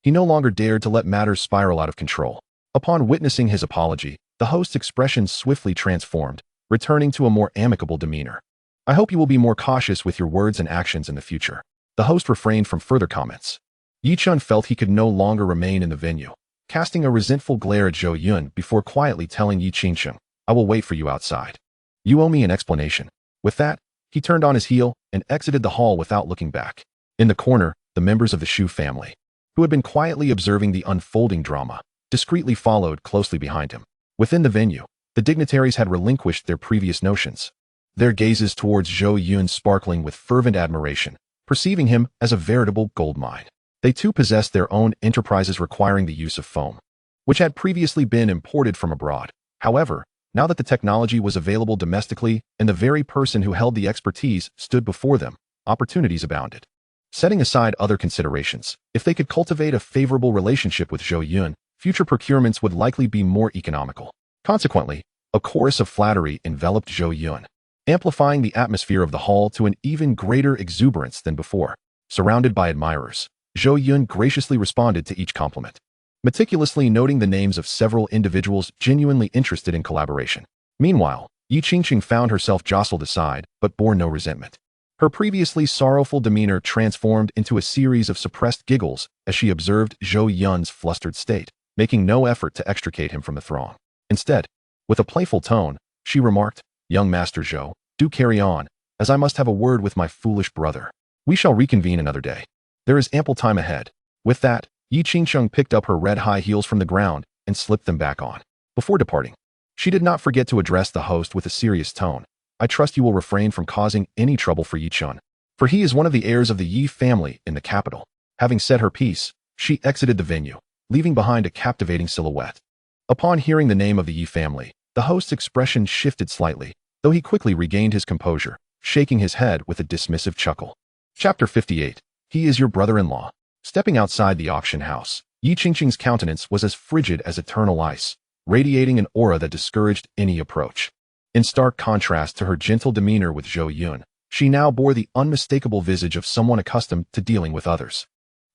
Speaker 1: he no longer dared to let matters spiral out of control. Upon witnessing his apology, the host's expression swiftly transformed, returning to a more amicable demeanor. I hope you will be more cautious with your words and actions in the future. The host refrained from further comments. Yi Chen felt he could no longer remain in the venue, casting a resentful glare at Zhou Yun before quietly telling Yi Qingqing, I will wait for you outside. You owe me an explanation. With that, he turned on his heel and exited the hall without looking back. In the corner, the members of the Shu family, who had been quietly observing the unfolding drama, discreetly followed closely behind him. Within the venue, the dignitaries had relinquished their previous notions, their gazes towards Zhou Yun sparkling with fervent admiration, perceiving him as a veritable gold mine. They too possessed their own enterprises requiring the use of foam, which had previously been imported from abroad. However, now that the technology was available domestically and the very person who held the expertise stood before them, opportunities abounded. Setting aside other considerations, if they could cultivate a favorable relationship with Zhou Yun, future procurements would likely be more economical. Consequently, a chorus of flattery enveloped Zhou Yun, amplifying the atmosphere of the hall to an even greater exuberance than before. Surrounded by admirers, Zhou Yun graciously responded to each compliment, meticulously noting the names of several individuals genuinely interested in collaboration. Meanwhile, Yi Qingqing found herself jostled aside, but bore no resentment. Her previously sorrowful demeanor transformed into a series of suppressed giggles as she observed Zhou Yun's flustered state. making no effort to extricate him from the throng. Instead, with a playful tone, she remarked, "Young Master Zhou, do carry on, as I must have a word with my foolish brother. We shall reconvene another day. There is ample time ahead." With that, Yi Qingsheng picked up her red high heels from the ground and slipped them back on. Before departing, she did not forget to address the host with a serious tone. "I trust you will refrain from causing any trouble for Yi Chun, for he is one of the heirs of the Yi family in the capital." Having said her piece, she exited the venue, leaving behind a captivating silhouette. Upon hearing the name of the Yi family, the host's expression shifted slightly, though he quickly regained his composure, shaking his head with a dismissive chuckle. Chapter 58. He is your brother-in-law. Stepping outside the auction house, Yi Qingqing's countenance was as frigid as eternal ice, radiating an aura that discouraged any approach. In stark contrast to her gentle demeanor with Zhou Yun, she now bore the unmistakable visage of someone accustomed to dealing with others.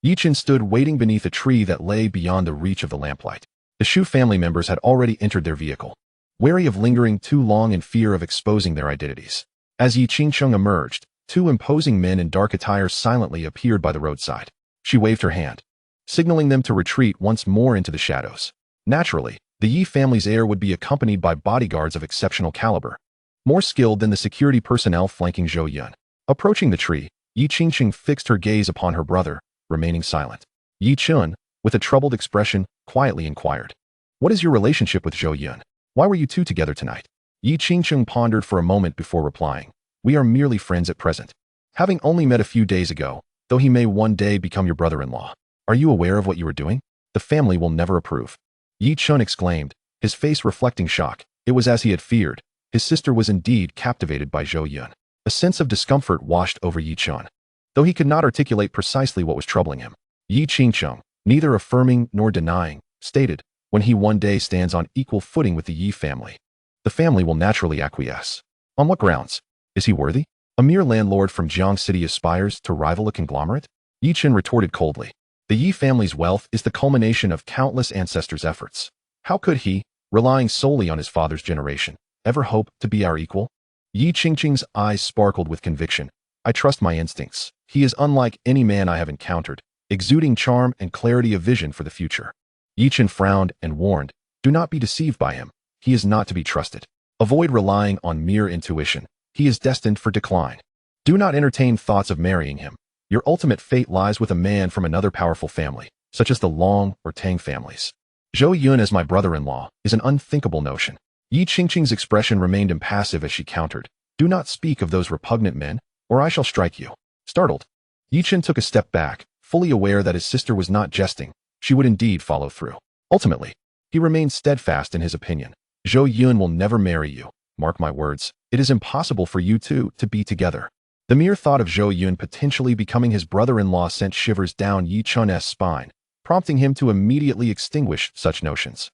Speaker 1: Yi Qin stood waiting beneath a tree that lay beyond the reach of the lamplight. The Shu family members had already entered their vehicle, wary of lingering too long in fear of exposing their identities. As Yi Qingsheng emerged, two imposing men in dark attire silently appeared by the roadside. She waved her hand, signaling them to retreat once more into the shadows. Naturally, the Yi family's heir would be accompanied by bodyguards of exceptional caliber, more skilled than the security personnel flanking Zhou Yun. Approaching the tree, Yi Qingqing fixed her gaze upon her brother, remaining silent. Yi Chun, with a troubled expression, quietly inquired, "What is your relationship with Zhou Yun? Why were you two together tonight?" Yi Qingqing pondered for a moment before replying, "We are merely friends at present, having only met a few days ago, though he may one day become your brother-in-law. Are you aware of what you are doing? The family will never approve." Yi Chun exclaimed, his face reflecting shock. It was as he had feared. His sister was indeed captivated by Zhou Yun. A sense of discomfort washed over Yi Chun, though he could not articulate precisely what was troubling him. Yi Qingsheng, neither affirming nor denying, stated, "When he one day stands on equal footing with the Yi family, the family will naturally acquiesce." "On what grounds? Is he worthy? A mere landlord from Jiang City aspires to rival a conglomerate?" Yi Chen retorted coldly. "The Yi family's wealth is the culmination of countless ancestors' efforts. How could he, relying solely on his father's generation, ever hope to be our equal?" Yi Qingqing's eyes sparkled with conviction. "I trust my instincts. He is unlike any man I have encountered, exuding charm and clarity of vision for the future." Yi Chen frowned and warned, "Do not be deceived by him. He is not to be trusted. Avoid relying on mere intuition. He is destined for decline. Do not entertain thoughts of marrying him. Your ultimate fate lies with a man from another powerful family, such as the Long or Tang families. Zhou Yun as my brother-in-law is an unthinkable notion." Yi Qingqing's expression remained impassive as she countered, "Do not speak of those repugnant men, or I shall strike you." Startled, Yi Chen took a step back, fully aware that his sister was not jesting. She would indeed follow through. Ultimately, he remained steadfast in his opinion. "Zhou Yun will never marry you. Mark my words, it is impossible for you two to be together." The mere thought of Zhou Yun potentially becoming his brother-in-law sent shivers down Yi Chun's spine, prompting him to immediately extinguish such notions.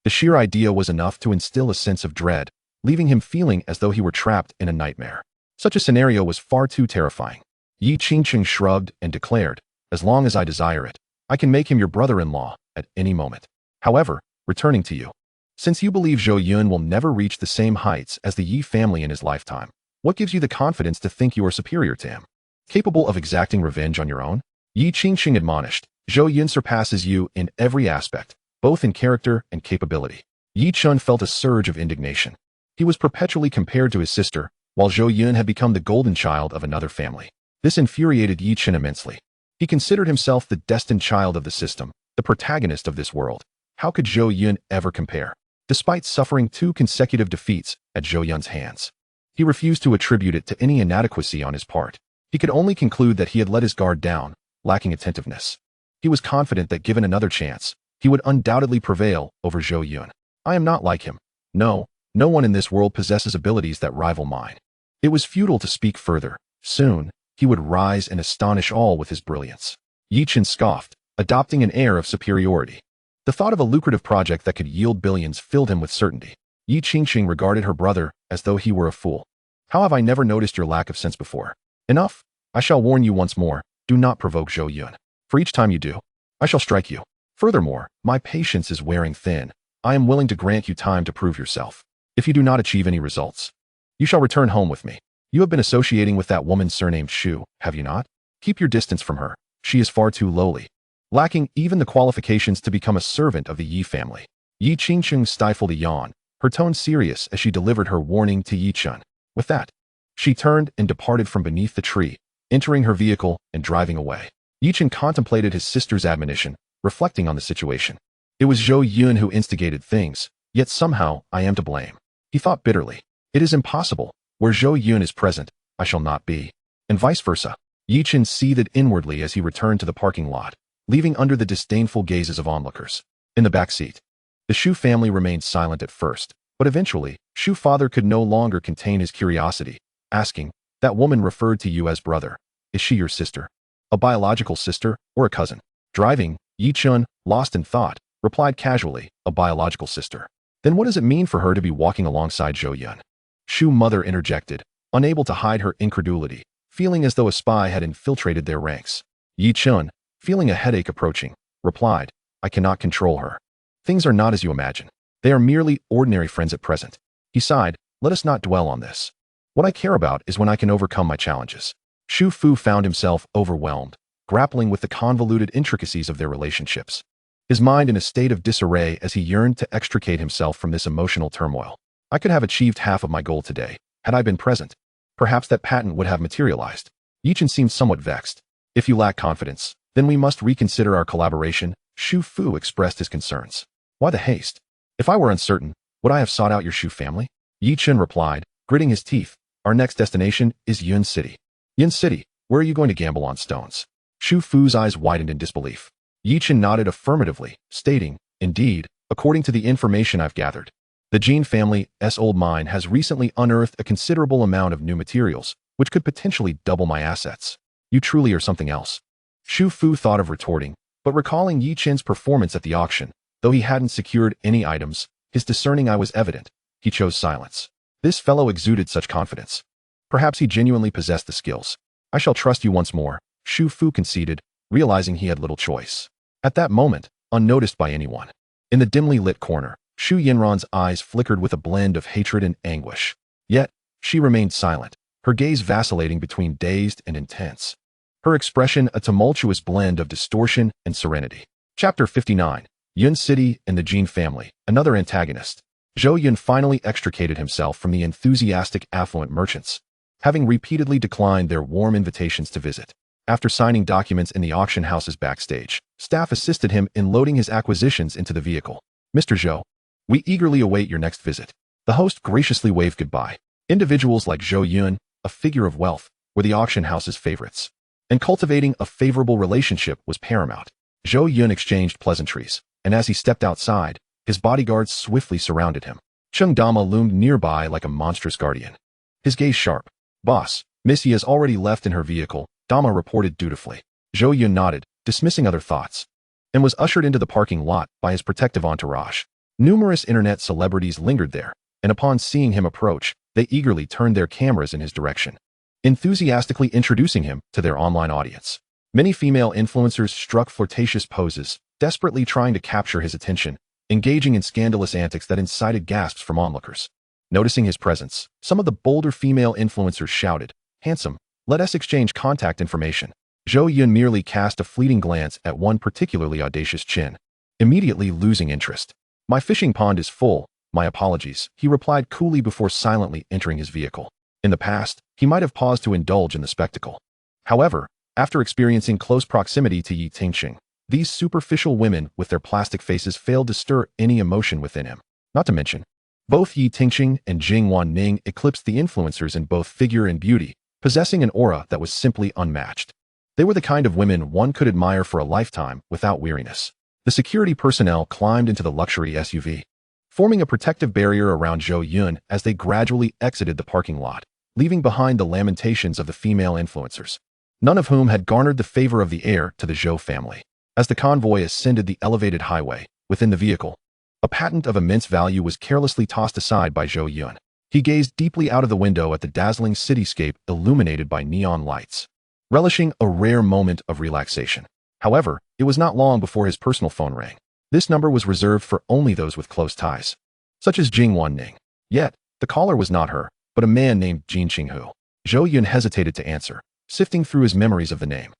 Speaker 1: The sheer idea was enough to instill a sense of dread, leaving him feeling as though he were trapped in a nightmare. Such a scenario was far too terrifying. Yi Qingqing shrugged and declared, "As long as I desire it, I can make him your brother-in-law at any moment. However, returning to you, since you believe Zhou Yun will never reach the same heights as the Yi family in his lifetime, what gives you the confidence to think you are superior to him? Capable of exacting revenge on your own?" Yi Qingqing admonished, "Zhou Yun surpasses you in every aspect, both in character and capability." Yi Chun felt a surge of indignation. He was perpetually compared to his sister, while Zhou Yun had become the golden child of another family. This infuriated Yi Chen immensely. He considered himself the destined child of the system, the protagonist of this world. How could Zhou Yun ever compare? Despite suffering 2 consecutive defeats at Zhou Yun's hands, he refused to attribute it to any inadequacy on his part. He could only conclude that he had let his guard down, lacking attentiveness. He was confident that given another chance, he would undoubtedly prevail over Zhou Yun. "I am not like him. No one in this world possesses abilities that rival mine." It was futile to speak further. Soon, he would rise and astonish all with his brilliance. Yi Chen scoffed, adopting an air of superiority. The thought of a lucrative project that could yield billions filled him with certainty. Yi Qingqing regarded her brother as though he were a fool. "How have I never noticed your lack of sense before? Enough. I shall warn you once more, do not provoke Zhou Yun. For each time you do, I shall strike you. Furthermore, my patience is wearing thin. I am willing to grant you time to prove yourself. If you do not achieve any results, you shall return home with me. You have been associating with that woman surnamed Shu, have you not? Keep your distance from her. She is far too lowly. lacking even the qualifications to become a servant of the Yi family. Yi Qingcheng stifled a yawn, her tone serious as she delivered her warning to Yi Chun. With that, she turned and departed from beneath the tree, entering her vehicle and driving away. Yi Chun contemplated his sister's admonition, reflecting on the situation. It was Zhou Yun who instigated things, yet somehow I am to blame. He thought bitterly. It is impossible. Where Zhou Yun is present, I shall not be. And vice versa. Yi Chun seethed inwardly as he returned to the parking lot, leaving under the disdainful gazes of onlookers. In the back seat, the Shu family remained silent at first, but eventually, Shu father could no longer contain his curiosity, asking, "That woman referred to you as brother. Is she your sister? A biological sister or a cousin?" Driving, Yi Chun, lost in thought, replied casually, "A biological sister." Then what does it mean for her to be walking alongside Zhou Yun? Shu mother interjected, unable to hide her incredulity, feeling as though a spy had infiltrated their ranks. Yi Chun, feeling a headache approaching, replied, "I cannot control her. Things are not as you imagine. They are merely ordinary friends at present." He sighed, "Let us not dwell on this. What I care about is when I can overcome my challenges." Shu Fu found himself overwhelmed, grappling with the convoluted intricacies of their relationships. His mind in a state of disarray as he yearned to extricate himself from this emotional turmoil. I could have achieved half of my goal today, had I been present. Perhaps that patent would have materialized. Yi Chun seemed somewhat vexed. "If you lack confidence, then we must reconsider our collaboration," Shu Fu expressed his concerns. "Why the haste? If I were uncertain, would I have sought out your Shu family?" Yi Chun replied, gritting his teeth. "Our next destination is Yun City." "Yun City? Where are you going to gamble on stones?" Shu Fu's eyes widened in disbelief. Yi Chun nodded affirmatively, stating, "Indeed, according to the information I've gathered, the Jin family's old mine has recently unearthed a considerable amount of new materials, which could potentially double my assets. You truly are something else." Shu Fu thought of retorting, but recalling Yi Chun's performance at the auction, though he hadn't secured any items, his discerning eye was evident. He chose silence. This fellow exuded such confidence. Perhaps he genuinely possessed the skills. "I shall trust you once more," Shu Fu conceded, realizing he had little choice. At that moment, unnoticed by anyone, in the dimly lit corner, Shu Yinran's eyes flickered with a blend of hatred and anguish. Yet, she remained silent, her gaze vacillating between dazed and intense. Her expression a tumultuous blend of distortion and serenity. Chapter 59. Yun City and the Jin family, another antagonist. Zhou Yun finally extricated himself from the enthusiastic affluent merchants, having repeatedly declined their warm invitations to visit. After signing documents in the auction house's backstage, staff assisted him in loading his acquisitions into the vehicle. "Mr. Zhou, we eagerly await your next visit." The host graciously waved goodbye. Individuals like Zhou Yun, a figure of wealth, were the auction house's favorites, and cultivating a favorable relationship was paramount. Zhou Yun exchanged pleasantries, and as he stepped outside, his bodyguards swiftly surrounded him. Chung Dama loomed nearby like a monstrous guardian, his gaze sharp. "Boss, Missy has already left in her vehicle," Dama reported dutifully. Zhou Yun nodded, dismissing other thoughts, and was ushered into the parking lot by his protective entourage. Numerous internet celebrities lingered there, and upon seeing him approach, they eagerly turned their cameras in his direction, enthusiastically introducing him to their online audience. Many female influencers struck flirtatious poses, desperately trying to capture his attention, engaging in scandalous antics that incited gasps from onlookers. Noticing his presence, some of the bolder female influencers shouted, "Handsome, let us exchange contact information." Zhou Yun merely cast a fleeting glance at one particularly audacious chin, immediately losing interest. "My fishing pond is full, my apologies," he replied coolly before silently entering his vehicle. In the past, he might have paused to indulge in the spectacle. However, after experiencing close proximity to Yi Tingqing, these superficial women with their plastic faces failed to stir any emotion within him. Not to mention, both Yi Tingqing and Jing Wanning eclipsed the influencers in both figure and beauty, possessing an aura that was simply unmatched. They were the kind of women one could admire for a lifetime without weariness. The security personnel climbed into the luxury SUV, forming a protective barrier around Zhou Yun as they gradually exited the parking lot, leaving behind the lamentations of the female influencers, none of whom had garnered the favor of the heir to the Zhou family. As the convoy ascended the elevated highway, within the vehicle, a patent of immense value was carelessly tossed aside by Zhou Yun. He gazed deeply out of the window at the dazzling cityscape illuminated by neon lights, relishing a rare moment of relaxation. However, it was not long before his personal phone rang. This number was reserved for only those with close ties, such as Jing Wanning. Yet, the caller was not her, but a man named Jin Qinghu. Zhou Yun hesitated to answer, sifting through his memories of the name.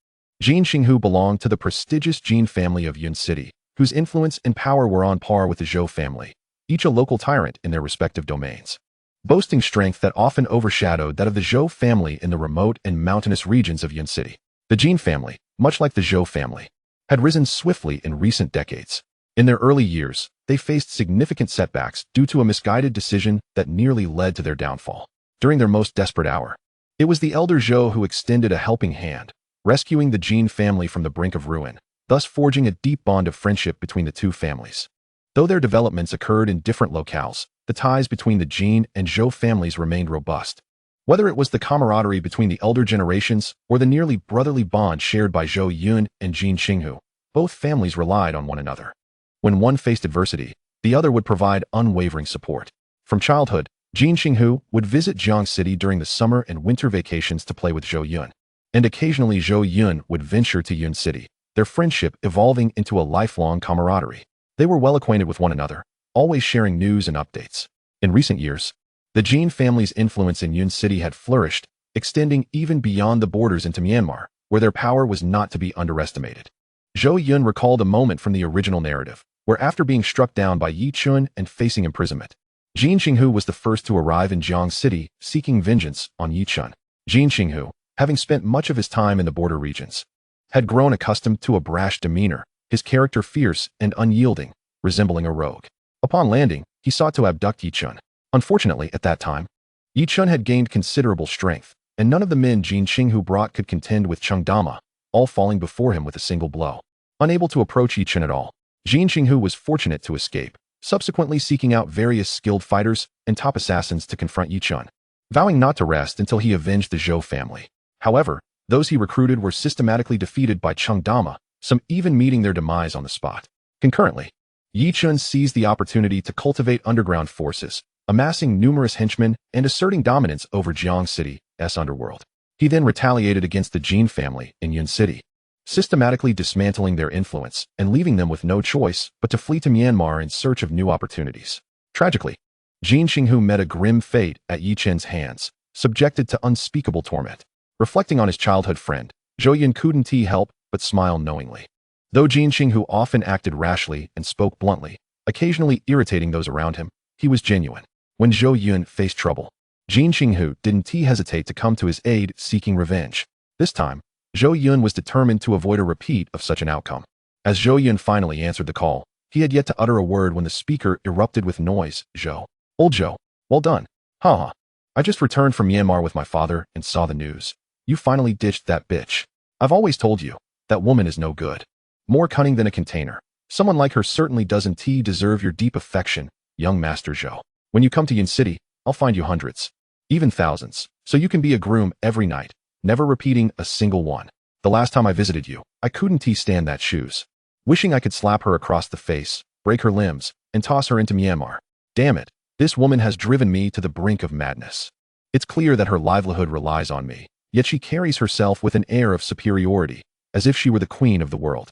Speaker 1: Jin Xinghu belonged to the prestigious Jin family of Yun City, whose influence and power were on par with the Zhou family, each a local tyrant in their respective domains. Boasting strength that often overshadowed that of the Zhou family in the remote and mountainous regions of Yun City. The Jin family, much like the Zhou family, had risen swiftly in recent decades. In their early years, they faced significant setbacks due to a misguided decision that nearly led to their downfall. During their most desperate hour, it was the elder Zhou who extended a helping hand, rescuing the Jin family from the brink of ruin, thus forging a deep bond of friendship between the two families. Though their developments occurred in different locales, the ties between the Jin and Zhou families remained robust. Whether it was the camaraderie between the elder generations or the nearly brotherly bond shared by Zhou Yun and Jin Xinghu, both families relied on one another. When one faced adversity, the other would provide unwavering support. From childhood, Jin Xinghu would visit Jiang City during the summer and winter vacations to play with Zhou Yun, and occasionally Zhou Yun would venture to Yun City, their friendship evolving into a lifelong camaraderie. They were well acquainted with one another, always sharing news and updates. In recent years, the Jin family's influence in Yun City had flourished, extending even beyond the borders into Myanmar, where their power was not to be underestimated. Zhou Yun recalled a moment from the original narrative, where after being struck down by Yi Chun and facing imprisonment, Jin Xinghu was the first to arrive in Jiang City, seeking vengeance on Yi Chun. Jin Xinghu, having spent much of his time in the border regions, had grown accustomed to a brash demeanor, his character fierce and unyielding, resembling a rogue. Upon landing, he sought to abduct Yi Chun. Unfortunately, at that time, Yi Chun had gained considerable strength, and none of the men Jin Xinghu brought could contend with Chung Dama, all falling before him with a single blow. Unable to approach Yi Chun at all, Jin Xinghu was fortunate to escape, subsequently seeking out various skilled fighters and top assassins to confront Yi Chun, vowing not to rest until he avenged the Zhou family. However, those he recruited were systematically defeated by Chung Dama, some even meeting their demise on the spot. Concurrently, Yi Chun seized the opportunity to cultivate underground forces, amassing numerous henchmen and asserting dominance over Jiang City's underworld. He then retaliated against the Jin family in Yun City, systematically dismantling their influence and leaving them with no choice but to flee to Myanmar in search of new opportunities. Tragically, Jin Xinghu met a grim fate at Yi Chun's hands, subjected to unspeakable torment. Reflecting on his childhood friend, Zhou Yun couldn't help but smile knowingly. Though Jin Xinghu often acted rashly and spoke bluntly, occasionally irritating those around him, he was genuine. When Zhou Yun faced trouble, Jin Xinghu didn't hesitate to come to his aid, seeking revenge. This time, Zhou Yun was determined to avoid a repeat of such an outcome. As Zhou Yun finally answered the call, he had yet to utter a word when the speaker erupted with noise. "Zhou. Old Zhou. Well done. Haha. I just returned from Myanmar with my father and saw the news. You finally ditched that bitch. I've always told you, that woman is no good. More cunning than a container. Someone like her certainly doesn't deserve your deep affection, young Master Zhou. When you come to Yun City, I'll find you hundreds, even thousands, so you can be a groom every night, never repeating a single one. The last time I visited you, I couldn't stand that shoes. Wishing I could slap her across the face, break her limbs, and toss her into Myanmar. Damn it, this woman has driven me to the brink of madness. It's clear that her livelihood relies on me, yet she carries herself with an air of superiority, as if she were the queen of the world.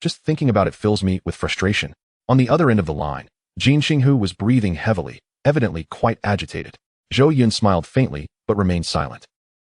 Speaker 1: Just thinking about it fills me with frustration." On the other end of the line, Jin Xinghu was breathing heavily, evidently quite agitated. Zhou Yun smiled faintly, but remained silent,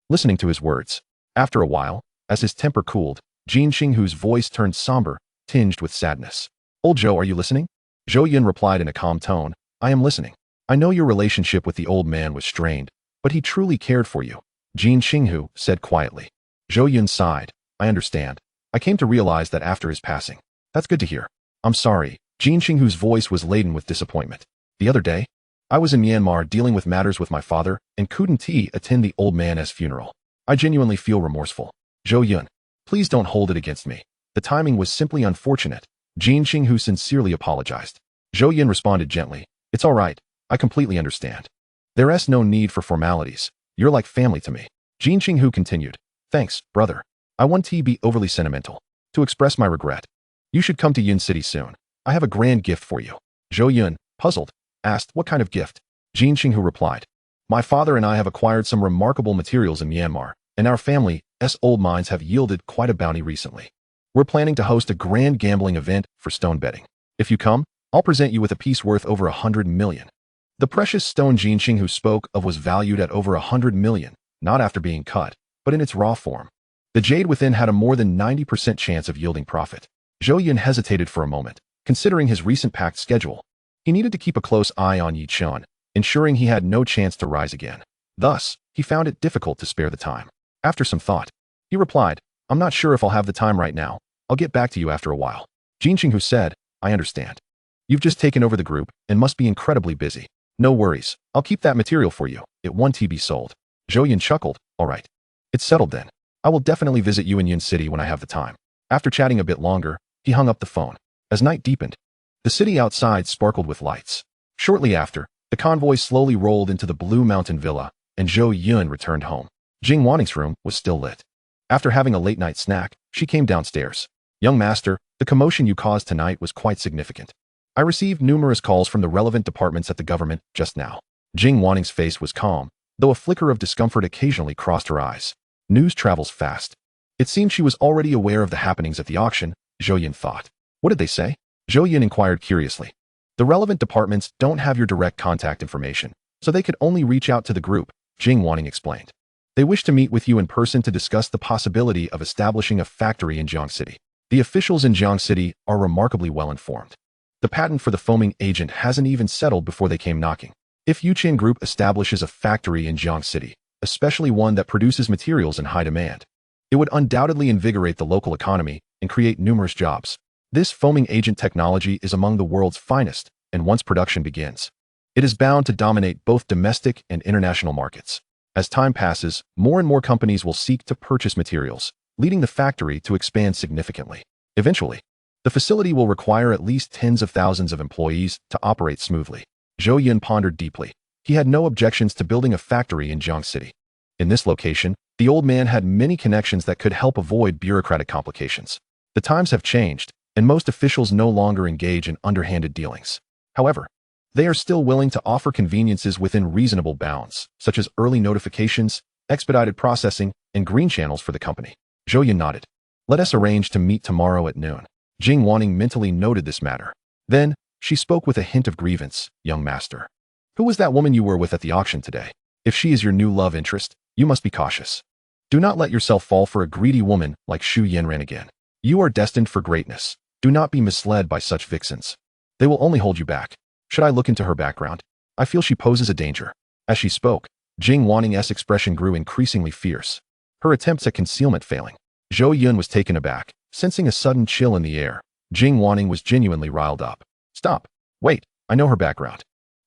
Speaker 1: listening to his words. After a while, as his temper cooled, Jin Xinghu's voice turned somber, tinged with sadness. "Old Zhou, are you listening?" Zhou Yun replied in a calm tone, "I am listening. I know your relationship with the old man was strained, but he truly cared for you," Jin Xinghu said quietly. Zhou Yun sighed. "I understand. I came to realize that after his passing." "That's good to hear. I'm sorry." Jin Xinghu's voice was laden with disappointment. "The other day, I was in Myanmar dealing with matters with my father and couldn't attend the old man's funeral. I genuinely feel remorseful." "Zhou Yun, please don't hold it against me. The timing was simply unfortunate." Jin Xinghu sincerely apologized. Zhou Yun responded gently, "It's all right. I completely understand. There's no need for formalities. You're like family to me." Jin Xinghu continued, "Thanks, brother. I won't be overly sentimental. To express my regret, you should come to Yun City soon. I have a grand gift for you." Zhou Yun, puzzled, asked, "What kind of gift?" Jin Xinghu replied, "My father and I have acquired some remarkable materials in Myanmar, and our family's old mines have yielded quite a bounty recently. We're planning to host a grand gambling event for stone betting. If you come, I'll present you with a piece worth over 100 million. The precious stone Jin Xinghu spoke of was valued at over 100 million, not after being cut, but in its raw form. The jade within had a more than 90% chance of yielding profit. Zhou Yun hesitated for a moment, considering his recent packed schedule. He needed to keep a close eye on Yi Chun, ensuring he had no chance to rise again. Thus, he found it difficult to spare the time. After some thought, he replied, "I'm not sure if I'll have the time right now. I'll get back to you after a while." Jin Qinghu said, "I understand. You've just taken over the group and must be incredibly busy. No worries, I'll keep that material for you. It won't be sold." Zhou Yun chuckled, "All right. It's settled then. I will definitely visit you in Yun City when I have the time." After chatting a bit longer, he hung up the phone. As night deepened, the city outside sparkled with lights. Shortly after, the convoy slowly rolled into the Blue Mountain Villa, and Zhou Yun returned home. Jing Wanting's room was still lit. After having a late-night snack, she came downstairs. "Young master, the commotion you caused tonight was quite significant. I received numerous calls from the relevant departments at the government just now." Jing Wanting's face was calm, though a flicker of discomfort occasionally crossed her eyes. News travels fast. It seemed she was already aware of the happenings at the auction, Zhou Yun thought. "What did they say?" Zhou Yun inquired curiously. "The relevant departments don't have your direct contact information, so they could only reach out to the group," Jing Wanting explained. "They wish to meet with you in person to discuss the possibility of establishing a factory in Jiang City. The officials in Jiang City are remarkably well informed. The patent for the foaming agent hasn't even settled before they came knocking. If Yuqian Group establishes a factory in Jiang City, especially one that produces materials in high demand, it would undoubtedly invigorate the local economy and create numerous jobs. This foaming agent technology is among the world's finest, and once production begins, it is bound to dominate both domestic and international markets. As time passes, more and more companies will seek to purchase materials, leading the factory to expand significantly. Eventually, the facility will require at least tens of thousands of employees to operate smoothly." Zhou Yun pondered deeply. He had no objections to building a factory in Jiang City. In this location, the old man had many connections that could help avoid bureaucratic complications. The times have changed, and most officials no longer engage in underhanded dealings. However, they are still willing to offer conveniences within reasonable bounds, such as early notifications, expedited processing, and green channels for the company. Zhou Yun nodded. "Let us arrange to meet tomorrow at noon." Jing Wanting mentally noted this matter. Then, she spoke with a hint of grievance, "Young master, who was that woman you were with at the auction today? If she is your new love interest, you must be cautious. Do not let yourself fall for a greedy woman like Xu Yanran again. You are destined for greatness. Do not be misled by such vixens. They will only hold you back. Should I look into her background? I feel she poses a danger." As she spoke, Jing Wanting's expression grew increasingly fierce, her attempts at concealment failing. Zhou Yun was taken aback, sensing a sudden chill in the air. Jing Wanting was genuinely riled up. "Stop. Wait, I know her background."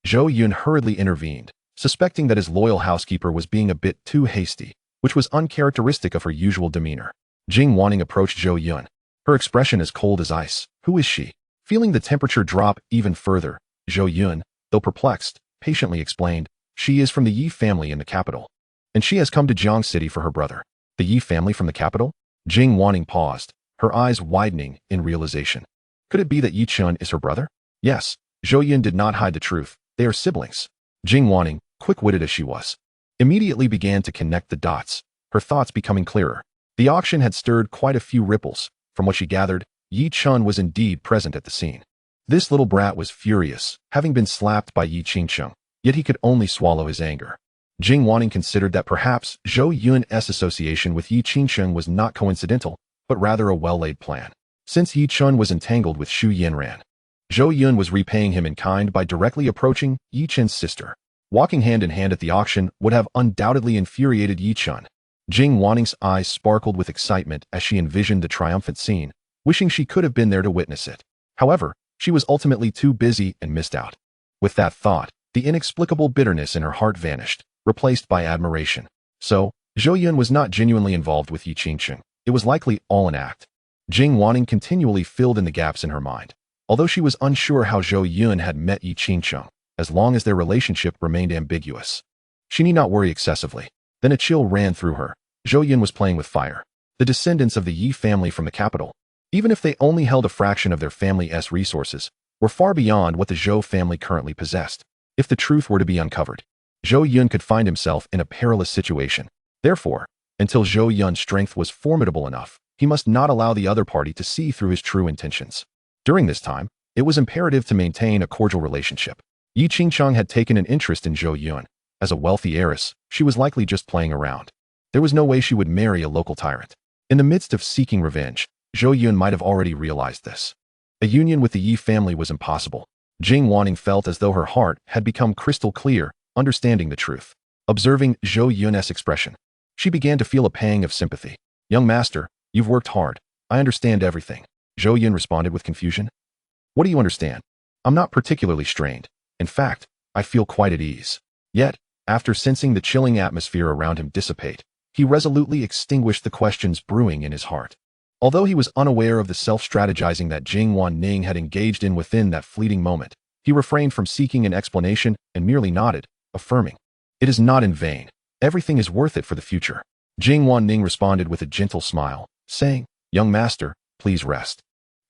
Speaker 1: Zhou Yun hurriedly intervened, suspecting that his loyal housekeeper was being a bit too hasty, which was uncharacteristic of her usual demeanor. Jing Wanting approached Zhou Yun, her expression as cold as ice. "Who is she?" Feeling the temperature drop even further, Zhou Yun, though perplexed, patiently explained, "She is from the Yi family in the capital, and she has come to Jiang City for her brother." "The Yi family from the capital?" Jing Wanting paused, her eyes widening in realization. Could it be that Yi Chun is her brother? Yes, Zhou Yun did not hide the truth. They are siblings. Jing Wanting, quick-witted as she was, immediately began to connect the dots, her thoughts becoming clearer. The auction had stirred quite a few ripples. From what she gathered, Yi Chun was indeed present at the scene. This little brat was furious, having been slapped by Yi Qingcheng, yet he could only swallow his anger. Jing Wanting considered that perhaps Zhou Yun's association with Yi Qingcheng was not coincidental, but rather a well-laid plan. Since Yi Chun was entangled with Xu Yanran, Zhou Yun was repaying him in kind by directly approaching Yi Chen's sister. Walking hand in hand at the auction would have undoubtedly infuriated Yi Chun. Jing Wanting's eyes sparkled with excitement as she envisioned the triumphant scene, wishing she could have been there to witness it. However, she was ultimately too busy and missed out. With that thought, the inexplicable bitterness in her heart vanished, replaced by admiration. So, Zhou Yun was not genuinely involved with Yi Qingcheng. It was likely all an act. Jing Wanting continually filled in the gaps in her mind. Although she was unsure how Zhou Yun had met Yi Qingcheng, as long as their relationship remained ambiguous, she need not worry excessively. Then a chill ran through her. Zhou Yun was playing with fire. The descendants of the Yi family from the capital, even if they only held a fraction of their family's resources, were far beyond what the Zhou family currently possessed. If the truth were to be uncovered, Zhou Yun could find himself in a perilous situation. Therefore, until Zhou Yun's strength was formidable enough, he must not allow the other party to see through his true intentions. During this time, it was imperative to maintain a cordial relationship. Yi Qingcheng had taken an interest in Zhou Yun. As a wealthy heiress, she was likely just playing around. There was no way she would marry a local tyrant. In the midst of seeking revenge, Zhou Yun might have already realized this. A union with the Yi family was impossible. Jing Wanning felt as though her heart had become crystal clear, understanding the truth. Observing Zhou Yun's expression, she began to feel a pang of sympathy. "Young master, you've worked hard. I understand everything." Zhou Yun responded with confusion. "What do you understand? I'm not particularly strained. In fact, I feel quite at ease." Yet, after sensing the chilling atmosphere around him dissipate, he resolutely extinguished the questions brewing in his heart. Although he was unaware of the self-strategizing that Jing Wanning had engaged in within that fleeting moment, he refrained from seeking an explanation and merely nodded, affirming, "It is not in vain. Everything is worth it for the future." Jing Wanning responded with a gentle smile, saying, "Young master, please rest.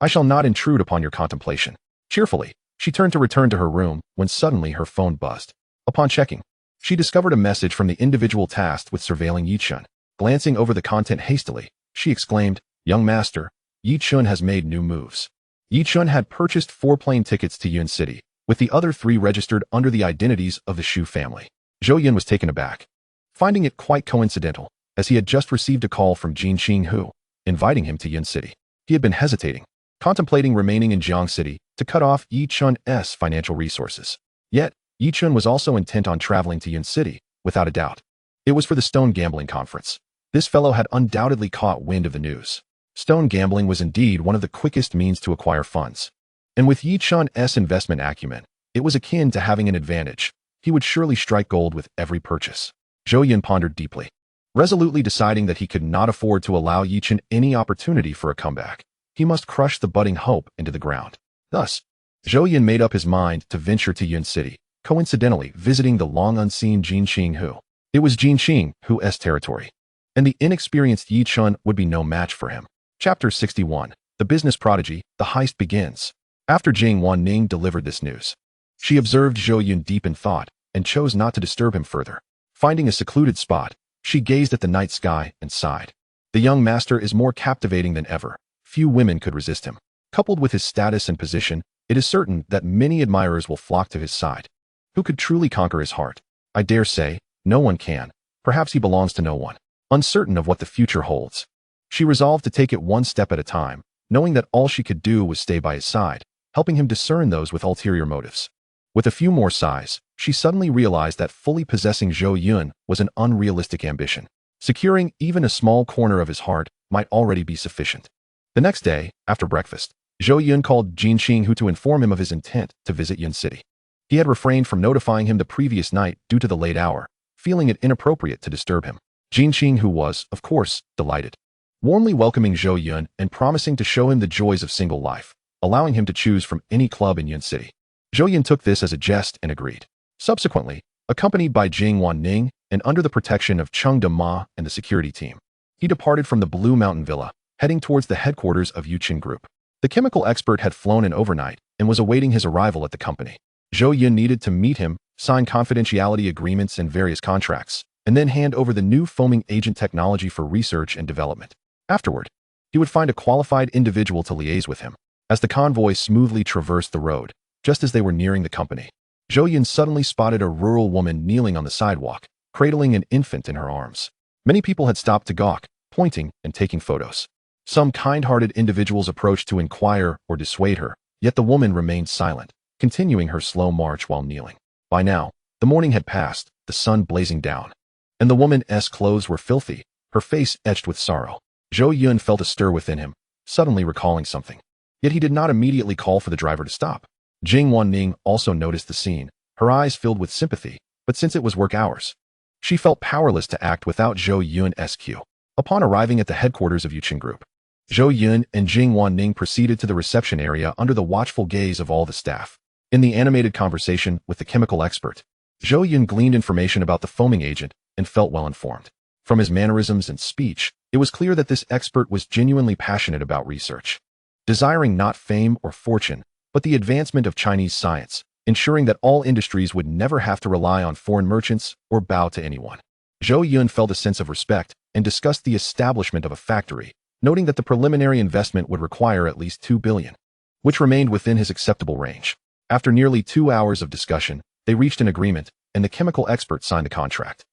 Speaker 1: I shall not intrude upon your contemplation." Cheerfully, she turned to return to her room when suddenly her phone buzzed. Upon checking, she discovered a message from the individual tasked with surveilling Yi Chun. Glancing over the content hastily, she exclaimed, "Young master, Yi Chun has made new moves." Yi Chun had purchased 4 plane tickets to Yun City, with the other 3 registered under the identities of the Shu family. Zhou Yun was taken aback, finding it quite coincidental, as he had just received a call from Jin Qinghu, inviting him to Yun City. He had been hesitating, contemplating remaining in Jiang City to cut off Yi Chun's financial resources. Yet, Yi Chun was also intent on traveling to Yun City, without a doubt. It was for the Stone Gambling Conference. This fellow had undoubtedly caught wind of the news. Stone gambling was indeed one of the quickest means to acquire funds. And with Yi Chun's investment acumen, it was akin to having an advantage. He would surely strike gold with every purchase. Zhou Yun pondered deeply, resolutely deciding that he could not afford to allow Yi Chun any opportunity for a comeback. He must crush the budding hope into the ground. Thus, Zhou Yun made up his mind to venture to Yun City, coincidentally visiting the long-unseen Jin Qinghu. It was Jin Qinghu's territory, and the inexperienced Yi Chun would be no match for him. Chapter 61. The Business Prodigy, the Heist Begins. After Jing Wanning delivered this news, she observed Zhou Yun deep in thought and chose not to disturb him further. Finding a secluded spot, she gazed at the night sky and sighed. The young master is more captivating than ever. Few women could resist him. Coupled with his status and position, it is certain that many admirers will flock to his side. Who could truly conquer his heart? I dare say, no one can. Perhaps he belongs to no one. Uncertain of what the future holds, she resolved to take it one step at a time, knowing that all she could do was stay by his side, helping him discern those with ulterior motives. With a few more sighs, she suddenly realized that fully possessing Zhou Yun was an unrealistic ambition. Securing even a small corner of his heart might already be sufficient. The next day, after breakfast, Zhou Yun called Jin Qinghu to inform him of his intent to visit Yun City. He had refrained from notifying him the previous night due to the late hour, feeling it inappropriate to disturb him. Jin Qinghu was, of course, delighted, warmly welcoming Zhou Yun and promising to show him the joys of single life, allowing him to choose from any club in Yun City. Zhou Yun took this as a jest and agreed. Subsequently, accompanied by Jing Wanning and under the protection of Cheng De Ma and the security team, he departed from the Blue Mountain Villa, heading towards the headquarters of Yuqin Group. The chemical expert had flown in overnight and was awaiting his arrival at the company. Zhou Yun needed to meet him, sign confidentiality agreements and various contracts, and then hand over the new foaming agent technology for research and development. Afterward, he would find a qualified individual to liaise with him. As the convoy smoothly traversed the road, just as they were nearing the company, Zhou Yun suddenly spotted a rural woman kneeling on the sidewalk, cradling an infant in her arms. Many people had stopped to gawk, pointing and taking photos. Some kind-hearted individuals approached to inquire or dissuade her, yet the woman remained silent, continuing her slow march while kneeling. By now, the morning had passed, the sun blazing down, and the woman's clothes were filthy, her face etched with sorrow. Zhou Yun felt a stir within him, suddenly recalling something. Yet he did not immediately call for the driver to stop. Jing Wanning also noticed the scene, her eyes filled with sympathy, but since it was work hours, she felt powerless to act without Zhou Yun's cue. Upon arriving at the headquarters of Yuqin Group, Zhou Yun and Jing Wanning proceeded to the reception area under the watchful gaze of all the staff. In the animated conversation with the chemical expert, Zhou Yun gleaned information about the foaming agent and felt well informed. From his mannerisms and speech, it was clear that this expert was genuinely passionate about research, desiring not fame or fortune, but the advancement of Chinese science, ensuring that all industries would never have to rely on foreign merchants or bow to anyone. Zhou Yun felt a sense of respect and discussed the establishment of a factory, noting that the preliminary investment would require at least 2 billion, which remained within his acceptable range. After nearly 2 hours of discussion, they reached an agreement, and the chemical expert signed the contract.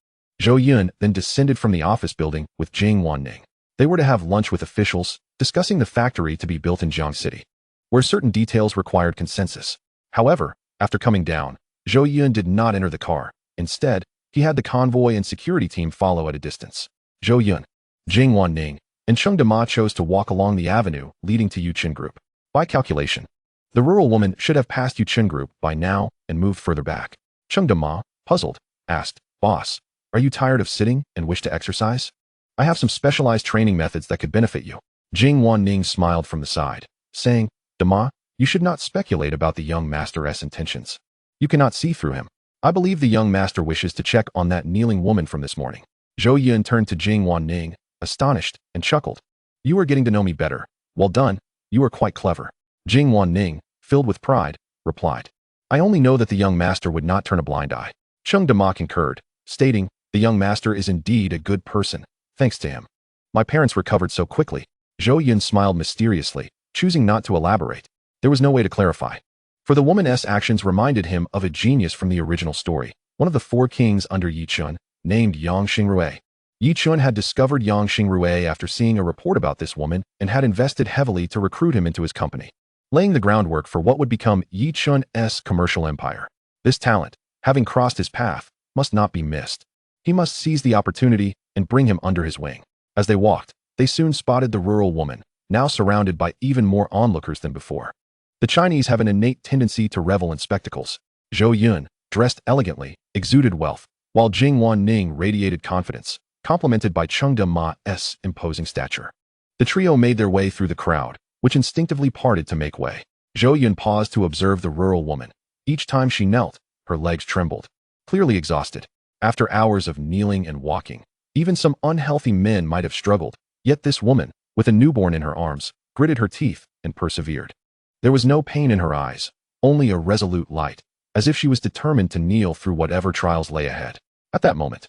Speaker 1: Zhou Yun then descended from the office building with Jing Wanning. They were to have lunch with officials, discussing the factory to be built in Jiang City, where certain details required consensus. However, after coming down, Zhou Yun did not enter the car. Instead, he had the convoy and security team follow at a distance. Zhou Yun, Jing Wanning, and Cheng Dema chose to walk along the avenue leading to Yuchen Group. By calculation, the rural woman should have passed Yuchen Group by now and moved further back. Cheng Dema, puzzled, asked, "Boss, are you tired of sitting and wish to exercise? I have some specialized training methods that could benefit you." Jing Wanning smiled from the side, saying, "Dema, you should not speculate about the young master's intentions. You cannot see through him. I believe the young master wishes to check on that kneeling woman from this morning." Zhou Yun turned to Jing Wanning, astonished, and chuckled. "You are getting to know me better. Well done, you are quite clever." Jing Wanning, filled with pride, replied, "I only know that the young master would not turn a blind eye." Cheng Dema concurred, stating, "The young master is indeed a good person, thanks to him. My parents recovered so quickly." Zhou Yun smiled mysteriously, choosing not to elaborate. There was no way to clarify, for the woman's actions reminded him of a genius from the original story, one of the 4 kings under Yi Chun, named Yang Xingrui. Yi Chun had discovered Yang Xingrui after seeing a report about this woman and had invested heavily to recruit him into his company, laying the groundwork for what would become Yi Chun's commercial empire. This talent, having crossed his path, must not be missed. He must seize the opportunity and bring him under his wing. As they walked, they soon spotted the rural woman, now surrounded by even more onlookers than before. The Chinese have an innate tendency to revel in spectacles. Zhou Yun, dressed elegantly, exuded wealth, while Jing Wanning radiated confidence, complemented by Cheng Dema's imposing stature. The trio made their way through the crowd, which instinctively parted to make way. Zhou Yun paused to observe the rural woman. Each time she knelt, her legs trembled, clearly exhausted. After hours of kneeling and walking, even some unhealthy men might have struggled, yet this woman, with a newborn in her arms, gritted her teeth and persevered. There was no pain in her eyes, only a resolute light, as if she was determined to kneel through whatever trials lay ahead. At that moment,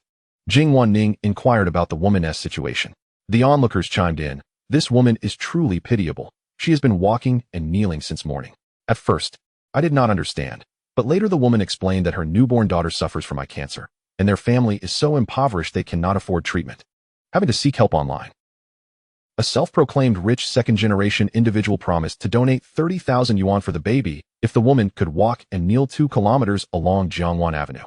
Speaker 1: Jing Wanning inquired about the woman's situation. The onlookers chimed in, "This woman is truly pitiable. She has been walking and kneeling since morning." At first, I did not understand, but later the woman explained that her newborn daughter suffers from eye cancer, and their family is so impoverished they cannot afford treatment, having to seek help online. A self-proclaimed rich second-generation individual promised to donate 30,000 yuan for the baby if the woman could walk and kneel 2 kilometers along Jiangwan Avenue.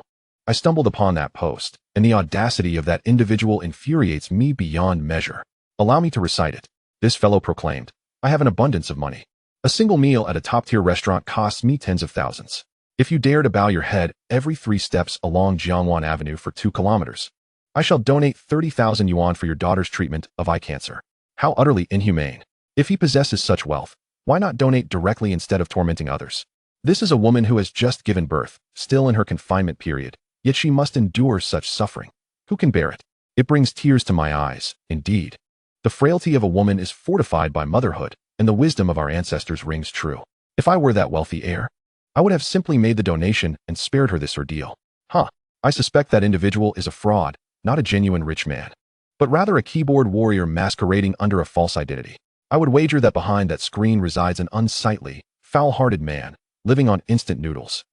Speaker 1: I stumbled upon that post, and the audacity of that individual infuriates me beyond measure. Allow me to recite it. This fellow proclaimed, "I have an abundance of money. A single meal at a top-tier restaurant costs me tens of thousands. If you dare to bow your head every 3 steps along Jiangwan Avenue for 2 kilometers, I shall donate 30,000 yuan for your daughter's treatment of eye cancer." How utterly inhumane. If he possesses such wealth, why not donate directly instead of tormenting others? This is a woman who has just given birth, still in her confinement period, yet she must endure such suffering. Who can bear it? It brings tears to my eyes, indeed. The frailty of a woman is fortified by motherhood, and the wisdom of our ancestors rings true. If I were that wealthy heir, I would have simply made the donation and spared her this ordeal. I suspect that individual is a fraud, not a genuine rich man, but rather a keyboard warrior masquerading under a false identity. I would wager that behind that screen resides an unsightly, foul-hearted man, living on instant noodles.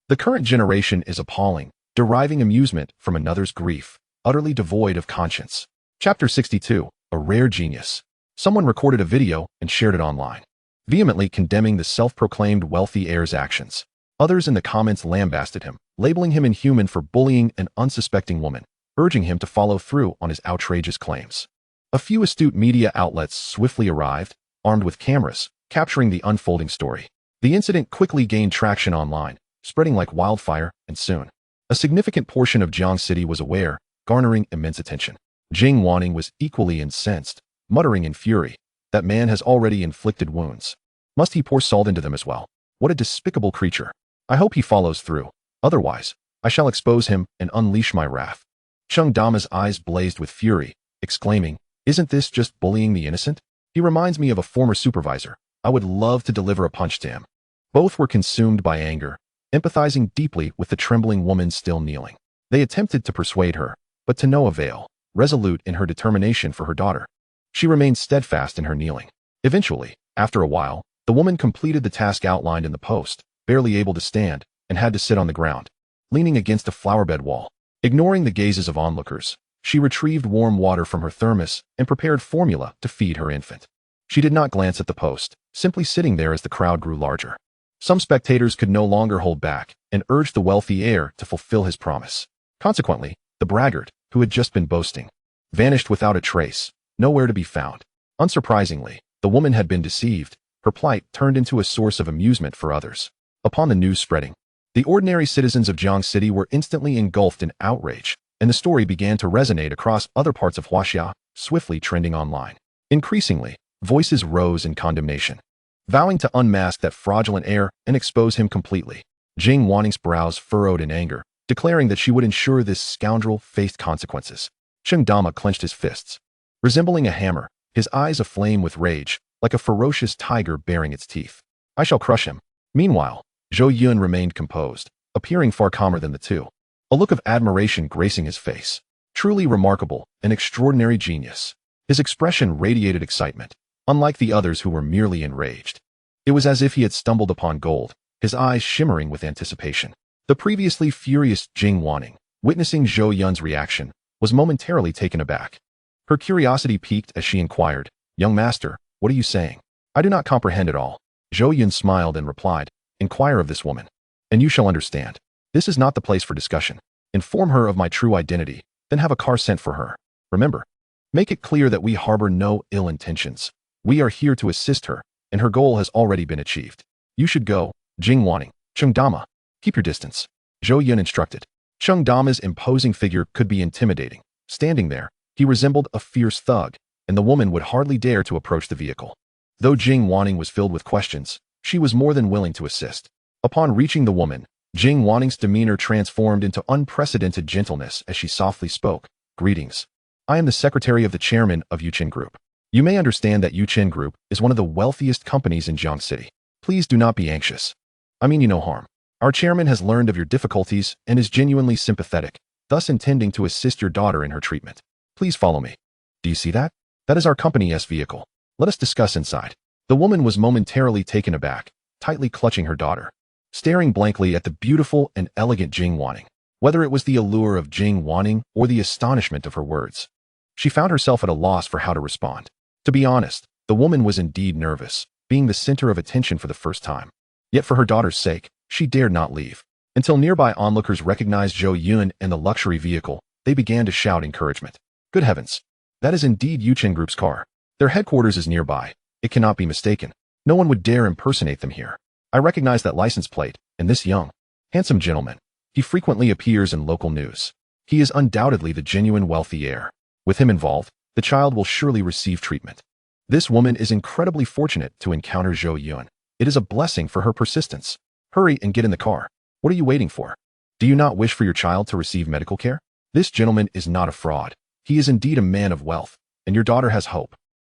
Speaker 1: The current generation is appalling, deriving amusement from another's grief, utterly devoid of conscience. Chapter 62, A Rare Genius. Someone recorded a video and shared it online, vehemently condemning the self-proclaimed wealthy heir's actions. Others in the comments lambasted him, labeling him inhuman for bullying an unsuspecting woman, urging him to follow through on his outrageous claims. A few astute media outlets swiftly arrived, armed with cameras, capturing the unfolding story. The incident quickly gained traction online, spreading like wildfire, and soon, a significant portion of Jiang City was aware, garnering immense attention. Jing Wanning was equally incensed, muttering in fury, "That man has already inflicted wounds. Must he pour salt into them as well? What a despicable creature. I hope he follows through. Otherwise, I shall expose him and unleash my wrath." Cheng Dama's eyes blazed with fury, exclaiming, "Isn't this just bullying the innocent? He reminds me of a former supervisor. I would love to deliver a punch to him." Both were consumed by anger, empathizing deeply with the trembling woman still kneeling. They attempted to persuade her, but to no avail, resolute in her determination for her daughter. She remained steadfast in her kneeling. Eventually, after a while, the woman completed the task outlined in the post, barely able to stand, and had to sit on the ground, leaning against a flowerbed wall. Ignoring the gazes of onlookers, She retrieved warm water from her thermos and prepared formula to feed her infant. She did not glance at the post, simply sitting there as the crowd grew larger. Some spectators could no longer hold back and urged the wealthy heir to fulfill his promise. Consequently, the braggart, who had just been boasting, vanished without a trace, nowhere to be found. Unsurprisingly, the woman had been deceived. Her plight turned into a source of amusement for others. Upon the news spreading, the ordinary citizens of Jiang City were instantly engulfed in outrage, and the story began to resonate across other parts of Huaxia, swiftly trending online. Increasingly, voices rose in condemnation, vowing to unmask that fraudulent heir and expose him completely. Jing Wanning's brows furrowed in anger, declaring that she would ensure this scoundrel faced consequences. Cheng Dama clenched his fists. Resembling a hammer, his eyes aflame with rage, like a ferocious tiger baring its teeth. I shall crush him. Meanwhile, Zhou Yun remained composed, appearing far calmer than the two, a look of admiration gracing his face. Truly remarkable, an extraordinary genius. His expression radiated excitement, unlike the others who were merely enraged. It was as if he had stumbled upon gold, his eyes shimmering with anticipation. The previously furious Jing Wanning, witnessing Zhou Yun's reaction, was momentarily taken aback. Her curiosity piqued as she inquired, "Young master, what are you saying? I do not comprehend it all." Zhou Yun smiled and replied, "Inquire of this woman, and you shall understand. This is not the place for discussion. Inform her of my true identity, then have a car sent for her. Remember, make it clear that we harbor no ill intentions. We are here to assist her, and her goal has already been achieved. You should go, Jing Wanning. Cheng Dama, keep your distance," Zhou Yun instructed. Cheng Dama's imposing figure could be intimidating. Standing there, he resembled a fierce thug, and the woman would hardly dare to approach the vehicle. Though Jing Wanning was filled with questions, she was more than willing to assist. Upon reaching the woman, Jing Wanning's demeanor transformed into unprecedented gentleness as she softly spoke. "Greetings. I am the secretary of the chairman of Yuchen Group. You may understand that Yuchen Group is one of the wealthiest companies in Jiang City. Please do not be anxious. I mean you no harm. Our chairman has learned of your difficulties and is genuinely sympathetic, thus intending to assist your daughter in her treatment. Please follow me. Do you see that? That is our company's vehicle. Let us discuss inside." The woman was momentarily taken aback, tightly clutching her daughter, staring blankly at the beautiful and elegant Jing Wanning. Whether it was the allure of Jing Wanning or the astonishment of her words, she found herself at a loss for how to respond. To be honest, the woman was indeed nervous, being the center of attention for the first time. Yet for her daughter's sake, she dared not leave. Until nearby onlookers recognized Zhou Yun and the luxury vehicle, they began to shout encouragement. "Good heavens! That is indeed Yuchen Group's car. Their headquarters is nearby. It cannot be mistaken. No one would dare impersonate them here. I recognize that license plate, and this young, handsome gentleman. He frequently appears in local news. He is undoubtedly the genuine wealthy heir. With him involved, the child will surely receive treatment. This woman is incredibly fortunate to encounter Zhou Yun. It is a blessing for her persistence. Hurry and get in the car. What are you waiting for? Do you not wish for your child to receive medical care? This gentleman is not a fraud. He is indeed a man of wealth, and your daughter has hope."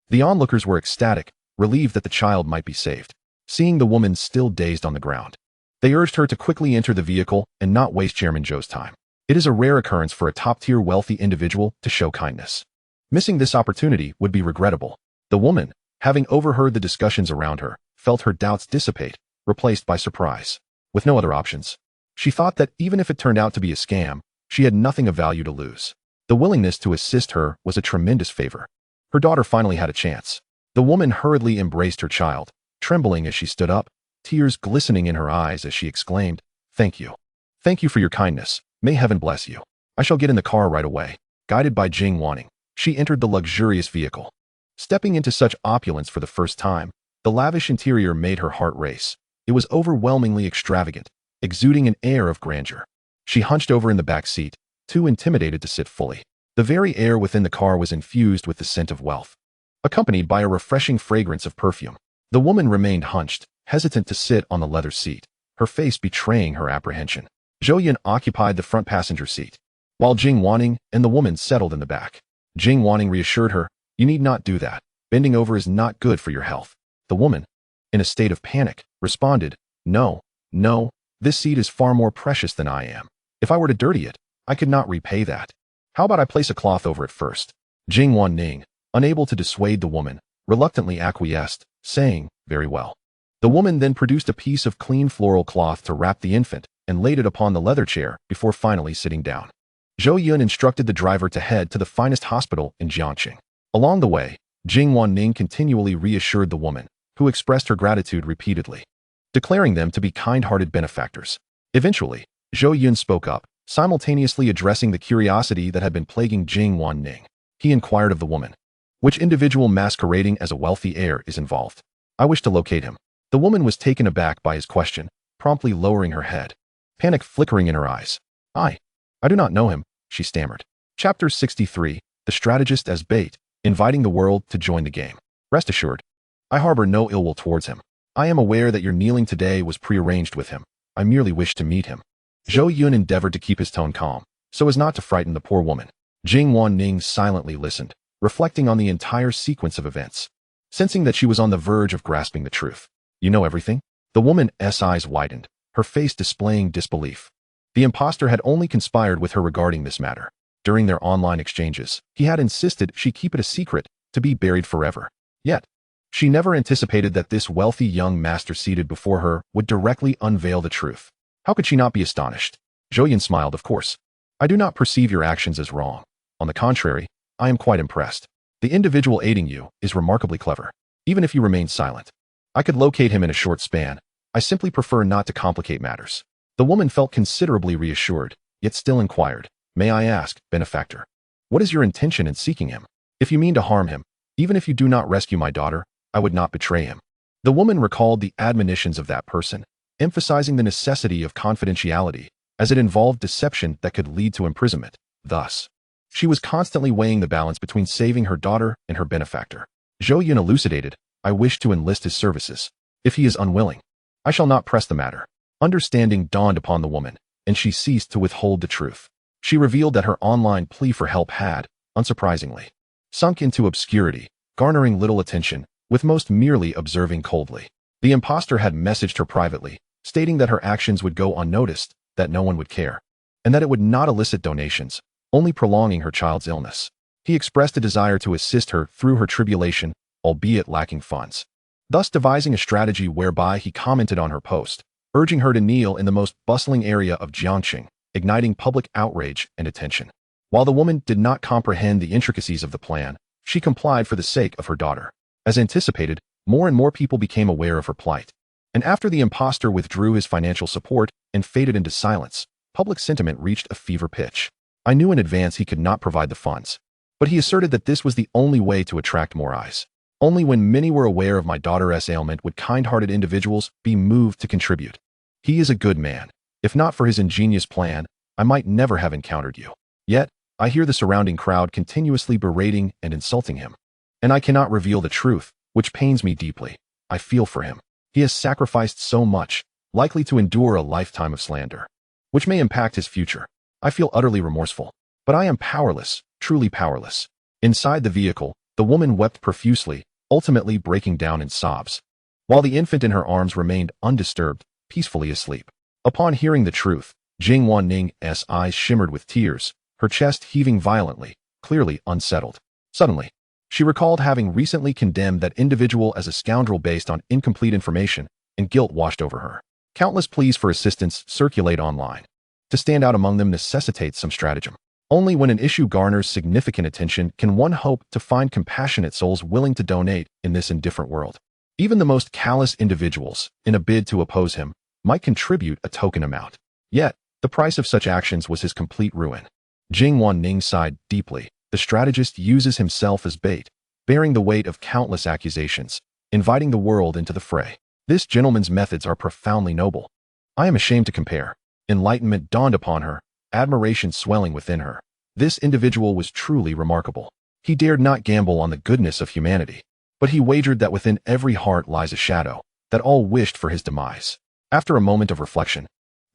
Speaker 1: The onlookers were ecstatic, relieved that the child might be saved. Seeing the woman still dazed on the ground, they urged her to quickly enter the vehicle and not waste Chairman Zhou's time. It is a rare occurrence for a top-tier wealthy individual to show kindness. Missing this opportunity would be regrettable. The woman, having overheard the discussions around her, felt her doubts dissipate, replaced by surprise. With no other options, she thought that even if it turned out to be a scam, she had nothing of value to lose. The willingness to assist her was a tremendous favor. Her daughter finally had a chance. The woman hurriedly embraced her child, trembling as she stood up, tears glistening in her eyes as she exclaimed, "Thank you. Thank you for your kindness. May heaven bless you. I shall get in the car right away." Guided by Jing Wanning, she entered the luxurious vehicle. Stepping into such opulence for the first time, the lavish interior made her heart race. It was overwhelmingly extravagant, exuding an air of grandeur. She hunched over in the back seat, too intimidated to sit fully. The very air within the car was infused with the scent of wealth, accompanied by a refreshing fragrance of perfume. The woman remained hunched, hesitant to sit on the leather seat, her face betraying her apprehension. Zhou Yun occupied the front passenger seat, while Jing Wanning and the woman settled in the back. Jing Wanning reassured her, "You need not do that. Bending over is not good for your health." The woman, in a state of panic, responded, No, this seat is far more precious than I am. If I were to dirty it, I could not repay that. How about I place a cloth over it first?" Jing Wanning, unable to dissuade the woman, reluctantly acquiesced, saying, "Very well." The woman then produced a piece of clean floral cloth to wrap the infant and laid it upon the leather chair before finally sitting down. Zhou Yun instructed the driver to head to the finest hospital in Jiangxing. Along the way, Jing Wanning continually reassured the woman, who expressed her gratitude repeatedly, declaring them to be kind-hearted benefactors. Eventually, Zhou Yun spoke up, simultaneously addressing the curiosity that had been plaguing Jing Wanning. He inquired of the woman, which individual masquerading as a wealthy heir is involved. I wish to locate him. The woman was taken aback by his question, promptly lowering her head, panic flickering in her eyes. I do not know him, she stammered. Chapter 63, The Strategist as Bait, Inviting the World to Join the Game. Rest assured, I harbor no ill will towards him. I am aware that your kneeling today was prearranged with him. I merely wish to meet him. Zhou Yun endeavored to keep his tone calm, so as not to frighten the poor woman. Jing Wanning silently listened, reflecting on the entire sequence of events, sensing that she was on the verge of grasping the truth. You know everything? The woman's eyes widened, her face displaying disbelief. The impostor had only conspired with her regarding this matter. During their online exchanges, he had insisted she keep it a secret, to be buried forever. Yet, she never anticipated that this wealthy young master seated before her would directly unveil the truth. How could she not be astonished? Zhou Yun smiled, of course. I do not perceive your actions as wrong. On the contrary, I am quite impressed. The individual aiding you is remarkably clever. Even if you remain silent, I could locate him in a short span. I simply prefer not to complicate matters. The woman felt considerably reassured, yet still inquired, May I ask, benefactor, what is your intention in seeking him? If you mean to harm him, even if you do not rescue my daughter, I would not betray him. The woman recalled the admonitions of that person, emphasizing the necessity of confidentiality, as it involved deception that could lead to imprisonment. Thus, she was constantly weighing the balance between saving her daughter and her benefactor. Zhou Yun elucidated, I wish to enlist his services. If he is unwilling, I shall not press the matter. Understanding dawned upon the woman, and she ceased to withhold the truth. She revealed that her online plea for help had, unsurprisingly, sunk into obscurity, garnering little attention, with most merely observing coldly. The impostor had messaged her privately, stating that her actions would go unnoticed, that no one would care, and that it would not elicit donations, only prolonging her child's illness. He expressed a desire to assist her through her tribulation, albeit lacking funds, thus devising a strategy whereby he commented on her post, urging her to kneel in the most bustling area of Jiangxing, igniting public outrage and attention. While the woman did not comprehend the intricacies of the plan, she complied for the sake of her daughter. As anticipated, more and more people became aware of her plight. And after the impostor withdrew his financial support and faded into silence, public sentiment reached a fever pitch. I knew in advance he could not provide the funds, but he asserted that this was the only way to attract more eyes. Only when many were aware of my daughter's ailment would kind-hearted individuals be moved to contribute. He is a good man. If not for his ingenious plan, I might never have encountered you. Yet, I hear the surrounding crowd continuously berating and insulting him. And I cannot reveal the truth, which pains me deeply. I feel for him. He has sacrificed so much, likely to endure a lifetime of slander, which may impact his future. I feel utterly remorseful. But I am powerless, truly powerless. Inside the vehicle, the woman wept profusely, ultimately breaking down in sobs, while the infant in her arms remained undisturbed, peacefully asleep. Upon hearing the truth, Jing Wanning's eyes shimmered with tears, her chest heaving violently, clearly unsettled. Suddenly, she recalled having recently condemned that individual as a scoundrel based on incomplete information, and guilt washed over her. Countless pleas for assistance circulate online. To stand out among them necessitates some stratagem. Only when an issue garners significant attention can one hope to find compassionate souls willing to donate in this indifferent world. Even the most callous individuals, in a bid to oppose him, might contribute a token amount. Yet, the price of such actions was his complete ruin. Jing Wanning sighed deeply. The strategist uses himself as bait, bearing the weight of countless accusations, inviting the world into the fray. This gentleman's methods are profoundly noble. I am ashamed to compare. Enlightenment dawned upon her, admiration swelling within her. This individual was truly remarkable. He dared not gamble on the goodness of humanity, but he wagered that within every heart lies a shadow, that all wished for his demise. After a moment of reflection,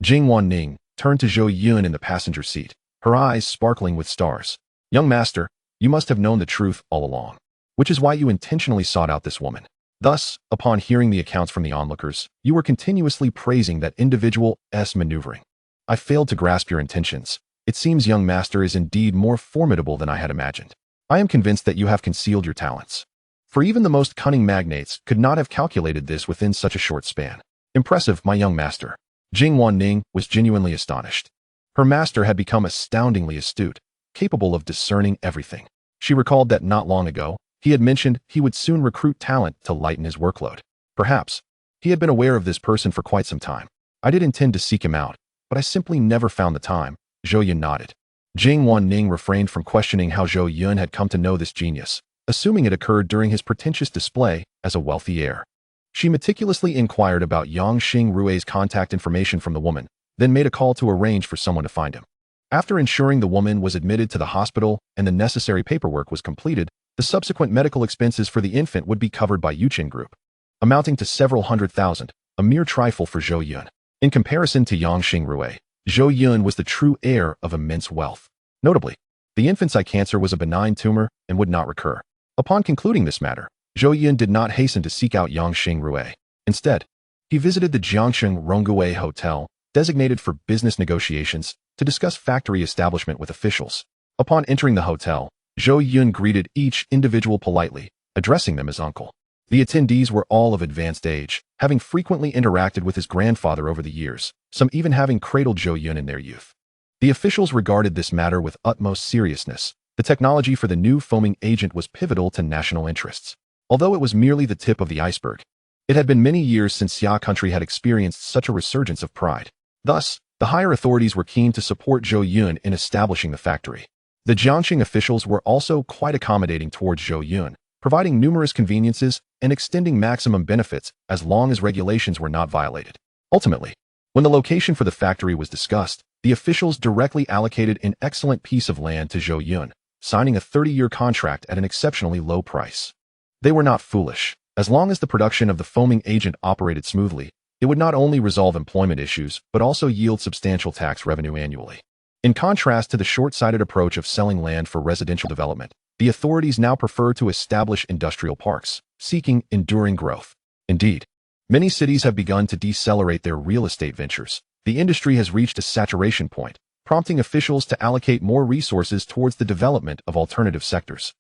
Speaker 1: Jing Wanning turned to Zhou Yun in the passenger seat, her eyes sparkling with stars. Young master, you must have known the truth all along, which is why you intentionally sought out this woman. Thus, upon hearing the accounts from the onlookers, you were continuously praising that individual's maneuvering. I failed to grasp your intentions. It seems young master is indeed more formidable than I had imagined. I am convinced that you have concealed your talents. For even the most cunning magnates could not have calculated this within such a short span. Impressive, my young master. Jing Wanning was genuinely astonished. Her master had become astoundingly astute, capable of discerning everything. She recalled that not long ago, he had mentioned he would soon recruit talent to lighten his workload. Perhaps, he had been aware of this person for quite some time. I did intend to seek him out, but I simply never found the time. Zhou Yun nodded. Jing Wanning refrained from questioning how Zhou Yun had come to know this genius, assuming it occurred during his pretentious display as a wealthy heir. She meticulously inquired about Yang Xingrui's contact information from the woman, then made a call to arrange for someone to find him. After ensuring the woman was admitted to the hospital and the necessary paperwork was completed, the subsequent medical expenses for the infant would be covered by Yuqin Group, amounting to several $100,000, a mere trifle for Zhou Yun. In comparison to Yang Xingrui, Zhou Yun was the true heir of immense wealth. Notably, the infant's eye cancer was a benign tumor and would not recur. Upon concluding this matter, Zhou Yun did not hasten to seek out Yang Xingrui. Instead, he visited the Jiangsheng Rongguwei Hotel, designated for business negotiations, to discuss factory establishment with officials. Upon entering the hotel, Zhou Yun greeted each individual politely, addressing them as uncle. The attendees were all of advanced age, having frequently interacted with his grandfather over the years, some even having cradled Zhou Yun in their youth. The officials regarded this matter with utmost seriousness. The technology for the new foaming agent was pivotal to national interests. Although it was merely the tip of the iceberg, it had been many years since Xia country had experienced such a resurgence of pride. Thus, the higher authorities were keen to support Zhou Yun in establishing the factory. The Jiangxing officials were also quite accommodating towards Zhou Yun, providing numerous conveniences and extending maximum benefits as long as regulations were not violated. Ultimately, when the location for the factory was discussed, the officials directly allocated an excellent piece of land to Zhou Yun, signing a 30-year contract at an exceptionally low price. They were not foolish. As long as the production of the foaming agent operated smoothly, it would not only resolve employment issues, but also yield substantial tax revenue annually. In contrast to the short-sighted approach of selling land for residential development, the authorities now prefer to establish industrial parks, seeking enduring growth. Indeed, many cities have begun to decelerate their real estate ventures. The industry has reached a saturation point, prompting officials to allocate more resources towards the development of alternative sectors.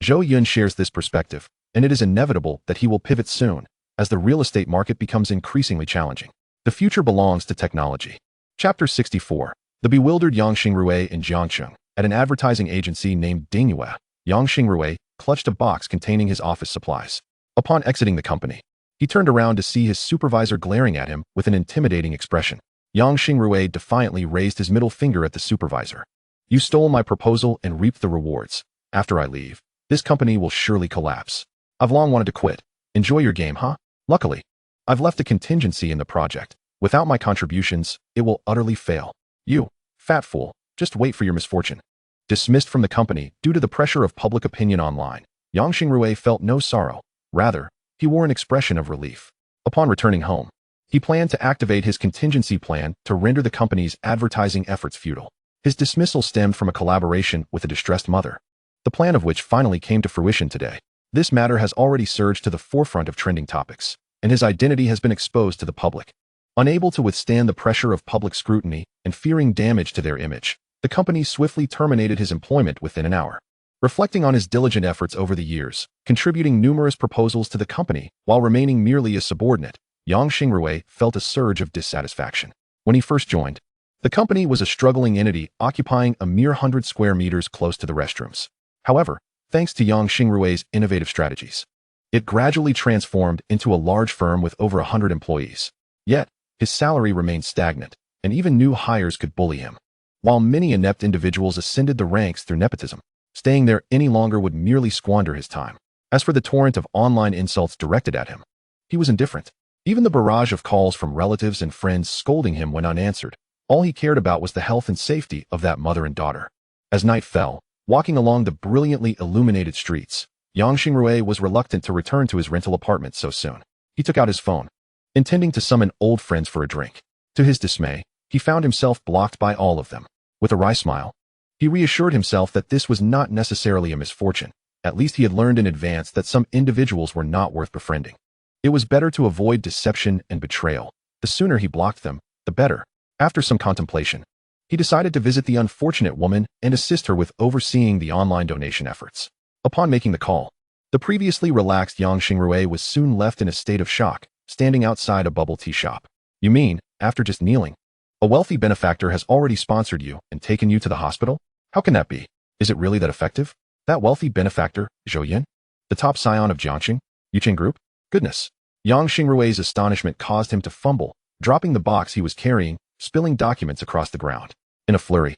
Speaker 1: Zhou Yun shares this perspective, and it is inevitable that he will pivot soon, as the real estate market becomes increasingly challenging. The future belongs to technology. Chapter 64. The bewildered Yang Xingrui in Jiangsheng. At an advertising agency named Dingyue, Yang Xingrui clutched a box containing his office supplies. Upon exiting the company, he turned around to see his supervisor glaring at him with an intimidating expression. Yang Xingrui defiantly raised his middle finger at the supervisor. "You stole my proposal and reaped the rewards. After I leave, this company will surely collapse. I've long wanted to quit. Enjoy your game, huh? Luckily, I've left a contingency in the project. Without my contributions, it will utterly fail. You, fat fool, just wait for your misfortune." Dismissed from the company due to the pressure of public opinion online, Yang Xingrui felt no sorrow. Rather, he wore an expression of relief. Upon returning home, he planned to activate his contingency plan to render the company's advertising efforts futile. His dismissal stemmed from a collaboration with a distressed mother, the plan of which finally came to fruition today. This matter has already surged to the forefront of trending topics, and his identity has been exposed to the public. Unable to withstand the pressure of public scrutiny and fearing damage to their image, the company swiftly terminated his employment within an hour. Reflecting on his diligent efforts over the years, contributing numerous proposals to the company while remaining merely a subordinate, Yang Xingrui felt a surge of dissatisfaction. When he first joined, the company was a struggling entity occupying a mere 100 square meters close to the restrooms. However, thanks to Yang Xingrui's innovative strategies, it gradually transformed into a large firm with over 100 employees. Yet, his salary remained stagnant, and even new hires could bully him. While many inept individuals ascended the ranks through nepotism, staying there any longer would merely squander his time. As for the torrent of online insults directed at him, he was indifferent. Even the barrage of calls from relatives and friends scolding him when unanswered, all he cared about was the health and safety of that mother and daughter. As night fell, walking along the brilliantly illuminated streets, Yang Xingrui was reluctant to return to his rental apartment so soon. He took out his phone, intending to summon old friends for a drink. To his dismay, he found himself blocked by all of them. With a wry smile, he reassured himself that this was not necessarily a misfortune. At least he had learned in advance that some individuals were not worth befriending. It was better to avoid deception and betrayal. The sooner he blocked them, the better. After some contemplation, he decided to visit the unfortunate woman and assist her with overseeing the online donation efforts. Upon making the call, the previously relaxed Yang Xingrui was soon left in a state of shock, standing outside a bubble tea shop. "You mean, after just kneeling?" A wealthy benefactor has already sponsored you and taken you to the hospital? How can that be? Is it really that effective? That wealthy benefactor, Zhou Yun? The top scion of Jiangxing? Yuqing Group? Goodness. Yang Xingrui's astonishment caused him to fumble, dropping the box he was carrying, spilling documents across the ground. In a flurry,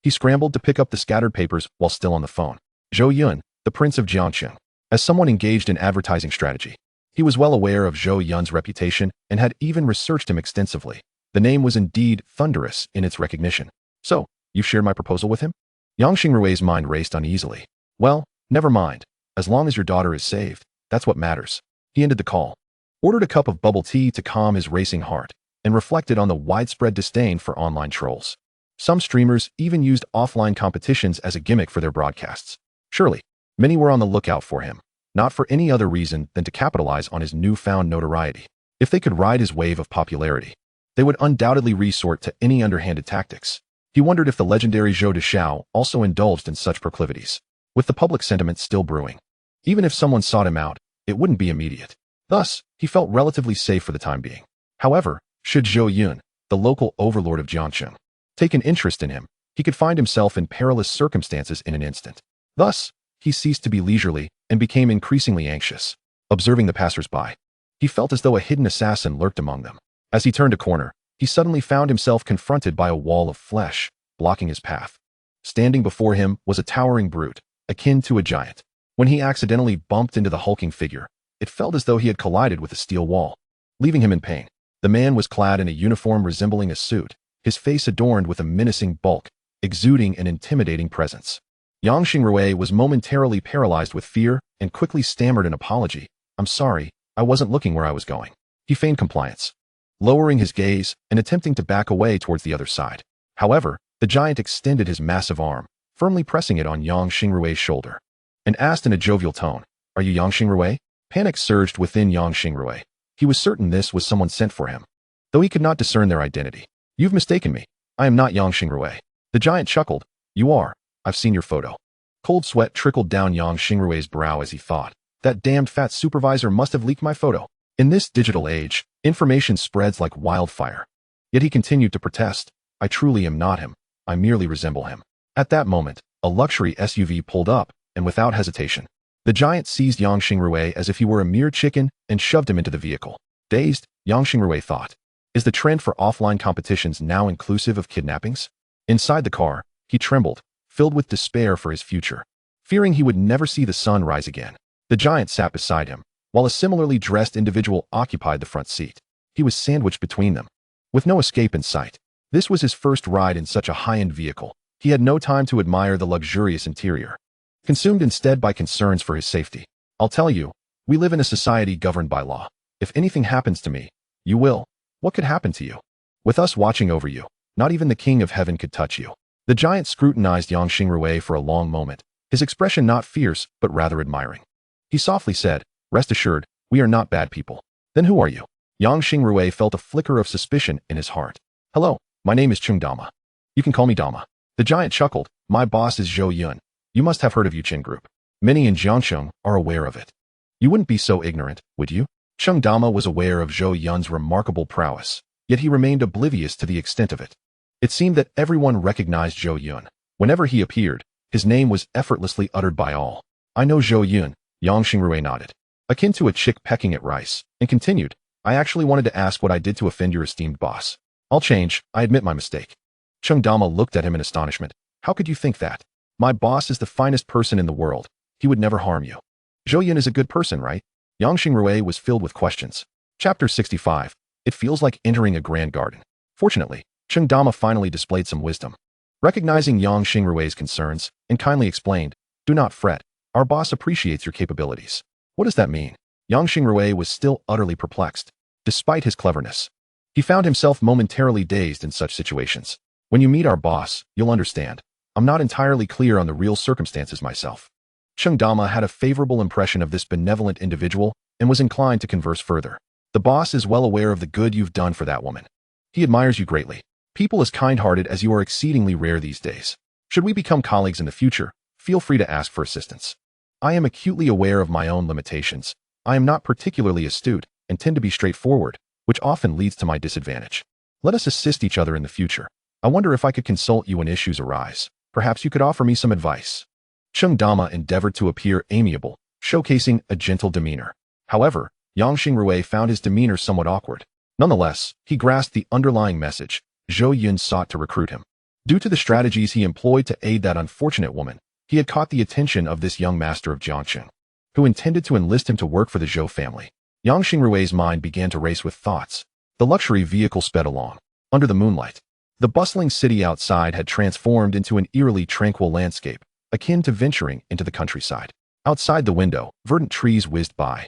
Speaker 1: he scrambled to pick up the scattered papers while still on the phone. Zhou Yun, the Prince of Jiangxing. As someone engaged in advertising strategy, he was well aware of Zhou Yun's reputation and had even researched him extensively. The name was indeed thunderous in its recognition. So, you've shared my proposal with him? Yang Xingrui's mind raced uneasily. Well, never mind. As long as your daughter is saved, that's what matters. He ended the call, ordered a cup of bubble tea to calm his racing heart, and reflected on the widespread disdain for online trolls. Some streamers even used offline competitions as a gimmick for their broadcasts. Surely, many were on the lookout for him, not for any other reason than to capitalize on his newfound notoriety. If they could ride his wave of popularity, they would undoubtedly resort to any underhanded tactics. He wondered if the legendary Zhou Deshao also indulged in such proclivities. With the public sentiment still brewing, even if someone sought him out, it wouldn't be immediate. Thus, he felt relatively safe for the time being. However, should Zhou Yun, the local overlord of Jiangxing, take an interest in him, he could find himself in perilous circumstances in an instant. Thus, he ceased to be leisurely and became increasingly anxious. Observing the passers-by, he felt as though a hidden assassin lurked among them. As he turned a corner, he suddenly found himself confronted by a wall of flesh, blocking his path. Standing before him was a towering brute, akin to a giant. When he accidentally bumped into the hulking figure, it felt as though he had collided with a steel wall, leaving him in pain. The man was clad in a uniform resembling a suit, his face adorned with a menacing bulk, exuding an intimidating presence. Yang Xingrui was momentarily paralyzed with fear and quickly stammered an apology. "I'm sorry, I wasn't looking where I was going." He feigned compliance, lowering his gaze and attempting to back away towards the other side. However, the giant extended his massive arm, firmly pressing it on Yang Xingrui's shoulder, and asked in a jovial tone, "Are you Yang Xingrui?" Panic surged within Yang Xingrui. He was certain this was someone sent for him, though he could not discern their identity. "You've mistaken me. I am not Yang Xingrui." The giant chuckled. "You are. I've seen your photo." Cold sweat trickled down Yang Xingrui's brow as he thought, "That damned fat supervisor must have leaked my photo." In this digital age, information spreads like wildfire. Yet he continued to protest, "I truly am not him. I merely resemble him." At that moment, a luxury SUV pulled up, and without hesitation, the giant seized Yang Xingrui as if he were a mere chicken and shoved him into the vehicle. Dazed, Yang Xingrui thought, is the trend for offline competitions now inclusive of kidnappings? Inside the car, he trembled, filled with despair for his future, fearing he would never see the sun rise again. The giant sat beside him, while a similarly dressed individual occupied the front seat. He was sandwiched between them, with no escape in sight. This was his first ride in such a high-end vehicle. He had no time to admire the luxurious interior, consumed instead by concerns for his safety. "I'll tell you, we live in a society governed by law. If anything happens to me, you will. What could happen to you? With us watching over you, not even the king of heaven could touch you." The giant scrutinized Yang Xingrui for a long moment, his expression not fierce, but rather admiring. He softly said, "Rest assured, we are not bad people." "Then who are you?" Yang Xingrui felt a flicker of suspicion in his heart. "Hello, my name is Chung Dama. You can call me Dama." The giant chuckled. "My boss is Zhou Yun. You must have heard of Yuqing Group. Many in Jiangxing are aware of it. You wouldn't be so ignorant, would you?" Chung Dama was aware of Zhou Yun's remarkable prowess, yet he remained oblivious to the extent of it. It seemed that everyone recognized Zhou Yun. Whenever he appeared, his name was effortlessly uttered by all. "I know Zhou Yun," Yang Xingrui nodded, akin to a chick pecking at rice, and continued, "I actually wanted to ask what I did to offend your esteemed boss. I'll change, I admit my mistake." Chung Dama looked at him in astonishment. "How could you think that? My boss is the finest person in the world. He would never harm you. Zhou Yun is a good person, right?" Yang Xingrui was filled with questions. Chapter 65. It feels like entering a grand garden. Fortunately, Chung Dama finally displayed some wisdom. Recognizing Yang Xingrui's concerns, and kindly explained, "Do not fret. Our boss appreciates your capabilities." "What does that mean?" Yang Xingrui was still utterly perplexed. Despite his cleverness, he found himself momentarily dazed in such situations. "When you meet our boss, you'll understand. I'm not entirely clear on the real circumstances myself." Chung Dama had a favorable impression of this benevolent individual and was inclined to converse further. "The boss is well aware of the good you've done for that woman. He admires you greatly. People as kind-hearted as you are exceedingly rare these days. Should we become colleagues in the future, feel free to ask for assistance. I am acutely aware of my own limitations. I am not particularly astute and tend to be straightforward, which often leads to my disadvantage." Let us assist each other in the future. I wonder if I could consult you when issues arise. Perhaps you could offer me some advice. Chung Dama endeavored to appear amiable, showcasing a gentle demeanor. However, Yang Xingrui found his demeanor somewhat awkward. Nonetheless, he grasped the underlying message. Zhou Yun sought to recruit him. Due to the strategies he employed to aid that unfortunate woman, he had caught the attention of this young master of Jiangqing, who intended to enlist him to work for the Zhou family. Yang Xingrui's mind began to race with thoughts. The luxury vehicle sped along. Under the moonlight, the bustling city outside had transformed into an eerily tranquil landscape, akin to venturing into the countryside. Outside the window, verdant trees whizzed by,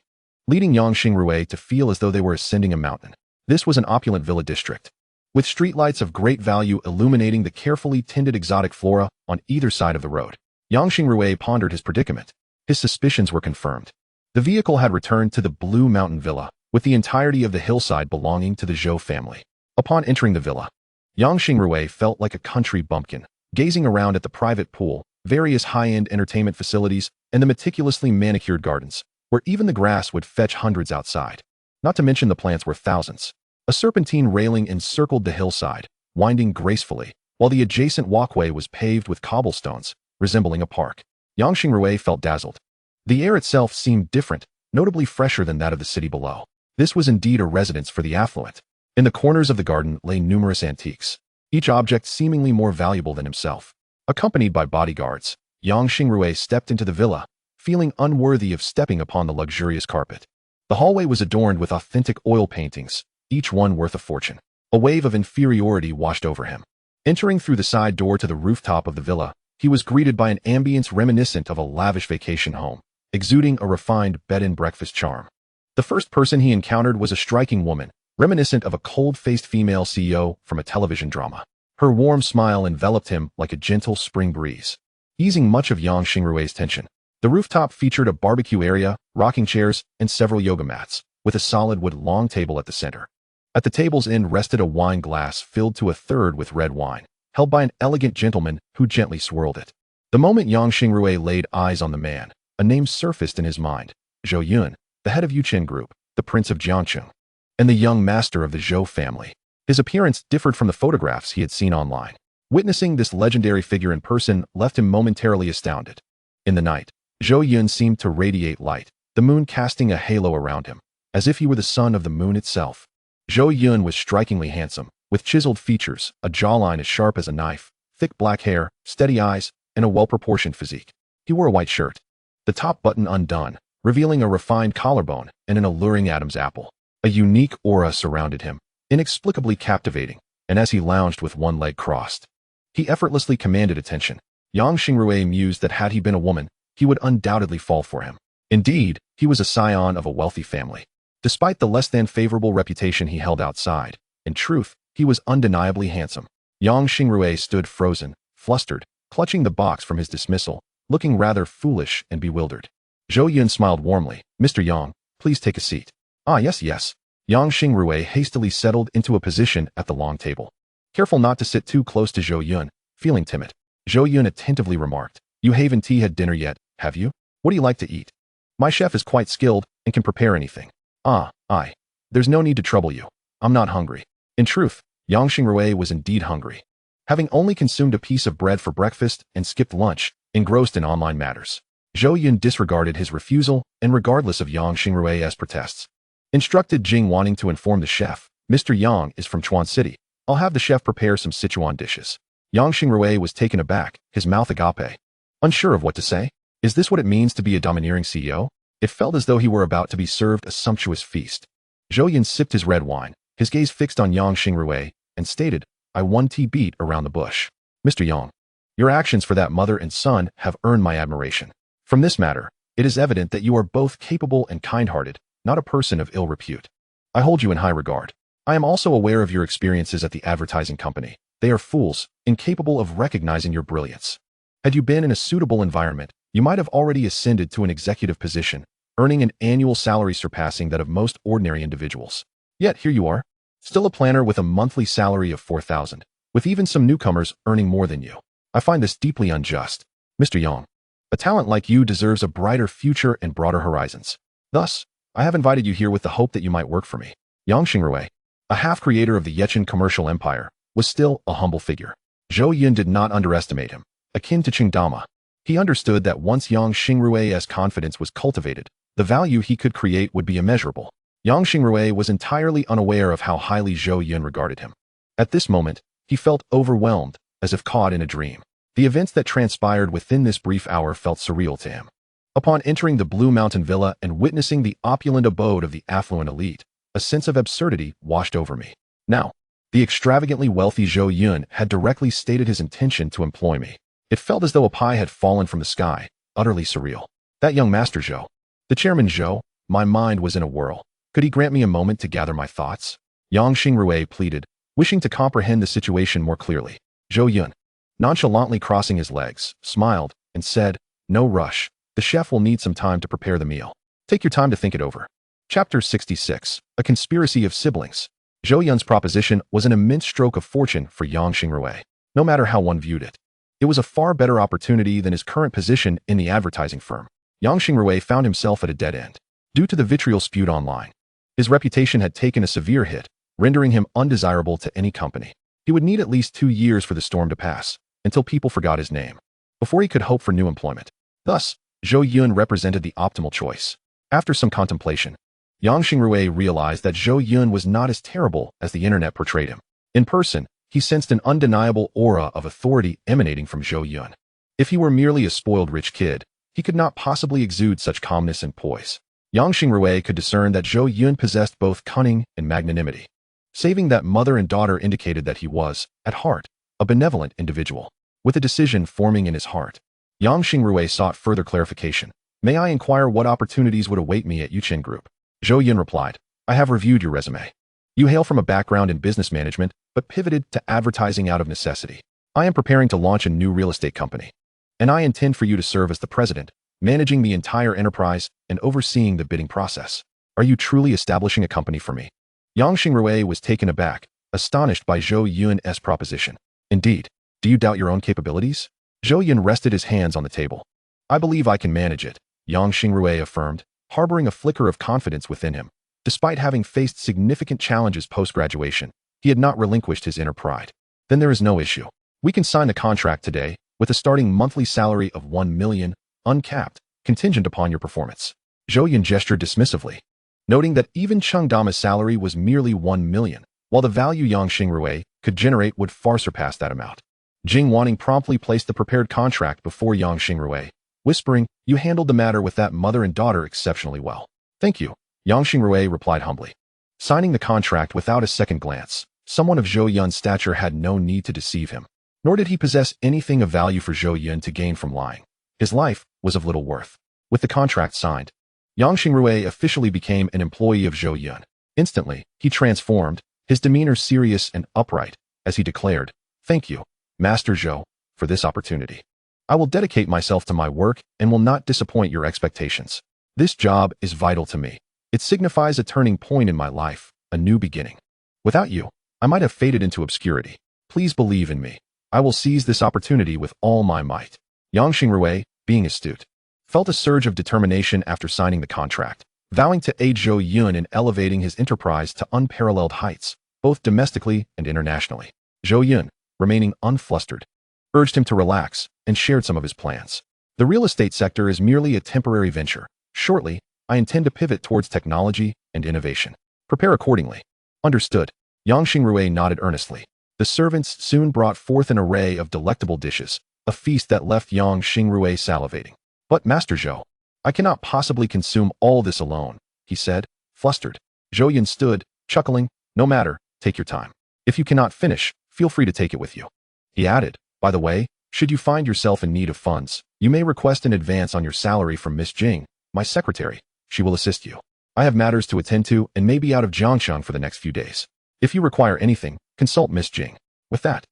Speaker 1: leading Yang Xingrui to feel as though they were ascending a mountain. This was an opulent villa district, with streetlights of great value illuminating the carefully tended exotic flora on either side of the road. Yang Xingrui pondered his predicament. His suspicions were confirmed. The vehicle had returned to the Blue Mountain Villa, with the entirety of the hillside belonging to the Zhou family. Upon entering the villa, Yang Xingrui felt like a country bumpkin, gazing around at the private pool, various high-end entertainment facilities, and the meticulously manicured gardens, where even the grass would fetch hundreds outside. Not to mention the plants were thousands. A serpentine railing encircled the hillside, winding gracefully, while the adjacent walkway was paved with cobblestones, resembling a park. Yang Xingrui felt dazzled. The air itself seemed different, notably fresher than that of the city below. This was indeed a residence for the affluent. In the corners of the garden lay numerous antiques, each object seemingly more valuable than himself. Accompanied by bodyguards, Yang Xingrui stepped into the villa, feeling unworthy of stepping upon the luxurious carpet. The hallway was adorned with authentic oil paintings, each one worth a fortune. A wave of inferiority washed over him. Entering through the side door to the rooftop of the villa, he was greeted by an ambience reminiscent of a lavish vacation home, exuding a refined bed-and-breakfast charm. The first person he encountered was a striking woman, reminiscent of a cold-faced female CEO from a television drama. Her warm smile enveloped him like a gentle spring breeze, easing much of Yang Xingrui's tension. The rooftop featured a barbecue area, rocking chairs, and several yoga mats, with a solid wood long table at the center. At the table's end rested a wine glass filled to a third with red wine, held by an elegant gentleman who gently swirled it. The moment Yang Xingrui laid eyes on the man, a name surfaced in his mind: Zhou Yun, the head of Yuchen Group, the Prince of Jiangqing, and the young master of the Zhou family. His appearance differed from the photographs he had seen online. Witnessing this legendary figure in person left him momentarily astounded. In the night, Zhou Yun seemed to radiate light, the moon casting a halo around him, as if he were the son of the moon itself. Zhou Yun was strikingly handsome, with chiseled features, a jawline as sharp as a knife, thick black hair, steady eyes, and a well-proportioned physique. He wore a white shirt, the top button undone, revealing a refined collarbone and an alluring Adam's apple. A unique aura surrounded him, inexplicably captivating, and as he lounged with one leg crossed, he effortlessly commanded attention. Yang Xingrui mused that had he been a woman, he would undoubtedly fall for him. Indeed, he was a scion of a wealthy family. Despite the less than favorable reputation he held outside, in truth, he was undeniably handsome. Yang Xingrui stood frozen, flustered, clutching the box from his dismissal, looking rather foolish and bewildered. Zhou Yun smiled warmly. "Mr. Yang, please take a seat." "Ah, yes, yes." Yang Xingrui hastily settled into a position at the long table. Careful not to sit too close to Zhou Yun, feeling timid, Zhou Yun attentively remarked, "You haven't had dinner yet, have you? What do you like to eat? My chef is quite skilled and can prepare anything." "Ah, aye. There's no need to trouble you. I'm not hungry." In truth, Yang Xingrui was indeed hungry. Having only consumed a piece of bread for breakfast and skipped lunch, engrossed in online matters, Zhou Yun disregarded his refusal and regardless of Yang Xingrui's protests, instructed Jing, wanting to inform the chef, "Mr. Yang is from Chuan City. I'll have the chef prepare some Sichuan dishes." Yang Xingrui was taken aback, his mouth agape. Unsure of what to say. Is this what it means to be a domineering CEO? It felt as though he were about to be served a sumptuous feast. Zhou Yun sipped his red wine, his gaze fixed on Yang Xingrui, and stated, "I won tea beat around the bush. Mr. Yang, your actions for that mother and son have earned my admiration. From this matter, it is evident that you are both capable and kind-hearted, not a person of ill repute. I hold you in high regard. I am also aware of your experiences at the advertising company. They are fools, incapable of recognizing your brilliance. Had you been in a suitable environment, you might have already ascended to an executive position, earning an annual salary surpassing that of most ordinary individuals. Yet here you are, still a planner with a monthly salary of 4,000, with even some newcomers earning more than you. I find this deeply unjust. Mr. Yang, a talent like you deserves a brighter future and broader horizons. Thus, I have invited you here with the hope that you might work for me." Yang Xingrui, a half-creator of the Yechen commercial empire, was still a humble figure. Zhou Yun did not underestimate him. Akin to Qingdama, he understood that once Yang Xingrue's confidence was cultivated, the value he could create would be immeasurable. Yang Xingrue was entirely unaware of how highly Zhou Yun regarded him. At this moment, he felt overwhelmed, as if caught in a dream. The events that transpired within this brief hour felt surreal to him. Upon entering the Blue Mountain Villa and witnessing the opulent abode of the affluent elite, a sense of absurdity washed over me. Now, the extravagantly wealthy Zhou Yun had directly stated his intention to employ me. It felt as though a pie had fallen from the sky, utterly surreal. That young Master Zhou. The chairman Zhou, my mind was in a whirl. Could he grant me a moment to gather my thoughts? Yang Xingrue pleaded, wishing to comprehend the situation more clearly. Zhou Yun, nonchalantly crossing his legs, smiled, and said, "No rush. The chef will need some time to prepare the meal. Take your time to think it over." Chapter 66. A Conspiracy of Siblings. Zhou Yun's proposition was an immense stroke of fortune for Yang Xingrue, no matter how one viewed it. It was a far better opportunity than his current position in the advertising firm. Yang Xingrue found himself at a dead end. Due to the vitriol spewed online, his reputation had taken a severe hit, rendering him undesirable to any company. He would need at least 2 years for the storm to pass, until people forgot his name, before he could hope for new employment. Thus, Zhou Yun represented the optimal choice. After some contemplation, Yang Xingrue realized that Zhou Yun was not as terrible as the internet portrayed him. In person, he sensed an undeniable aura of authority emanating from Zhou Yun. If he were merely a spoiled rich kid, he could not possibly exude such calmness and poise. Yang Xingrue could discern that Zhou Yun possessed both cunning and magnanimity. Saving that mother and daughter indicated that he was, at heart, a benevolent individual, with a decision forming in his heart. Yang Xingrue sought further clarification. "May I inquire what opportunities would await me at Yuchen Group?" Zhou Yun replied, "I have reviewed your resume. You hail from a background in business management, but pivoted to advertising out of necessity. I am preparing to launch a new real estate company, and I intend for you to serve as the president, managing the entire enterprise and overseeing the bidding process. Are you truly establishing a company for me?" Yang Xingrue was taken aback, astonished by Zhou Yun's proposition. "Indeed. Do you doubt your own capabilities?" Zhou Yun rested his hands on the table. "I believe I can manage it," Yang Xingrue affirmed, harboring a flicker of confidence within him. Despite having faced significant challenges post-graduation, he had not relinquished his inner pride. "Then there is no issue. We can sign the contract today, with a starting monthly salary of 1 million, uncapped, contingent upon your performance." Zhou Yun gestured dismissively, noting that even Qingdama's salary was merely 1 million, while the value Yang Xingrue could generate would far surpass that amount. Jing Wanning promptly placed the prepared contract before Yang Xingrue, whispering, "You handled the matter with that mother and daughter exceptionally well." "Thank you," Yang Xingrue replied humbly. Signing the contract without a second glance, someone of Zhou Yun's stature had no need to deceive him. Nor did he possess anything of value for Zhou Yun to gain from lying. His life was of little worth. With the contract signed, Yang Xingrue officially became an employee of Zhou Yun. Instantly, he transformed, his demeanor serious and upright, as he declared, "Thank you, Master Zhou, for this opportunity. I will dedicate myself to my work and will not disappoint your expectations. This job is vital to me. It signifies a turning point in my life, a new beginning. Without you, I might have faded into obscurity. Please believe in me. I will seize this opportunity with all my might." Yang Xingrue, being astute, felt a surge of determination after signing the contract, vowing to aid Zhou Yun in elevating his enterprise to unparalleled heights, both domestically and internationally. Zhou Yun, remaining unflustered, urged him to relax and shared some of his plans. "The real estate sector is merely a temporary venture. Shortly, I intend to pivot towards technology and innovation. Prepare accordingly." "Understood." Yang Xingrue nodded earnestly. The servants soon brought forth an array of delectable dishes, a feast that left Yang Xingrue salivating. "But Master Zhou, I cannot possibly consume all this alone," he said, flustered. Zhou Yun stood, chuckling, "No matter, take your time. If you cannot finish, feel free to take it with you." He added, "By the way, should you find yourself in need of funds, you may request an advance on your salary from Miss Jing, my secretary. She will assist you. I have matters to attend to and may be out of Jiangxiang for the next few days. If you require anything, consult Miss Jing." With that,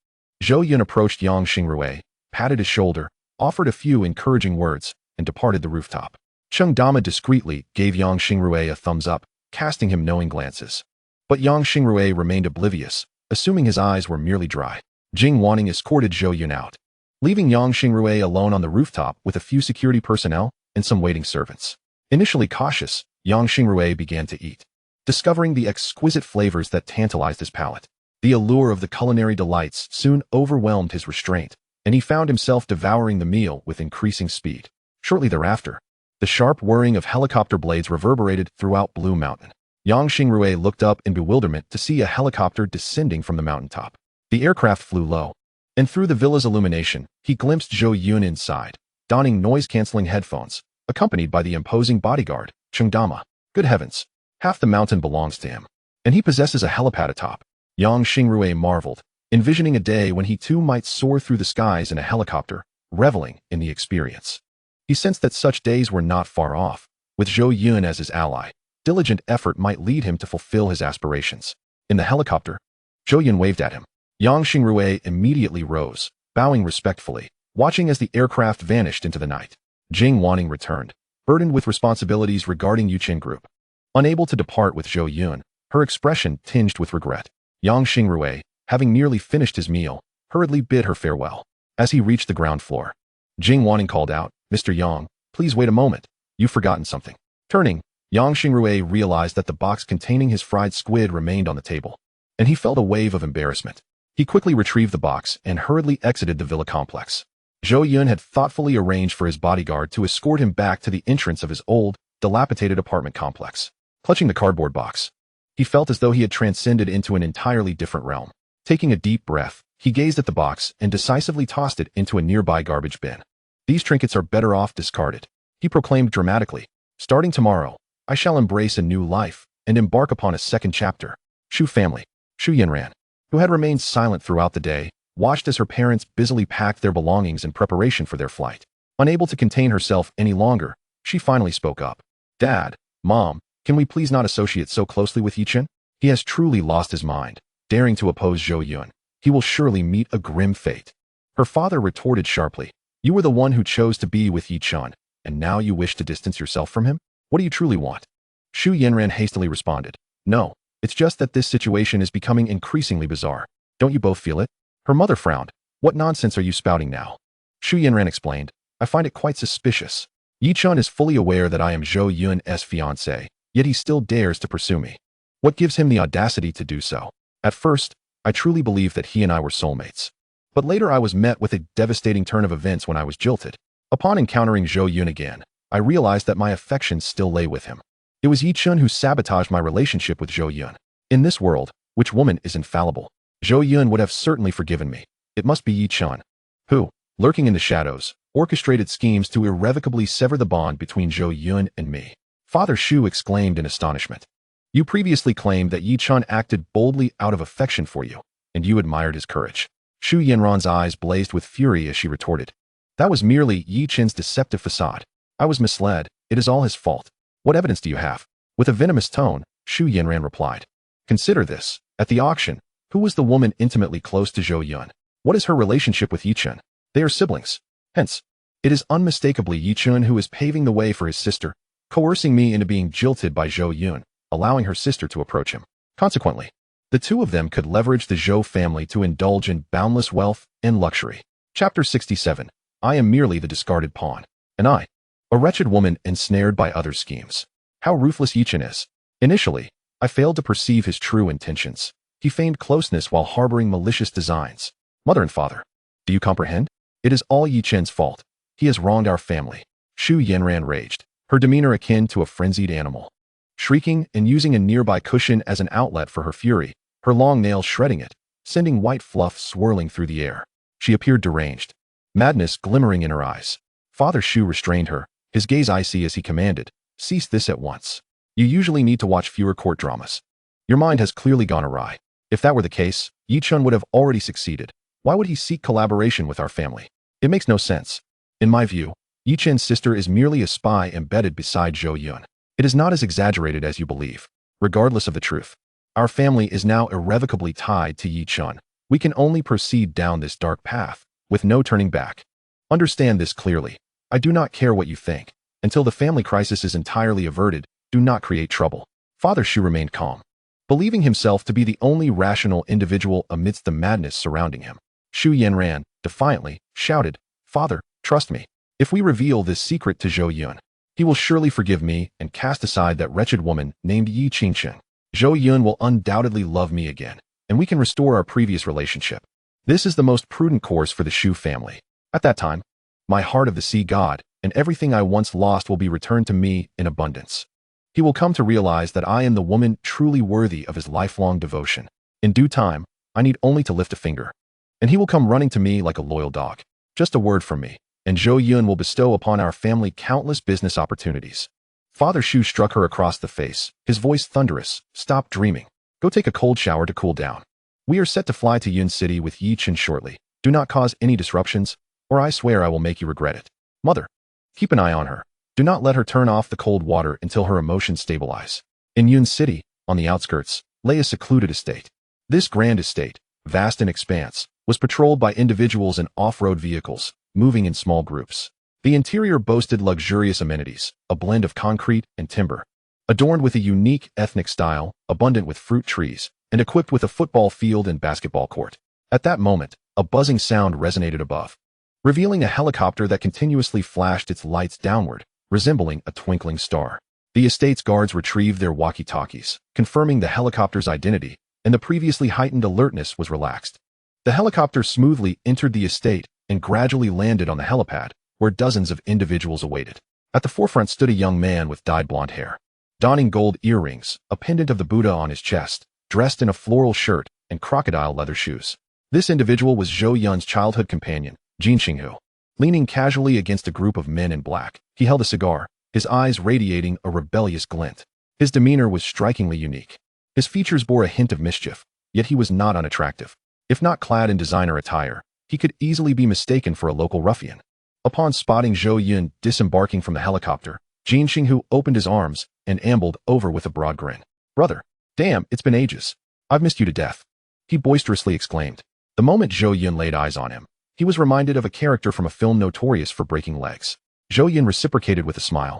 Speaker 1: Zhou Yun approached Yang Xingrue, patted his shoulder, offered a few encouraging words, and departed the rooftop. Qingdama discreetly gave Yang Xingrue a thumbs up, casting him knowing glances. But Yang Xingrue remained oblivious, assuming his eyes were merely dry. Jing Wanning escorted Zhou Yun out, leaving Yang Xingrue alone on the rooftop with a few security personnel and some waiting servants. Initially cautious, Yang Xingrue began to eat. discovering the exquisite flavors that tantalized his palate. The allure of the culinary delights soon overwhelmed his restraint, and he found himself devouring the meal with increasing speed. Shortly thereafter, the sharp whirring of helicopter blades reverberated throughout Blue Mountain. Yang Xingrui looked up in bewilderment to see a helicopter descending from the mountaintop. The aircraft flew low, and through the villa's illumination, he glimpsed Zhou Yun inside, donning noise-canceling headphones, accompanied by the imposing bodyguard, Chengdama. Good heavens, half the mountain belongs to him, and he possesses a helipad atop. Yang Xingrui marveled, envisioning a day when he too might soar through the skies in a helicopter, reveling in the experience. He sensed that such days were not far off. With Zhou Yun as his ally, diligent effort might lead him to fulfill his aspirations. In the helicopter, Zhou Yun waved at him. Yang Xingrui immediately rose, bowing respectfully, watching as the aircraft vanished into the night. Jing Wanning returned, burdened with responsibilities regarding Yuqin Group. Unable to depart with Zhou Yun, her expression tinged with regret. Yang Xingrui, having nearly finished his meal, hurriedly bid her farewell. As he reached the ground floor, Jing Wanning called out, "Mr. Yang, please wait a moment. You've forgotten something." Turning, Yang Xingrui realized that the box containing his fried squid remained on the table, and he felt a wave of embarrassment. He quickly retrieved the box and hurriedly exited the villa complex. Zhou Yun had thoughtfully arranged for his bodyguard to escort him back to the entrance of his old, dilapidated apartment complex. Clutching the cardboard box, he felt as though he had transcended into an entirely different realm. Taking a deep breath, he gazed at the box and decisively tossed it into a nearby garbage bin. "These trinkets are better off discarded," he proclaimed dramatically. "Starting tomorrow, I shall embrace a new life and embark upon a second chapter." Shu family. Shu Yanran, who had remained silent throughout the day, watched as her parents busily packed their belongings in preparation for their flight. Unable to contain herself any longer, she finally spoke up. "Dad, Mom, can we please not associate so closely with Yichen? He has truly lost his mind, daring to oppose Zhou Yun. He will surely meet a grim fate." Her father retorted sharply, "You were the one who chose to be with Yichen, and now you wish to distance yourself from him? What do you truly want?" Shu Yanran hastily responded, "No, it's just that this situation is becoming increasingly bizarre. Don't you both feel it?" Her mother frowned. "What nonsense are you spouting now?" Shu Yanran explained, "I find it quite suspicious. Yichen is fully aware that I am Zhou Yun's fiancée, yet he still dares to pursue me. What gives him the audacity to do so? At first, I truly believed that he and I were soulmates. But later I was met with a devastating turn of events when I was jilted. Upon encountering Zhou Yun again, I realized that my affections still lay with him. It was Yichen who sabotaged my relationship with Zhou Yun. In this world, which woman is infallible? Zhou Yun would have certainly forgiven me. It must be Yichen, who, lurking in the shadows, orchestrated schemes to irrevocably sever the bond between Zhou Yun and me." Father Shu exclaimed in astonishment. "You previously claimed that Yichen acted boldly out of affection for you, and you admired his courage." Shu Yanran's eyes blazed with fury as she retorted, "That was merely Yichen's deceptive facade. I was misled. It is all his fault. What evidence do you have?" With a venomous tone, Shu Yanran replied, "Consider this. At the auction, who was the woman intimately close to Zhou Yun? What is her relationship with Yichen? They are siblings. Hence, it is unmistakably Yichen who is paving the way for his sister, coercing me into being jilted by Zhou Yun, allowing her sister to approach him. Consequently, the two of them could leverage the Zhou family to indulge in boundless wealth and luxury." Chapter 67. I am merely the discarded pawn. And I, a wretched woman ensnared by other schemes. How ruthless Yichen is. Initially, I failed to perceive his true intentions. He feigned closeness while harboring malicious designs. Mother and father, do you comprehend? It is all Yichen's fault. He has wronged our family. Shu Yanran raged, her demeanor akin to a frenzied animal. Shrieking and using a nearby cushion as an outlet for her fury, her long nails shredding it, sending white fluff swirling through the air. She appeared deranged, madness glimmering in her eyes. Father Shu restrained her, his gaze icy as he commanded, "Cease this at once. You usually need to watch fewer court dramas. Your mind has clearly gone awry. If that were the case, Yichen would have already succeeded. Why would he seek collaboration with our family? It makes no sense. In my view, Yichen's sister is merely a spy embedded beside Zhou Yun. It is not as exaggerated as you believe. Regardless of the truth, our family is now irrevocably tied to Yichen. We can only proceed down this dark path, with no turning back. Understand this clearly. I do not care what you think. Until the family crisis is entirely averted, do not create trouble." Father Shu remained calm, believing himself to be the only rational individual amidst the madness surrounding him. Shu Yanran, defiantly, shouted, "Father, trust me. If we reveal this secret to Zhou Yun, he will surely forgive me and cast aside that wretched woman named Yi Qingsheng." Zhou Yun will undoubtedly love me again, and we can restore our previous relationship. This is the most prudent course for the Shu family. At that time, my heart of the sea god and everything I once lost will be returned to me in abundance. He will come to realize that I am the woman truly worthy of his lifelong devotion. In due time, I need only to lift a finger, and he will come running to me like a loyal dog. Just a word from me, and Zhou Yun will bestow upon our family countless business opportunities. Father Shu struck her across the face, his voice thunderous. Stop dreaming. Go take a cold shower to cool down. We are set to fly to Yun City with Yi Chen shortly. Do not cause any disruptions, or I swear I will make you regret it. Mother, keep an eye on her. Do not let her turn off the cold water until her emotions stabilize. In Yun City, on the outskirts, lay a secluded estate. This grand estate, vast in expanse, was patrolled by individuals in off-road vehicles, moving in small groups. The interior boasted luxurious amenities, a blend of concrete and timber, adorned with a unique ethnic style, abundant with fruit trees, and equipped with a football field and basketball court. At that moment, a buzzing sound resonated above, revealing a helicopter that continuously flashed its lights downward, resembling a twinkling star. The estate's guards retrieved their walkie-talkies, confirming the helicopter's identity, and the previously heightened alertness was relaxed. The helicopter smoothly entered the estate and gradually landed on the helipad, where dozens of individuals awaited. At the forefront stood a young man with dyed blonde hair, donning gold earrings, a pendant of the Buddha on his chest, dressed in a floral shirt and crocodile leather shoes. This individual was Zhou Yun's childhood companion, Jin Xinghu. Leaning casually against a group of men in black, he held a cigar, his eyes radiating a rebellious glint. His demeanor was strikingly unique. His features bore a hint of mischief, yet he was not unattractive. If not clad in designer attire, he could easily be mistaken for a local ruffian. Upon spotting Zhou Yun disembarking from the helicopter, Jin Xinghu opened his arms and ambled over with a broad grin. Brother, damn, it's been ages. I've missed you to death, he boisterously exclaimed. The moment Zhou Yun laid eyes on him, he was reminded of a character from a film notorious for breaking legs. Zhou Yun reciprocated with a smile,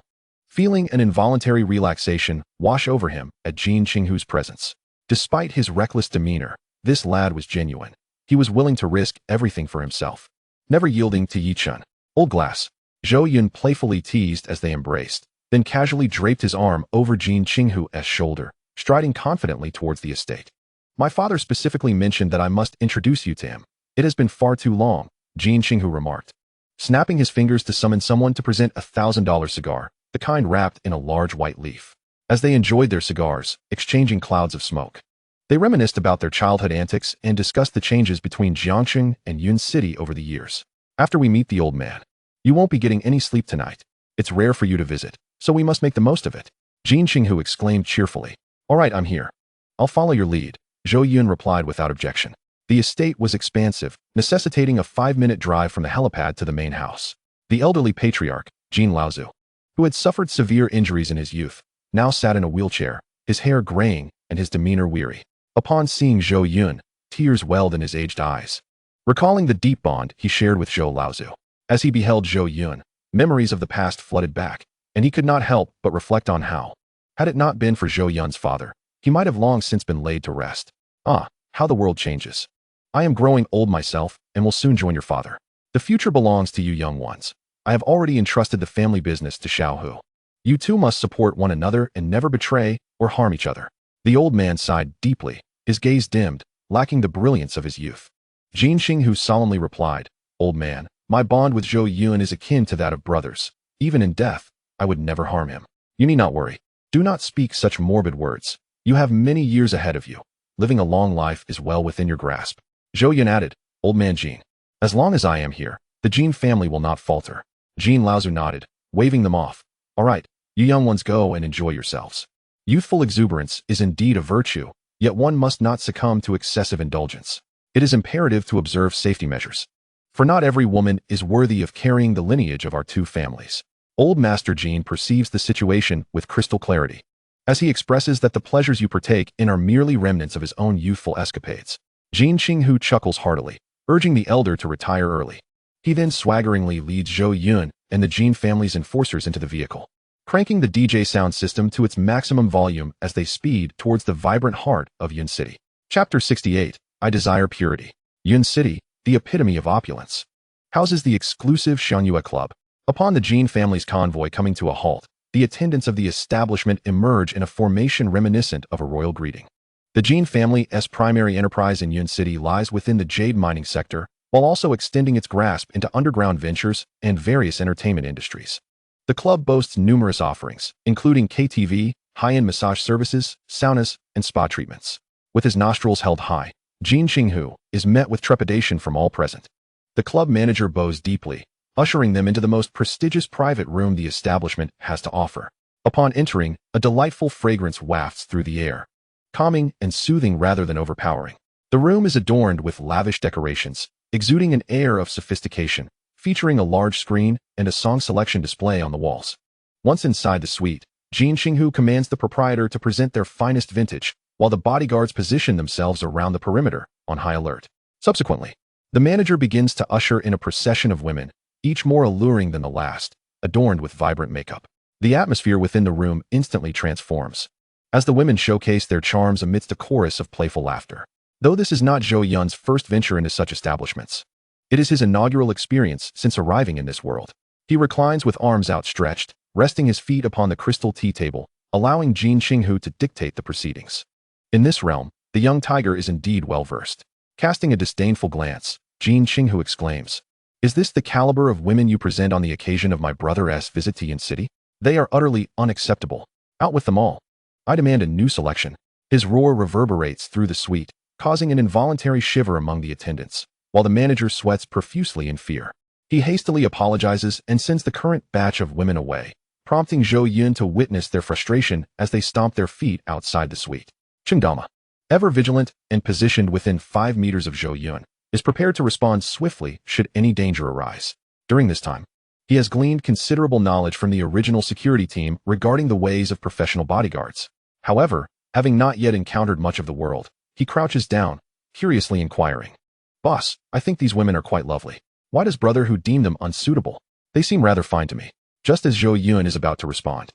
Speaker 1: feeling an involuntary relaxation wash over him at Jin Xinghu's presence. Despite his reckless demeanor, this lad was genuine. He was willing to risk everything for himself, never yielding to Yi Chen. Old glass, Zhou Yun playfully teased as they embraced, then casually draped his arm over Jin Xinghu's shoulder, striding confidently towards the estate. My father specifically mentioned that I must introduce you to him. It has been far too long, Jin Xinghu remarked, snapping his fingers to summon someone to present a $1,000 cigar, the kind wrapped in a large white leaf. As they enjoyed their cigars, exchanging clouds of smoke, they reminisced about their childhood antics and discussed the changes between Jiangxing and Yun City over the years. After we meet the old man, you won't be getting any sleep tonight. It's rare for you to visit, so we must make the most of it, Jin Xinghu exclaimed cheerfully. All right, I'm here. I'll follow your lead, Zhou Yun replied without objection. The estate was expansive, necessitating a 5-minute drive from the helipad to the main house. The elderly patriarch, Jin Laozu, who had suffered severe injuries in his youth, now sat in a wheelchair, his hair graying and his demeanor weary. Upon seeing Zhou Yun, tears welled in his aged eyes, recalling the deep bond he shared with Zhou Laozu. As he beheld Zhou Yun, memories of the past flooded back, and he could not help but reflect on how, had it not been for Zhou Yun's father, he might have long since been laid to rest. Ah, how the world changes. I am growing old myself and will soon join your father. The future belongs to you young ones. I have already entrusted the family business to Xiaohu. You two must support one another and never betray or harm each other. The old man sighed deeply, his gaze dimmed, lacking the brilliance of his youth. Jin Xinghu solemnly replied, Old man, my bond with Zhou Yun is akin to that of brothers. Even in death, I would never harm him. You need not worry. Do not speak such morbid words. You have many years ahead of you. Living a long life is well within your grasp. Zhou Yun added, Old man Jin, as long as I am here, the Jin family will not falter. Jin Laozu nodded, waving them off. All right, you young ones go and enjoy yourselves. Youthful exuberance is indeed a virtue, yet one must not succumb to excessive indulgence. It is imperative to observe safety measures, for not every woman is worthy of carrying the lineage of our two families. Old Master Jin perceives the situation with crystal clarity, as he expresses that the pleasures you partake in are merely remnants of his own youthful escapades. Jin Xinghu chuckles heartily, urging the elder to retire early. He then swaggeringly leads Zhou Yun and the Jin family's enforcers into the vehicle, cranking the DJ sound system to its maximum volume as they speed towards the vibrant heart of Yun City. Chapter 68, I Desire Purity. Yun City, the epitome of opulence, houses the exclusive Xianyue Club. Upon the Jin family's convoy coming to a halt, the attendants of the establishment emerge in a formation reminiscent of a royal greeting. The Jin family's primary enterprise in Yun City lies within the jade mining sector, while also extending its grasp into underground ventures and various entertainment industries. The club boasts numerous offerings, including KTV, high-end massage services, saunas, and spa treatments. With his nostrils held high, Jin Qinghu is met with trepidation from all present. The club manager bows deeply, ushering them into the most prestigious private room the establishment has to offer. Upon entering, a delightful fragrance wafts through the air, calming and soothing rather than overpowering. The room is adorned with lavish decorations, exuding an air of sophistication, featuring a large screen and a song selection display on the walls. Once inside the suite, Jin Qinghu commands the proprietor to present their finest vintage, while the bodyguards position themselves around the perimeter, on high alert. Subsequently, the manager begins to usher in a procession of women, each more alluring than the last, adorned with vibrant makeup. The atmosphere within the room instantly transforms, as the women showcase their charms amidst a chorus of playful laughter. Though this is not Zhou Yun's first venture into such establishments, it is his inaugural experience since arriving in this world. He reclines with arms outstretched, resting his feet upon the crystal tea table, allowing Jin Qinghu to dictate the proceedings. In this realm, the young tiger is indeed well-versed. Casting a disdainful glance, Jin Qinghu exclaims, "Is this the caliber of women you present on the occasion of my brother's visit to Yin City? They are utterly unacceptable. Out with them all. I demand a new selection." His roar reverberates through the suite, causing an involuntary shiver among the attendants, while the manager sweats profusely in fear. He hastily apologizes and sends the current batch of women away, prompting Zhou Yun to witness their frustration as they stomp their feet outside the suite. Chengdama, ever vigilant and positioned within 5 meters of Zhou Yun, is prepared to respond swiftly should any danger arise. During this time, he has gleaned considerable knowledge from the original security team regarding the ways of professional bodyguards. However, having not yet encountered much of the world, he crouches down, curiously inquiring, "Boss, I think these women are quite lovely. Why does brother who deem them unsuitable? They seem rather fine to me." Just as Zhou Yun is about to respond,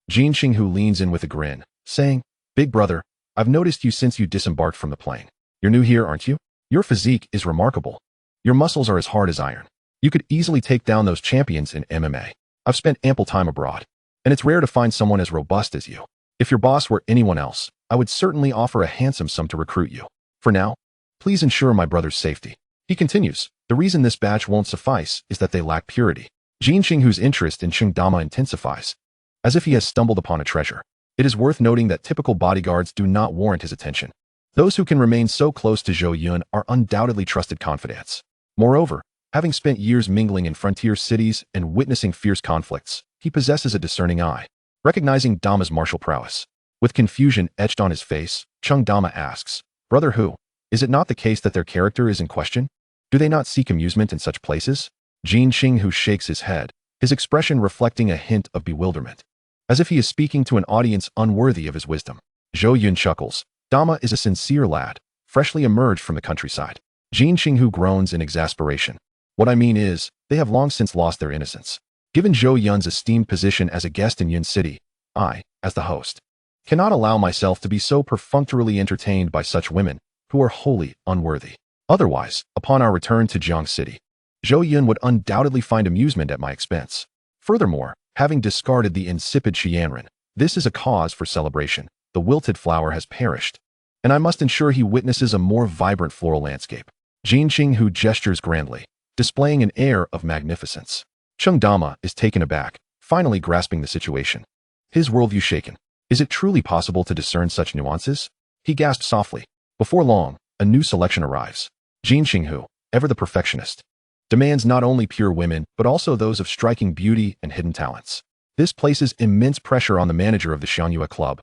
Speaker 1: Jin Qinghu leans in with a grin, saying, "Big brother, I've noticed you since you disembarked from the plane. You're new here, aren't you? Your physique is remarkable. Your muscles are as hard as iron. You could easily take down those champions in MMA. I've spent ample time abroad, and it's rare to find someone as robust as you. If your boss were anyone else, I would certainly offer a handsome sum to recruit you. For now, please ensure my brother's safety." He continues, "The reason this batch won't suffice is that they lack purity." Jin Qinghu's interest in Chengdama intensifies, as if he has stumbled upon a treasure. It is worth noting that typical bodyguards do not warrant his attention. Those who can remain so close to Zhou Yun are undoubtedly trusted confidants. Moreover, having spent years mingling in frontier cities and witnessing fierce conflicts, he possesses a discerning eye, recognizing Dama's martial prowess. With confusion etched on his face, Chengdama asks, "Brother who? Is it not the case that their character is in question? Do they not seek amusement in such places?" Jin Qinghu shakes his head, his expression reflecting a hint of bewilderment, as if he is speaking to an audience unworthy of his wisdom. Zhou Yun chuckles. Dama is a sincere lad, freshly emerged from the countryside. Jin Qinghu groans in exasperation. "What I mean is, they have long since lost their innocence. Given Zhou Yun's esteemed position as a guest in Yun City, I, as the host, cannot allow myself to be so perfunctorily entertained by such women who are wholly unworthy. Otherwise, upon our return to Jiang City, Zhou Yun would undoubtedly find amusement at my expense. Furthermore, having discarded the insipid Xianren, this is a cause for celebration. The wilted flower has perished, and I must ensure he witnesses a more vibrant floral landscape." Jin Qinghu gestures grandly, displaying an air of magnificence. Chengdama is taken aback, finally grasping the situation. His worldview shaken. Is it truly possible to discern such nuances? He gasps softly. Before long, a new selection arrives. Jin Qinghu, ever the perfectionist, demands not only pure women, but also those of striking beauty and hidden talents. This places immense pressure on the manager of the Xianyue Club,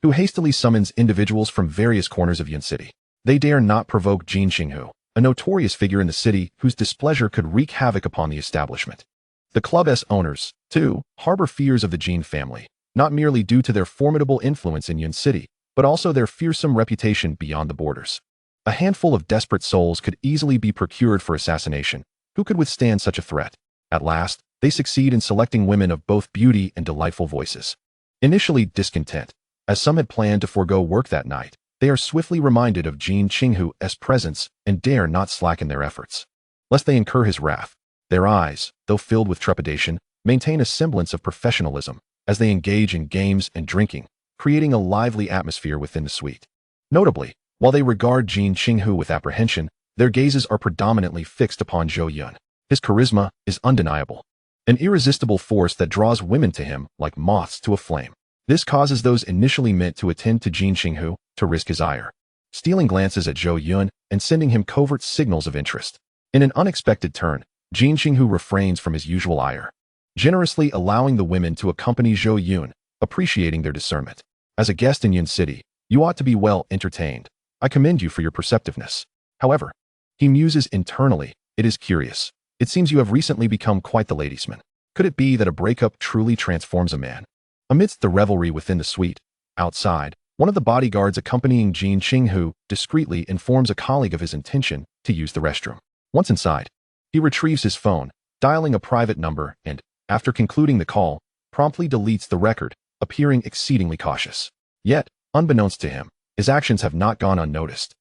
Speaker 1: who hastily summons individuals from various corners of Yun City. They dare not provoke Jin Qinghu, a notorious figure in the city whose displeasure could wreak havoc upon the establishment. The club's owners, too, harbor fears of the Jin family, not merely due to their formidable influence in Yun City, but also their fearsome reputation beyond the borders. A handful of desperate souls could easily be procured for assassination. Who could withstand such a threat? At last, they succeed in selecting women of both beauty and delightful voices. Initially discontent, as some had planned to forego work that night, they are swiftly reminded of Jin Qinghu's presence and dare not slacken their efforts, lest they incur his wrath. Their eyes, though filled with trepidation, maintain a semblance of professionalism, as they engage in games and drinking, creating a lively atmosphere within the suite. Notably, while they regard Jin Qinghu with apprehension, their gazes are predominantly fixed upon Zhou Yun. His charisma is undeniable, an irresistible force that draws women to him like moths to a flame. This causes those initially meant to attend to Jin Qinghu to risk his ire, stealing glances at Zhou Yun and sending him covert signals of interest. In an unexpected turn, Jin Qinghu refrains from his usual ire, generously allowing the women to accompany Zhou Yun, appreciating their discernment. As a guest in Yun City, you ought to be well entertained. I commend you for your perceptiveness. However, he muses internally, it is curious. It seems you have recently become quite the ladiesman. Could it be that a breakup truly transforms a man? Amidst the revelry within the suite, outside, one of the bodyguards accompanying Jin Qinghu discreetly informs a colleague of his intention to use the restroom. Once inside, he retrieves his phone, dialing a private number and, after concluding the call, promptly deletes the record, appearing exceedingly cautious. Yet, unbeknownst to him, his actions have not gone unnoticed.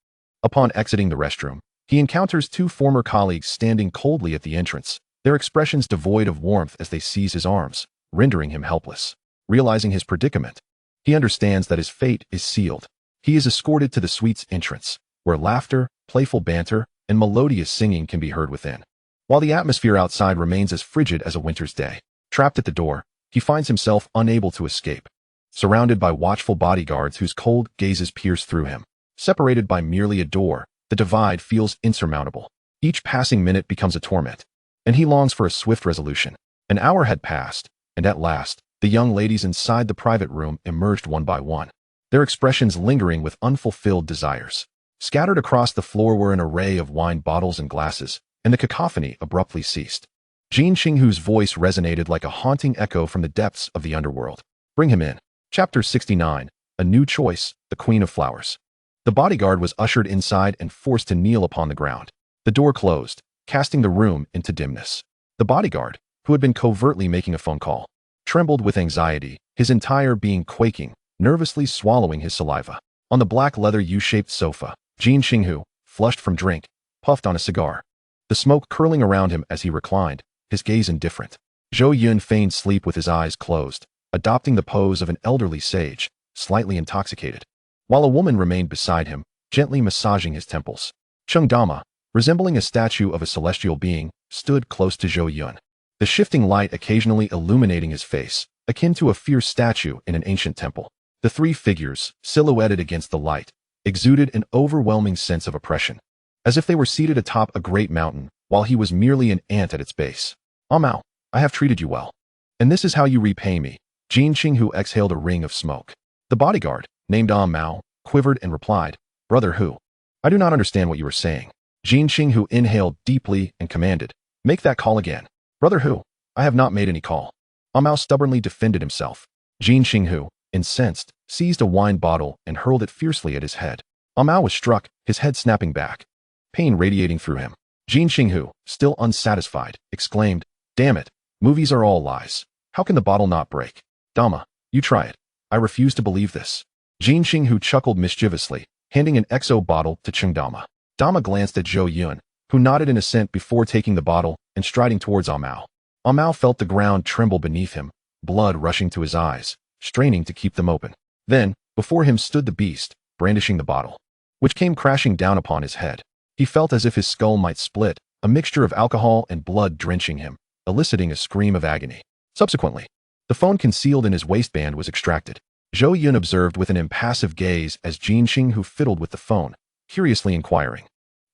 Speaker 1: Upon exiting the restroom, he encounters two former colleagues standing coldly at the entrance, their expressions devoid of warmth as they seize his arms, rendering him helpless. Realizing his predicament, he understands that his fate is sealed. He is escorted to the suite's entrance, where laughter, playful banter, and melodious singing can be heard within. While the atmosphere outside remains as frigid as a winter's day, trapped at the door, he finds himself unable to escape. Surrounded by watchful bodyguards whose cold gazes pierce through him, separated by merely a door, the divide feels insurmountable. Each passing minute becomes a torment, and he longs for a swift resolution. An hour had passed, and at last, the young ladies inside the private room emerged one by one, their expressions lingering with unfulfilled desires. Scattered across the floor were an array of wine bottles and glasses, and the cacophony abruptly ceased. Jin Qinghu's voice resonated like a haunting echo from the depths of the underworld. Bring him in. Chapter 69, A New Choice, the Queen of Flowers. The bodyguard was ushered inside and forced to kneel upon the ground. The door closed, casting the room into dimness. The bodyguard, who had been covertly making a phone call, trembled with anxiety, his entire being quaking, nervously swallowing his saliva. On the black leather U-shaped sofa, Jin Qinghu, flushed from drink, puffed on a cigar, the smoke curling around him as he reclined, his gaze indifferent. Zhou Yun feigned sleep with his eyes closed, adopting the pose of an elderly sage, slightly intoxicated, while a woman remained beside him, gently massaging his temples. Chengdama, resembling a statue of a celestial being, stood close to Zhou Yun, the shifting light occasionally illuminating his face, akin to a fierce statue in an ancient temple. The three figures, silhouetted against the light, exuded an overwhelming sense of oppression, as if they were seated atop a great mountain, while he was merely an ant at its base. Mao, I have treated you well, and this is how you repay me. Jin Qinghu exhaled a ring of smoke. The bodyguard, named Mao, quivered and replied, Brother Hu, I do not understand what you are saying. Jin Qinghu inhaled deeply and commanded, Make that call again. Brother Hu, I have not made any call. Mao stubbornly defended himself. Jin Qinghu, incensed, seized a wine bottle and hurled it fiercely at his head. Mao was struck, his head snapping back, pain radiating through him. Jin Qinghu, still unsatisfied, exclaimed, Damn it, movies are all lies. How can the bottle not break? Dama, you try it. I refuse to believe this. Jin Qinghu chuckled mischievously, handing an XO bottle to Chengdama. Dama glanced at Zhou Yun, who nodded in assent before taking the bottle and striding towards Mao. Mao felt the ground tremble beneath him, blood rushing to his eyes, straining to keep them open. Then, before him stood the beast, brandishing the bottle, which came crashing down upon his head. He felt as if his skull might split, a mixture of alcohol and blood drenching him, eliciting a scream of agony. Subsequently, the phone concealed in his waistband was extracted. Zhou Yun observed with an impassive gaze as Jin Qinghu fiddled with the phone, curiously inquiring,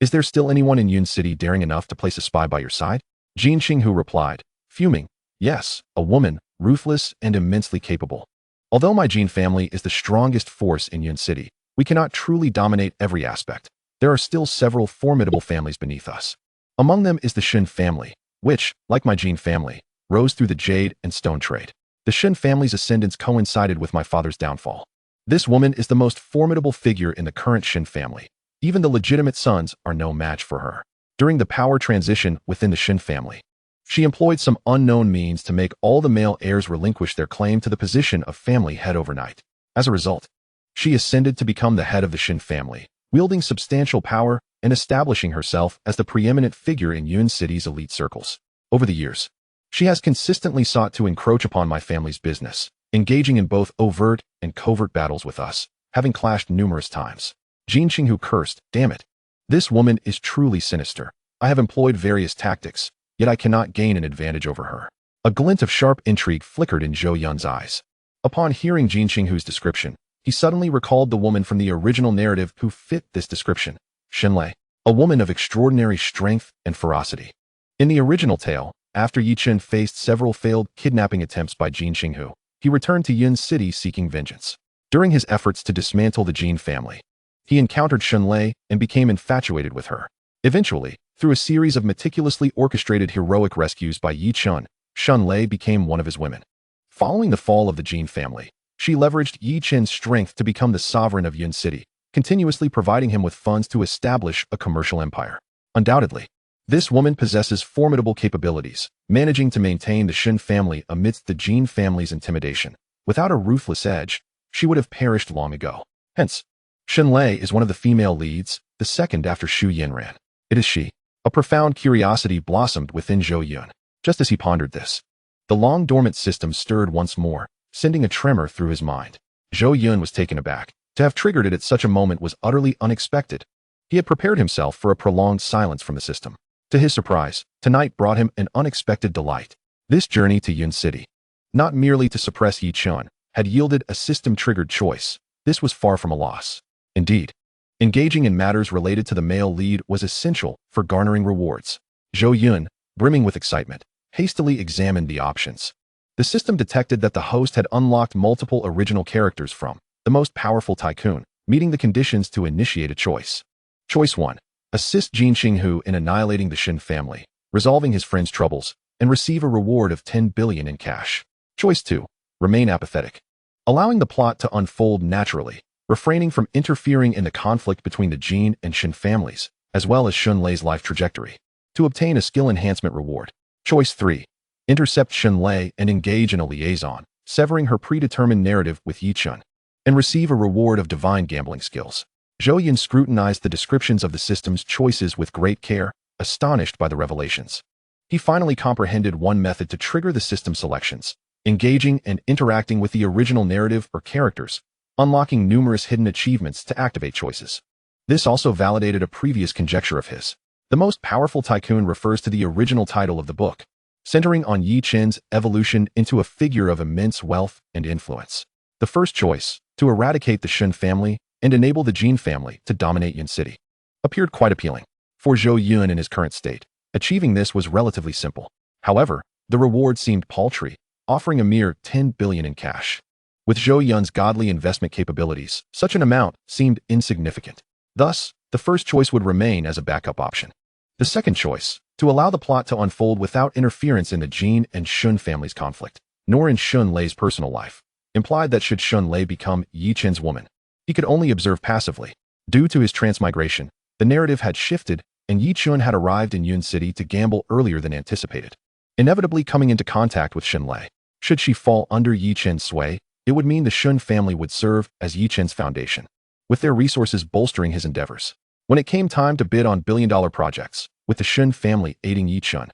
Speaker 1: Is there still anyone in Yun City daring enough to place a spy by your side? Jin Qinghu replied, fuming, Yes, a woman, ruthless and immensely capable. Although my Jin family is the strongest force in Yun City, we cannot truly dominate every aspect. There are still several formidable families beneath us. Among them is the Shen family, which, like my Jin family, rose through the jade and stone trade. The Shen family's ascendance coincided with my father's downfall. This woman is the most formidable figure in the current Shen family. Even the legitimate sons are no match for her. During the power transition within the Shen family, she employed some unknown means to make all the male heirs relinquish their claim to the position of family head overnight. As a result, she ascended to become the head of the Shen family, wielding substantial power and establishing herself as the preeminent figure in Yun City's elite circles. Over the years, she has consistently sought to encroach upon my family's business, engaging in both overt and covert battles with us, having clashed numerous times. Jin Qinghu cursed, "Damn it. This woman is truly sinister. I have employed various tactics, yet I cannot gain an advantage over her." A glint of sharp intrigue flickered in Zhou Yun's eyes. Upon hearing Jin Qinghu's description, he suddenly recalled the woman from the original narrative who fit this description, Shenlei, a woman of extraordinary strength and ferocity. In the original tale, after Yi Chen faced several failed kidnapping attempts by Jin Qinghu, he returned to Yun City seeking vengeance. During his efforts to dismantle the Jin family, he encountered Shenlei and became infatuated with her. Eventually, through a series of meticulously orchestrated heroic rescues by Yi Chen, Shenlei became one of his women. Following the fall of the Jin family, she leveraged Yi Chen's strength to become the sovereign of Yun City, continuously providing him with funds to establish a commercial empire. Undoubtedly, this woman possesses formidable capabilities, managing to maintain the Shen family amidst the Jin family's intimidation. Without a ruthless edge, she would have perished long ago. Hence, Shenlei is one of the female leads, the second after Xu Yanran. It is she. A profound curiosity blossomed within Zhou Yun. Just as he pondered this, the long-dormant system stirred once more, sending a tremor through his mind. Zhou Yun was taken aback. To have triggered it at such a moment was utterly unexpected. He had prepared himself for a prolonged silence from the system. To his surprise, tonight brought him an unexpected delight. This journey to Yun City, not merely to suppress Yi Chen, had yielded a system-triggered choice. This was far from a loss. Indeed, engaging in matters related to the male lead was essential for garnering rewards. Zhou Yun, brimming with excitement, hastily examined the options. The system detected that the host had unlocked multiple original characters from the most powerful tycoon, meeting the conditions to initiate a choice. Choice 1. Assist Jin Qinghu in annihilating the Shen family, resolving his friend's troubles, and receive a reward of 10 billion in cash. Choice 2. Remain apathetic, allowing the plot to unfold naturally, refraining from interfering in the conflict between the Jin and Shen families, as well as Shenlei's life trajectory, to obtain a skill enhancement reward. Choice 3. Intercept Shenlei and engage in a liaison, severing her predetermined narrative with Yi Chen, and receive a reward of divine gambling skills. Zhou Yun scrutinized the descriptions of the system's choices with great care, astonished by the revelations. He finally comprehended one method to trigger the system selections, engaging and interacting with the original narrative or characters, unlocking numerous hidden achievements to activate choices. This also validated a previous conjecture of his. The most powerful tycoon refers to the original title of the book, centering on Yi Chen's evolution into a figure of immense wealth and influence. The first choice, to eradicate the Shen family and enable the Jin family to dominate Yun City, appeared quite appealing. For Zhou Yun in his current state, achieving this was relatively simple. However, the reward seemed paltry, offering a mere 10 billion in cash. With Zhou Yun's godly investment capabilities, such an amount seemed insignificant. Thus, the first choice would remain as a backup option. The second choice, to allow the plot to unfold without interference in the Jin and Shun family's conflict, nor in Shenlei's personal life, implied that should Shenlei become Yi Chen's woman, he could only observe passively. Due to his transmigration, the narrative had shifted, and Yi Chen had arrived in Yun City to gamble earlier than anticipated, inevitably coming into contact with Shenlei. Should she fall under Yi Chen's sway, it would mean the Shun family would serve as Yi Chen's foundation, with their resources bolstering his endeavors. When it came time to bid on billion-dollar projects, with the Shun family aiding Yi Chen,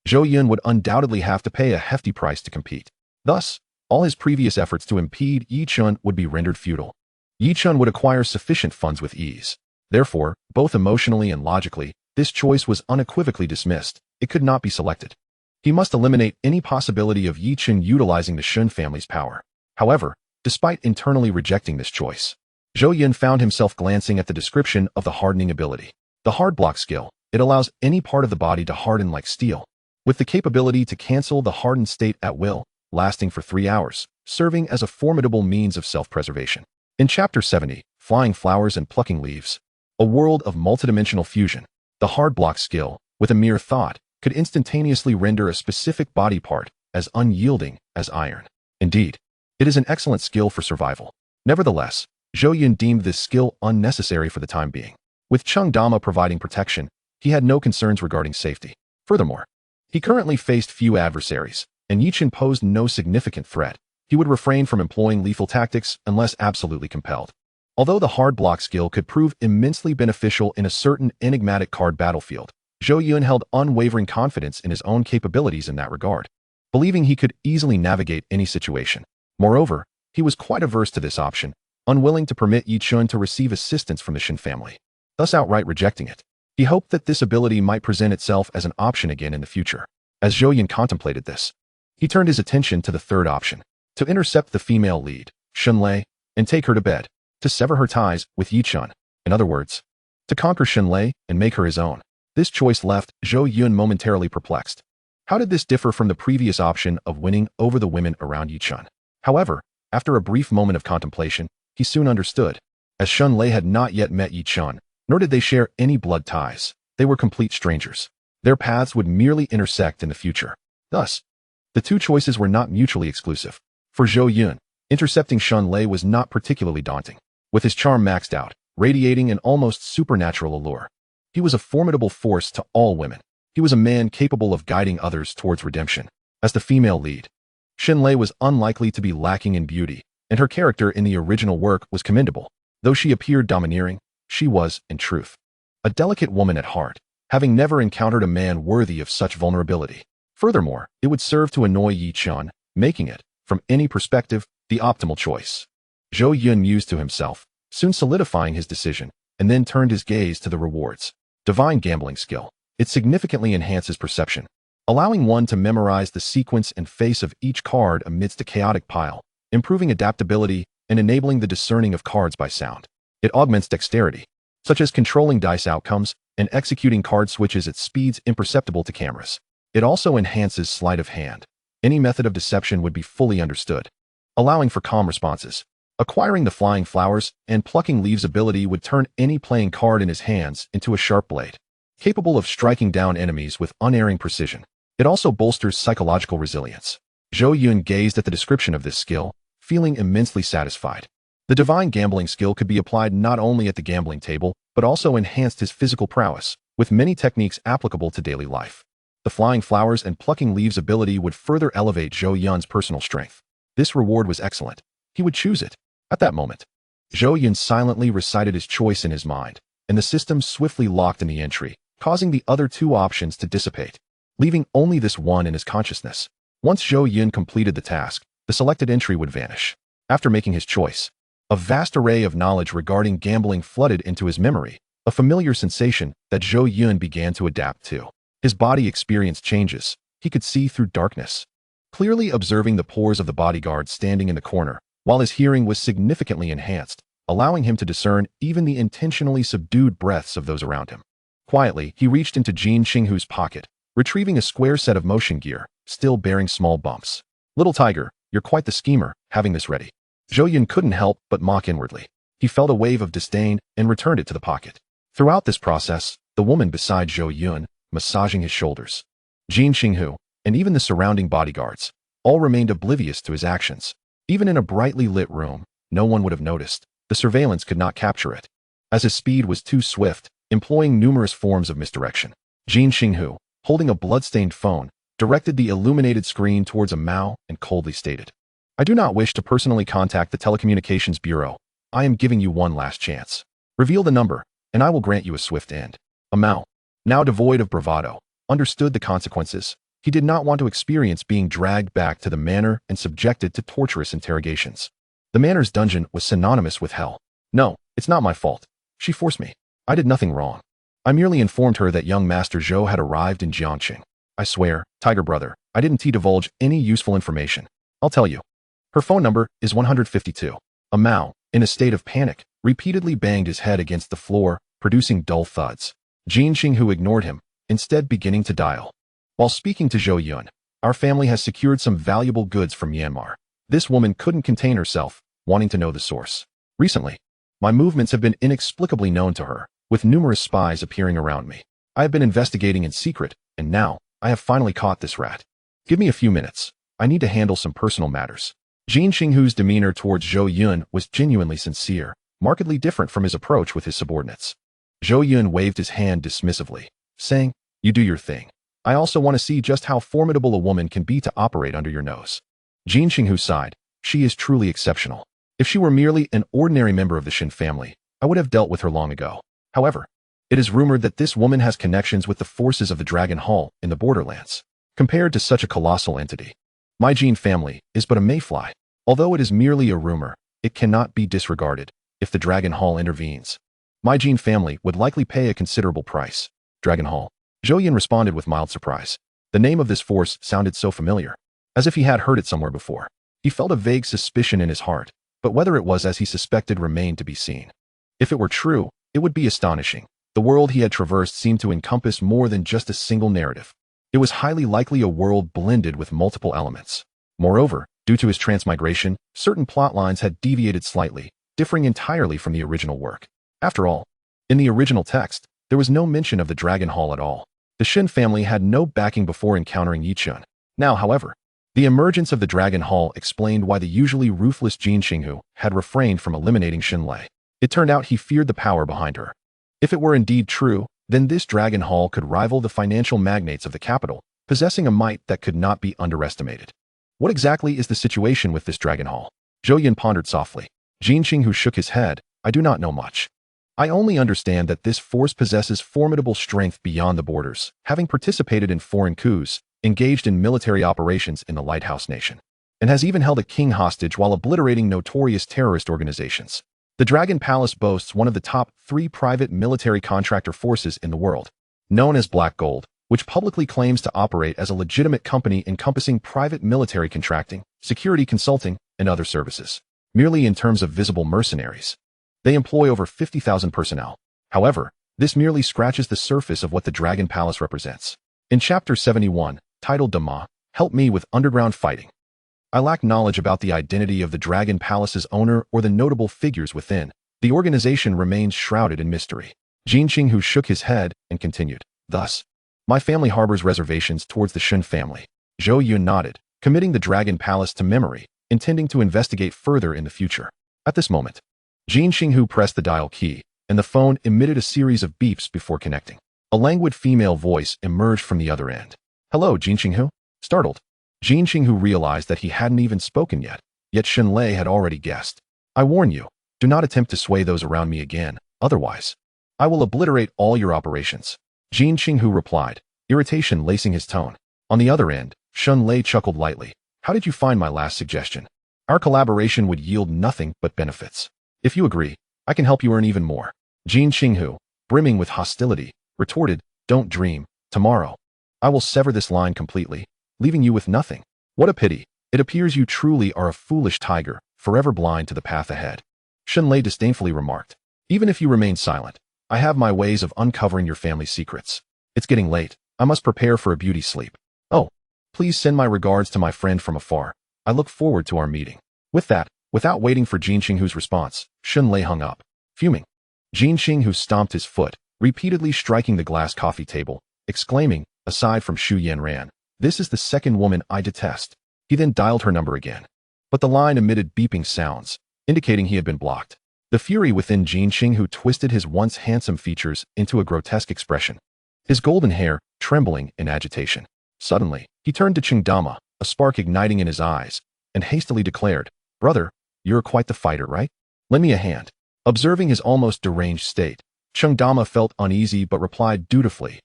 Speaker 1: Zhou Yun would undoubtedly have to pay a hefty price to compete. Thus, all his previous efforts to impede Yi Chen would be rendered futile. Yi Chen would acquire sufficient funds with ease. Therefore, both emotionally and logically, this choice was unequivocally dismissed. It could not be selected. He must eliminate any possibility of Yi Chen utilizing the Shun family's power. However, despite internally rejecting this choice, Zhou Yun found himself glancing at the description of the hardening ability. The hard block skill, it allows any part of the body to harden like steel, with the capability to cancel the hardened state at will, lasting for 3 hours, serving as a formidable means of self-preservation. In Chapter 70, Flying Flowers and Plucking Leaves, a world of multidimensional fusion, the hard block skill, with a mere thought, could instantaneously render a specific body part as unyielding as iron. Indeed, it is an excellent skill for survival. Nevertheless, Zhou Yun deemed this skill unnecessary for the time being. With Chung Dama providing protection, he had no concerns regarding safety. Furthermore, he currently faced few adversaries, and Yi Chen posed no significant threat. He would refrain from employing lethal tactics unless absolutely compelled. Although the hard block skill could prove immensely beneficial in a certain enigmatic card battlefield, Zhou Yun held unwavering confidence in his own capabilities in that regard, believing he could easily navigate any situation. Moreover, he was quite averse to this option, unwilling to permit Yi Chun to receive assistance from the Shin family, thus outright rejecting it. He hoped that this ability might present itself as an option again in the future. As Zhou Yun contemplated this, he turned his attention to the third option, to intercept the female lead, Shunlei, and take her to bed, to sever her ties with Yi Chun. In other words, to conquer Shunlei and make her his own. This choice left Zhou Yun momentarily perplexed. How did this differ from the previous option of winning over the women around Yi Chun? However, after a brief moment of contemplation, he soon understood. As Shunlei had not yet met Yi Chun, nor did they share any blood ties, they were complete strangers. Their paths would merely intersect in the future. Thus, the two choices were not mutually exclusive. For Zhou Yun, intercepting Shunlei was not particularly daunting. With his charm maxed out, radiating an almost supernatural allure, he was a formidable force to all women. He was a man capable of guiding others towards redemption. As the female lead, Shunlei was unlikely to be lacking in beauty, and her character in the original work was commendable. Though she appeared domineering, she was, in truth, a delicate woman at heart, having never encountered a man worthy of such vulnerability. Furthermore, it would serve to annoy Yi Chun, making it, from any perspective, the optimal choice. Zhou Yun mused to himself, soon solidifying his decision, and then turned his gaze to the rewards. Divine gambling skill. It significantly enhances perception, allowing one to memorize the sequence and face of each card amidst a chaotic pile, improving adaptability and enabling the discerning of cards by sound. It augments dexterity, such as controlling dice outcomes and executing card switches at speeds imperceptible to cameras. It also enhances sleight of hand. Any method of deception would be fully understood, allowing for calm responses. Acquiring the flying flowers and plucking leaves ability would turn any playing card in his hands into a sharp blade, capable of striking down enemies with unerring precision. It also bolsters psychological resilience. Zhou Yun gazed at the description of this skill, feeling immensely satisfied. The divine gambling skill could be applied not only at the gambling table, but also enhanced his physical prowess, with many techniques applicable to daily life. The flying flowers and plucking leaves ability would further elevate Zhou Yun's personal strength. This reward was excellent. He would choose it. At that moment, Zhou Yun silently recited his choice in his mind, and the system swiftly locked in the entry, causing the other two options to dissipate, leaving only this one in his consciousness. Once Zhou Yun completed the task, the selected entry would vanish. After making his choice, a vast array of knowledge regarding gambling flooded into his memory, a familiar sensation that Zhou Yun began to adapt to. His body experienced changes. He could see through darkness, clearly observing the pores of the bodyguard standing in the corner, while his hearing was significantly enhanced, allowing him to discern even the intentionally subdued breaths of those around him. Quietly, he reached into Jin Qinghu's pocket, retrieving a square set of motion gear, still bearing small bumps. "Little tiger, you're quite the schemer, having this ready." Zhou Yun couldn't help but mock inwardly. He felt a wave of disdain and returned it to the pocket. Throughout this process, the woman beside Zhou Yun, massaging his shoulders, Jin Qinghu, and even the surrounding bodyguards, all remained oblivious to his actions. Even in a brightly lit room, no one would have noticed. The surveillance could not capture it, as his speed was too swift, employing numerous forms of misdirection. Jin Qinghu, holding a blood-stained phone, directed the illuminated screen towards a Mao and coldly stated, "I do not wish to personally contact the Telecommunications Bureau. I am giving you one last chance. Reveal the number, and I will grant you a swift end." A Mao, now devoid of bravado, understood the consequences. He did not want to experience being dragged back to the manor and subjected to torturous interrogations. The manor's dungeon was synonymous with hell. "No, it's not my fault. She forced me. I did nothing wrong. I merely informed her that young Master Zhou had arrived in Jiangqing. I swear, Tiger Brother, I didn't divulge any useful information. I'll tell you. Her phone number is 152. A Mao, in a state of panic, repeatedly banged his head against the floor, producing dull thuds. Jin Qinghu ignored him, instead beginning to dial. "While speaking to Zhou Yun, our family has secured some valuable goods from Myanmar." This woman couldn't contain herself, wanting to know the source. "Recently, my movements have been inexplicably known to her, with numerous spies appearing around me. I have been investigating in secret, and now, I have finally caught this rat. Give me a few minutes. I need to handle some personal matters." Jin Qinghu's demeanor towards Zhou Yun was genuinely sincere, markedly different from his approach with his subordinates. Zhou Yun waved his hand dismissively, saying, "You do your thing. I also want to see just how formidable a woman can be to operate under your nose." Jin Qinghu sighed. "She is truly exceptional. If she were merely an ordinary member of the Shin family, I would have dealt with her long ago. However, it is rumored that this woman has connections with the forces of the Dragon Hall in the borderlands. Compared to such a colossal entity, my Jin family is but a mayfly." Although it is merely a rumor, it cannot be disregarded if the Dragon Hall intervenes. My Jin family would likely pay a considerable price. Dragon Hall. Zhou Yun responded with mild surprise. The name of this force sounded so familiar, as if he had heard it somewhere before. He felt a vague suspicion in his heart, but whether it was as he suspected remained to be seen. If it were true, it would be astonishing. The world he had traversed seemed to encompass more than just a single narrative. It was highly likely a world blended with multiple elements. Moreover, due to his transmigration, certain plot lines had deviated slightly, differing entirely from the original work. After all, in the original text, there was no mention of the Dragon Hall at all. The Shen family had no backing before encountering Yichun. Now, however, the emergence of the Dragon Hall explained why the usually ruthless Jin Xinghu had refrained from eliminating Shenlei. It turned out he feared the power behind her. If it were indeed true, then this Dragon Hall could rival the financial magnates of the capital, possessing a might that could not be underestimated. What exactly is the situation with this Dragon Hall? Zhou Yun pondered softly. Jin Xinghu shook his head. I do not know much. I only understand that this force possesses formidable strength beyond the borders, having participated in foreign coups, engaged in military operations in the Lighthouse Nation, and has even held a king hostage while obliterating notorious terrorist organizations. The Dragon Palace boasts one of the top 3 private military contractor forces in the world, known as Black Gold, which publicly claims to operate as a legitimate company encompassing private military contracting, security consulting, and other services. Merely in terms of visible mercenaries, they employ over 50,000 personnel. However, this merely scratches the surface of what the Dragon Palace represents. In Chapter 71, titled Dama, Help Me with Underground Fighting, I lack knowledge about the identity of the Dragon Palace's owner or the notable figures within. The organization remains shrouded in mystery. Jin Xinghu shook his head and continued. Thus, my family harbors reservations towards the Shen family. Zhou Yun nodded, committing the Dragon Palace to memory, intending to investigate further in the future. At this moment, Jin Xinghu pressed the dial key, and the phone emitted a series of beeps before connecting. A languid female voice emerged from the other end. Hello, Jin Xinghu? Startled, Jin Xinghu realized that he hadn't even spoken yet Shenlei had already guessed. I warn you, do not attempt to sway those around me again, otherwise, I will obliterate all your operations. Jin Xinghu replied, irritation lacing his tone. On the other end, Shenlei chuckled lightly. How did you find my last suggestion? Our collaboration would yield nothing but benefits. If you agree, I can help you earn even more. Jin Xinghu, brimming with hostility, retorted, don't dream. Tomorrow, I will sever this line completely, leaving you with nothing. What a pity. It appears you truly are a foolish tiger, forever blind to the path ahead. Shenlei disdainfully remarked. Even if you remain silent, I have my ways of uncovering your family's secrets. It's getting late. I must prepare for a beauty sleep. Oh, please send my regards to my friend from afar. I look forward to our meeting. With that, without waiting for Jin Xinghu's response, Shenlei hung up. Fuming, Jin Xinghu stomped his foot, repeatedly striking the glass coffee table, exclaiming, aside from Xu Yanran, this is the second woman I detest. He then dialed her number again. But the line emitted beeping sounds, indicating he had been blocked. The fury within Jin Xinghu twisted his once handsome features into a grotesque expression, his golden hair trembling in agitation. Suddenly, he turned to Chengdama, a spark igniting in his eyes, and hastily declared, Brother, you're quite the fighter, right? Lend me a hand. Observing his almost deranged state, Chengdama felt uneasy but replied dutifully,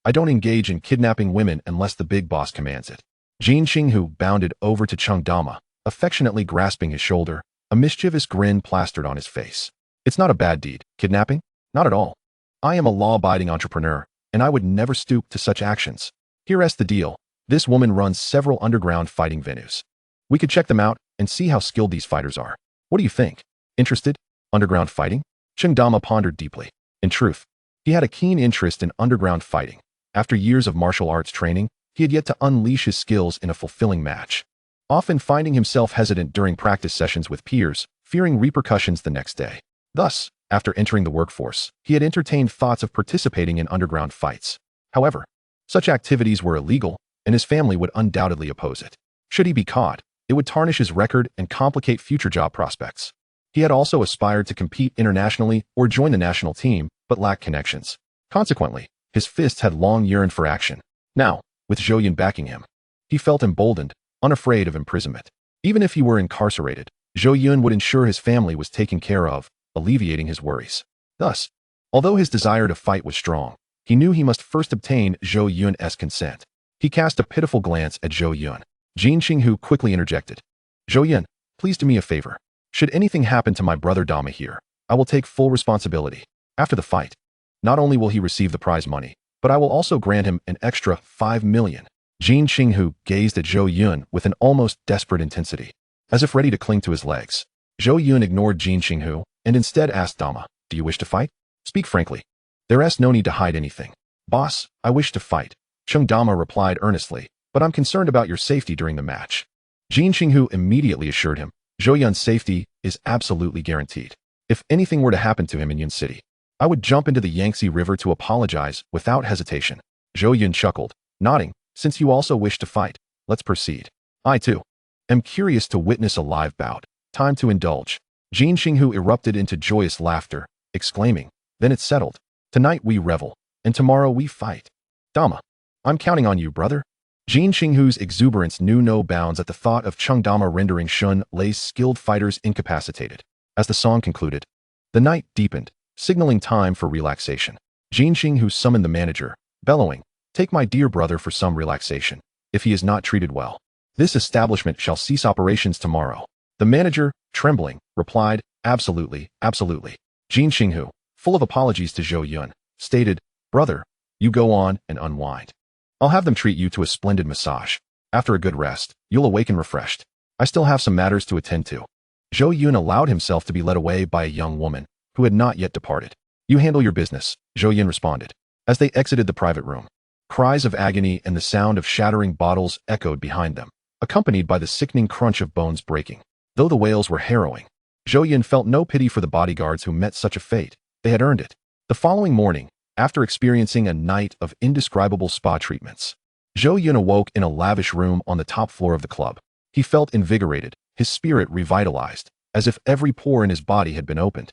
Speaker 1: I don't engage in kidnapping women unless the big boss commands it. Jin Xinghu bounded over to Chengdama, affectionately grasping his shoulder, a mischievous grin plastered on his face. It's not a bad deed, kidnapping? Not at all. I am a law-abiding entrepreneur, and I would never stoop to such actions. Here's the deal. This woman runs several underground fighting venues. We could check them out and see how skilled these fighters are. What do you think? Interested? Underground fighting? Chengdama pondered deeply. In truth, he had a keen interest in underground fighting. After years of martial arts training, he had yet to unleash his skills in a fulfilling match, often finding himself hesitant during practice sessions with peers, fearing repercussions the next day. Thus, after entering the workforce, he had entertained thoughts of participating in underground fights. However, such activities were illegal, and his family would undoubtedly oppose it. Should he be caught, it would tarnish his record and complicate future job prospects. He had also aspired to compete internationally or join the national team, but lacked connections. Consequently, his fists had long yearned for action. Now, with Zhou Yun backing him, he felt emboldened, unafraid of imprisonment. Even if he were incarcerated, Zhou Yun would ensure his family was taken care of, alleviating his worries. Thus, although his desire to fight was strong, he knew he must first obtain Zhou Yun's consent. He cast a pitiful glance at Zhou Yun. Jin Xinghu quickly interjected. Zhou Yun, please do me a favor. Should anything happen to my brother Dama here, I will take full responsibility. After the fight, not only will he receive the prize money, but I will also grant him an extra 5 million. Jin Qinghu gazed at Zhou Yun with an almost desperate intensity, as if ready to cling to his legs. Zhou Yun ignored Jin Qinghu and instead asked Dama, do you wish to fight? Speak frankly. There's no need to hide anything. Boss, I wish to fight. Chung Dama replied earnestly, but I'm concerned about your safety during the match. Jin Qinghu immediately assured him, Zhou Yun's safety is absolutely guaranteed. If anything were to happen to him in Yun City, I would jump into the Yangtze River to apologize without hesitation. Zhou Yun chuckled, nodding, since you also wish to fight, let's proceed. I too am curious to witness a live bout. Time to indulge. Jin Qinghu erupted into joyous laughter, exclaiming, then it's settled. Tonight we revel, and tomorrow we fight. Dama, I'm counting on you, brother. Jin Qinghu's exuberance knew no bounds at the thought of Chung Dama rendering Shun Lei's skilled fighters incapacitated. As the song concluded, the night deepened, signaling time for relaxation. Jin Qinghu summoned the manager, bellowing, take my dear brother for some relaxation. If he is not treated well, this establishment shall cease operations tomorrow. The manager, trembling, replied, absolutely, absolutely. Jin Qinghu, full of apologies to Zhou Yun, stated, brother, you go on and unwind. I'll have them treat you to a splendid massage. After a good rest, you'll awaken refreshed. I still have some matters to attend to. Zhou Yun allowed himself to be led away by a young woman who had not yet departed. You handle your business, Zhou Yun responded. As they exited the private room, cries of agony and the sound of shattering bottles echoed behind them, accompanied by the sickening crunch of bones breaking. Though the wails were harrowing, Zhou Yun felt no pity for the bodyguards who met such a fate. They had earned it. The following morning, after experiencing a night of indescribable spa treatments, Zhou Yun awoke in a lavish room on the top floor of the club. He felt invigorated, his spirit revitalized, as if every pore in his body had been opened.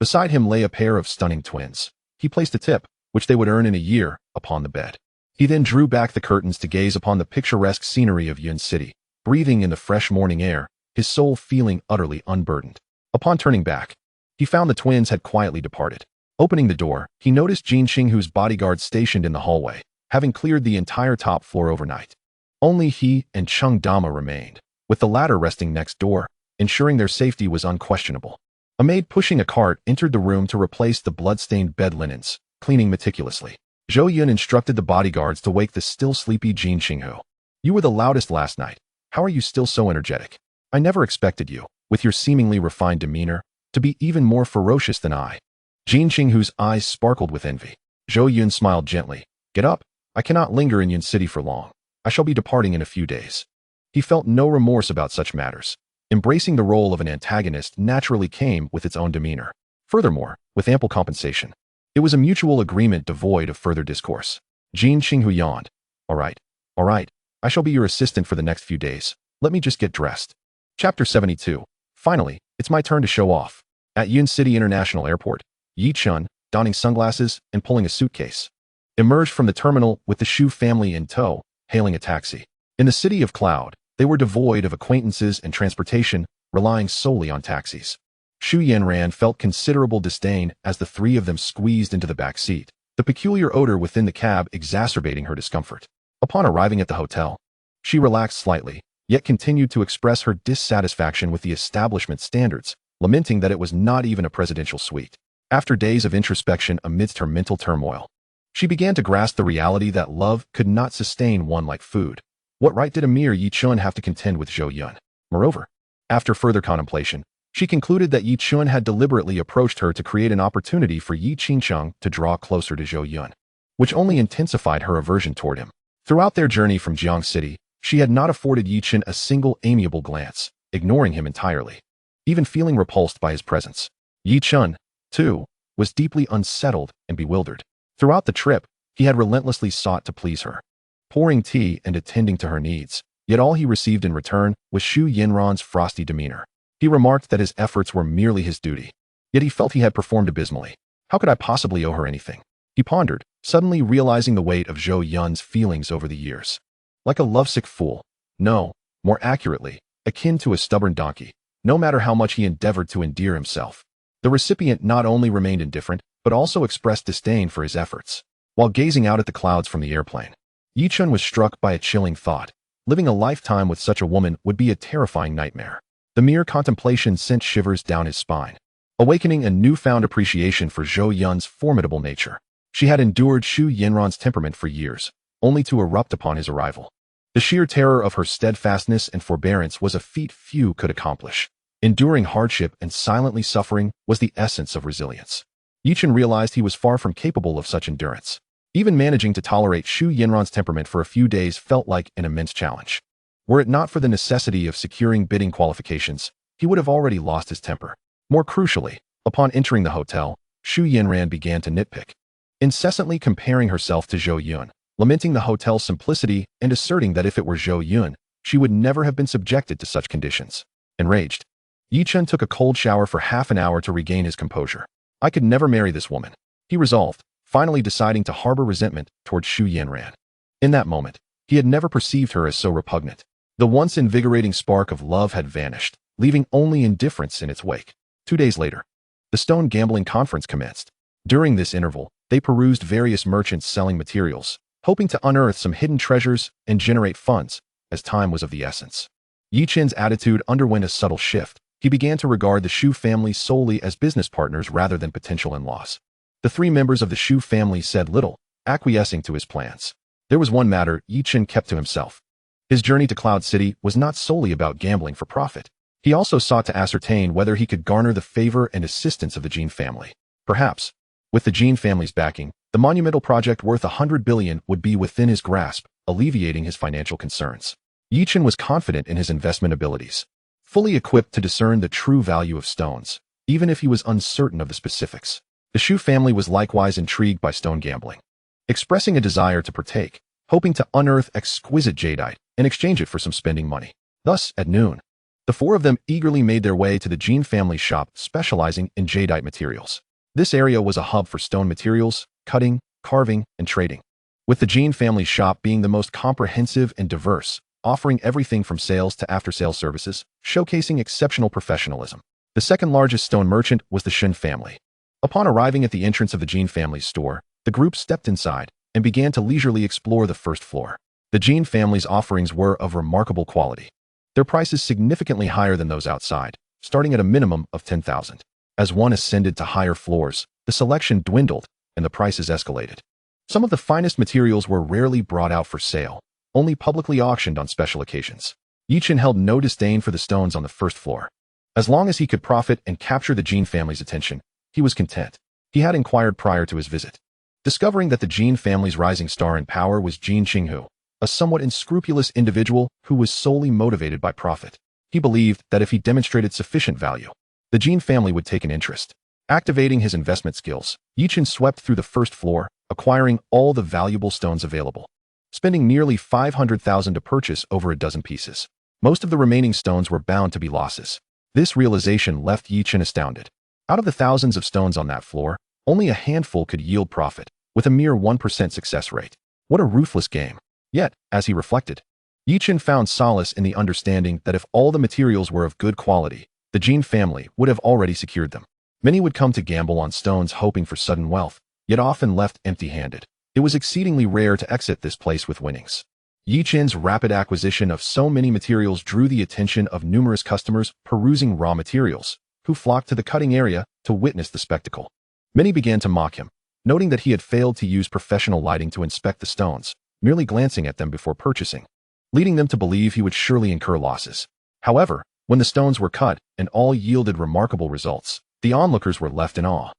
Speaker 1: Beside him lay a pair of stunning twins. He placed a tip, which they would earn in a year, upon the bed. He then drew back the curtains to gaze upon the picturesque scenery of Yun City, breathing in the fresh morning air, his soul feeling utterly unburdened. Upon turning back, he found the twins had quietly departed. Opening the door, he noticed Jin Qinghu's bodyguards stationed in the hallway, having cleared the entire top floor overnight. Only he and Chung Dama remained, with the latter resting next door, ensuring their safety was unquestionable. A maid pushing a cart entered the room to replace the blood-stained bed linens, cleaning meticulously. Zhou Yun instructed the bodyguards to wake the still sleepy Jin Qinghu. You were the loudest last night. How are you still so energetic? I never expected you, with your seemingly refined demeanor, to be even more ferocious than I. Jin Qinghu's eyes sparkled with envy. Zhou Yun smiled gently. Get up. I cannot linger in Yun City for long. I shall be departing in a few days. He felt no remorse about such matters. Embracing the role of an antagonist naturally came with its own demeanor. Furthermore, with ample compensation. It was a mutual agreement devoid of further discourse. Jin Qinghu yawned. All right. I shall be your assistant for the next few days. Let me just get dressed. Chapter 72. Finally, it's my turn to show off. At Yun City International Airport, Yi Chun, donning sunglasses and pulling a suitcase, emerged from the terminal with the Shu family in tow, hailing a taxi. In the city of Cloud, they were devoid of acquaintances and transportation, relying solely on taxis. Shu Yanran felt considerable disdain as the three of them squeezed into the back seat, the peculiar odor within the cab exacerbating her discomfort. Upon arriving at the hotel, she relaxed slightly, yet continued to express her dissatisfaction with the establishment's standards, lamenting that it was not even a presidential suite. After days of introspection amidst her mental turmoil, she began to grasp the reality that love could not sustain one like food. What right did a mere Yi Chun have to contend with Zhou Yun? Moreover, after further contemplation, she concluded that Yi Chun had deliberately approached her to create an opportunity for Yi Qingcheng to draw closer to Zhou Yun, which only intensified her aversion toward him. Throughout their journey from Jiang City, she had not afforded Yi Chun a single amiable glance, ignoring him entirely, even feeling repulsed by his presence. Yi Chun, too, was deeply unsettled and bewildered. Throughout the trip, he had relentlessly sought to please her, pouring tea and attending to her needs, yet all he received in return was Shu Yanran's frosty demeanor. He remarked that his efforts were merely his duty, yet he felt he had performed abysmally. How could I possibly owe her anything? He pondered, suddenly realizing the weight of Zhou Yun's feelings over the years. Like a lovesick fool, no, more accurately, akin to a stubborn donkey, no matter how much he endeavored to endear himself. The recipient not only remained indifferent, but also expressed disdain for his efforts. While gazing out at the clouds from the airplane, Yi Chun was struck by a chilling thought. Living a lifetime with such a woman would be a terrifying nightmare. The mere contemplation sent shivers down his spine, awakening a newfound appreciation for Zhou Yun's formidable nature. She had endured Xu Yanran's temperament for years, only to erupt upon his arrival. The sheer terror of her steadfastness and forbearance was a feat few could accomplish. Enduring hardship and silently suffering was the essence of resilience. Yichen realized he was far from capable of such endurance. Even managing to tolerate Xu Yanran's temperament for a few days felt like an immense challenge. Were it not for the necessity of securing bidding qualifications, he would have already lost his temper. More crucially, upon entering the hotel, Xu Yanran began to nitpick, incessantly comparing herself to Zhou Yun, lamenting the hotel's simplicity and asserting that if it were Zhou Yun, she would never have been subjected to such conditions. Enraged, Yichen took a cold shower for half an hour to regain his composure. I could never marry this woman, he resolved, finally deciding to harbor resentment towards Xu Yanran. In that moment, he had never perceived her as so repugnant. The once invigorating spark of love had vanished, leaving only indifference in its wake. 2 days later, the stone gambling conference commenced. During this interval, they perused various merchants selling materials, hoping to unearth some hidden treasures and generate funds, as time was of the essence. Yichen's attitude underwent a subtle shift. He began to regard the Xu family solely as business partners rather than potential in-laws. The 3 members of the Xu family said little, acquiescing to his plans. There was one matter Yichen kept to himself. His journey to Cloud City was not solely about gambling for profit. He also sought to ascertain whether he could garner the favor and assistance of the Jin family. Perhaps, with the Jin family's backing, the monumental project worth 100 billion would be within his grasp, alleviating his financial concerns. Yichen was confident in his investment abilities, fully equipped to discern the true value of stones, even if he was uncertain of the specifics. The Xu family was likewise intrigued by stone gambling, expressing a desire to partake, hoping to unearth exquisite jadeite and exchange it for some spending money. Thus, at noon, the 4 of them eagerly made their way to the Jin family shop specializing in jadeite materials. This area was a hub for stone materials, cutting, carving, and trading, with the Jin family shop being the most comprehensive and diverse, offering everything from sales to after-sales services, showcasing exceptional professionalism. The second largest stone merchant was the Shen family. Upon arriving at the entrance of the Jin family's store, the group stepped inside and began to leisurely explore the first floor. The Jin family's offerings were of remarkable quality, their prices significantly higher than those outside, starting at a minimum of 10,000. As one ascended to higher floors, the selection dwindled and the prices escalated. Some of the finest materials were rarely brought out for sale, only publicly auctioned on special occasions. Yichen held no disdain for the stones on the first floor. As long as he could profit and capture the Jin family's attention, he was content. He had inquired prior to his visit, discovering that the Jin family's rising star in power was Jin Qinghu, a somewhat unscrupulous individual who was solely motivated by profit. He believed that if he demonstrated sufficient value, the Jin family would take an interest. Activating his investment skills, Yichen swept through the first floor, acquiring all the valuable stones available, spending nearly 500,000 to purchase over a dozen pieces. Most of the remaining stones were bound to be losses. This realization left Yichen astounded. Out of the thousands of stones on that floor, only a handful could yield profit, with a mere 1% success rate. What a ruthless game. Yet, as he reflected, Yichen found solace in the understanding that if all the materials were of good quality, the Jin family would have already secured them. Many would come to gamble on stones hoping for sudden wealth, yet often left empty-handed. It was exceedingly rare to exit this place with winnings. Yichen's rapid acquisition of so many materials drew the attention of numerous customers perusing raw materials, who flocked to the cutting area to witness the spectacle. Many began to mock him, noting that he had failed to use professional lighting to inspect the stones, merely glancing at them before purchasing, leading them to believe he would surely incur losses. However, when the stones were cut and all yielded remarkable results, the onlookers were left in awe.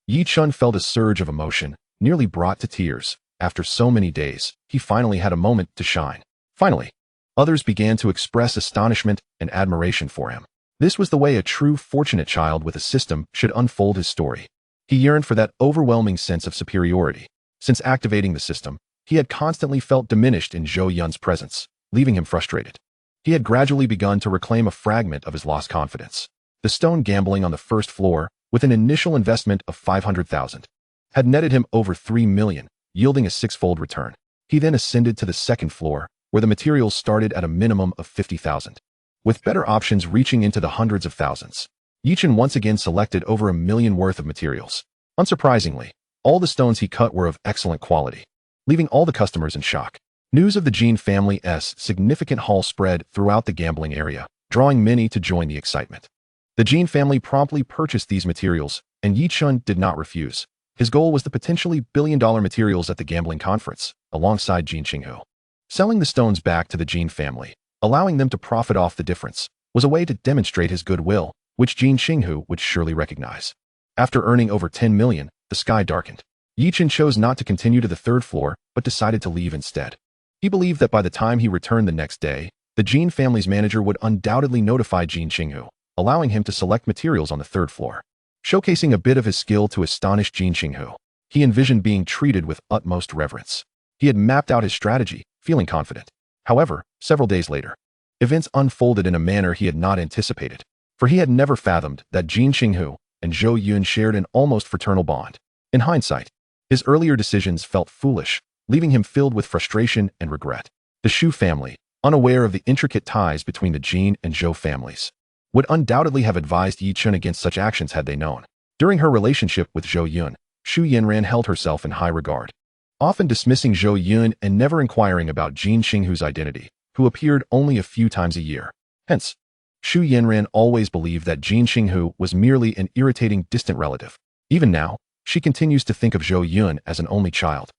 Speaker 1: Yichen felt a surge of emotion, nearly brought to tears. After so many days, he finally had a moment to shine. Finally, others began to express astonishment and admiration for him. This was the way a true fortunate child with a system should unfold his story. He yearned for that overwhelming sense of superiority. Since activating the system, he had constantly felt diminished in Zhou Yun's presence, leaving him frustrated. He had gradually begun to reclaim a fragment of his lost confidence. The stone gambling on the first floor, with an initial investment of 500,000, had netted him over 3 million, yielding a 6-fold return. He then ascended to the second floor, where the materials started at a minimum of 50,000, with better options reaching into the hundreds of thousands. Yichen once again selected over 1 million worth of materials. Unsurprisingly, all the stones he cut were of excellent quality, leaving all the customers in shock. News of the Jin family's significant haul spread throughout the gambling area, drawing many to join the excitement. The Jin family promptly purchased these materials, and Yi Chun did not refuse. His goal was the potentially billion-dollar materials at the gambling conference, alongside Jin Qinghu. Selling the stones back to the Jin family, allowing them to profit off the difference, was a way to demonstrate his goodwill, which Jin Qinghu would surely recognize. After earning over 10 million, the sky darkened. Yi Chun chose not to continue to the third floor, but decided to leave instead. He believed that by the time he returned the next day, the Jin family's manager would undoubtedly notify Jin Qinghu, allowing him to select materials on the third floor. Showcasing a bit of his skill to astonish Jin Qinghu, he envisioned being treated with utmost reverence. He had mapped out his strategy, feeling confident. However, several days later, events unfolded in a manner he had not anticipated, for he had never fathomed that Jin Qinghu and Zhou Yun shared an almost fraternal bond. In hindsight, his earlier decisions felt foolish, leaving him filled with frustration and regret. The Shu family, unaware of the intricate ties between the Jin and Zhou families, would undoubtedly have advised Yi Chun against such actions had they known. During her relationship with Zhou Yun, Xu Yanran held herself in high regard, often dismissing Zhou Yun and never inquiring about Jin Qinghu's identity, who appeared only a few times a year. Hence, Xu Yanran always believed that Jin Qinghu was merely an irritating distant relative. Even now, she continues to think of Zhou Yun as an only child,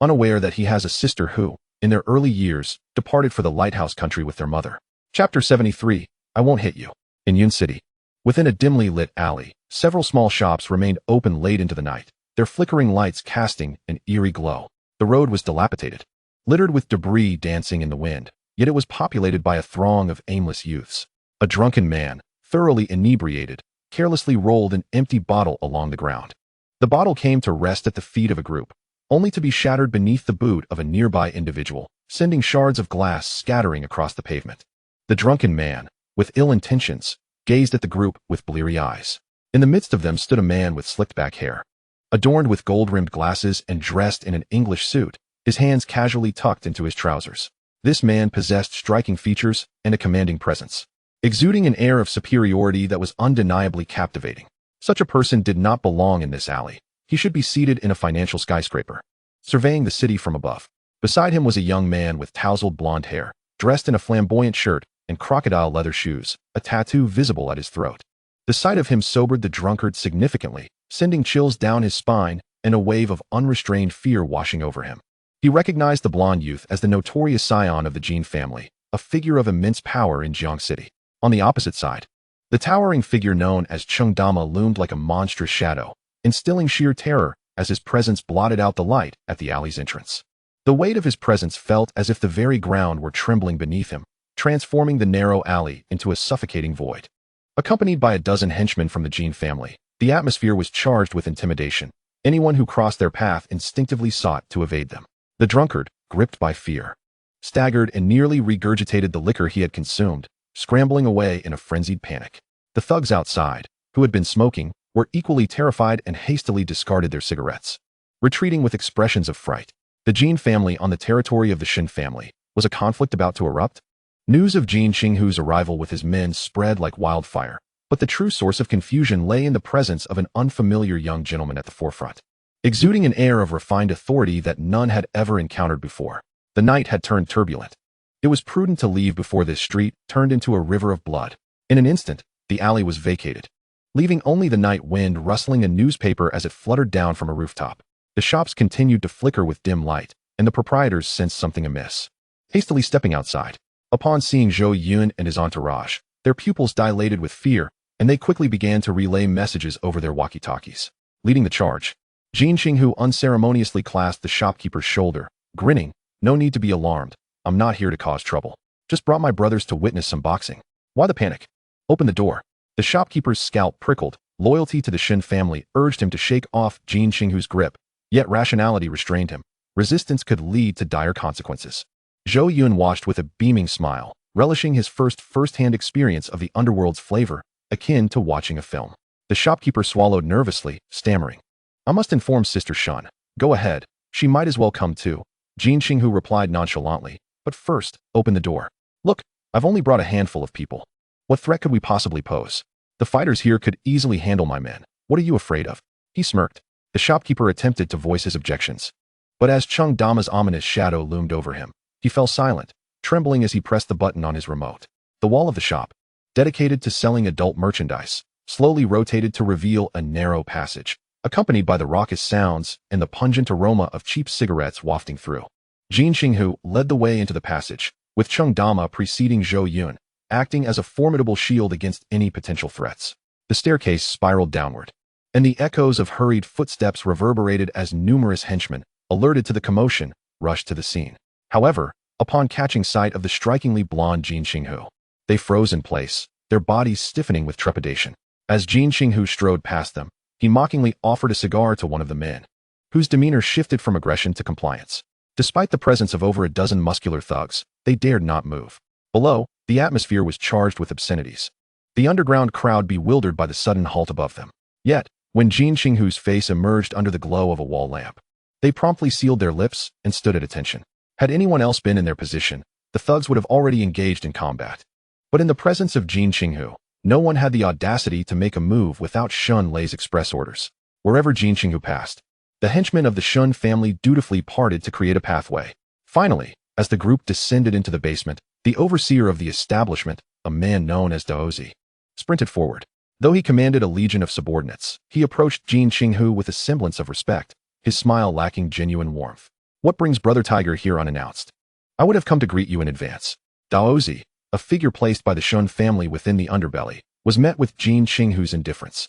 Speaker 1: unaware that he has a sister who, in their early years, departed for the lighthouse country with their mother. Chapter 73, I Won't Hit You. In Yun City, within a dimly lit alley, several small shops remained open late into the night, their flickering lights casting an eerie glow. The road was dilapidated, littered with debris dancing in the wind, yet it was populated by a throng of aimless youths. A drunken man, thoroughly inebriated, carelessly rolled an empty bottle along the ground. The bottle came to rest at the feet of a group, only to be shattered beneath the boot of a nearby individual, sending shards of glass scattering across the pavement. The drunken man, with ill intentions, gazed at the group with bleary eyes. In the midst of them stood a man with slicked-back hair, adorned with gold-rimmed glasses and dressed in an English suit, his hands casually tucked into his trousers. This man possessed striking features and a commanding presence, exuding an air of superiority that was undeniably captivating. Such a person did not belong in this alley. He should be seated in a financial skyscraper, surveying the city from above. Beside him was a young man with tousled blonde hair, dressed in a flamboyant shirt and crocodile leather shoes, a tattoo visible at his throat. The sight of him sobered the drunkard significantly, sending chills down his spine and a wave of unrestrained fear washing over him. He recognized the blonde youth as the notorious scion of the Jin family, a figure of immense power in Jiang City. On the opposite side, the towering figure known as Cheng Dama loomed like a monstrous shadow, instilling sheer terror as his presence blotted out the light at the alley's entrance. The weight of his presence felt as if the very ground were trembling beneath him, transforming the narrow alley into a suffocating void. Accompanied by a dozen henchmen from the Jin family, the atmosphere was charged with intimidation. Anyone who crossed their path instinctively sought to evade them. The drunkard, gripped by fear, staggered and nearly regurgitated the liquor he had consumed, scrambling away in a frenzied panic. The thugs outside, who had been smoking, were equally terrified and hastily discarded their cigarettes, retreating with expressions of fright. The Jin family on the territory of the Shin family. Was a conflict about to erupt? News of Jin Qinghu's arrival with his men spread like wildfire, but the true source of confusion lay in the presence of an unfamiliar young gentleman at the forefront, exuding an air of refined authority that none had ever encountered before. The night had turned turbulent. It was prudent to leave before this street turned into a river of blood. In an instant, the alley was vacated, leaving only the night wind rustling a newspaper as it fluttered down from a rooftop. The shops continued to flicker with dim light, and the proprietors sensed something amiss. Hastily stepping outside, upon seeing Zhou Yun and his entourage, their pupils dilated with fear, and they quickly began to relay messages over their walkie-talkies. Leading the charge, Jin Qinghu unceremoniously clasped the shopkeeper's shoulder, grinning, "No need to be alarmed. I'm not here to cause trouble. Just brought my brothers to witness some boxing. Why the panic? Open the door." The shopkeeper's scalp prickled. Loyalty to the Shin family urged him to shake off Jin Qinghu's grip, yet rationality restrained him. Resistance could lead to dire consequences. Zhou Yun watched with a beaming smile, relishing his first-hand experience of the underworld's flavor, akin to watching a film. The shopkeeper swallowed nervously, stammering, "I must inform Sister Shun. Go ahead, she might as well come too." Jin Qinghu replied nonchalantly, "But first, open the door. Look, I've only brought a handful of people. What threat could we possibly pose? The fighters here could easily handle my men. What are you afraid of?" He smirked. The shopkeeper attempted to voice his objections, but as Cheng Dama's ominous shadow loomed over him, he fell silent, trembling as he pressed the button on his remote. The wall of the shop, dedicated to selling adult merchandise, slowly rotated to reveal a narrow passage, accompanied by the raucous sounds and the pungent aroma of cheap cigarettes wafting through. Jin Qinghu led the way into the passage, with Cheng Dama preceding Zhou Yun, acting as a formidable shield against any potential threats. The staircase spiraled downward, and the echoes of hurried footsteps reverberated as numerous henchmen, alerted to the commotion, rushed to the scene. However, upon catching sight of the strikingly blonde Jin Qinghu, they froze in place, their bodies stiffening with trepidation. As Jin Qinghu strode past them, he mockingly offered a cigar to one of the men, whose demeanor shifted from aggression to compliance. Despite the presence of over a dozen muscular thugs, they dared not move. Below, the atmosphere was charged with obscenities, the underground crowd bewildered by the sudden halt above them. Yet, when Jin Qinghu's face emerged under the glow of a wall lamp, they promptly sealed their lips and stood at attention. Had anyone else been in their position, the thugs would have already engaged in combat. But in the presence of Jin Qinghu, no one had the audacity to make a move without Shun Lei's express orders. Wherever Jin Qinghu passed, the henchmen of the Shun family dutifully parted to create a pathway. Finally, as the group descended into the basement, the overseer of the establishment, a man known as Daozi, sprinted forward. Though he commanded a legion of subordinates, he approached Jin Qinghu with a semblance of respect, his smile lacking genuine warmth. "What brings Brother Tiger here unannounced? I would have come to greet you in advance." Daozi, a figure placed by the Shun family within the underbelly, was met with Jin Qinghu's indifference.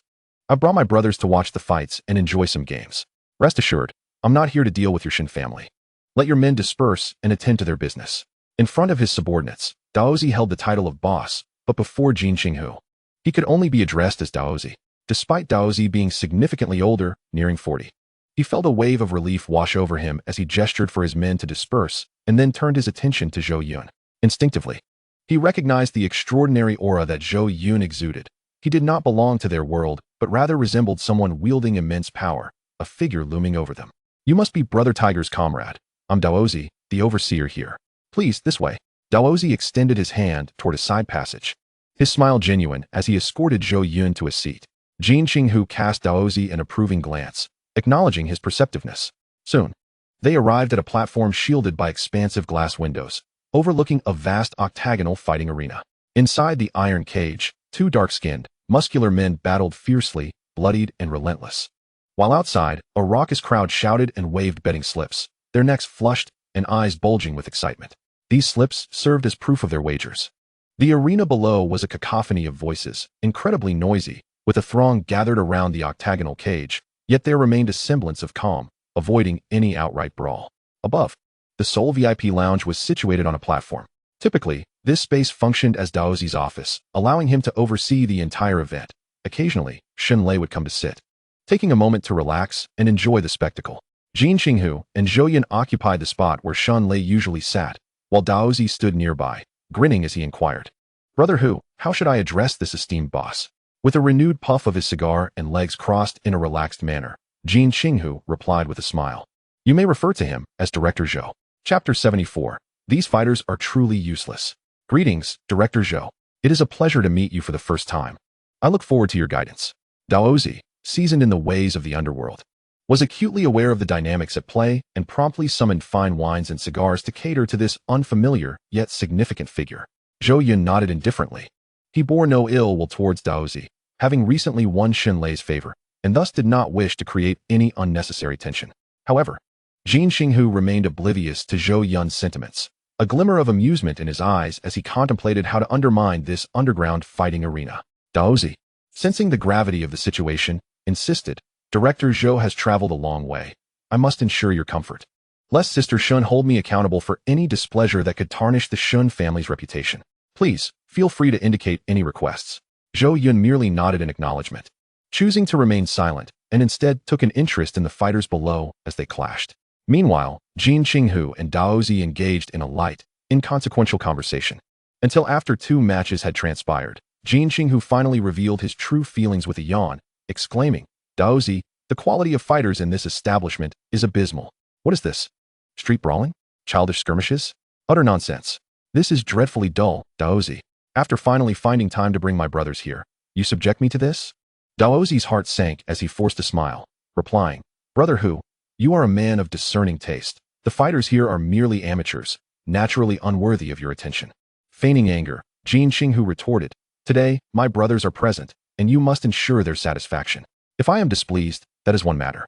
Speaker 1: "I brought my brothers to watch the fights and enjoy some games. Rest assured, I'm not here to deal with your Shun family. Let your men disperse and attend to their business." In front of his subordinates, Daozi held the title of boss, but before Jin Qinghu, he could only be addressed as Daozi. Despite Daozi being significantly older, nearing 40, he felt a wave of relief wash over him as he gestured for his men to disperse and then turned his attention to Zhou Yun. Instinctively, he recognized the extraordinary aura that Zhou Yun exuded. He did not belong to their world, but rather resembled someone wielding immense power, a figure looming over them. "You must be Brother Tiger's comrade. I'm Daozi, the overseer here. Please, this way." Daozi extended his hand toward a side passage, his smile genuine as he escorted Zhou Yun to a seat. Jin Qinghu cast Daozi an approving glance, acknowledging his perceptiveness. Soon, they arrived at a platform shielded by expansive glass windows, overlooking a vast octagonal fighting arena. Inside the iron cage, two dark-skinned, muscular men battled fiercely, bloodied and relentless. While outside, a raucous crowd shouted and waved betting slips, their necks flushed and eyes bulging with excitement. These slips served as proof of their wagers. The arena below was a cacophony of voices, incredibly noisy, with a throng gathered around the octagonal cage, yet there remained a semblance of calm, avoiding any outright brawl. Above, the sole VIP lounge was situated on a platform. Typically, this space functioned as Daozi's office, allowing him to oversee the entire event. Occasionally, Shun Lei would come to sit, taking a moment to relax and enjoy the spectacle. Jin Qinghu and Zhou Yun occupied the spot where Shun Lei usually sat, while Daozi stood nearby, grinning as he inquired, "Brother Hu, how should I address this esteemed boss?" With a renewed puff of his cigar and legs crossed in a relaxed manner, Jin Qinghu replied with a smile, "You may refer to him as Director Zhou." Chapter 74. These fighters are truly useless. Greetings, Director Zhou. It is a pleasure to meet you for the first time. I look forward to your guidance. Daozi, seasoned in the ways of the underworld, was acutely aware of the dynamics at play and promptly summoned fine wines and cigars to cater to this unfamiliar yet significant figure. Zhou Yun nodded indifferently. He bore no ill will towards Daozi, having recently won Shun Lei's favor, and thus did not wish to create any unnecessary tension. However, Jin Qinghu remained oblivious to Zhou Yun's sentiments, a glimmer of amusement in his eyes as he contemplated how to undermine this underground fighting arena. Daozi, sensing the gravity of the situation, insisted, "Director Zhou has traveled a long way. I must ensure your comfort. Lest Sister Shun hold me accountable for any displeasure that could tarnish the Shun family's reputation. Please, feel free to indicate any requests." Zhou Yun merely nodded in acknowledgement, choosing to remain silent, and instead took an interest in the fighters below as they clashed. Meanwhile, Jin Qinghu and Daozi engaged in a light, inconsequential conversation. Until after 2 matches had transpired, Jin Qinghu finally revealed his true feelings with a yawn, exclaiming, "Daozi, the quality of fighters in this establishment is abysmal. What is this? Street brawling? Childish skirmishes? Utter nonsense. This is dreadfully dull, Daozi. After finally finding time to bring my brothers here, you subject me to this?" Daozi's heart sank as he forced a smile, replying, "Brother Hu, you are a man of discerning taste. The fighters here are merely amateurs, naturally unworthy of your attention." Feigning anger, Jin Qinghu retorted, Today, my brothers are present, and you must ensure their satisfaction. If I am displeased, that is one matter.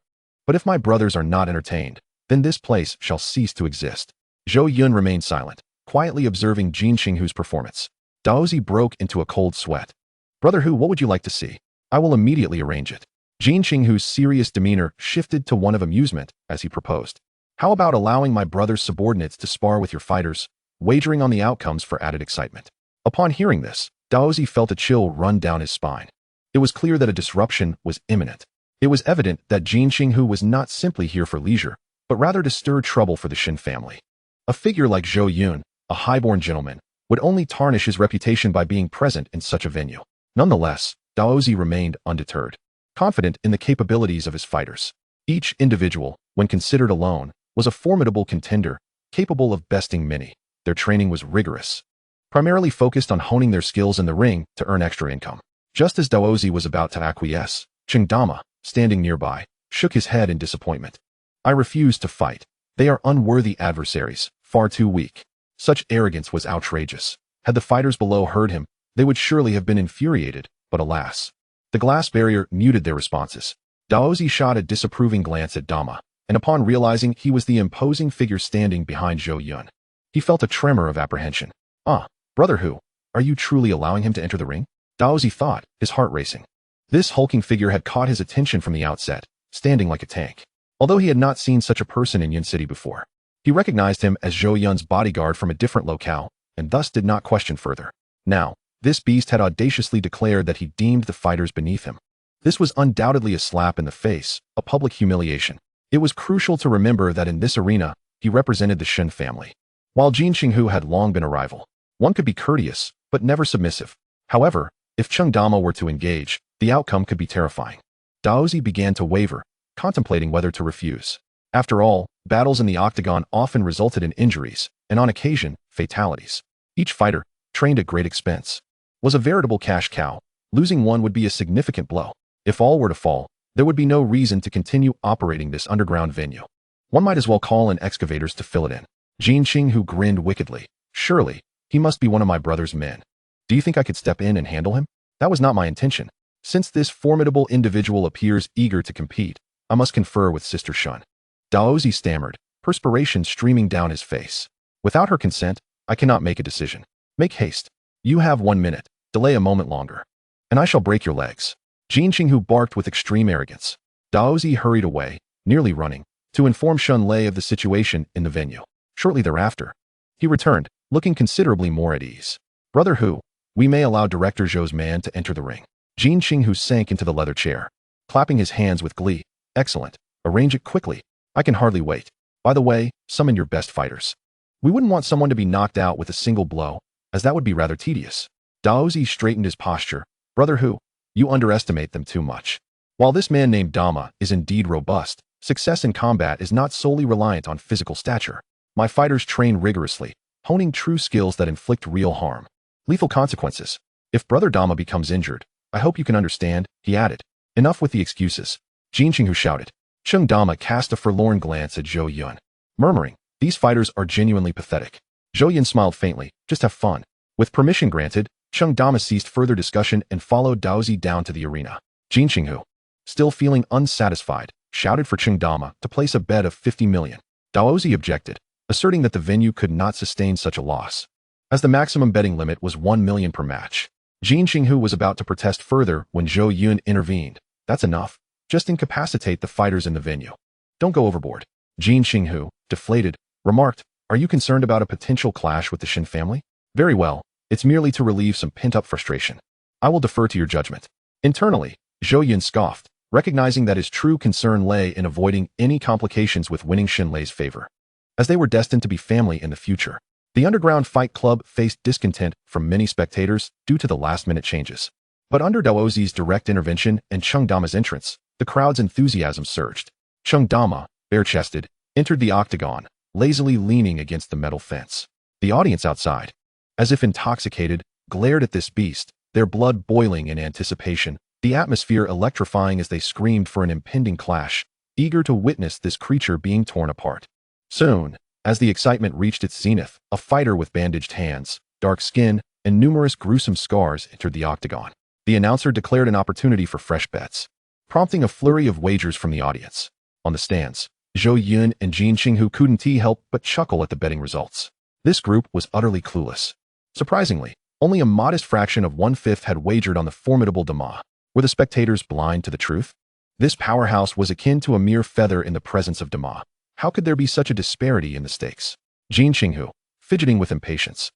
Speaker 1: But if my brothers are not entertained, then this place shall cease to exist." Zhou Yun remained silent, quietly observing Jin Qinghu's performance. Daozi broke into a cold sweat. "Brother Hu, what would you like to see? I will immediately arrange it." Jin Qinghu's serious demeanor shifted to one of amusement as he proposed. "How about allowing my brother's subordinates to spar with your fighters, wagering on the outcomes for added excitement?" Upon hearing this, Daozi felt a chill run down his spine. It was clear that a disruption was imminent. It was evident that Jin Qinghu was not simply here for leisure, but rather to stir trouble for the Shin family. A figure like Zhou Yun, a highborn gentleman, would only tarnish his reputation by being present in such a venue. Nonetheless, Daozi remained undeterred, confident in the capabilities of his fighters. Each individual, when considered alone, was a formidable contender, capable of besting many. Their training was rigorous, primarily focused on honing their skills in the ring to earn extra income. Just as Daozi was about to acquiesce, Chengdama, standing nearby, shook his head in disappointment. "I refuse to fight. They are unworthy adversaries, far too weak." Such arrogance was outrageous. Had the fighters below heard him, they would surely have been infuriated, but alas. The glass barrier muted their responses. Daozi shot a disapproving glance at Dama, and upon realizing he was the imposing figure standing behind Zhou Yun, he felt a tremor of apprehension. "Ah, Brother Hu, are you truly allowing him to enter the ring?" Daozi thought, his heart racing. This hulking figure had caught his attention from the outset, standing like a tank. Although he had not seen such a person in Yun City before, he recognized him as Zhou Yun's bodyguard from a different locale, and thus did not question further. Now, this beast had audaciously declared that he deemed the fighters beneath him. This was undoubtedly a slap in the face, a public humiliation. It was crucial to remember that in this arena, he represented the Shin family. While Jin Qinghu had long been a rival, one could be courteous, but never submissive. However, if Chengdama were to engage, the outcome could be terrifying. Daozi began to waver, contemplating whether to refuse. After all, battles in the octagon often resulted in injuries, and on occasion, fatalities. Each fighter, trained at great expense, was a veritable cash cow. Losing one would be a significant blow. If all were to fall, there would be no reason to continue operating this underground venue. One might as well call in excavators to fill it in. Jin Qinghu grinned wickedly. "Surely, he must be one of my brother's men. Do you think I could step in and handle him?" "That was not my intention. Since this formidable individual appears eager to compete, I must confer with Sister Shun." Daozi stammered, perspiration streaming down his face. "Without her consent, I cannot make a decision." "Make haste. You have 1 minute. Delay a moment longer, and I shall break your legs." Jin Qinghu barked with extreme arrogance. Daozi hurried away, nearly running, to inform Shun Lei of the situation in the venue. Shortly thereafter, he returned, looking considerably more at ease. "Brother Hu, we may allow Director Zhou's man to enter the ring." Jin Qinghu sank into the leather chair, clapping his hands with glee. "Excellent. Arrange it quickly. I can hardly wait. By the way, summon your best fighters. We wouldn't want someone to be knocked out with a single blow, as that would be rather tedious." Daozi straightened his posture. "Brother Hu, you underestimate them too much. While this man named Dama is indeed robust, success in combat is not solely reliant on physical stature. My fighters train rigorously, honing true skills that inflict real harm. Lethal consequences. If Brother Dama becomes injured, I hope you can understand," he added. "Enough with the excuses." Jin Qinghu shouted. Chengdama cast a forlorn glance at Zhou Yun, murmuring, "These fighters are genuinely pathetic." Zhou Yun smiled faintly. "Just have fun." With permission granted, Chengdama ceased further discussion and followed Daozi down to the arena. Jin Qinghu, still feeling unsatisfied, shouted for Chengdama to place a bet of 50 million. Daozi objected, asserting that the venue could not sustain such a loss, as the maximum betting limit was 1 million per match. Jin Qinghu was about to protest further when Zhou Yun intervened. "That's enough. Just incapacitate the fighters in the venue. Don't go overboard." Jin Qinghu, deflated, remarked, "Are you concerned about a potential clash with the Shin family? Very well, it's merely to relieve some pent-up frustration. I will defer to your judgment." Internally, Zhou Yun scoffed, recognizing that his true concern lay in avoiding any complications with winning Shin Lei's favor, as they were destined to be family in the future. The Underground Fight Club faced discontent from many spectators due to the last-minute changes. But under Daozi's direct intervention and Chengdama's entrance, the crowd's enthusiasm surged. Chengdama, bare-chested, entered the octagon, lazily leaning against the metal fence. The audience outside, as if intoxicated, glared at this beast, their blood boiling in anticipation, the atmosphere electrifying as they screamed for an impending clash, eager to witness this creature being torn apart. Soon, as the excitement reached its zenith, a fighter with bandaged hands, dark skin, and numerous gruesome scars entered the octagon. The announcer declared an opportunity for fresh bets, prompting a flurry of wagers from the audience. On the stands, Zhou Yun and Jin Qinghu couldn't help but chuckle at the betting results. This group was utterly clueless. Surprisingly, only a modest fraction of 1/5 had wagered on the formidable Dama. Were the spectators blind to the truth? This powerhouse was akin to a mere feather in the presence of Dama. How could there be such a disparity in the stakes? Jin Qinghu, fidgeting with impatience,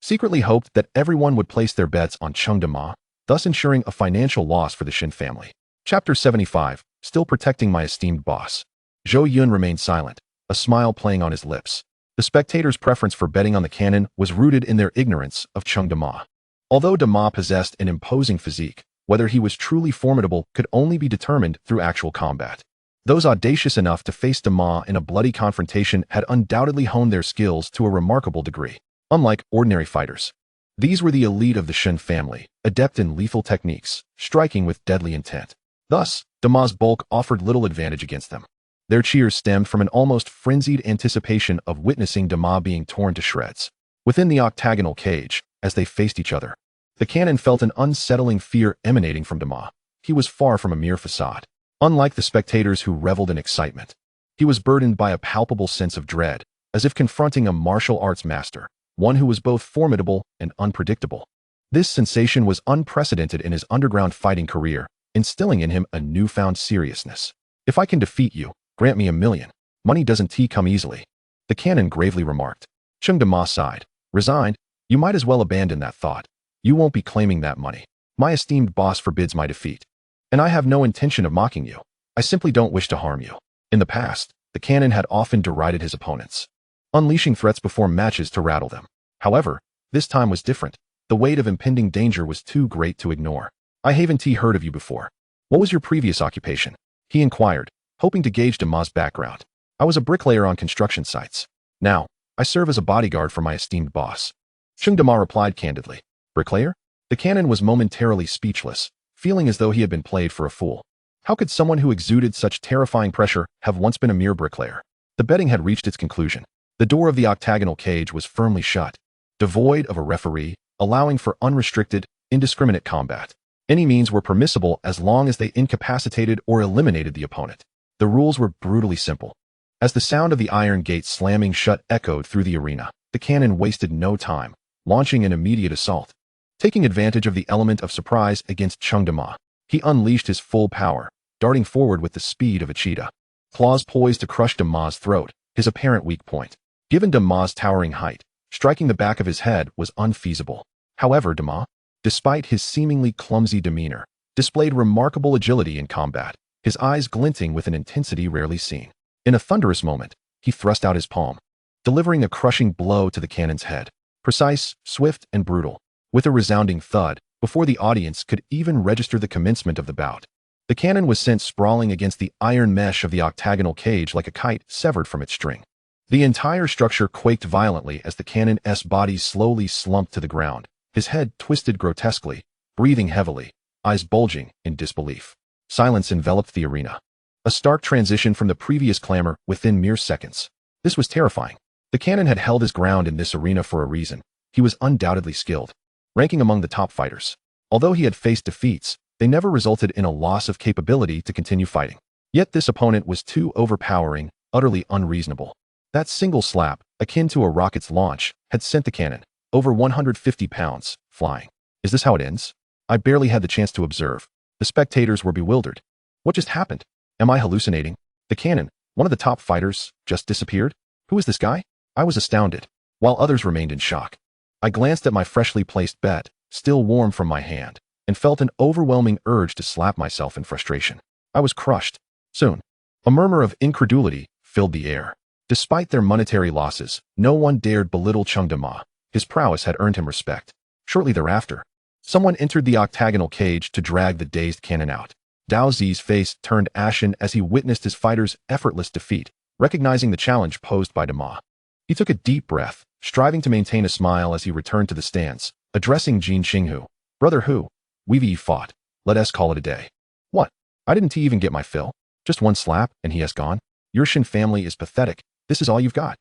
Speaker 1: secretly hoped that everyone would place their bets on Cheng Dama, thus ensuring a financial loss for the Shin family. Chapter 75, Still Protecting My Esteemed Boss. Zhou Yun remained silent, a smile playing on his lips. The spectators' preference for betting on the canon was rooted in their ignorance of Cheng Dama. Although Dama possessed an imposing physique, whether he was truly formidable could only be determined through actual combat. Those audacious enough to face Dama in a bloody confrontation had undoubtedly honed their skills to a remarkable degree. Unlike ordinary fighters, these were the elite of the Shin family, adept in lethal techniques, striking with deadly intent. Thus, Dama's bulk offered little advantage against them. Their cheers stemmed from an almost frenzied anticipation of witnessing Dama being torn to shreds. Within the octagonal cage, as they faced each other, the canon felt an unsettling fear emanating from Dama. He was far from a mere facade. Unlike the spectators who reveled in excitement, he was burdened by a palpable sense of dread, as if confronting a martial arts master, one who was both formidable and unpredictable. This sensation was unprecedented in his underground fighting career, instilling in him a newfound seriousness. If I can defeat you, grant me $1 million. Money doesn't come easily, the canon gravely remarked. Cheng Dama sighed. Resigned, you might as well abandon that thought. You won't be claiming that money. My esteemed boss forbids my defeat. And I have no intention of mocking you. I simply don't wish to harm you. In the past, the canon had often derided his opponents, unleashing threats before matches to rattle them. However, this time was different. The weight of impending danger was too great to ignore. I haven't heard of you before. What was your previous occupation? He inquired, hoping to gauge Dama's background. I was a bricklayer on construction sites. Now, I serve as a bodyguard for my esteemed boss. Cheng Dama replied candidly. Bricklayer? The canon was momentarily speechless, feeling as though he had been played for a fool. How could someone who exuded such terrifying pressure have once been a mere bricklayer? The betting had reached its conclusion. The door of the octagonal cage was firmly shut, devoid of a referee, allowing for unrestricted, indiscriminate combat. Any means were permissible as long as they incapacitated or eliminated the opponent. The rules were brutally simple. As the sound of the iron gate slamming shut echoed through the arena, the canon wasted no time, launching an immediate assault. Taking advantage of the element of surprise against Cheng Dama, he unleashed his full power, darting forward with the speed of a cheetah. Claws poised to crush Dama's throat, his apparent weak point. Given Dama's towering height, striking the back of his head was unfeasible. However, Dama, despite his seemingly clumsy demeanor, displayed remarkable agility in combat, his eyes glinting with an intensity rarely seen. In a thunderous moment, he thrust out his palm, delivering a crushing blow to the cannon's head. Precise, swift, and brutal, with a resounding thud, before the audience could even register the commencement of the bout. The cannon was sent sprawling against the iron mesh of the octagonal cage like a kite severed from its string. The entire structure quaked violently as the cannon's body slowly slumped to the ground, his head twisted grotesquely, breathing heavily, eyes bulging in disbelief. Silence enveloped the arena. A stark transition from the previous clamor within mere seconds. This was terrifying. The cannon had held his ground in this arena for a reason. He was undoubtedly skilled, ranking among the top fighters. Although he had faced defeats, they never resulted in a loss of capability to continue fighting. Yet this opponent was too overpowering, utterly unreasonable. That single slap, akin to a rocket's launch, had sent the cannon, over 150 pounds, flying. Is this how it ends? I barely had the chance to observe. The spectators were bewildered. What just happened? Am I hallucinating? The cannon, one of the top fighters, just disappeared? Who is this guy? I was astounded, while others remained in shock. I glanced at my freshly placed bet, still warm from my hand, and felt an overwhelming urge to slap myself in frustration. I was crushed. Soon, a murmur of incredulity filled the air. Despite their monetary losses, no one dared belittle Cheng Dama. His prowess had earned him respect. Shortly thereafter, someone entered the octagonal cage to drag the dazed cannon out. Dao Zi's face turned ashen as he witnessed his fighter's effortless defeat, recognizing the challenge posed by Dama. He took a deep breath, striving to maintain a smile as he returned to the stands, addressing Jin Qinghu. Brother Hu, we've fought. Let us call it a day. What? I didn't even get my fill. Just one slap, and he has gone. Your Shin family is pathetic. This is all you've got.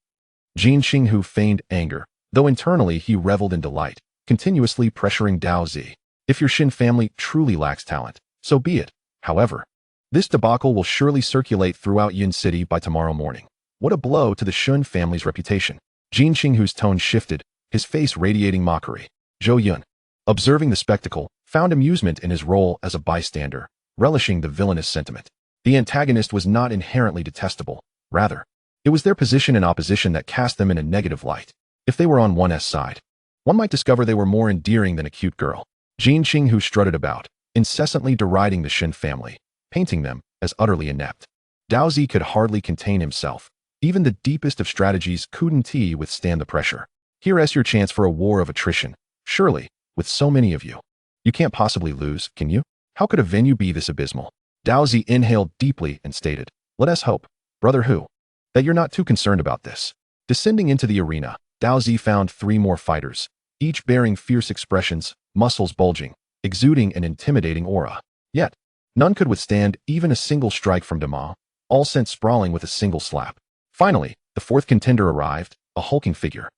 Speaker 1: Jin Qinghu feigned anger, though internally he reveled in delight. continuously pressuring Dao Zi. If your Shin family truly lacks talent, so be it. However, this debacle will surely circulate throughout Yun City by tomorrow morning. What a blow to the Shun family's reputation. Jin Qinghu's tone shifted, his face radiating mockery. Zhou Yun, observing the spectacle, found amusement in his role as a bystander, relishing the villainous sentiment. The antagonist was not inherently detestable. Rather, it was their position in opposition that cast them in a negative light. If they were on one's side, one might discover they were more endearing than a cute girl. Jin Qinghu strutted about, incessantly deriding the Shin family, painting them as utterly inept. Dao Zi could hardly contain himself. Even the deepest of strategies couldn't withstand the pressure. Here's your chance for a war of attrition. Surely, with so many of you, you can't possibly lose, can you? How could a venue be this abysmal? Dao Zi inhaled deeply and stated, "Let us hope, brother Hu, that you're not too concerned about this." Descending into the arena, Dao Zi found 3 more fighters, each bearing fierce expressions, muscles bulging, exuding an intimidating aura. Yet, none could withstand even a single strike from Dama, all sent sprawling with a single slap. Finally, the 4th contender arrived, a hulking figure.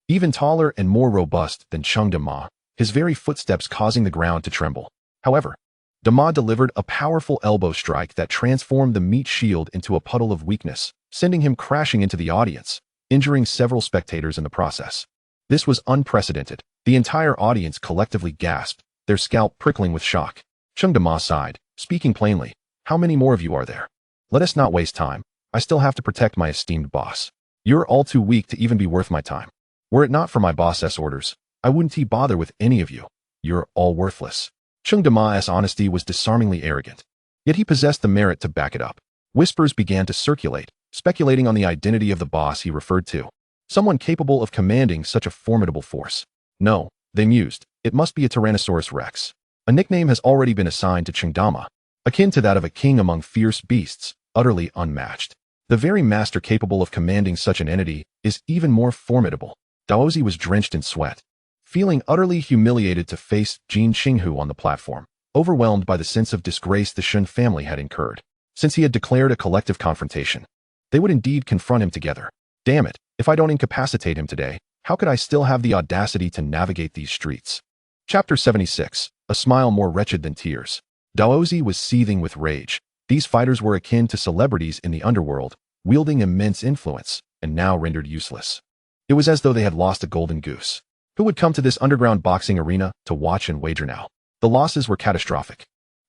Speaker 1: Even taller and more robust than Chung Dama, his very footsteps causing the ground to tremble. However, Dama delivered a powerful elbow strike that transformed the meat shield into a puddle of weakness, sending him crashing into the audience, injuring several spectators in the process. This was unprecedented. The entire audience collectively gasped, their scalp prickling with shock. Chung Dama sighed, speaking plainly, "How many more of you are there? Let us not waste time. I still have to protect my esteemed boss. You're all too weak to even be worth my time. Were it not for my boss's orders, I wouldn't bother with any of you. You're all worthless." Chung Dama's honesty was disarmingly arrogant, yet he possessed the merit to back it up. Whispers began to circulate, speculating on the identity of the boss he referred to. Someone capable of commanding such a formidable force. No, they mused, it must be a Tyrannosaurus Rex. A nickname has already been assigned to Chung Dama, akin to that of a king among fierce beasts, utterly unmatched. The very master capable of commanding such an entity is even more formidable. Dao Zi was drenched in sweat, feeling utterly humiliated to face Jin Qinghu on the platform, overwhelmed by the sense of disgrace the Shun family had incurred. Since he had declared a collective confrontation, they would indeed confront him together. Damn it, if I don't incapacitate him today, how could I still have the audacity to navigate these streets? Chapter 76, a smile more wretched than tears. Dao Zi was seething with rage. These fighters were akin to celebrities in the underworld, wielding immense influence, and now rendered useless. It was as though they had lost a golden goose. Who would come to this underground boxing arena to watch and wager now? The losses were catastrophic.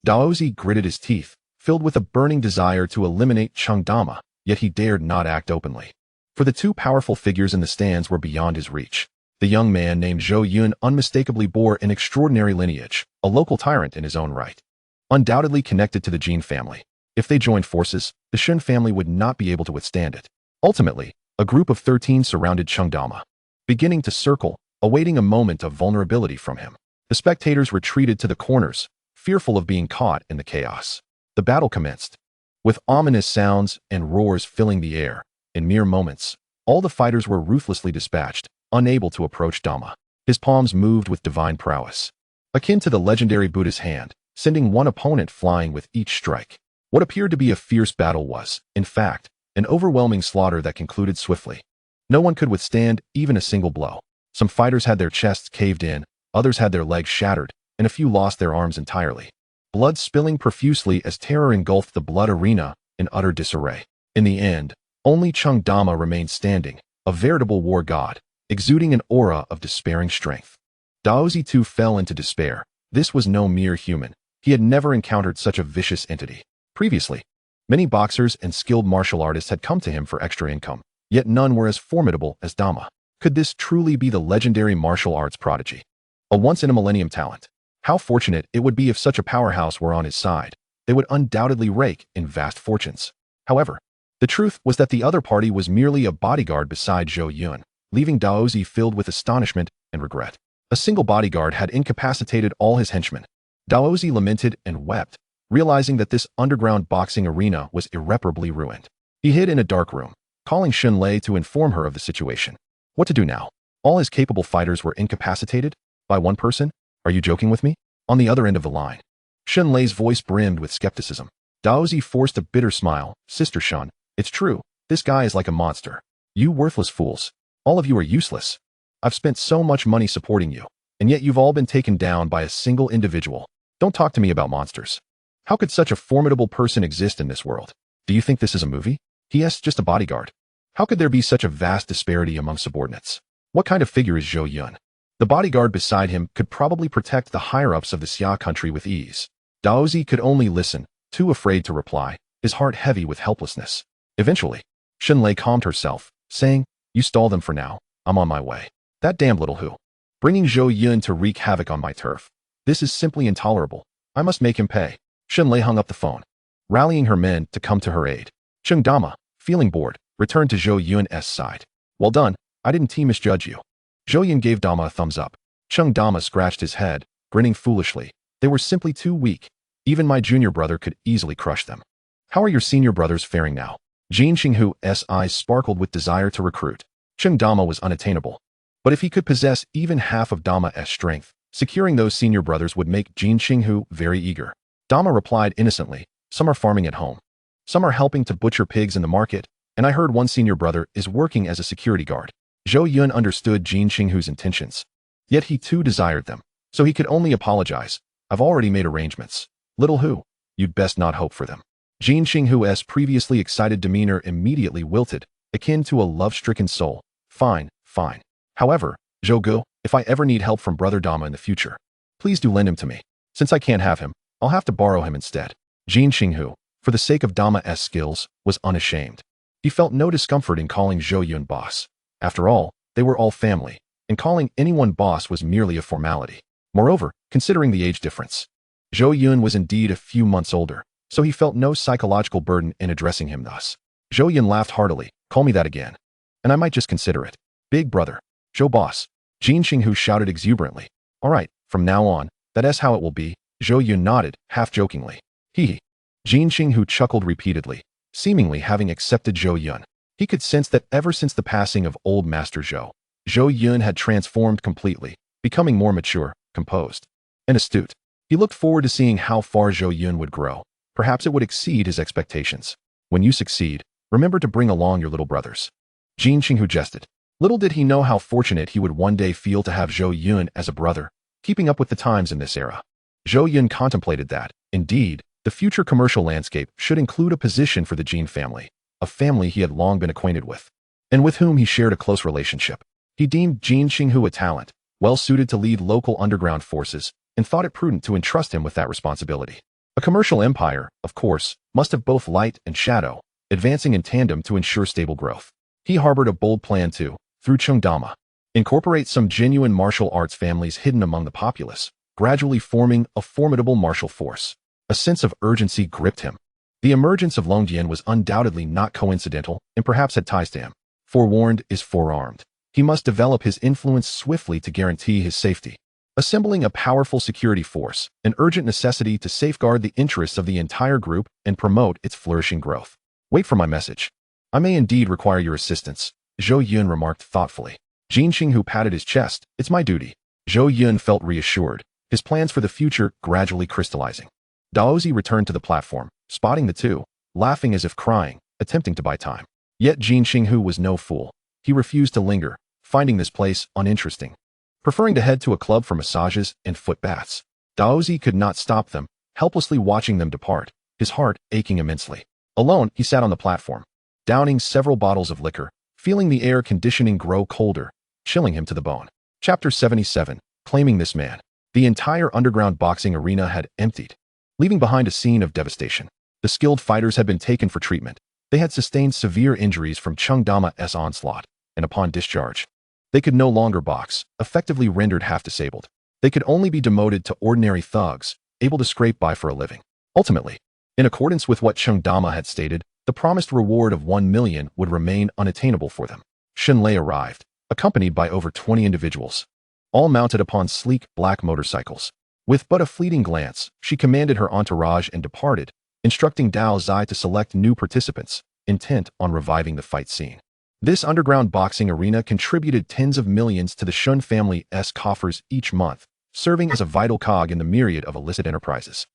Speaker 1: Dao Zi gritted his teeth, filled with a burning desire to eliminate Chung Dama, yet he dared not act openly. For the 2 powerful figures in the stands were beyond his reach. The young man named Zhou Yun unmistakably bore an extraordinary lineage, a local tyrant in his own right. Undoubtedly connected to the Jin family. If they joined forces, the Shun family would not be able to withstand it. Ultimately, a group of 13 surrounded Chung Dama, beginning to circle, awaiting a moment of vulnerability from him. The spectators retreated to the corners, fearful of being caught in the chaos. The battle commenced. With ominous sounds and roars filling the air, in mere moments, all the fighters were ruthlessly dispatched, unable to approach Dama. His palms moved with divine prowess, akin to the legendary Buddha's hand, sending one opponent flying with each strike. What appeared to be a fierce battle was, in fact, an overwhelming slaughter that concluded swiftly. No one could withstand even a single blow. Some fighters had their chests caved in, others had their legs shattered, and a few lost their arms entirely. Blood spilling profusely as terror engulfed the blood arena in utter disarray. In the end, only Chung Dama remained standing, a veritable war god, exuding an aura of despairing strength. Dao Zi too fell into despair. This was no mere human. He had never encountered such a vicious entity. Previously, many boxers and skilled martial artists had come to him for extra income, yet none were as formidable as Dama. Could this truly be the legendary martial arts prodigy? A once-in-a-millennium talent. How fortunate it would be if such a powerhouse were on his side. They would undoubtedly rake in vast fortunes. However, the truth was that the other party was merely a bodyguard beside Zhou Yun, leaving Dao Zi filled with astonishment and regret. A single bodyguard had incapacitated all his henchmen. Dao Zi lamented and wept, realizing that this underground boxing arena was irreparably ruined. He hid in a dark room, calling Shun Lei to inform her of the situation. What to do now? All his capable fighters were incapacitated? By one person? Are you joking with me? On the other end of the line, Shun Lei's voice brimmed with skepticism. Dao Zi forced a bitter smile. Sister Shun, it's true. This guy is like a monster. You worthless fools. All of you are useless. I've spent so much money supporting you, and yet you've all been taken down by a single individual. Don't talk to me about monsters. How could such a formidable person exist in this world? Do you think this is a movie? He is just a bodyguard. How could there be such a vast disparity among subordinates? What kind of figure is Zhou Yun? The bodyguard beside him could probably protect the higher-ups of the Xia country with ease. Daozi could only listen, too afraid to reply, his heart heavy with helplessness. Eventually, Shenlei calmed herself, saying, "You stall them for now. I'm on my way." That damned little who. Bringing Zhou Yun to wreak havoc on my turf. This is simply intolerable. I must make him pay. Shenlei hung up the phone, rallying her men to come to her aid. Cheng Dama, feeling bored, returned to Zhou Yun's side. "Well done. I didn't misjudge you." Zhou Yun gave Dama a thumbs up. Cheng Dama scratched his head, grinning foolishly. They were simply too weak. Even my junior brother could easily crush them. "How are your senior brothers faring now?" Jin Xinghu's eyes sparkled with desire to recruit. Cheng Dama was unattainable. But if he could possess even half of Dama's strength, securing those senior brothers would make Jin Xinghu very eager. Dama replied innocently, "Some are farming at home. Some are helping to butcher pigs in the market, and I heard one senior brother is working as a security guard." Zhou Yun understood Jin Xinghu's intentions. Yet he too desired them, so he could only apologize. "I've already made arrangements. Little who, you'd best not hope for them." Jin Xinghu's previously excited demeanor immediately wilted, akin to a love-stricken soul. "Fine, fine. However, Zhou Gu, if I ever need help from Brother Dama in the future, please do lend him to me. Since I can't have him, I'll have to borrow him instead." Jin Xinghu, for the sake of Dama's skills, was unashamed. He felt no discomfort in calling Zhou Yun boss. After all, they were all family, and calling anyone boss was merely a formality. Moreover, considering the age difference, Zhou Yun was indeed a few months older, so he felt no psychological burden in addressing him thus. Zhou Yun laughed heartily. "Call me that again, and I might just consider it. Big brother. Zhou boss." Jin Xinghu shouted exuberantly. "All right, from now on, that is how it will be." Zhou Yun nodded, half-jokingly. Hee. Jin Xinghu chuckled repeatedly, seemingly having accepted Zhou Yun. He could sense that ever since the passing of old Master Zhou, Zhou Yun had transformed completely, becoming more mature, composed, and astute. He looked forward to seeing how far Zhou Yun would grow. Perhaps it would exceed his expectations. "When you succeed, remember to bring along your little brothers." Jin Xinghu jested. Little did he know how fortunate he would one day feel to have Zhou Yun as a brother, keeping up with the times in this era. Zhou Yun contemplated that, indeed, the future commercial landscape should include a position for the Jin family, a family he had long been acquainted with, and with whom he shared a close relationship. He deemed Jin Xinghu a talent, well-suited to lead local underground forces, and thought it prudent to entrust him with that responsibility. A commercial empire, of course, must have both light and shadow, advancing in tandem to ensure stable growth. He harbored a bold plan to, through Cheng Dama, incorporate some genuine martial arts families hidden among the populace, gradually forming a formidable martial force. A sense of urgency gripped him. The emergence of Longjian was undoubtedly not coincidental and perhaps had ties to him. Forewarned is forearmed. He must develop his influence swiftly to guarantee his safety. Assembling a powerful security force, an urgent necessity to safeguard the interests of the entire group and promote its flourishing growth. "Wait for my message. I may indeed require your assistance," Zhou Yun remarked thoughtfully. Jin Xinghu patted his chest. "It's my duty." Zhou Yun felt reassured, his plans for the future gradually crystallizing. Daozi returned to the platform, spotting the two, laughing as if crying, attempting to buy time. Yet Jin Xinghu was no fool. He refused to linger, finding this place uninteresting, preferring to head to a club for massages and foot baths. Daozi could not stop them, helplessly watching them depart, his heart aching immensely. Alone, he sat on the platform, downing several bottles of liquor, feeling the air conditioning grow colder, chilling him to the bone. Chapter 77, Claiming This Man. The entire underground boxing arena had emptied, leaving behind a scene of devastation. The skilled fighters had been taken for treatment. They had sustained severe injuries from Cheng Dama's onslaught, and upon discharge, they could no longer box, effectively rendered half-disabled. They could only be demoted to ordinary thugs, able to scrape by for a living. Ultimately, in accordance with what Cheng Dama had stated, the promised reward of 1 million would remain unattainable for them. Shenlei arrived, accompanied by over 20 individuals, all mounted upon sleek black motorcycles. With but a fleeting glance, she commanded her entourage and departed, instructing Dao Zai to select new participants, intent on reviving the fight scene. This underground boxing arena contributed tens of millions to the Shun family's coffers each month, serving as a vital cog in the myriad of illicit enterprises.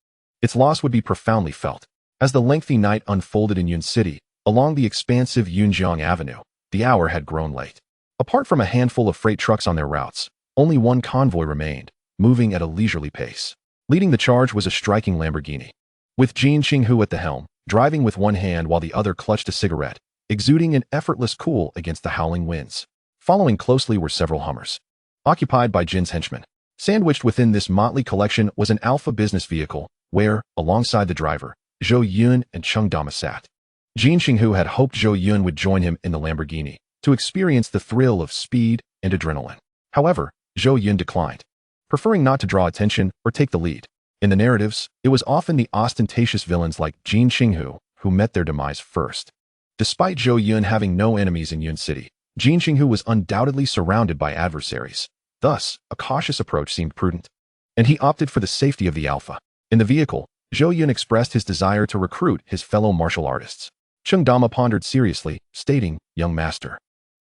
Speaker 1: Its loss would be profoundly felt. As the lengthy night unfolded in Yun City, along the expansive Yunjiang Avenue, the hour had grown late. Apart from a handful of freight trucks on their routes, Only one convoy remained, moving at a leisurely pace. Leading the charge was a striking Lamborghini, with Jin Qinghu at the helm, driving with one hand while the other clutched a cigarette, exuding an effortless cool against the howling winds. Following closely were several Hummers, occupied by Jin's henchmen. Sandwiched within this motley collection was an Alpha business vehicle, where, alongside the driver, Zhou Yun and Cheng Dama sat. Jin Qinghu had hoped Zhou Yun would join him in the Lamborghini, to experience the thrill of speed and adrenaline. However, Zhou Yun declined, preferring not to draw attention or take the lead. In the narratives, it was often the ostentatious villains like Jin Qinghu who met their demise first. Despite Zhou Yun having no enemies in Yun City, Jin Qinghu was undoubtedly surrounded by adversaries. Thus, a cautious approach seemed prudent, and he opted for the safety of the Alpha. In the vehicle, Zhou Yun expressed his desire to recruit his fellow martial artists. Cheng Dama pondered seriously, stating, "Young master,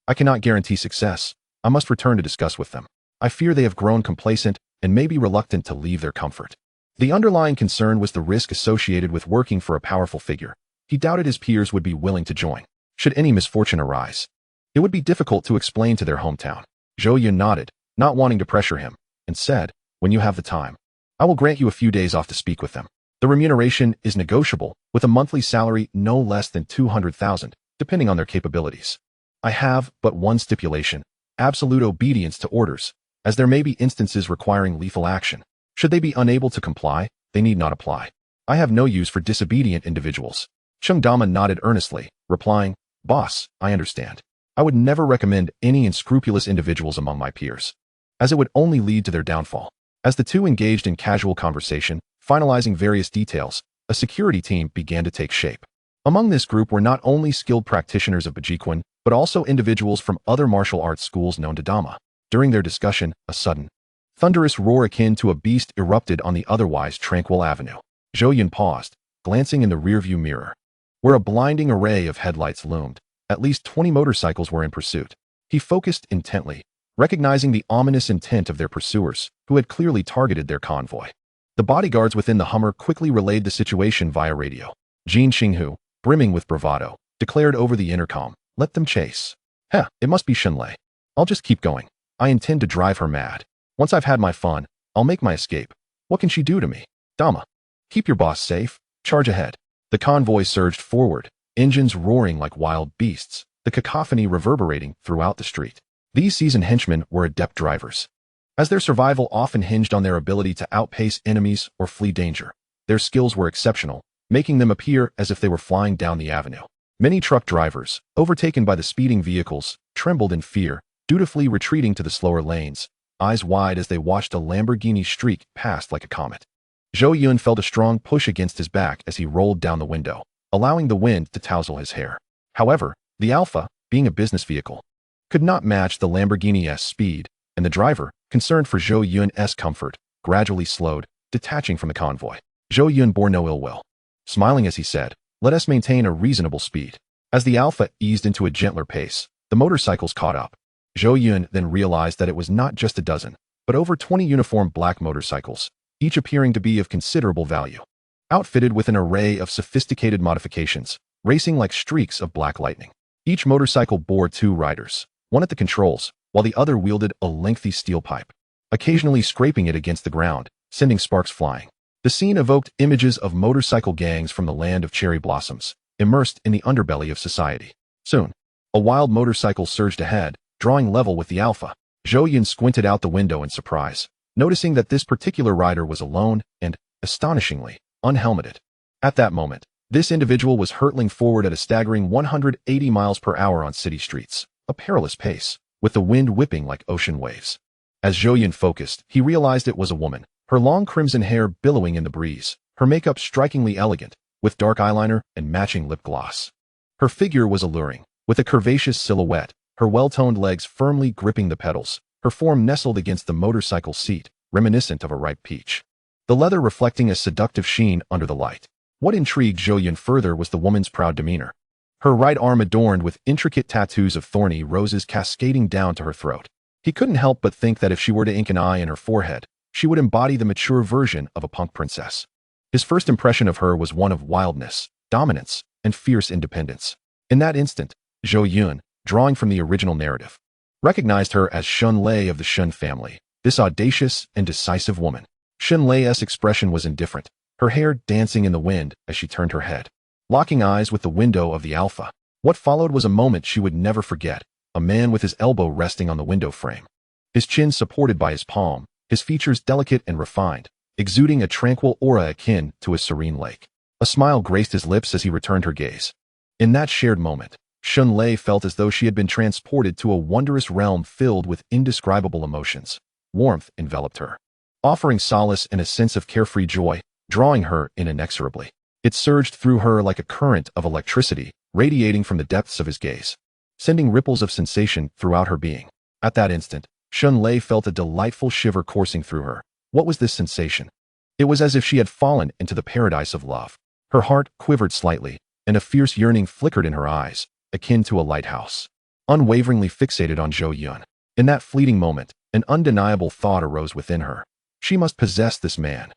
Speaker 1: I cannot guarantee success. I must return to discuss with them. I fear they have grown complacent and may be reluctant to leave their comfort." The underlying concern was the risk associated with working for a powerful figure. He doubted his peers would be willing to join, should any misfortune arise. It would be difficult to explain to their hometown. Zhou Yun nodded, not wanting to pressure him, and said, "When you have the time, I will grant you a few days off to speak with them. The remuneration is negotiable, with a monthly salary no less than 200,000, depending on their capabilities. I have but one stipulation: absolute obedience to orders, as there may be instances requiring lethal action. Should they be unable to comply, they need not apply. I have no use for disobedient individuals." Cheng Dama nodded earnestly, replying, "Boss, I understand. I would never recommend any unscrupulous individuals among my peers, as it would only lead to their downfall." As the two engaged in casual conversation, finalizing various details, a security team began to take shape. Among this group were not only skilled practitioners of Bajiquan, but also individuals from other martial arts schools known to Dama. During their discussion, a sudden, thunderous roar akin to a beast erupted on the otherwise tranquil avenue. Zhou Yun paused, glancing in the rearview mirror, where a blinding array of headlights loomed. At least 20 motorcycles were in pursuit. He focused intently, recognizing the ominous intent of their pursuers, who had clearly targeted their convoy. The bodyguards within the Hummer quickly relayed the situation via radio. Jin Qinghu, brimming with bravado, declared over the intercom, "Let them chase. It must be Shenlei. I'll just keep going. I intend to drive her mad. Once I've had my fun, I'll make my escape. What can she do to me? Dama, keep your boss safe. Charge ahead." The convoy surged forward, engines roaring like wild beasts, the cacophony reverberating throughout the street. These seasoned henchmen were adept drivers, as their survival often hinged on their ability to outpace enemies or flee danger. Their skills were exceptional, making them appear as if they were flying down the avenue. Many truck drivers, overtaken by the speeding vehicles, trembled in fear, dutifully retreating to the slower lanes, eyes wide as they watched a Lamborghini streak past like a comet. Zhou Yun felt a strong push against his back as he rolled down the window, allowing the wind to touzle his hair. However, the Alpha, being a business vehicle, could not match the Lamborghini's speed, and the driver, concerned for Zhou Yun's comfort, gradually slowed, detaching from the convoy. Zhou Yun bore no ill will, smiling as he said, "Let us maintain a reasonable speed." As the Alpha eased into a gentler pace, the motorcycles caught up. Zhou Yun then realized that it was not just a dozen, but over 20 uniform black motorcycles, each appearing to be of considerable value. Outfitted with an array of sophisticated modifications, racing like streaks of black lightning. Each motorcycle bore two riders, one at the controls, while the other wielded a lengthy steel pipe, occasionally scraping it against the ground, sending sparks flying. The scene evoked images of motorcycle gangs from the land of cherry blossoms, immersed in the underbelly of society. Soon, a wild motorcycle surged ahead, drawing level with the Alpha. Zhou Yun squinted out the window in surprise, noticing that this particular rider was alone and, astonishingly, unhelmeted. At that moment, this individual was hurtling forward at a staggering 180 miles per hour on city streets, a perilous pace, with the wind whipping like ocean waves. As Zhou Yun focused, he realized it was a woman, her long crimson hair billowing in the breeze, her makeup strikingly elegant, with dark eyeliner and matching lip gloss. Her figure was alluring, with a curvaceous silhouette, her well-toned legs firmly gripping the pedals, her form nestled against the motorcycle seat, reminiscent of a ripe peach, the leather reflecting a seductive sheen under the light. What intrigued Zhou Yun further was the woman's proud demeanor. Her right arm adorned with intricate tattoos of thorny roses cascading down to her throat. He couldn't help but think that if she were to ink an eye in her forehead, she would embody the mature version of a punk princess. His first impression of her was one of wildness, dominance, and fierce independence. In that instant, Zhou Yun, drawing from the original narrative, recognized her as Shun Lei of the Shun family, this audacious and decisive woman. Shun Lei's expression was indifferent, her hair dancing in the wind as she turned her head, locking eyes with the window of the Alpha. What followed was a moment she would never forget, a man with his elbow resting on the window frame, his chin supported by his palm, his features delicate and refined, exuding a tranquil aura akin to a serene lake. A smile graced his lips as he returned her gaze. In that shared moment, Shun Lei felt as though she had been transported to a wondrous realm filled with indescribable emotions. Warmth enveloped her, offering solace and a sense of carefree joy, drawing her in inexorably. It surged through her like a current of electricity, radiating from the depths of his gaze, sending ripples of sensation throughout her being. At that instant, Shun Lei felt a delightful shiver coursing through her. What was this sensation? It was as if she had fallen into the paradise of love. Her heart quivered slightly, and a fierce yearning flickered in her eyes, akin to a lighthouse, unwaveringly fixated on Zhou Yun. In that fleeting moment, an undeniable thought arose within her. She must possess this man,